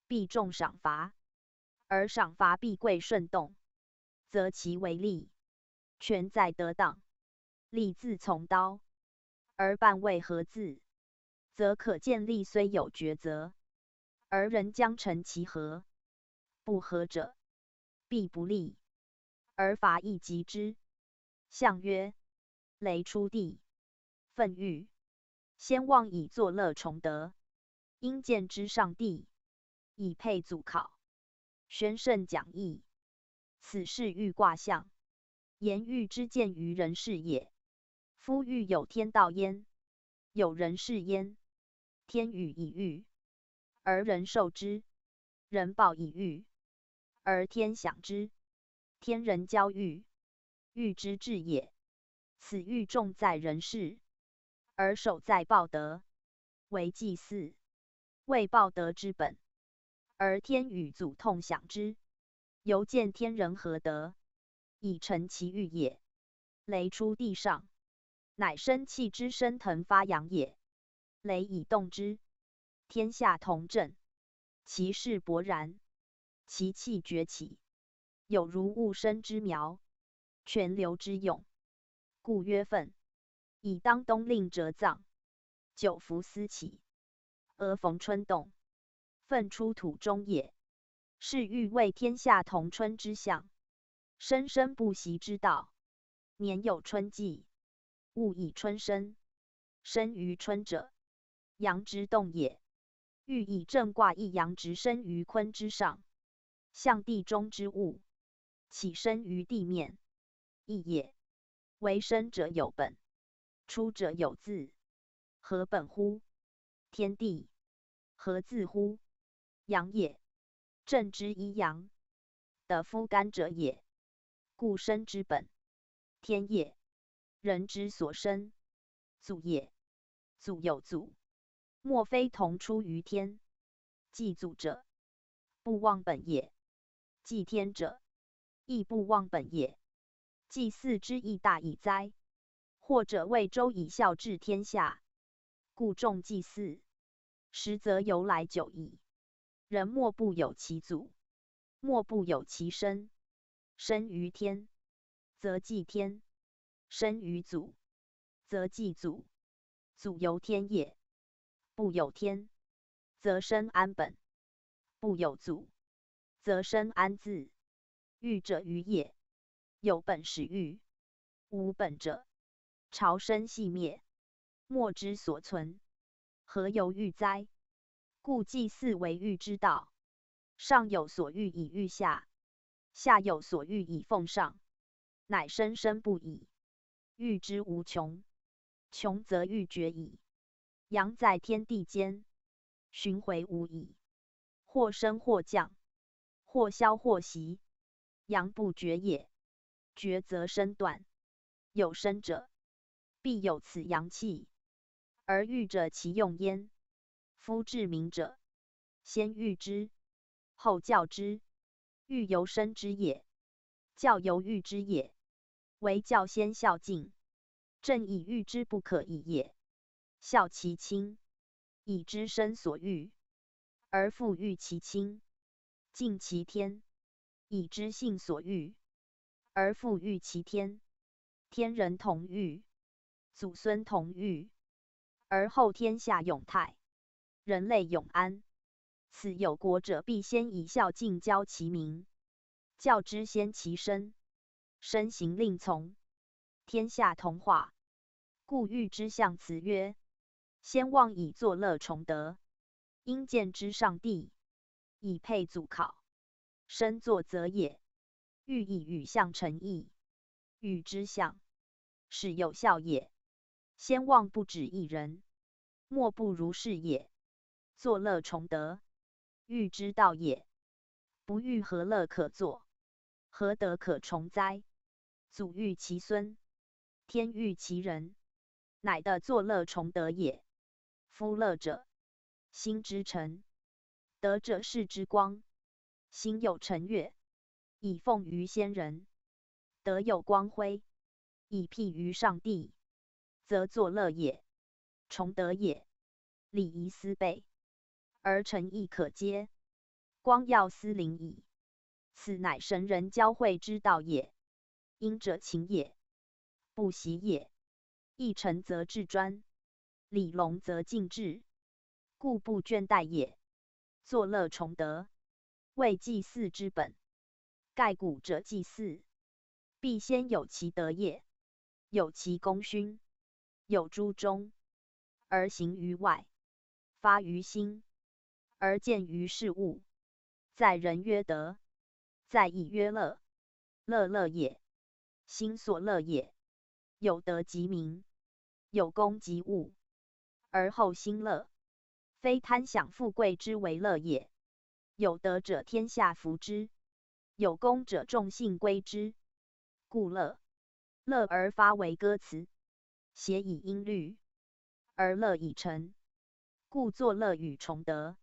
必重赏罚，而赏罚必贵顺动，则其为利，权在得当，利自从刀，而办为合字，则可见利虽有抉择，而人将成其合。不合者，必不利，而罚亦及之。象曰：雷出地，愤欲，先望以作乐崇德，因见之上帝，以配祖考。宣圣讲义。此是欲卦象。言欲之见于人事也。夫欲有天道焉，有人事焉。天与以欲，而人受之；人报以欲，而天享之。天人交欲，欲之至也。此欲重在人事，而守在报德，为祭祀，为报德之本。而天与祖痛享之，犹见天人合德，以成其欲也。雷出地上，乃生气之升腾发扬也。雷以动之，天下同震，其势勃然，其气崛起，有如物生之苗，泉流之涌，故曰愤。以当冬令折藏，久伏思起，而逢春动，愤出土中也。是欲为天下同春之象，生生不息之道。年有春季，物以春生，生于春者，阳之动也。欲以正卦一阳直生于坤之上，象地中之物，起生于地面，义也。为生者有本，出者有自。何本乎？天地。何自乎？阳也。正之一阳，得夫干者也。故生之本，天也。人之所生，祖也。祖有祖，莫非同出于天。祭祖者，不忘本也；祭天者，亦不忘本也。祭祀之义大矣哉！或者为周以孝治天下，故重祭祀，实则由来久矣。人莫不有其祖，莫不有其生。生于天，则祭天；生于祖，则祭祖。祖由天也，不有天，则生安本；不有祖，则生安自。欲者愚也，有本始欲，无本者，朝生夕灭，莫之所存，何由欲哉？故祭祀为欲之道。上有所欲以御下，下有所欲以奉上，乃生生不已。欲之无穷，穷则欲绝矣。阳在天地间，循回无已，或升或降，或消或息，阳不绝也。绝则生断，有生者，必有此阳气，而欲者其用焉。夫治民者，先欲之，后教之。欲由生之也，教由欲之也。为教先孝敬，正以欲之不可已也。孝其亲，以知身所欲；而父欲其亲，敬其天，以知性所欲；而父欲其天，天人同欲，祖孙同欲，而后天下永泰，人类永安。此有国者，必先以孝敬教其民，教之先其身，身行令从，天下同化。故欲之象辞曰：先望以作乐崇德，因见之上帝，以配祖考，身作则也。欲以与象成义，与之象，使有效也。先望不止一人，莫不如是也。作乐崇德，欲之道也。不欲何乐可作？何德可崇哉？祖欲其孙，天欲其人，乃得作乐崇德也。夫乐者，心之诚；德者，世之光。心有成月，以奉于先人；德有光辉，以辟于上帝，则作乐也，崇德也。礼仪思备，而诚意可接，光耀思灵矣。此乃神人交会之道也。因者勤也，不习也。义诚则治专，礼隆则敬治，故不倦怠也。作乐崇德，为祭祀之本。盖古者祭祀，必先有其德业，有其功勋，有诸忠，而行于外，发于心，而见于事物。在人曰德，在义曰乐。乐乐也，心所乐也。有德即名，有功即物，而后心乐，非贪享富贵之为乐也。有德者，天下服之；有功者，众信归之。故乐，乐而发为歌词，谐以音律，而乐以成。故作乐与崇德，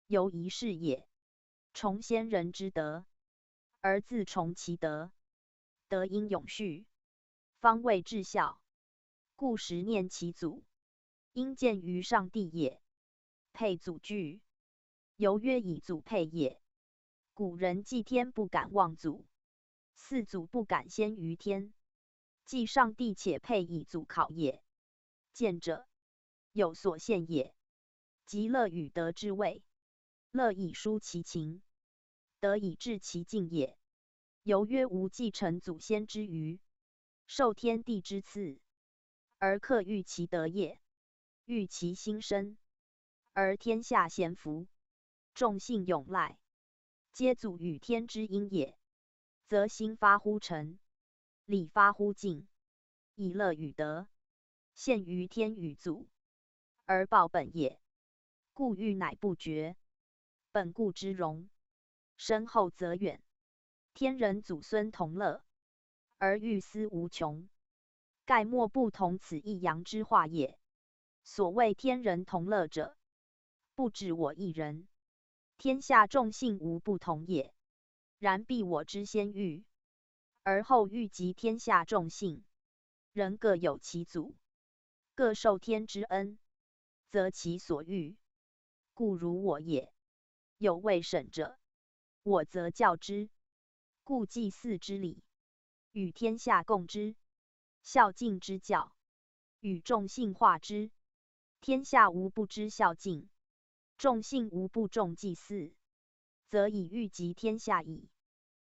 由一是也。崇先人之德，而自崇其德，德应永续，方谓至孝。故时念其祖，应见于上帝也。配祖具，由曰以祖配也。古人祭天不敢忘祖，祀祖不敢先于天。祭上帝且配以祖考也。见者，有所献也。即乐与德之谓。乐以抒其情，德以致其敬也。由曰吾继承祖先之余，受天地之赐，而克欲其德也。欲其兴生，而天下咸服，众信永赖，皆祖与天之因也。则心发乎诚，理发乎敬，以乐与德，献于天与祖，而报本也。故欲乃不绝，本固之容，身后则远。天人祖孙同乐，而欲思无穷，盖莫不同此一阳之化也。所谓天人同乐者，不止我一人，天下众信无不同也。然必我之先欲，而后欲及天下众信，人各有其祖，各受天之恩，则其所欲，故如我也。有未审者，我则教之。故祭祀之礼，与天下共之；孝敬之教，与众信化之。天下无不知孝敬，众信无不重祭祀，则以欲及天下矣。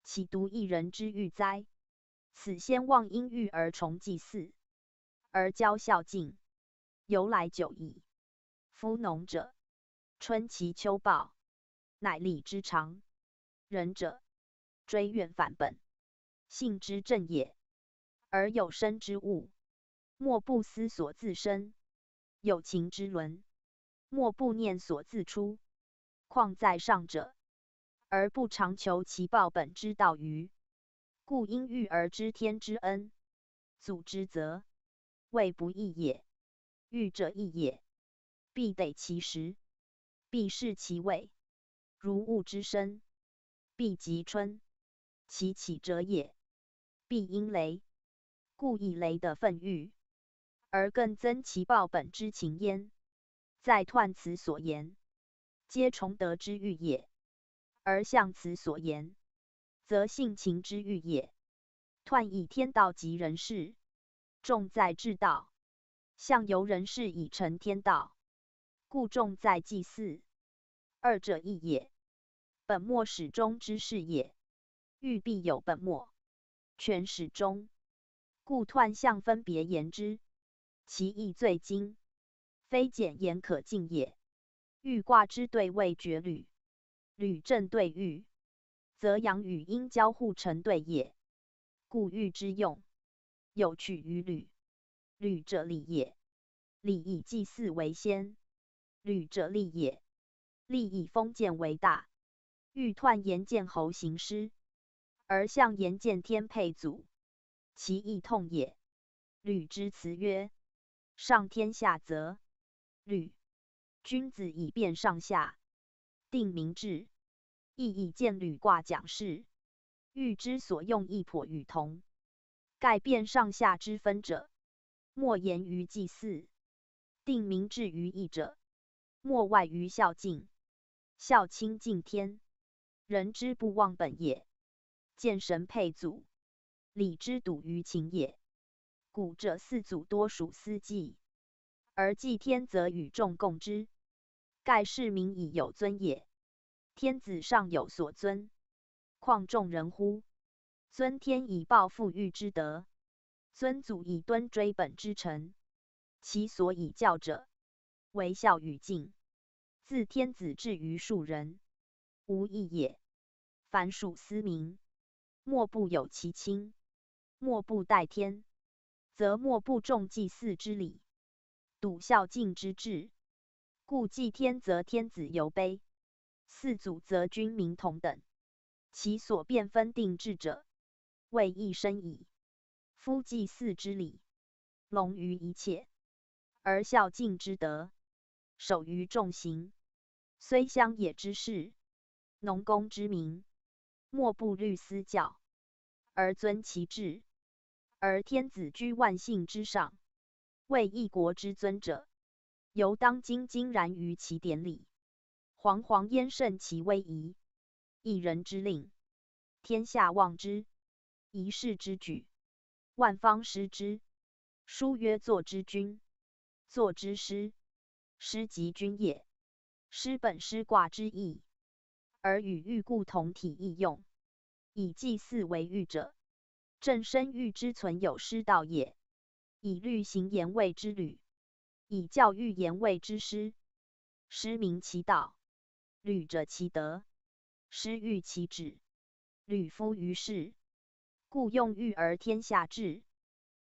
岂独一人之欲哉？此先忘因欲而崇祭祀，而教孝敬，由来久矣。夫农者，春其秋报，乃礼之常。仁者，追远反本，性之正也。而有生之物，莫不思所自生；有情之伦，莫不念所自出。况在上者，而不常求其报本之道于。故因欲而知天之恩，祖之责，谓不义也。欲者义也，必得其时，必视其位。如物之生，必及春，其起者也，必因雷。故以雷的愤欲，而更增其报本之情焉。在彖辞所言，皆崇德之欲也；而象辞所言，则性情之欲也。彖以天道及人事，重在治道；象由人事以成天道，故重在祭祀。二者异也。本末始终之事也。欲必有本末，全始终。故彖象分别言之，其义最精，非简言可尽也。欲卦之对谓绝履，履正对玉，则阳与阴交互成对也。故玉之用，有取于履。履者礼也，礼以祭祀为先；履者利也，利以封建为大。欲彖言见侯行师，而象言见天配祖，其义痛也。履之辞曰：上天下泽。履，君子以辨上下，定民志，亦以见履卦讲事。欲之所用亦颇与同。盖辨上下之分者，莫言于祭祀；定民志于义者，莫外于孝敬。孝亲近天，人之不忘本也；见神配祖，礼之笃于情也。古者祀祖多属私祭，而祭天则与众共之，盖是民以有尊也。天子上有所尊，况众人乎？尊天以报父育之德，尊祖以敦追本之诚。其所以教者，为孝与敬。自天子至于庶人，无异也。凡属私民，莫不有其亲，莫不待天，则莫不重祭祀之礼，笃孝敬之志。故祭天则天子犹卑，祀祖则君民同等。其所变分定制者，谓一生矣。夫祭祀之礼，隆于一切，而孝敬之德，守于众行。虽乡野之士，农工之民，莫不虑斯教，而尊其制。而天子居万姓之上，为一国之尊者，犹当矜然于其典礼，惶惶焉胜其威仪。一人之令，天下望之；一事之举，万方师之。书曰：作之君，作之师，师即君也。师本师卦之意，而与欲故同体异用。以祭祀为欲者，正生欲之存有师道也。以律行言谓之律，以教育言谓之师。师明其道，律者其德，师谕其旨，律夫于世。故用欲而天下治，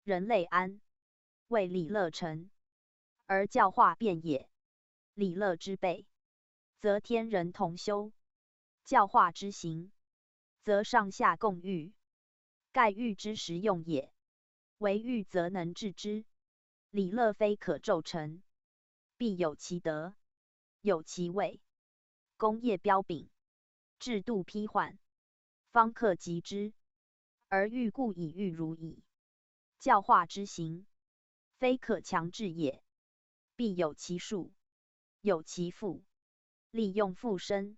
人类安，为礼乐成，而教化变也。礼乐之备，则天人同修；教化之行，则上下共御。盖欲之实用也。为欲则能治之，礼乐非可骤成，必有其德，有其位。功业彪炳，制度批换，方可及之。而欲故以欲如矣。教化之行，非可强制也，必有其数，有其父，利用复生，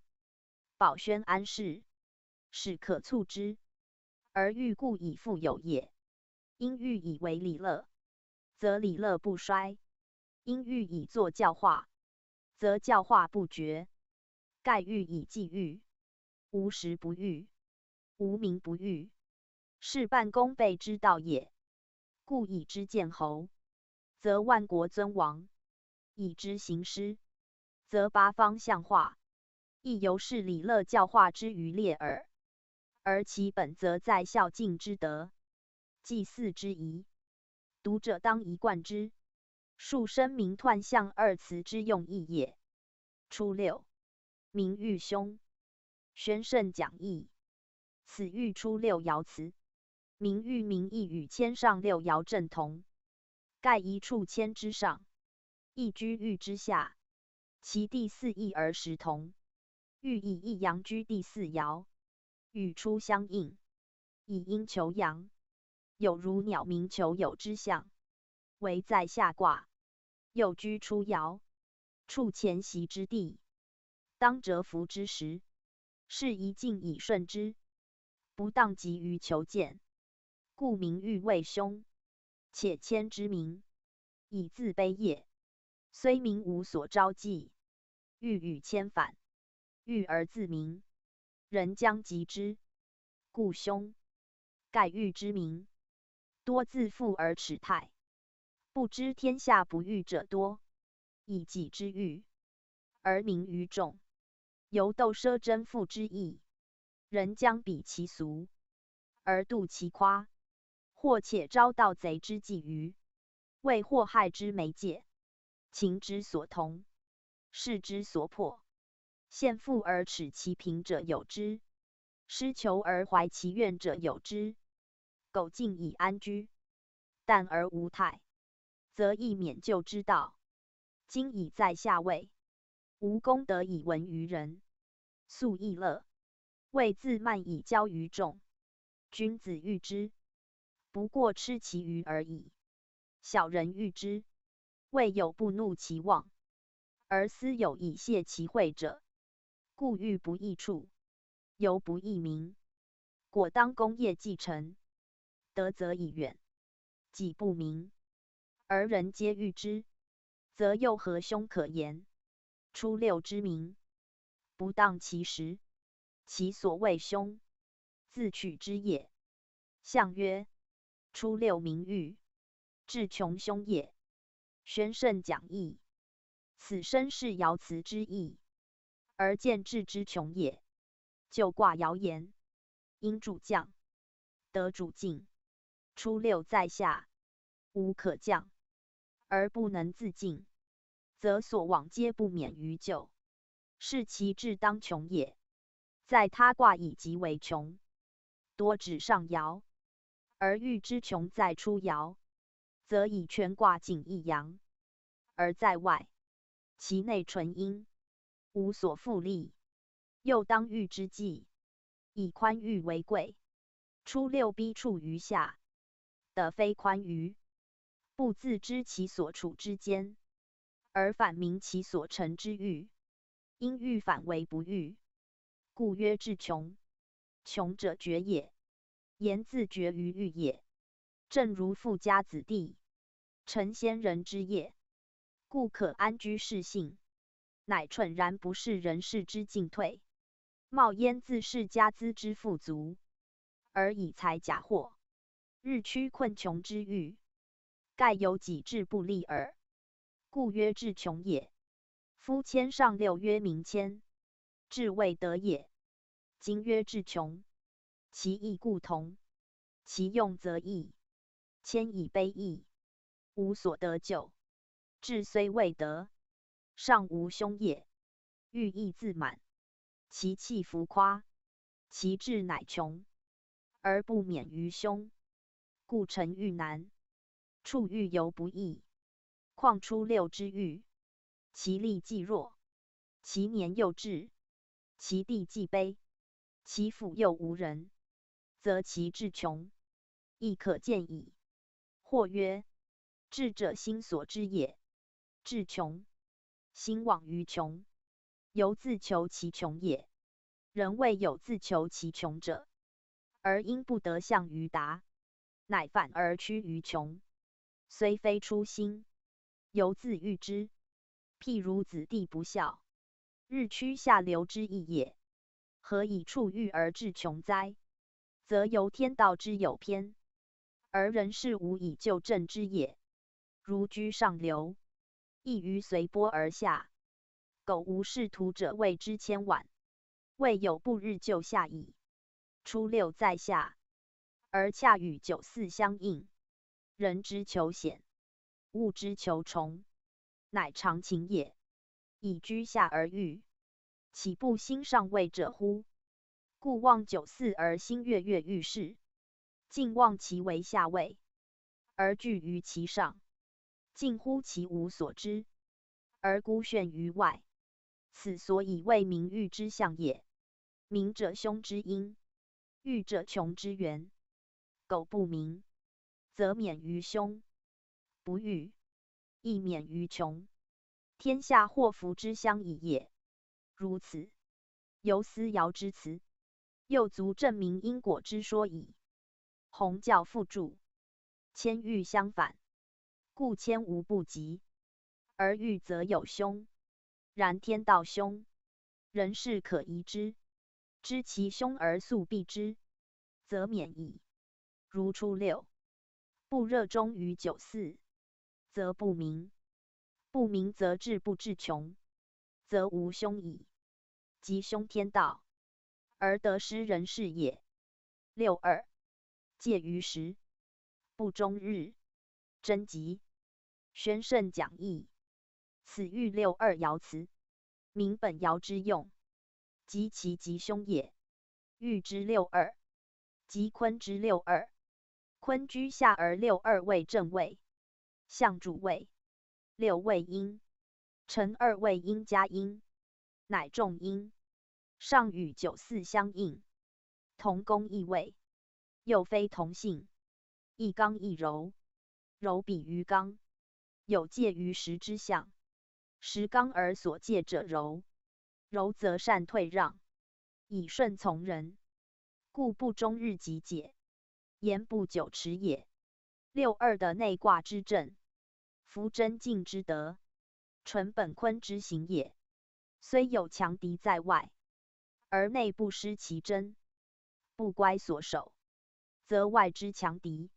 保宣安世，使可促之。而欲故以复有也。因欲以为礼乐，则礼乐不衰；因欲以作教化，则教化不绝。盖欲以继欲，无时不欲，无名不欲，是半功倍之道也。故以之见侯，则万国尊王；以之行师，则八方相化。亦犹是礼乐教化之余列耳。而其本则在孝敬之德，祭祀之仪。读者当一贯之。数声名彖象二辞之用意也。初六，明玉兄，宣圣讲义。此玉初六爻辞。明玉名义与签上六爻正同，盖一处签之上，一居玉之下，其第四义而时同。欲以一阳居第四爻，与初相应，以阴求阳，有如鸟鸣求有之象。唯在下卦，又居初爻，处前习之地，当蛰伏之时，是宜静以顺之，不当急于求见。故名誉为凶，且谦之名，以自卑也。虽名无所招忌，欲与谦反，欲而自明，人将及之。故凶。盖欲之名，多自负而耻态，不知天下不欲者多，以己之欲，而名于众，犹斗奢争富之意。人将比其俗，而妒其夸，或且招盗贼之觊觎，为祸害之媒介。情之所同，势之所迫，陷富而耻其贫者有之，失求而怀其怨者有之。苟静以安居，淡而无态，则亦免救之道。今已在下位，无功德以闻于人，素易乐，为自慢以骄于众。君子欲之，不过吃其鱼而已。小人欲之，未有不怒其妄，而私有以泄其秽者。故欲不义处，犹不义民。果当功业既成，德则以远，己不明，而人皆欲之，则又何凶可言？初六之名，不当其时，其所谓凶，自取之也。象曰：初六名誉，至穷凶也。宣圣讲义。此身是爻辞之意，而见至之穷也。就卦爻言，应主将，得主敬。初六在下，无可降，而不能自敬，则所往皆不免于咎，是其志当穷也。在他卦以极为穷，多指上爻，而欲之穷在初爻，则以全卦尽一阳；而在外，其内纯阴，无所复利，又当欲之计，以宽裕为贵。初六逼处于下，得非宽裕，不自知其所处之间，而反明其所成之欲，因欲反为不欲，故曰至穷。穷者绝也，言自绝于欲也。正如富家子弟，成先人之业，故可安居世幸，乃蠢然不是人事之进退。冒焉自是家资之富足，而以财假货，日趋困穷之欲，盖有己志不立耳，故曰至穷也。夫谦上六曰明谦，志未得也。今曰至穷，其义故同，其用则异。谦以卑义，无所得救；志虽未得，尚无凶也。欲意自满，其气浮夸，其志乃穷，而不免于凶，故成欲难。处欲犹不易，况初六之欲？其力既弱，其年又至，其地既卑，其府又无人，则其志穷，亦可见矣。或曰：智者心所知也。志穷，心往于穷，犹自求其穷也。人未有自求其穷者，而因不得向于达，乃反而趋于穷，虽非初心，犹自欲之。譬如子弟不孝，日趋下流之意也。何以处欲而志穷哉？则由天道之有偏，而人事无以就正之也。如居上流，亦于随波而下，苟无仕途者谓之谦婉，未有不日就下矣。初六在下，而恰与九四相应，人之求显，物之求崇，乃常情也。以居下而欲，岂不心上位者乎？故望九四而心跃跃欲试，竟望其为下位，而惧于其上，近乎其无所知，而孤眩于外。此所以谓名欲之象也。明者凶之因，欲者穷之源。苟不明，则免于凶；不欲，亦免于穷。天下祸福之相倚也。如此，由思爻之辞，又足证明因果之说矣。弘教复注：谦欲相反，故谦无不及，而欲则有凶。然天道凶，人事可移之，知其凶而速避之，则免矣。如初六，不热衷于九四，则不明；不明则志不至穷，则无凶矣。即凶天道，而得失人事也。六二，介于时，不终日，贞吉。宣圣讲义。此欲六二爻辞，明本爻之用，及其吉凶也。欲之六二，即坤之六二。坤居下而六二为正位，象主位，六位阴，辰二位阴加阴，乃重阴。上与九四相应，同宫异位，又非同性，一刚一柔，柔比于刚，有介于时之象。时刚而所介者柔，柔则善退让，以顺从人，故不终日极解，言不久迟也。六二的内卦之正，夫真静之德，纯本坤之行也。虽有强敌在外，而内不失其真，不乖所守，则外之强敌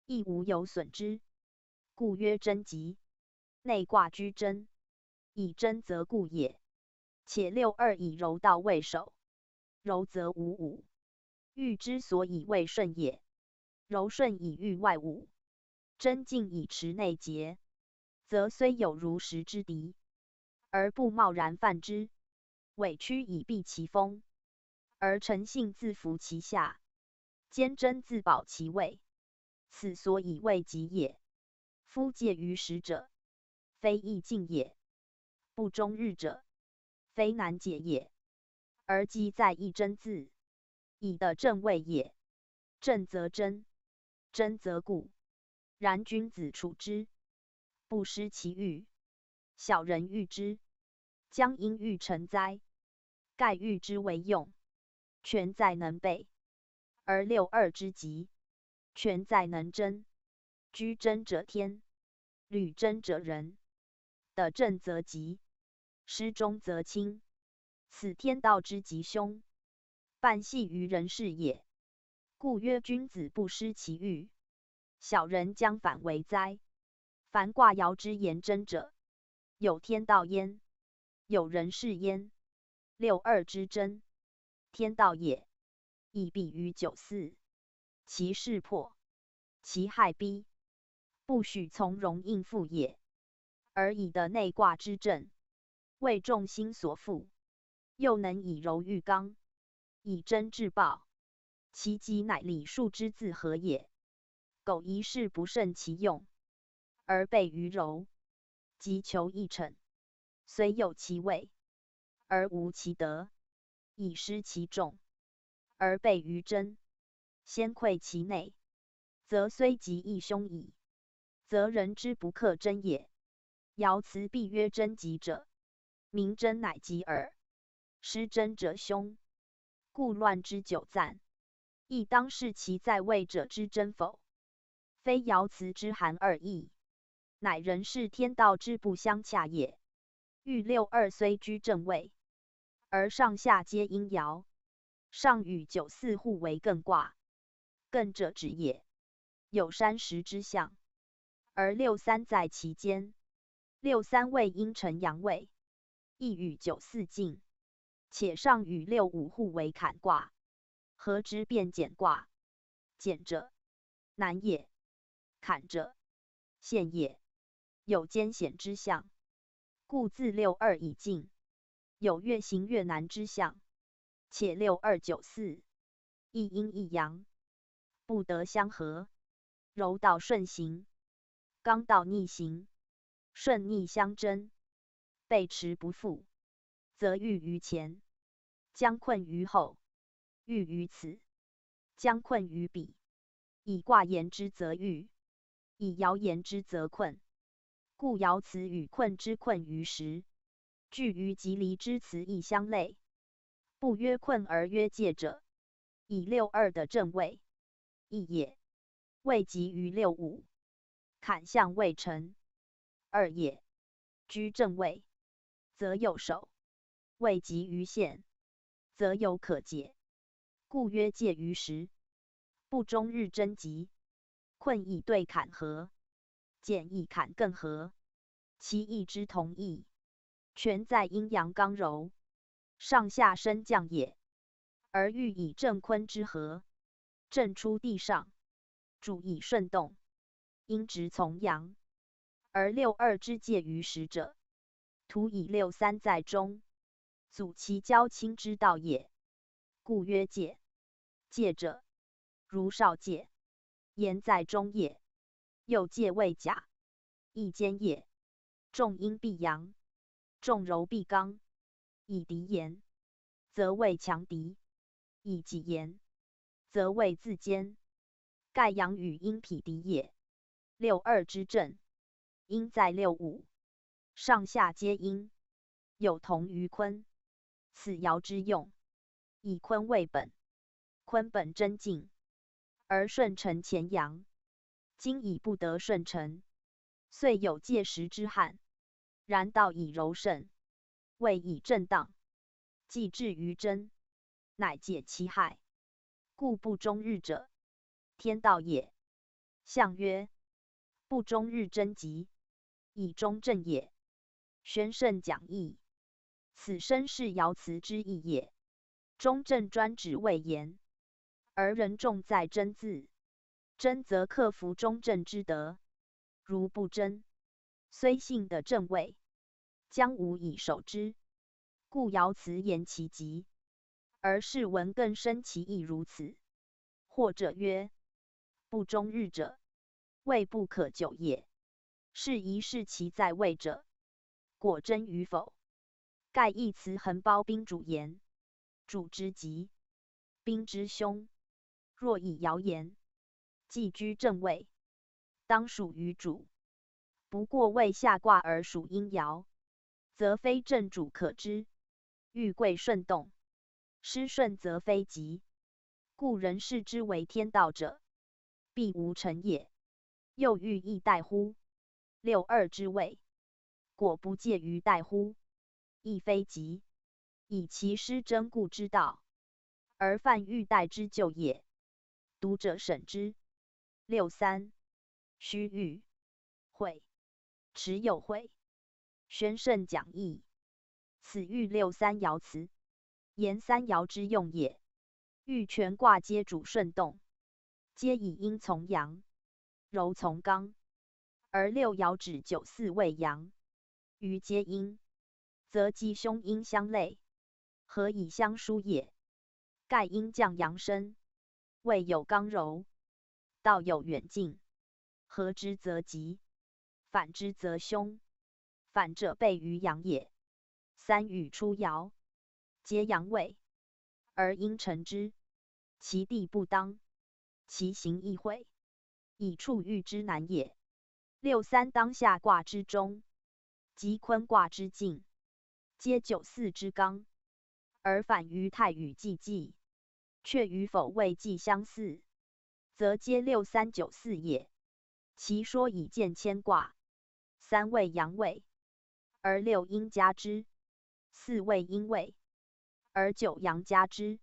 亦无有损之，故曰贞吉。内卦居贞，以贞则固也。且六二以柔道为首，柔则无武，欲之所以为顺也。柔顺以御外物，真静以持内节，则虽有如实之敌，而不贸然犯之，委屈以避其锋，而诚信自服其下，坚贞自保其位，此所以为己也。夫介于时者，非易尽也；不终日者，非难解也。而机在一真字，以的正位也。正则真，真则固。然君子处之，不失其欲；小人欲之，将因欲成哉？盖欲之为用，权在能备；而六二之极，权在能真。居真者天，履真者人。得正则吉，失中则轻。此天道之吉凶，半系于人事也。故曰：君子不失其欲，小人将反为哉？凡卦爻之言真者，有天道焉，有人事焉。六二之真，天道也，亦必于九四。其势迫，其害逼，不许从容应付也。而以的内卦之正，为众心所缚，又能以柔御刚，以真制暴，其极乃礼数之自合也。苟一事不胜其用，而备于柔，即求一逞，虽有其位，而无其德，以失其众，而备于真，先溃其内，则虽极亦凶矣。则人之不克真也。爻辞必曰真吉者，名真乃吉耳；失真者凶。故乱之久暂，亦当视其在位者之真否。非爻辞之含二义，乃人事天道之不相洽也。欲六二虽居正位，而上下皆阴爻，上与九四互为艮卦。艮者止也，有山石之象，而六三在其间。六三位阴沉阳位，亦与九四近，且上与六五互为坎卦，合之变简卦。简者，难也；坎者，陷也。有艰险之象，故自六二以进；有越行越难之象，且六二九四，一阴一阳，不得相合。柔道顺行，刚道逆行。顺逆相争，背驰不复，则欲于前，将困于后；欲于此，将困于彼。以卦言之则欲，以爻言之则困。故爻辞与困之困于时，据于吉离之辞亦相类。不曰困而曰介者，以六二的正位，义也。未及于六五，坎象未成。二也，居正位，则有守；未及于现，则有可解。故曰介于时，不终日真吉。困以对坎合，简以坎艮合，其义之同义，全在阴阳刚柔，上下升降也。而欲以正坤之合，正出地上，主以顺动，阴直从阳。而六二之介于时者，徒以六三在中，阻其交亲之道也。故曰介。介者，如少介，言在中也；又介未甲，亦坚也。重阴必阳，重柔必刚。以敌言，则为强敌；以己言，则为自坚。盖阳与阴匹敌也。六二之正，阴在六五，上下皆阴，有同于坤。此爻之用，以坤为本，坤本真静，而顺承前阳。今已不得顺承，遂有介时之憾。然道以柔胜，位以正当，既至于真，乃解其害。故不终日者，天道也。象曰：不终日真吉，以中正也。宣圣讲义，此身是爻辞之意也。中正专指谓言，而人重在真字，真则克服中正之德，如不真，虽幸的正位，将无以守之。故爻辞言其极，而是闻更深其意如此。或者曰：不终日者，谓不可久也。是宜视其在位者，果真与否。盖一辞恒包宾主言，主之吉，宾之凶。若以爻言，既居正位，当属于主。不过位下卦而属阴爻，则非正主可知。遇贵顺动，失顺则非吉。故人视之为天道者，必无成也。又欲亦待乎？六二之位，果不介于待乎，亦非吉。以其失真故之道，而犯欲待之咎也。读者审之。六三，须臾，会，持有会。宣圣讲义。此欲六三爻辞，言三爻之用也。欲全卦皆主顺动，皆以阴从阳，柔从刚，而六爻指九四为阳，余皆阴，则吉凶阴相类，何以相疏也？盖阴降阳生，位有刚柔，道有远近，合之则吉，反之则凶。反者备于阳也。三与出爻，皆阳位，而阴成之，其地不当，其行亦会，以处遇之难也。六三当下卦之中，及坤卦之境，皆九四之刚，而反于太与既济，却与否位既相似，则皆六三九四也。其说以见谦卦，三位阳位，而六阴加之，四位阴位，而九阳加之，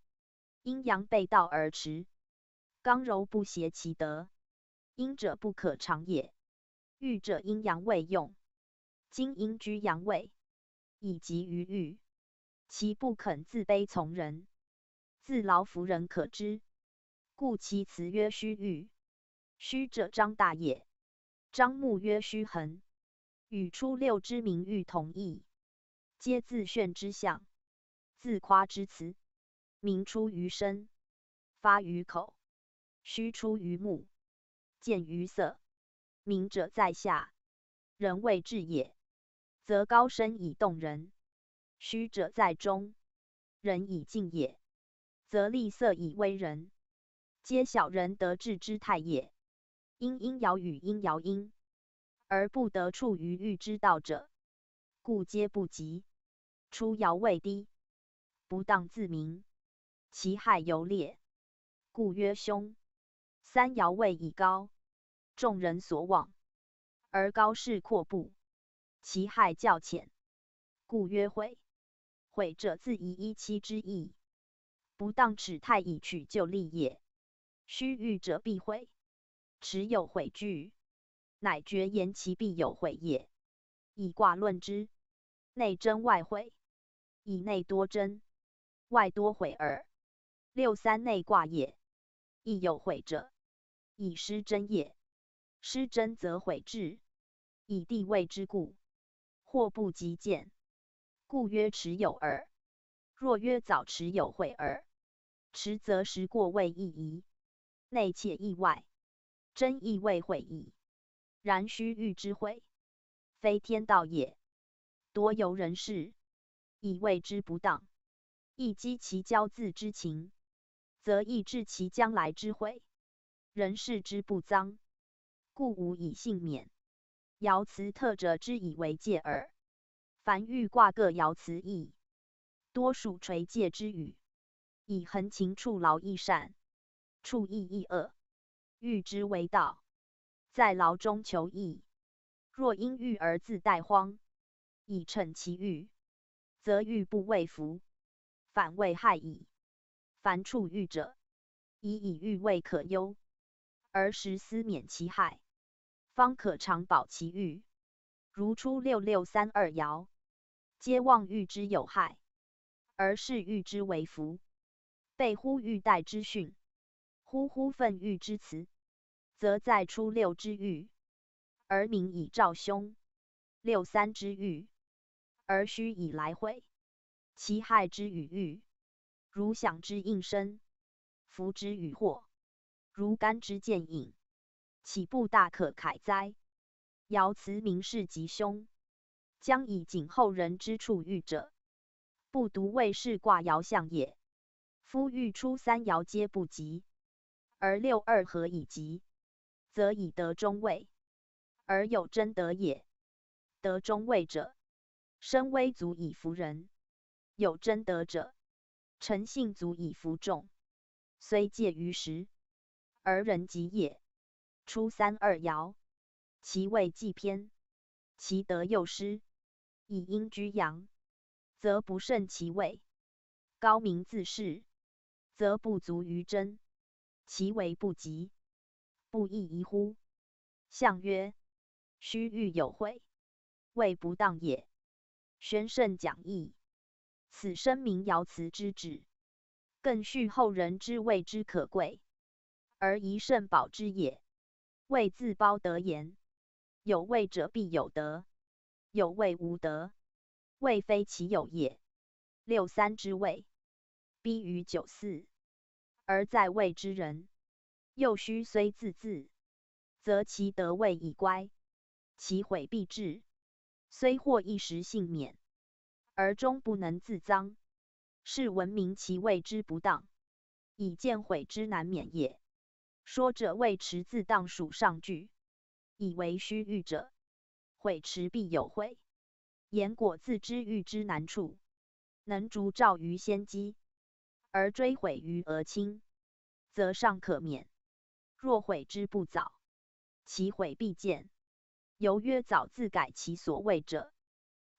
阴阳背道而驰，刚柔不协其德，阴者不可长也。欲者阴阳未用，今阴居阳位，以及于欲，其不肯自卑从人，自劳服人可知。故其辞曰虚欲。虚者张大也。张目曰虚衡。与初六之名誉同义，皆自炫之象，自夸之词。名出于身，发于口，虚出于目，见于色。名者在下，人谓至也，则高深以动人；虚者在中，人以静也，则厉色以威人。皆小人得志之态也。因阴爻与阴爻阴，而不得处于欲之道者，故皆不及。出爻位低，不当自明，其害尤烈，故曰凶。三爻位以高，众人所往，而高势阔步，其害较浅，故曰毁。毁者自以一妻之意，不当耻态以取就利也。虚欲者必毁，持有毁惧，乃决言其必有毁也。以卦论之，内真外毁，以内多真，外多毁耳。六三内卦也，亦有毁者，以失真也。失真则毁志，以地位之故，或不及见，故曰持有耳。若曰早持有毁耳，持则时过未易矣，内且意外，真亦未毁矣。然虚欲之毁，非天道也，多由人事，以谓之不当。亦激其骄恣之情，则亦致其将来之毁。人事之不臧，故无以幸免。爻辞特者之以为戒耳。凡欲卦各爻辞义，多属垂戒之语，以恒情处劳易善，处易易恶，欲之为道，在劳中求易。若因欲而自怠荒，以逞其欲，则欲不为福，反为害矣。凡处欲者，以欲为可忧，而时思免其害，方可长保其欲。如初六六三二爻，皆望欲之有害，而视欲之为福。备乎欲待之训，忽愤欲之辞，则在初六之狱，而民以兆凶；六三之狱，而须以来会。其害之与欲，如响之应声，福之与祸，如干之见影，岂不大可慨哉？爻辞明示吉凶，将以谨后人之处遇者，不独为是卦爻象也。夫欲出三爻皆不及，而六二合以及，则以得中位，而有真德也。得中位者，身微足以服人；有真德者，诚信足以服众。虽介于时，而人极也。出三二爻，其位既偏，其德又失，以阴居阳，则不胜其位；高明自恃，则不足于真，其为不及，不亦宜乎？象曰：须欲有会，谓不当也。宣圣讲义，此声明爻辞之旨，更叙后人之谓之可贵，而宜慎保之也。谓自褒德言，有位者必有德，有位无德，位非其有也。六三之位，逼于九四，而在位之人，又须虽自治，则其德位已乖，其毁必至。虽获一时幸免，而终不能自彰，是闻名其位之不当，以见毁之难免也。说者谓持自当属上句，以为须臾者，毁持必有会。言果自知欲之难处，能烛照于先机，而追悔于额亲，则尚可免；若悔之不早，其悔必见。由曰早自改其所谓者，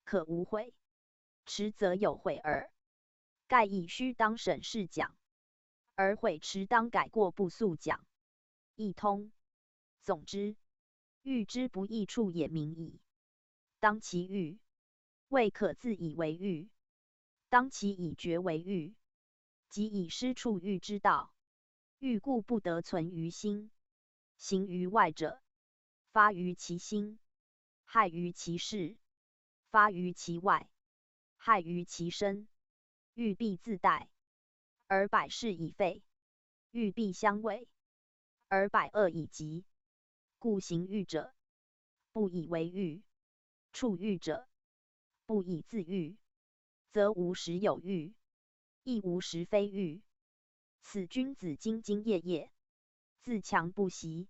可无悔；迟则有悔耳。盖以须当审视讲，而悔迟当改过不速讲，亦通。总之，欲之不易处也明矣。当其欲，未可自以为欲；当其以决为欲，即以失处欲之道。欲故不得存于心，行于外者，发于其心，害于其事；发于其外，害于其身。欲必自待，而百事已废；欲必相违，而百恶已极。故行欲者，不以为欲；处欲者，不以自欲，则无时有欲，亦无时非欲。此君子兢兢业业，自强不息，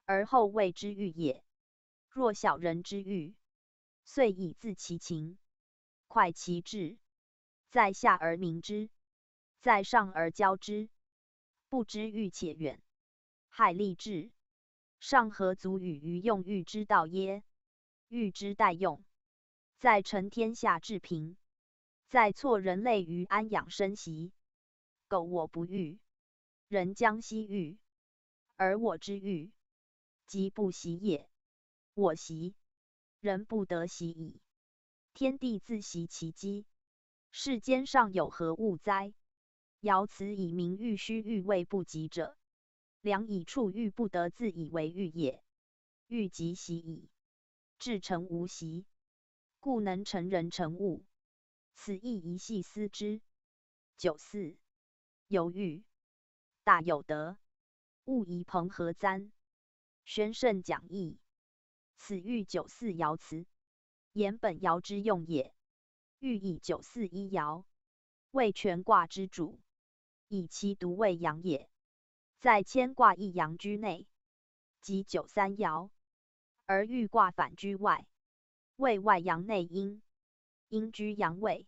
而后谓之欲也。若小人之欲，遂以自其情，快其志，在下而明之，在上而教之，不知欲且远，害立志。上何足与于用欲之道耶？欲之待用，在成天下治平，在挫人类于安养生息。苟我不欲，人将息欲；而我之欲，即不息也。我息，人不得息矣。天地自息其机，世间尚有何物哉？爻辞以明欲须欲谓不及者，良以处欲不得自以为欲也。欲即息矣，至诚无息，故能成人成物。此亦宜细思之。94. 有欲，大有德，勿以朋合簪。宣圣讲义，此欲94爻辞，言本爻之用也。欲以94一爻，为全卦之主，以其独为阳也。在谦卦一阳居内，即93爻，而豫卦反居外，为外阳内阴，阴居阳位，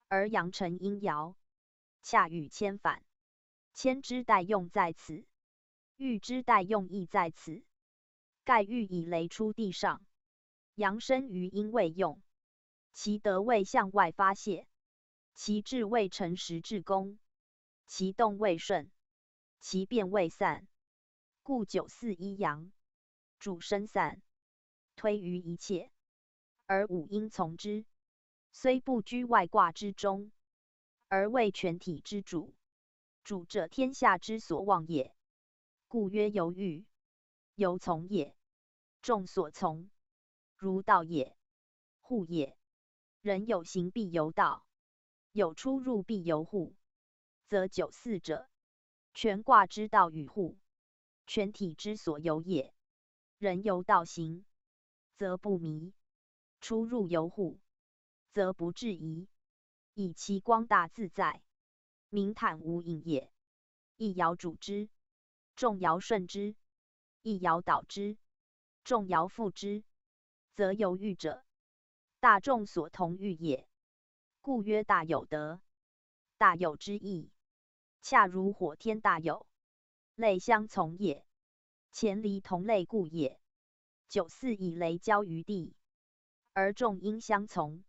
而阳成阴爻，恰与谦反。谦之代用在此，豫之代用亦在此。盖豫以雷出地上，阳生于阴未用，其德未向外发泄，其志未成实至公，其动未顺，其变未散，故94一阳，主生散，推于一切，而五阴从之。虽不居外卦之中，而为全体之主。主者天下之所望也，故曰有欲。由从也，众所从，如道也，户也。人有行必由道，有出入必由户，则九四者，全卦之道与户，全体之所由也。人由道行，则不迷；出入由户，则不质疑。以其光大自在，明坦无隐也。一爻主之，众爻顺之；一爻导之，众爻复之，则由欲者，大众所同欲也。故曰大有德。大有之意，恰如火天大有，类相从也。前离同类故也。九四以雷交于地，而众应相从，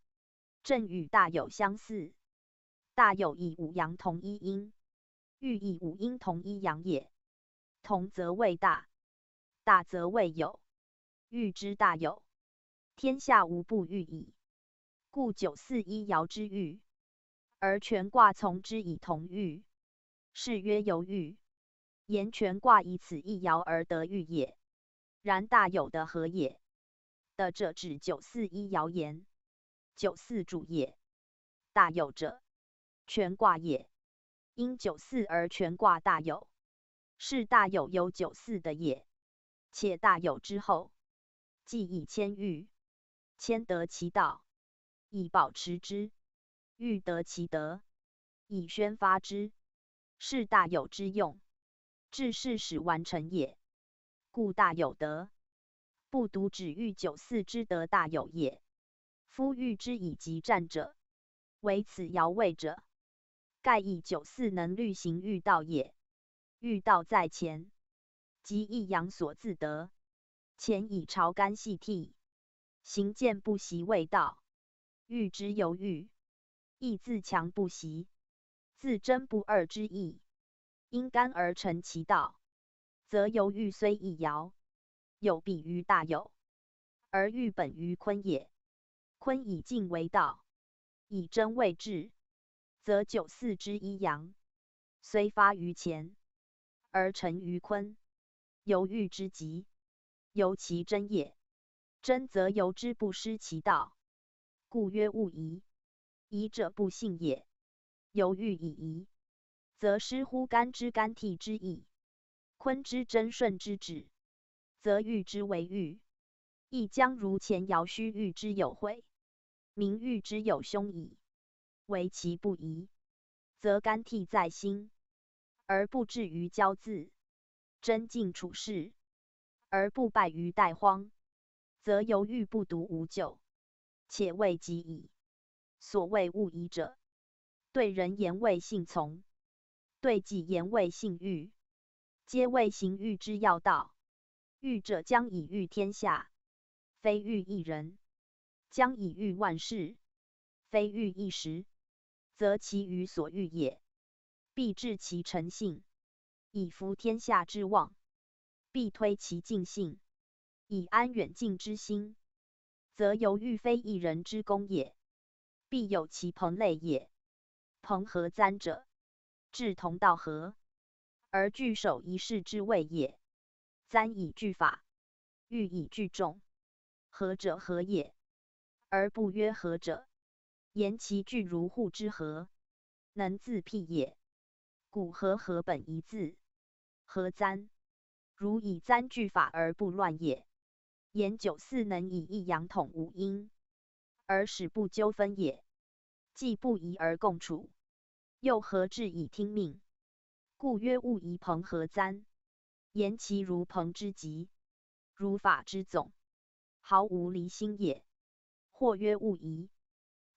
正与大有相似。大有以五阳同一阴，欲以五阴同一阳也。同则谓大，大则谓有。欲之大有，天下无不欲矣。故九四一爻之欲，而全卦从之以同欲，是曰由欲。言全卦以此一爻而得欲也。然大有的何也？的者指九四一爻言。九四主也，大有者，全卦也。因九四而全卦大有，是大有有九四的也。且大有之后，既以谦欲，谦得其道，以保持之；欲得其德，以宣发之，是大有之用，至事使完成也。故大有德，不独指欲九四之德大有也。夫欲之以极战者，为此爻位者，盖以九四能虑行欲道也。欲道在前，即一阳所自得。前以朝干细剔，行健不习谓道。欲之由欲，亦自强不习，自争不二之意。因干而成其道，则由欲虽一爻，有必于大有，而欲本于坤也。坤以静为道，以真为治，则九四之一阳，虽发于前，而成于坤，由欲之极，由其真也。真则由之不失其道，故曰勿疑。疑者不信也。由欲以疑，则失乎干之干替之意，坤之真顺之旨，则欲之为欲，亦将如前爻须欲之有悔，明欲之有凶矣。为其不疑，则干替在心，而不至于骄恣；真静处事，而不败于殆荒，则由欲不独无咎，且未及矣。所谓勿疑者，对人言谓信从，对己言谓信欲，皆谓行欲之要道。欲者将以御天下，非欲一人；将以御万事，非欲一时。则其余所欲也，必致其诚信，以服天下之望；必推其尽性，以安远近之心。则由欲非一人之功也，必有其朋类也。朋合簪者，志同道合，而聚首一事之谓也。簪以具法，欲以具众，合者合也。而不曰合者，言其具如户之合，能自辟也。故合本一字，合簪，如以簪具法而不乱也。言九四能以一阳统五阴，而使不纠纷也。既不疑而共处，又何至以听命？故曰勿疑朋合簪。言其如朋之极，如法之总，毫无离心也。或曰勿疑，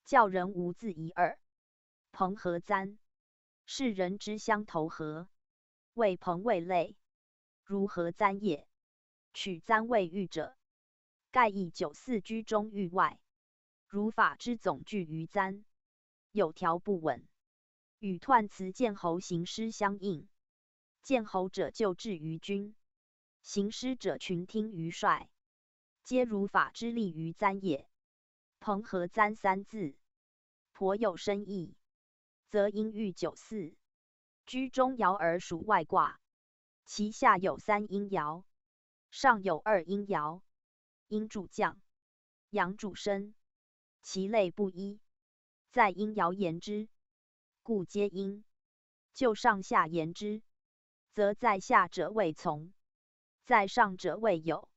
教人无自疑耳。朋合簪，是人之相投合，谓朋为类，如合簪也。取簪为欲者，盖以九四居中欲外，如法之总据于簪，有条不紊。与彖辞见侯行师相应，见侯者就治于君，行师者群听于帅，皆如法之立于簪也。朋合簪三字，颇有深意，则因遇九四，居中爻而属外卦，其下有三阴爻，上有二阴爻，阴主降，阳主升，其类不一，在阴爻言之，故皆阴。就上下言之，则在下者谓从，在上者谓有。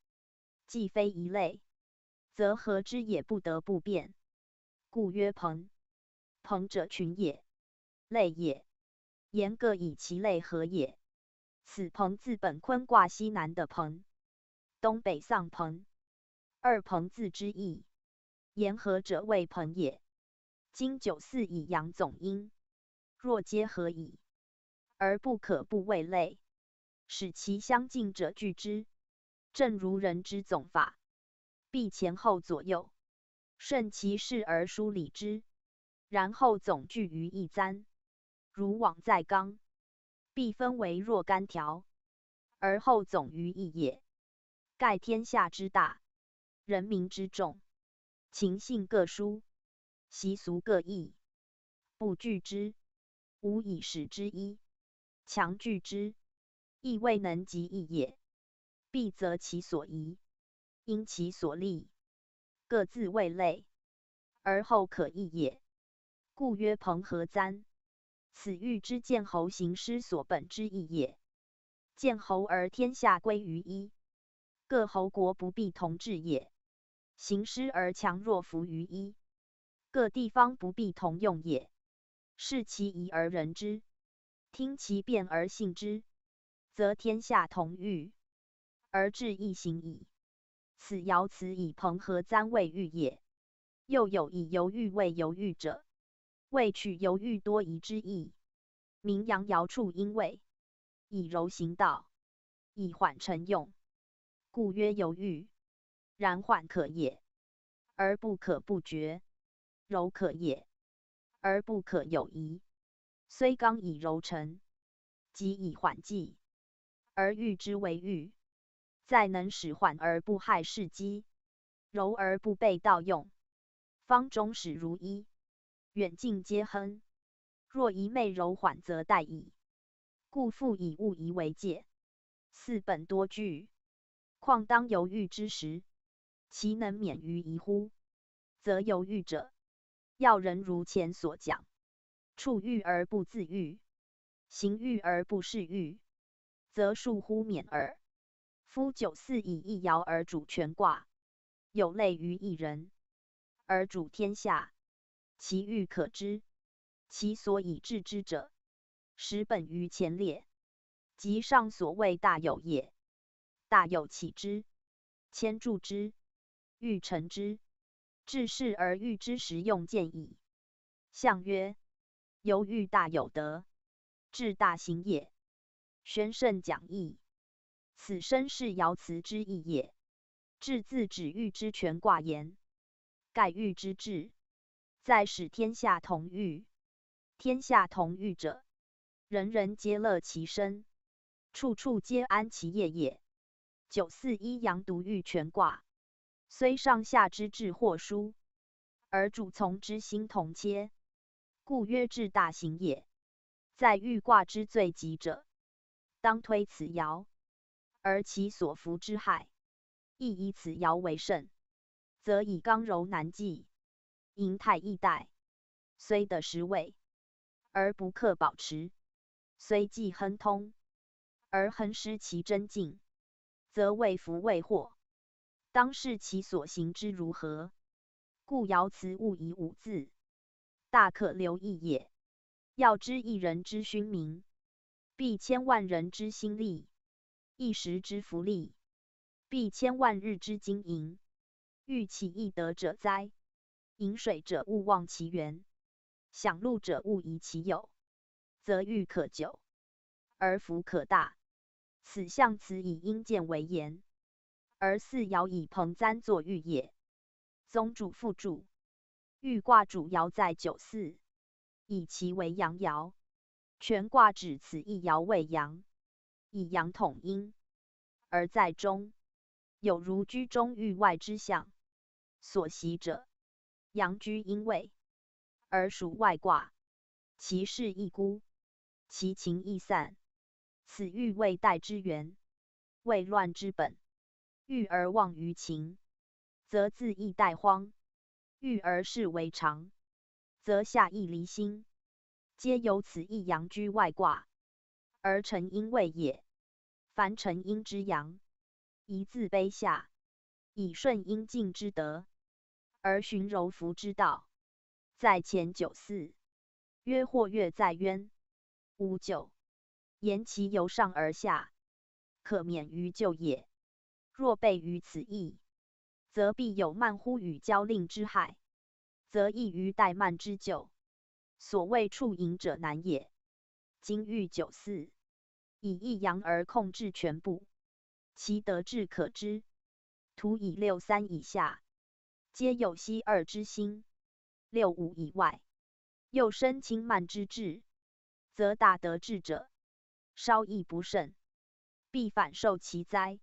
既非一类，则合之也不得不变，故曰朋。朋者群也，类也，言各以其类合也。此朋自本坤卦西南的朋，东北丧朋，二朋自之意，言合者谓朋也。今94以阳总阴，若皆合矣，而不可不谓类，使其相近者据之，正如人之总法，必前后左右，顺其势而疏理之，然后总聚于一簪，如网在纲，必分为若干条，而后总于一也。盖天下之大，人民之众，情性各殊，习俗各异，不惧之，无以使之一；强拒之，亦未能及一也。必择其所宜，因其所利，各自为类，而后可异也。故曰朋合簪。此欲之见侯行师所本之意也。见侯而天下归于一，各侯国不必同治也；行师而强弱服于一，各地方不必同用也。视其宜而人之，听其辩而信之，则天下同欲，而治亦行矣。此爻辞以朋合簪谓喻也。又有以犹豫为犹豫者，谓取犹豫多疑之意。名阳爻处阴位，以柔行道，以缓成用，故曰犹豫。然缓可也，而不可不决；柔可也，而不可有疑。虽刚以柔成，即以缓济，而喻之为喻，在能使缓而不害事机，柔而不被盗用，方终始如一，远近皆亨。若一昧柔缓，则殆矣。故复以物宜为戒，四本多惧，况当犹豫之时，其能免于疑乎？则犹豫者，要人如前所讲，处欲而不自欲，行欲而不是欲，则恕乎免耳。夫94以一爻而主全卦，有类于一人，而主天下，其欲可知，其所以治之者，实本于前列，即上所谓大有也。大有起之，牵助之，欲成之，治世而欲之时用见矣。象曰：犹豫大有德，治大行也。宣圣讲义。此身是爻辞之意也。治自指欲之全卦言，盖欲之治，在使天下同欲。天下同欲者，人人皆乐其身，处处皆安其业也。941阳独欲全卦，虽上下之志或殊，而主从之心同切，故曰治大行也。在欲卦之最极者，当推此爻，而其所服之害，亦以此爻为甚，则以刚柔难济，盈泰易殆，虽得实位，而不克保持；虽既亨通，而亨失其真境，则未福未祸。当视其所行之如何。故爻辞勿以五字，大可留意也。要知一人之勋名，必千万人之心力；一时之福利，必千万日之经营。欲起易得者哉！饮水者勿忘其源，享禄者勿疑其有，则欲可久，而福可大。此象辞以阴见为言，而四爻以朋簪作喻也。宗主附注。豫卦主爻在94，以其为阳爻，全卦指此一爻为阳，以阳统阴，而在中，有如居中域外之象。所习者，阳居阴位，而属外卦，其势亦孤，其情亦散。此欲为代之源，为乱之本。欲而忘于情，则自意殆荒；欲而事为常，则下意离心。皆由此一阳居外卦，而成阴位也。凡成阴之阳，宜自卑下，以顺阴静之德，而循柔服之道。在前9·4，曰或跃在渊。5·9，言其由上而下，可免于咎也。若备于此意，则必有慢乎与交令之害，则易于怠慢之咎。所谓处隐者难也。今欲9·4，以一阳而控制全部，其德智可知。徒以6·3以下，皆有息2之心；6·5以外，又生轻慢之志，则大德智者，稍亦不慎，必反受其灾。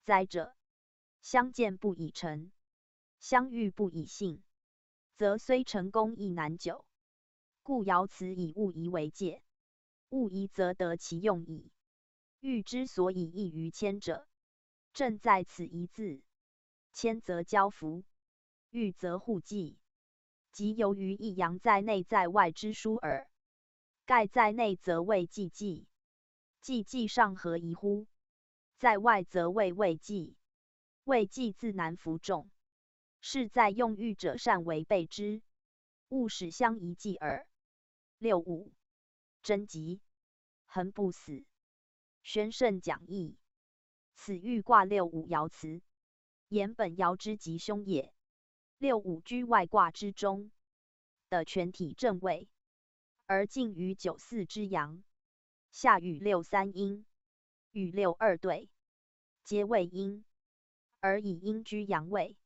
灾者，相见不以诚，相遇不以信，则虽成功亦难久。故爻辞以物宜为戒，物宜则得其用矣。欲之所以异于谦者，正在此一字。谦则交服，欲则互济，即由于一阳在内在外之殊耳。盖在内则谓济济，济济上何宜乎？在外则谓未济，未济自难服众。是在用欲者善为备之，勿使相宜济耳。6·5，贞吉，恒不死。宣圣讲义。此欲卦6·5爻辞，言本爻之吉凶也。6·5居外卦之中的全体正位，而近于9·4之阳，下与6·3阴，与6·2对，皆为阴，而以阴居阳位，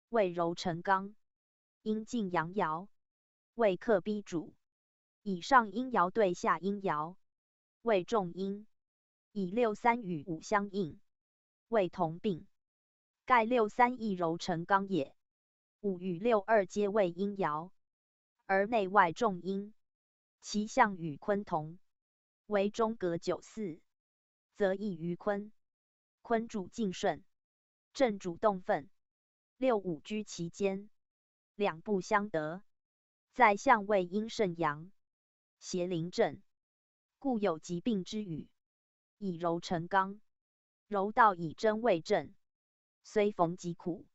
为柔成刚，阴进阳爻，为克逼主。以上阴爻对下阴爻，为重阴，以6·3与5相应，为同病。盖6·3亦柔成刚也。5与6·2皆为阴爻，而内外重阴，其象与坤同，为中隔9·4，则异于坤。坤主敬顺，震主动愤，6·5居其间，两不相得，在相位阴胜阳，邪临正，故有疾病之语。以柔成刚，柔道以真为正，虽逢疾苦，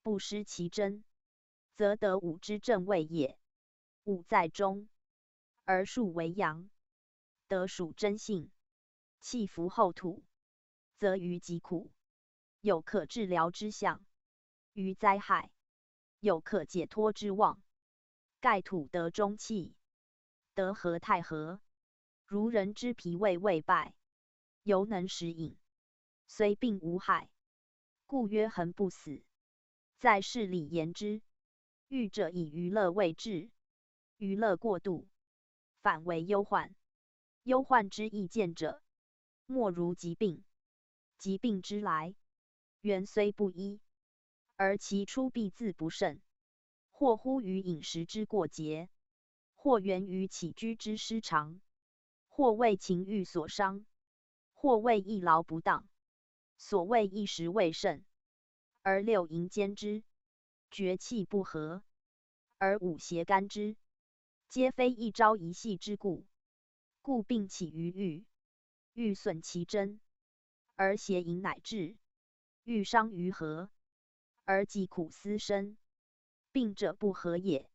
不失其真，则得5之正位也。5在中，而数为阳，得属真性，气服后土，则于疾苦，有可治疗之象；于灾害，有可解脱之望。盖土得中气，得和太和，如人之脾胃未败，犹能食饮，虽病无害，故曰恒不死。在事理言之，欲者以娱乐为治，娱乐过度，反为忧患。忧患之易见者，莫如疾病。疾病之来，原虽不一，而其出必自不慎，或乎于饮食之过节，或源于起居之失常，或为情欲所伤，或为易劳不当。所谓一时未盛，而6淫兼之，厥气不和，而5邪干之，皆非一朝一夕之故。故病起于欲，欲损其真，而邪淫乃至；欲伤于和，而疾苦思生。病者不和也，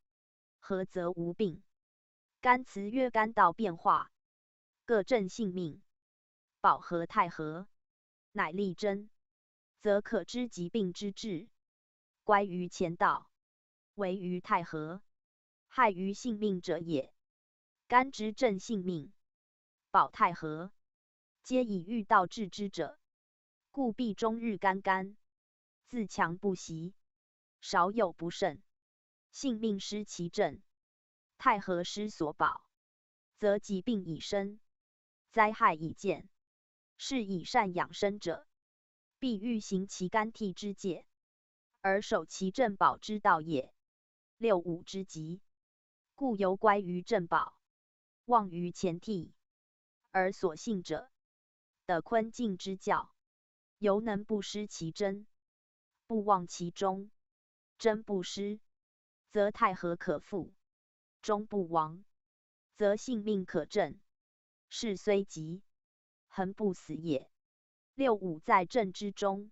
和则无病。干辞曰干道变化，各正性命，保和太和，乃利贞，则可知疾病之至。乖于前道，为于太和，害于性命者也。干之正性命，保太和，皆以欲道治之者，故必终日干干，自强不息，少有不慎。性命失其正，太和失所保，则疾病已生，灾害已见。是以善养生者，必欲行其干替之戒，而守其正保之道也。6·5之吉，故犹乖于正保，忘于前替，而所信者，得坤静之教。犹能不失其真，不忘其中。真不失，则太和可复；中不亡，则性命可正。事虽急，恒不死也。六五在正之中，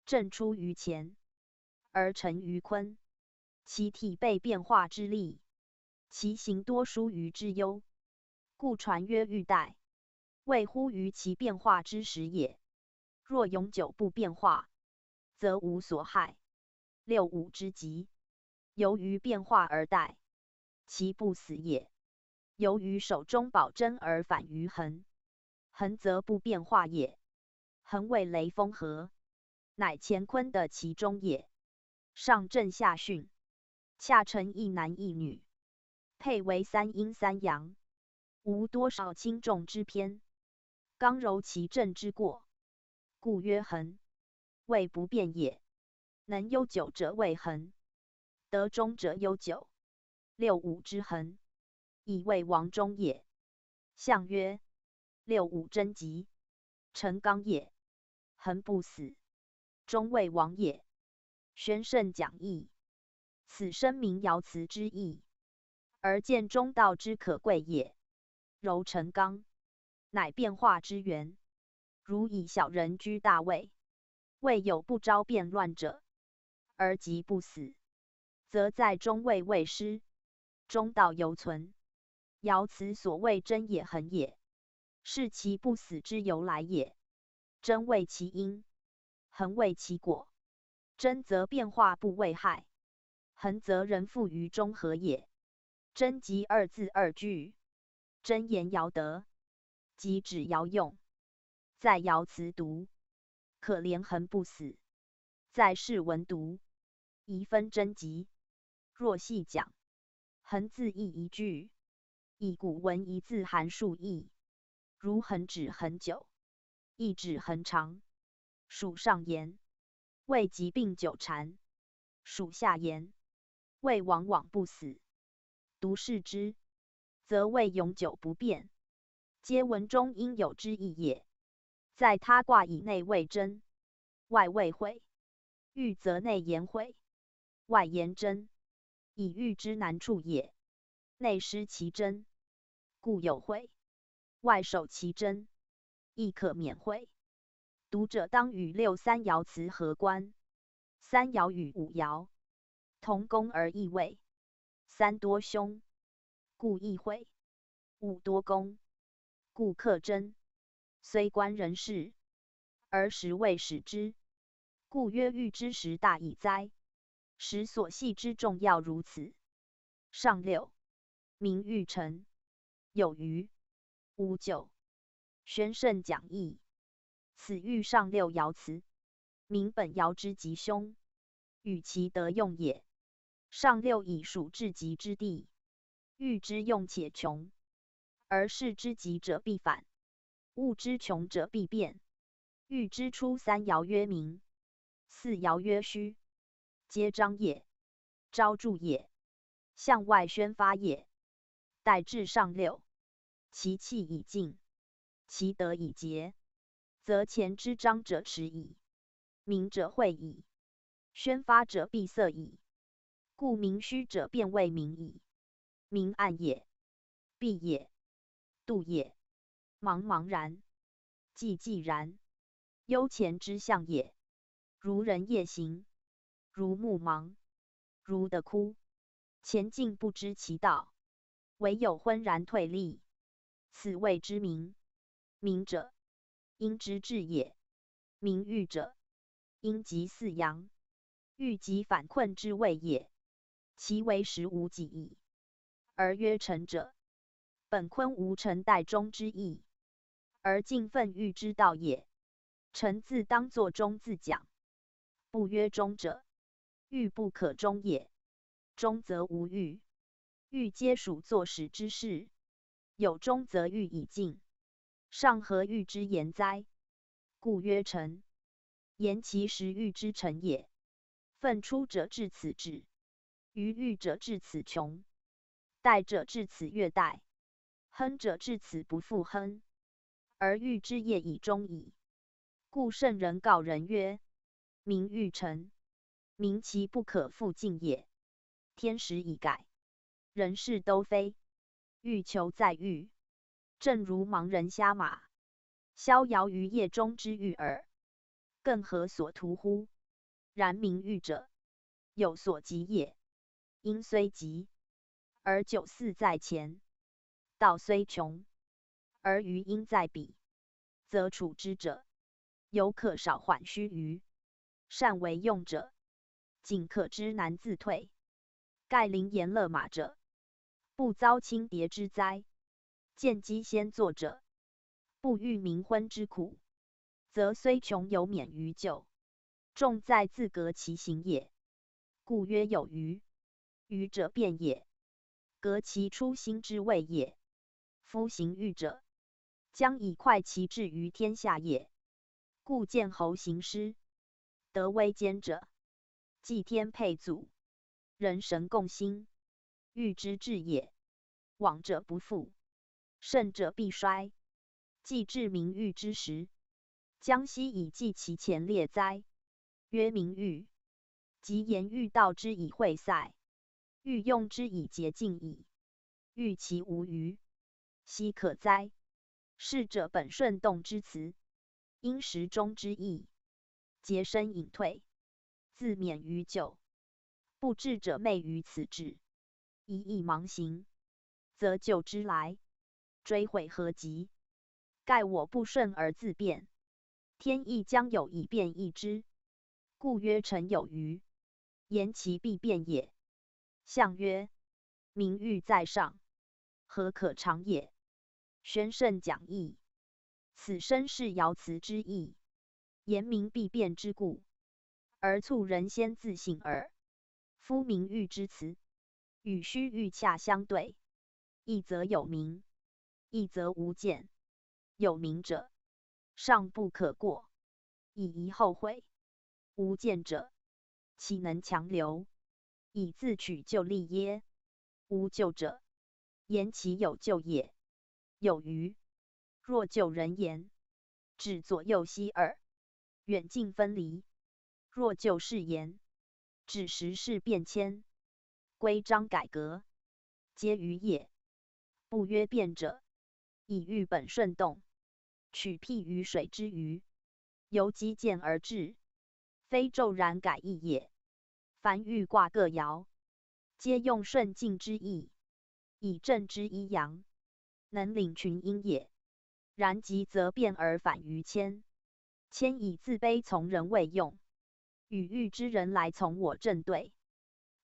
正出于前，而成于坤。其体备变化之力，其形多殊于之忧，故传曰欲代，谓乎于其变化之时也。若永久不变化，则无所害。六五之极，由于变化而殆，其不死也。由于手中宝珍而反于恒，恒则不变化也。恒为雷风合，乃乾坤的其中也。上正下巽，恰成一男一女，配为三阴三阳，无多少轻重之偏，刚柔其正之过，故曰恒。谓不变也。能悠久者谓恒，得中者悠久。六五之恒，以为王中也。象曰：六五贞吉，成刚也。恒不死，中为王也。宣圣讲义，此声明爻辞之意，而见中道之可贵也。柔成刚，乃变化之源。如以小人居大位，未有不招变乱者，而即不死，则在中位未失，中道犹存。爻辞所谓真也恒也，是其不死之由来也。真为其因，恒为其果。真则变化不为害，恒则人复于中和也。真即二字二句，真言爻得，即指爻用。在爻辞读，可怜恒不死；在释文读，宜分真吉。若细讲，恒字义一句，以古文一字含数义，如恒指恒久，亦指恒长。属上言，谓疾病久缠；属下言，谓往往不死。读视之，则谓永久不变，皆文中应有之意也。在他卦以内谓真，外谓晦。欲则内言晦，外言真，以喻之难处也。内失其真，故有晦；外守其真，亦可免晦。读者当与六三爻辞合观。三爻与五爻同宫而异位，三多凶，故易晦；五多宫，故克真。虽观人事，而时未始之，故曰欲之时大矣哉！时所系之重要如此。上六，名誉臣，有余，无咎。宣圣讲义，此欲上六爻辞，名本爻之吉凶，与其得用也。上六以属至极之地，欲之用且穷，而事之极者必反，物之穷者必变。欲之初三爻曰明，四爻曰虚，皆章也，昭著也，向外宣发也。待至上六，其气已尽，其德已竭，则前之章者迟矣，明者晦矣，宣发者闭塞矣。故明虚者变为明矣。明暗也，闭也，度也，茫茫然，寂寂然，幽前之象也。如人夜行，如目盲，如得哭，前进不知其道，唯有昏然退立，此谓之明。明者，应之至也。明喻者，应即四阳，喻即反困之谓也。其为实无己意，而曰成者，本坤无成待中之意，而敬奋喻之道也。成字当作中字讲，不曰中者，喻不可中也。中则无喻，喻皆属作使之事，有中则喻已尽，上何喻之言哉？故曰成。言其实喻之成也。奋出者至此止，于喻者至此穷，殆者至此越殆，亨者至此不复亨，而喻之业已终矣。故圣人告人曰：民欲成，民其不可复进也。天时已改，人事都非，欲求在欲，正如盲人瞎马，逍遥于夜中之欲耳。更何所图乎？然民欲者，有所急也。因虽急，而久祀在前；道虽穷，而余因在彼，则处之者，犹可少缓须臾；善为用者，仅可知难自退。盖临言勒马者，不遭轻敌之灾；见机先作者，不遇冥昏之苦，则虽穷犹免于救。重在自革其行也。故曰有余。余者变也，革其初心之谓也。夫行欲者，将以快其志于天下也。故见侯行师，得威坚者，祭天配祖，人神共兴，欲之至也。往者不复，胜者必衰。既至名誉之时，将悉以继其前列哉？曰名誉，即言欲道之以会塞，欲用之以洁净矣。欲其无余，奚可哉？是者本顺动之辞，因时中之意，洁身隐退，自免于咎。不智者昧于此志，一意盲行，则救之来，追悔何及？盖我不顺而自变，天意将有以变易之。故曰臣有余，言其必变也。象曰：名誉在上，何可长也？宣圣讲义，此身是爻辞之意，言明必变之故，而促人先自省耳。夫名誉之辞，与虚誉恰相对，一则有名，一则无见。有名者，尚不可过，以遗后悔；无见者，岂能强留，以自取救利耶？无救者，言其有救也。有余，若救人言，指左右膝耳，远近分离；若救世言，指时事变迁，规章改革，皆于也。不曰变者，以喻本顺动，取譬于水之鱼，由积见而至，非骤然改易也。凡欲卦各爻，皆用顺境之意，以正之一阳，能领群阴也。然极则变而反于谦，谦以自卑从人为用，与欲之人来从我正对。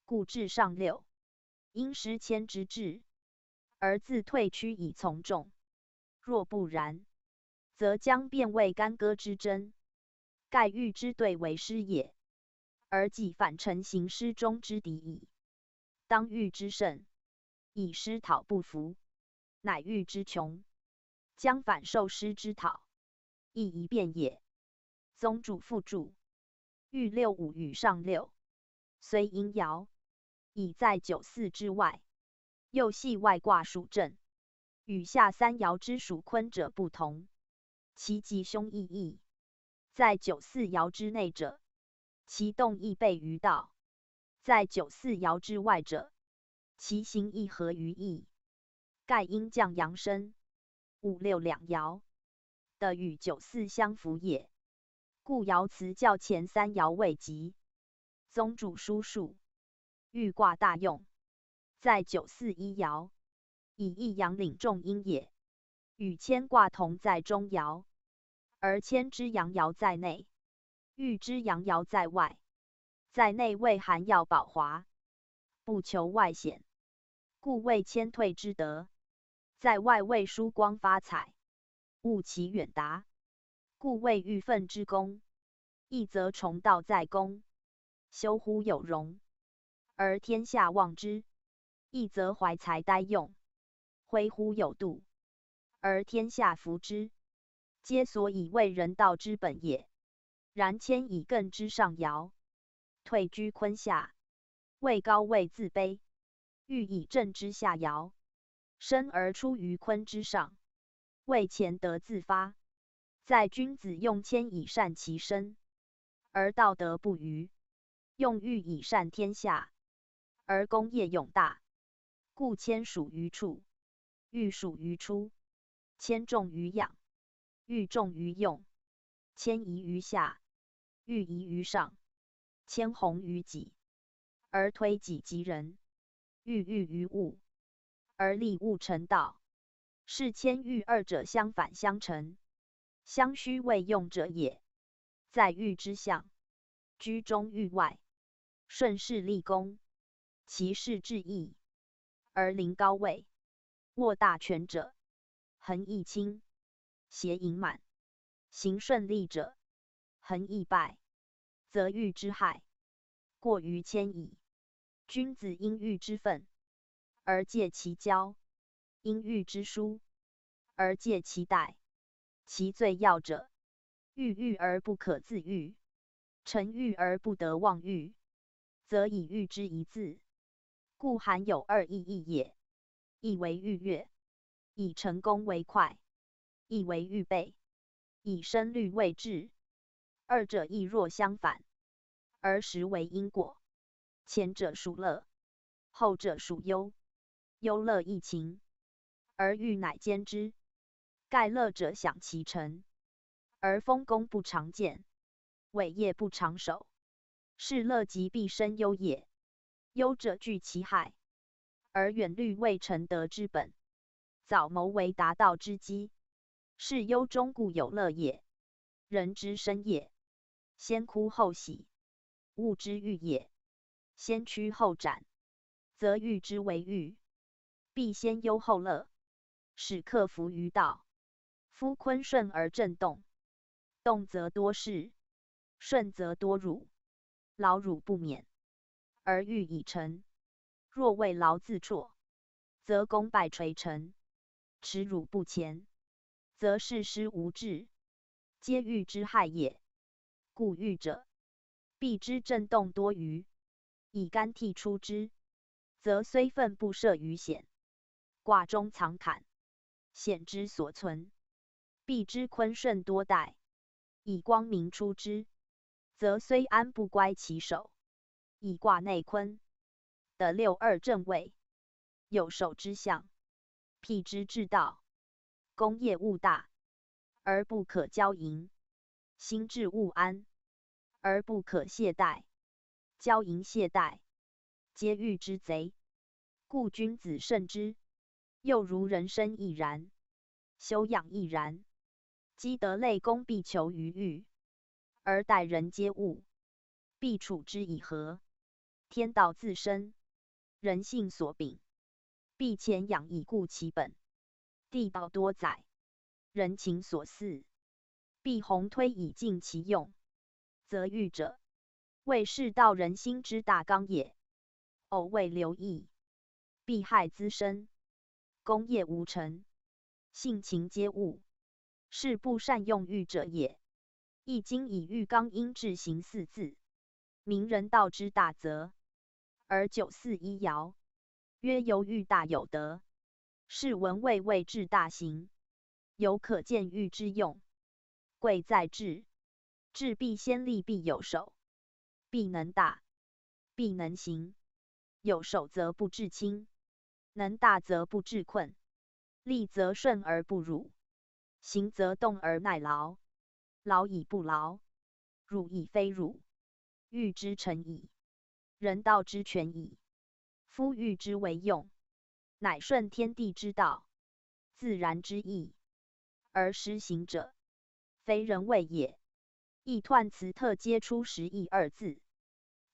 故至上六，应失谦之志，而自退屈以从众。若不然，则将变为干戈之争。盖欲之对为师也，而己反成行师中之敌矣。当欲之胜，以师讨不服，乃欲之穷，将反受师之讨，亦一变也。宗主复注：欲六五与上六，虽阴爻，已在九四之外，又系外卦属震，与下三爻之属坤者不同，其吉凶异义。在九四爻之内者，其动亦备于道；在九四爻之外者，其行亦合于义。盖阴降阳生，五六两爻，的与九四相符也。故爻辞较前三爻未及。宗主书数，欲卦大用，在九四一爻，以一阳领众阴也。与谦卦同在中爻，而谦之阳爻在内，欲之阳爻在外。在内为寒药保华，不求外显，故谓谦退之德；在外为疏光发彩，务其远达，故谓欲奋之功。一则崇道在公，修乎有容，而天下望之；一则怀才待用，挥乎有度，而天下服之。皆所以为人道之本也。然谦以艮之上爻，退居坤下，位高位自卑；欲以正之下爻，生而出于坤之上，位乾德自发。在君子用谦以善其身，而道德不渝；用欲以善天下，而功业永大。故谦属于处，欲属于出。谦重于养，欲重于用。谦宜于下，欲宜于上。谦宏于己，而推己及人；欲喻于物，而利物成道。是谦欲二者相反相成，相须为用者也。在欲之象，居中域外，顺势立功，其事至义，而临高位。握大权者，恒易轻；胁盈满，行顺利者，恒易败。则欲之害，过于谦矣。君子因欲之愤，而戒其骄；因欲之疏，而戒其怠。其最要者，欲而不可自御，成欲而不得忘欲，则以欲之一字。故含有二意义也：一为欲悦，以成功为快；一为欲备，以生虑为治。二者亦若相反，而实为因果。前者属乐，后者属忧。忧乐异情，而欲乃兼之。盖乐者享其成，而丰功不常见，伟业不常守。是乐极必生忧也。忧者惧其害，而远虑未成德之本，早谋为达道之基。是忧中故有乐也。人之生也，先哭后喜；物之欲也，先驱后斩。则欲之为欲，必先忧后乐，使克服于道。夫坤顺而震动，动则多事，顺则多辱，劳辱不免，而欲已成。若为劳自辍，则功败垂成；耻辱不前，则事失无志，皆欲之害也。故欲者，必之震动多余，以干剔出之，则虽愤不涉于险，卦中藏坎，险之所存。必之坤顺多怠，以光明出之，则虽安不乖其手，以卦内坤，得六二正位，有守之象，辟之至道。功业务大，而不可骄淫；心志务安，而不可懈怠。骄淫懈怠，皆欲之贼。故君子慎之。又如人生亦然，修养亦然。积德累功，必求于欲，而待人皆恶，必处之以和。天道自身，人性所秉，必潜养以固其本。地道多载，人情所饲，必宏推以尽其用。则欲者，谓是道人心之大纲也。偶未留意，必害滋生，功业无成，性情皆恶。是不善用欲者也。易经以欲刚阴至行四字，明人道之大则，而九四一爻，曰由欲大有德。是文谓谓至大行，有可见欲之用。贵在治，治必先立，必有守，必能大，必能行。有守则不至轻，能大则不至困。立则顺而不辱，行则动而耐劳。劳以不劳，辱以非辱。欲之成矣，人道之全矣。夫欲之为用，乃顺天地之道，自然之意，而施行者，非人谓也。亦彖辞特皆出实义二字，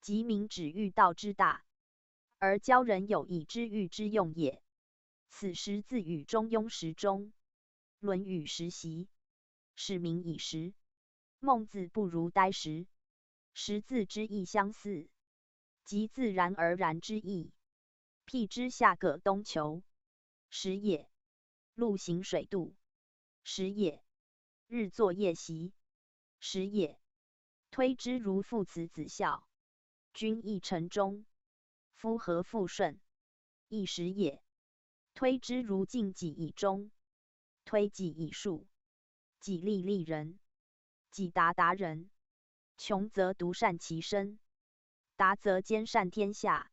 即明指欲道之大，而教人有以知欲之用也。此时自与中庸时中，论语时习，使民以时。孟子不如呆时。时字之意相似，即自然而然之意。辟之下葛东求，时也；陆行水渡，时也；日作夜习，时也。推之如父慈子孝，君义臣忠，夫和父顺，亦时也。推之如尽己以忠，推己以恕，己利利人，己达达人。穷则独善其身，达则兼善天下。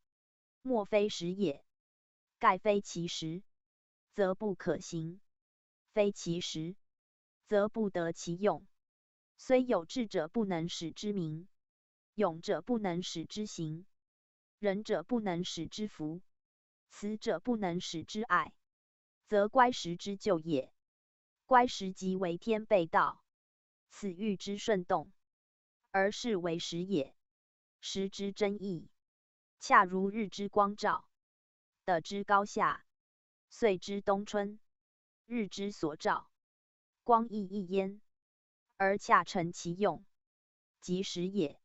莫非时也。盖非其时，则不可行；非其时，则不得其用。虽有志者不能使之明，勇者不能使之行，仁者不能使之服，慈者不能使之爱，则乖时之就也。乖时即为天背道，此欲之顺动，而是为时也。时之真意，恰如日之光照，得之高下，岁之冬春，日之所照，光亦异焉，而恰成其用，即时也。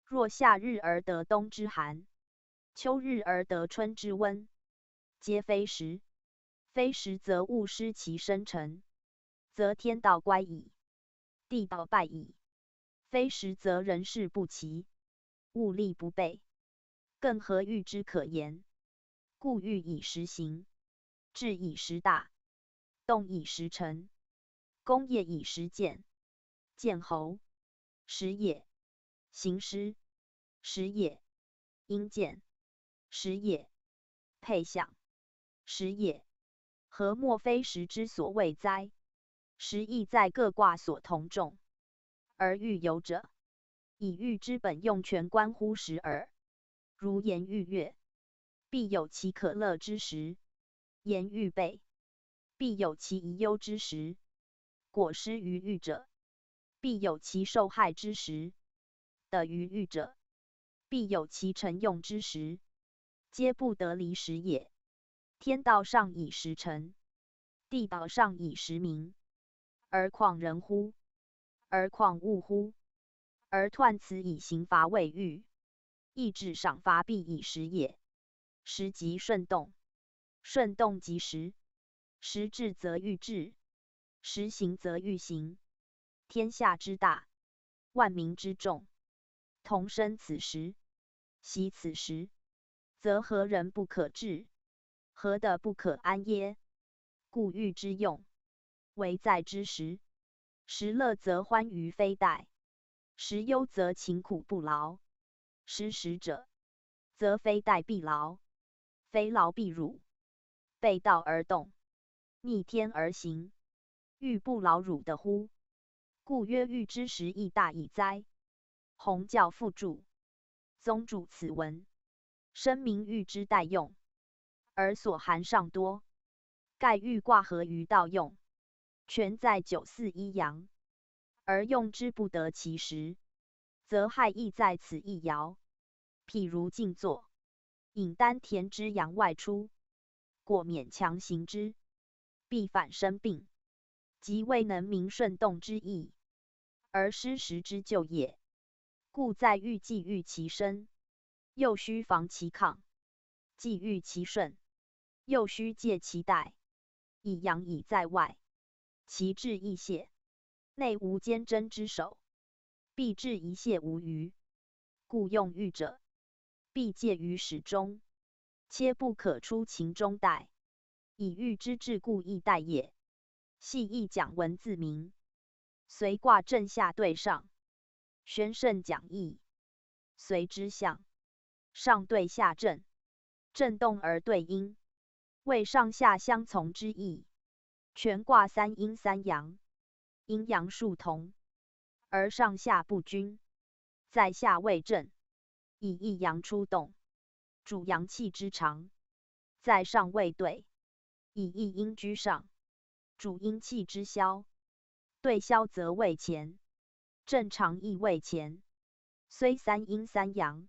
若夏日而得冬之寒，秋日而得春之温，皆非时。非时则物失其生成，则天道乖矣，地道败矣。非时则人事不齐，物力不备，更何欲之可言？故欲以时行，志以时大，动以时成，功业以时建。建侯，时也；行师，时也；应见，时也；配享，时也。何莫非时之所谓哉？时亦在各卦所同众，而欲有者，以欲之本用全关乎时耳。如言欲乐，必有其可乐之时；言欲备，必有其宜忧之时。果失于欲者，必有其受害之时；得于欲者，必有其成用之时。皆不得离时也。天道上以时成，地道上以时明。而况人乎？而况物乎？而彖此以刑罚为欲，义治赏罚必以时也。时即顺动，顺动即时。时至则欲至，时行则欲行。天下之大，万民之众，同生此时。惜此时，则何人不可治？何的不可安耶？故欲之用，唯在之时。时乐则欢愉非殆，时忧则勤苦不劳。失时者，则非殆必劳，非劳必辱。背道而动，逆天而行，欲不劳辱的乎？故曰欲之时亦大矣哉！弘教复注，宗主此文，声明欲之待用，而所含尚多。盖欲卦合于道用，全在九四一阳，而用之不得其时，则害亦在此一爻。譬如静坐，引丹田之阳外出，过勉强行之，必反生病，即未能明顺动之意，而失时之就也。故在欲既欲其身，又须防其抗；既欲其顺，又须戒其怠。以阳以在外，其志亦泄，内无坚贞之守，必至一泄无余。故用欲者，必戒于始终，切不可出情中怠。以欲之至故亦殆也。系亦讲文字明，随卦正下对上，宣圣讲义，随之象，上对下正，正动而对应，为上下相从之意。全卦三阴三阳，阴阳数同，而上下不均，在下为正，以一阳出动，主阳气之长；在上为对，以一阴居上，主阴气之消。对消则为前，正常亦为前。虽三阴三阳，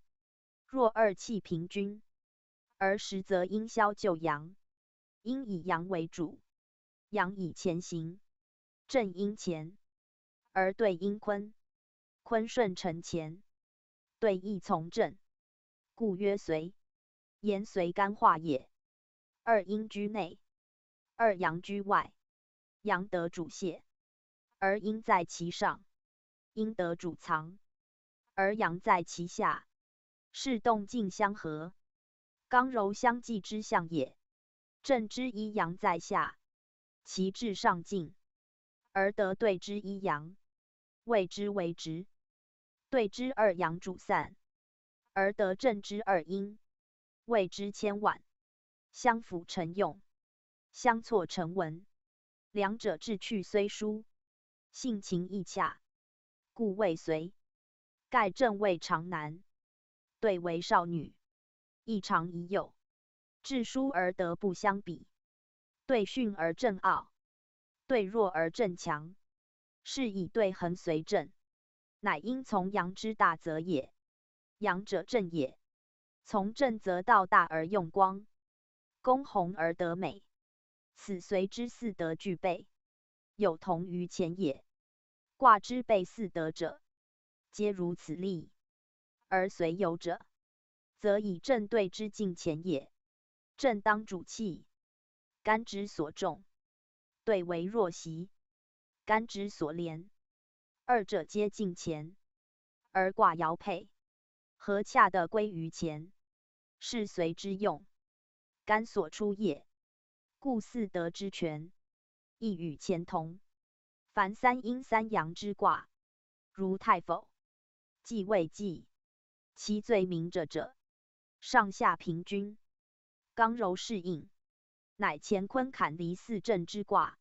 若二气平均，而实则阴消就阳，阴以阳为主，阳以前行，正阴前，而对阴坤，坤顺承前，对亦从正，故曰随。言随干化也。二阴居内，二阳居外，阳得主泄，而阴在其上；阴得主藏，而阳在其下。是动静相合，刚柔相济之象也。正之一阳在下，其志上进，而得对之一阳，谓之为直。对之二阳主散，而得正之二阴，谓之牵挽。相辅成用，相错成文。两者志趣虽殊，性情亦洽，故谓随。盖正谓长男，对为少女，亦常已有。志疏而德不相比，对训而正傲，对弱而正强，是以对恒随正，乃因从阳之大则也。阳者正也，从正则道大而用光，公弘而得美，此随之四德具备，有同于前也。卦之备四德者，皆如此例。而随有者，则以正对之近前也。正当主气，干之所重；对为弱袭，干之所连。二者皆近前，而卦爻配，合洽的归于前，是随之用，干所出也。故四德之权，亦与前同。凡三阴三阳之卦，如太否、既未既，其最明者，上下平均，刚柔适应，乃乾坤坎离四正之卦，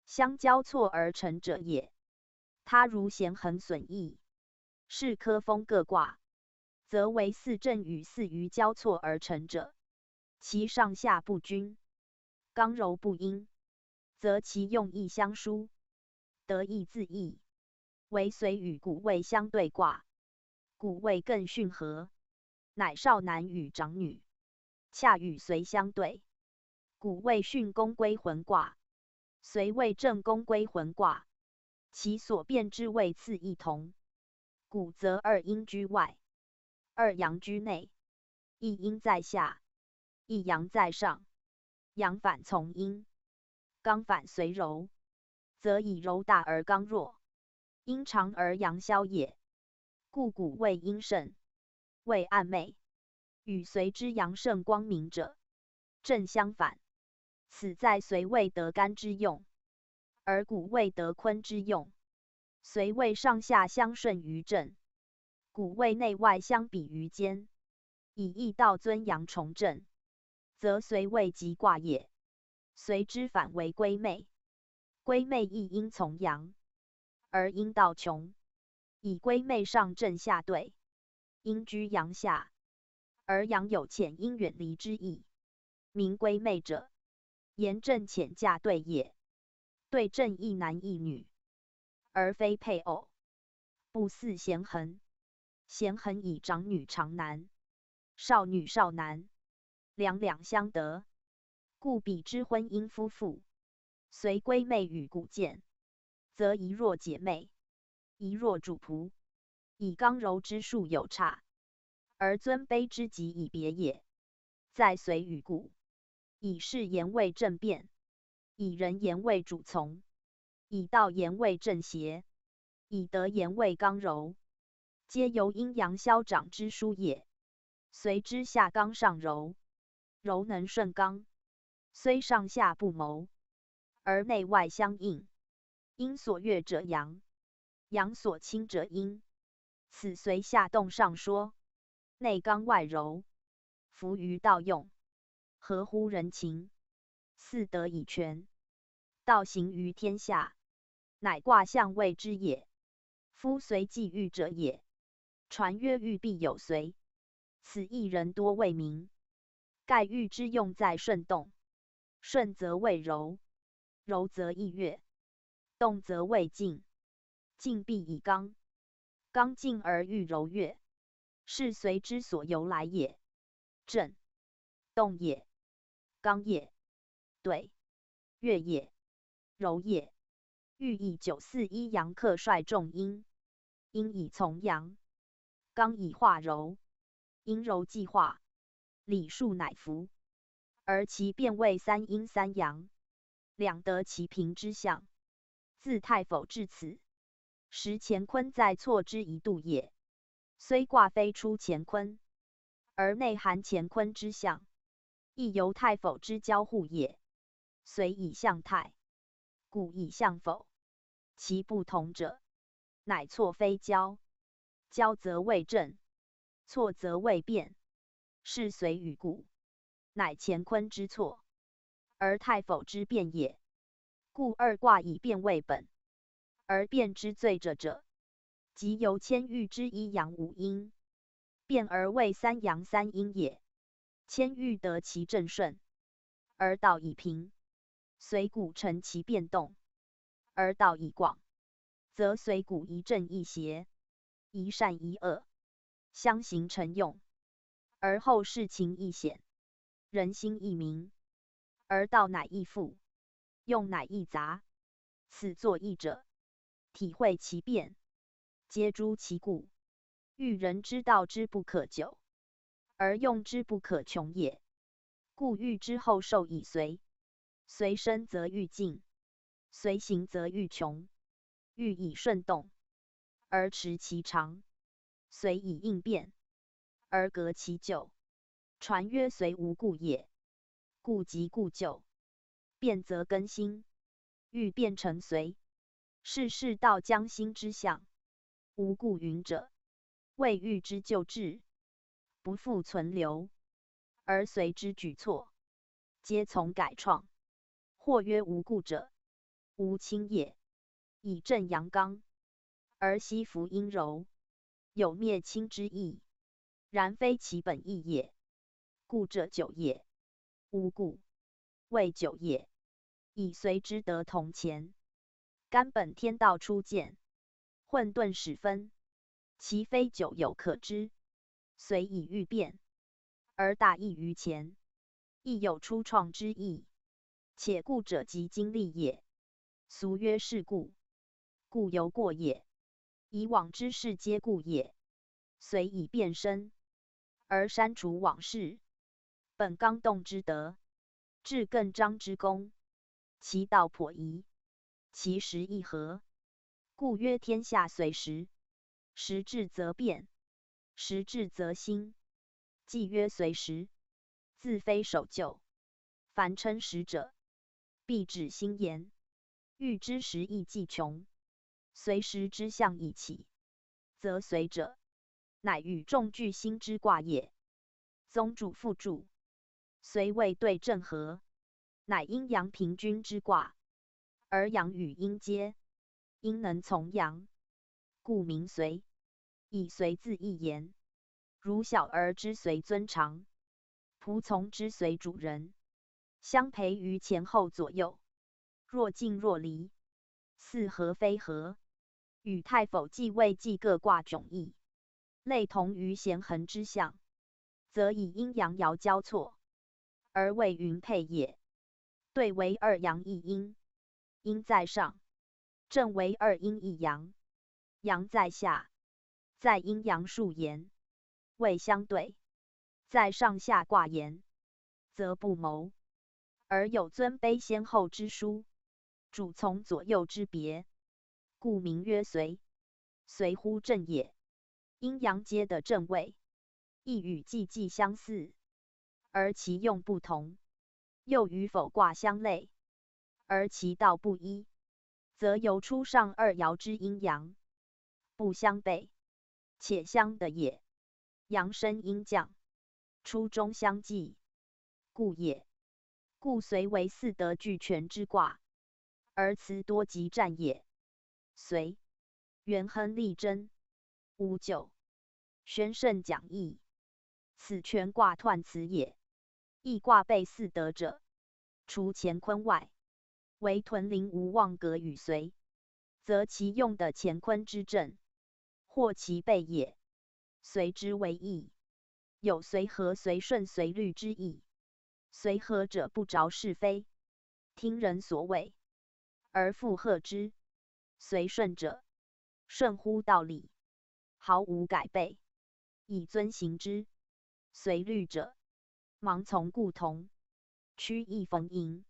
相交错而成者也。他如咸恒损益，是科风各卦，则为四正与四余交错而成者，其上下不均，刚柔不应，则其用意相殊，得意自异，为随与谷位相对卦。谷位更巽和，乃少男与长女，恰与随相对。谷位巽宫归魂卦，随位正宫归魂卦，其所变之位次异同。谷则二阴居外，二阳居内，一阴在下，一阳在上。阳反从阴，刚反随柔，则以柔大而刚弱，阴长而阳消也。故谷位阴盛，谓暗昧，与随之阳盛光明者，正相反。此在随位得干之用，而谷位得坤之用。随位上下相顺于正，谷位内外相比于间，以义道尊阳从正，则随位即卦也。随之反为归昧，归昧亦应从阳，而阴道穷，以归昧上正下对，阴居阳下，而阳有潜阴远离之意，名归昧者，言正潜价对也。对正一男一女，而非配偶，不似咸恒。咸恒以长女长男，少女少男，两两相得，故比之婚姻夫妇，随归昧与古见，则一弱姐妹，一弱主仆，以刚柔之术有差，而尊卑之极以别也。在随与故，以事言为正辩，以人言为主从，以道言为正邪，以德言为刚柔，皆由阴阳消长之殊也。随之下刚上柔，柔能顺刚，虽上下不谋，而内外相应。阴所悦者阳，阳所亲者阴，此随下动上说，内刚外柔，服于道用，合乎人情，四德以全，道行于天下，乃卦象谓之也。夫随既遇者也，传曰遇必有随，此一人多未明。盖遇之用在顺动，顺则为柔，柔则易悦，动则为静，静必以刚，刚静而遇柔悦，是随之所由来也。正，动也，刚也，对，悦也，柔也。欲以941阳克率众阴，阴以从阳，刚以化柔，阴柔既化，理数乃服，而其变为三阴三阳，两得其平之象。自太否至此，时乾坤在错之一度也。虽卦非出乾坤，而内含乾坤之象，亦由太否之交互也。随以象太，故以象否。其不同者，乃错非交，交则为正，错则为变，是随与故，乃乾坤之错，而太否之变也。故二卦以变为本，而变之最者，即由谦喻之一阳五阴，变而为三阳三阴也。谦喻得其正顺，而道以平，随古成其变动；而道以广，则随古一正一邪，一善一恶，相形成用。而后事情亦显，人心亦明，而道乃易复，用乃易杂。此作义者，体会其变，皆诛其故，欲人之道之不可久，而用之不可穷也。故欲之后受以随，随身则欲静，随行则欲穷。欲以顺动，而持其长；随以应变，而革其久。传曰随无故也。故即故旧，变则更新，欲变成随，是世道将心之象。无故云者，谓欲之旧制，不复存留，而随之举措，皆从改创。或曰无故者，无亲也。以正阳刚，而息服阴柔，有灭亲之意，然非其本意也。故者久也。无故，谓久也。以随之得同前，干本天道初见，混沌始分，其非久有可知。随以欲变，而大异于前，亦有初创之意。且故者即经历也。俗曰是故，故犹过也。以往之事皆故也。随以变身，而删除往事，本刚动之德，至更张之功，其道颇夷，其实亦合。故曰天下随时，时至则变，时至则兴。既曰随时，自非守旧。凡称时者，必指心言。欲知时亦既穷，随时之象已起，则随者，乃与众俱心之卦也。宗主复注，随谓对正合，乃阴阳平均之卦，而阳与阴皆，阴能从阳，故名随。以随字一言，如小儿之随尊长，仆从之随主人，相陪于前后左右，若近若离，似合非合。与太否继位继各卦迥异，类同于咸衡之象，则以阴阳爻交错，而谓云配也。对为二阳一阴，阴在上；正为二阴一阳，阳在下。在阴阳数言，谓相对；在上下卦言，则不谋。而有尊卑先后之殊，主从左右之别，故名曰随。随乎正也。阴阳皆的正位，亦与既济相似，而其用不同；又与否卦相类，而其道不一，则由初上二爻之阴阳，不相悖，且相的也。阳生阴降，初中相济，故也。故随为四德俱全之卦，而辞多极战也。随，元亨利贞，无咎。宣圣讲义，此全卦彖辞也。易卦备四德者，除乾坤外，唯屯临无妄格与随，则其用的乾坤之正，或其备也。随之为义，有随和、随顺、随律之意。随和者不着是非，听人所谓，而附和之；随顺者，顺乎道理，毫无改备，以遵行之。随律者，盲从故同，曲意逢迎，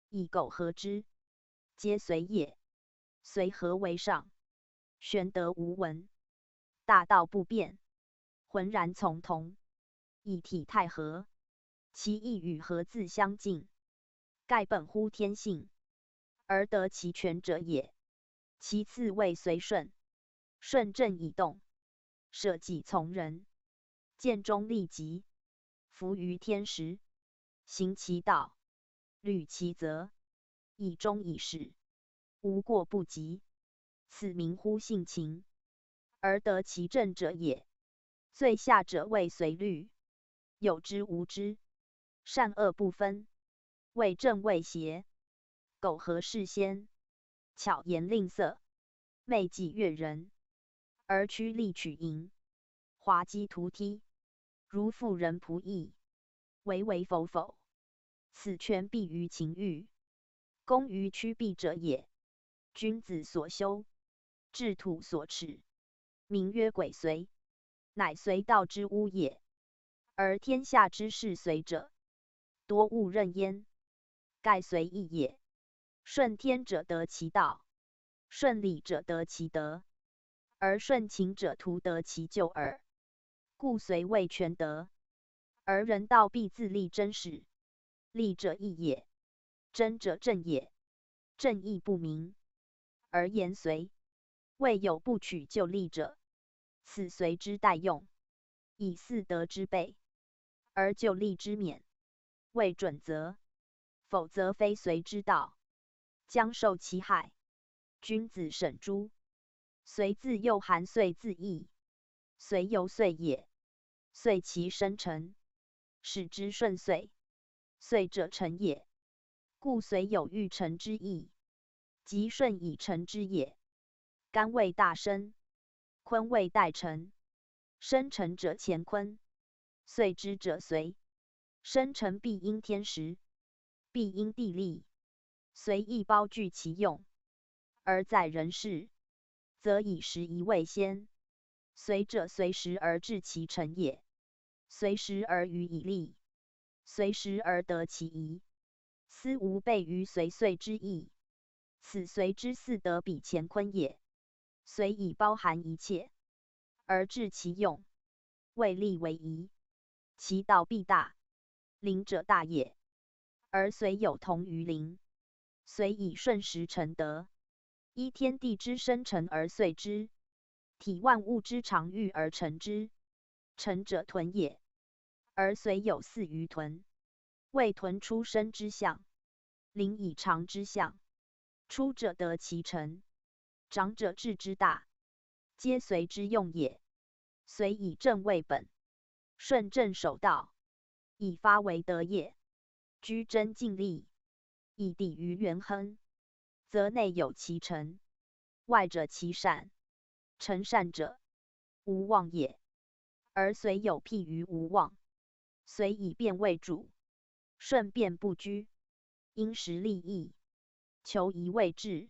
以苟合之，皆随也。随和为上，玄德无闻，大道不变，浑然从同，以体态和，其意与合自相近，盖本乎天性，而得其全者也。其次谓随顺，顺正以动，舍己从人，见中利极，服于天时，行其道，履其责，以忠以事，无过不及，此名乎性情，而得其正者也。最下者谓随律，有之无之，善恶不分，谓正谓邪，苟合事先，巧言令色，媚己悦人，而趋利取淫，滑稽图踢，如妇人仆役，唯否否，此全必于情欲，功于趋避者也。君子所修，治土所耻，名曰鬼随，乃随道之污也。而天下之事随者，多误认焉，盖随意也。顺天者得其道，顺理者得其德，而顺情者徒得其咎耳。故随谓全德，而人道必自立真始。立者义也，真者正也。正义不明，而言随，未有不取就立者，此随之待用，以四德之备，而就立之免，谓准则。否则非随之道，将受其害。君子审诸，随自幼寒，遂自义，随由遂也，遂其生成，使之顺遂，遂者成也。故随有欲成之意，即顺以成之也。干谓大生，坤谓代成，生成者乾坤，遂之者随。生成必因天时，必因地利，随意包具其用。而在人事，则以时宜为先。随者随时而治其成也，随时而予以利，随时而得其宜。斯无悖于随遂之意。此随之四德比乾坤也。随以包含一切，而治其用，为利为宜，其道必大。灵者大也，而随有同于灵。随以顺时成德，依天地之生成而遂之，体万物之常欲而成之。成者屯也，而随有似于屯，谓屯出生之象，灵以常之象。出者得其成，长者治之大，皆随之用也。随以正为本，顺正守道，以发为德也。居真尽力，以抵于元亨，则内有其成，外者其善。成善者，无妄也。而随有辟于无妄，随以变为主，顺变不居，因时利益，求宜为治，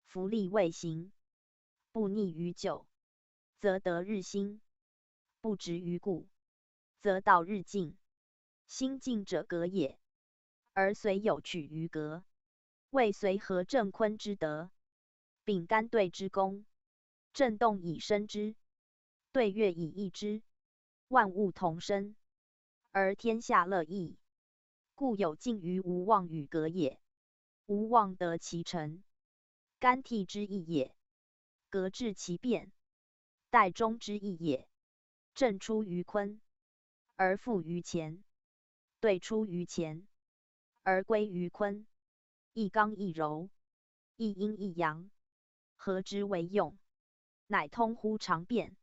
福利为行。不逆于久，则得日新；不执于故，则道日进。心静者格也，而随有取于格，谓随和正坤之德。秉干兑之功，震动以生之，兑月以益之，万物同生，而天下乐益。故有尽于无妄与格也。无妄得其成，干替之意也；格致其变，代中之意也。正出于坤，而复于乾；兑出于乾，而归于坤。一刚一柔，一阴一阳，合之为用，乃通乎常变。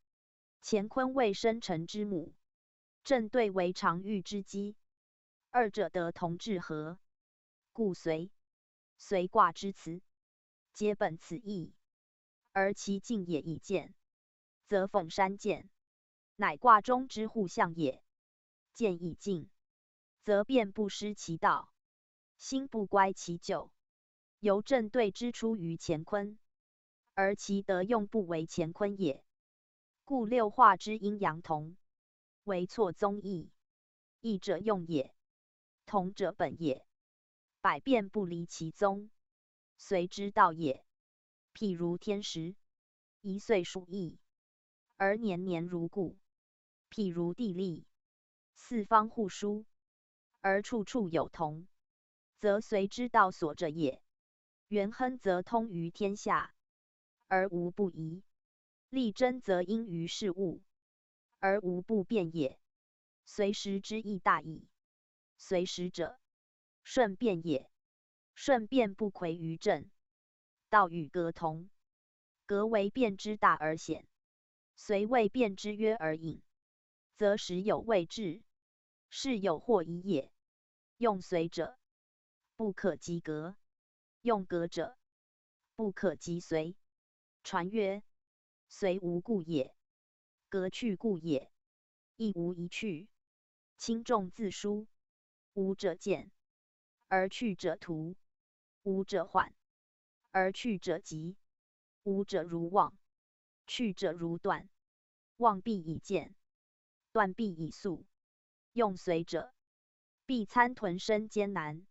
乾坤为生成之母，正兑为常遇之基，二者得同治合，故随卦之辞，皆本此意。而其境也已见，则逢山见，乃卦中之互象也。见已尽，则变不失其道，心不乖其咎。由正兑之出于乾坤，而其德用不为乾坤也。故六化之阴阳同，为错综异。异者用也，同者本也。百变不离其宗，随之道也。譬如天时，一岁数亿，而年年如故。譬如地利，四方互疏，而处处有同，则随之道所者也。元亨则通于天下，而无不疑。力争则因于事物，而无不变也。随时之意大矣。随时者，顺变也。顺变不魁于正。道与革同，革为变之大而显，随为变之约而隐，则时有未至，事有或疑也。用随者，不可及革；用革者，不可及随。传曰：随无故也，革去故也。亦无一去，轻重自殊。无者见，而去者图；无者缓，而去者急。无者如妄，去者如断。妄必以见，断必以速。用随者，必参屯深艰难，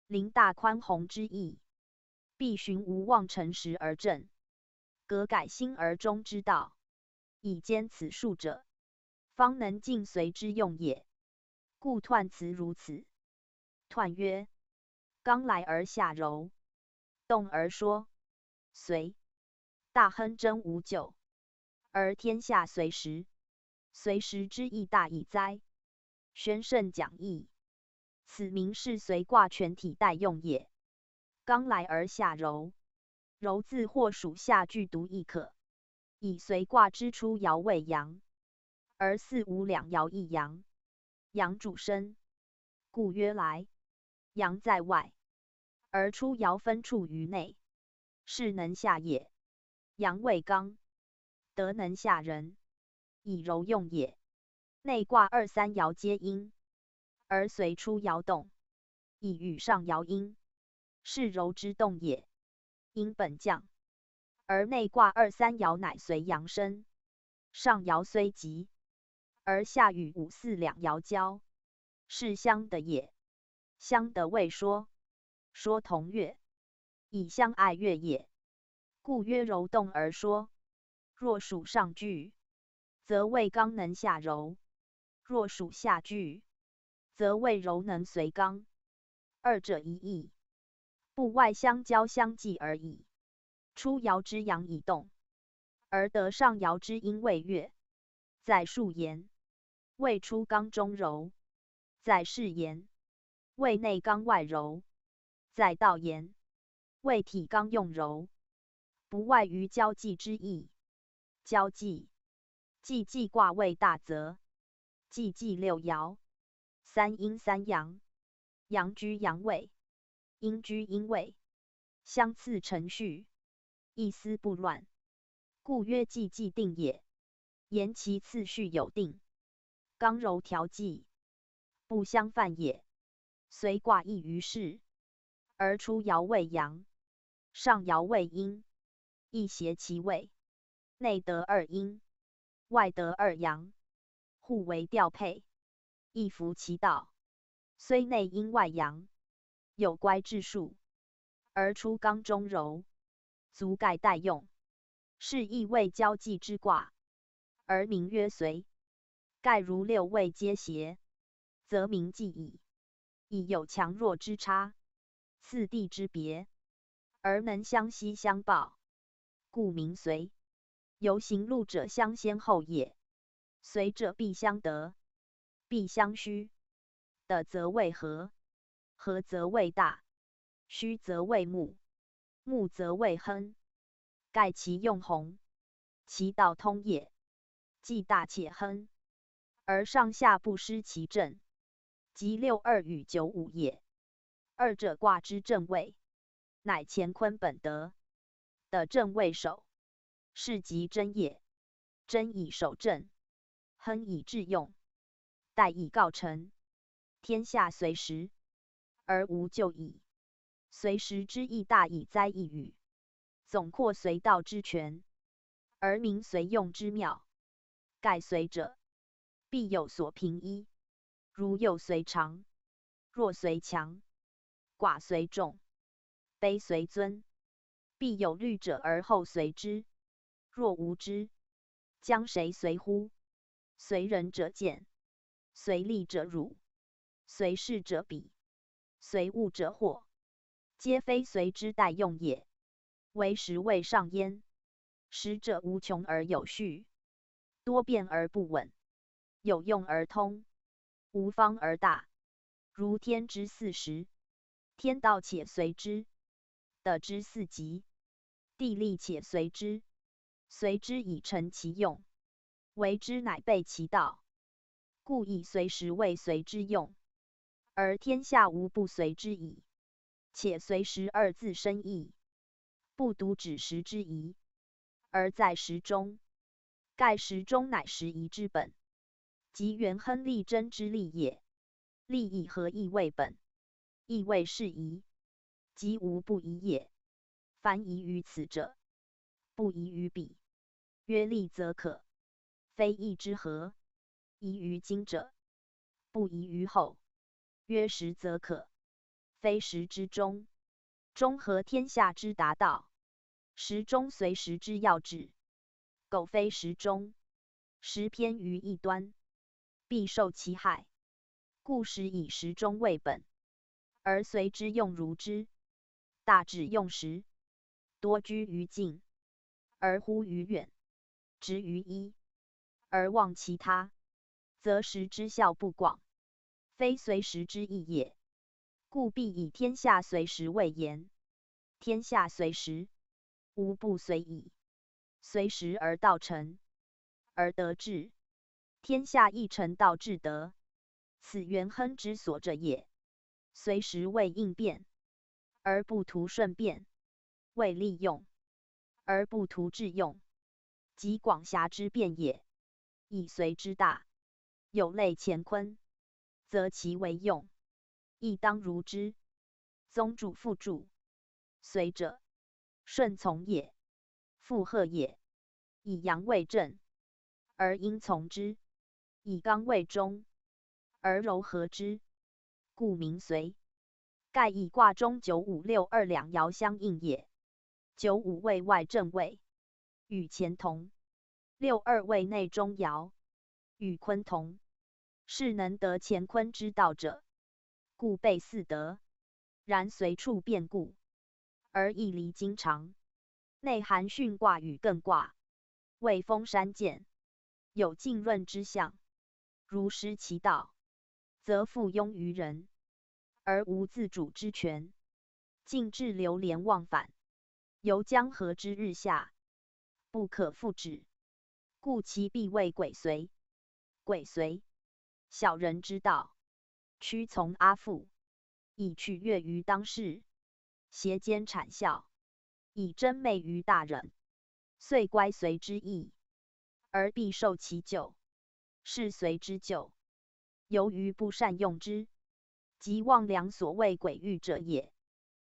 临大宽宏之意，必循无妄诚实而正，革改心而终之道。以兼此数者，方能尽随之用也。故彖辞如此。彖曰：刚来而下柔，动而说，随。大亨真无咎，而天下随时。随时之意大矣哉！宣圣讲义。此名是随卦全体代用也。刚来而下柔，柔字或属下句读亦可。以随卦之初爻为阳，而四无两爻一阳。阳主身，故曰来。阳在外，而初爻分处于内，是能下也。阳为刚，德能下人，以柔用也。内卦二三爻皆阴，而随初爻动，以与上爻阴，是柔之动也。阴本降，而内卦二三爻乃随阳生。上爻虽急，而下与五四两爻交，是相得也。相得谓说，说同悦，以相爱悦也。故曰柔动而说。若属上句，则谓刚能下柔；若属下句，则谓柔能随刚。二者一异，不外相交相济而已。初爻之阳已动，而得上爻之阴未悦，在数言，谓出刚中柔；在事言，谓内刚外柔；在道言，谓体刚用柔。不外于交际之意。交际，既卦为大则，既六爻，三阴三阳，阳居阳位，阴居阴位，相次承序，一丝不乱，故曰既定也。言其次序有定，刚柔调剂，不相犯也。随卦亦于是，而初爻为阳，上爻为阴，亦协其位，内得二阴，外得二阳，互为调配，亦服其道。虽内阴外阳，有乖之数，而出刚中柔，足盖代用，是亦谓交际之卦，而名曰随。盖如六位皆协，则名既矣。以有强弱之差，次第之别，而能相息相报，故名随。由行路者相先后也。随者必相得，必相虚。得则为和，和则为大，虚则为木，木则为亨。盖其用弘，其道通也。既大且亨，而上下不失其正，即六二与九五也。二者卦之正位，乃乾坤本德的正位首，是即真也。真以守正，亨以致用，代以告成。天下随时，而无咎矣。随时之意大矣哉一语，总括随道之全，而名随用之妙。盖随者，必有所凭依。如右随长，若随强，寡随众，卑随尊，必有虑者而后随之。若无之，将谁随乎？随人者见，随利者辱，随事者比，随物者惑，皆非随之待用也，为时未上焉。时者无穷而有序，多变而不稳，有用而通，无方而大。如天之四时，天道且随之；德之四极，地利且随之。随之以成其用，为之乃备其道。故以随时为随之用，而天下无不随之矣。且随时而自生义，不独指时之宜，而在时中。盖时中乃时宜之本，即元亨利贞之利也。利以何义为本？义为是宜，即无不宜也。凡宜于此者，不宜于彼。曰利则可，非义之何？宜于今者，不宜于后。曰时则可，非时之中。中合天下之达道，时中随时之要旨。苟非时中，时偏于一端，必受其害。故时以时中为本，而随之用如之。大指用时，多居于近，而忽于远；执于一，而忘其他，则时之效不广，非随时之意也。故必以天下随时为言。天下随时，无不随矣。随时而道成，而德治。天下亦成道治德，此元亨之所者也。随时为应变，而不图顺变；为利用，而不图致用，即广狭之变也。以随之大，有类乾坤，则其为用，亦当如之。宗主父主，随者，顺从也，附和也。以阳为正，而阴从之；以刚为中，而柔和之。故名随。盖以卦中9、5、6、2两爻相应也。9、5为外正位，与乾同；6、2为内中爻，与坤同。是能得乾坤之道者，故备四德。然随处变故，而义离经常。内含巽卦与艮卦，为封山见，有浸润之象。如失其道，则附庸于人，而无自主之权，进至流连忘返，由江河之日下，不可复止。故其必谓鬼随。鬼随，小人之道，屈从阿父，以取悦于当世，挟奸谄笑，以真媚于大人，遂乖随之意，而必受其咎。是随之咎，由于不善用之，即忘良所谓鬼欲者也。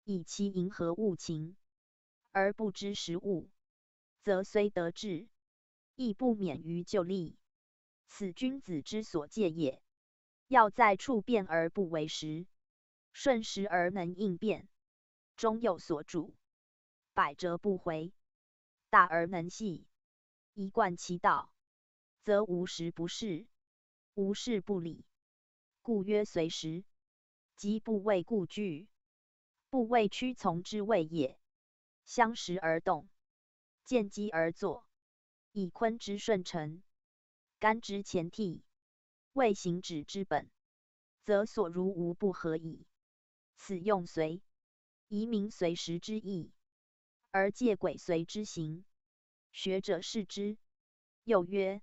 以其迎合物情，而不知时务，则虽得志，亦不免于就利。此君子之所戒也。要在处变而不为时，顺时而能应变，终有所主，百折不回，大而能细，一贯其道，则无时不事，无事不理。故曰随时，即不为故惧，不为屈从之谓也。相时而动，见机而作，以坤之顺承，干之前替，为行止之本，则所如无不合矣。此用随，宜明随时之意，而戒鬼随之行。学者视之，又曰：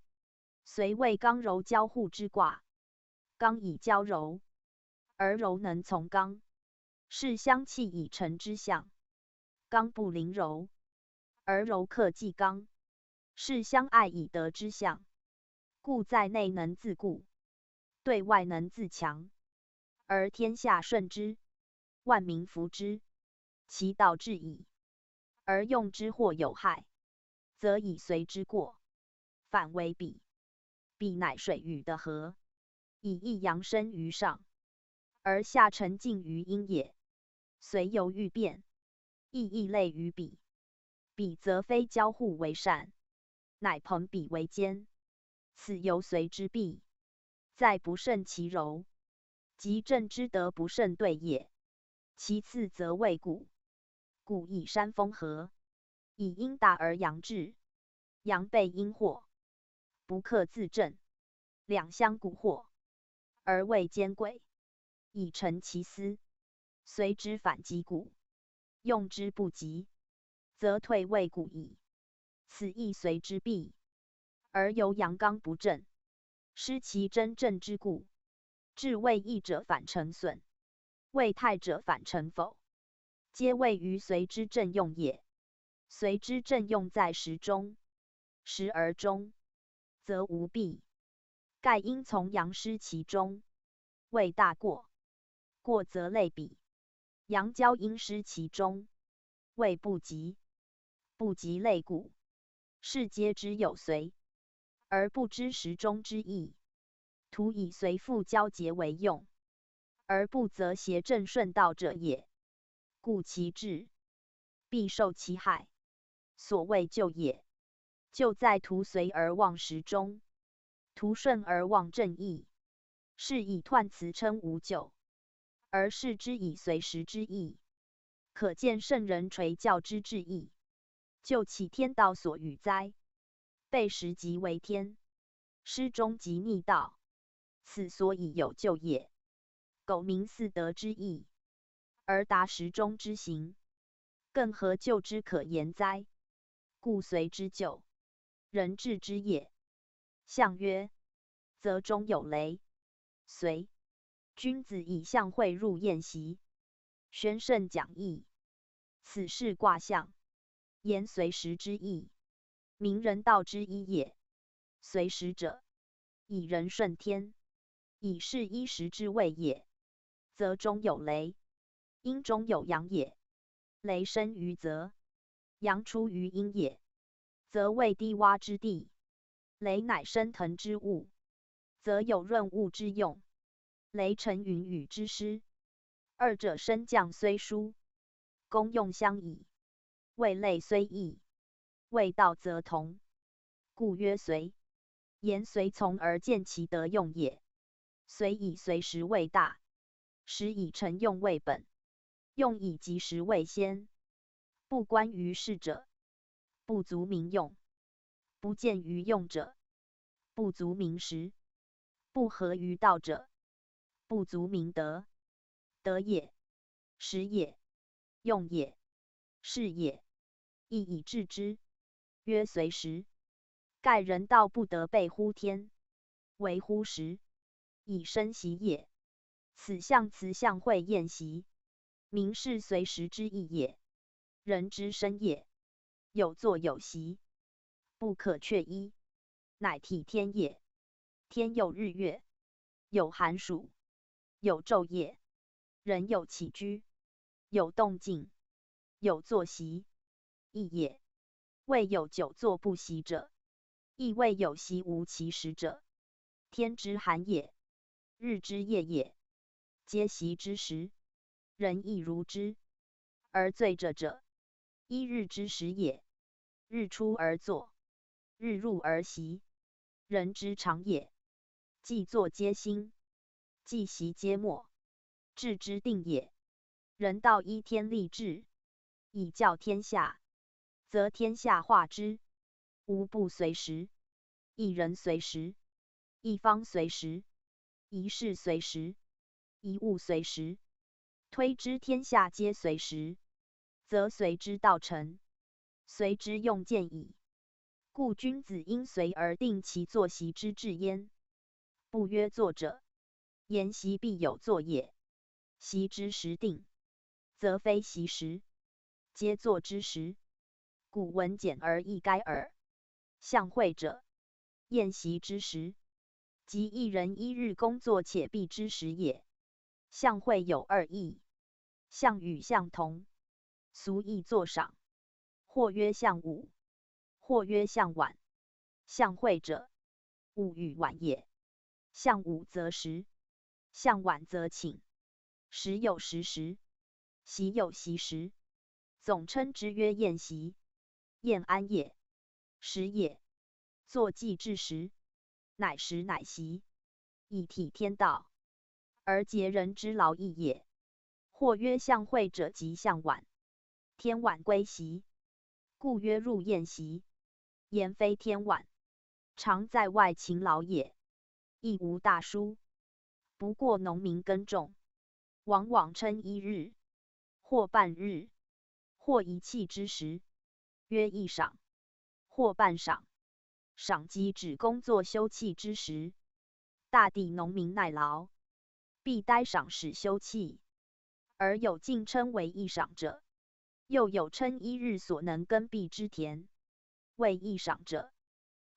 随谓刚柔交互之卦，刚以交柔，而柔能从刚，是相气以成之象。刚不临柔，而柔克既刚，是相爱以得之象。故在内能自固，对外能自强，而天下顺之，万民服之，其道至矣。而用之或有害，则以随之过，反为彼。彼乃水与的和，以一阳生于上，而下沉静于阴也。随由欲变，亦异类于彼。彼则非交互为善，乃朋彼为奸。此由随之弊，在不胜其柔，即正之德不胜对也。其次则为谷，谷以山风和，以阴达而阳至，阳被阴惑，不克自正，两相蛊惑，而未兼轨，以成其私，随之反击鼓，用之不及，则退位鼓矣。此亦随之弊，而由阳刚不正，失其真正之故，至谓义者反成损，谓泰者反成否，皆谓于随之正用也。随之正用在时中，时而中，则无弊。盖因从阳失其中，谓大过；过则类比。阳交因失其中，谓不及；不及类故。是皆知有随，而不知时中之意。徒以随复交结为用，而不择邪正顺道者也。故其志必受其害。所谓救也，就在图随而忘时中，图顺而忘正义。是以彖辞称无救，而视之以随时之意。可见圣人垂教之至义，就其天道所与哉？背时即为天，失中即逆道，此所以有救也。苟明四德之义，而达时中之行，更何救之可言哉？故随之救，人治之也。象曰：则中有雷。随。君子以象会入宴席，宣圣讲义。此事卦象，言随时之意，明人道之一也。随时者，以人顺天，以是一时之谓也。则中有雷，阴中有阳也。雷生于泽，阳出于阴也。则谓低洼之地，雷乃升腾之物，则有润物之用。雷成云雨之师，二者升降虽殊，功用相宜。谓类虽异，谓道则同，故曰随。言随从而见其德用也。随以随时为大，时以成用为本，用以及时为先。不关于事者，不足名用；不见于用者，不足名时；不合于道者，不足名德。德也，时也，用也，事也，亦以治之，曰随时。盖人道不得备乎天，为乎时，以生习也。此象辞象会宴席，明是随时之意也。人之生也，有作有息，不可却一，乃体天也。天有日月，有寒暑，有昼夜，人有起居，有动静，有作息，义也。未有久坐不息者，亦未有息无其时者。天之寒也，日之夜也，皆息之时，人亦如之。而醉者，一日之时也。日出而作，日入而息，人之常也。既作皆兴，既息皆没，治之定也。人道依天立志，以教天下，则天下化之。无不随时，一人随时，一方随时，一事随时，一物随时。推之天下皆随时，则随之道成，随之用见矣。故君子应随而定其作息之志焉。不曰作者，言习必有作也。习之时定，则非习时，皆作之时。故文简而易赅耳。象会者，宴席之时，即一人一日工作且毕之时也。象会有二义，象与象同，俗译作赏，或曰象午，或曰象晚。象会者，午与晚也。象午则时，象晚则寝。时有时时，席有席时，总称之曰宴席。宴安也？时也。作既至时，乃时乃席，以体天道，而节人之劳役也。或曰象会者即象晚，天晚归席，故曰入宴席。言非天晚，常在外勤劳也，亦无大殊。不过农民耕种，往往称一日，或半日，或一气之时，约一晌，或半晌。晌即指工作休憩之时。大地农民耐劳，必待晌时休憩。而有尽称为一晌者，又有称一日所能耕毕之田，谓一晌者，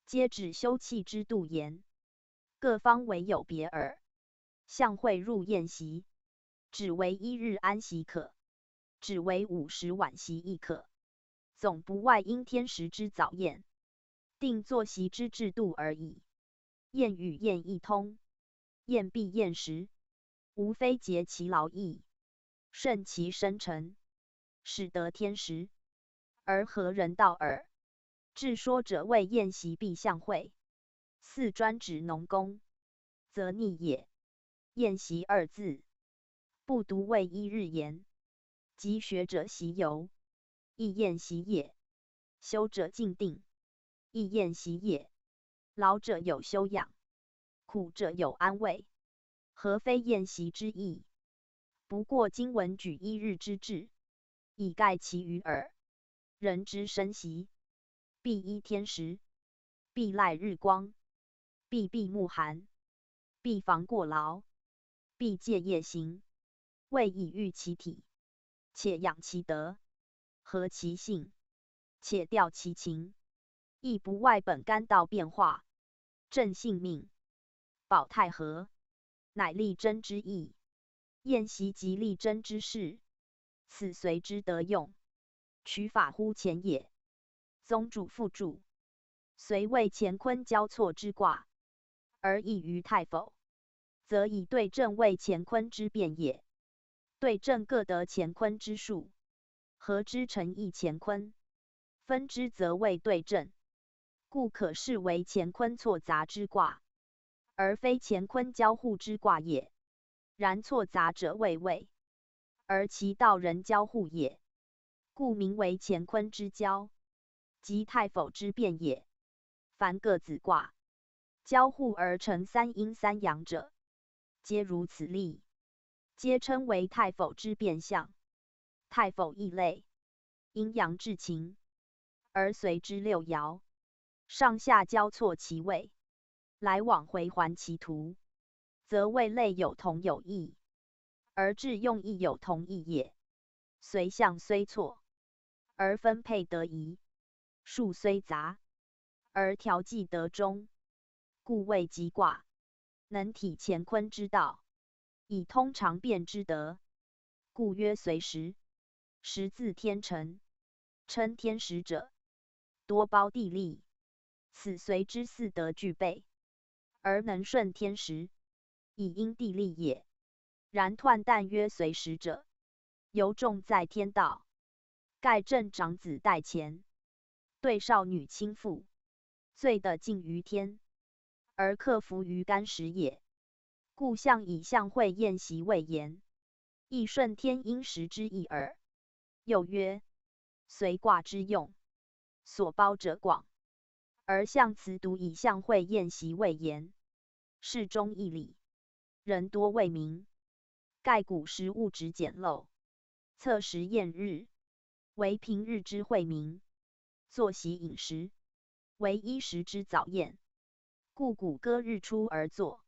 皆指休憩之度言。各方为有别耳。向会入宴席，只为一日安息可，只为50晚席亦可。总不外因天时之早宴，定坐席之制度而已。宴与宴一通，宴必宴时，无非竭其劳役，顺其生辰，使得天时，而合人道耳。至说者谓宴席必向会，似专指农工，则逆也。宴席二字，不独谓一日言，即学者习游，亦宴席也；修者静定，亦宴席也。劳者有休养，苦者有安慰，何非宴席之意？不过今文举一日之志，以概其余耳。人之生息，必依天时，必赖日光，必避暮寒，必防过劳，必戒夜行，为以御其体，且养其德，和其性，且调其情，亦不外本干道变化，正性命，保太和，乃力争之意。宴席即力争之事，此随之得用，取法乎前也。宗主副注，虽谓乾坤交错之卦，而异于太否，则以对正为乾坤之变也。对正各得乾坤之数，合之成一乾坤，分之则为对正，故可视为乾坤错杂之卦，而非乾坤交互之卦也。然错杂者谓位，而其道人交互也，故名为乾坤之交，即太否之变也。凡各子卦交互而成三阴三阳者，皆如此例，皆称为太否之变相。太否异类，阴阳至晴，而随之六爻，上下交错其位，来往回环其途，则谓类有同有异，而致用亦有同异也。随象虽错，而分配得宜；数虽杂，而调剂得中，故谓吉卦，能体乾坤之道，以通常变之德，故曰随时。时自天成，称天时者，多胞地利，此随之四德具备，而能顺天时，以因地利也。然彖旦曰随时者，尤重在天道。盖正长子代乾，对少女亲附，罪的近于天，而克服于干时也。故象以象会宴席为言，亦顺天因时之意耳。又曰，随卦之用，所包者广，而象辞独以象会宴席为言，是中义理，人多未明。盖古时物质简陋，测时验日，为平日之惠民；作息饮食，为衣食之早宴。故古歌日出而作，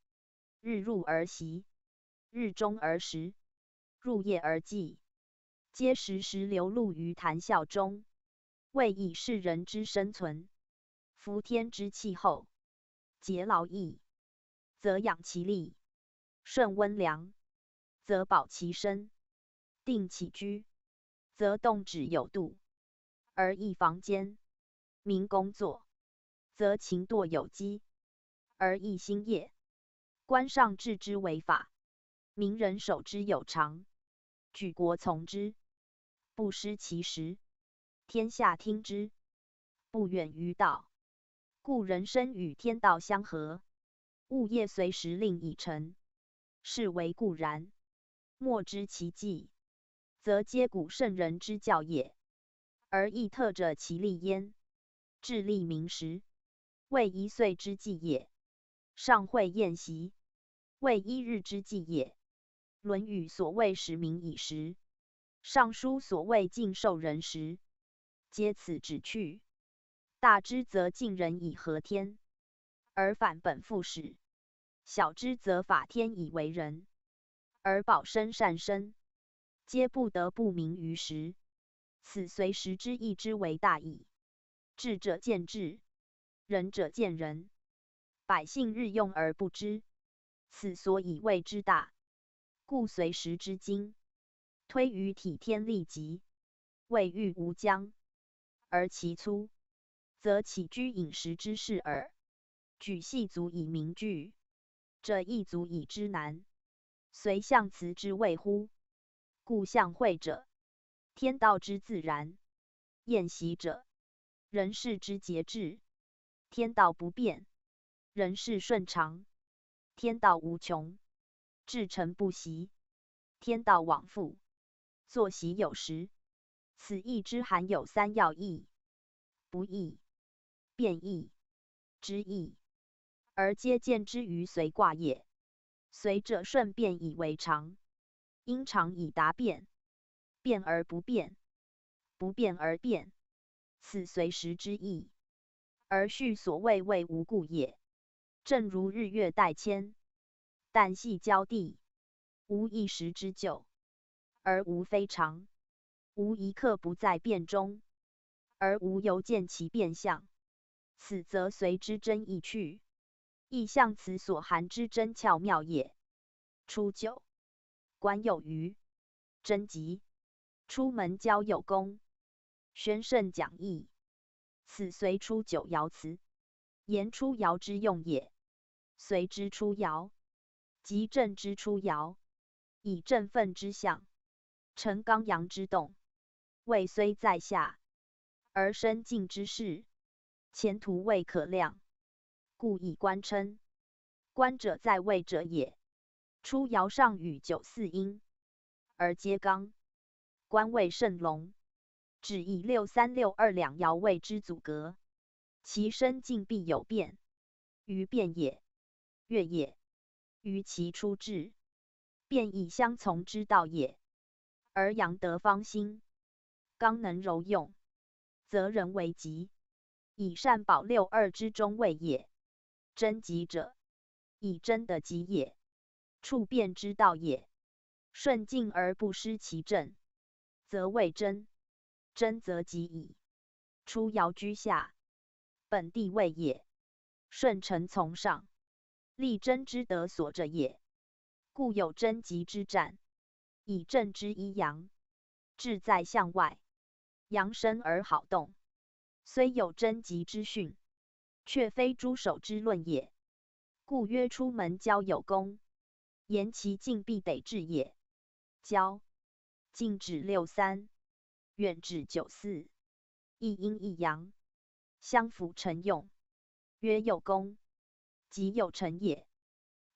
日入而息，日中而食，入夜而祭，皆时时流露于谈笑中，为以世人之生存。夫天之气候，节劳役，则养其力；顺温凉，则保其身；定起居，则动止有度；而益房间，民工作，则勤惰有机；而益兴业，官上治之为法，民人守之有常，举国从之，不失其时；天下听之，不远于道。故人生与天道相合，物业随时令已成，是为固然。莫知其迹，则皆古圣人之教也，而亦特者其利焉。至立明时，为1岁之计也。上会宴席，为1日之计也。论语所谓使民以时，尚书所谓敬受人时，皆此旨趣。大之则敬人以和天，而反本复始；小之则法天以为人，而保身善身，皆不得不明于时。此随时之义之为大义。智者见智，仁者见仁，百姓日用而不知，此所以谓之大。故随时之精，推于体天利极，谓欲无疆，而其粗，则起居饮食之事耳。举细足以明句，这亦足以知难。随象辞之谓乎？故象会者，天道之自然；宴席者，人事之节制。天道不变，人事顺常；天道无穷，至诚不息；天道往复，作息有时。此义之含有3要义：不义、变义、知义，而皆见之于随卦也。随者顺变以为常，因常以达变，变而不变，不变而变，此随时之义。而序所谓为无故也。正如日月代迁，旦夕交替，无一时之久，而无非常；无一刻不在变中，而无由见其变相。此则随之真意去，亦象辞所含之真巧妙也。初九，官有余，贞吉。出门交有功，宣圣讲义。此随初九爻辞，言初爻之用也。随之初爻，即震之初爻，以振奋之象，成刚阳之动。位虽在下，而身静之势，前途未可量，故以官称。官者在位者也。初爻上与九四阴，而皆刚。官位甚隆，只以6、3、6、2两爻位之阻隔，其身静必有变。于变也，悦也；于其出至，变以相从之道也。而阳得方兴，刚能柔用，则人为吉，以善保6、2之中位也。贞吉者，以真的吉也，处变之道也。顺境而不失其正，则谓真；真则吉矣。初爻居下，本地位也，顺承从上，立真之德所着也。故有贞吉之战，以正之一阳，志在向外，阳生而好动。虽有贞吉之训，却非诸守之论也。故曰出门交有功，言其进必得志也。交，近指6、3，远指9、4，一阴一阳，相辅成用，曰有功，即有成也。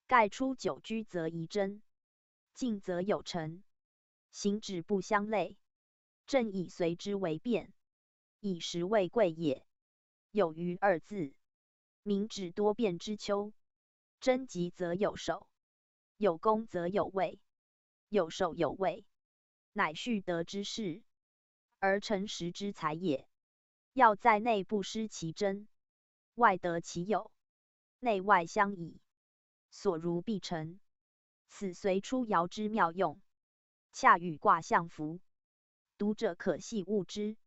盖出久居则宜贞，进则有成，行止不相类，正以随之为变，以时为贵也。有余2字，明指多变之秋。贞吉则有守，有功则有位，有守有位，乃蓄德之事，而成实之才也。要在内不失其真，外得其有，内外相宜，所如必成。此随初爻之妙用，恰与卦相符。读者可细悟之，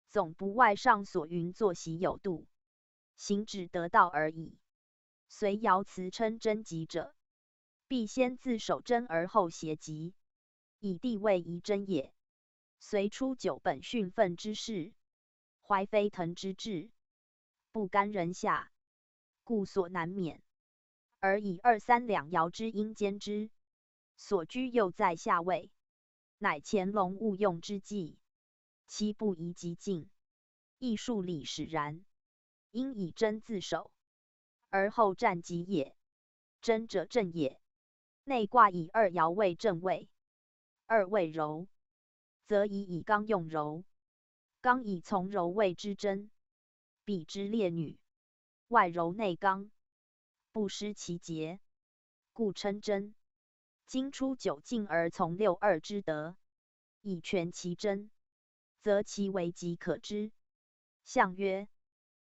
总不外上所云作息有度，行止得道而已。随爻辞称贞吉者，必先自守贞而后协吉，以地位宜贞也。随初九本训愤之事，怀飞腾之志，不甘人下，故所难免。而以2、3两爻之阴兼之，所居又在下位，乃乾隆勿用之计。其不宜极进，亦数理使然。应以贞自守，而后战吉也。贞者正也。内卦以2爻为正位，2为柔，则以刚用柔，刚以从柔谓之贞。比之列女，外柔内刚，不失其节，故称真。今出九境而从六二之德，以全其真，则其为极可知。象曰：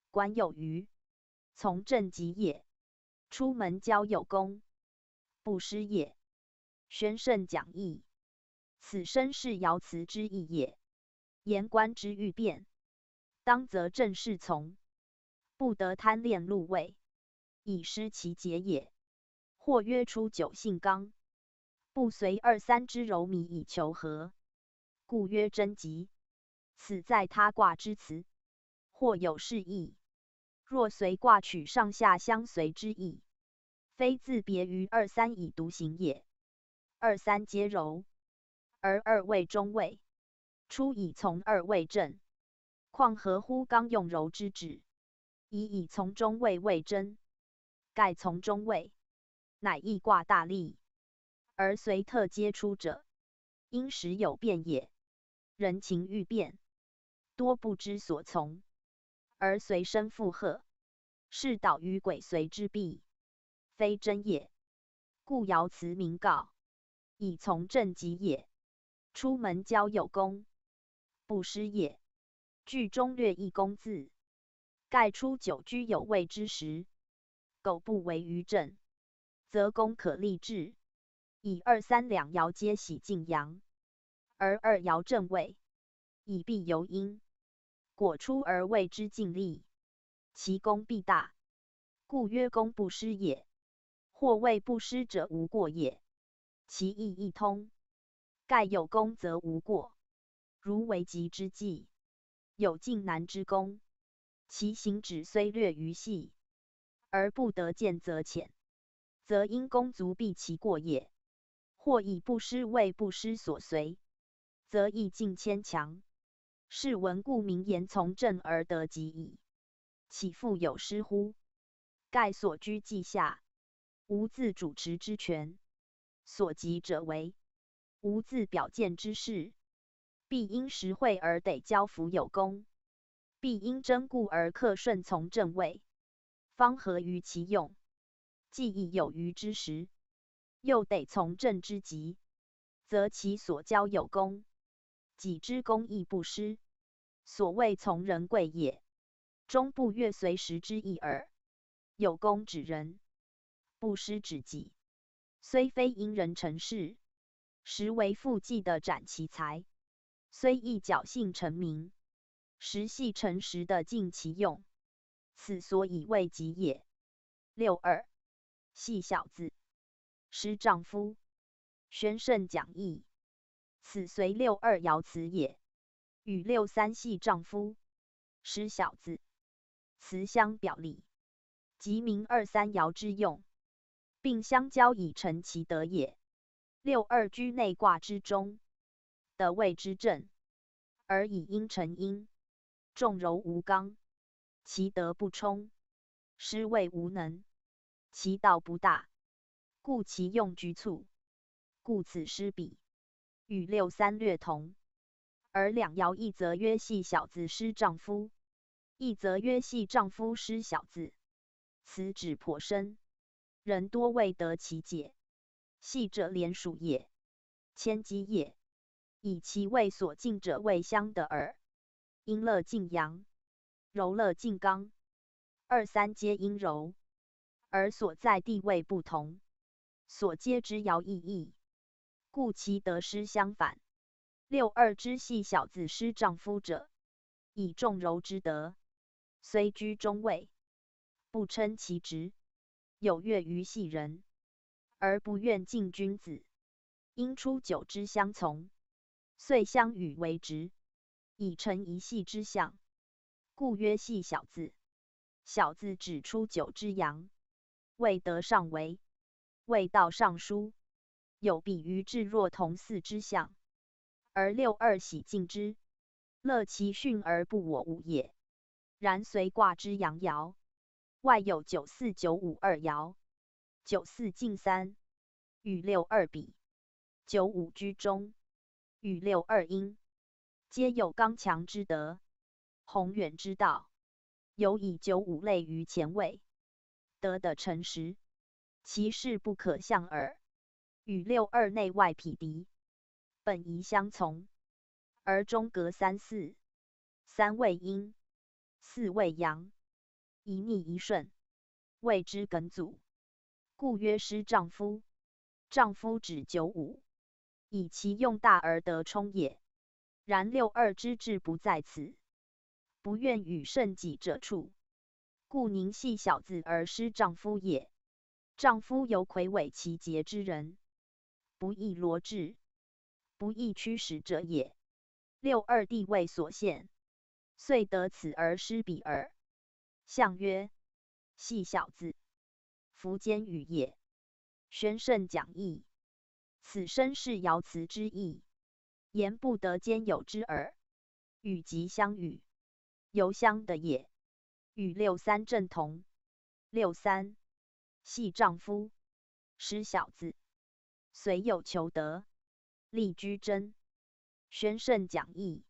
观有余，从政极也；出门交有功，不失也。宣圣讲义，此身是爻辞之意也。言官之欲变，当则正事从，不得贪恋禄位，以失其节也。或曰出九性刚，不随二三之柔靡以求和，故曰贞吉。此在他卦之辞，或有是意。若随卦取上下相随之意，非自别于二三以独行也。二三皆柔，而二位中位，出以从二位正，况合乎刚用柔之旨？以从中位为真，盖从中位，乃易卦大利，而随特皆出者，因时有变也。人情欲变，多不知所从，而随身附和，是导于鬼随之弊，非真也。故爻辞明告，以从正极也。出门交有功，不失也。句中略一功字，盖出九居有位之时，苟不为于正，则功可立志。以二三两爻皆喜进阳，而二爻正位，以必由阴，果出而谓之尽力，其功必大，故曰功不失也。或谓不失者无过也，其意亦通。盖有功则无过，如为吉之计，有进难之功，其行止虽略于细，而不得见则浅，则因功足避其过也。或以不失为不失所随，则意境牵强，是闻故名言从正而得吉矣。岂复有失乎？盖所居既下，无自主持之权，所及者为无自表见之事，必因实惠而得交付有功，必因真故而克顺从正位，方合于其用。既已有余之时，又得从正之极，则其所交有功，己之功亦不失，所谓从人贵也。终不越随时之意耳。有功指人，不失指己，虽非因人成事，实为附计的展其才；虽亦侥幸成名，实系诚实的尽其用。此所以谓吉也。六二，系小子，失丈夫。宣圣讲义，此随六二爻辞也。与六三系丈夫，失小子，辞相表里，即明二三爻之用，并相交以成其德也。六二居内卦之中，得位之正，而以阴成阴，重柔无刚，其德不充，失位无能，其道不大，故其用局促，故此失彼，与六三略同。而两爻一则曰系小子失丈夫，一则曰系丈夫失小子，此指颇深，人多未得其解。系者连属也，谦基也，以其位所敬者为相得耳。阴乐进阳，柔乐进刚，二三皆阴柔，而所在地位不同，所接之爻异义，故其得失相反。六二之系小子失丈夫者，以重柔之德，虽居中位，不称其职，有悦于系人，而不愿敬君子。因出九之相从，遂相与为直，以成一系之象，故曰系小子。小子指出九之阳，未得上为，未到上书，有比于至若同四之象。而六二喜敬之，乐其训而不我无也。然随卦之阳爻，外有九四九五二爻，九四进三，与六二比；九五居中，与六二阴，皆有刚强之德，宏远之道。有以九五类于前位，得的诚实，其事不可象耳。与六二内外匹敌，本宜相从，而中隔三四，三位阴，四位阳，一逆一顺，谓之艮阻。故曰师丈夫。丈夫指九五，以其用大而得冲也。然六二之志不在此，不愿与胜己者处，故宁系小子而失丈夫也。丈夫有魁伟其节之人，不易罗志，不易驱使者也。六二地位所限，遂得此而失彼耳。象曰：系小子，夫奸语也。宣圣讲义，此身是爻辞之意，言不得兼有之耳。与即相与，由相的也。与六三正同。六三，系丈夫，失小子，虽有求得，力居贞。宣圣讲义，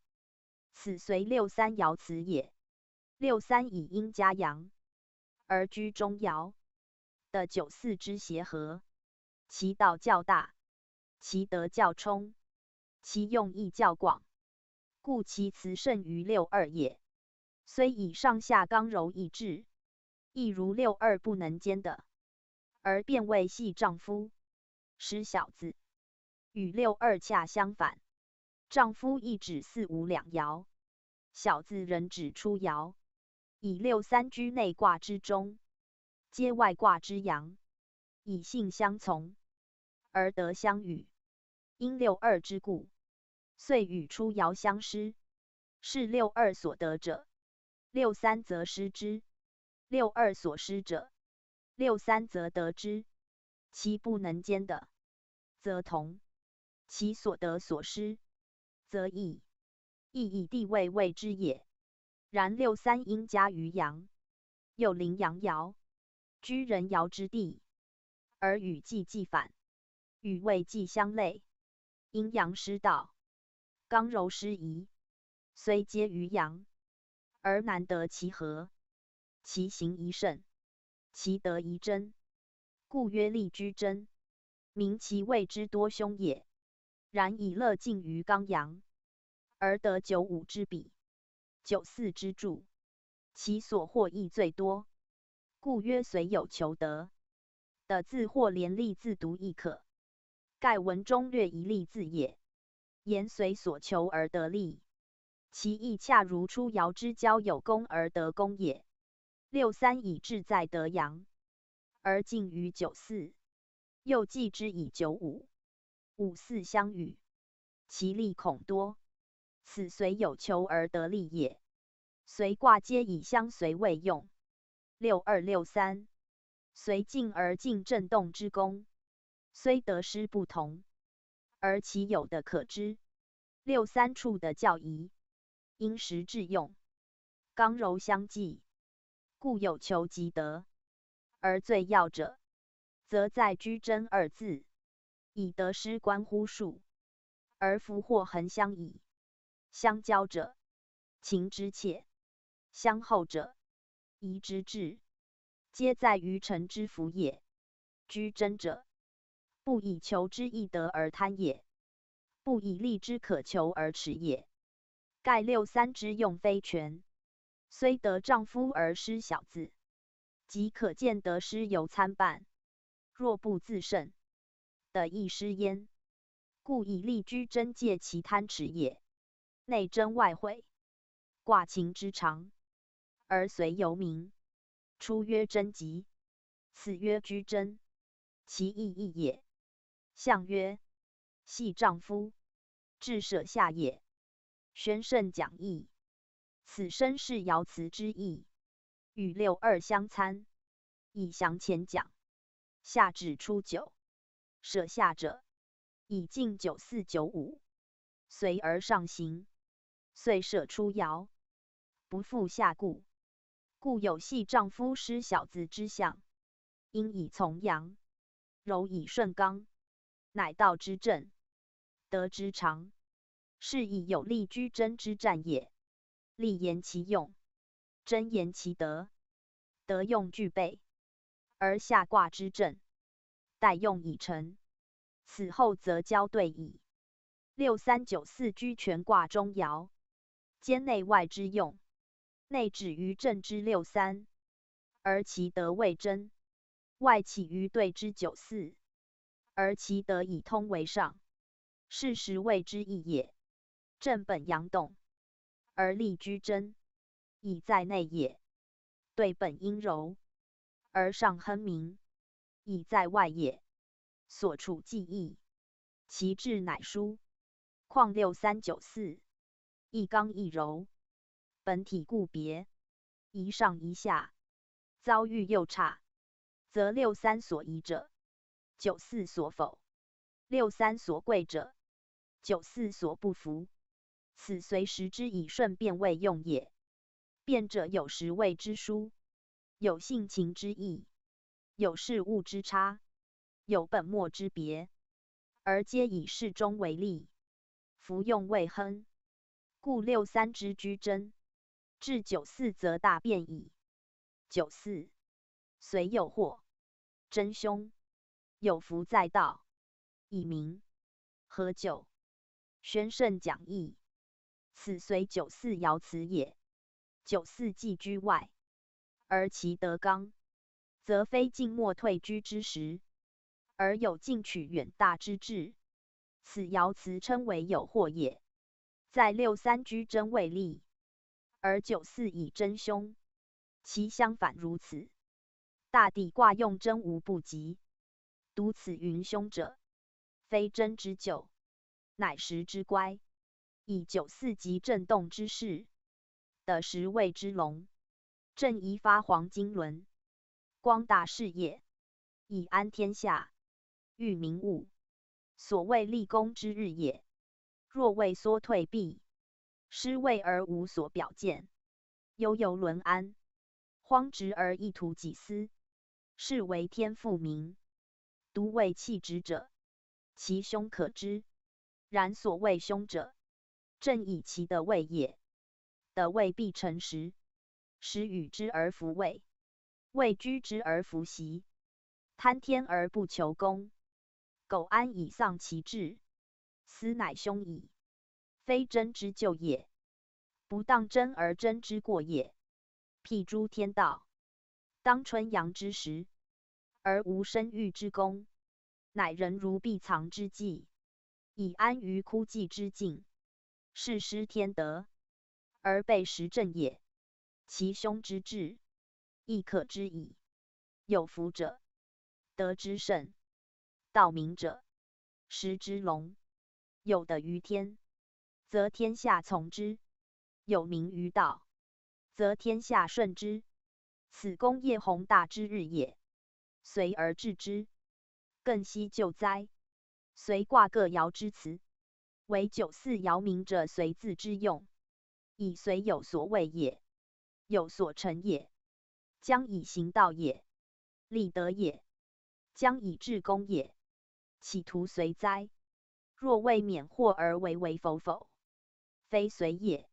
此随六三爻辞也。六三以阴加阳，而居中爻，的九四之协和，其道较大，其德较充，其用意较广，故其辞胜于六二也。虽以上下刚柔一致，亦如六二不能兼的，而变为系丈夫，失小子。与六二恰相反，丈夫亦指四五两爻，小子仍指出爻。以六三居内卦之中，皆外卦之阳，以性相从，而得相与。因六二之故，遂与出爻相失，是六二所得者，六三则失之；六二所失者，六三则得之。其不能兼的，则同；其所得所失，则异。亦以地位谓之也。然六三应加于阳，又临阳爻，居人爻之地，而与既既反，与未既相类。阴阳失道，刚柔失宜，虽皆于阳，而难得其和。其行宜胜，其德宜贞，故曰力居贞，名其谓之多凶也。然以乐尽于刚阳，而得九五之比，九四之助，其所获益最多，故曰虽有求得，的字或连立自读亦可。盖文中略一例字也。言随所求而得利，其意恰如出爻之交有功而得功也。六三以志在得阳，而近于九四，又继之以九五，五四相与，其利恐多。此随有求而得利也。随卦皆以相随为用。六二六三，随进而进震动之功，虽得失不同，而其有的可知。六三处的较宜，因时致用，刚柔相济，故有求即得。而最要者，则在居贞二字，以得失关乎数，而福祸恒相倚。相交者，情之切；相后者，宜之至，皆在于臣之福也。居贞者，不以求之易得而贪也，不以利之可求而耻也。盖六三之用非全，虽得丈夫而失小子，即可见得失犹参半。若不自胜，得亦失焉。故以利居贞戒其贪耻也。内贞外毁，卦情之常，而随由名。出曰贞吉，此曰居贞，其意义也。象曰：系丈夫，至舍下也。宣圣讲义，此身是爻辞之意，与六二相参，以详前讲。下至初九，舍下者，以进九四九五，随而上行，遂舍出爻，不复下故。故有系丈夫失小子之象。阴以从阳，柔以顺刚，乃道之正，德之常，是以有利居贞之战也。立言其用，真言其德，德用具备，而下卦之正，待用已成，此后则交对矣。6394居全卦中爻，兼内外之用，内止于正之63，而其德未真；外起于对之94，而其德以通为上，是时谓之义也。正本阳动，而利居真，以在内也；对本阴柔，而上亨明，以在外也。所处既易，其志乃殊。况6394，一刚一柔，本体固别，一上一下，遭遇又差，则63所宜者，94所否；63所贵者，94所不服。此随时之以顺变位用也。变者有时谓之殊，有性情之异，有事物之差，有本末之别，而皆以适中为例，服用未亨，故63之居真，至94则大变矣。94虽有祸，真凶，有福在道，以明。何九？宣圣讲义。此随94爻辞也。94既居外，而其德刚，则非进莫退居之时，而有进取远大之志。此爻辞称为有祸也。在63居真未立，而94以真凶，其相反如此。大抵卦用真无不及，独此云凶者，非真之咎，乃时之乖。以94即震动之势，得时谓之龙，正宜发黄金轮，光大事业，以安天下，育民物，所谓立功之日也。若畏缩退避，失位而无所表见，悠游轮安，荒直而意图己私，是为天复明。独为弃之者，其凶可知。然所谓凶者，正以其德位也。德位必成实，实与之而弗位，位居之而弗袭，贪天而不求功，苟安以丧其志，斯乃凶矣。非真之咎也，不当真而真之过也。譬诸天道，当春阳之时，而无生育之功，乃人如必藏之计，以安于枯寂之境，是失天德，而被时正也。其凶之至，亦可知矣。有福者，德之胜；道明者，时之隆。有德于天，则天下从之；有名于道，则天下顺之。此功业宏大之日也。随而治之，更惜救灾。随卦各爻之辞，为94爻明者随字之用，以随有所谓也，有所成也，将以行道也，立德也，将以治公也。企图随哉？若为免祸而为否，非随也；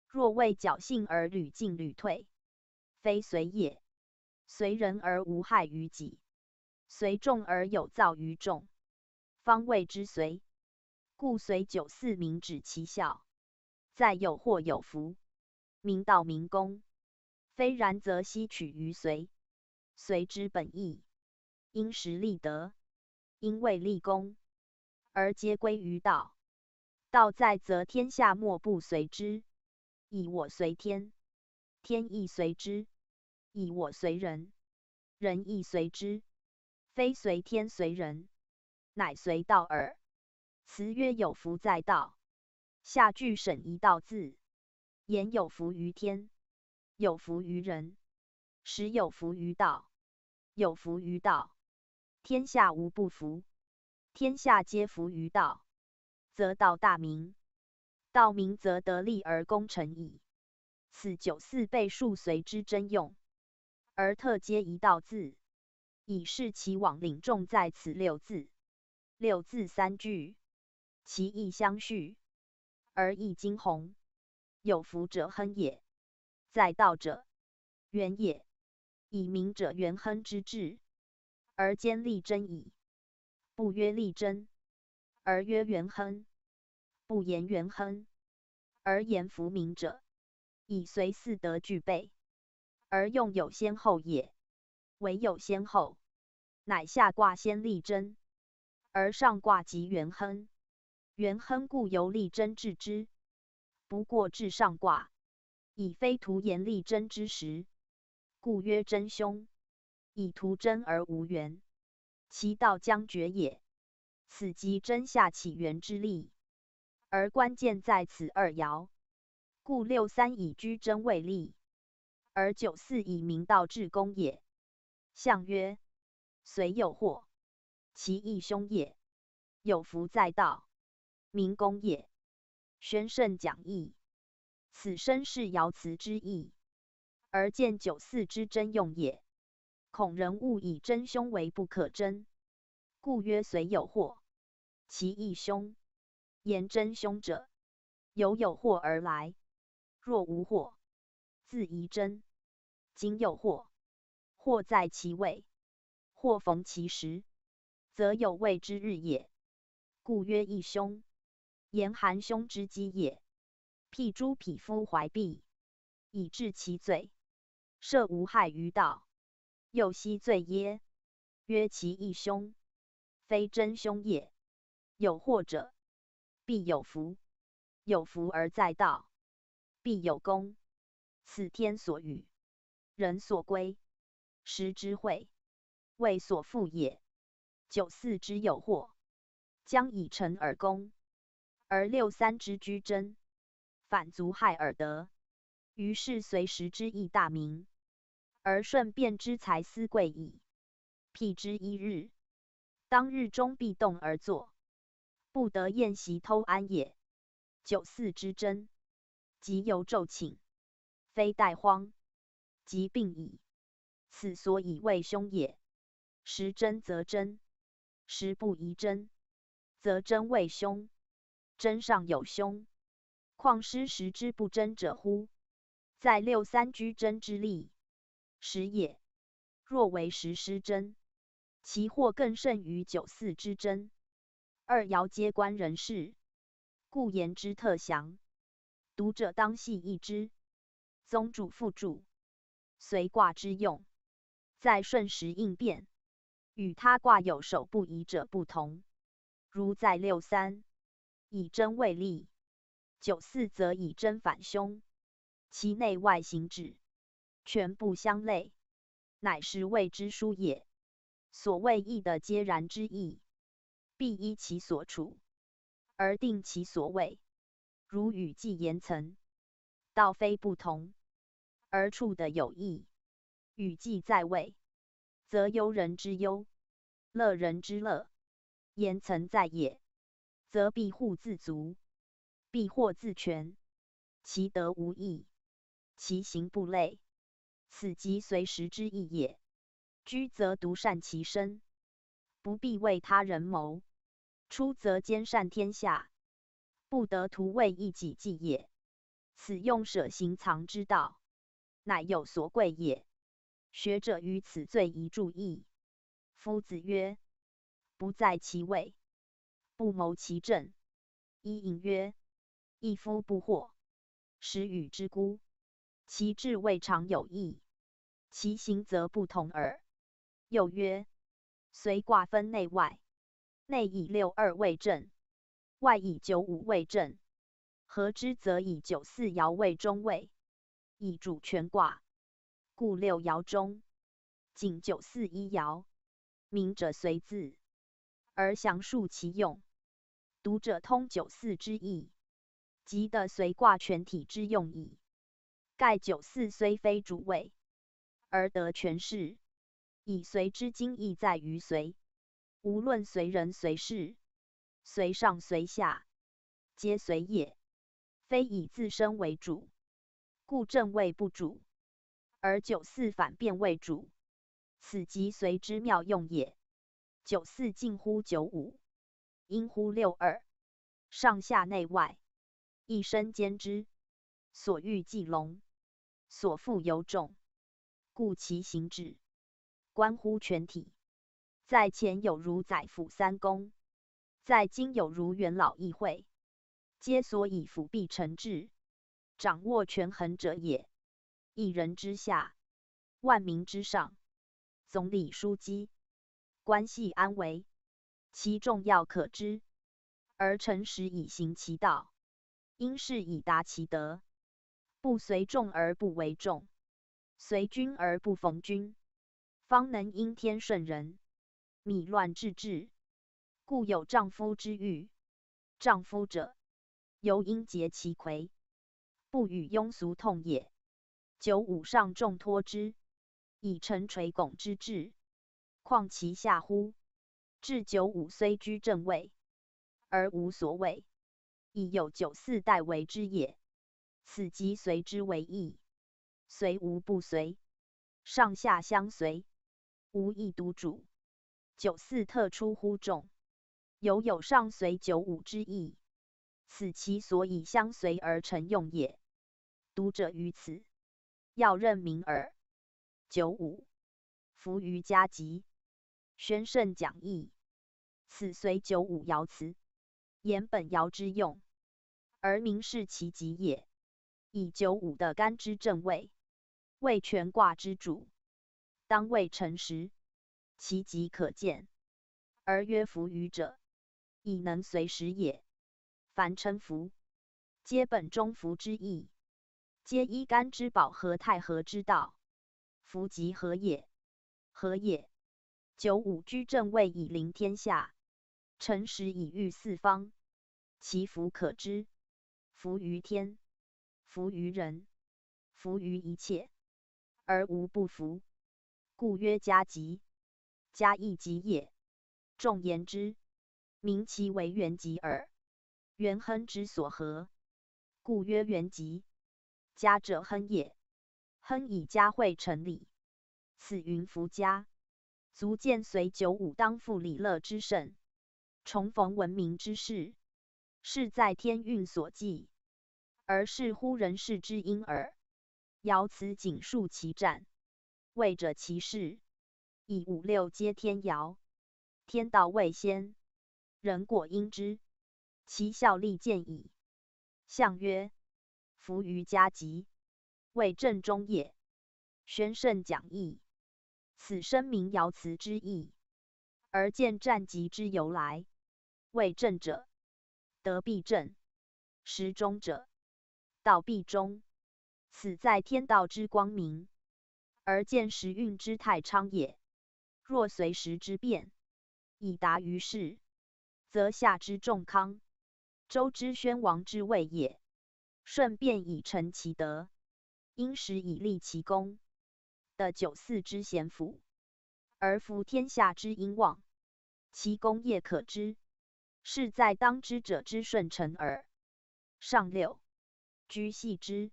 若为侥幸而屡进屡退，非随也。随人而无害于己，随众而有造于众，方谓之随。故随94民指其效，在有祸有福，民道民功。非然则悉取于随。随之本意，因时立德，因位立功，而皆归于道。道在则天下莫不随之。以我随天，天亦随之；以我随人，人亦随之。非随天随人，乃随道耳。辞曰有福在道，下句审一道字，言有福于天，有福于人，时有福于道，有福于道，天下无不服。天下皆服于道，则道大明。道明则得利而功成矣。此94倍数随之真用，而特接一道字，以示其往领重在此六字。六字三句，其义相续，而义惊鸿。有福者亨也，在道者元也。以明者元亨之志，而兼力争矣。不曰力争，而曰元亨；不言元亨，而言弗明者，以随四德具备，而用有先后也。唯有先后，乃下卦先力争，而上卦即元亨。元亨故由力争治之，不过至上卦，以非徒言力争之时，故曰真凶。以徒真而无元，其道将绝也。此即真下起源之力，而关键在此二爻。故6-3以居真为利，而9-4以明道治功也。象曰：虽有祸，其义凶也；有福在道，明功也。宣圣讲义，此身是爻辞之意，而见9-4之真用也。恐人误以真凶为不可争，故曰虽有祸，其义凶。言真凶者，有祸而来；若无祸，自疑真。今有祸，祸在其位，祸逢其时，则有未之日也。故曰义凶。言含凶之机也。譬诸匹夫怀璧，以治其罪，设无害于道，又悉罪耶？曰其义凶，非真凶也。有祸者，必有福；有福而在道，必有功。此天所与，人所归，时之会，谓所负也。9-4之有祸，将以成而功；而6-3之居真，反足害而得。于是随时之义大明，而顺变之才思贵矣。譬之一日，当日中必动而坐，不得宴席偷安也。9-4之真，即由昼寝，非待荒，即病矣。此所以谓凶也。时真则真，时不宜真，则真谓凶。真上有凶，况失时之不真者乎？在6-3居真之力，时也。若为时失真，其祸更甚于9-4之真。二爻皆观人事，故言之特详。读者当细议之。宗主附注，随卦之用，在顺时应变，与他卦有守不疑者不同。如在6-3，以真为利；9-4则以真反凶，其内外行止，全不相类，乃是谓之殊也。所谓义的皆然之义，必依其所处，而定其所位。如与既言曾，道非不同，而处的有义，与既在位，则忧人之忧，乐人之乐。言曾在也，则必护自足，必获自全，其德无益，其行不类。此即随时之义也。居则独善其身，不必为他人谋；出则兼善天下，不得图为一己计也。此用舍行藏之道，乃有所贵也。学者于此最宜注意。夫子曰：不在其位，不谋其政。一隐曰：一夫不惑，时与之孤，其志未尝有异，其行则不同耳。又曰：虽卦分内外，内以6-2为正，外以9-5为正，合之则以9-4爻为中位，以主全卦。故6爻中，仅9-4一爻，明者随字，而详述其用。读者通9-4之意，即得随卦全体之用矣。盖9-4虽非主位，而得全势，以随之精义在于随。无论随人随事，随上随下，皆随也，非以自身为主。故正位不主，而9-4反变为主，此即随之妙用也。9-4近乎9-5，应乎6-2，上下内外，一身兼之。所欲既隆，所负尤重，故其行止，关乎全体。在前有如宰辅三公，在今有如元老议会，皆所以辅弼臣治，掌握权衡者也。一人之下，万民之上，总理枢机，关系安危，其重要可知，而诚实以行其道，因事以达其德。不随众而不为众，随君而不逢君，方能因天顺人，米乱治治。故有丈夫之誉。丈夫者，犹应结其魁，不与庸俗痛也。九五上重托之，以成垂拱之志，况其下乎？至九五虽居正位，而无所谓，以有九四代为之也。此即随之为义，随无不随，上下相随，无一独主。九四特出乎众，有上随九五之意，此其所以相随而成用也。读者于此，要认明耳。九五，伏于家籍，宣圣讲义，此随九五爻辞，言本爻之用，而明示其极也。以九五的干之正位，为权卦之主，当为诚实，其极可见。而曰伏于者，以能随时也。凡称伏，皆本中伏之意，皆依干之宝和太和之道。伏即和也，和也。九五居正位以临天下，诚实以御四方，其福可知。福于天，福于人，福于一切，而无不服。故曰家吉，家亦吉也。众言之，名其为元吉耳。元亨之所合，故曰元吉。家者亨也，亨以家会成礼，此云夫家，足见随九五当负礼乐之盛，重逢文明之事，是在天运所寄，而是乎人事之因耳。爻辞仅述其战，谓者其事，以五六皆天爻，天道未先，人果应之，其效力见矣。象曰：伏于家吉，谓正中也。宣圣讲义，此声明爻辞之意，而见战吉之由来。谓正者，德必正；时中者，道必中。此在天道之光明，而见时运之太昌也。若随时之变，以达于世，则夏之仲康，周之宣王之位也。顺便以成其德，因时以立其功，的九四之贤辅，而服天下之英望，其功业可知，是在当之者之顺承耳。上六，居系之，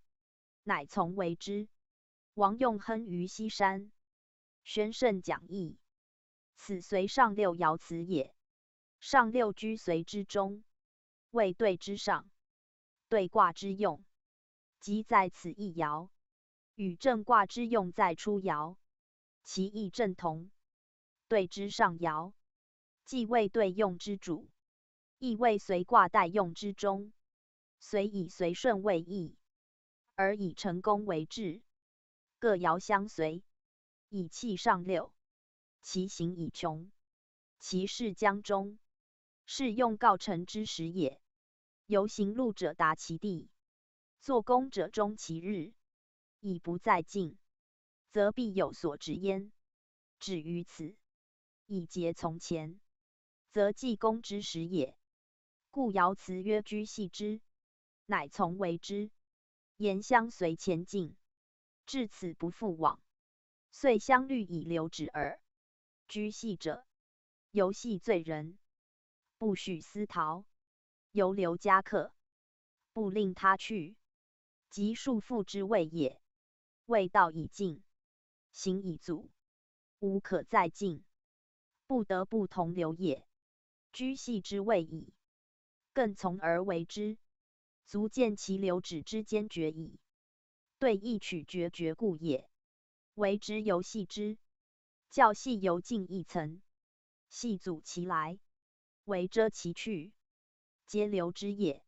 乃从为之。王用亨于西山，宣圣讲义，此随上六爻辞也。上六居随之中，谓对之上，对卦之用，即在此一爻，与正卦之用在初爻，其义正同。对之上爻，既谓对用之主，亦谓随卦代用之中。虽以随顺为义，而以成功为治，各爻相随，以气上六，其行以穷，其事将终，是用告成之时也。由行路者达其地，做工者终其日，以不在境，则必有所止焉。止于此，以节从前，则济公之时也。故爻辞曰居系之，乃从为之，言相随前进，至此不复往，遂相虑以留止耳。居系者，犹系罪人，不许私逃，犹留家客，不令他去，即束缚之谓也。谓道已尽，行已足，无可再进，不得不同流也。居系之谓矣，更从而为之，足见其留止之坚决矣。对亦取决绝故也。为之游细之，较细游近一层，细阻其来，为遮其去，皆流之也。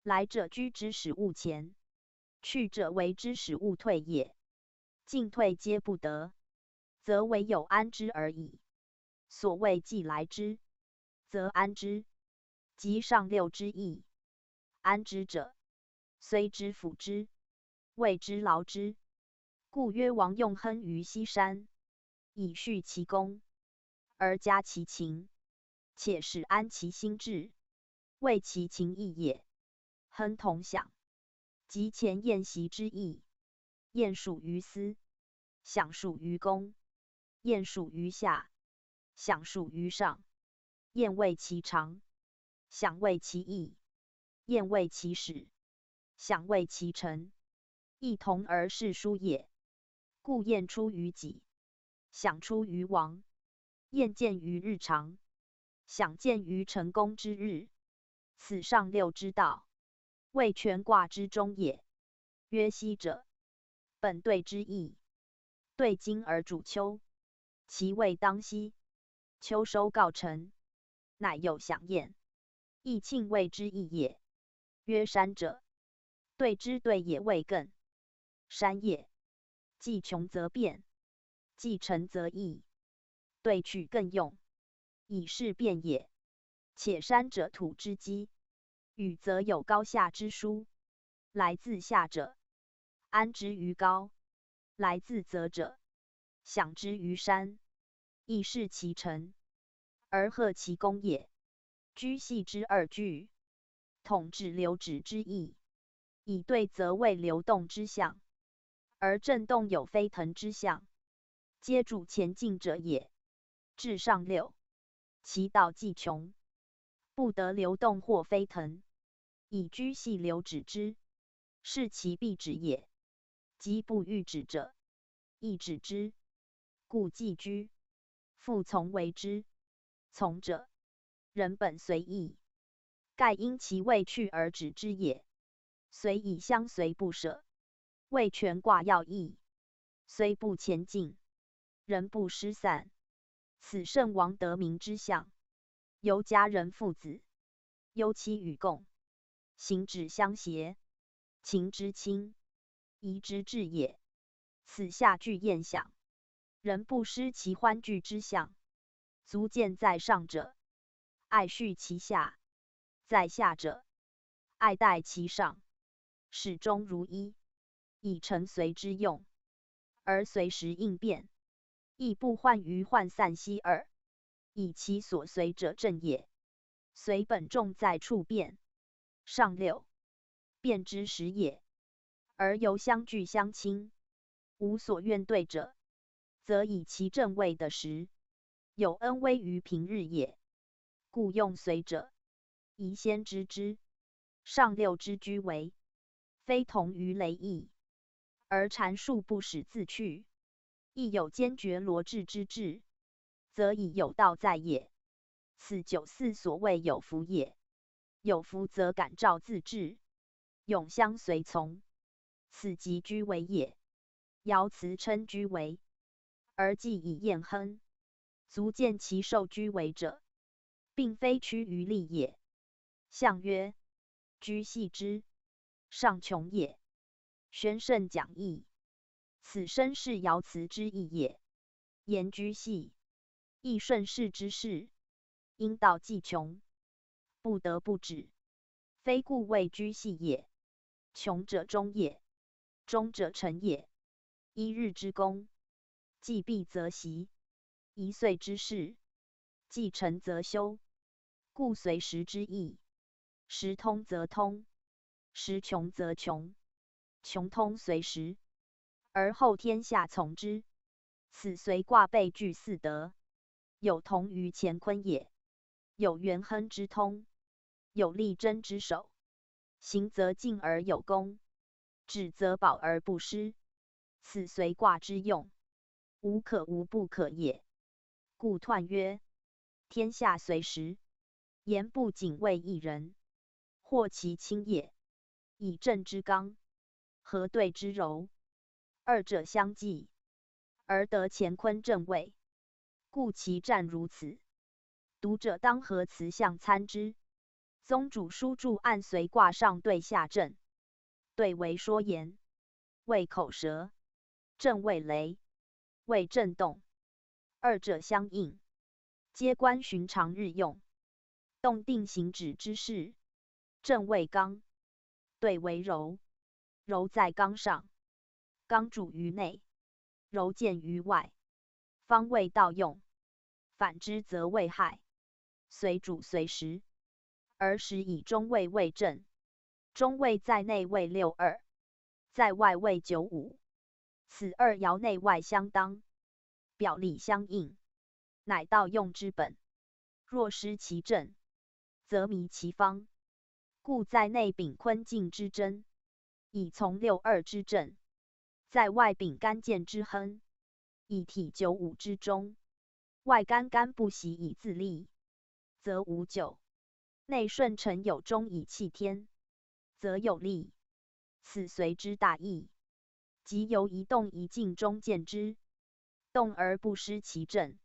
来者居之使物前，去者为之使物退也。进退皆不得，则唯有安之而已。所谓既来之，则安之，即上六之意。安之者，虽之辅之，谓之劳之。故曰王用亨于西山，以恤其功，而嘉其情，且使安其心志，为其情义也。亨同享，即前宴席之意。宴属于司，享属于公；宴属于下，享属于上。宴为其常，享为其义；宴为其始，享为其成。异同而是殊也。故宴出于己，享出于王；宴见于日常，享见于成功之日。此上六之道，谓权卦之中也。曰西者，本对之意，对今而主秋，其谓当夕。秋收告成，乃有享宴，亦庆谓之意也。曰山者，对之对也谓艮。山也，既穷则变，既成则易，对取更用，以示变也。且山者土之基，宇则有高下之殊。来自下者，安之于高；来自泽者，享之于山。亦是其成，而贺其功也。居系之二句，统治流止之意，以对则谓流动之象，而震动有飞腾之象，皆主前进者也。至上六，其道既穷，不得流动或飞腾，以居系流止之，是其必止也。即不欲止者，亦止之，故既居，复从为之。从者，人本随意，盖因其未去而止之也。随以相随不舍，谓权卦要义。虽不前进，人不失散，此圣王得名之象。由家人父子，忧戚与共，行止相协，情之亲，仪之至也。此下具宴享，人不失其欢聚之象。足见在上者，爱恤其下；在下者，爱戴其上，始终如一，以成随之用，而随时应变，亦不患于涣散息耳。以其所随者正也。随本重在处变，上六，变之时也。而由相聚相亲，无所怨对者，则以其正位的时，有恩威于平日也。故用随者，宜先知之。上六之居为，非同于雷翼，而阐述不使自去，亦有坚决罗志之志，则以有道在也。此九四所谓有福也。有福则感召自治，永相随从，此即居为也。爻辞称居为，而既以宴亨，足见其受居为者，并非趋于利也。象曰：居系之，上穷也。宣圣讲义，此身是爻辞之意也。言居系，亦顺势之事，因道既穷，不得不止，非故谓居系也。穷者终也，终者成也。一日之功，既毕则息；一岁之事，既成则休。故随时之意，时通则通，时穷则穷，穷通随时，而后天下从之。此随卦备具四德，有同于乾坤也。有元亨之通，有力争之守，行则进而有功，止则保而不失。此随卦之用，无可无不可也。故彖曰：天下随时，言不仅为一人，或其亲也。以正之刚，和对之柔，二者相济，而得乾坤正位，故其战如此。读者当何辞象参之。宗主书注按随卦上对下震，对为说言，谓口舌，震谓雷，谓震动，二者相应，皆观寻常日用。动定行止之事，震谓刚，对为柔，柔在刚上，刚主于内，柔见于外，方谓道用。反之则为害，随主随时。而时以中位为震，中位在内为6-2，在外为9-5，此二爻内外相当，表里相应，乃道用之本。若失其正，则迷其方。故在内秉坤静之真，以从6-2之正；在外秉干健之亨，以体9-5之中。外干不习以自立，则无咎。内顺承有中以弃天，则有利。此随之大义。即由一动一静中见之，动而不失其正，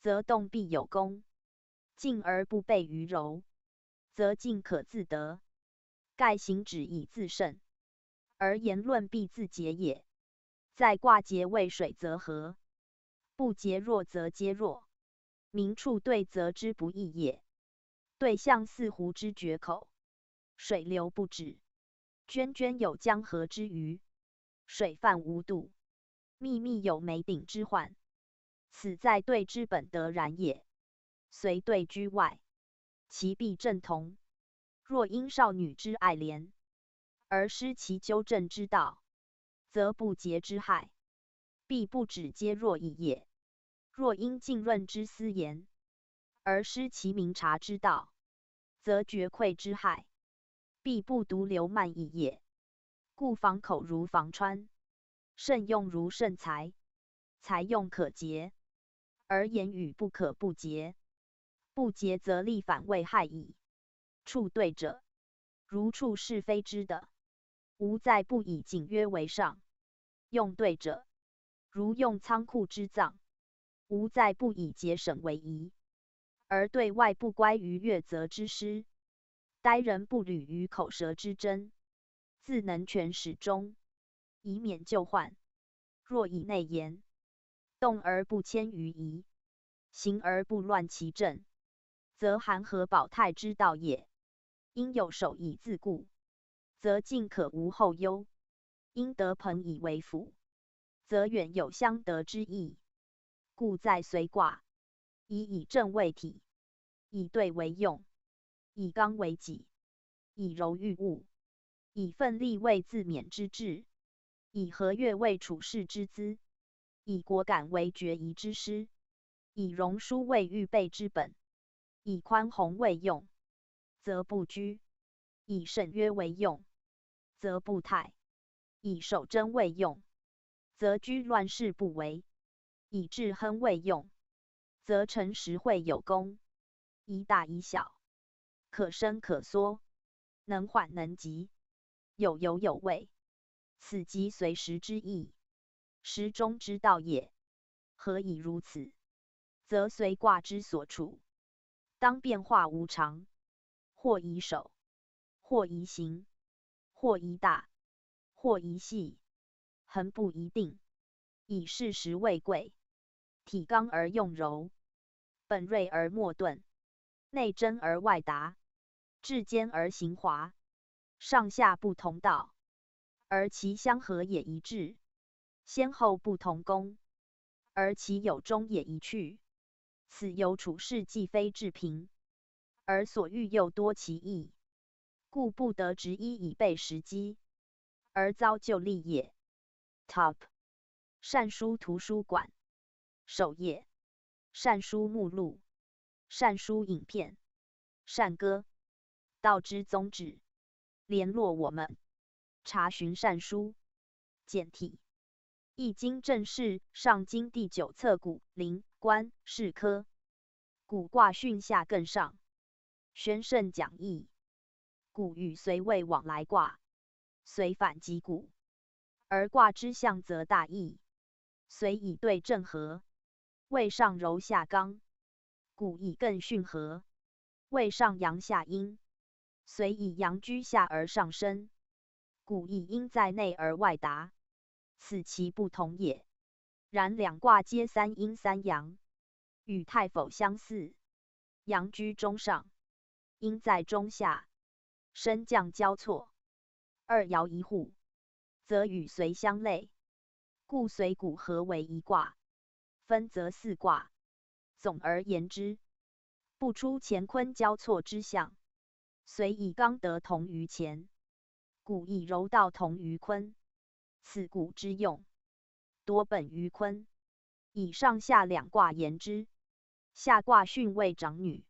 则动必有功；静而不悖于柔，则静可自得。盖行止以自胜，而言论必自节也。在卦节为水则和，不节弱则皆弱。明处对则之不义也。对象似湖之决口，水流不止，涓涓有江河之鱼，水泛无度，密密有眉顶之患。此在对之本得然也。随对居外，其必正同。若因少女之爱怜，而失其纠正之道，则不节之害，必不止皆若矣也。若因浸润之私言，而失其明察之道，则绝愧之害，必不独流慢矣也。故防口如防川，慎用如慎财，财用可节，而言语不可不节。不节则力反为害矣。处对者，如处是非之的，无在不以谨约为上；用对者，如用仓库之藏，无在不以节省为宜。而对外不乖于悦则之失，待人不履于口舌之争，自能全始终，以免旧患。若以内言，动而不迁于宜，行而不乱其正，则含合保泰之道也。因有守以自固，则进可无后忧；因得朋以为辅，则远有相得之意。故在随卦，以正为体，以对为用，以刚为己，以柔御物，以奋力为自勉之志，以和悦为处世之资，以果敢为决疑之师，以容疏为预备之本，以宽宏为用，则不居；以慎约为用，则不泰；以守贞为用，则居乱世不为；以治亨为用，则成实惠有功。以大以小，可伸可缩，能缓能急，有犹有位。此即随时之意，时中之道也。何以如此？则随卦之所处，当变化无常，或宜守，或宜行，或宜大，或宜细，恒不一定。以事实为贵，体刚而用柔，本锐而末钝，内真而外达，至坚而行滑，上下不同道，而其相合也一致；先后不同功，而其有终也一去。此有处事既非至平，而所欲又多其意，故不得执一以备时机，而遭就利也。Top 善书图书馆首页，善书目录，善书影片，善歌，道之宗旨。联络我们，查询善书简体。易经正式上经第9册古灵官世科古卦训下更上宣圣讲义。古与随位往来卦，随反即古，而卦之象则大异。随以对正和，谓上柔下刚，故以艮巽和，谓上阳下阴。随以阳居下而上升，故以阴在内而外达，此其不同也。然两卦皆三阴三阳，与太否相似。阳居中上，阴在中下，升降交错，二爻一互，则与随相类，故随谷合为一卦。分则四卦。总而言之，不出乾坤交错之象，随以刚得同于乾，故以柔道同于坤。此古之用，多本于坤。以上下两卦言之，下卦巽为长女，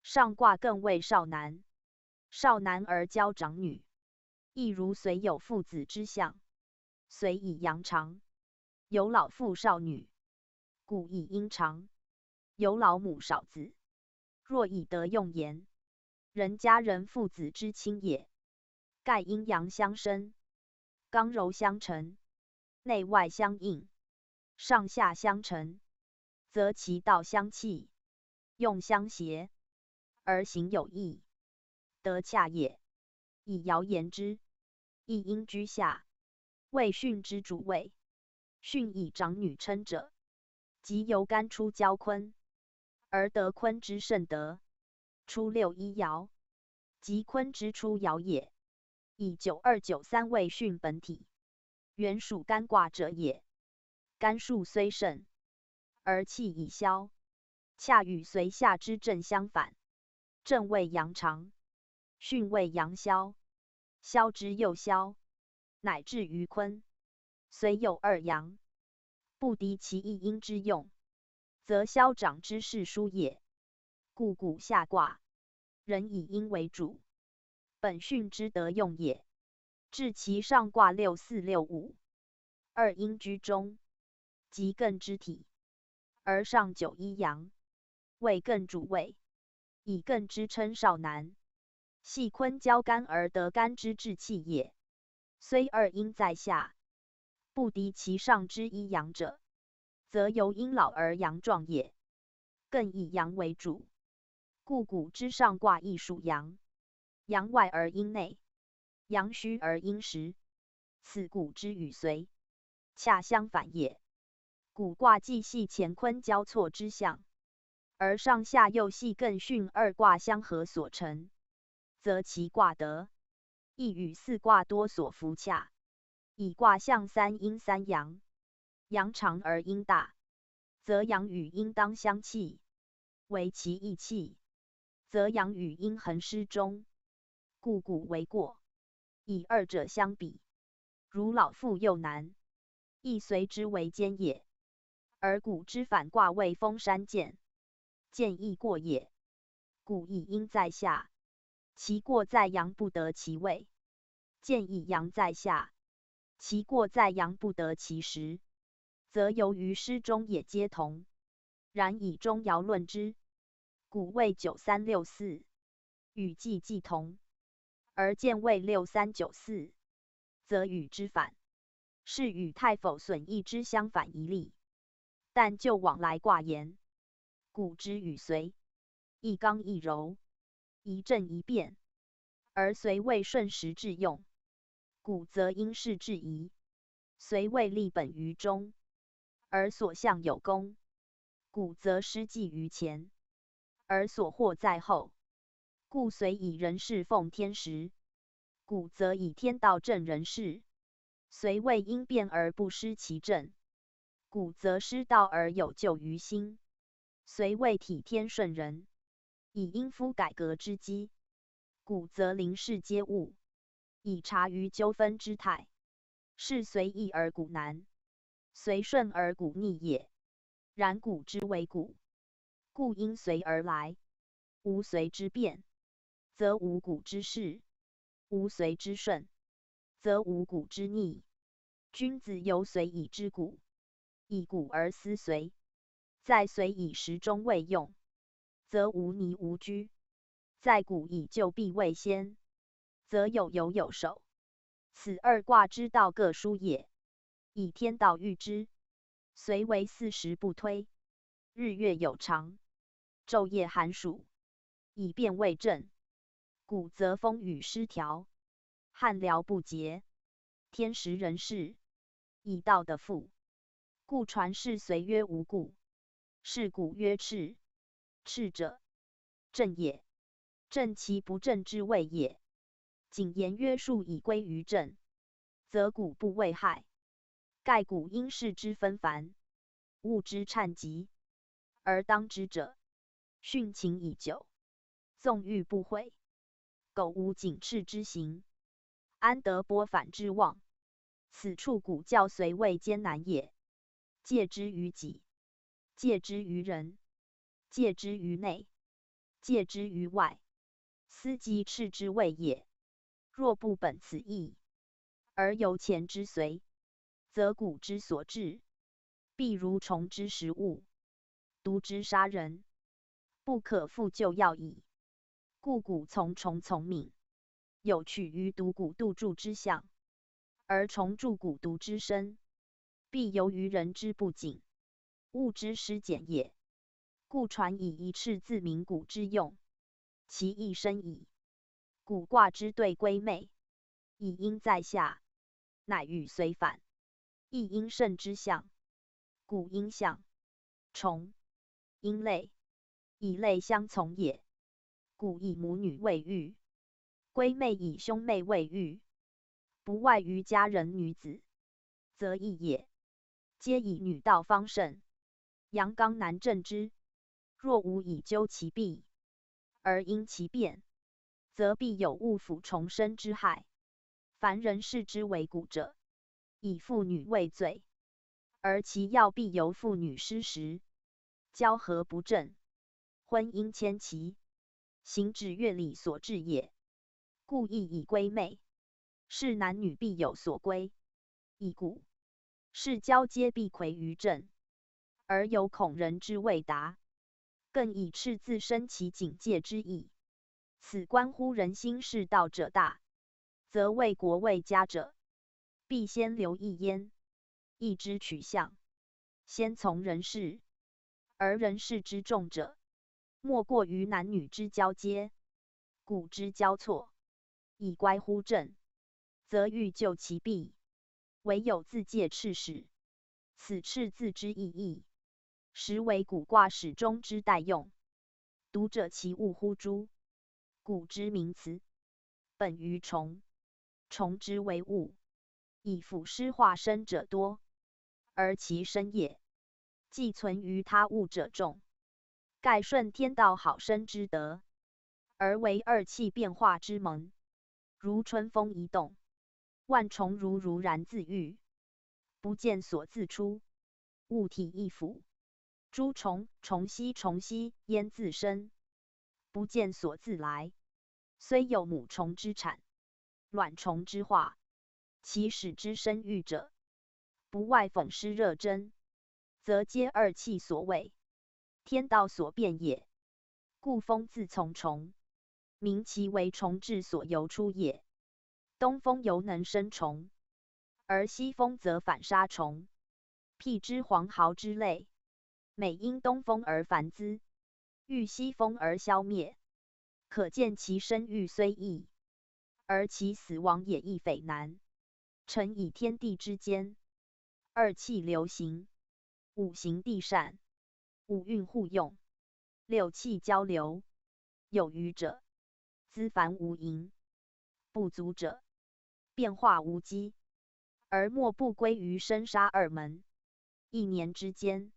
上卦艮为少男。少男而交长女，亦如随有父子之象，随以阳长。有老父少女，故以阴长。有老母少子，若以德用言，人家人父子之亲也。盖阴阳相生，刚柔相成，内外相应，上下相成，则其道相契，用相协，而行有益，得洽也。以爻言之，一阴居下，为巽之主位。巽以长女称者，即由干出交坤，而得坤之盛德，出六一爻，即坤之出爻也。以9293为巽本体，原属干卦者也。干数虽盛，而气已消，恰与随下之正相反。正为阳长，巽为阳消，消之又消，乃至于坤。虽有二阳，不敌其一阴之用，则消长之势殊也。故古下卦，人以阴为主，本巽之德用也。至其上卦6465，二阴居中，即艮之体，而上九一阳，为艮主位，以艮之称少男，系坤交干而得干之至气也。虽二阴在下，不敌其上之一阳者，则由阴老而阳壮也。艮以阳为主，故古之上卦亦属阳，阳外而阴内，阳虚而阴实，此古之与随，恰相反也。古卦既系乾坤交错之象，而上下又系艮巽二卦相合所成，则其卦德亦与四卦多所符洽。以卦象三阴三阳，阳长而阴大，则阳与阴当相契，为其义气，则阳与阴恒失中，故古为过。以二者相比，如老父幼男，亦随之为坚也。而古之反卦为封山见，见亦过也。故以阴在下，其过在阳不得其位；见以阳在下，其过在阳不得其时，则由于失中也皆同。然以中爻论之，古谓9364，与既同，而见谓6394，则与之反，是与太否损益之相反一例。但就往来卦言，古之与随，一刚一柔，一正一变，而随谓顺时致用，古则因势制宜。随谓立本于中，而所向有功，古则失计于前，而所获在后。故随以人事奉天时，古则以天道正人事。随谓因变而不失其正，古则失道而有救于心。随谓体天顺人，以因夫改革之机，古则临事皆物，以察于纠纷之态。是随易而古难，随顺而古逆也。然古之为古，故因随而来。无随之变，则无古之事；无随之顺，则无古之逆。君子犹随以知古，以古而思随。在随以时中未用，则无泥无居；在古以就必未先，则有有有守。此二卦之道各殊也。以天道喻之，虽为40不推，日月有常，昼夜寒暑，以便为正。古则风雨失调，旱涝不节，天时人事，以道得复。故传世随曰无故，是古曰赤。赤者，正也。正其不正之谓也。谨言约束以归于正，则古不为害。盖古因事之纷繁，物之侥急，而当之者，训勤已久，纵欲不悔。苟无谨斥之行，安得拨反之望？此处古教虽未艰难也。戒之于己，戒之于人，戒之于内，戒之于外，斯及斥之谓也。若不本此意，而由前之随，则古之所至，必如虫之食物，毒之杀人，不可复救药矣。故古从虫从敏，有取于毒蛊度助之象，而虫助蛊毒之身，必由于人之不谨，物之失简也。故传以一赤自明蛊之用，其意深矣。蛊卦之对归妹，以阴在下，乃与随反，亦阴肾之象。故阴象，虫，阴类，以类相从也。故以母女为喻，归妹以兄妹为喻，不外于家人女子，则异也。皆以女道方盛，阳刚难正之。若无以究其弊，而因其变，则必有误腐重生之害。凡人视之为蛊者，以妇女为罪，而其药必由妇女失时，交合不正，婚姻牵奇，行止乐理所致也。故亦以归妹，是男女必有所归；以蛊，是交皆必魁于正，而有恐人之未达，更以赤自生其警戒之意。此关乎人心事道者大，则为国为家者，必先留意焉。意之取向，先从人事，而人事之重者，莫过于男女之交接，蛊之交错，以乖乎正，则欲救其弊，唯有自戒赤始。此赤字之意义，实为蛊卦始终之代用。读者其误乎诸？蛊之名词，本于虫，虫之为物，以腐尸化生者多，而其生也，既存于他物者众。盖顺天道好生之德，而为二气变化之盟。如春风一动，万虫如然自愈，不见所自出，物体一腐，诸虫虫息焉自生，不见所自来。虽有母虫之产，卵虫之化，其始之生育者，不外讽湿热蒸，则皆二气所为，天道所变也。故风自从虫，名其为虫至所由出也。东风犹能生虫，而西风则反杀虫。譬之黄毫之类，每因东风而繁滋，遇西风而消灭。可见其生育虽易，而其死亡也亦匪难。诚以天地之间，二气流行，五行地善，五运互用，六气交流。有余者，资繁无盈；不足者，变化无机，而莫不归于生杀二门。一年之间，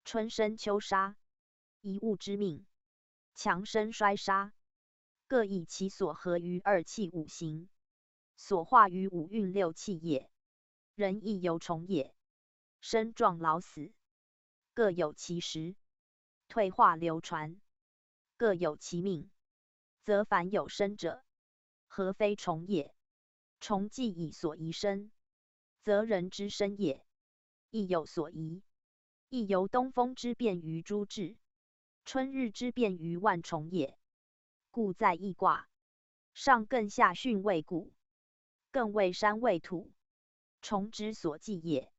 春生秋杀，一物之命，强生衰杀，各以其所合于二气五行，所化于五运六气也。人亦有虫也，生壮老死，各有其时，退化流传，各有其命。则凡有生者，何非虫也？虫既以所宜生，则人之生也，亦有所宜。亦由东风之变于诸至，春日之变于万虫也。故在易卦，上艮下巽为谷，艮为山为土，虫之所寄也。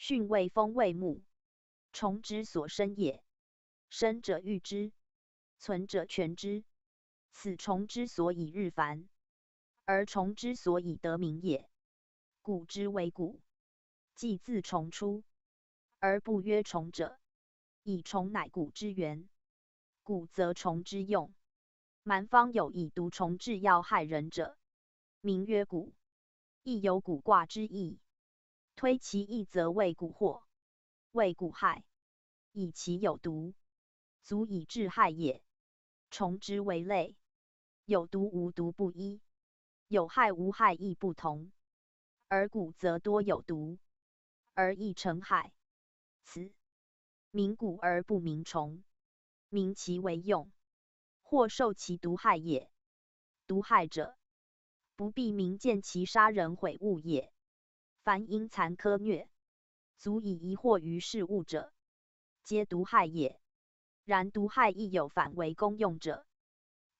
巽为风为木，虫之所生也。生者育之，存者全之。此虫之所以日繁，而虫之所以得名也。古之为古，既自虫出，而不曰虫者，以虫乃古之源。古则虫之用。蛮方有以毒虫治药害人者，名曰蛊，亦有蛊卦之意。推其意则为蛊惑，为蛊害，以其有毒，足以致害也。虫之为类，有毒无毒不一，有害无害亦不同。而蛊则多有毒，而易成害。此名蛊而不名虫，名其为用，或受其毒害也。毒害者，不必明见其杀人毁物也。凡因残苛虐，足以疑惑于事物者，皆毒害也。然毒害亦有反为功用者。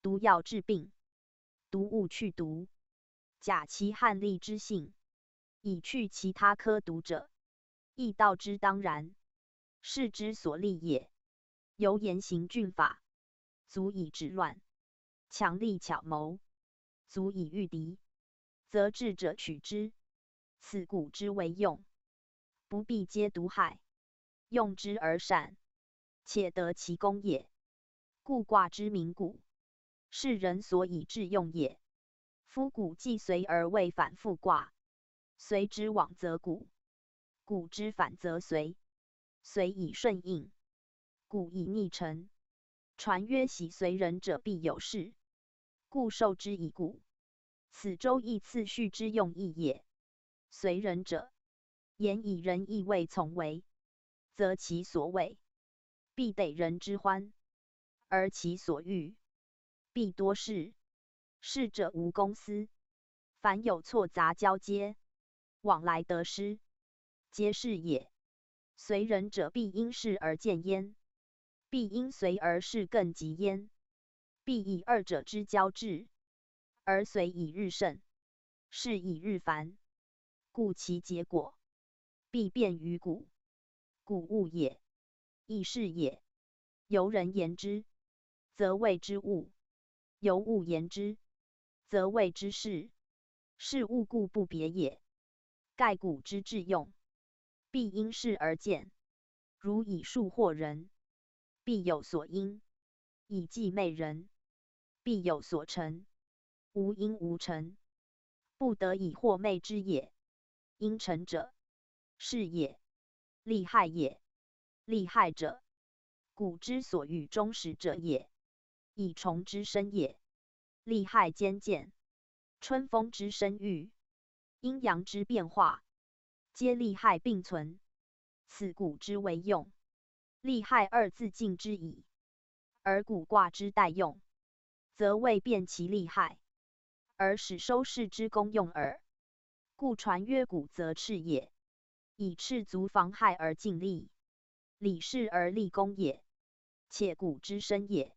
毒药治病，毒物去毒，假其悍戾之性，以去其他科毒者，亦道之当然，是之所立也。由严刑峻法，足以治乱；强力巧谋，足以御敌。则智者取之，此蛊之为用，不必皆毒害，用之而善，且得其功也。故卦之名蛊，是人所以致用也。夫蛊既随而未反复卦，随之往则蛊，蛊之反则随，随以顺应，蛊以逆臣。传曰：喜随人者必有事，故受之以蛊。此周易次序之用意也。随人者，言以人意未从为，则其所为，必得人之欢；而其所欲，必多事。事者无公私，凡有错杂交接，往来得失，皆是也。随人者，必因事而见焉，必因随而事更急焉，必以二者之交质，而随以日盛，事以日繁，故其结果，必变于蛊。蛊物也，亦是也。由人言之，则谓之物；由物言之，则谓之事。是物故不别也。盖蛊之致用，必因事而见。如以术惑人，必有所因；以计媚人，必有所成。无因无成，不得已惑媚之也。因成者，是也；利害也。利害者，蛊之所欲终始者也。以虫之生也，利害兼见；春风之生育，阴阳之变化，皆利害并存。此蛊之为用，利害二自尽之矣。而蛊卦之代用，则未变其利害，而使收视之功用耳。故传曰：蛊则赤也，以赤足防害而尽利，理事而立功也。且蛊之生也，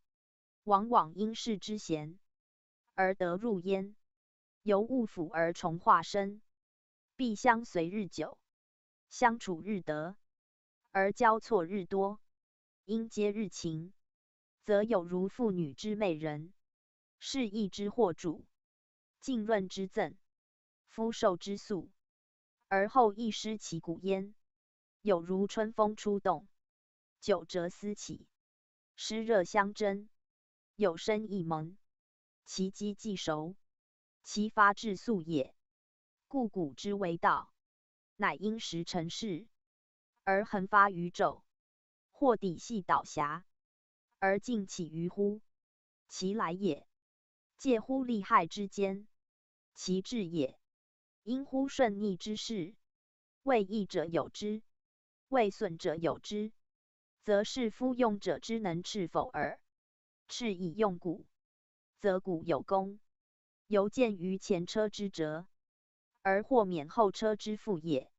往往因事之贤，而得入焉。由物辅而从化生，必相随日久，相处日得，而交错日多，因皆日勤，则有如妇女之媚人，是义之惑主，浸润之赠，夫受之宿，而后亦失其蛊焉。有如春风出动，久折丝起，湿热相争，有生一萌，其机既熟，其发至速也。故蛊之为道，乃因时成事，而恒发于昼，或底细导狭，而尽起于乎？其来也，介乎利害之间；其至也，因乎顺逆之事。为益者有之，为损者有之，则是夫用者之能斥否耳。斥以用蛊，则蛊有功，犹见于前车之辙，而或免后车之负也。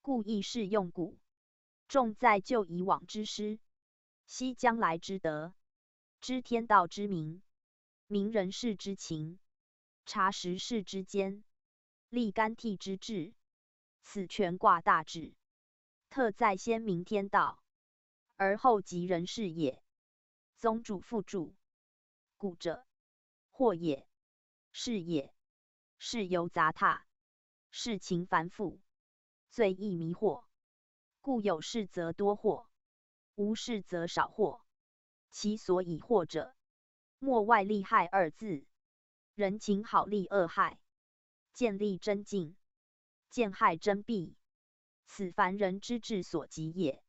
故亦是用蛊，重在就以往之师，悉将来之德，知天道之明，明人事之情，察时事之间，立干替之志。此全卦大志。特在先明天道，而后及人事也。宗主复注：故者，惑也，是也，是由杂沓，事情繁复，最易迷惑。故有事则多惑，无事则少惑。其所以惑者，莫外利害二字。人情好利恶害，见利真净，见害真弊，此凡人之志所及也。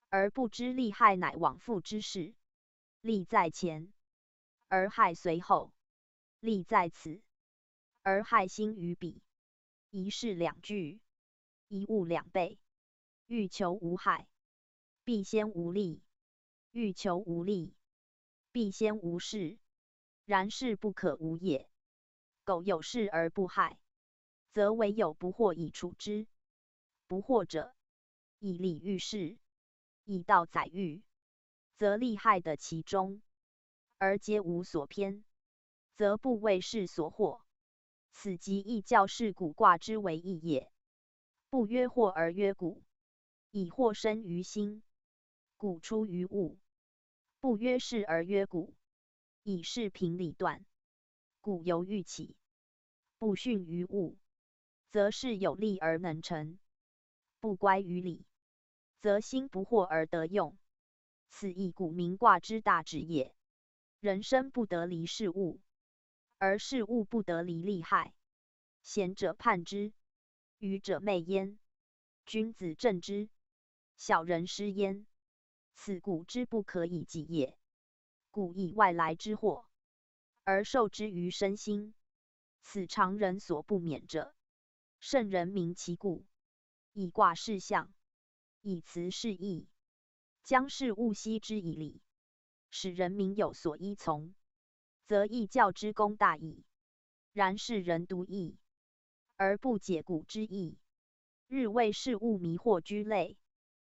而不知利害乃往复之事，利在前，而害随后；利在此，而害兴于彼。一事两据，一物两备。欲求无害，必先无利；欲求无利，必先无事。然事不可无也。苟有事而不害，则唯有不惑以处之。不惑者，以理喻事，以道载喻，则利害得其中，而皆无所偏，则不为事所惑。此即亦教是古卦之为义也。不曰惑而曰古，以惑生于心，古出于物；不曰事而曰古，以事平理断，古由欲起。不训于物，则事有利而能成；不乖于理，则心不惑而得用。此亦古名卦之大旨也。人生不得离事物，而事物不得离利害。贤者叛之，愚者昧焉；君子正之，小人失焉。此古之不可以计也。故以外来之祸，而受之于身心，此常人所不免者。圣人明其故，以卦示象，以辞示义，将事物悉之以理，使人民有所依从，则义教之功大矣。然世人独义，而不解古之义，日为事物迷惑居类，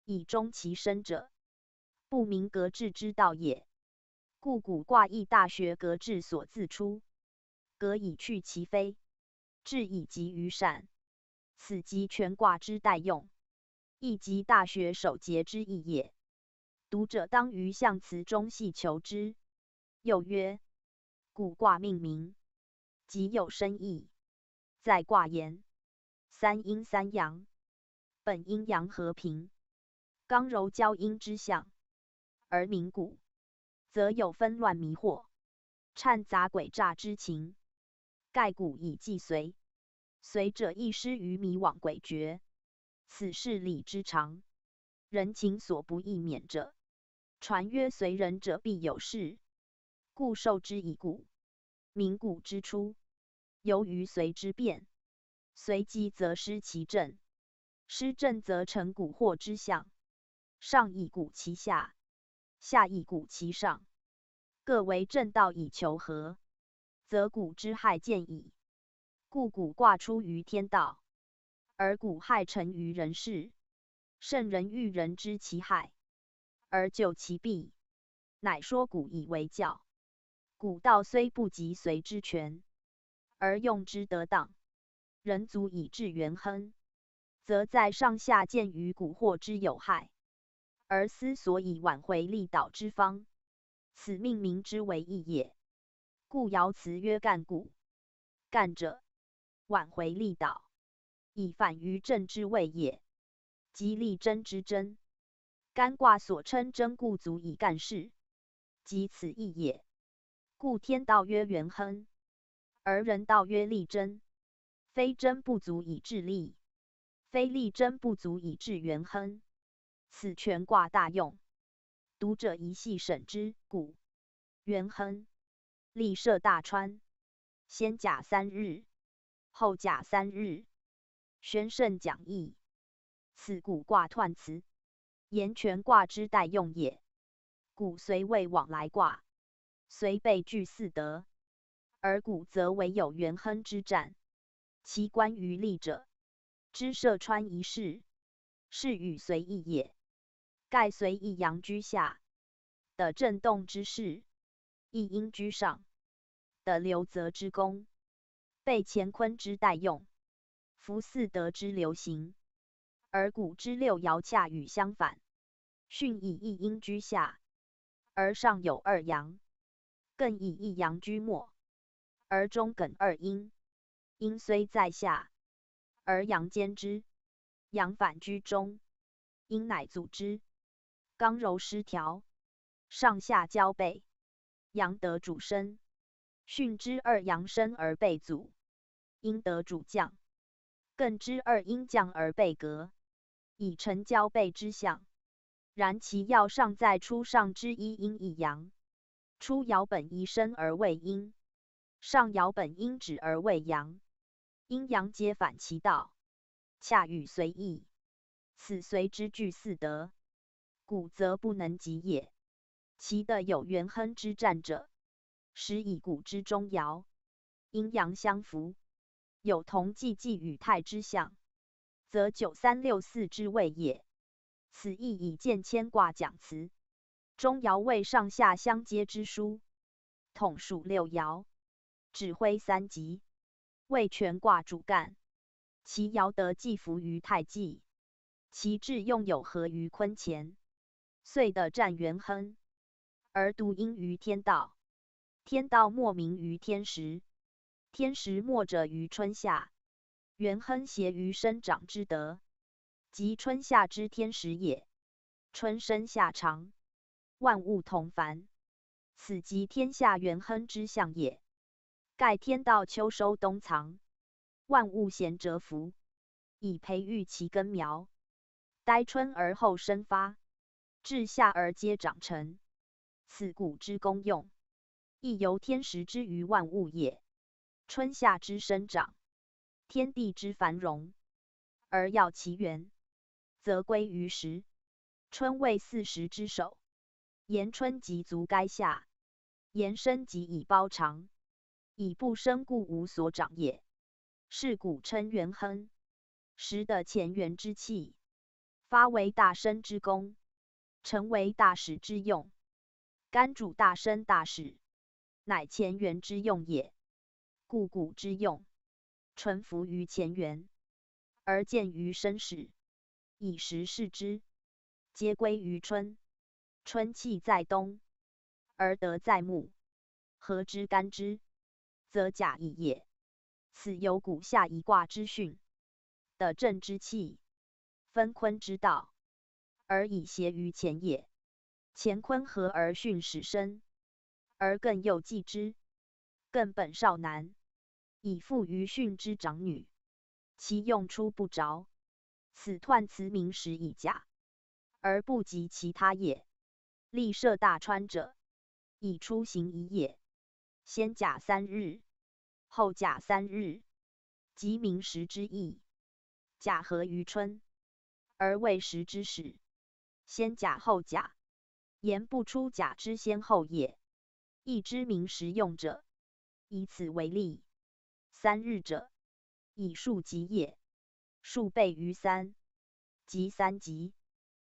以终其身者，不明革致之道也。故古卦亦大学革致所自出，革以去其非，致以极于善。此即全卦之代用，亦即大学首节之意也。读者当于象辞中细求之。又曰：古卦命名，即有深意。在卦言：三阴三阳，本阴阳和平，刚柔交阴之象，而名古，则有纷乱迷惑，掺杂诡诈之情。盖古以计随，随者亦失于迷惘诡谲。此是理之常，人情所不易免者。传曰：随人者必有事，故受之以古。名古之初，由于随之变，随机则失其正，失正则成蛊惑之象。上以蛊其下，下以蛊其上，各为正道以求和，则蛊之害见矣。故蛊卦出于天道，而蛊害成于人事。圣人欲人知其害，而救其弊，乃说蛊以为教。蛊道虽不及随之权，而用之得当，人足以致元亨，则在上下见于蛊惑之有害，而思所以挽回利导之方，此命名之为义也。故爻辞曰：干蛊。干者，挽回利导，以反于正之谓也，即利贞之贞。干卦所称贞故足以干事，即此意也。故天道曰元亨，而人道曰利贞。非贞不足以致利，非利贞不足以致元亨。此全卦大用。读者宜细审之。故元亨，利涉大川，先甲3日，后甲3日，宣圣讲义。此古卦彖辞，言全卦之代用也。古虽谓往来卦，虽备具四德，而古则唯有元亨之战。其关于利者，知涉川一事，是与随意也。盖随意阳居下，的震动之势，亦阴居上，的流泽之功，备乾坤之代用，夫四德之流行，而古之六爻恰与相反，巽以一阴居下，而上有二阳；艮以一阳居末，而中艮二阴。阴虽在下，而阳兼之，阳反居中，阴乃阻之。刚柔失调，上下交背，阳得主升。巽之二阳升而被阻，阴得主降。艮之二阴降而被革，以成交背之象。然其要尚在初上之一阴一阳，初爻本宜升而为阴，上爻本应止而为阳，阴阳皆反其道，恰与随意。此随之具四德，古则不能及也。其的有元亨之战者，实以古之中爻，阴阳相符，有同济济与泰之象，则9364之谓也。此亦以见牵卦讲辞。中爻为上下相接之书，统属六爻，指挥三极，为全卦主干。其爻得寄服于太极，其志用有合于坤乾，遂得占元亨，而独应于天道。天道莫名于天时，天时莫者于春夏。元亨谐于生长之德，即春夏之天时也。春生夏长，万物同繁，此即天下元亨之象也。盖天道秋收冬藏，万物咸蛰伏，以培育其根苗，待春而后生发，至夏而皆长成。此古之功用，亦由天时之于万物也。春夏之生长，天地之繁荣，而要其源，则归于时。春为四时之首，言春即足该夏，言生即以包长，以不生故无所长也。是古称元亨。时的前元之气，发为大生之功，成为大始之用。干主大生大始，乃前元之用也。故古之用，纯服于前元，而见于生始，以时视之，皆归于春。春气在冬，而德在木，合之干之，则甲乙也。此有古下一卦之巽，的正之气，分坤之道，而以谐于前也。乾坤合而巽始生，而艮又继之。艮本少男，以附于巽之长女，其用出不着。此彖辞名时以甲，而不及其他也。历涉大川者，以出行仪也。先甲3日，后甲3日，即名时之意。甲合于春，而为时之始。先甲后甲，言不出甲之先后也。亦知名时用者，以此为例。3日者，以数吉也。数倍于3，即3吉，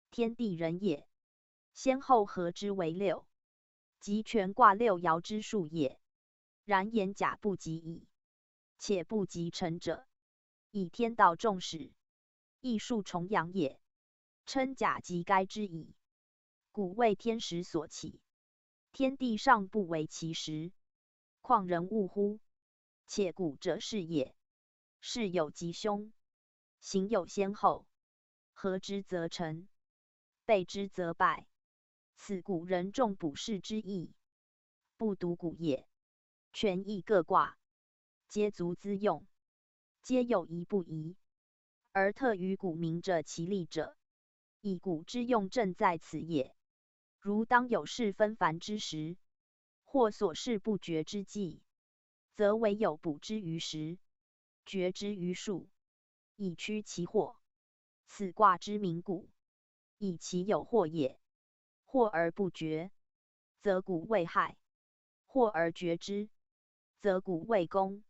天地人也。先后合之为6，即全卦六爻之数也。然言甲不及矣，且不及辰者，以天道重始，亦数重阳也，称甲即该之矣。古为天时所起，天地尚不为其时，况人物乎？且古者是也。事有吉凶，行有先后，合之则成，背之则败。此古人重卜筮之意，不独古也。权益各卦，皆足资用，皆有宜不宜，而特于古名者其利者，以古之用正在此也。如当有事纷繁之时，或所事不决之际，则唯有卜之于时，决之于数，以驱其祸。此卦之名古，以其有祸也。祸而不决，则古为害；祸而决之，则古为功。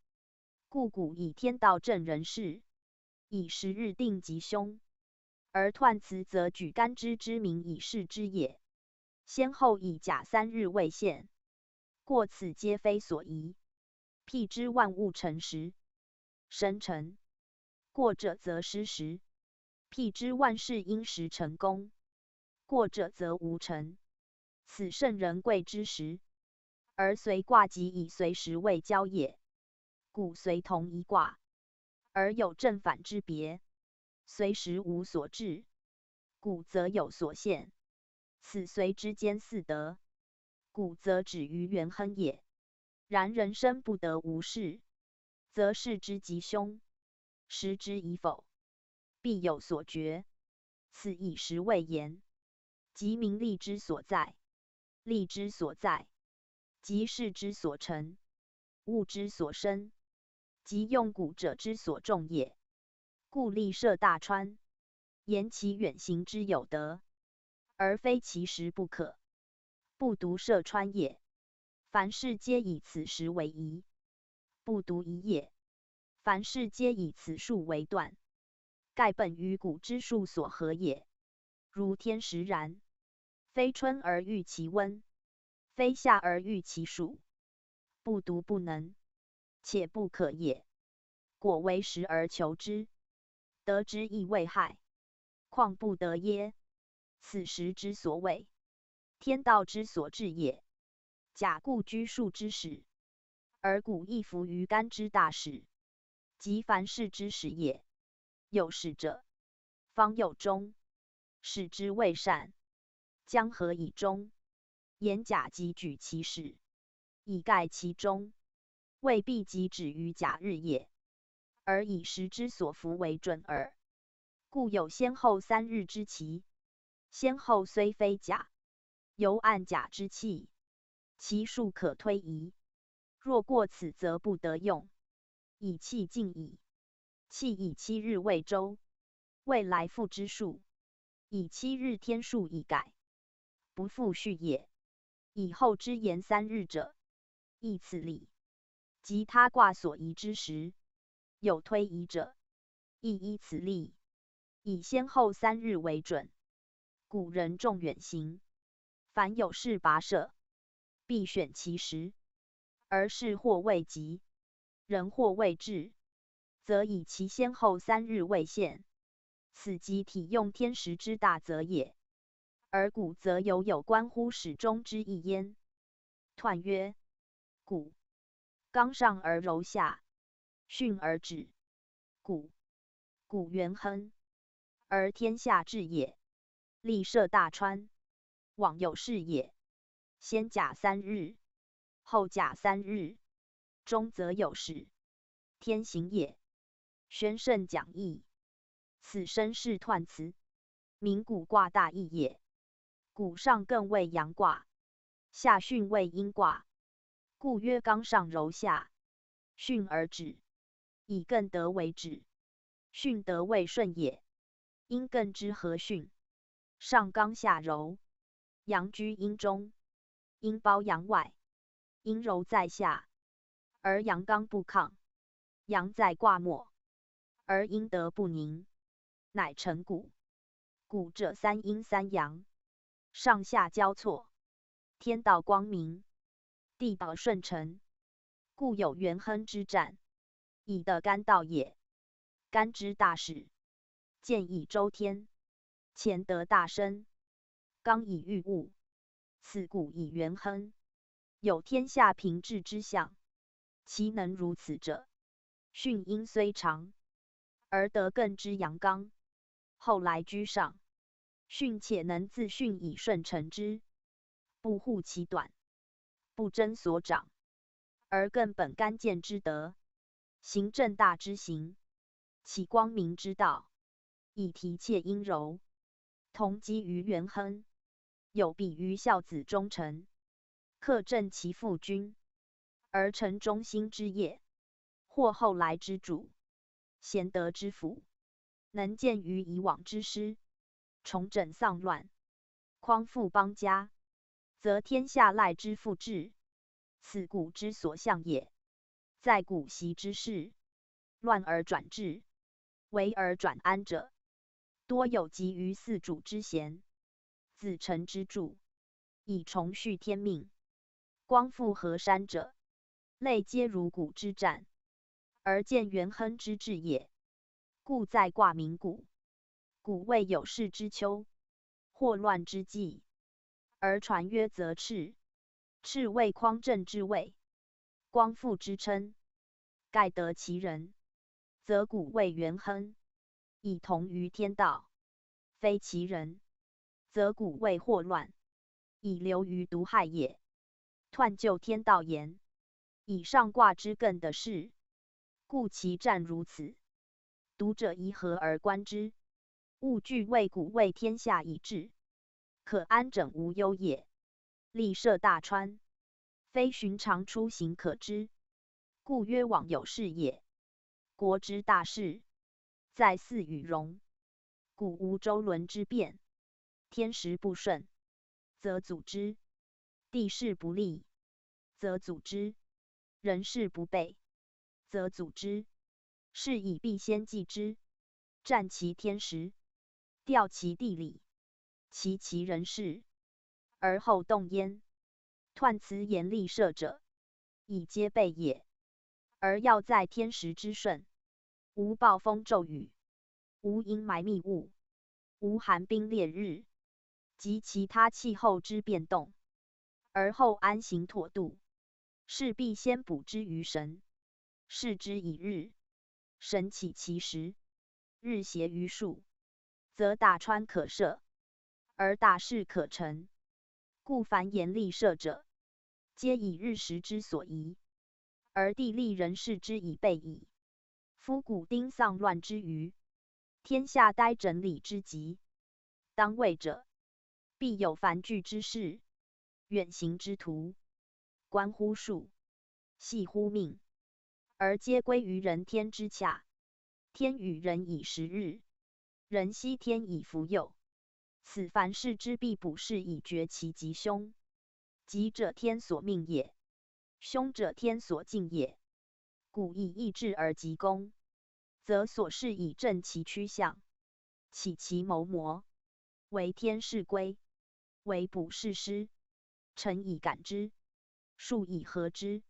故古以天道正人事，以时日定吉凶，而彖辞则举干支之名以示之也。先后以甲3日为限，过此皆非所宜。辟之万物成时，生成；过者则失时。辟之万事因时成功，过者则无成。此圣人贵之时，而随卦即以随时为交也。故随同一卦，而有正反之别，随时无所至，故则有所现。此随之间四德，故则止于元亨也。然人生不得无事，则事之吉凶，时之以否，必有所决。此以时为言，即名利之所在，利之所在，即事之所成，物之所生，即用古者之所重也。故立涉大川，言其远行之有德，而非其时不可，不独涉川也。凡事皆以此时为宜，不独宜也。凡事皆以此数为断，盖本于古之数所合也。如天时然，非春而御其温，非夏而御其暑，不独不能，且不可也。果为时而求之，得之亦未害，况不得耶？此时之所谓，天道之所至也。甲固居数之始，而古亦服于干之大始，即凡事之始也。有始者，方有终，始之未善，将何以终？言甲即举其始，以盖其终，未必即止于甲日也，而以时之所服为准耳。故有先后三日之期，先后虽非甲，犹按甲之气，其数可推移。若过此，则不得用。以气尽矣，气以7日为周，未来复之数，以7日天数以改，不复序也。以后之言3日者，亦此理。即他卦所宜之时，有推移者，亦依此例，以先后3日为准。古人重远行，凡有事跋涉，必选其时，而事或未及，人或未至，则以其先后3日为限。此即体用天时之大则也。而古则有关乎始终之意焉。彖曰：古，刚上而柔下，巽而止。古元亨，而天下治也。立涉大川，往有事也。先甲3日，后甲3日，中则有始，天行也。宣圣讲义。此身是彖辞，名古卦大义也。古上艮为阳卦，下巽为阴卦，故曰刚上柔下，巽而止，以艮得为止，巽得为顺也。阴艮之和巽，上刚下柔，阳居阴中，阴包阳外，阴柔在下，而阳刚不亢，阳在卦末，而阴德不宁，乃成古。古者3阴3阳，上下交错，天道光明，地道顺承，故有元亨之战，以得干道也。干之大始，见以周天，乾得大生，刚以御物，此古以元亨，有天下平治之象。其能如此者，巽阴虽长，而得艮之阳刚，后来居上。巽且能自巽以顺承之，不护其短，不争所长，而艮本干见之德，行正大之行，起光明之道，以提切阴柔，同基于元亨，有比于孝子忠臣，克正其父君，而成忠心之业，或后来之主，贤德之辅，能见于以往之师，重整丧乱，匡复邦家，则天下赖之复治，此古之所向也。在古习之事，乱而转治，危而转安者，多有集于四主之贤，子承之助，以重续天命，光复河山者，类皆如古之战，而见元亨之治也。故在卦名古。古谓有事之秋，祸乱之际，而传曰则赤。赤谓匡正之谓，光复之称，盖得其人，则古谓元亨，以同于天道；非其人，则古谓祸乱，以流于毒害也。彖就天道言，以上卦之艮的是，故其战如此。读者宜合而观之，勿惧谓古谓天下已治，可安整无忧也。立涉大川，非寻常出行可知，故曰往有事也。国之大事，在祀与戎。古无周伦之变，天时不顺，则阻之；地势不利，则阻之；人事不备，则阻之。是以必先计之，占其天时，调其地理，齐其人事，而后动焉。彖辞严厉射者，以皆备也。而要在天时之顺，无暴风骤雨，无阴霾密雾，无寒冰烈日，及其他气候之变动，而后安行妥度，是必先卜之于神，视之以日，神起其时，日协于数，则大川可涉，而大事可成。故凡严厉射者，皆以日时之所宜，而地利人事之以备矣。夫古丁丧乱之余，天下待整理之极，当位者，必有繁剧之事，远行之途，关乎术，系乎命，而皆归于人天之洽。天与人以时日，人惜天以福佑。此凡事之必卜筮以决其吉凶。吉者天所命也，凶者天所敬也。故以意志而吉功，则所事以正其趋向，起其谋模，为天事归，为卜筮师，臣以感之，术以合之，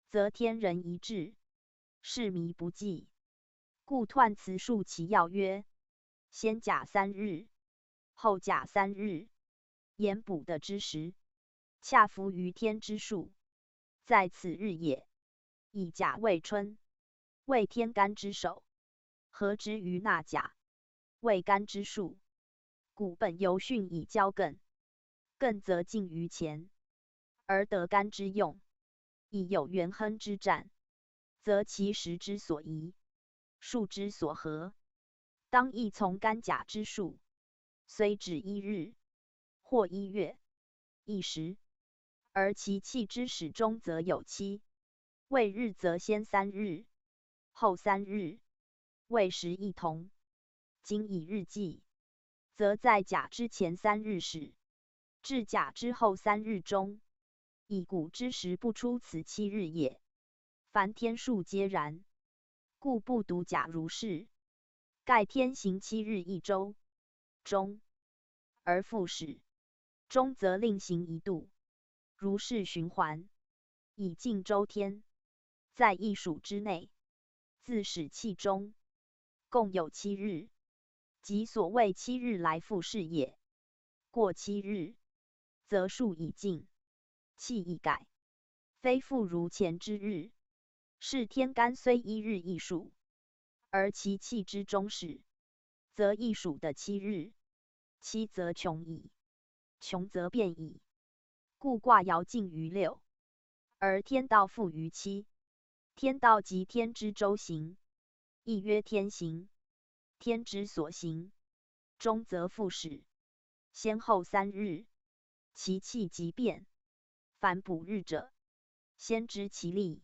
则天人一致，事弥不济。故彖辞述其要曰：先甲3日，后甲3日，言卜的之时，恰符于天之数，在此日也。以甲为春，为天干之首，合之于纳甲，为干之数。故本由巽以交艮，艮则进于前，而得干之用。以有元亨之战，则其时之所宜，数之所合，当亦从干甲之数，虽只1日，或1月、1时，而其气之始终则有期。未日则先3日，后3日，未时亦同。今以日计，则在甲之前3日始，至甲之后3日中，以古之时不出此7日也。凡天数皆然，故不独甲如是。盖天行7日一周，中而复始，中则令行1度，如是循环，以尽周天。在一属之内，自始气中，共有7日，即所谓7日来复是也。过7日，则数已尽，气已改，非复如前之日。是天干虽1日一数，而其气之终始，则一属的7日，期则穷矣，穷则变矣。故卦爻尽于6，而天道复于7。天道即天之周行，亦曰天行。天之所行，终则复始，先后3日，其气即变。凡卜日者，先知其利，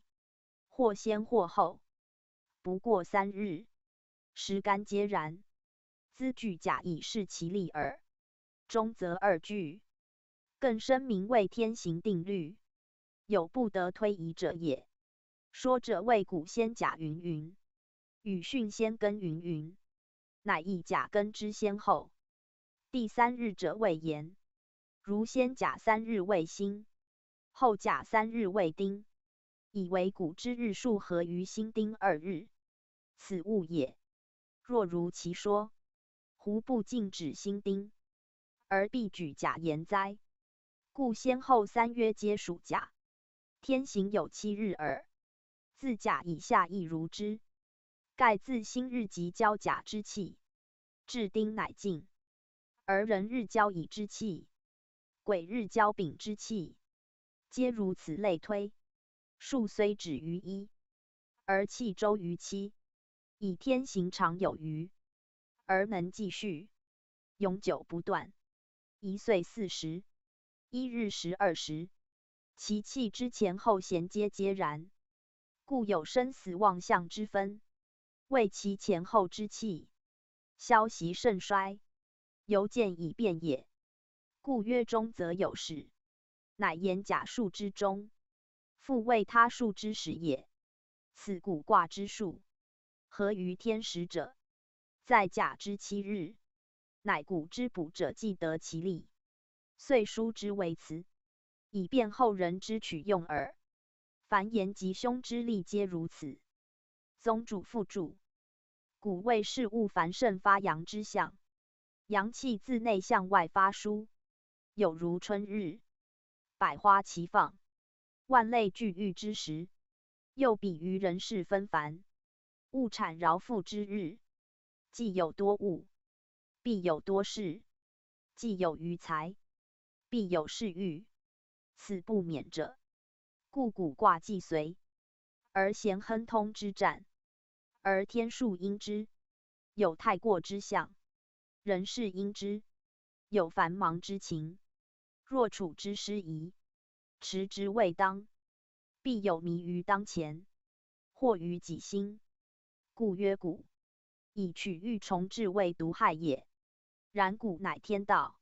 或先或后，不过3日，时干皆然。兹据甲以示其利耳。终则2句，更深明谓天行定律，有不得推移者也。说者谓古先甲云云，禹巽先庚云云，乃以甲庚之先后。第3日者谓言，如先甲3日为辛，后甲3日为丁，以为古之日数合于辛丁2日，此物也。若如其说，胡不禁止心丁，而必举甲言哉？故先后3月皆属甲，天行有7日耳。自甲以下亦如之。盖自辛日即交甲之气，至丁乃尽，而人日交乙之气，癸日交丙之气，皆如此类推。数虽止于1，而气周于7，以天行常有余，而能继续，永久不断。1岁40，1日12时，其气之前后衔接皆然，故有生死妄象之分。为其前后之气，消息盛衰，犹见以变也。故曰中则有始，乃言甲数之中，复谓他数之始也。此古卦之数，合于天时者，在甲之7日，乃古之卜者既得其利，遂书之为辞，以便后人之取用耳。凡言吉凶之例皆如此。宗主附注。古谓事物繁盛发扬之象，阳气自内向外发输，有如春日，百花齐放，万类俱育之时；又比于人事纷繁，物产饶富之日。既有多物，必有多事；既有余财，必有事欲。此不免者。故古卦既随，而咸亨通之战。而天数因之，有太过之象；人事因之，有繁忙之情。若处之失宜，持之未当，必有迷于当前，或于己心。故曰古。以取欲从志为毒害也。然古乃天道，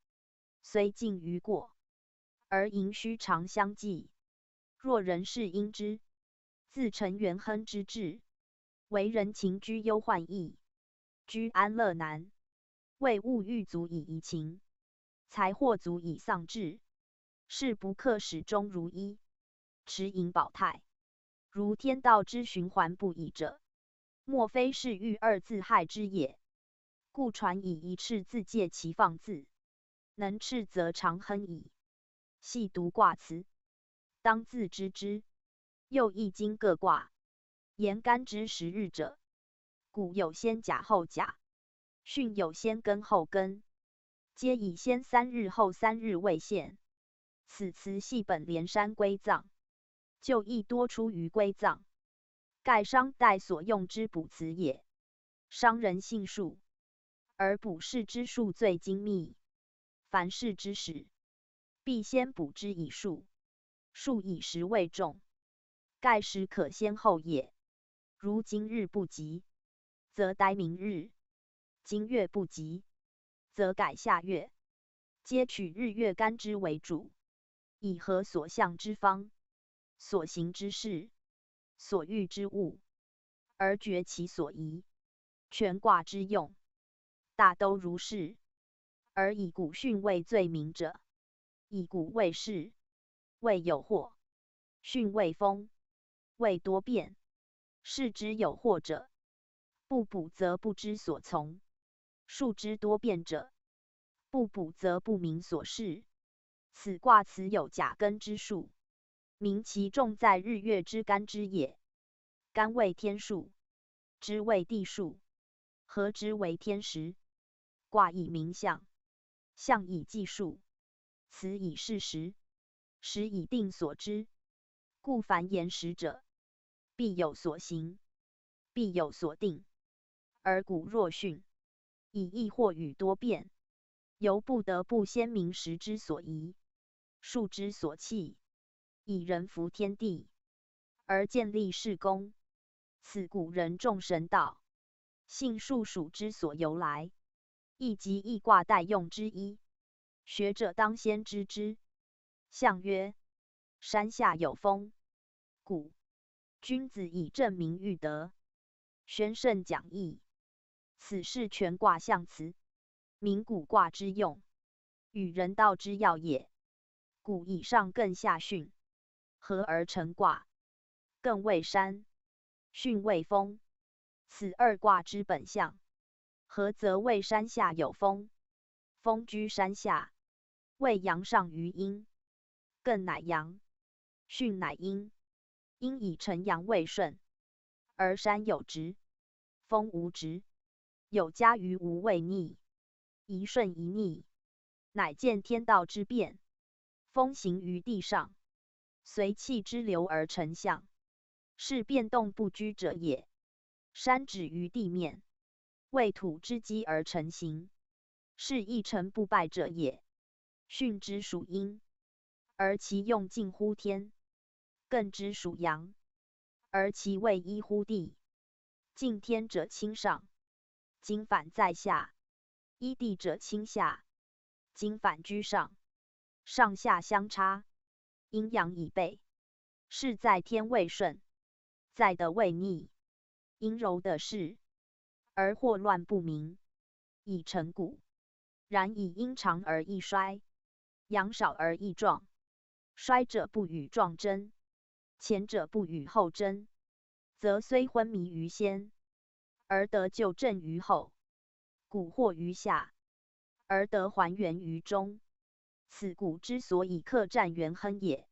虽尽于过，而盈虚常相济。若人事因之，自成元亨之志。为人情居忧患易，居安乐难。为物欲足以怡情，财货足以丧志。事不克始终如一，持盈保泰。如天道之循环不已者，莫非是欲二自害之也。故传以一赤自戒其放字，能赤则常亨矣。细读卦辞，当自知之。又易经各卦，言干之10日者，古有先甲后甲，训有先庚后庚，皆以先3日后3日为限。此辞系本连山归藏，就亦多出于归藏。盖商代所用之卜辞也。商人信术，而卜筮之术最精密。凡事之始，必先卜之以数，数以时为重。盖时可先后也。如今日不及，则待明日；今月不及，则改下月。皆取日月干支为主，以合所向之方、所行之事、所遇之物，而决其所宜。全卦之用，大都如是。而以古训为最明者，以古为势，谓有祸；训为风，谓多变。事之有祸者，不卜则不知所从；数之多变者，不卜则不明所事。此卦辞有甲庚之数，明其重在日月之干支也。干为天数，支为地数，合之为天时。卦以明象，象以计数，辞以事时，时以定所知。故凡言时者，必有所行，必有所定。而古若训，以易或与多变，犹不得不先明时之所宜，数之所弃，以人服天地，而建立事功。此古人重神道，信数属之所由来，亦即易卦代用之一。学者当先知之。象曰：山下有风，古。君子以正名誉德，宣圣讲义。此是全卦象辞，明古卦之用，与人道之要也。古以上艮下巽，合而成卦。艮为山，巽为风，此2卦之本象。和则谓山下有风，风居山下，谓阳上于阴，艮乃阳，巽乃阴，阴以成阳为顺，而山有直，风无直，有加于无为逆，一顺一逆，乃见天道之变。风行于地上，随气之流而成象，是变动不居者也。山止于地面，为土之基而成形，是一成不败者也。巽之属阴，而其用近乎天；艮之属阳，而其位依乎地。近天者亲上，今反在下；依地者亲下，今反居上。上下相差，阴阳以备。是在天位顺，在德位逆，阴柔的事，而祸乱不明，以成古。然以阴长而易衰，阳少而易壮。衰者不与壮争，前者不与后争，则虽昏迷于先，而得就正于后；蛊惑于下，而得还原于中。此古之所以克战元亨也。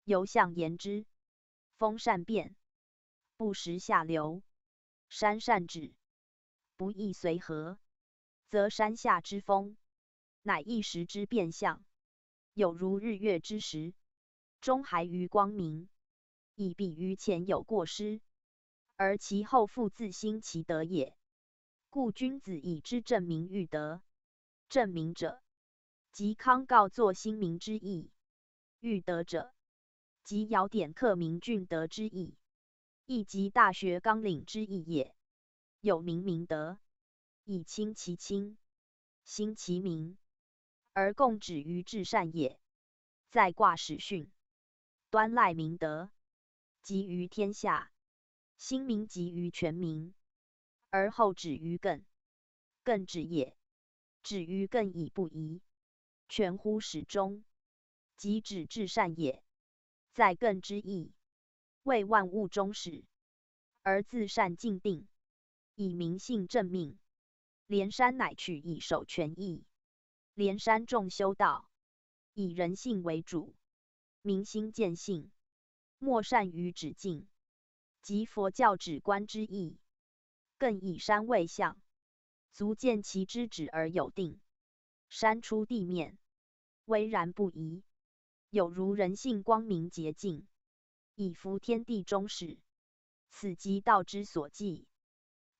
由象言之，风善变，不时下流；山善止，不易随和。则山下之风，乃一时之变象，有如日月之时，终还于光明，以比于前有过失，而其后复自兴其德也。故君子以知正明欲德。正明者，即康告作兴明之意；欲德者，即尧典克明俊德之意，亦即大学纲领之意也。有明明德，以亲其亲，兴其明，而共止于至善也。在卦始巽，端赖明德，集于天下；兴明集于全民，而后止于艮。艮止也，止于艮以不移，全乎始终，即止至善也。在艮之意，为万物终始，而自善尽定，以民性正命。连山乃取以守权义，连山重修道，以人性为主，民心见性，莫善于止境，即佛教止观之意。艮以山为象，足见其之止而有定。山出地面，巍然不移，有如人性光明洁净，以服天地终始。此即道之所寄，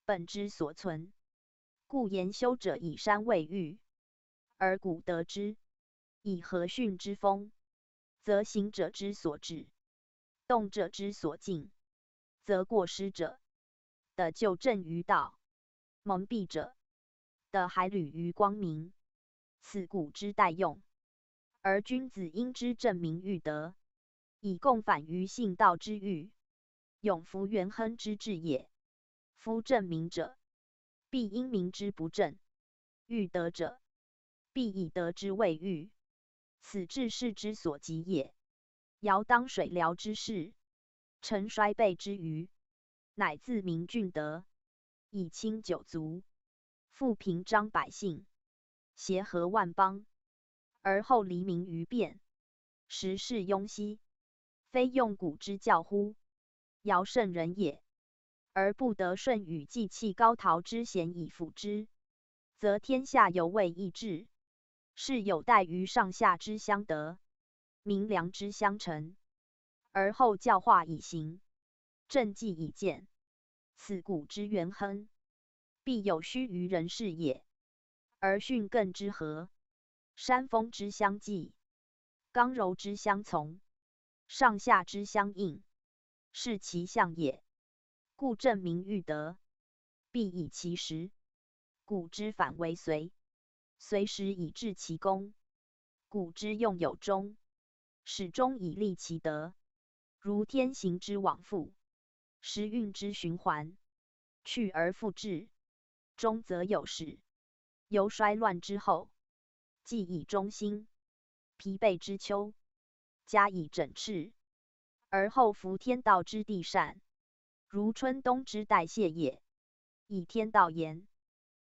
本之所存。故言修者以山为喻，而古得之，以和巽之风，则行者之所至，动者之所静，则过失者的就正于道，蒙蔽者的还履于光明。此古之待用。而君子应知正明欲德，以共反于性道之欲，永服元亨之志也。夫正明者，必因明之不正；欲德者，必以德之为欲。此治世之所及也。尧当水疗之事，臣衰备之余，乃自明俊德，以清九族，富平章百姓，协和万邦，而后黎民于变，时事庸息，非用古之教乎？尧圣人也，而不得舜与祭器高陶之贤以辅之，则天下犹未易治，是有待于上下之相得，民良之相成，而后教化以行，政纪以建。此古之元亨，必有虚于人事也。而巽艮之合，山峰之相济，刚柔之相从，上下之相应，是其象也。故正明欲德，必以其时；古之反为随，随时以治其功。古之用有终，始终以立其德。如天行之往复，时运之循环，去而复至，终则有始。由衰乱之后，既以中兴；疲惫之秋，加以整饬，而后服天道之地善，如春冬之代谢也。以天道言，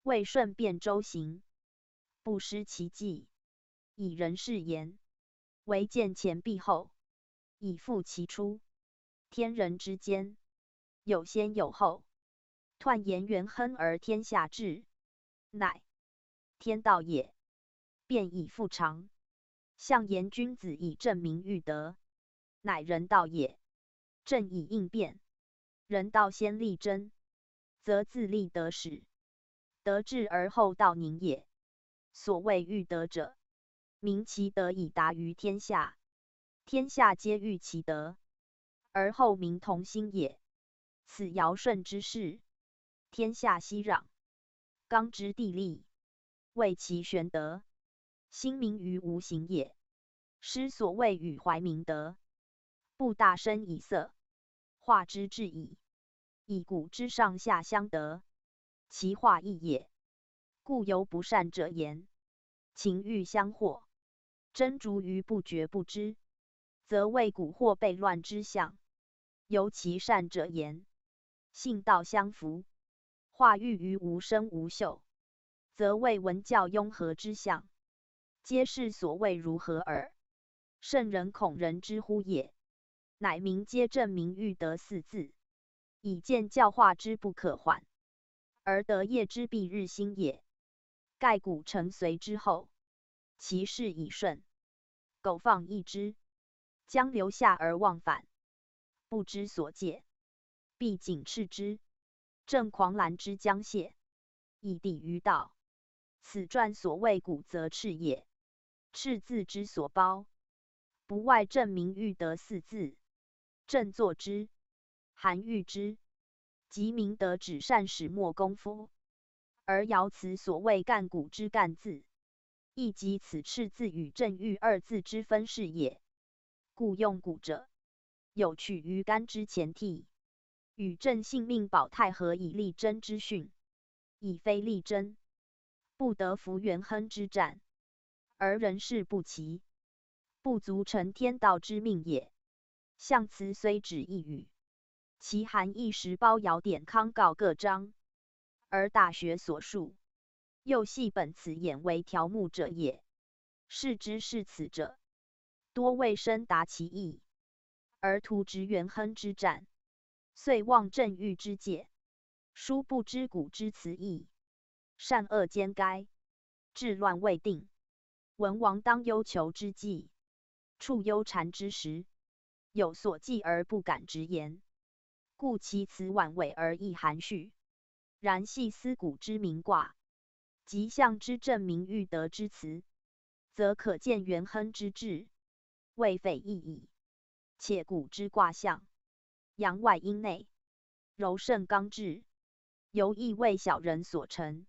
为顺便周行，不失其纪，以人事言，为见前必后，以复其出。天人之间，有先有后，彖言元亨而天下治，乃天道也。变以复常，象言君子以正名誉德，乃人道也。正以应变，人道先立真，则自立得始，德至而后道宁也。所谓欲德者，明其德以达于天下，天下皆欲其德，而后民同心也。此尧舜之事，天下熙攘，刚之地利，为其玄德，兴民于无形也。师所谓与怀明德，不大声以色，化之至矣。以古之上下相得，其化异也。故由不善者言，情欲相惑，争逐于不觉不知，则为蛊惑悖乱之象。由其善者言，性道相符，化育于无声无嗅，则为文教雍和之象。皆是所谓如何耳。圣人恐人之乎也，乃明皆正名誉德四字，以见教化之不可缓，而德业之必日新也。盖古成隋之后，其事已顺，苟放逸之，将留下而忘返，不知所戒，必谨斥之，正狂澜之将泄，以抵于道。此传所谓古则赤也。赤字之所包，不外正名誉德四字，正作之，含喻之，即明德止善始末功夫。而爻辞所谓干古之干字，亦即此赤字与正喻二字之分是也。故用古者，有取于干之前替，与正性命保泰和以立真之训，以非立真，不得服元亨之战，而人事不齐，不足成天道之命也。象辞虽只一语，其含义实包尧典康告各章，而大学所述，又系本此演为条目者也。是之是此者，多未深达其意，而图执元亨之战，遂忘正喻之戒，殊不知古之辞义，善恶兼该，治乱未定。文王当忧求之际，处忧谗之时，有所忌而不敢直言，故其辞婉委而意含蓄。然系思古之名卦，及象之正名誉德之辞，则可见元亨之志，未匪异矣。且古之卦象，阳外阴内，柔胜刚志，犹亦为小人所成，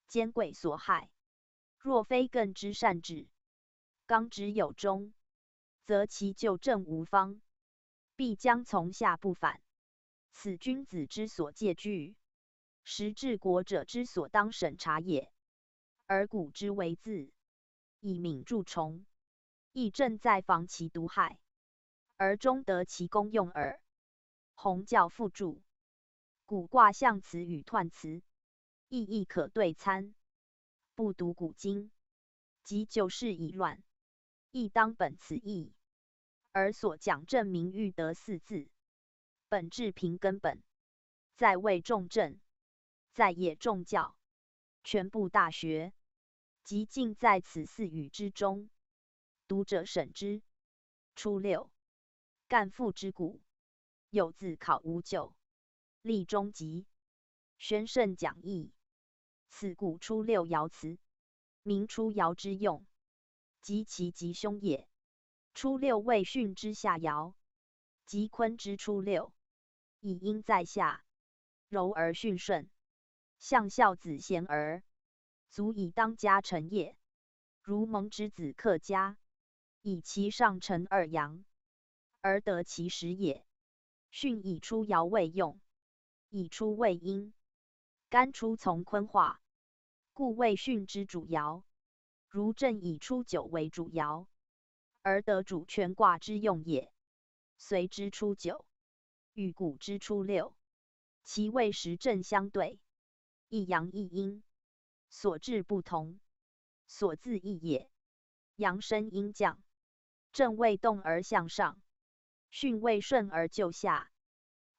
奸贵所害。若非艮之善治，刚之有终，则其就正无方，必将从下不反。此君子之所戒惧，实治国者之所当审查也。而古之为字，以敏助虫，亦正在防其毒害，而终得其功用耳。弘教附注。古卦象辞与彖辞，意义可对参。不读古今，及旧事已乱，亦当本此义。而所讲正名誉德四字，本质凭根本，在谓重政，在也重教，全部大学，即尽在此四语之中。读者审之。初六，干父之古，有自考无咎，立中极，宣圣讲义。此故初六爻辞，名初爻之用，及其吉凶也。初六为巽之下爻，即坤之初六，以阴在下，柔而巽顺，象孝子贤儿，足以当家成业。如蒙之子克家，以其上承二阳，而得其时也。巽以初爻为用，以初为阴，干初从坤化，故谓巽之主爻。如震以初九为主爻，而得主全卦之用也。随之初九，与古之初六，其位时正相对，一阳一阴，所至不同，所自异也。阳升阴降，正未动而向上，巽未顺而就下，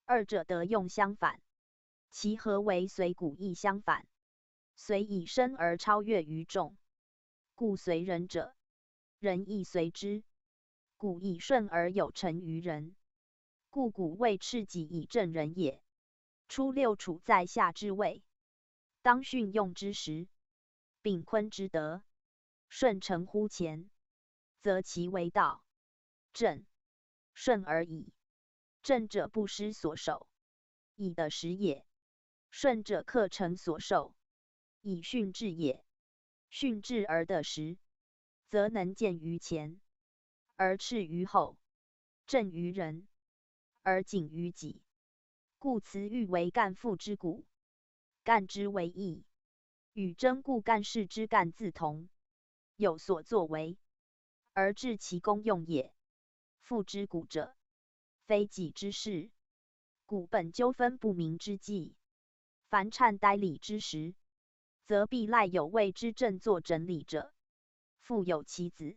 二者得用相反，其和为随古亦相反。随以生而超越于众，故随人者，人亦随之。古以顺而有成于人，故古谓赤己以正人也。初六处在下之位，当训用之时，秉坤之德，顺承乎前，则其为道。正顺而已，正者不失所守，以的时也；顺者克成所受，以训治也。训治而得时，则能见于前，而斥于后，正于人，而谨于己。故辞欲为干父之骨，干之为义，与真故干事之干自同，有所作为，而治其功用也。父之骨者，非己之事，骨本纠纷不明之际，凡忏呆礼之时，则必赖有为之正作整理者。父有其子，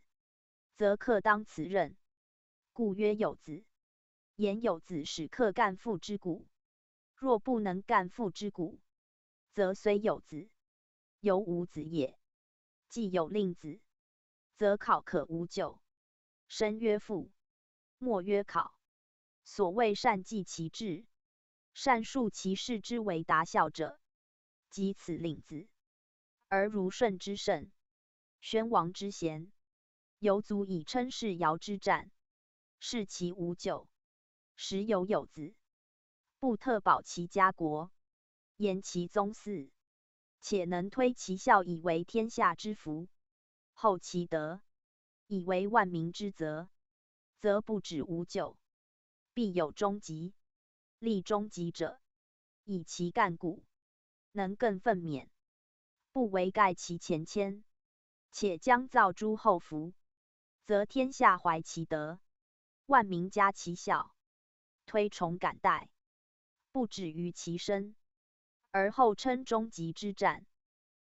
则克当辞任，故曰有子。言有子使克干父之骨，若不能干父之骨，则虽有子，犹无子也。既有令子，则考可无咎。生曰父，末曰考。所谓善继其志，善述其事之为达孝者，即此令子。而如舜之圣，宣王之贤，犹足以称是尧之战，是其无咎。时有子，不特保其家国，延其宗嗣，且能推其孝以为天下之福，厚其德，以为万民之责，则不止无咎，必有终极。立终极者，以其干骨，能更奋勉，不为盖其前谦，且将造诸后福，则天下怀其德，万民嘉其孝，推崇感戴，不止于其身，而后称终极之战，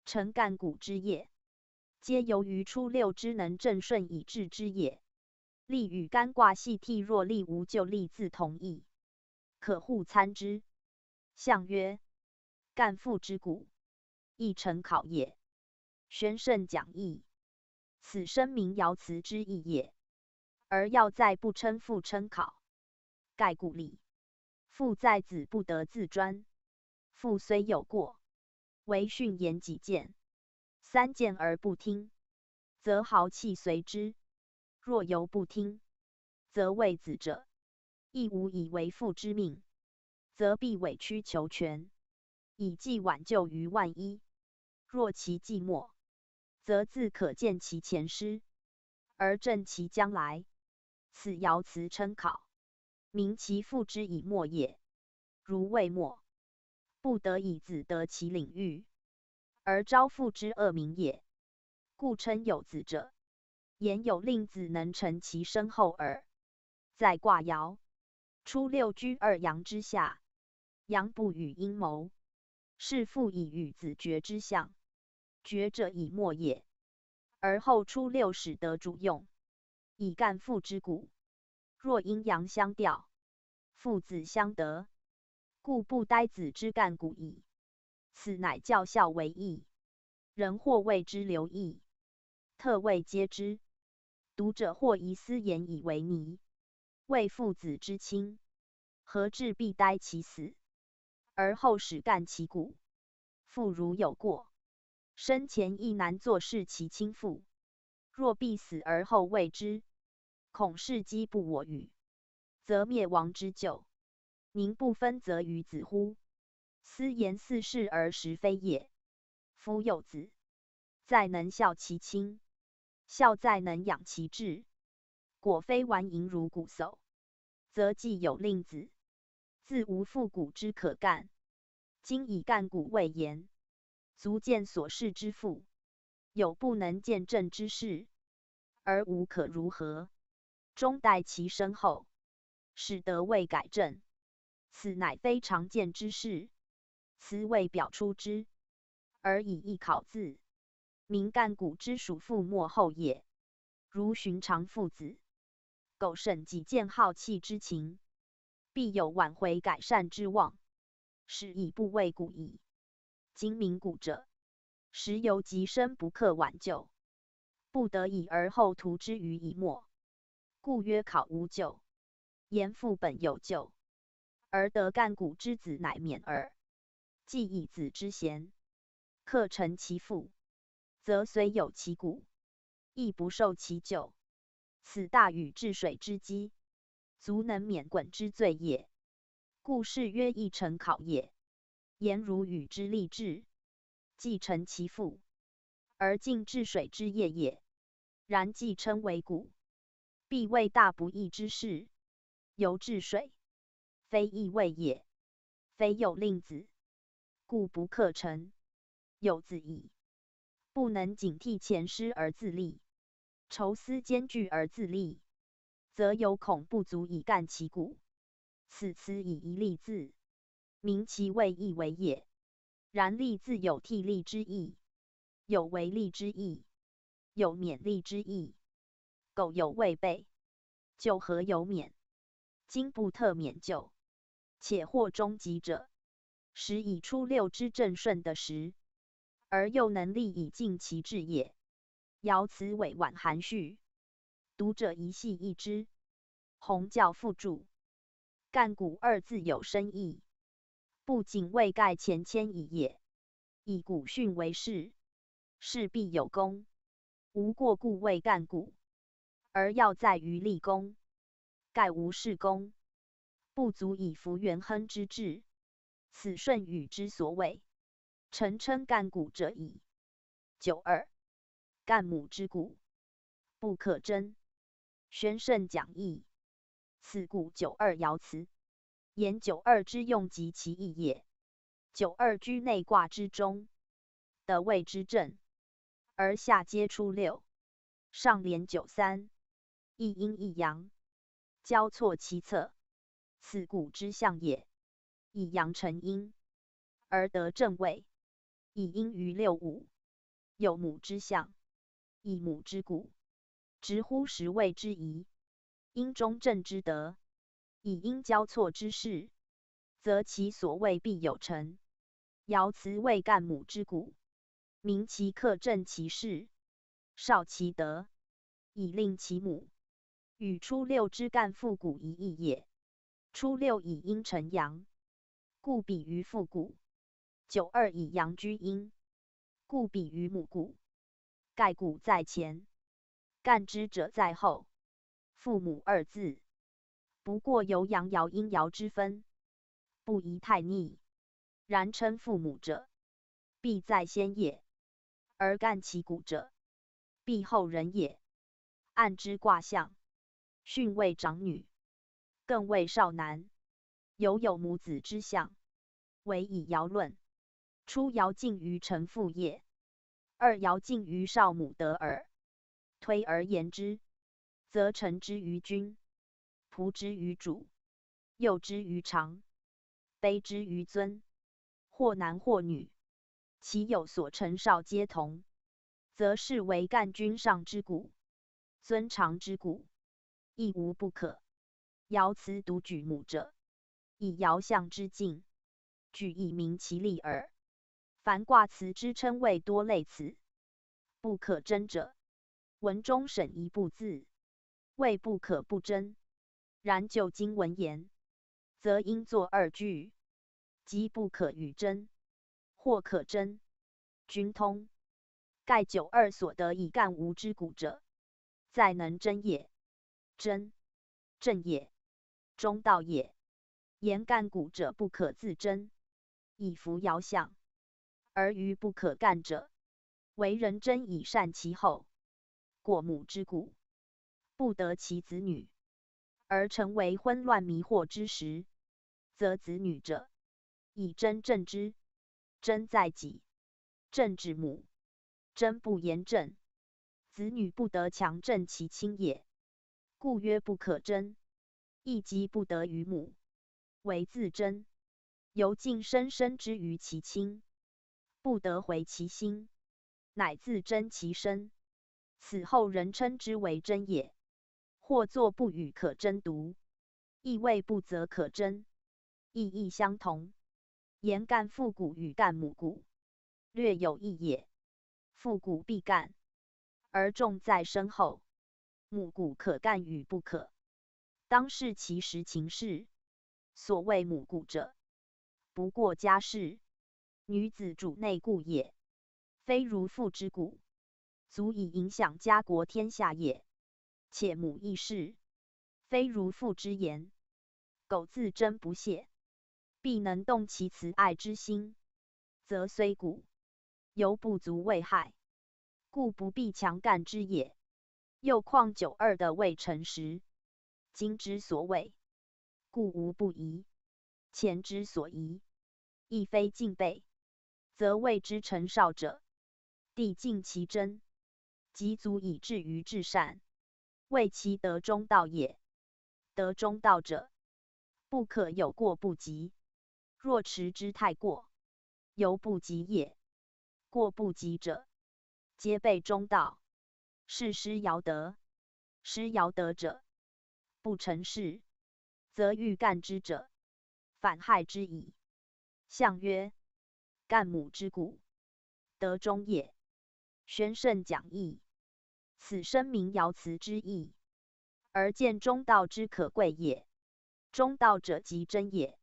成干骨之业，皆由于初六之能正顺以治之也。历与干卦系替若历无就历自同义，可互参之。象曰：干父之骨，亦成考也。宣圣讲义，此声明爻辞之意也。而要在不称父称考，盖故立。父在子不得自专，父虽有过，惟训言己见，三谏而不听，则豪气随之；若犹不听，则为子者，亦无以为父之命，则必委曲求全，以计挽救于万一。若其既没，则自可见其前失，而正其将来。此爻辞称考，明其父之以没也。如未没，不得以子得其领域，而招父之恶名也。故称有子者，言有令子能成其身后耳。在卦爻，初六居二阳之下，阳不与阴谋，是父以与子绝之象，绝者以没也。而后初六始得主用，以干父之骨。若阴阳相调，父子相得，故不呆子之干骨矣。此乃教孝为义，人或谓之流义，特谓皆之。读者或疑思言以为迷，谓父子之亲，何至必呆其死，而后使干其骨？父如有过，生前亦难作事其亲父，若必死而后谓之，恐事机不我与，则灭亡之咎。宁不分则于子乎？斯言似是而实非也。夫有子，在能孝其亲，孝在能养其志。果非顽淫如骨叟，则既有令子，自无复骨之可干。今以干骨为言，足见所事之父，有不能见正之事，而无可如何，终待其身后，使得未改正。此乃非常见之事，此谓表出之。而以一考字，名干谷之属父末后也。如寻常父子，苟甚己见好气之情，必有挽回改善之望，是以不为古矣。今名古者，时由极深不可挽救，不得已而后图之于以末，故曰考无咎。言父本有咎，而得干谷之子乃免耳。既以子之贤，克成其父，则虽有其谷，亦不受其咎。此大禹治水之机，足能免滚之罪也。故是曰一成考也。言如禹之立志，既成其父，而尽治水之业也。然既称为谷，必谓大不义之事。由治水，非义位也，非有令子，故不克成。有子矣，不能警惕前师而自立，愁思艰巨而自立，则有恐不足以干其谷。此词以一立字，名其谓义为也。然立字有替立之意，有为立之意，有免立之意。苟有未备，就何有免？今不特免就，且或终极者，时以初六之正顺的时，而又能力以尽其志也。爻辞委婉含蓄，读者一细易之。洪教附注：干谷二字有深意，不仅为盖前谦矣也。以古训为事，事必有功，无过故谓干谷。而要在于立功，盖无事功，不足以服元亨之志。此舜禹之所谓，臣称干谷者矣。92. 干母之谷，不可争。宣圣讲义。此故92爻辞，言92之用及其义也。92居内卦之中，得位之正，而下皆初六，上连93，一阴一阳，交错其侧，此谷之象也。以阳成阴，而得正位，以阴于6、5，有母之象，以母之谷，直乎十位之宜。阴中正之德，以阴交错之势，则其所谓必有成。爻辞谓干母之谷，明其克正其势，少其德，以令其母。与初六之干复谷一义也。初六以阴成阳，故比于父谷；92以阳居阴，故比于母谷。盖谷在前，干之者在后。父母二字，不过由阳爻阴爻之分，不宜太逆。然称父母者，必在先也；而干其谷者，必后人也。按之卦象，训为长女，更为少男，有母子之象，唯以爻论。初爻近于臣父也，二爻近于少母得耳。推而言之，则臣之于君，仆之于主，幼之于长，卑之于尊，或男或女，其有所成少皆同，则是为干君上之谷，尊长之谷，亦无不可。爻辞独举母者，以爻象之境，举以明其利耳。凡卦辞之称谓多类此，不可争者，文中省一不字，谓不可不争。然就经文言，则应作二句，即不可与争，或可争，均通。盖92所得以干无之谷者，在能争也。争，正也，中道也。言干谷者不可自争，以服爻象；而余不可干者，为人争以善其后。过母之谷，不得其子女，而成为昏乱迷惑之时，则子女者，以争正之。争在己，正指母；争不言正，子女不得强正其亲也。故曰不可争，亦即不得于母，为自争，由尽生之于其亲，不得回其心，乃自真其身。此后人称之为真也。或作不语可真读，意谓不则可真，意义相同。言干父骨与干母骨略有异也。父骨必干，而重在身后；母骨可干与不可，当视其实情事。所谓母骨者，不过家事，女子主内故也，非如父之骨，足以影响家国天下也。且母亦是，非如父之言，苟自珍不懈，必能动其慈爱之心，则虽骨，犹不足为害，故不必强干之也。又况92的未成时，今之所谓，故无不疑；前之所疑，亦非尽备，则谓之成少者，地尽其真，即足以至于至善，谓其得中道也。得中道者，不可有过不及，若持之太过，犹不及也。过不及者，皆备中道，是失尧德。失尧德者，不成事，则欲干之者，反害之矣。象曰：干母之骨，得中也。宣圣讲义。此声明爻辞之意，而见中道之可贵也。中道者即真也。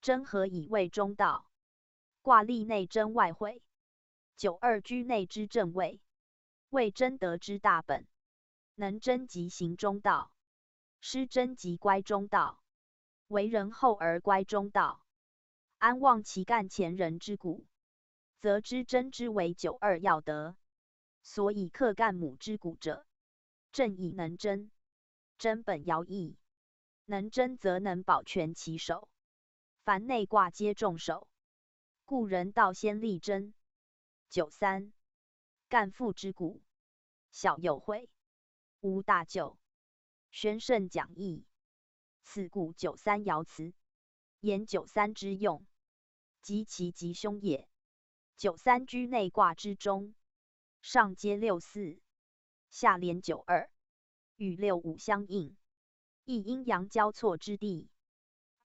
真何以谓中道？卦立内真外会，92居内之正位，谓真德之大本。能真即行中道，失真即乖中道。为人后而乖中道，安忘其干前人之骨，则知真之为92要德。所以克干母之骨者，正以能真。真本爻义，能真则能保全其手。凡内卦皆重手，故人道先立真。93. 干父之骨，小有悔，无大咎。宣圣讲义。此故93爻辞，言93之用，及其吉凶也。93居内卦之中，上接64，下连92，与65相应，亦阴阳交错之地，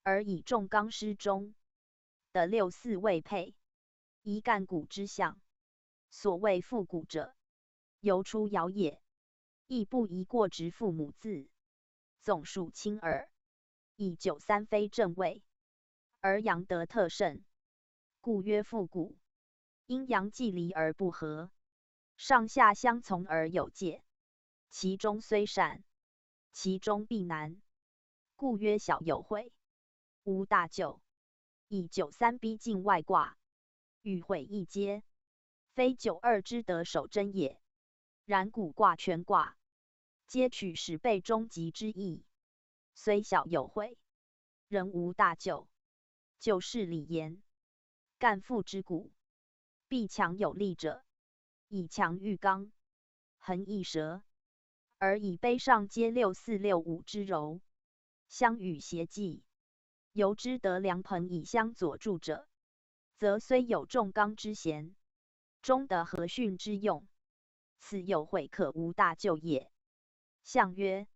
而以重刚失中，的64未配，宜干骨之象。所谓复骨者，由出爻也，亦不宜过直父母字，总数轻耳。以93非正位，而阳德特盛，故曰复骨。阴阳既离而不和，上下相从而有界，其中虽善，其中必难，故曰小有悔，无大咎。以93逼近外卦，与悔一接，非92之得守真也。然古卦全卦，皆取始备终极之意，虽小有悔，仍无大咎。就事理言，干父之骨，必强有力者，以强御刚，恒易折，而以卑上皆64、65之柔，相与协济，由之得良朋以相佐助者，则虽有重刚之嫌，终得和训之用，此有悔可无大咎也。象曰：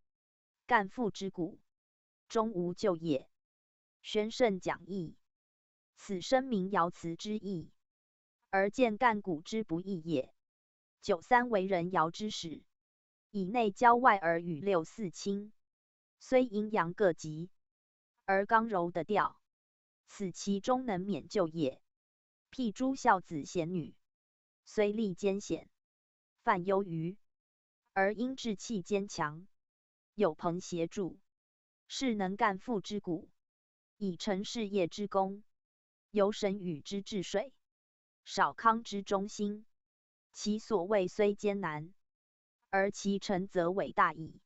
干父之骨，终无咎也。宣圣讲义。此声明爻辞之意，而见干骨之不义也。93为人爻之始，以内交外而与64亲，虽阴阳各极，而刚柔的调，此其中能免救也。譬诸孝子贤女，虽历艰险，犯忧余，而因志气坚强，有朋协助，是能干父之骨，以成事业之功，有神与之治水，少康之忠心。其所谓虽艰难，而其成则伟大矣。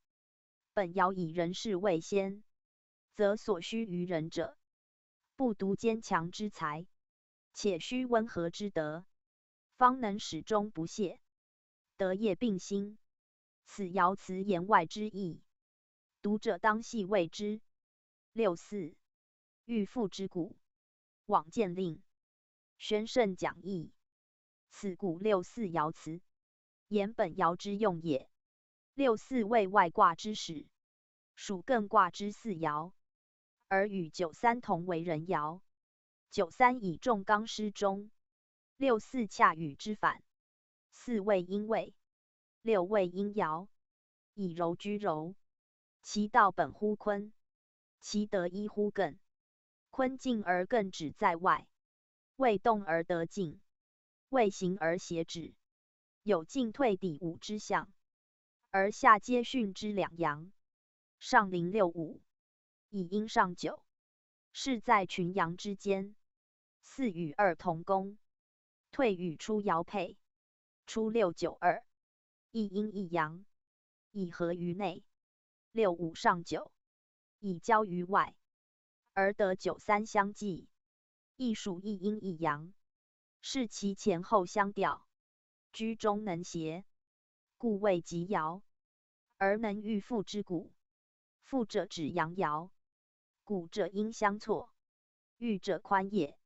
本爻以人事为先，则所需于人者，不独坚强之才，且须温和之德，方能始终不懈，德业并兴。此爻辞言外之意，读者当细谓之。64. 欲父之骨，往见令。宣圣讲义。此故六四爻辞，言本爻之用也。六四为外卦之始，属艮卦之四爻，而与九三同为人爻。九三以重刚失中，六四恰与之反。四为阴位，六为阴爻，以柔居柔。其道本乎坤，其德依乎艮。坤进而艮止在外，未动而得进，未行而协止，有进退抵五之象，而下皆巽之两阳。上临六五，以阴上九，是在群阳之间。四与二同宫，退与出爻配，出六九二，一阴一阳，以合于内。六五上九，以交于外，而得九三相济，亦属一阴一阳，是其前后相调，居中能协，故谓吉爻。而能御父之谷，父者指阳爻，谷者阴相错，御者宽也。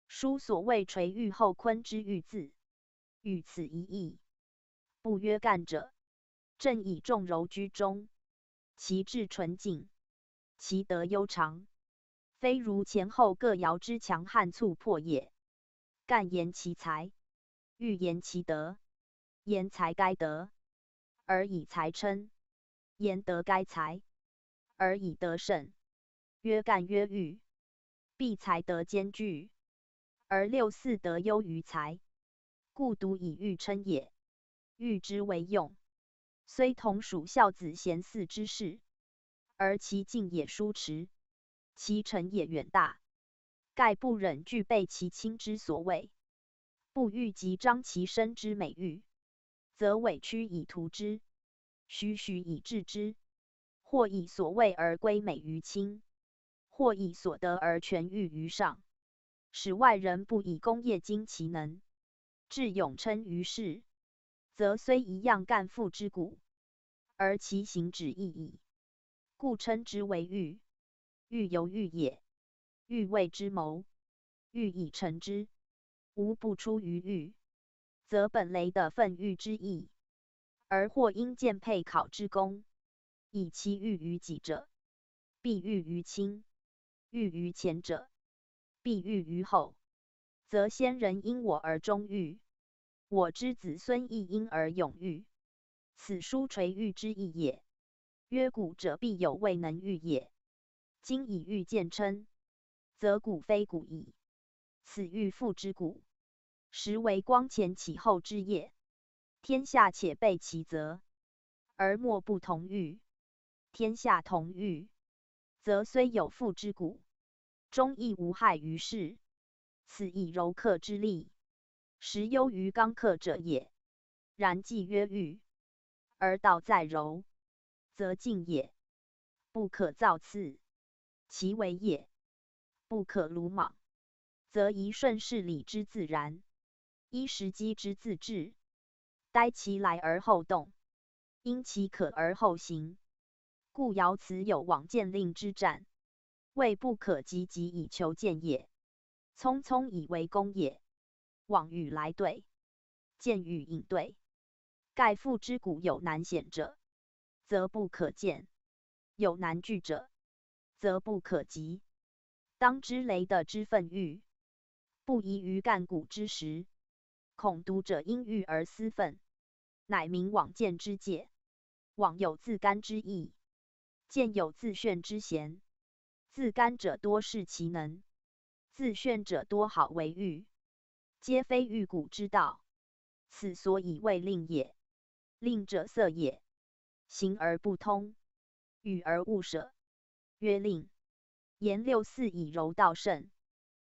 书所谓垂玉后坤之玉字，与此一义。不曰干者，正以重柔居中，其志纯净，其德悠长，非如前后各爻之强悍促破也。干言其才，欲言其德。言才该德，而以才称；言德该才，而以德胜。曰干曰玉，必才德兼具，而六四德优于才，故独以玉称也。玉之为用，虽同属孝子贤嗣之事，而其境也疏迟，其成也远大，盖不忍具备其亲之所谓，不欲即彰其身之美誉，则委屈以图之，栩栩以治之，或以所谓而归美于亲，或以所得而全誉于上，使外人不以功业经其能，致永称于世，则虽一样干父之骨，而其行止异矣。故称之为玉。玉由玉也，玉谓之谋，玉以成之，无不出于玉，则本雷的分玉之意，而或因见配考之功，以其欲于己者，必欲于亲；欲于前者，必欲于后，则先人因我而终育，我之子孙亦因而永育。此书垂育之意也。曰古者必有未能育也，今以育见称，则古非古矣。此育父之古，实为光前启后之业。天下且备其责，而莫不同育。天下同育，则虽有父之古，终亦无害于世。此以柔克之力，实优于刚克者也。然既曰育，而道在柔，则静也，不可造次；其为也，不可鲁莽，则宜顺势理之自然，依时机之自治，待其来而后动，因其可而后行。故爻辞有往见令之战，谓不可急急以求见也，匆匆以为功也。往与来对，见与应对，盖父之古有难显者，则不可见；有难据者，则不可及。当知雷的之分喻，不宜于干古之时，恐读者因喻而思愤，乃明往见之戒。往有自干之意，见有自炫之嫌。自干者多视其能，自炫者多好为喻，皆非喻古之道。此所以谓令也。令者色也，行而不通，语而勿舍，曰令。言六四以柔道胜，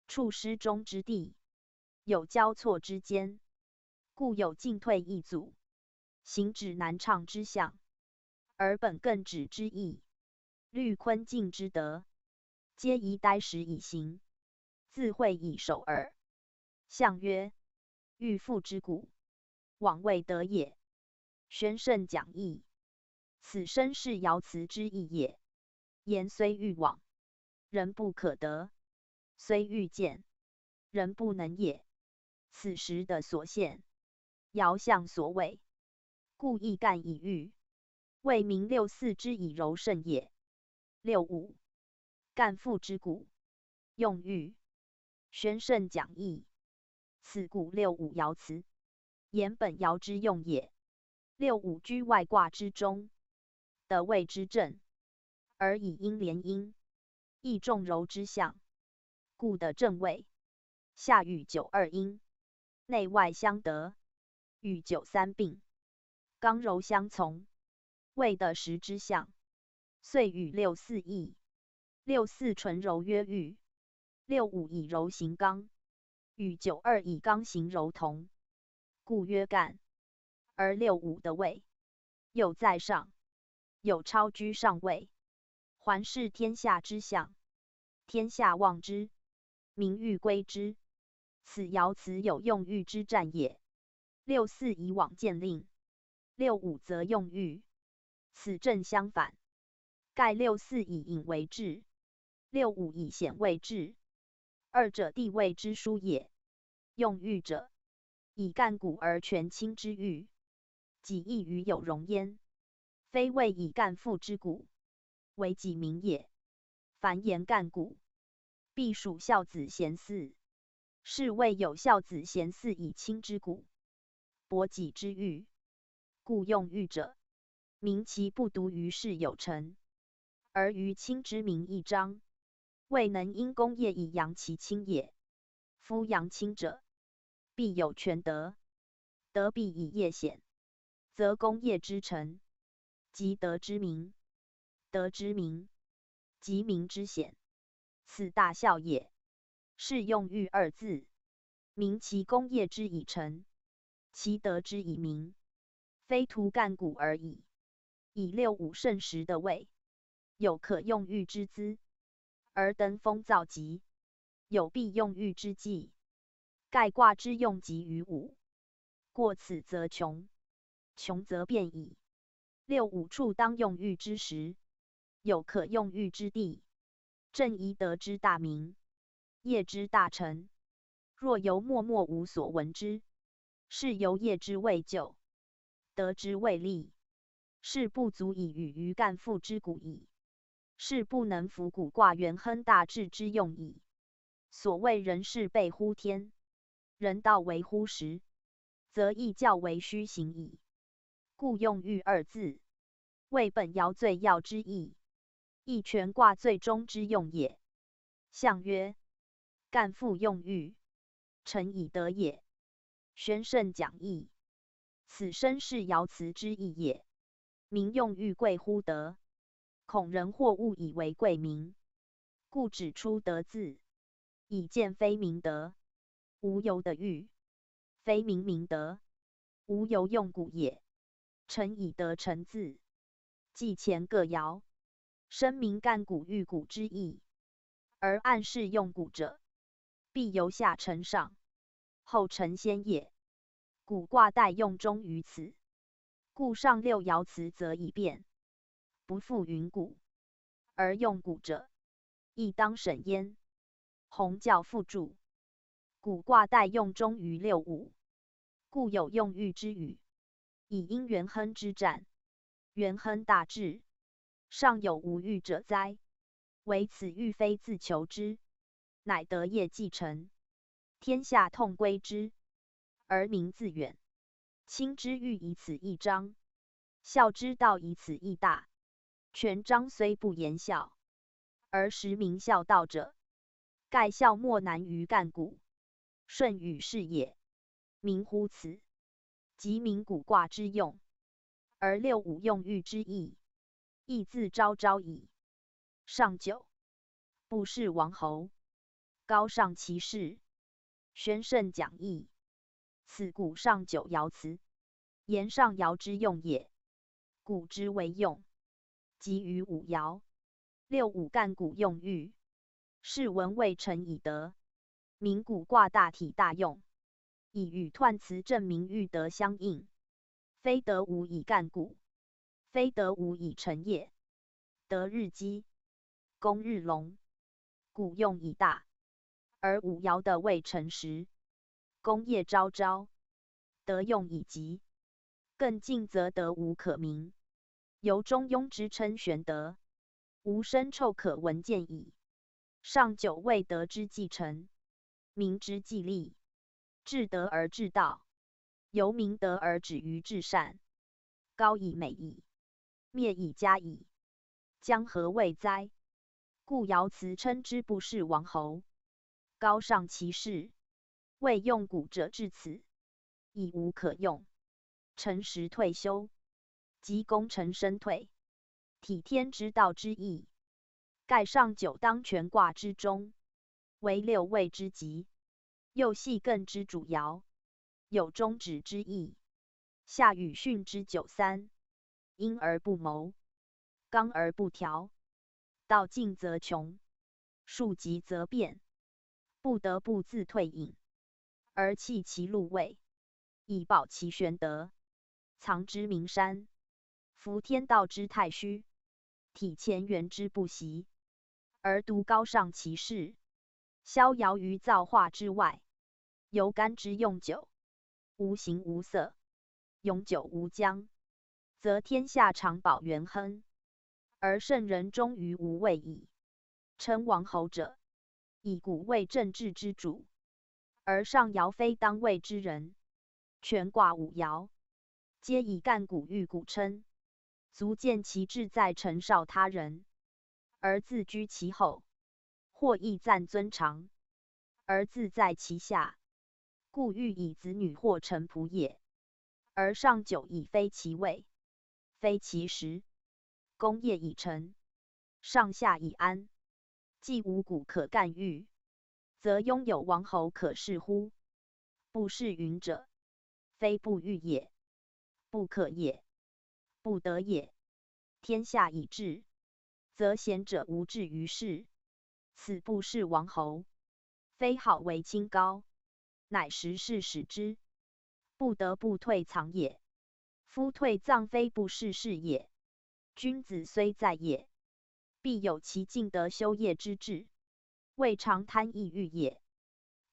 处失中之地，有交错之间，故有进退易阻，行止难畅之象，而本艮止之意，虑坤进之德，皆宜待时以行，自会以守耳。象曰：欲父之古，往未得也。宣圣讲义，此身是爻辞之意也。言虽欲往，人不可得；虽欲见，人不能也。此时的所现，爻象所谓，故亦干以喻，谓名六四之以柔胜也。65. 干父之骨，用喻。宣圣讲义。此故65爻辞，言本爻之用也。65居外卦之中，得位之正，而以阴连阴，亦重柔之象，故得正位。下与九二阴，内外相得，与九三并，刚柔相从，谓得时之象。遂与六四异。六四纯柔曰玉，65以柔行刚，与九二以刚行柔同，故曰干。而65的位，有在上，有超居上位，环视天下之象，天下望之，民欲归之。此爻辞有用喻之战也。64以往见令，65则用喻，此正相反。盖64以隐为治，65以显为治，二者地位之殊也。用喻者，以干骨而全亲之喻，己亦于有容焉，非谓以干父之骨为己名也。凡言干骨，必属孝子贤嗣，是谓有孝子贤嗣以亲之骨，博己之喻。故用喻者，明其不独于事有成，而于亲之名一彰，未能因功业以扬其亲也。夫扬亲者，必有全德，德必以业显，则功业之成，即德之名，德之名，即名之显，此大孝也。是用喻二字，明其功业之以成，其德之以名，非徒干骨而已。以65盛时的位，有可用喻之资，而登峰造极，有必用喻之计。盖卦之用极于5，过此则穷，穷则变矣。65处当用喻之时，有可用喻之地，正宜德之大名，业之大成。若由默默无所闻之，是由业之未就，德之未立，是不足以与于干父之骨矣，是不能服骨卦元亨大治之用矣。所谓人事备乎天，人道为乎时，则亦较为虚行矣。故用喻二字，为本爻最要之意，亦全卦最终之用也。象曰：干父用喻，诚以德也。宣圣讲义。此身是爻辞之意也。民用喻贵乎德，恐人或误以为贵名，故指出德字，以见非明德，无由的喻，非明德，无由用骨也。诚以德成字，即前各爻，声明干骨喻骨之意，而暗示用骨者，必由下承上，后承先也。骨卦代用中于此，故上六爻辞则已变，不复云骨，而用骨者，亦当审焉。弘教附注。骨卦代用中于65，故有用喻之语，以因元亨之战，元亨大治，尚有无喻者哉？唯此喻非自求之，乃得业既成，天下痛归之，而民自远。亲之欲以此一彰，孝之道以此一大。全章虽不言孝，而实明孝道者，盖孝莫难于干骨，顺与是也。明乎此，即明骨卦之用，而65用喻之意，亦自昭昭矣。上九，不是王侯，高尚其事。宣圣讲义。此古上九爻辞，言上爻之用也。古之为用，即于5爻。65干骨用喻，是文未成以德。明古卦大体大用，以与彖辞证明喻德相应。非德无以干骨，非德无以成业。德日积，功日隆，骨用以大，而5爻的未成时，功业昭昭，德用以极。更进则德无可名，由中庸之称玄德，无生臭可闻见矣。上九谓德之继承，民之继立，至德而至道，由明德而止于至善，高以美矣，灭以嘉矣，将何谓哉？故爻辞称之不是王侯，高尚其事，未用古者至此，已无可用。臣时退休，即功成身退，体天之道之意。盖上九当权卦之中，为六位之极，又系艮之主爻，有终止之意。下与巽之九三，阴而不谋，刚而不调，道尽则穷，数极则变，不得不自退隐，而弃其禄位，以保其玄德。藏之名山，服天道之太虚，体前缘之不习，而独高尚其事，逍遥于造化之外。由干之用酒，无形无色，永久无疆，则天下常保元亨，而圣人终于无位矣。称王侯者，以古为政治之主，而上爻非当位之人。全卦五爻，皆以干古喻古称，足见其志在承少他人，而自居其后；或亦赞尊长，而自在其下。故欲以子女或臣仆也，而上九以非其位，非其时，功业已成，上下已安，既无古可干预，则拥有王侯可恃乎？不是云者，非不欲也，不可也，不得也。天下已治，则贤者无志于事，此不是王侯，非好为清高，乃时势使之，不得不退藏也。夫退藏非不是事也，君子虽在也，必有其尽德修业之志，未尝贪逸欲也。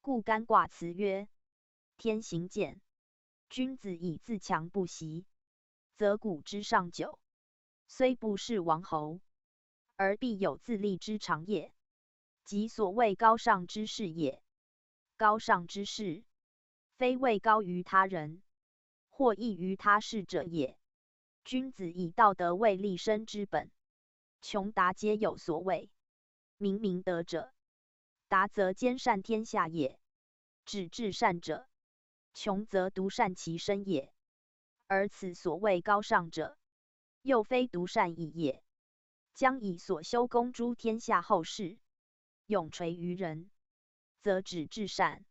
故干卦辞曰：天行健，君子以自强不息，则古之上九，虽不是王侯，而必有自立之长也，即所谓高尚之事也。高尚之事，非位高于他人，或异于他事者也。君子以道德为立身之本，穷达皆有所谓。明德者，达则兼善天下也；止至善者，穷则独善其身也。而此所谓高尚者，又非独善矣也，将以所修功诸天下后世，永垂于人，则止至善，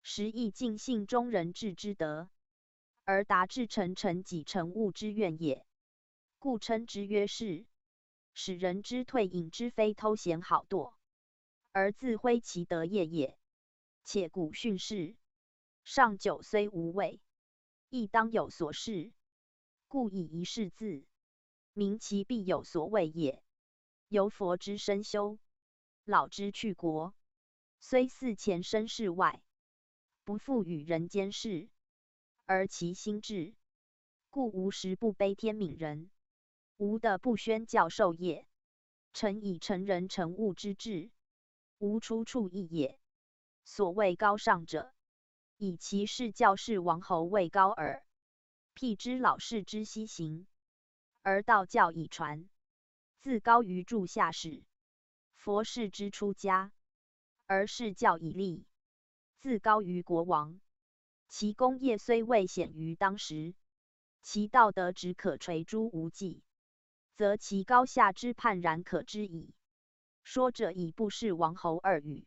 实亦尽信中人治之德，而达至成己成物之愿也。故称之曰士，使人之退隐之非偷闲好惰，而自挥其德业也。且古训示，上九虽无位，亦当有所事，故以一事字，明其必有所谓也。由佛之身修，老之去国，虽似前身事外，不复与人间事，而其心志，故无时不悲天悯人，无的不宣教授业，诚以成人成物之志，无出处异也。所谓高尚者，以其事教士王侯位高耳，辟之老士之西行，而道教以传，自高于诸下士；佛事之出家，而事教以立，自高于国王。其功业虽未显于当时，其道德只可垂诸无际，则其高下之判然可知矣。说者以不是王侯二语，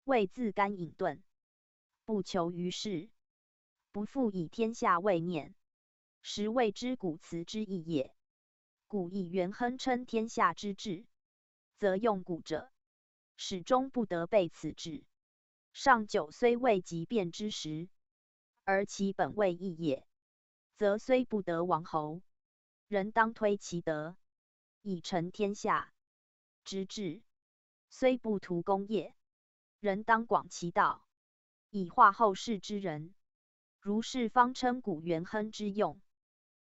谓自甘隐遁，不求于世，不复以天下为念，实谓之古辞之意也。古以元亨称天下之治，则用古者，始终不得背此志。上九虽未及变之时，而其本位异也，则虽不得王侯，人当推其德，以成天下之治；虽不图功业，人当广其道，以化后世之人。如是方称古元亨之用，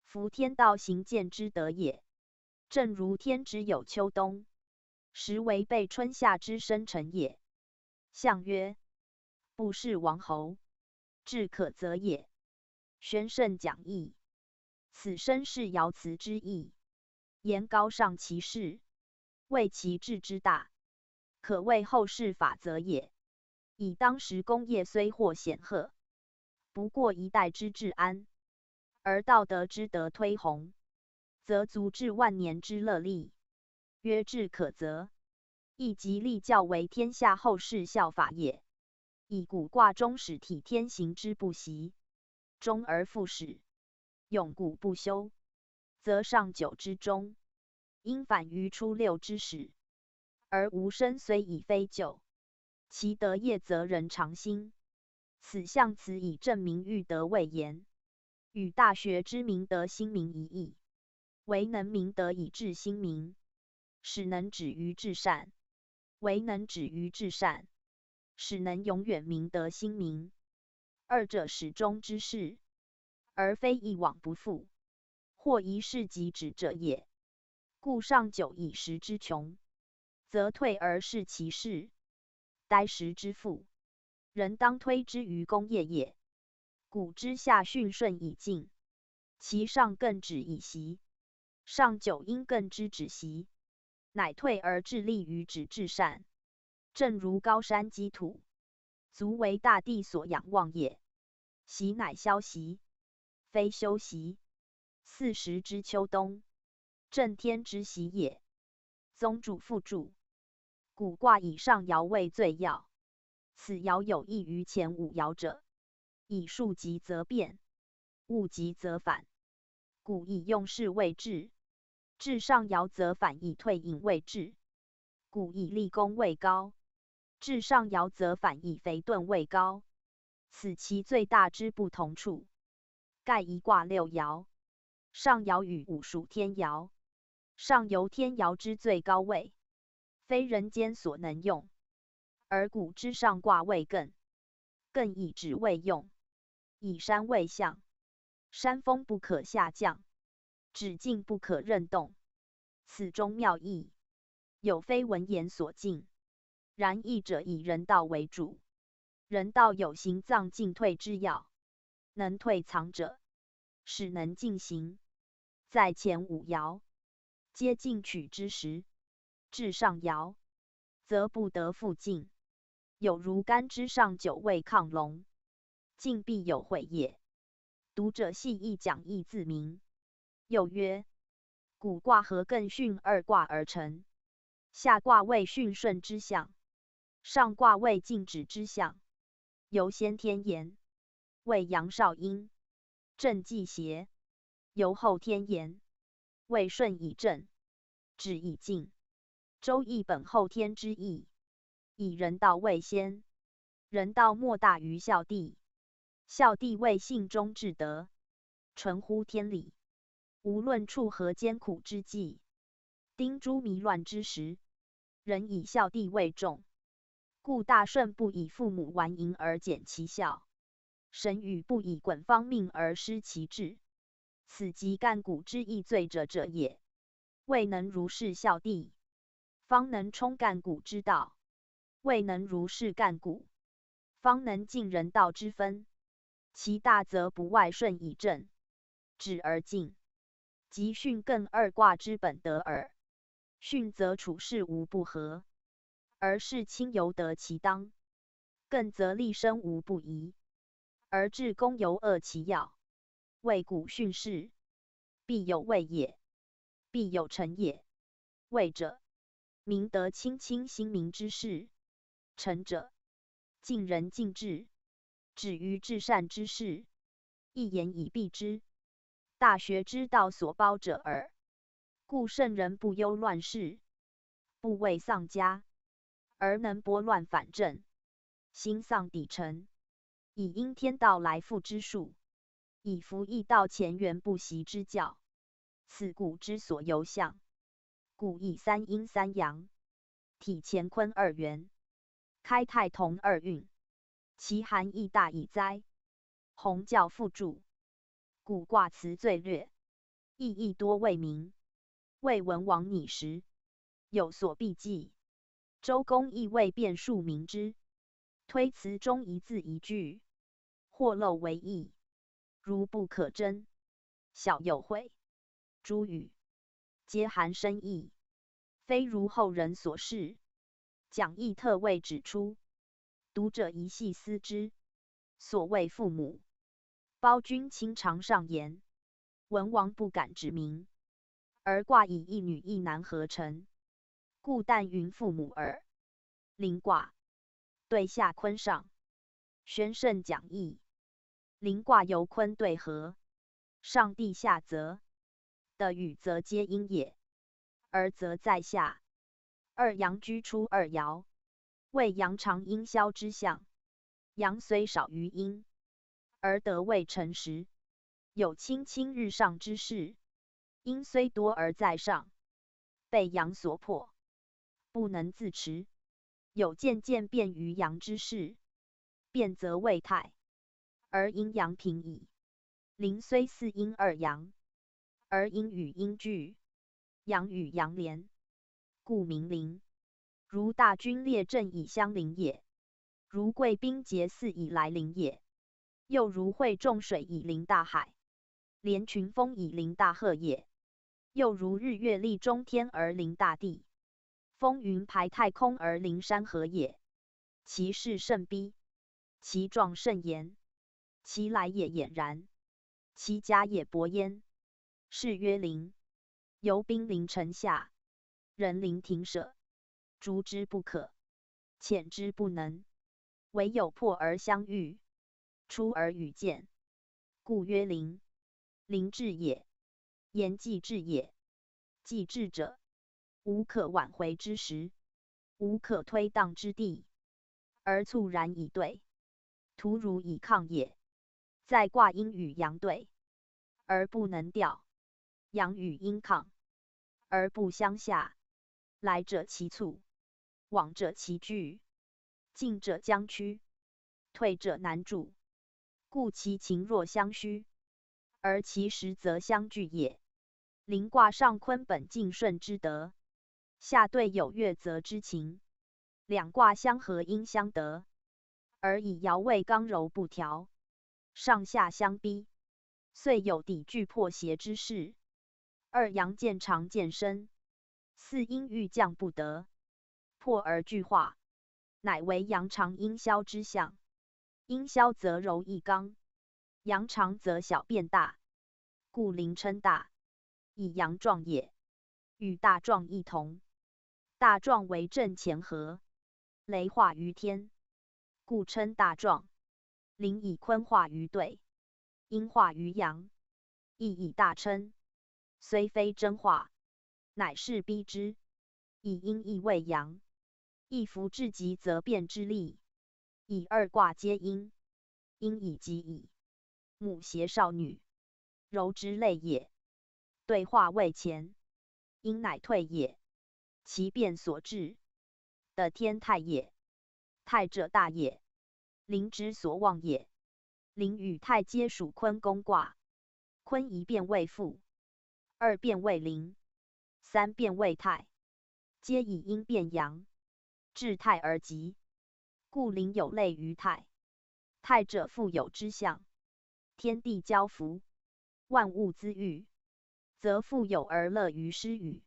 夫天道行健之德也。正如天之有秋冬，实为备春夏之生成也。象曰：不是王侯，至可责也。宣圣讲义，此身是爻辞之意，言高尚其事，谓其志之大，可谓后世法则也。以当时功业虽或显赫，不过一代之治安，而道德之德推弘，则足治万年之乐利。曰志可责，亦即立教为天下后世效法也。以古卦中始体天行之不息，终而复始，永固不休，则上九之终，应反于初六之始，而无生虽已非旧，其德业则人常新。此象辞以证明欲德谓言，与大学之明德心明一异。唯能明德以治心明，使能止于至善；唯能止于至善，使能永远明德心明。二者始终之事，而非一往不复，或一事即止者也。故上九以时之穷，则退而视其事；待时之富，人当推之于功业也。古之下训顺以进，其上更止以息。上九应更之止息，乃退而致力于止至善。正如高山积土，足为大地所仰望也。息乃消息，非休息。40之秋冬，正天之息也。宗主附注：古卦以上爻为最要，此爻有异于前5爻者，以数极则变，物极则反。故以用事为治，至上爻则反以退隐为治；故以立功为高，至上爻则反以肥钝为高。此其最大之不同处。盖一卦6爻，上爻与午属天爻，上由天爻之最高位，非人间所能用；而古之上卦为艮，艮以止为用，以山为象，山峰不可下降，止境不可任动。此中妙义，有非文言所尽。然义者以人道为主，人道有行藏进退之要，能退藏者，使能进行。在前5爻，皆进取之时，至上爻，则不得复进。有如干之上9位亢龙，进必有悔也。读者细意讲义自明。又曰：古卦和艮巽2卦而成，下卦为巽顺之象，上卦为静止之象。由先天言，为阳少阴，正忌邪；由后天言，为顺以正，止以静。周易本后天之意，以人道为先，人道莫大于孝弟，孝弟为信中至德，纯乎天理。无论处何艰苦之际，丁诸迷乱之时，人以孝弟为重。故大顺不以父母顽淫而减其孝，神禹不以滚方命而失其志。此即干古之易罪者也。未能如是孝弟，方能充干古之道；未能如是干古，方能尽人道之分。其大则不外顺以正，止而进，即巽艮2卦之本德耳。巽则处事无不和，而事亲犹得其当；艮则立身无不疑，而治公犹扼其要。谓古训事，必有位也，必有成也。位者，明德亲亲心明之事；成者，尽人尽智，止于至善之事。一言以蔽之，大学之道所包者耳。故圣人不忧乱世，不畏丧家，而能拨乱反正，兴丧抵陈，以应天道来复之术，以服义道前缘不息之教。此古之所由象。故以3阴3阳，体乾坤2元，开太同2运，其含义大矣哉！弘教复注。古卦辞最略，意义多未明。魏文王拟时，有所避忌。周公亦未辨数明之，推辞中一字一句，或漏为意，如不可真，小有悔。诸语皆含深意，非如后人所示。讲义特为指出，读者宜细思之。所谓父母，包君亲常上言，文王不敢指明，而卦以一女一男合成，故但云父母耳。临卦对下坤上，宣圣讲义。临卦由坤对合，上地下泽，的与则皆阴也，而泽在下。二阳居出二爻，为阳长阴消之象。阳虽少于阴，而得未辰时，有清清日上之势；阴虽多而在上，被阳所破，不能自持，有渐渐变于阳之势。变则未泰，而阴阳平矣。临虽四阴二阳，而阴与阴俱，阳与阳连，故名临。如大军列阵以相邻也，如贵宾结祀以来临也。又如会众水以临大海，连群风以临大河也。又如日月立中天而临大地，风云排太空而临山河也。其势甚逼，其状甚严，其来也俨然，其家也勃焉。是曰临。由兵临城下，人临庭舍，逐之不可，遣之不能，唯有破而相遇，出而与见，故曰临。临至也，言既至也。既至者，无可挽回之时，无可推荡之地，而猝然以对，徒如以抗也。在卦阴与阳对，而不能调；阳与阴抗，而不相下。来者其猝，往者其拒，进者将趋，退者难助，故其情若相虚，而其实则相拒也。临卦上坤本敬顺之德，下对有月泽之情，两卦相合应相得，而以爻位刚柔不调，上下相逼，遂有抵拒破邪之势。二阳渐长渐深，四阴欲降不得，破而俱化，乃为阳长阴消之象。阴消则柔易刚，阳长则小变大，故临称大，以阳壮也。与大壮异同，大壮为正乾合，雷化于天，故称大壮。临以坤化于兑，阴化于阳，亦以大称，虽非真化，乃是逼之。以阴亦为阳，亦夫至极则变之力。以二卦皆阴，阴以极矣。母携少女，柔之类也。兑化未前，阴乃退也。其变所至，的天泰也。泰者大也，临之所望也。临与泰皆属坤宫卦。坤一变为父，二变为临，三变为泰，皆以阴变阳，至泰而极，故临有类于泰。泰者富有之象，天地交服，万物滋育，则富有而乐于施与。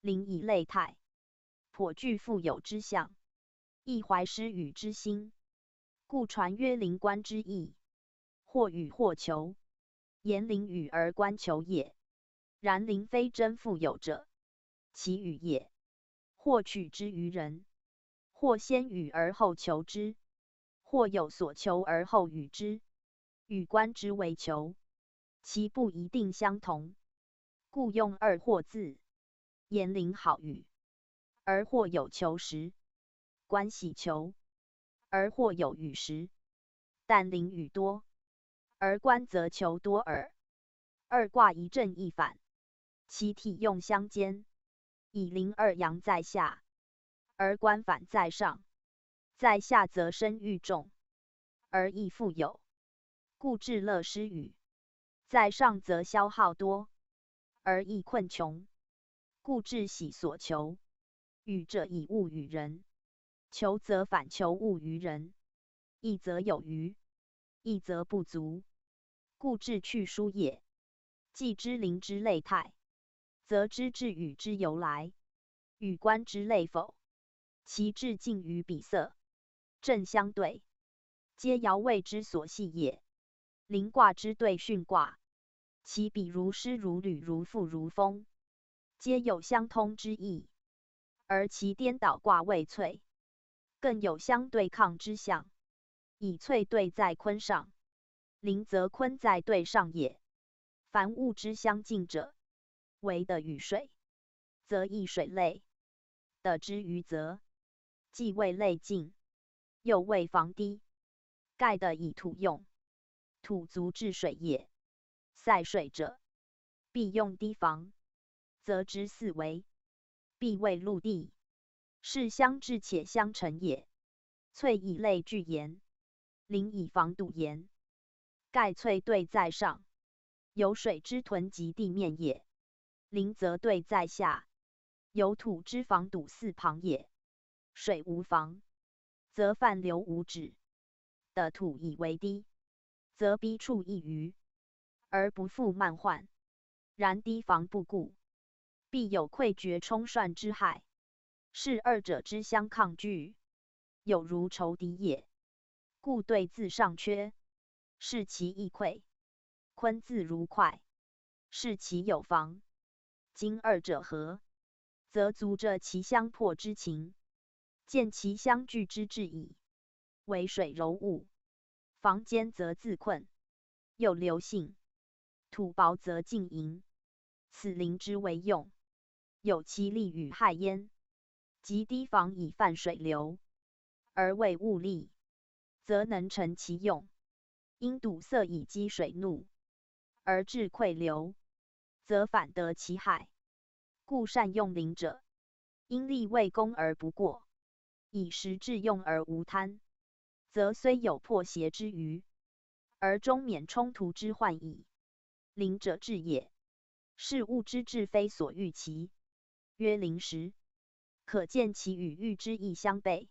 临以类泰，颇具富有之象，亦怀施与之心，故传曰临观之意。或与或求，言临与而观求也。然临非真富有者，其与也。或取之于人，或先与而后求之，或有所求而后与之，与观之为求，其不一定相同，故用二或字。言临好与，而或有求时，观喜求，而或有与时，但临与多，而观则求多耳。二卦一正一反，其体用相间。以临二阳在下，而观反在上，在下则身欲重，而亦富有，故至乐失语。在上则消耗多，而亦困穷，故至喜所求。予者以物与人，求则反求物于人。义则有余，义则不足，故至去疏也。既知灵之类态，则知至语之由来，与观之类否？其至近于比色，正相对，皆爻位之所系也。临卦之对巽卦，其比如诗如履如赋如风，皆有相通之意，而其颠倒卦为萃，更有相对抗之象。以萃对在坤上，临则坤在对上也。凡物之相近者，为的与水，则易水类；的之于泽，既为类近，又为防低。盖的以土用，土足治水也。塞水者，必用堤防，则之四围，必为陆地，是相治且相成也。萃以类聚言，临以防堵言。盖萃对在上，有水之屯及地面也；临则对在下，有土之防堵四旁也。水无防，则泛流无止；的土以为堤，则逼处易于，而不复漫患。然堤防不固，必有溃决冲涮之害，是二者之相抗拒，有如仇敌也。故对自上缺，是其易溃；坤自如快，是其有防。今二者合，则足着其相破之情，见其相聚之志矣。为水柔物，防坚则自困，又流性；土薄则静盈，此灵之为用，有其利与害焉。即堤防以泛水流，而为物利，则能成其用；因堵塞以积水怒，而致溃流，则反得其害。故善用灵者，因利为功而不过，以实致用而无贪，则虽有破邪之余，而终免冲突之患矣。灵者治也，是物之治非所欲其，曰灵时。可见其与欲之意相悖。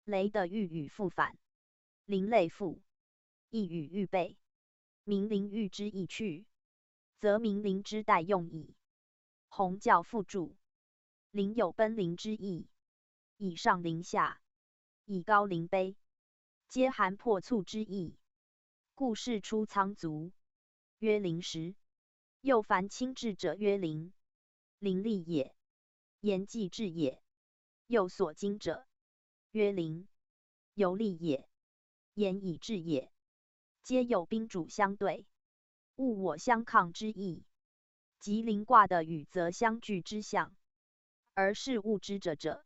雷的欲与复反，灵类复，亦与欲悖。明灵欲之意去，则明灵之待用矣。弘教复注：灵有奔灵之意，以上灵下，以高灵卑，皆含破促之意。故事出仓卒，曰灵时。又凡亲至者曰灵，灵力也；言既至也，又所经者曰灵，有力也；言以至也，皆有宾主相对，物我相抗之意。即临卦的与则相聚之象，而是物之者，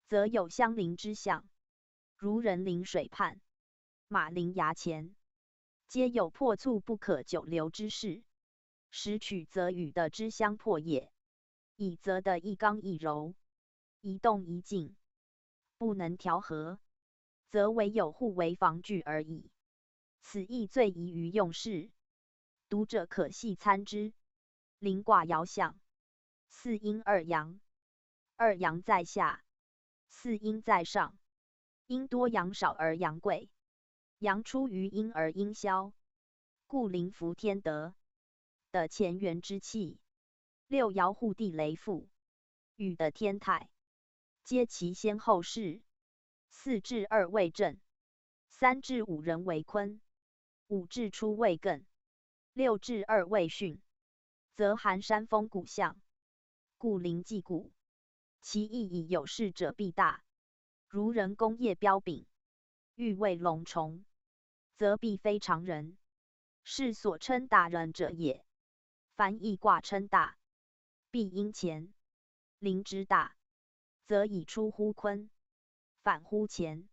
则有相邻之象，如人临水畔，马临崖前，皆有破促不可久留之势。时取则与的之相破也。以则的一刚一柔，一动一静，不能调和，则唯有互为防具而已。此意最宜于用事，读者可细参之。临卦爻象：四阴二阳，二阳在下，四阴在上。阴多阳少而阳贵，阳出于阴而阴消，故灵服天德的前元之气。六爻互地雷复，禹的天态，皆其先后事。4至2为震，3至5人为坤，5至初为艮，6至2为巽，则含山峰谷象，故灵既固，其意以有事者必大。如人工业标炳，欲为龙虫，则必非常人，是所称大人者也。凡易卦称大，必因前。灵之大，则以出乎坤，反乎乾，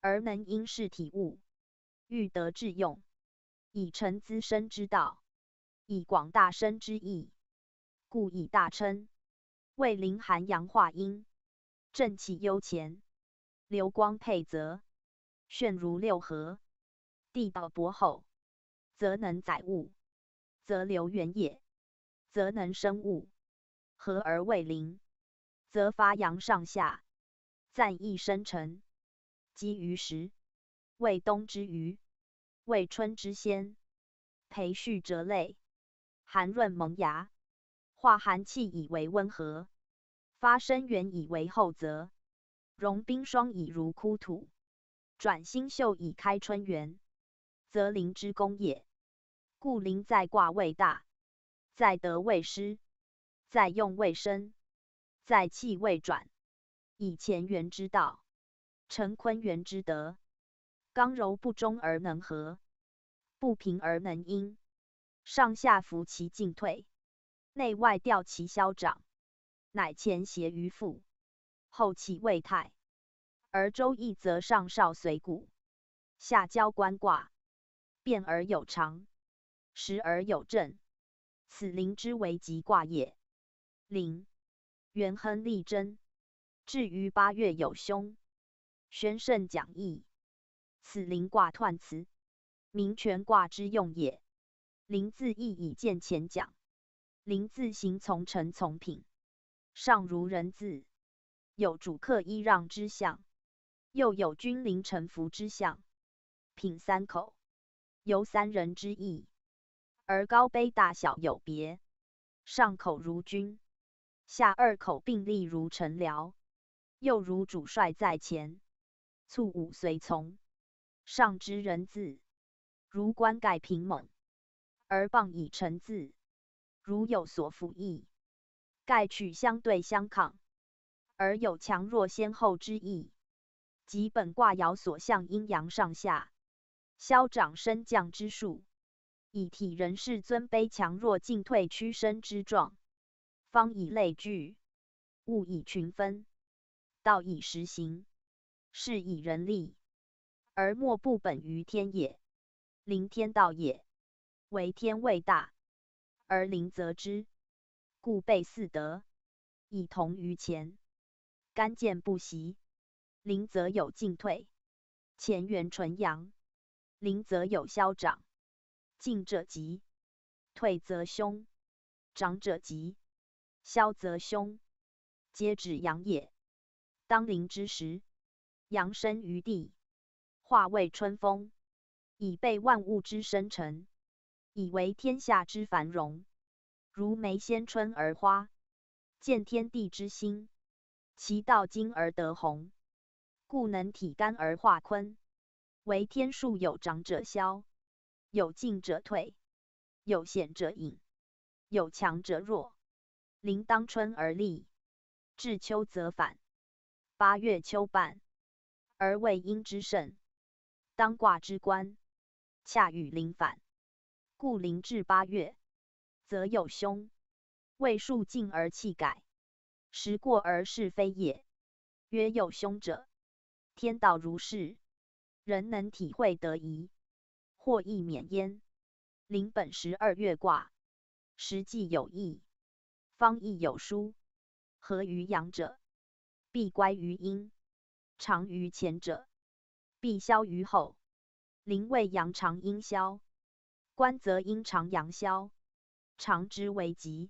而能因事体物，欲得致用，以成资生之道，以广大生之意，故以大称。为灵含阳化阴，正气幽潜，流光沛泽，炫如六合，地道薄厚，则能载物，则流源也，则能生物。和而未灵，则发扬上下，暂易生成。积于时，为冬之余，为春之先。培蓄辄类，寒润萌芽，化寒气以为温和，发生源以为厚泽，融冰霜以如枯土，转新秀以开春源，则灵之功也。故灵在卦位大，在德位失，在用位生，在气位转，以乾元之道，成坤元之德。刚柔不中而能和，不平而能应，上下服其进退，内外调其消长，乃前协于腹，后起位泰。而周易则上少随谷，下交官卦，变而有常，时而有正，此灵之为吉卦也。灵，元亨利贞，至于8月有凶，宣圣讲义。此灵卦彖辞，名权卦之用也。灵字义以见前讲，灵字形从臣从品，上如人字，有主客揖让之象，又有君临臣服之象。品3口，由3人之意，而高卑大小有别。上口如君，下2口并立如臣僚，又如主帅在前，卒伍随从。上之人字，如冠盖平猛，而傍以臣字，如有所辅翼，盖取相对相抗，而有强弱先后之意。即本卦爻所象阴阳上下，消长升降之数，以体人事尊卑强弱进退屈伸之状。方以类聚，物以群分，道以时行，事以人立，而莫不本于天也。灵天道也，为天位大，而灵则之，故备四德，以同于前。干健不息，灵则有进退，乾元纯阳，灵则有消长。进者吉，退则凶；长者吉，消则凶。皆指阳也。当灵之时，阳生于地，化为春风，以备万物之生成，以为天下之繁荣。如梅先春而花，见天地之心，其道经而得弘，故能体干而化坤。为天数有长者消，有进者退，有显者隐，有强者弱。灵当春而立，至秋则反。8月秋半，而为阴之盛，当卦之官，恰与灵反。故灵至8月，则有凶，未数尽而气改，时过而是非也。曰有凶者，天道如是，人能体会得宜，或亦免焉。灵本12月卦，时既有益，方亦有殊。合于阳者，必乖于阴；长于前者，必消于后。灵为阳长阴消，官则阴长阳消，长之为吉，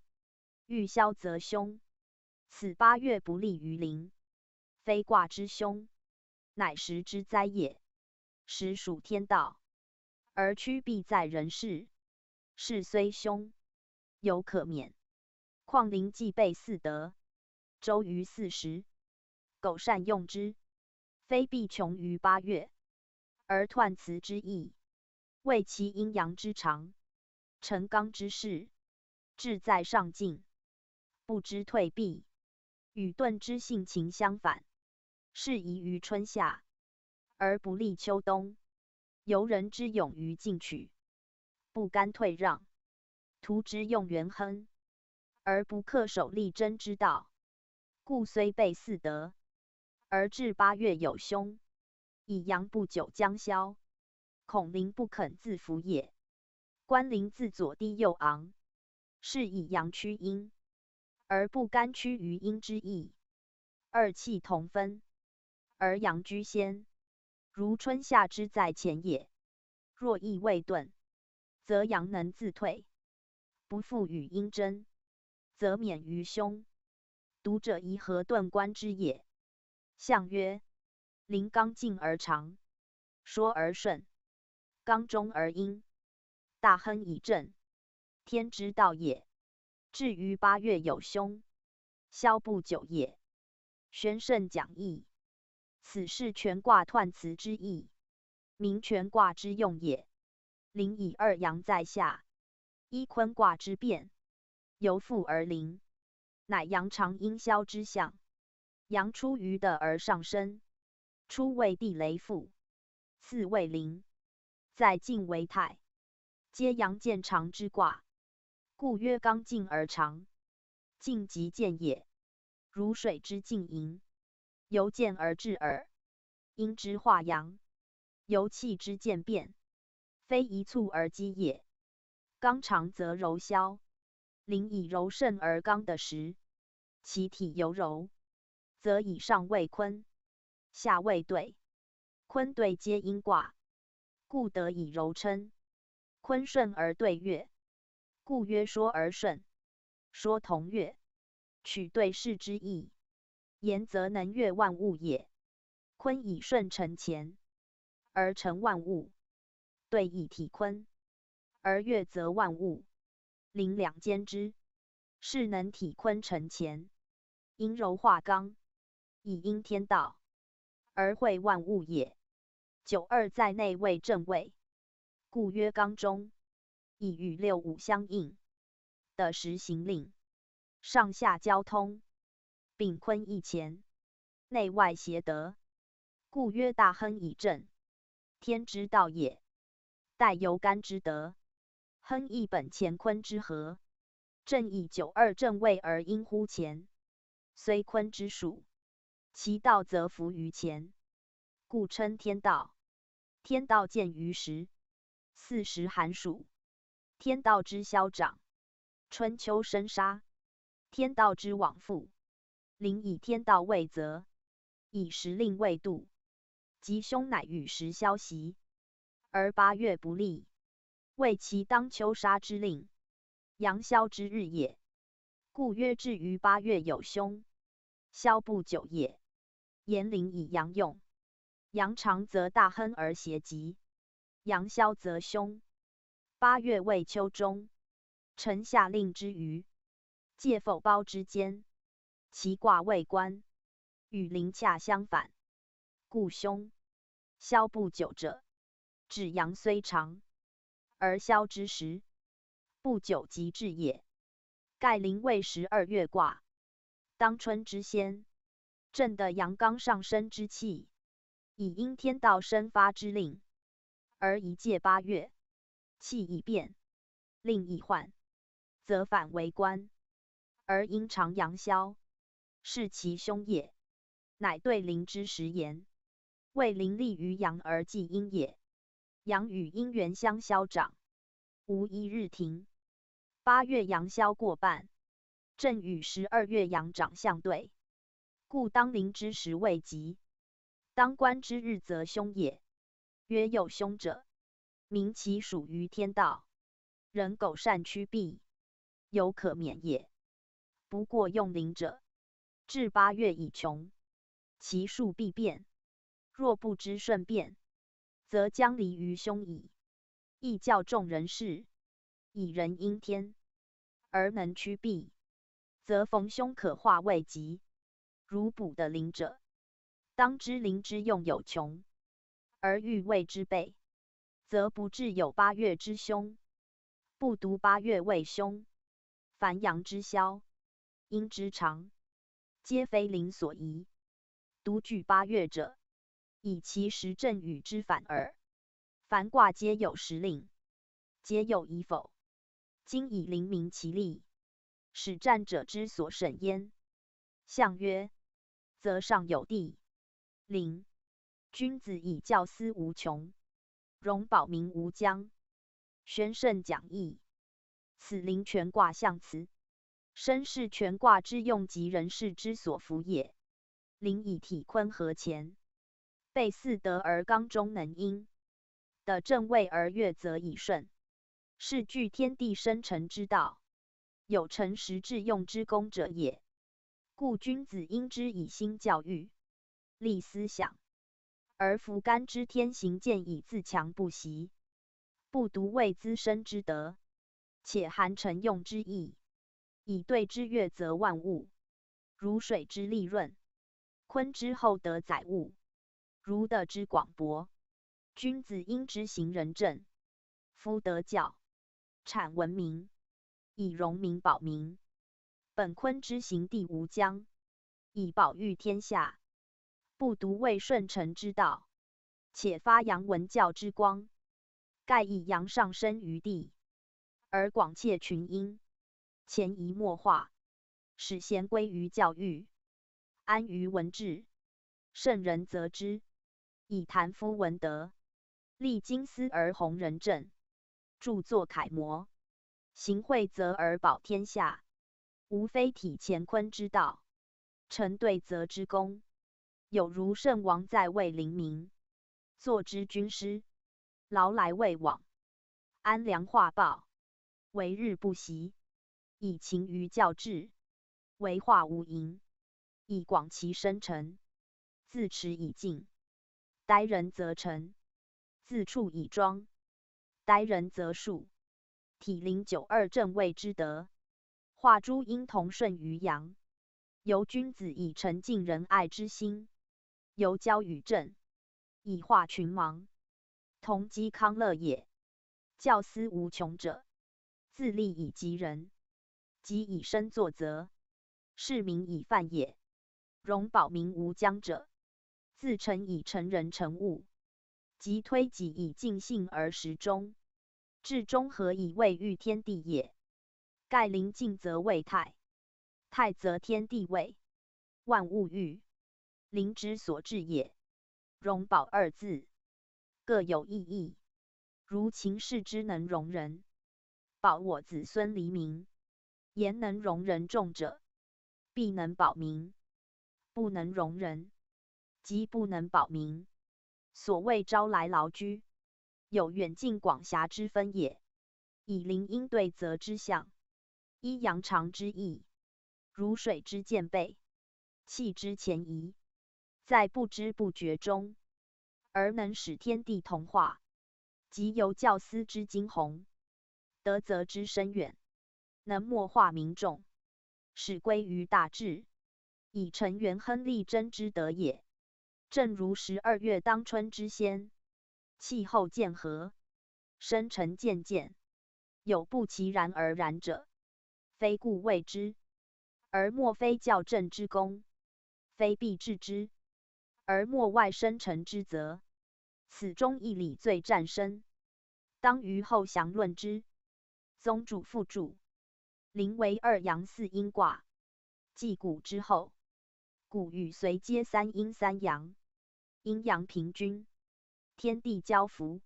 欲消则凶。此8月不利于灵，非卦之凶，乃时之灾也。时属天道，而趋必在人事，事虽凶，犹可免。况灵既备四德，周于40，苟善用之，非必穷于8月。而彖辞之意，为其阴阳之长，成刚之势，志在上进，不知退避，与遁之性情相反，适宜于春夏，而不利秋冬。由人之勇于进取，不甘退让，徒之用元亨，而不恪守立贞之道。故虽备四德，而至8月有凶，以阳不久将消，恐灵不肯自服也。官灵自左低右昂，是以阳趋阴，而不甘趋于阴之意。二气同分，而阳居先，如春夏之在前也。若意未顿，则阳能自退；不复与阴争，则免于凶。读者宜何顿观之也？象曰：临刚劲而长，说而顺，刚中而阴，大亨以正，天之道也。至于8月有凶，消不久也。玄圣讲义。此是权卦彖辞之意，名权卦之用也。临以2阳在下，依坤卦之变，由复而临，乃阳长阴消之象。阳出于德而上升，出为地雷复，次为临，在进为泰，皆阳见长之卦，故曰刚劲而长。劲即见也，如水之进盈，由见而至耳。阴之化阳，由气之渐变，非一蹴而激也。刚长则柔消，临以柔胜而刚的时，其体犹柔，则以上为坤，下为兑。坤兑皆阴卦，故得以柔称。坤顺而兑月，故曰说而顺。说同月，取对视之意，言则能悦万物也。坤以顺承乾，而成万物；兑以体坤，而悦则万物。临两兼之，是能体坤承乾，阴柔化刚，以应天道，而会万物也。9·2在内为正位，故曰刚中，以与6、5相应的时行令，上下交通，并坤一乾，内外协德，故曰大亨以正，天之道也。待由干之德，亨亦本乾坤之和，正以9·2正位而应乎乾，虽坤之属，其道则服于乾，故称天道。天道见于时，4时寒暑，天道之消长，春秋生杀，天道之往复。临以天道为则，以时令为度，吉凶乃与时消息，而8月不利，谓其当秋杀之令，阳消之日也。故曰至于8月有凶，消不久也。言临以阳用，阳长则大亨而邪吉，阳消则凶。8月为秋中，臣下令之余，介否包之间，其卦为官，与临恰相反，故凶。消不久者，指阳虽长，而消之时，不久即至也。盖临为12月卦，当春之先，正的阳刚上升之气，以应天道生发之令，而一介8月，气已变，令已换，则反为官，而阴长阳消，是其凶也。乃对临之时言，为临立于阳而济阴也。阳与阴元相消长，无一日停。8月阳消过半，正与12月阳长相对，故当临之时未吉，当观之日则凶也。曰有凶者，明其属于天道，人苟善趋避，犹可免也。不过用临者，至8月已穷，其数必变。若不知顺变，则将离于凶矣。亦教众人事，以人应天，而能趋避，则逢凶可化为吉。如卜的临者，当知临之用有穷，而欲为之备，则不至有8月之凶。不独8月为凶，凡阳之消，阴之长，皆非临所宜。独据8月者，以其时正与之反耳。凡卦皆有时令，皆有宜否。今以临明其利，使战者之所审焉。象曰：则上有地，临。君子以教思无穷，容保民无疆。玄圣讲义。此临权卦象辞，身是权卦之用及人事之所服也。临以体坤和乾，备四德而刚中能阴，的正位而悦则以顺，是具天地生成之道，有成实致用之功者也。故君子应之以心教育，立思想，而弗干之天行健以自强不息，不独为滋生之德，且含成用之意，以对之悦则万物，如水之利润，鲲之厚德载物，如德之广博。君子应之行仁政，夫德教，产文明，以荣民保民。本鲲之行地无疆，以保育天下，不独为顺承之道，且发扬文教之光，盖以扬上升于地，而广窃群英，潜移默化，使贤归于教育，安于文治。圣人则之，以谈夫文德，立经思而弘仁政，著作楷模，行惠泽而保天下。无非体乾坤之道，成对则之功，有如圣王在位临民，作之军师，劳来未往，安良化报，为日不息，以勤于教治，为化无垠，以广其生成，自持以静，待人则诚，自处以庄，待人则恕，体灵92正位之德，化诸阴同顺于阳，由君子以诚敬仁爱之心，由教与政，以化群盲，同积康乐也。教思无穷者，自立以及人，及以身作则，是民以范也。容保民无疆者，自成以成人成物，即推己以尽性而实中，至中和以位育天地也。盖临近则为泰，泰则天地位，万物育，灵之所至也。容保二字，各有意义。如秦氏之能容人，保我子孙黎民，言能容人众者，必能保民；不能容人，即不能保民。所谓招来劳居，有远近广狭之分也。以邻应对则之象，依阳常之意，如水之渐备，气之前移，在不知不觉中，而能使天地同化，即由教思之精宏，德泽之深远，能默化民众，使归于大治，以成元亨利贞之德也。正如12月当春之先，气候渐和，生辰渐渐，有不其然而然者，非故谓之，而莫非校正之功，非必治之，而莫外生成之责。此中一理最战深，当于后详论之。宗主附注：临为2阳4阴卦，继谷之后，谷与随皆3阴3阳，阴阳平均，天地交符，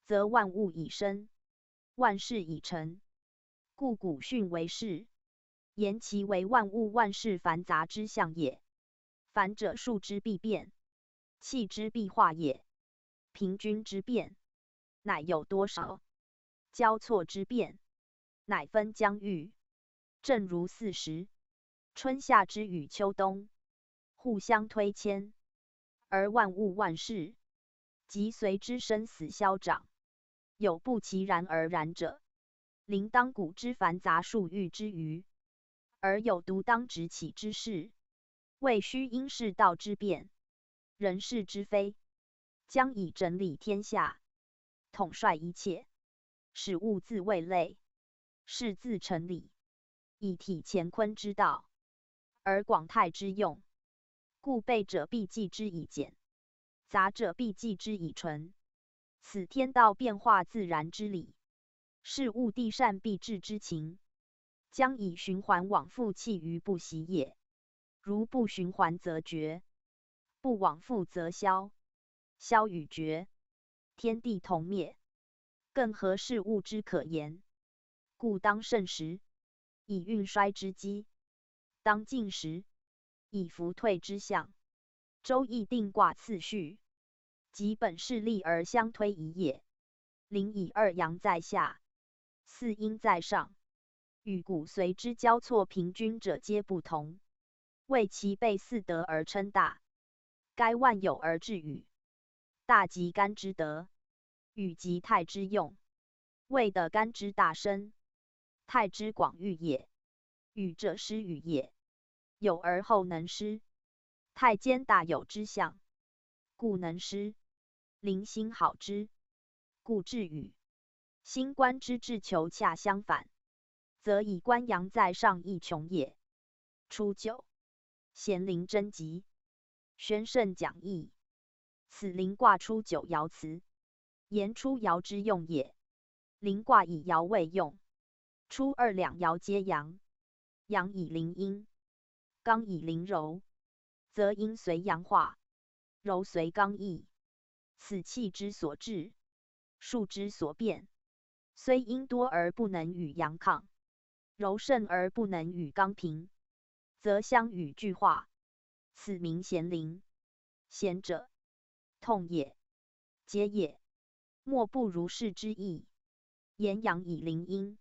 则万物以生，万事以成。故谷巽为世，言其为万物万事繁杂之象也。繁者数之必变，气之必化也。平均之变，乃有多少；交错之变，乃分疆域。正如40，春夏之与秋冬，互相推迁，而万物万事，即随之生死消长，有不其然而然者，临当谷之繁杂数域之余，而有独当直起之事，谓虚因世道之变，人事之非，将以整理天下，统帅一切，使物自为类，事自成理，以体乾坤之道，而广泰之用。故备者必继之以简，杂者必继之以纯。此天道变化自然之理，是物地善必治之情，将以循环往复弃于不息也。如不循环则绝，不往复则消，消与绝，天地同灭，更何事物之可言？故当慎时，以运衰之机；当进时，以伏退之象。周易定卦次序，即本势利而相推移也。灵以二阳在下，四阴在上，与骨随之交错平均者皆不同，为其备四德而称大。该万有而治宇，大即干之德，宇即太之用。谓的干之大深，太之广域也。宇者失宇也，有而后能失。太兼大有之象，故能失。灵心好之，故治宇。心观之至求恰相反，则以观阳在上亦穷也。初九，咸灵贞吉。宣圣讲义。此灵卦初九爻辞，言初爻之用也。灵卦以爻为用，初二两爻皆阳，阳以灵阴，刚以灵柔，则阴随阳化，柔随刚毅。此气之所至，数之所变。虽阴多而不能与阳抗，柔盛而不能与刚平，则相与俱化。此名咸灵。咸者，痛也，结也，莫不如是之意。言阳以灵阴，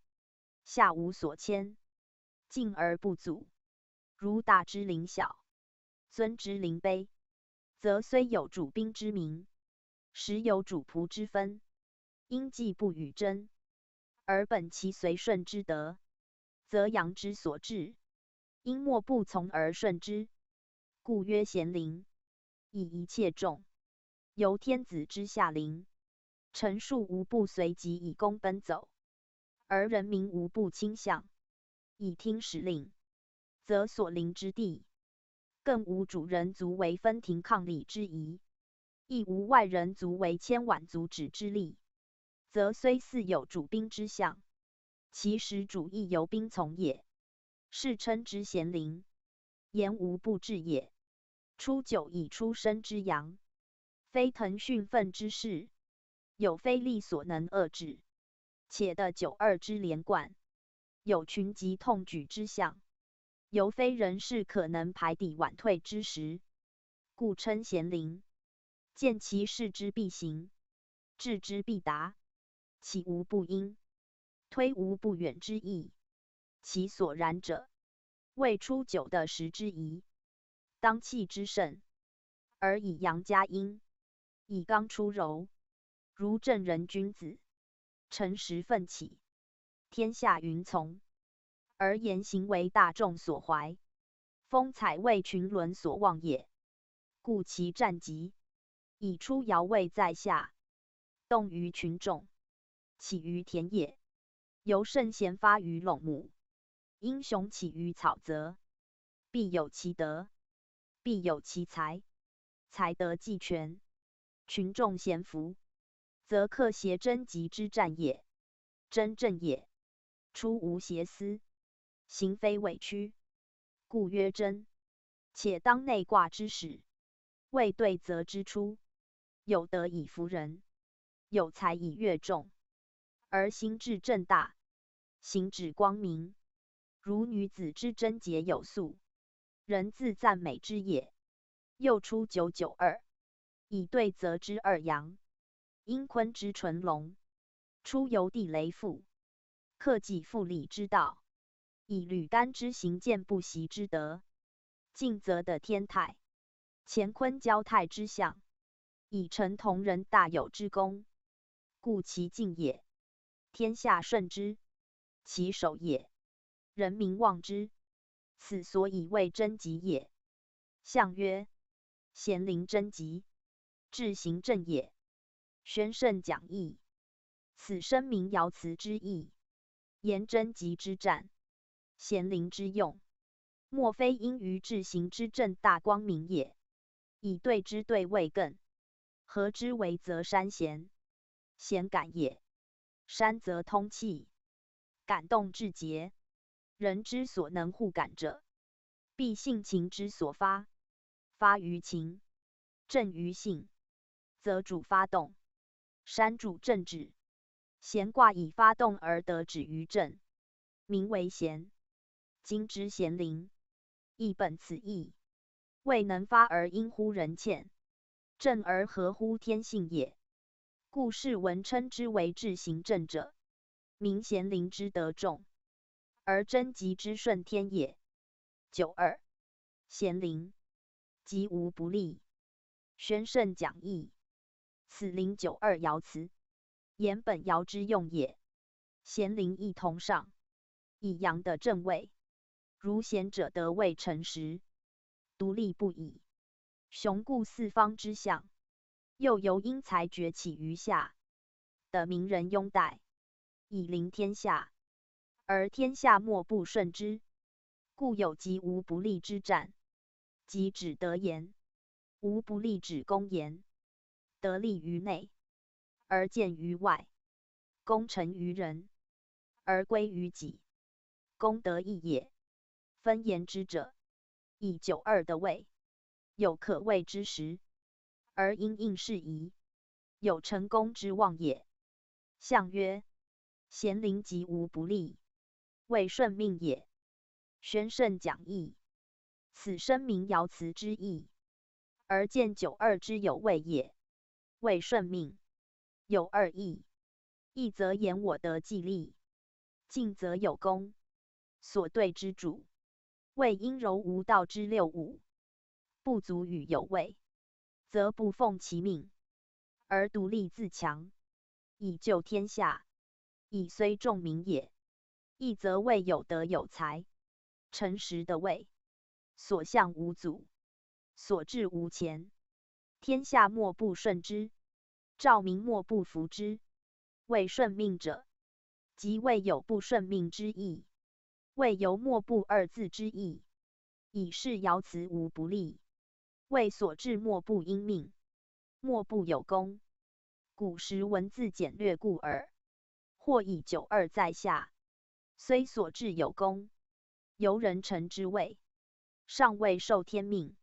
下无所牵，进而不阻。如大之灵小，尊之灵卑，则虽有主宾之名，实有主仆之分，因既不与争，而本其随顺之德，则阳之所至，因莫不从而顺之，故曰咸灵。以一切众，由天子之下灵，臣庶无不随即以公奔走，而人民无不倾向，以听使令，则所临之地，更无主人足为分庭抗礼之宜，亦无外人足为牵挽阻止之力，则虽似有主兵之象，其实主亦由兵从也，是称之咸灵。言无不治也。初九以出生之阳，非腾讯奋之势，有非力所能遏制。且的九二之连贯，有群疾痛举之象，犹非人事可能排抵晚退之时，故称咸灵。见其事之必行，志之必达，其无不因，推无不远之意。其所然者，谓初九的时之宜，当气之盛，而以阳加阴，以刚出柔，如正人君子，诚实奋起，天下云从，而言行为大众所怀，风采为群伦所望也。故其战疾，以出爻位在下，动于群众，起于田野，由圣贤发于陇亩。英雄起于草泽，必有其德，必有其才，才德既全，群众咸服，则克邪贞吉之战也。真正也，出无邪思，行非委屈，故曰真。且当内卦之始，谓对泽之初，有德以服人，有才以悦众，而心志正大，行止光明，如女子之贞洁有素，人自赞美之也。又出992，以对泽之二阳，阴坤之纯龙，出由地雷复，克己复礼之道，以履干之行健不息之德，进则的天泰，乾坤交泰之象，以成同人大有之功，故其进也。天下顺之，其守也，人民望之，此所以谓贞吉也。象曰：咸灵贞吉，治行正也。宣圣讲义。此声明爻辞之意，言贞吉之战，咸灵之用，莫非因于治行之正大光明也？以对之对位艮，合之为泽山咸，咸感也。山则通气，感动至节，人之所能互感者，必性情之所发，发于情，正于性，则主发动。山主正止，咸卦以发动而得止于正，名为咸。今之咸灵，亦本此意，未能发而因乎人欠，正而合乎天性也。故世闻称之为至行正者，明贤灵之德重，而贞吉之顺天也。92. 贤灵，吉无不利。宣圣讲义。此灵92爻辞，言本爻之用也。贤灵亦同上，以阳的正位，如贤者得位诚实，独立不已，雄固四方之象，又由英才崛起于下，的名人拥戴，以临天下，而天下莫不顺之，故有吉无不利之战。吉指德言，无不利指公言，得利于内，而见于外；功成于人，而归于己，功德义也。分言之者，以92的位，有可畏之时，而因应事宜，有成功之望也。象曰：贤灵吉无不利，谓顺命也。宣圣讲义。此声明爻辞之意，而见92之有位也，谓顺命。有二义：义则言我得既利，进则有功。所对之主，谓阴柔无道之六五，不足与有位，则不奉其命，而独立自强，以救天下，以虽众民也。义则谓有德有才，诚实的位，所向无阻，所至无前，天下莫不顺之，兆民莫不服之。谓顺命者，即谓有不顺命之意，谓由莫不二字之意，以是爻辞无不利，谓所至莫不因命，莫不有功。古时文字简略故耳，或以92在下，虽所至有功，由人臣之位，尚未受天命，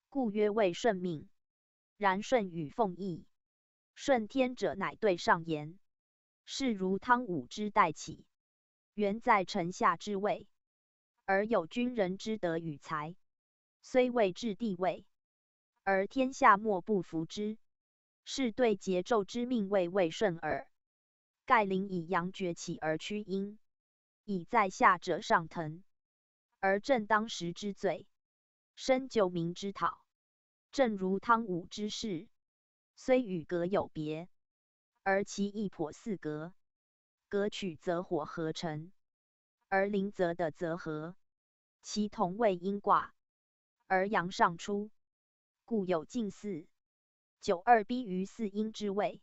故曰谓顺命。然顺与奉义，顺天者乃对上言，是如汤武之代起，原在臣下之位，而有军人之德与才，虽未至地位，而天下莫不服之，是对桀纣之命谓顺耳。盖灵以阳崛起而趋阴，以在下者上腾，而正当时之罪，深救民之讨。正如汤武之事，虽与格有别，而其义颇似格。格取则火合成，而灵则的则合，其同谓阴卦，而阳上出，故有近似。92逼于四阴之位，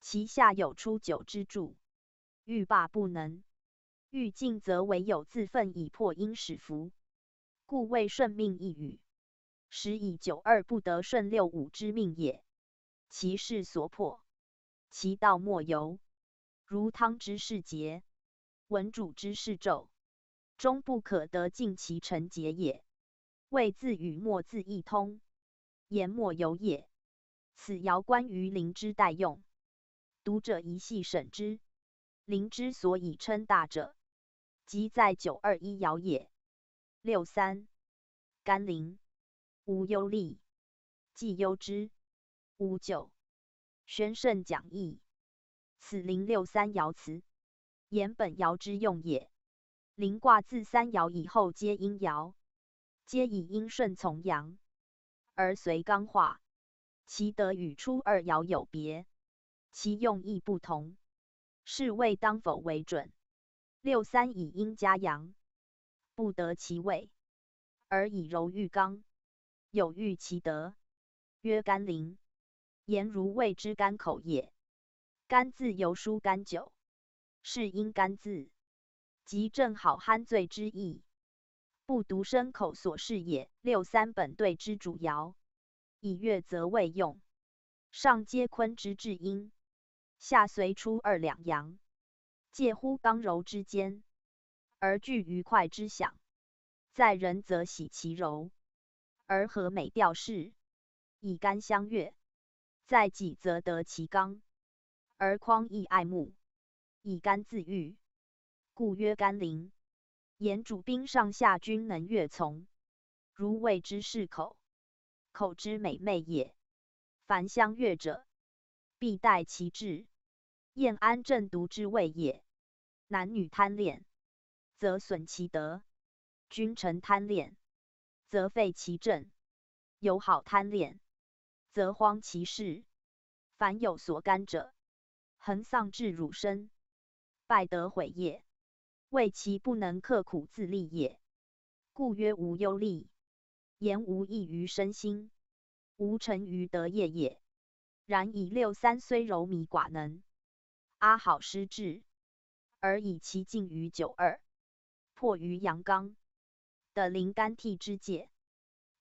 其下有出九之助，欲罢不能，欲进则唯有自奋以破阴始服，故谓顺命一语。时以92不得顺六五之命也，其势所迫，其道莫由。如汤之士桀，文主之士纣，终不可得尽其成节也。谓自与莫自异通，言莫由也。此爻关于灵之代用，读者宜细审之。灵之所以称大者，即在921爻也。63. 甘霖，无忧虑，既忧之，无咎。宣圣讲义。此灵63爻辞，言本爻之用也。灵卦自3爻以后皆阴爻，皆以阴顺从阳，而随刚化，其德与初2爻有别，其用亦不同，是谓当否为准。63以阴加阳，不得其位，而以柔御刚，有欲其德，曰甘霖。言如谓之甘口也。甘字由书甘酒，是因甘字，即正好酣醉之意，不独生口所示也。63本对之主爻，以月则未用，上皆坤之至阴，下随初2两阳，介乎刚柔之间，而具愉快之享。在人则喜其柔，而和美调饰，以甘相悦；在己则得其刚，而匡益爱慕，以甘自喻，故曰甘霖。言主宾上下均能悦从，如谓之是口，口之美媚也。凡相悦者，必待其志。晏安正独之谓也。男女贪恋，则损其德；君臣贪恋，则废其政；友好贪恋，则荒其事。凡有所干者，恒丧志辱身，败德毁业，为其不能刻苦自立也。故曰无忧虑，言无益于身心，无成于德业也。然以六三虽柔靡寡能，阿好失志，而以其尽于九二，迫于阳刚，的灵干替之戒，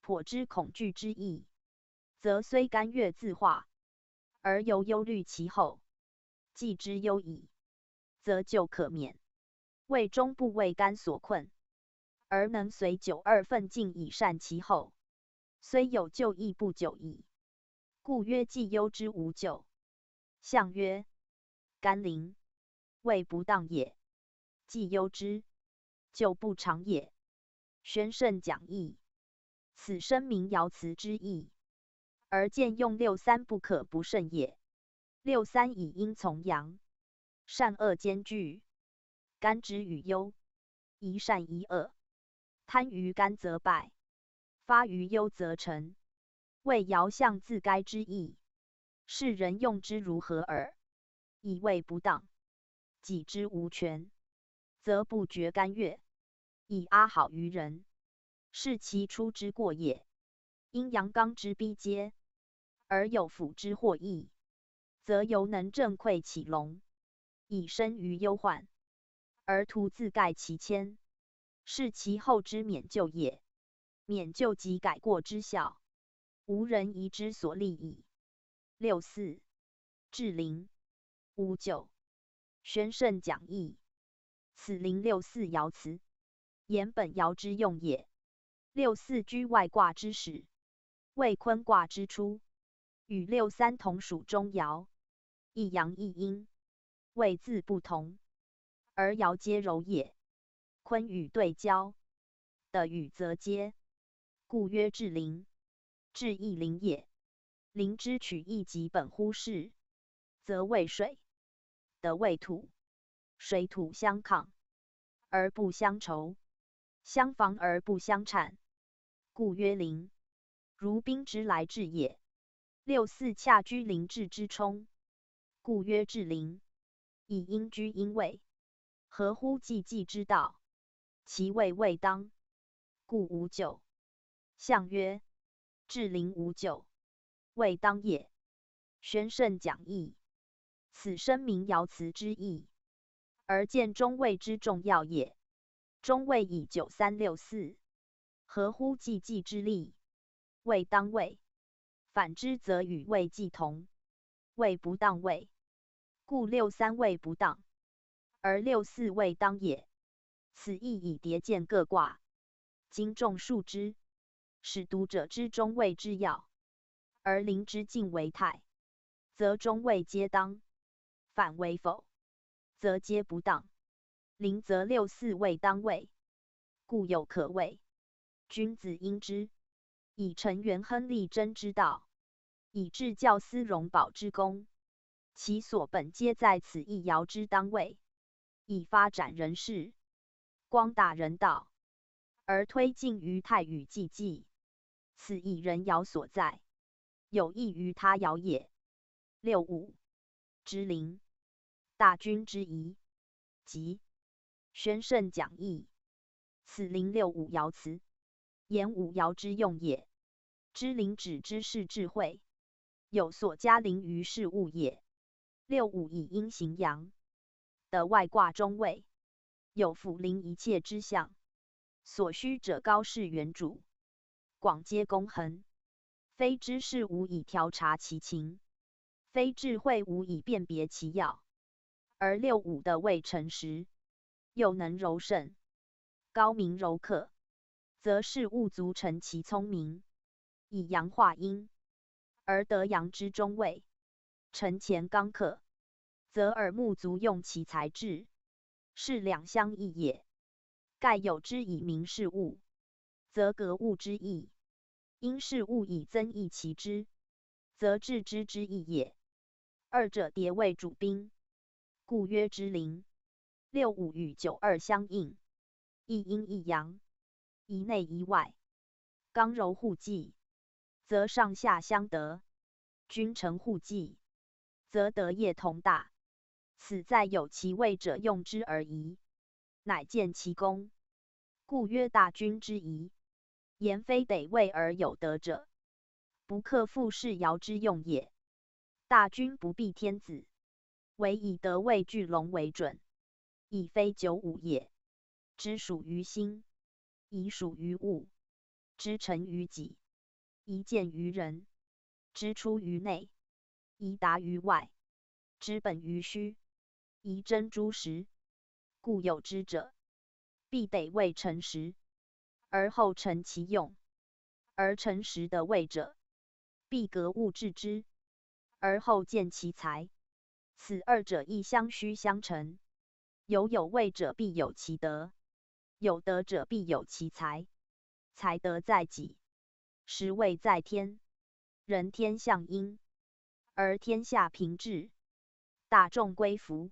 颇知恐惧之意，则虽甘悦自化，而犹忧虑其后，既之忧矣，则就可免。为终不为甘所困，而能随九二奋进以善其后，虽有救亦不久矣。故曰既忧之无救。象曰：甘霖，谓不当也；既忧之，救不长也。宣圣讲义，此声明爻辞之意，而见用六三不可不慎也。六三以阴从阳，善恶兼具，甘之与忧，宜善宜恶，贪于甘则败，发于忧则成，谓爻象自该之意。世人用之如何耳？以谓不当。己之无权，则不觉甘悦，以阿好于人，是其出之过也。阴阳刚之逼接，而有辅之获益，则犹能正溃其龙，以身于忧患，而徒自盖其谦，是其后之免救也。免救即改过之效，无人疑之所利矣。六四，至灵，无咎。宣圣讲义，此灵六四爻辞，言本爻之用也。六四居外卦之始，为坤卦之初，与六三同属中爻，一阳一阴，位自不同，而爻皆柔也。坤与对交，的与则接，故曰至灵。至亦灵也。灵之取义即本乎世，则为水，得为土，水土相抗而不相仇，相防而不相产，故曰灵。如兵之来至也。六四恰居灵至之冲，故曰至灵。以阴居阴位，合乎济济之道，其位未当，故无咎。象曰：至灵无咎，未当也。宣圣讲义，此声明爻辞之意，而见中位之重要也。中位以九三六四，合乎济济之力，未当位。反之则与位既同，位不当位，故六三位不当，而六四位当也。此意以叠见各卦，经众述之，使读者知中位之要，而灵之尽为泰，则中位皆当；反为否，则皆不当。灵则六四位当位，故有可谓君子应之，以成元亨利贞之道，以致教思荣保之功。其所本皆在此一爻之当位，以发展人世，光大人道，而推进于泰与济济。此一人爻所在，有益于他爻也。六五，之灵，大君之仪，即宣圣讲义，此灵六五爻辞，言五爻之用也。知灵指之是智慧，有所加灵于事物也。六五以阴行阳，的外卦中位，有辅灵一切之象，所需者高士原主，广皆公恒，非知识无以调察其情，非智慧无以辨别其要。而六五的位诚实，又能柔胜，高明柔克，则事物足成其聪明，以阳化阴，而得阳之中位，承乾刚克，则耳目足用其才智，是两相异也。盖有之以明事物，则格物之义；因事物以增益其知，则致知之义也。二者叠为主宾，故曰之邻。65与92相应，一阴一阳，一内一外，刚柔互济，则上下相得；君臣互济，则德业同大。此在有其位者用之而已，乃见其功。故曰大君之仪，言非得位而有德者，不克复是尧之用也。大君不必天子，唯以德位聚龙为准，以非95也。知属于心，以属于物，知成于己，以见于人，知出于内，以达于外，知本于虚，以真诸实。故有之者，必得位诚实，而后成其用；而诚实的位者，必格物致之，而后见其才。此二者亦相须相成。有位者必有其德，有德者必有其才。才德在己，实位在天。人天象阴，而天下平治，大众归服。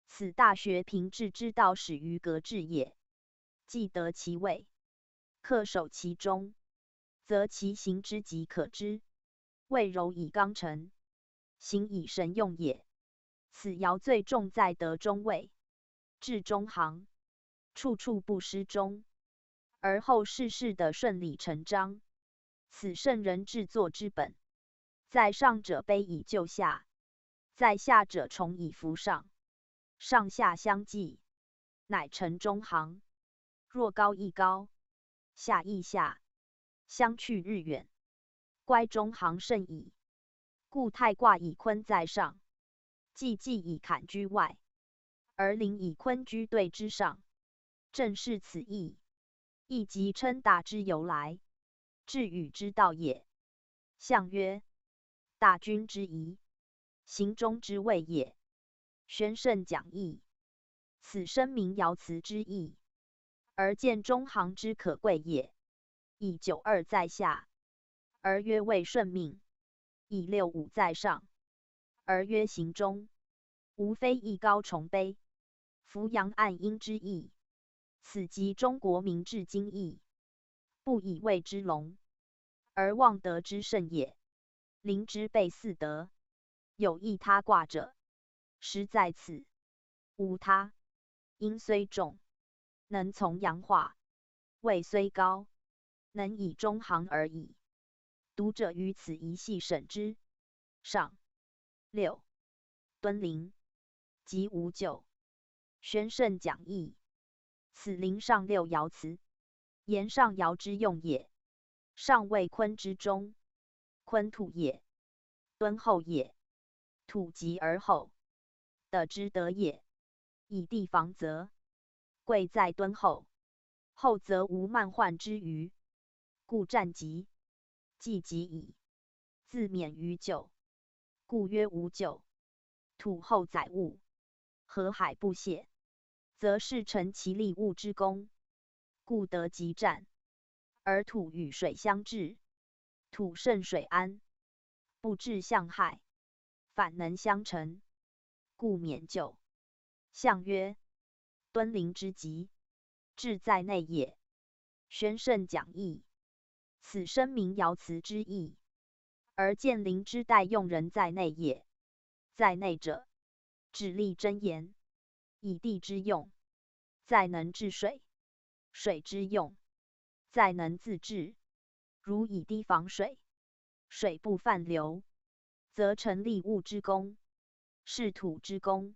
此大学平治之道始于格致也。既得其位，恪守其中，则其行之即可知。位柔以刚成，行以神用也。此爻最重在德中位，治中行，处处不失中，而后事事的顺理成章。此圣人治作之本。在上者卑以就下，在下者崇以服上，上下相济，乃成中行。若高亦高，下亦下，相去日远，乖中行甚矣。故太卦以坤在上，既以坎居外，而临以坤居兑之上，正是此意。亦即称大之由来，治与之道也。象曰：大君之仪，行中之谓也。宣圣讲义，此声明爻辞之意，而见中行之可贵也。以92在下，而曰位顺命；以65在上，而曰行中。无非一高崇卑，扶阳暗阴之意。此即中国明治经义，不以位之隆，而望德之盛也。临之备四德，有异他卦者，实在此。无他，阴虽重，能从阳化；位虽高，能以中行而已。读者于此一细审之。上6敦临，即59。宣圣讲义。此临上6爻辞，言上爻之用也。上谓坤之中，坤土也，敦厚也。土极而厚，德之德也。以地防则，贵在敦厚，厚则无慢患之虞。故战急，既急矣，自免于咎。故曰无咎。土厚载物，河海不泄，则是成其利物之功。故得急战，而土与水相制，土胜水安，不致象害，反能相成，故免咎。象曰：敦临之极，志在内也。宣圣讲义。此声明爻辞之意，而见临之代用人在内也。在内者，指立真言，以地之用，在能治水；水之用，在能自治。如以堤防水，水不泛流，则成利物之功，是土之功，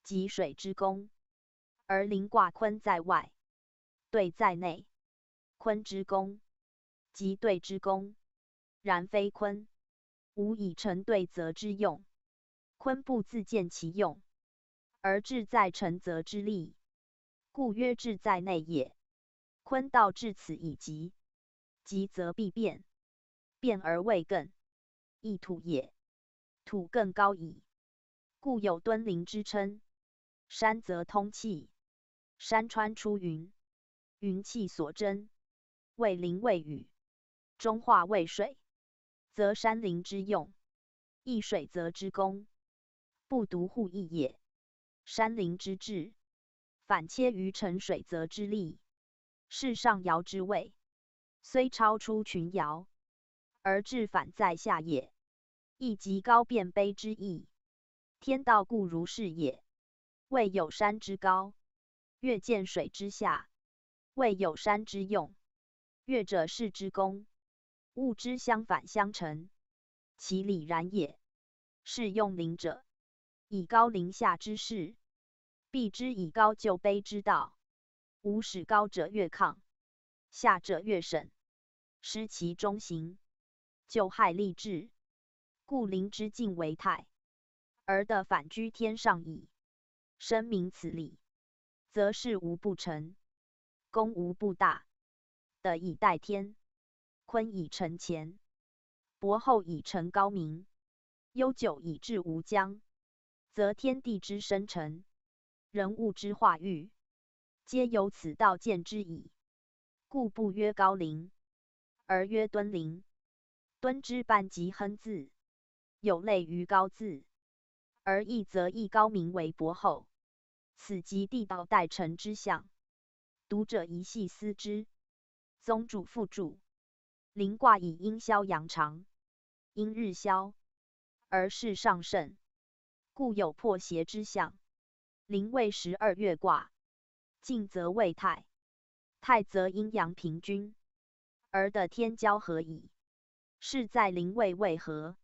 即水之功。而临卦坤在外，兑在内，坤之功，即兑之功。然非坤，无以成兑则之用。坤不自见其用，而志在成则之利，故曰志在内也。坤道至此以极，极则必变，变而未更，亦土也。土更高矣，故有敦临之称。山则通气，山川出云，云气所蒸，为淋为雨，中化为水，则山林之用，益水则之功。不独户役也。山陵之志，反切于沉水泽之力，是上爻之位，虽超出群爻，而志反在下也。亦即高变卑之意。天道故如是也。未有山之高，月见水之下；未有山之用，月者势之功。物之相反相成，其理然也。是用灵者，以高临下之势，必之以高就卑之道。吾使高者越抗，下者越审，失其中行，就害立志。故灵之敬为泰，而的反居天上矣。深明此理，则事无不成，功无不大。德以待天，坤以承乾，博厚以成高明，悠久以至无疆，则天地之生成，人物之化育，皆由此道见之矣。故不曰高陵，而曰敦陵。敦之半即亨字，有类于高字，而义则以高明为博厚，此即地道待成之象。读者宜细思之。宗主附注：临卦以阴消阳长，阴日消，而事上盛，故有破邪之象。临为12月卦，静则为泰，泰则阴阳平均，而的天交合矣。是在临位为合，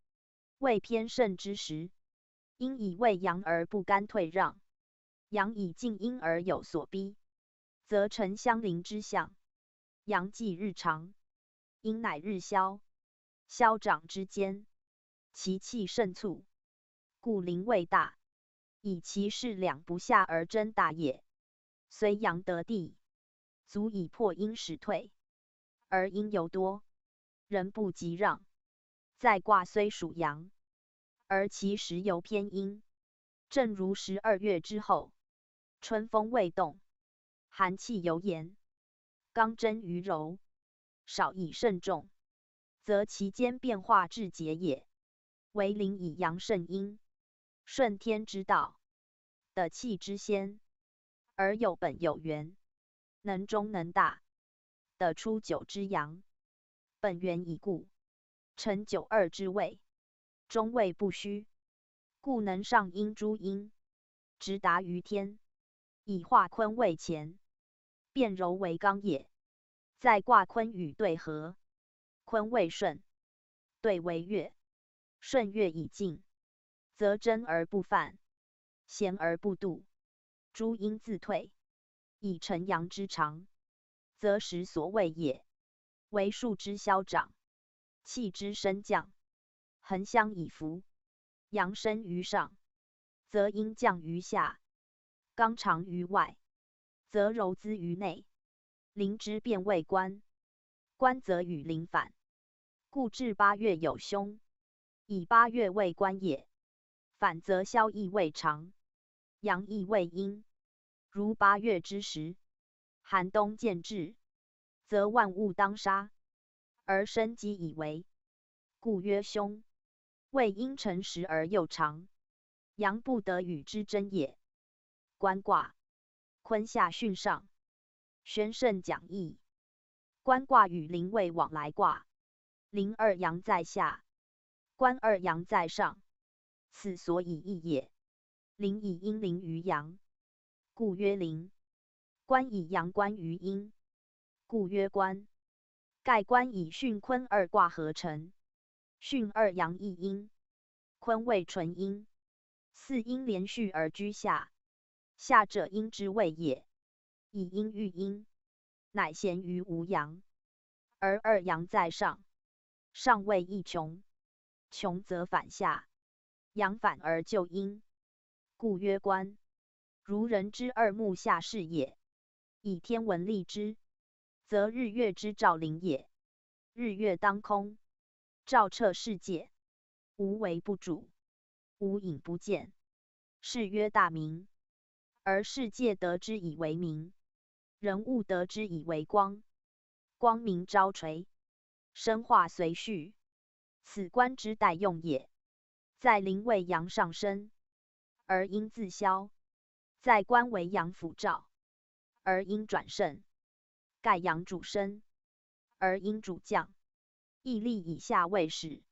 位偏盛之时，阴以为阳而不甘退让，阳以静阴而有所逼，则成相邻之象。阳既日长，阴乃日消，消长之间，其气甚促，故临位大，以其势两不下而争大也。虽阳得地，足以破阴使退，而阴尤多，人不及让。在卦虽属阳，而其实犹偏阴。正如12月之后，春风未动，寒气犹延，刚真于柔，少以慎重，则其间变化至节也。为临以阳胜阴，顺天之道，的气之先，而有本有源，能中能大，的出九之阳，本源已固，成92之位，中位不虚，故能上阴诸阴，直达于天，以化坤为乾，变柔为刚也。在卦坤与兑合，坤为顺，兑为月，顺月以静，则真而不犯，咸而不度，诸阴自退，以成阳之长，则时所谓也。为数之消长，气之升降，恒相以服。阳升于上，则阴降于下；刚长于外，则柔滋于内。临之变为官，官则与临反，故至8月有凶，以8月为官也。反则消亦为长，阳亦为阴。如8月之时，寒冬渐至，则万物当杀，而生机以为，故曰凶。为阴成时而又长，阳不得与之争也。官卦，坤下巽上，宣圣讲义。官卦与临位往来卦，临二阳在下，官二阳在上，此所以异也。临以阴临于阳，故曰临；官以阳官于阴，故曰官。盖官以巽坤二卦合成，巽二阳一阴，坤为纯阴，四阴连续而居下，下者阴之位也。以阴喻阴，乃咸于无阳，而二阳在上，上位亦穷，穷则反下，阳反而就阴，故曰官。如人之二目下视也，以天文历之，则日月之照临也。日月当空，照彻世界，无为不主，无影不见，是曰大明。而世界得之以为明，人物得之以为光。光明昭垂，生化随序，此官之待用也。在临位阳上升，而应自消；在官为阳辅照，而应转胜；盖阳主身，而应主将。义立以下为始，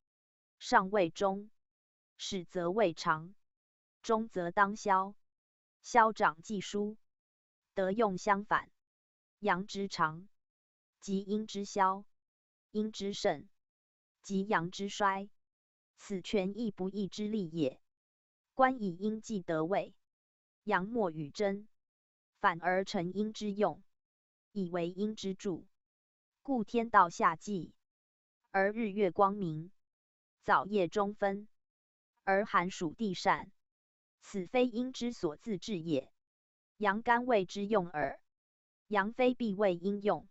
上为中，始则为长，中则当消。消长既疏，得用相反。阳之长，即阴之消；阴之盛，即阳之衰。此权亦不义之利也。官以阴既得位，阳莫与争，反而成阴之用，以为阴之助。故天道下济，而日月光明；早夜中分，而寒暑地善。此非阴之所自治也，阳干谓之用耳。阳非必为阴用，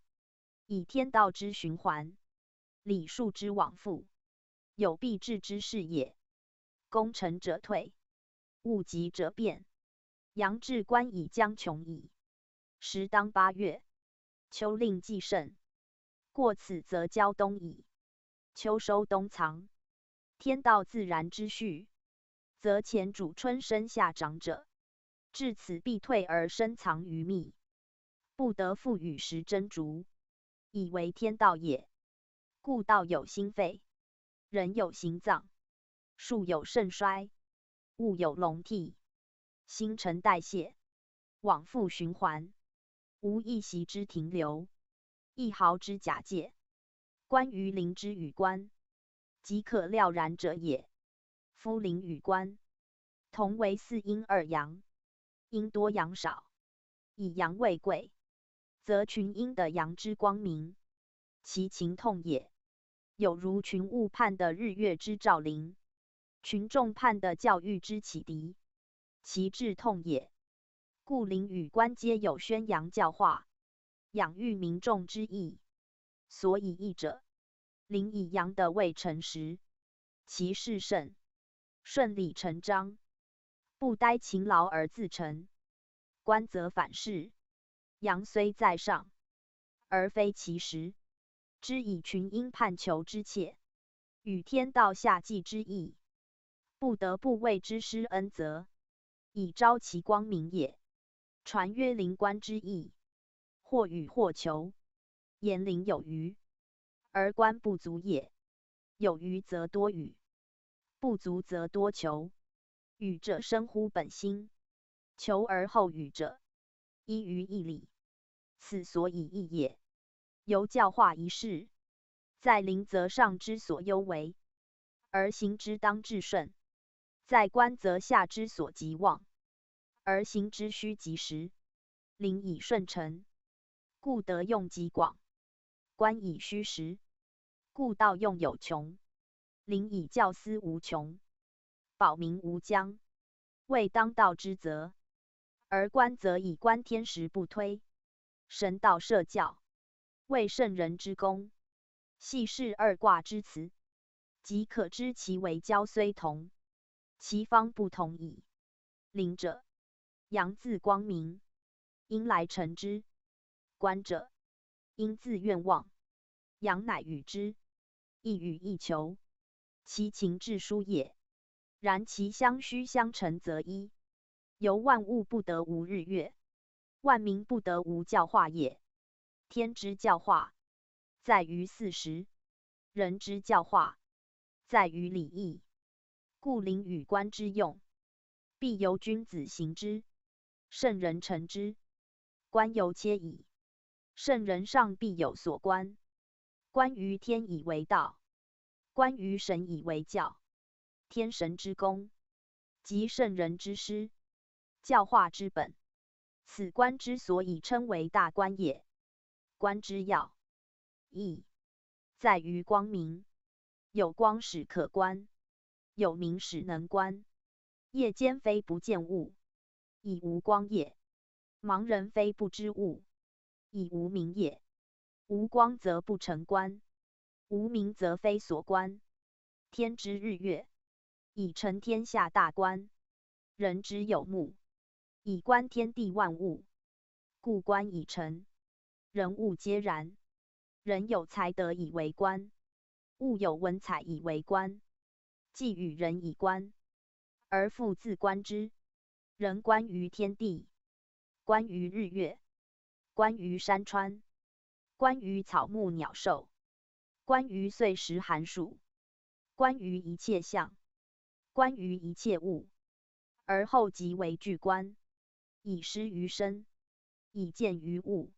以天道之循环，礼数之往复，有必治之事也。功成者退，物极者变。阳至官已将穷矣。时当8月，秋令既盛，过此则交冬矣。秋收冬藏，天道自然之序，则前主春生夏长者，至此必退而深藏于密，不得复与时争逐，以为天道也。故道有心肺，人有形脏，树有盛衰，物有隆替，新陈代谢，往复循环，无一息之停留，一毫之假借。关于灵之与官，即可了然者也。夫灵与官，同为4阴2阳，阴多阳少，以阳为贵，则群阴的阳之光明，其情痛也。有如群物盼的日月之照灵，群众盼的教育之启迪，其志痛也。故灵与官皆有宣扬教化、养育民众之意。所以义者，灵以阳的为诚实，其事甚，顺理成章，不待勤劳而自成。官则反是，阳虽在上，而非其实，知以群阴盼求之切，与天道下济之意，不得不为之施恩泽，以昭其光明也。传曰灵官之意，或与或求，言灵有余，而官不足也。有余则多语，不足则多求。语者生乎本心，求而后语者，依于义理，此所以义也。由教化一事，在灵则上之所优为，而行之当至顺；在官则下之所急望，而行之须及时。灵以顺承，故得用极广；官以虚实，故道用有穷。灵以教思无穷，保民无疆，为当道之责；而官则以观天时不推，神道设教，为圣人之功。系是2卦之辞，即可知其为交虽同，其方不同矣。灵者，阳自光明，阴来成之；官者，阴自愿望，阳乃与之，亦与亦求，其情至殊也。然其相须相成则一，由万物不得无日月，万民不得无教化也。天之教化，在于4时；人之教化，在于礼义。故灵与官之用，必由君子行之，圣人成之。官由切矣，圣人上必有所观。观于天以为道，观于神以为教。天神之功，即圣人之师，教化之本。此官之所以称为大官也。官之要义，在于光明。有光始可观，有明始能观。夜间非不见物，以无光也；盲人非不知物，以无明也。无光则不成观，无明则非所观。天之日月，以成天下大观；人之有目，以观天地万物。故观以成，人物皆然。人有才德以为观，物有文采以为观。既与人以观，而复自观之，人观于天地，观于日月，观于山川，观于草木鸟兽，观于岁时寒暑，观于一切相，观于一切物，而后即为具观，以施于身，以见于物，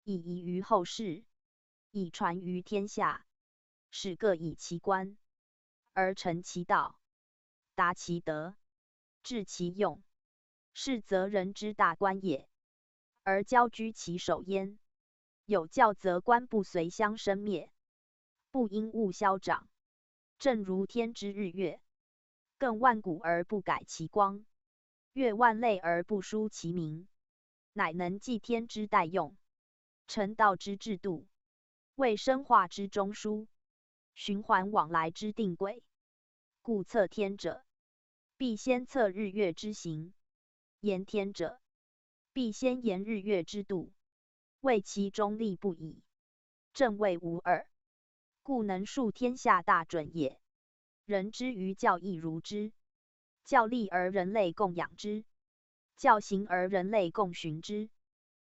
以遗于后世，以传于天下，使各以其观，而成其道，达其德，致其用，是则人之大观也。而交居其首焉。有教则观不随相生灭，不因物消长。正如天之日月，亘万古而不改其光，月万类而不殊其名，乃能继天之代用，成道之制度，为生化之中枢，循环往来之定轨。故测天者，必先测日月之行；言天者，必先言日月之度，为其中立不已，正谓无二，故能述天下大准也。人之于教亦如之，教立而人类共养之，教行而人类共循之。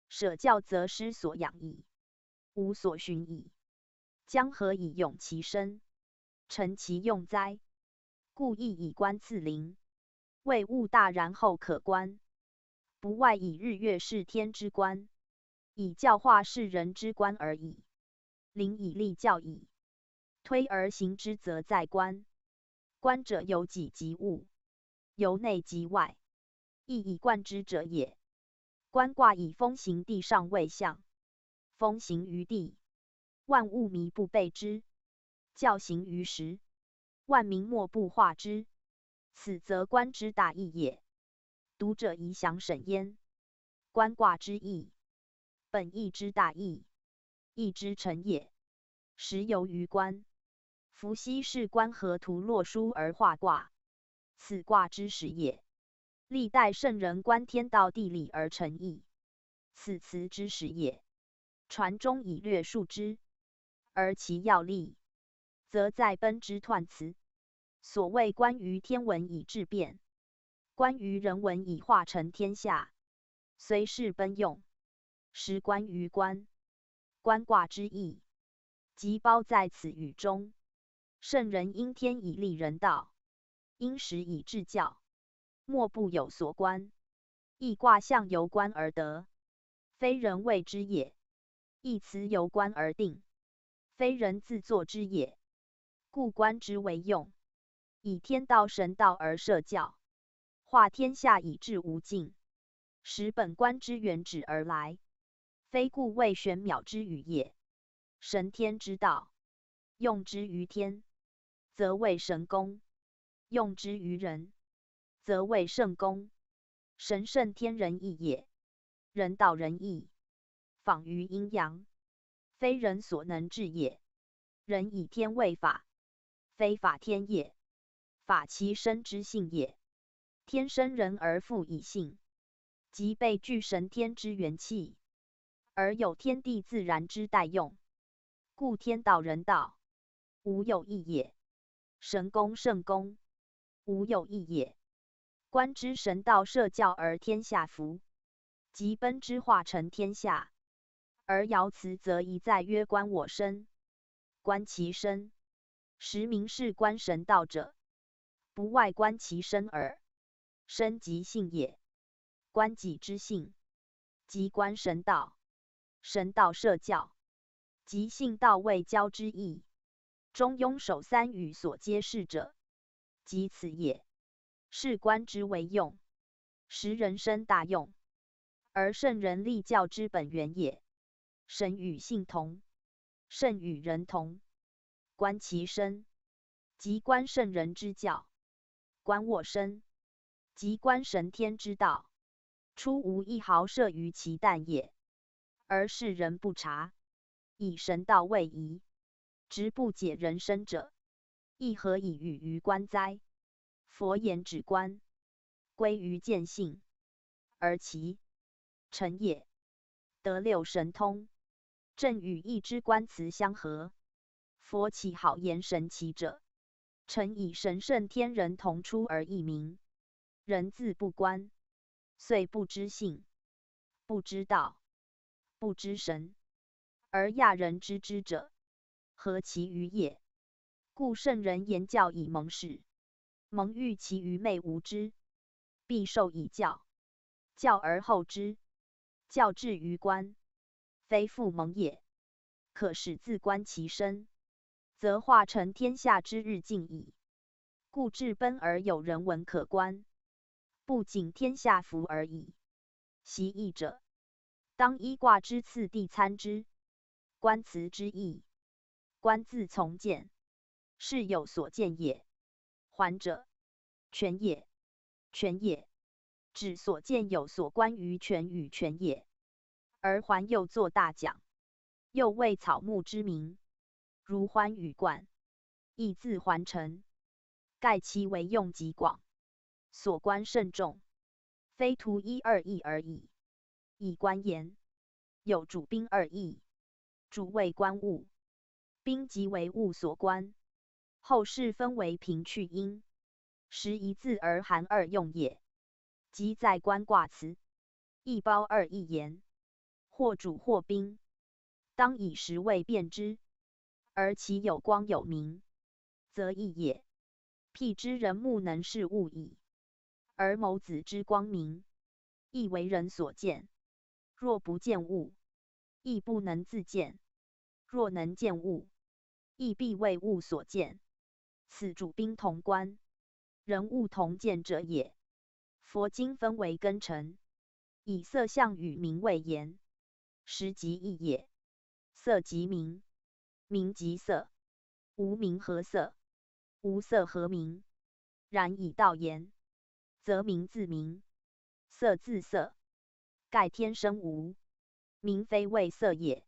舍教则失所养矣，无所循矣，将何以用其身，成其用哉？故亦以观次灵，谓物大然后可观，不外以日月是天之观，以教化是人之观而已。灵以立教矣，推而行之则在观。观者由己及物，由内及外，亦以观之者也。观卦以风行地上为象，风行于地，万物靡不备之；教行于时，万民莫不化之。此则观之大义也。读者宜详审焉。观卦之义，本义之大义，义之成也。实由于观。伏羲是观河图洛书而画卦，此卦之始也。历代圣人观天道地理而成义，此辞之始也。传中以略述之，而其要力，则在奔之彖辞。所谓观于天文以致变，观于人文以化成天下，虽是奔用，实观于观。观卦之意，即包在此语中。圣人因天以立人道，因时以治教，莫不有所观。亦卦象由观而得，非人谓之也；亦辞由观而定，非人自作之也。故观之为用，以天道神道而设教，化天下以至无尽，使本观之原旨而来，非故谓玄渺之语也。神天之道，用之于天，则谓神功；用之于人，则谓圣功。神圣天人义也，人道人义，仿于阴阳，非人所能治也。人以天为法，非法天也。法其生之性也。天生人而复以性，即被具神天之元气，而有天地自然之代用。故天道人道，无有异也；神功圣功，无有异也。观之神道设教而天下服，即奔之化成天下。而爻辞则一再曰观我身，观其身，实名是观神道者，不外观其身耳。身即性也，观己之性，即观神道。神道设教，即性道未交之意。中庸首三语所揭示者，即此也。是观之为用，实人生大用，而圣人立教之本源也。神与性同，圣与人同。观其身，即观圣人之教；观我身，即观神天之道。出无一毫摄于其诞也，而世人不察，以神道为宜，直不解人生者，亦何以语于观哉？佛言止观，归于见性，而其成也，得六神通，正与一之观辞相合。佛岂好言神奇者？诚以神圣天人同出而异名。人自不观，遂不知性，不知道，不知神，而亚人知之者，何其愚也！故圣人言教以蒙始，蒙欲其愚昧无知，必受以教，教而后知，教至于观，非复蒙也。可使自观其身，则化成天下之日尽矣。故至奔而有人文可观，不仅天下福而已。习义者，当依卦之次第参之，观辞之意，观自从见，是有所见也。还者，权也，权也，指所见有所观于权与权也。而还又作大讲，又谓草木之名，如欢与冠，亦自还成。盖其为用极广，所观甚众，非图一二义而已。以观言，有主宾二义，主谓观物，宾即为物所观。后世分为平去音，实一字而含二用也。即在观卦辞，一包二义言，或主或宾，当以时谓辨之。而其有光有明，则义也。辟之人目能视物矣，而眸子之光明，亦为人所见。若不见物，亦不能自见；若能见物，亦必为物所见。此主宾同观，人物同见者也。佛经分为根尘，以色相与名为言，实即义也。色即名，名即色，无名何色？无色何名？然以道言，则名自名，色自色。盖天生无名，非谓色也；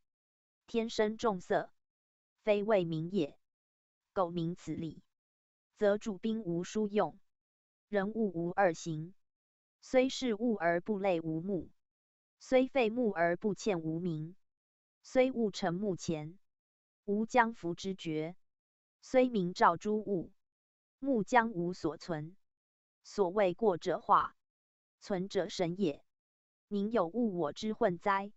天生众色，非谓名也。苟明此理，则主宾无殊用，人物无二形。虽是物而不类无目，虽废目而不欠无名。虽物成目前，无将弗之觉。虽明照诸物，目将无所存。所谓过者化，存者神也。宁有物我之混哉？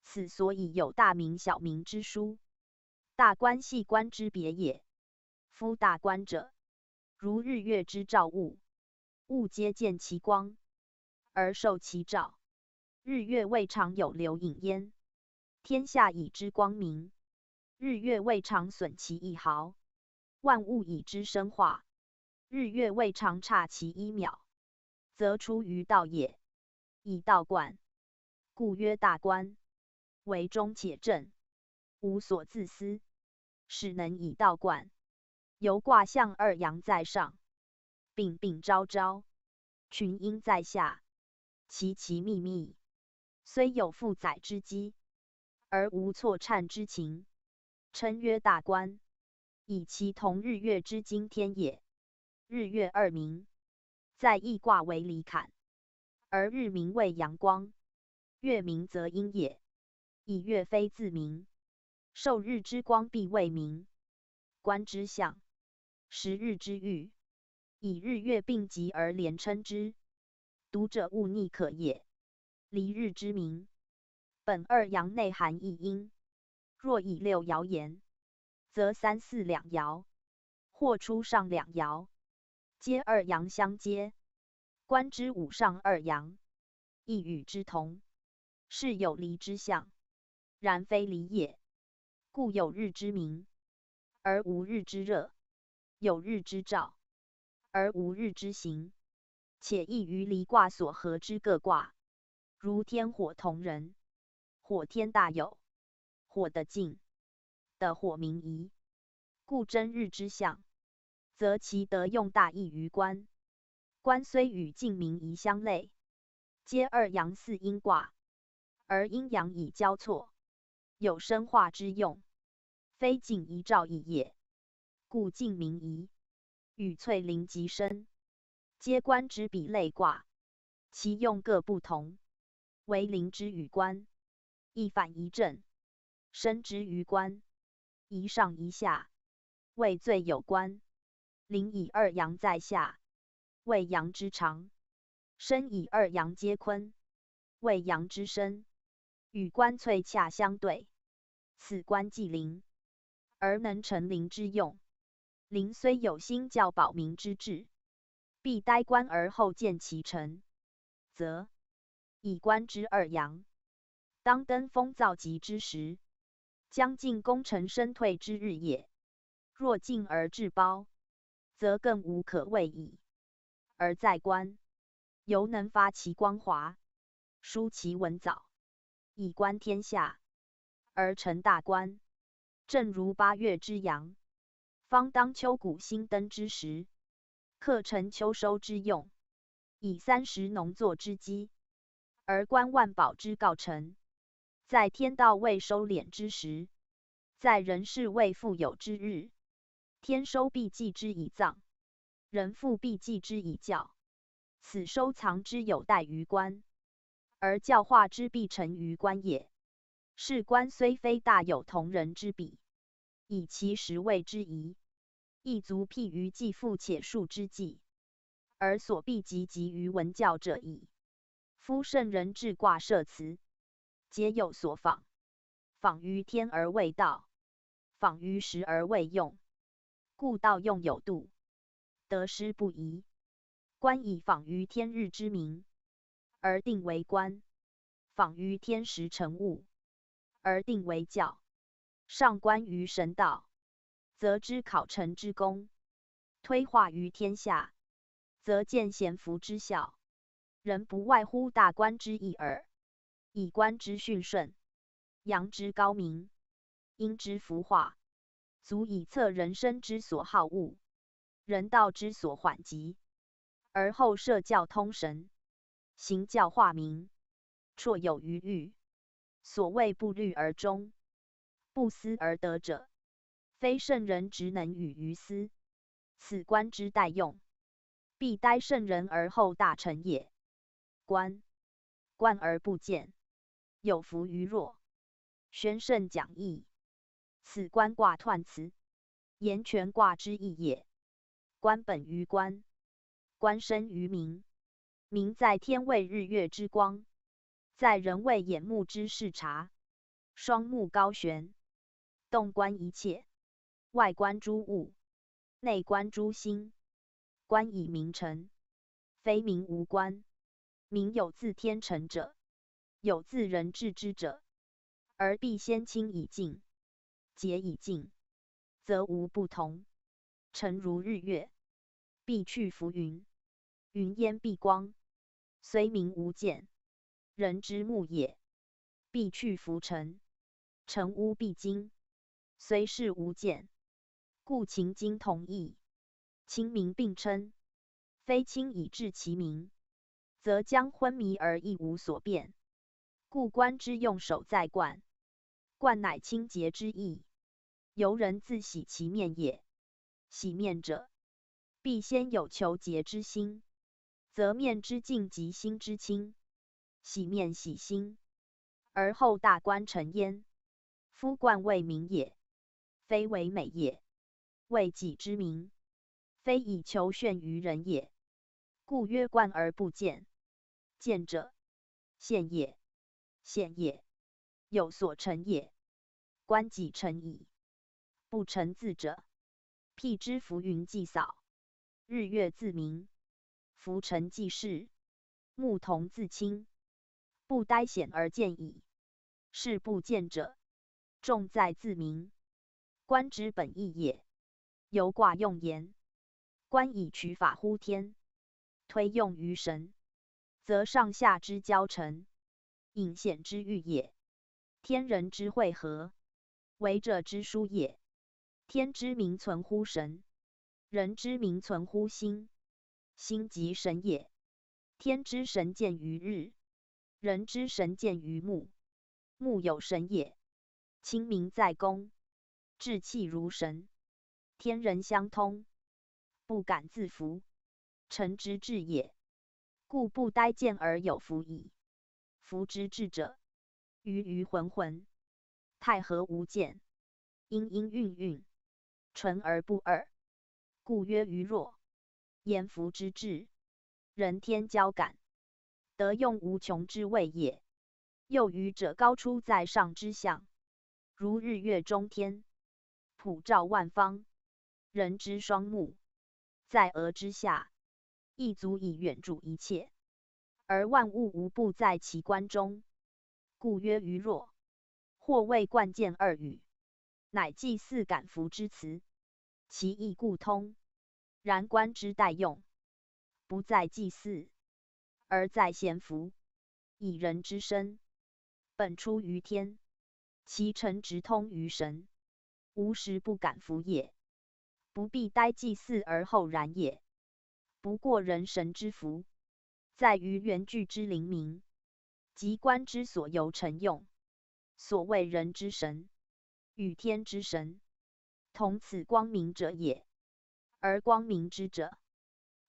此所以有大明小明之殊。大观细观之别也。夫大观者，如日月之照物，物皆见其光，而受其照。日月未尝有留影焉，天下已知光明。日月未尝损其一毫，万物已知生化。日月未尝差其一秒，则出于道也。以道观，故曰大观。为中且正，无所自私，使能以道观。由卦象二阳在上，丙丙昭昭，群阴在下，其其秘密，虽有负载之机，而无错颤之情，称曰大观。以其同日月之经天也。日月二明，在易卦为离坎，而日明为阳光，月明则阴也。以月非自明，受日之光必为明。观之象，识日之欲，以日月并集而连称之。读者勿逆可也。离日之明，本二阳内含一阴。若以六爻言，则三四两爻，或出上两爻，皆二阳相接。观之五上二阳，亦与之同，是有离之象，然非离也。故有日之明，而无日之热；有日之照，而无日之行。且异于离卦所合之各卦，如天火同人。火天大有，火的静，的火明夷。故真日之象，则其得用大异于观。观虽与静明夷相类，皆二阳四阴卦，而阴阳以交错，有生化之用，非静一照矣也。故静明夷与萃灵极深，皆观之比类卦，其用各不同。为灵之与观，一反一正；生之于观，一上一下，谓最有观。灵以二阳在下，谓阳之长；生以二阳皆坤，谓阳之生，与官翠洽相对。此官既灵，而能成灵之用。灵虽有心教保民之志，必待官而后见其成，则以官之二阳，当登峰造极之时，将近功成身退之日也。若进而至褒，则更无可谓矣。而在官，犹能发其光华，舒其文藻，以观天下，而成大官。正如8月之阳，方当秋谷新登之时，克成秋收之用，以30农作之基，而观万宝之告成。在天道未收敛之时，在人世未富有之日，天收必祭之以葬，人富必祭之以教。此收藏之有待于官，而教化之必成于官也。是官虽非大有同人之比，以其实谓之宜，亦足辟于既富且数之计，而所必及于文教者矣。夫圣人治卦设辞，皆有所仿，仿于天而未道，仿于时而未用，故道用有度，得失不移。官以仿于天日之明，而定为官；仿于天时成物，而定为教。上观于神道，则知考成之功；推化于天下，则见贤福之效。人不外乎大官之意耳。以官之训顺，阳之高明，阴之服化，足以测人生之所好恶，人道之所缓急。而后设教通神，行教化民，绰有余裕。所谓不虑而终，不思而得者，非圣人直能与于斯。此官之待用，必待圣人而后大成也。官而不见，有福于弱。宣圣讲义，此官卦彖辞，言权卦之意也。官本于官，官生于民，民在天为日月之光，在人为眼目之视察。双目高悬，动观一切，外观诸物，内观诸心。官以民成，非民无官。民有自天成者，有自人治之者，而必先清以净，洁以净，则无不同。诚如日月，必去浮云，云烟蔽光，虽明无见，人之目也；必去浮尘，尘污必精，虽视无见。故秦经同义，清明并称，非清以治其民，则将昏迷而亦无所变。故官之用守在冠，冠乃清洁之意，由人自洗其面也。洗面者，必先有求洁之心，则面之净及心之清。洗面洗心，而后大官成焉。夫冠为民也，非为美也；为己之民，非以求炫于人也。故曰冠而不见。见者，现也；现也，有所成也。官己成矣。不成自者，辟之浮云既扫，日月自明，浮尘既逝，牧童自清。不待显而见矣。是不见者，重在自明。官之本意也。由卦用言，官以取法乎天，推用于神，则上下之交成，隐显之欲也。天人之会合，为者之殊也。天之名存乎神，人之名存乎心，心即神也。天之神见于日，人之神见于目，目有神也。清明在公，志气如神，天人相通，不敢自服，臣之至也。故不待见而有福矣。福之至者，鱼浑浑，太和无间，阴运运，纯而不二，故曰鱼若。言福之至，人天交感，得用无穷之谓也。又愚者高出在上之象，如日月中天，普照万方，人之双目，在额之下，亦足以远著一切，而万物无不在其观中，故曰愚弱。或谓冠见二语，乃祭祀感服之词，其义故通。然观之待用，不在祭祀，而在咸服，以人之身，本出于天，其诚直通于神，无时不感服也。不必待祭祀而后然也。不过人神之服，在于原具之灵明，即观之所由成用。所谓人之神，与天之神，同此光明者也。而光明之者，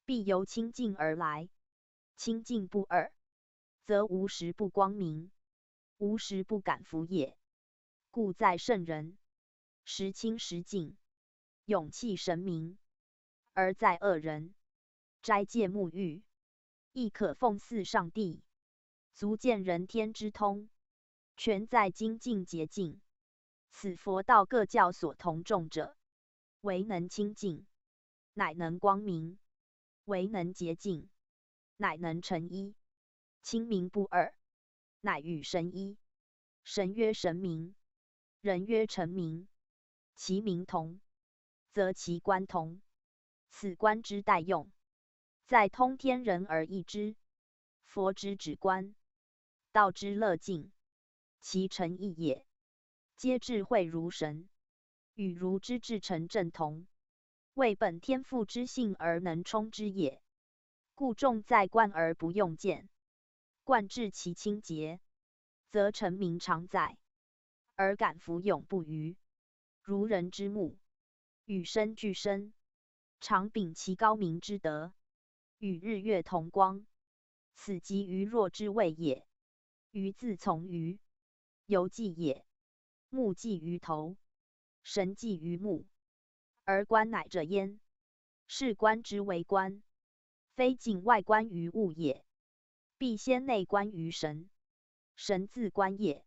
必由清净而来，清净不二，则无时不光明，无时不感服也。故在圣人，时清时净，勇气神明；而在恶人，斋戒沐浴，亦可奉祀上帝，足见人天之通，全在精进洁净。此佛道各教所同众者，唯能清净，乃能光明；唯能洁净，乃能成一。清明不二，乃与神一。神曰神明，人曰神明，其名同，则其观同。此观之待用，在通天人而异之。佛之止观，道之乐境，其诚意也。皆智慧如神，与如之至诚正同，为本天赋之性而能充之也。故重在观而不用见，观至其清洁，则成名常在，而感服永不渝。如人之目，与身俱生，常秉其高明之德，与日月同光，此即愚弱之谓也。愚自从愚，犹记也。目记于头，神记于目，而观乃者焉。是观之为观，非境外观于物也，必先内观于神。神自观也。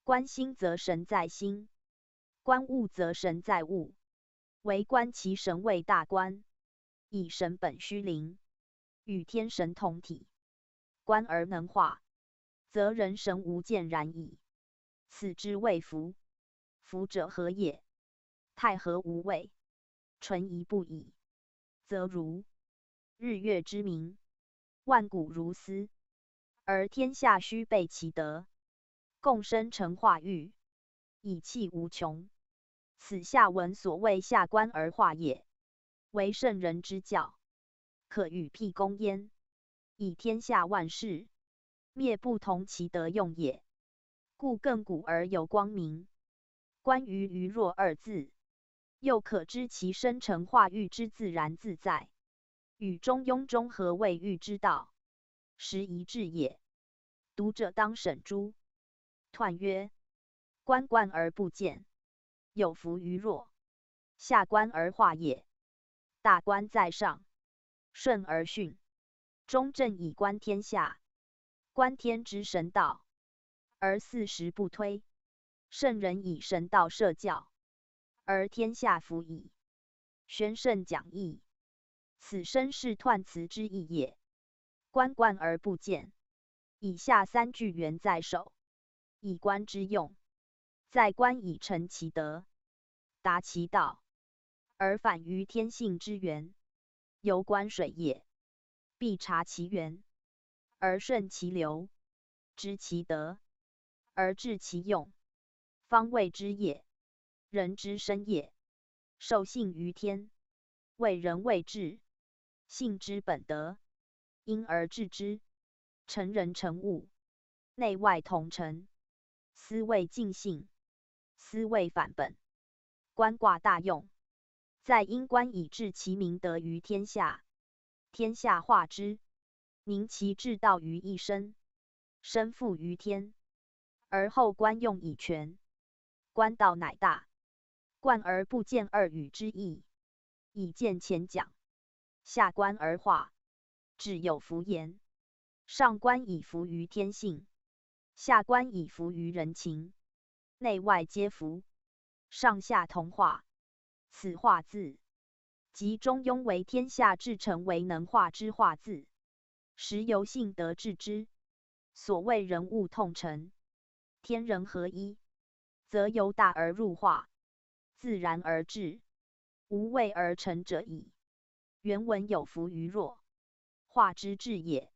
观心则神在心，观物则神在物。唯观其神为大观，以神本虚灵，与天神同体。观而能化，则人神无见然矣。此之谓福。福者何也？太和无味，纯宜不已，则如日月之明，万古如斯，而天下须备其德，共生成化育，以气无穷。此下文所谓下观而化也，为圣人之教，可与辟公焉，以天下万事，灭不同其德用也。故亘古而有光明，观于愚弱二字，又可知其生成化育之自然自在，与中庸中和谓育之道，实一致也。读者当审诸。彖曰：观观而不见，有弗于弱；下观而化也。大观在上，顺而巽，中正以观天下，观天之神道，而四时不推。圣人以神道设教，而天下服矣。宣圣讲义，此身是彖辞之意也。观观而不见，以下三句原在手，以观之用，在观以成其德，达其道，而反于天性之源。由观水也，必察其源，而顺其流，知其德，而治其用，方谓之也。人之生也，受性于天，为人谓智，性之本德，因而治之。成人成物，内外同成，斯谓尽性，斯谓反本。观卦大用，在因观以治其明德于天下，天下化之，明其至道于一身，身复于天，而后观用以全。观道乃大，观而不见二语之意，以见前讲。下观而化，只有弗言。上观以服于天性，下观以服于人情，内外皆服，上下同化。此化字，即中庸为天下至诚为能化之化字，时由性德治之。所谓人物通成，天人合一，则由大而入化，自然而至，无为而成者矣。原文有服于弱，化之至也。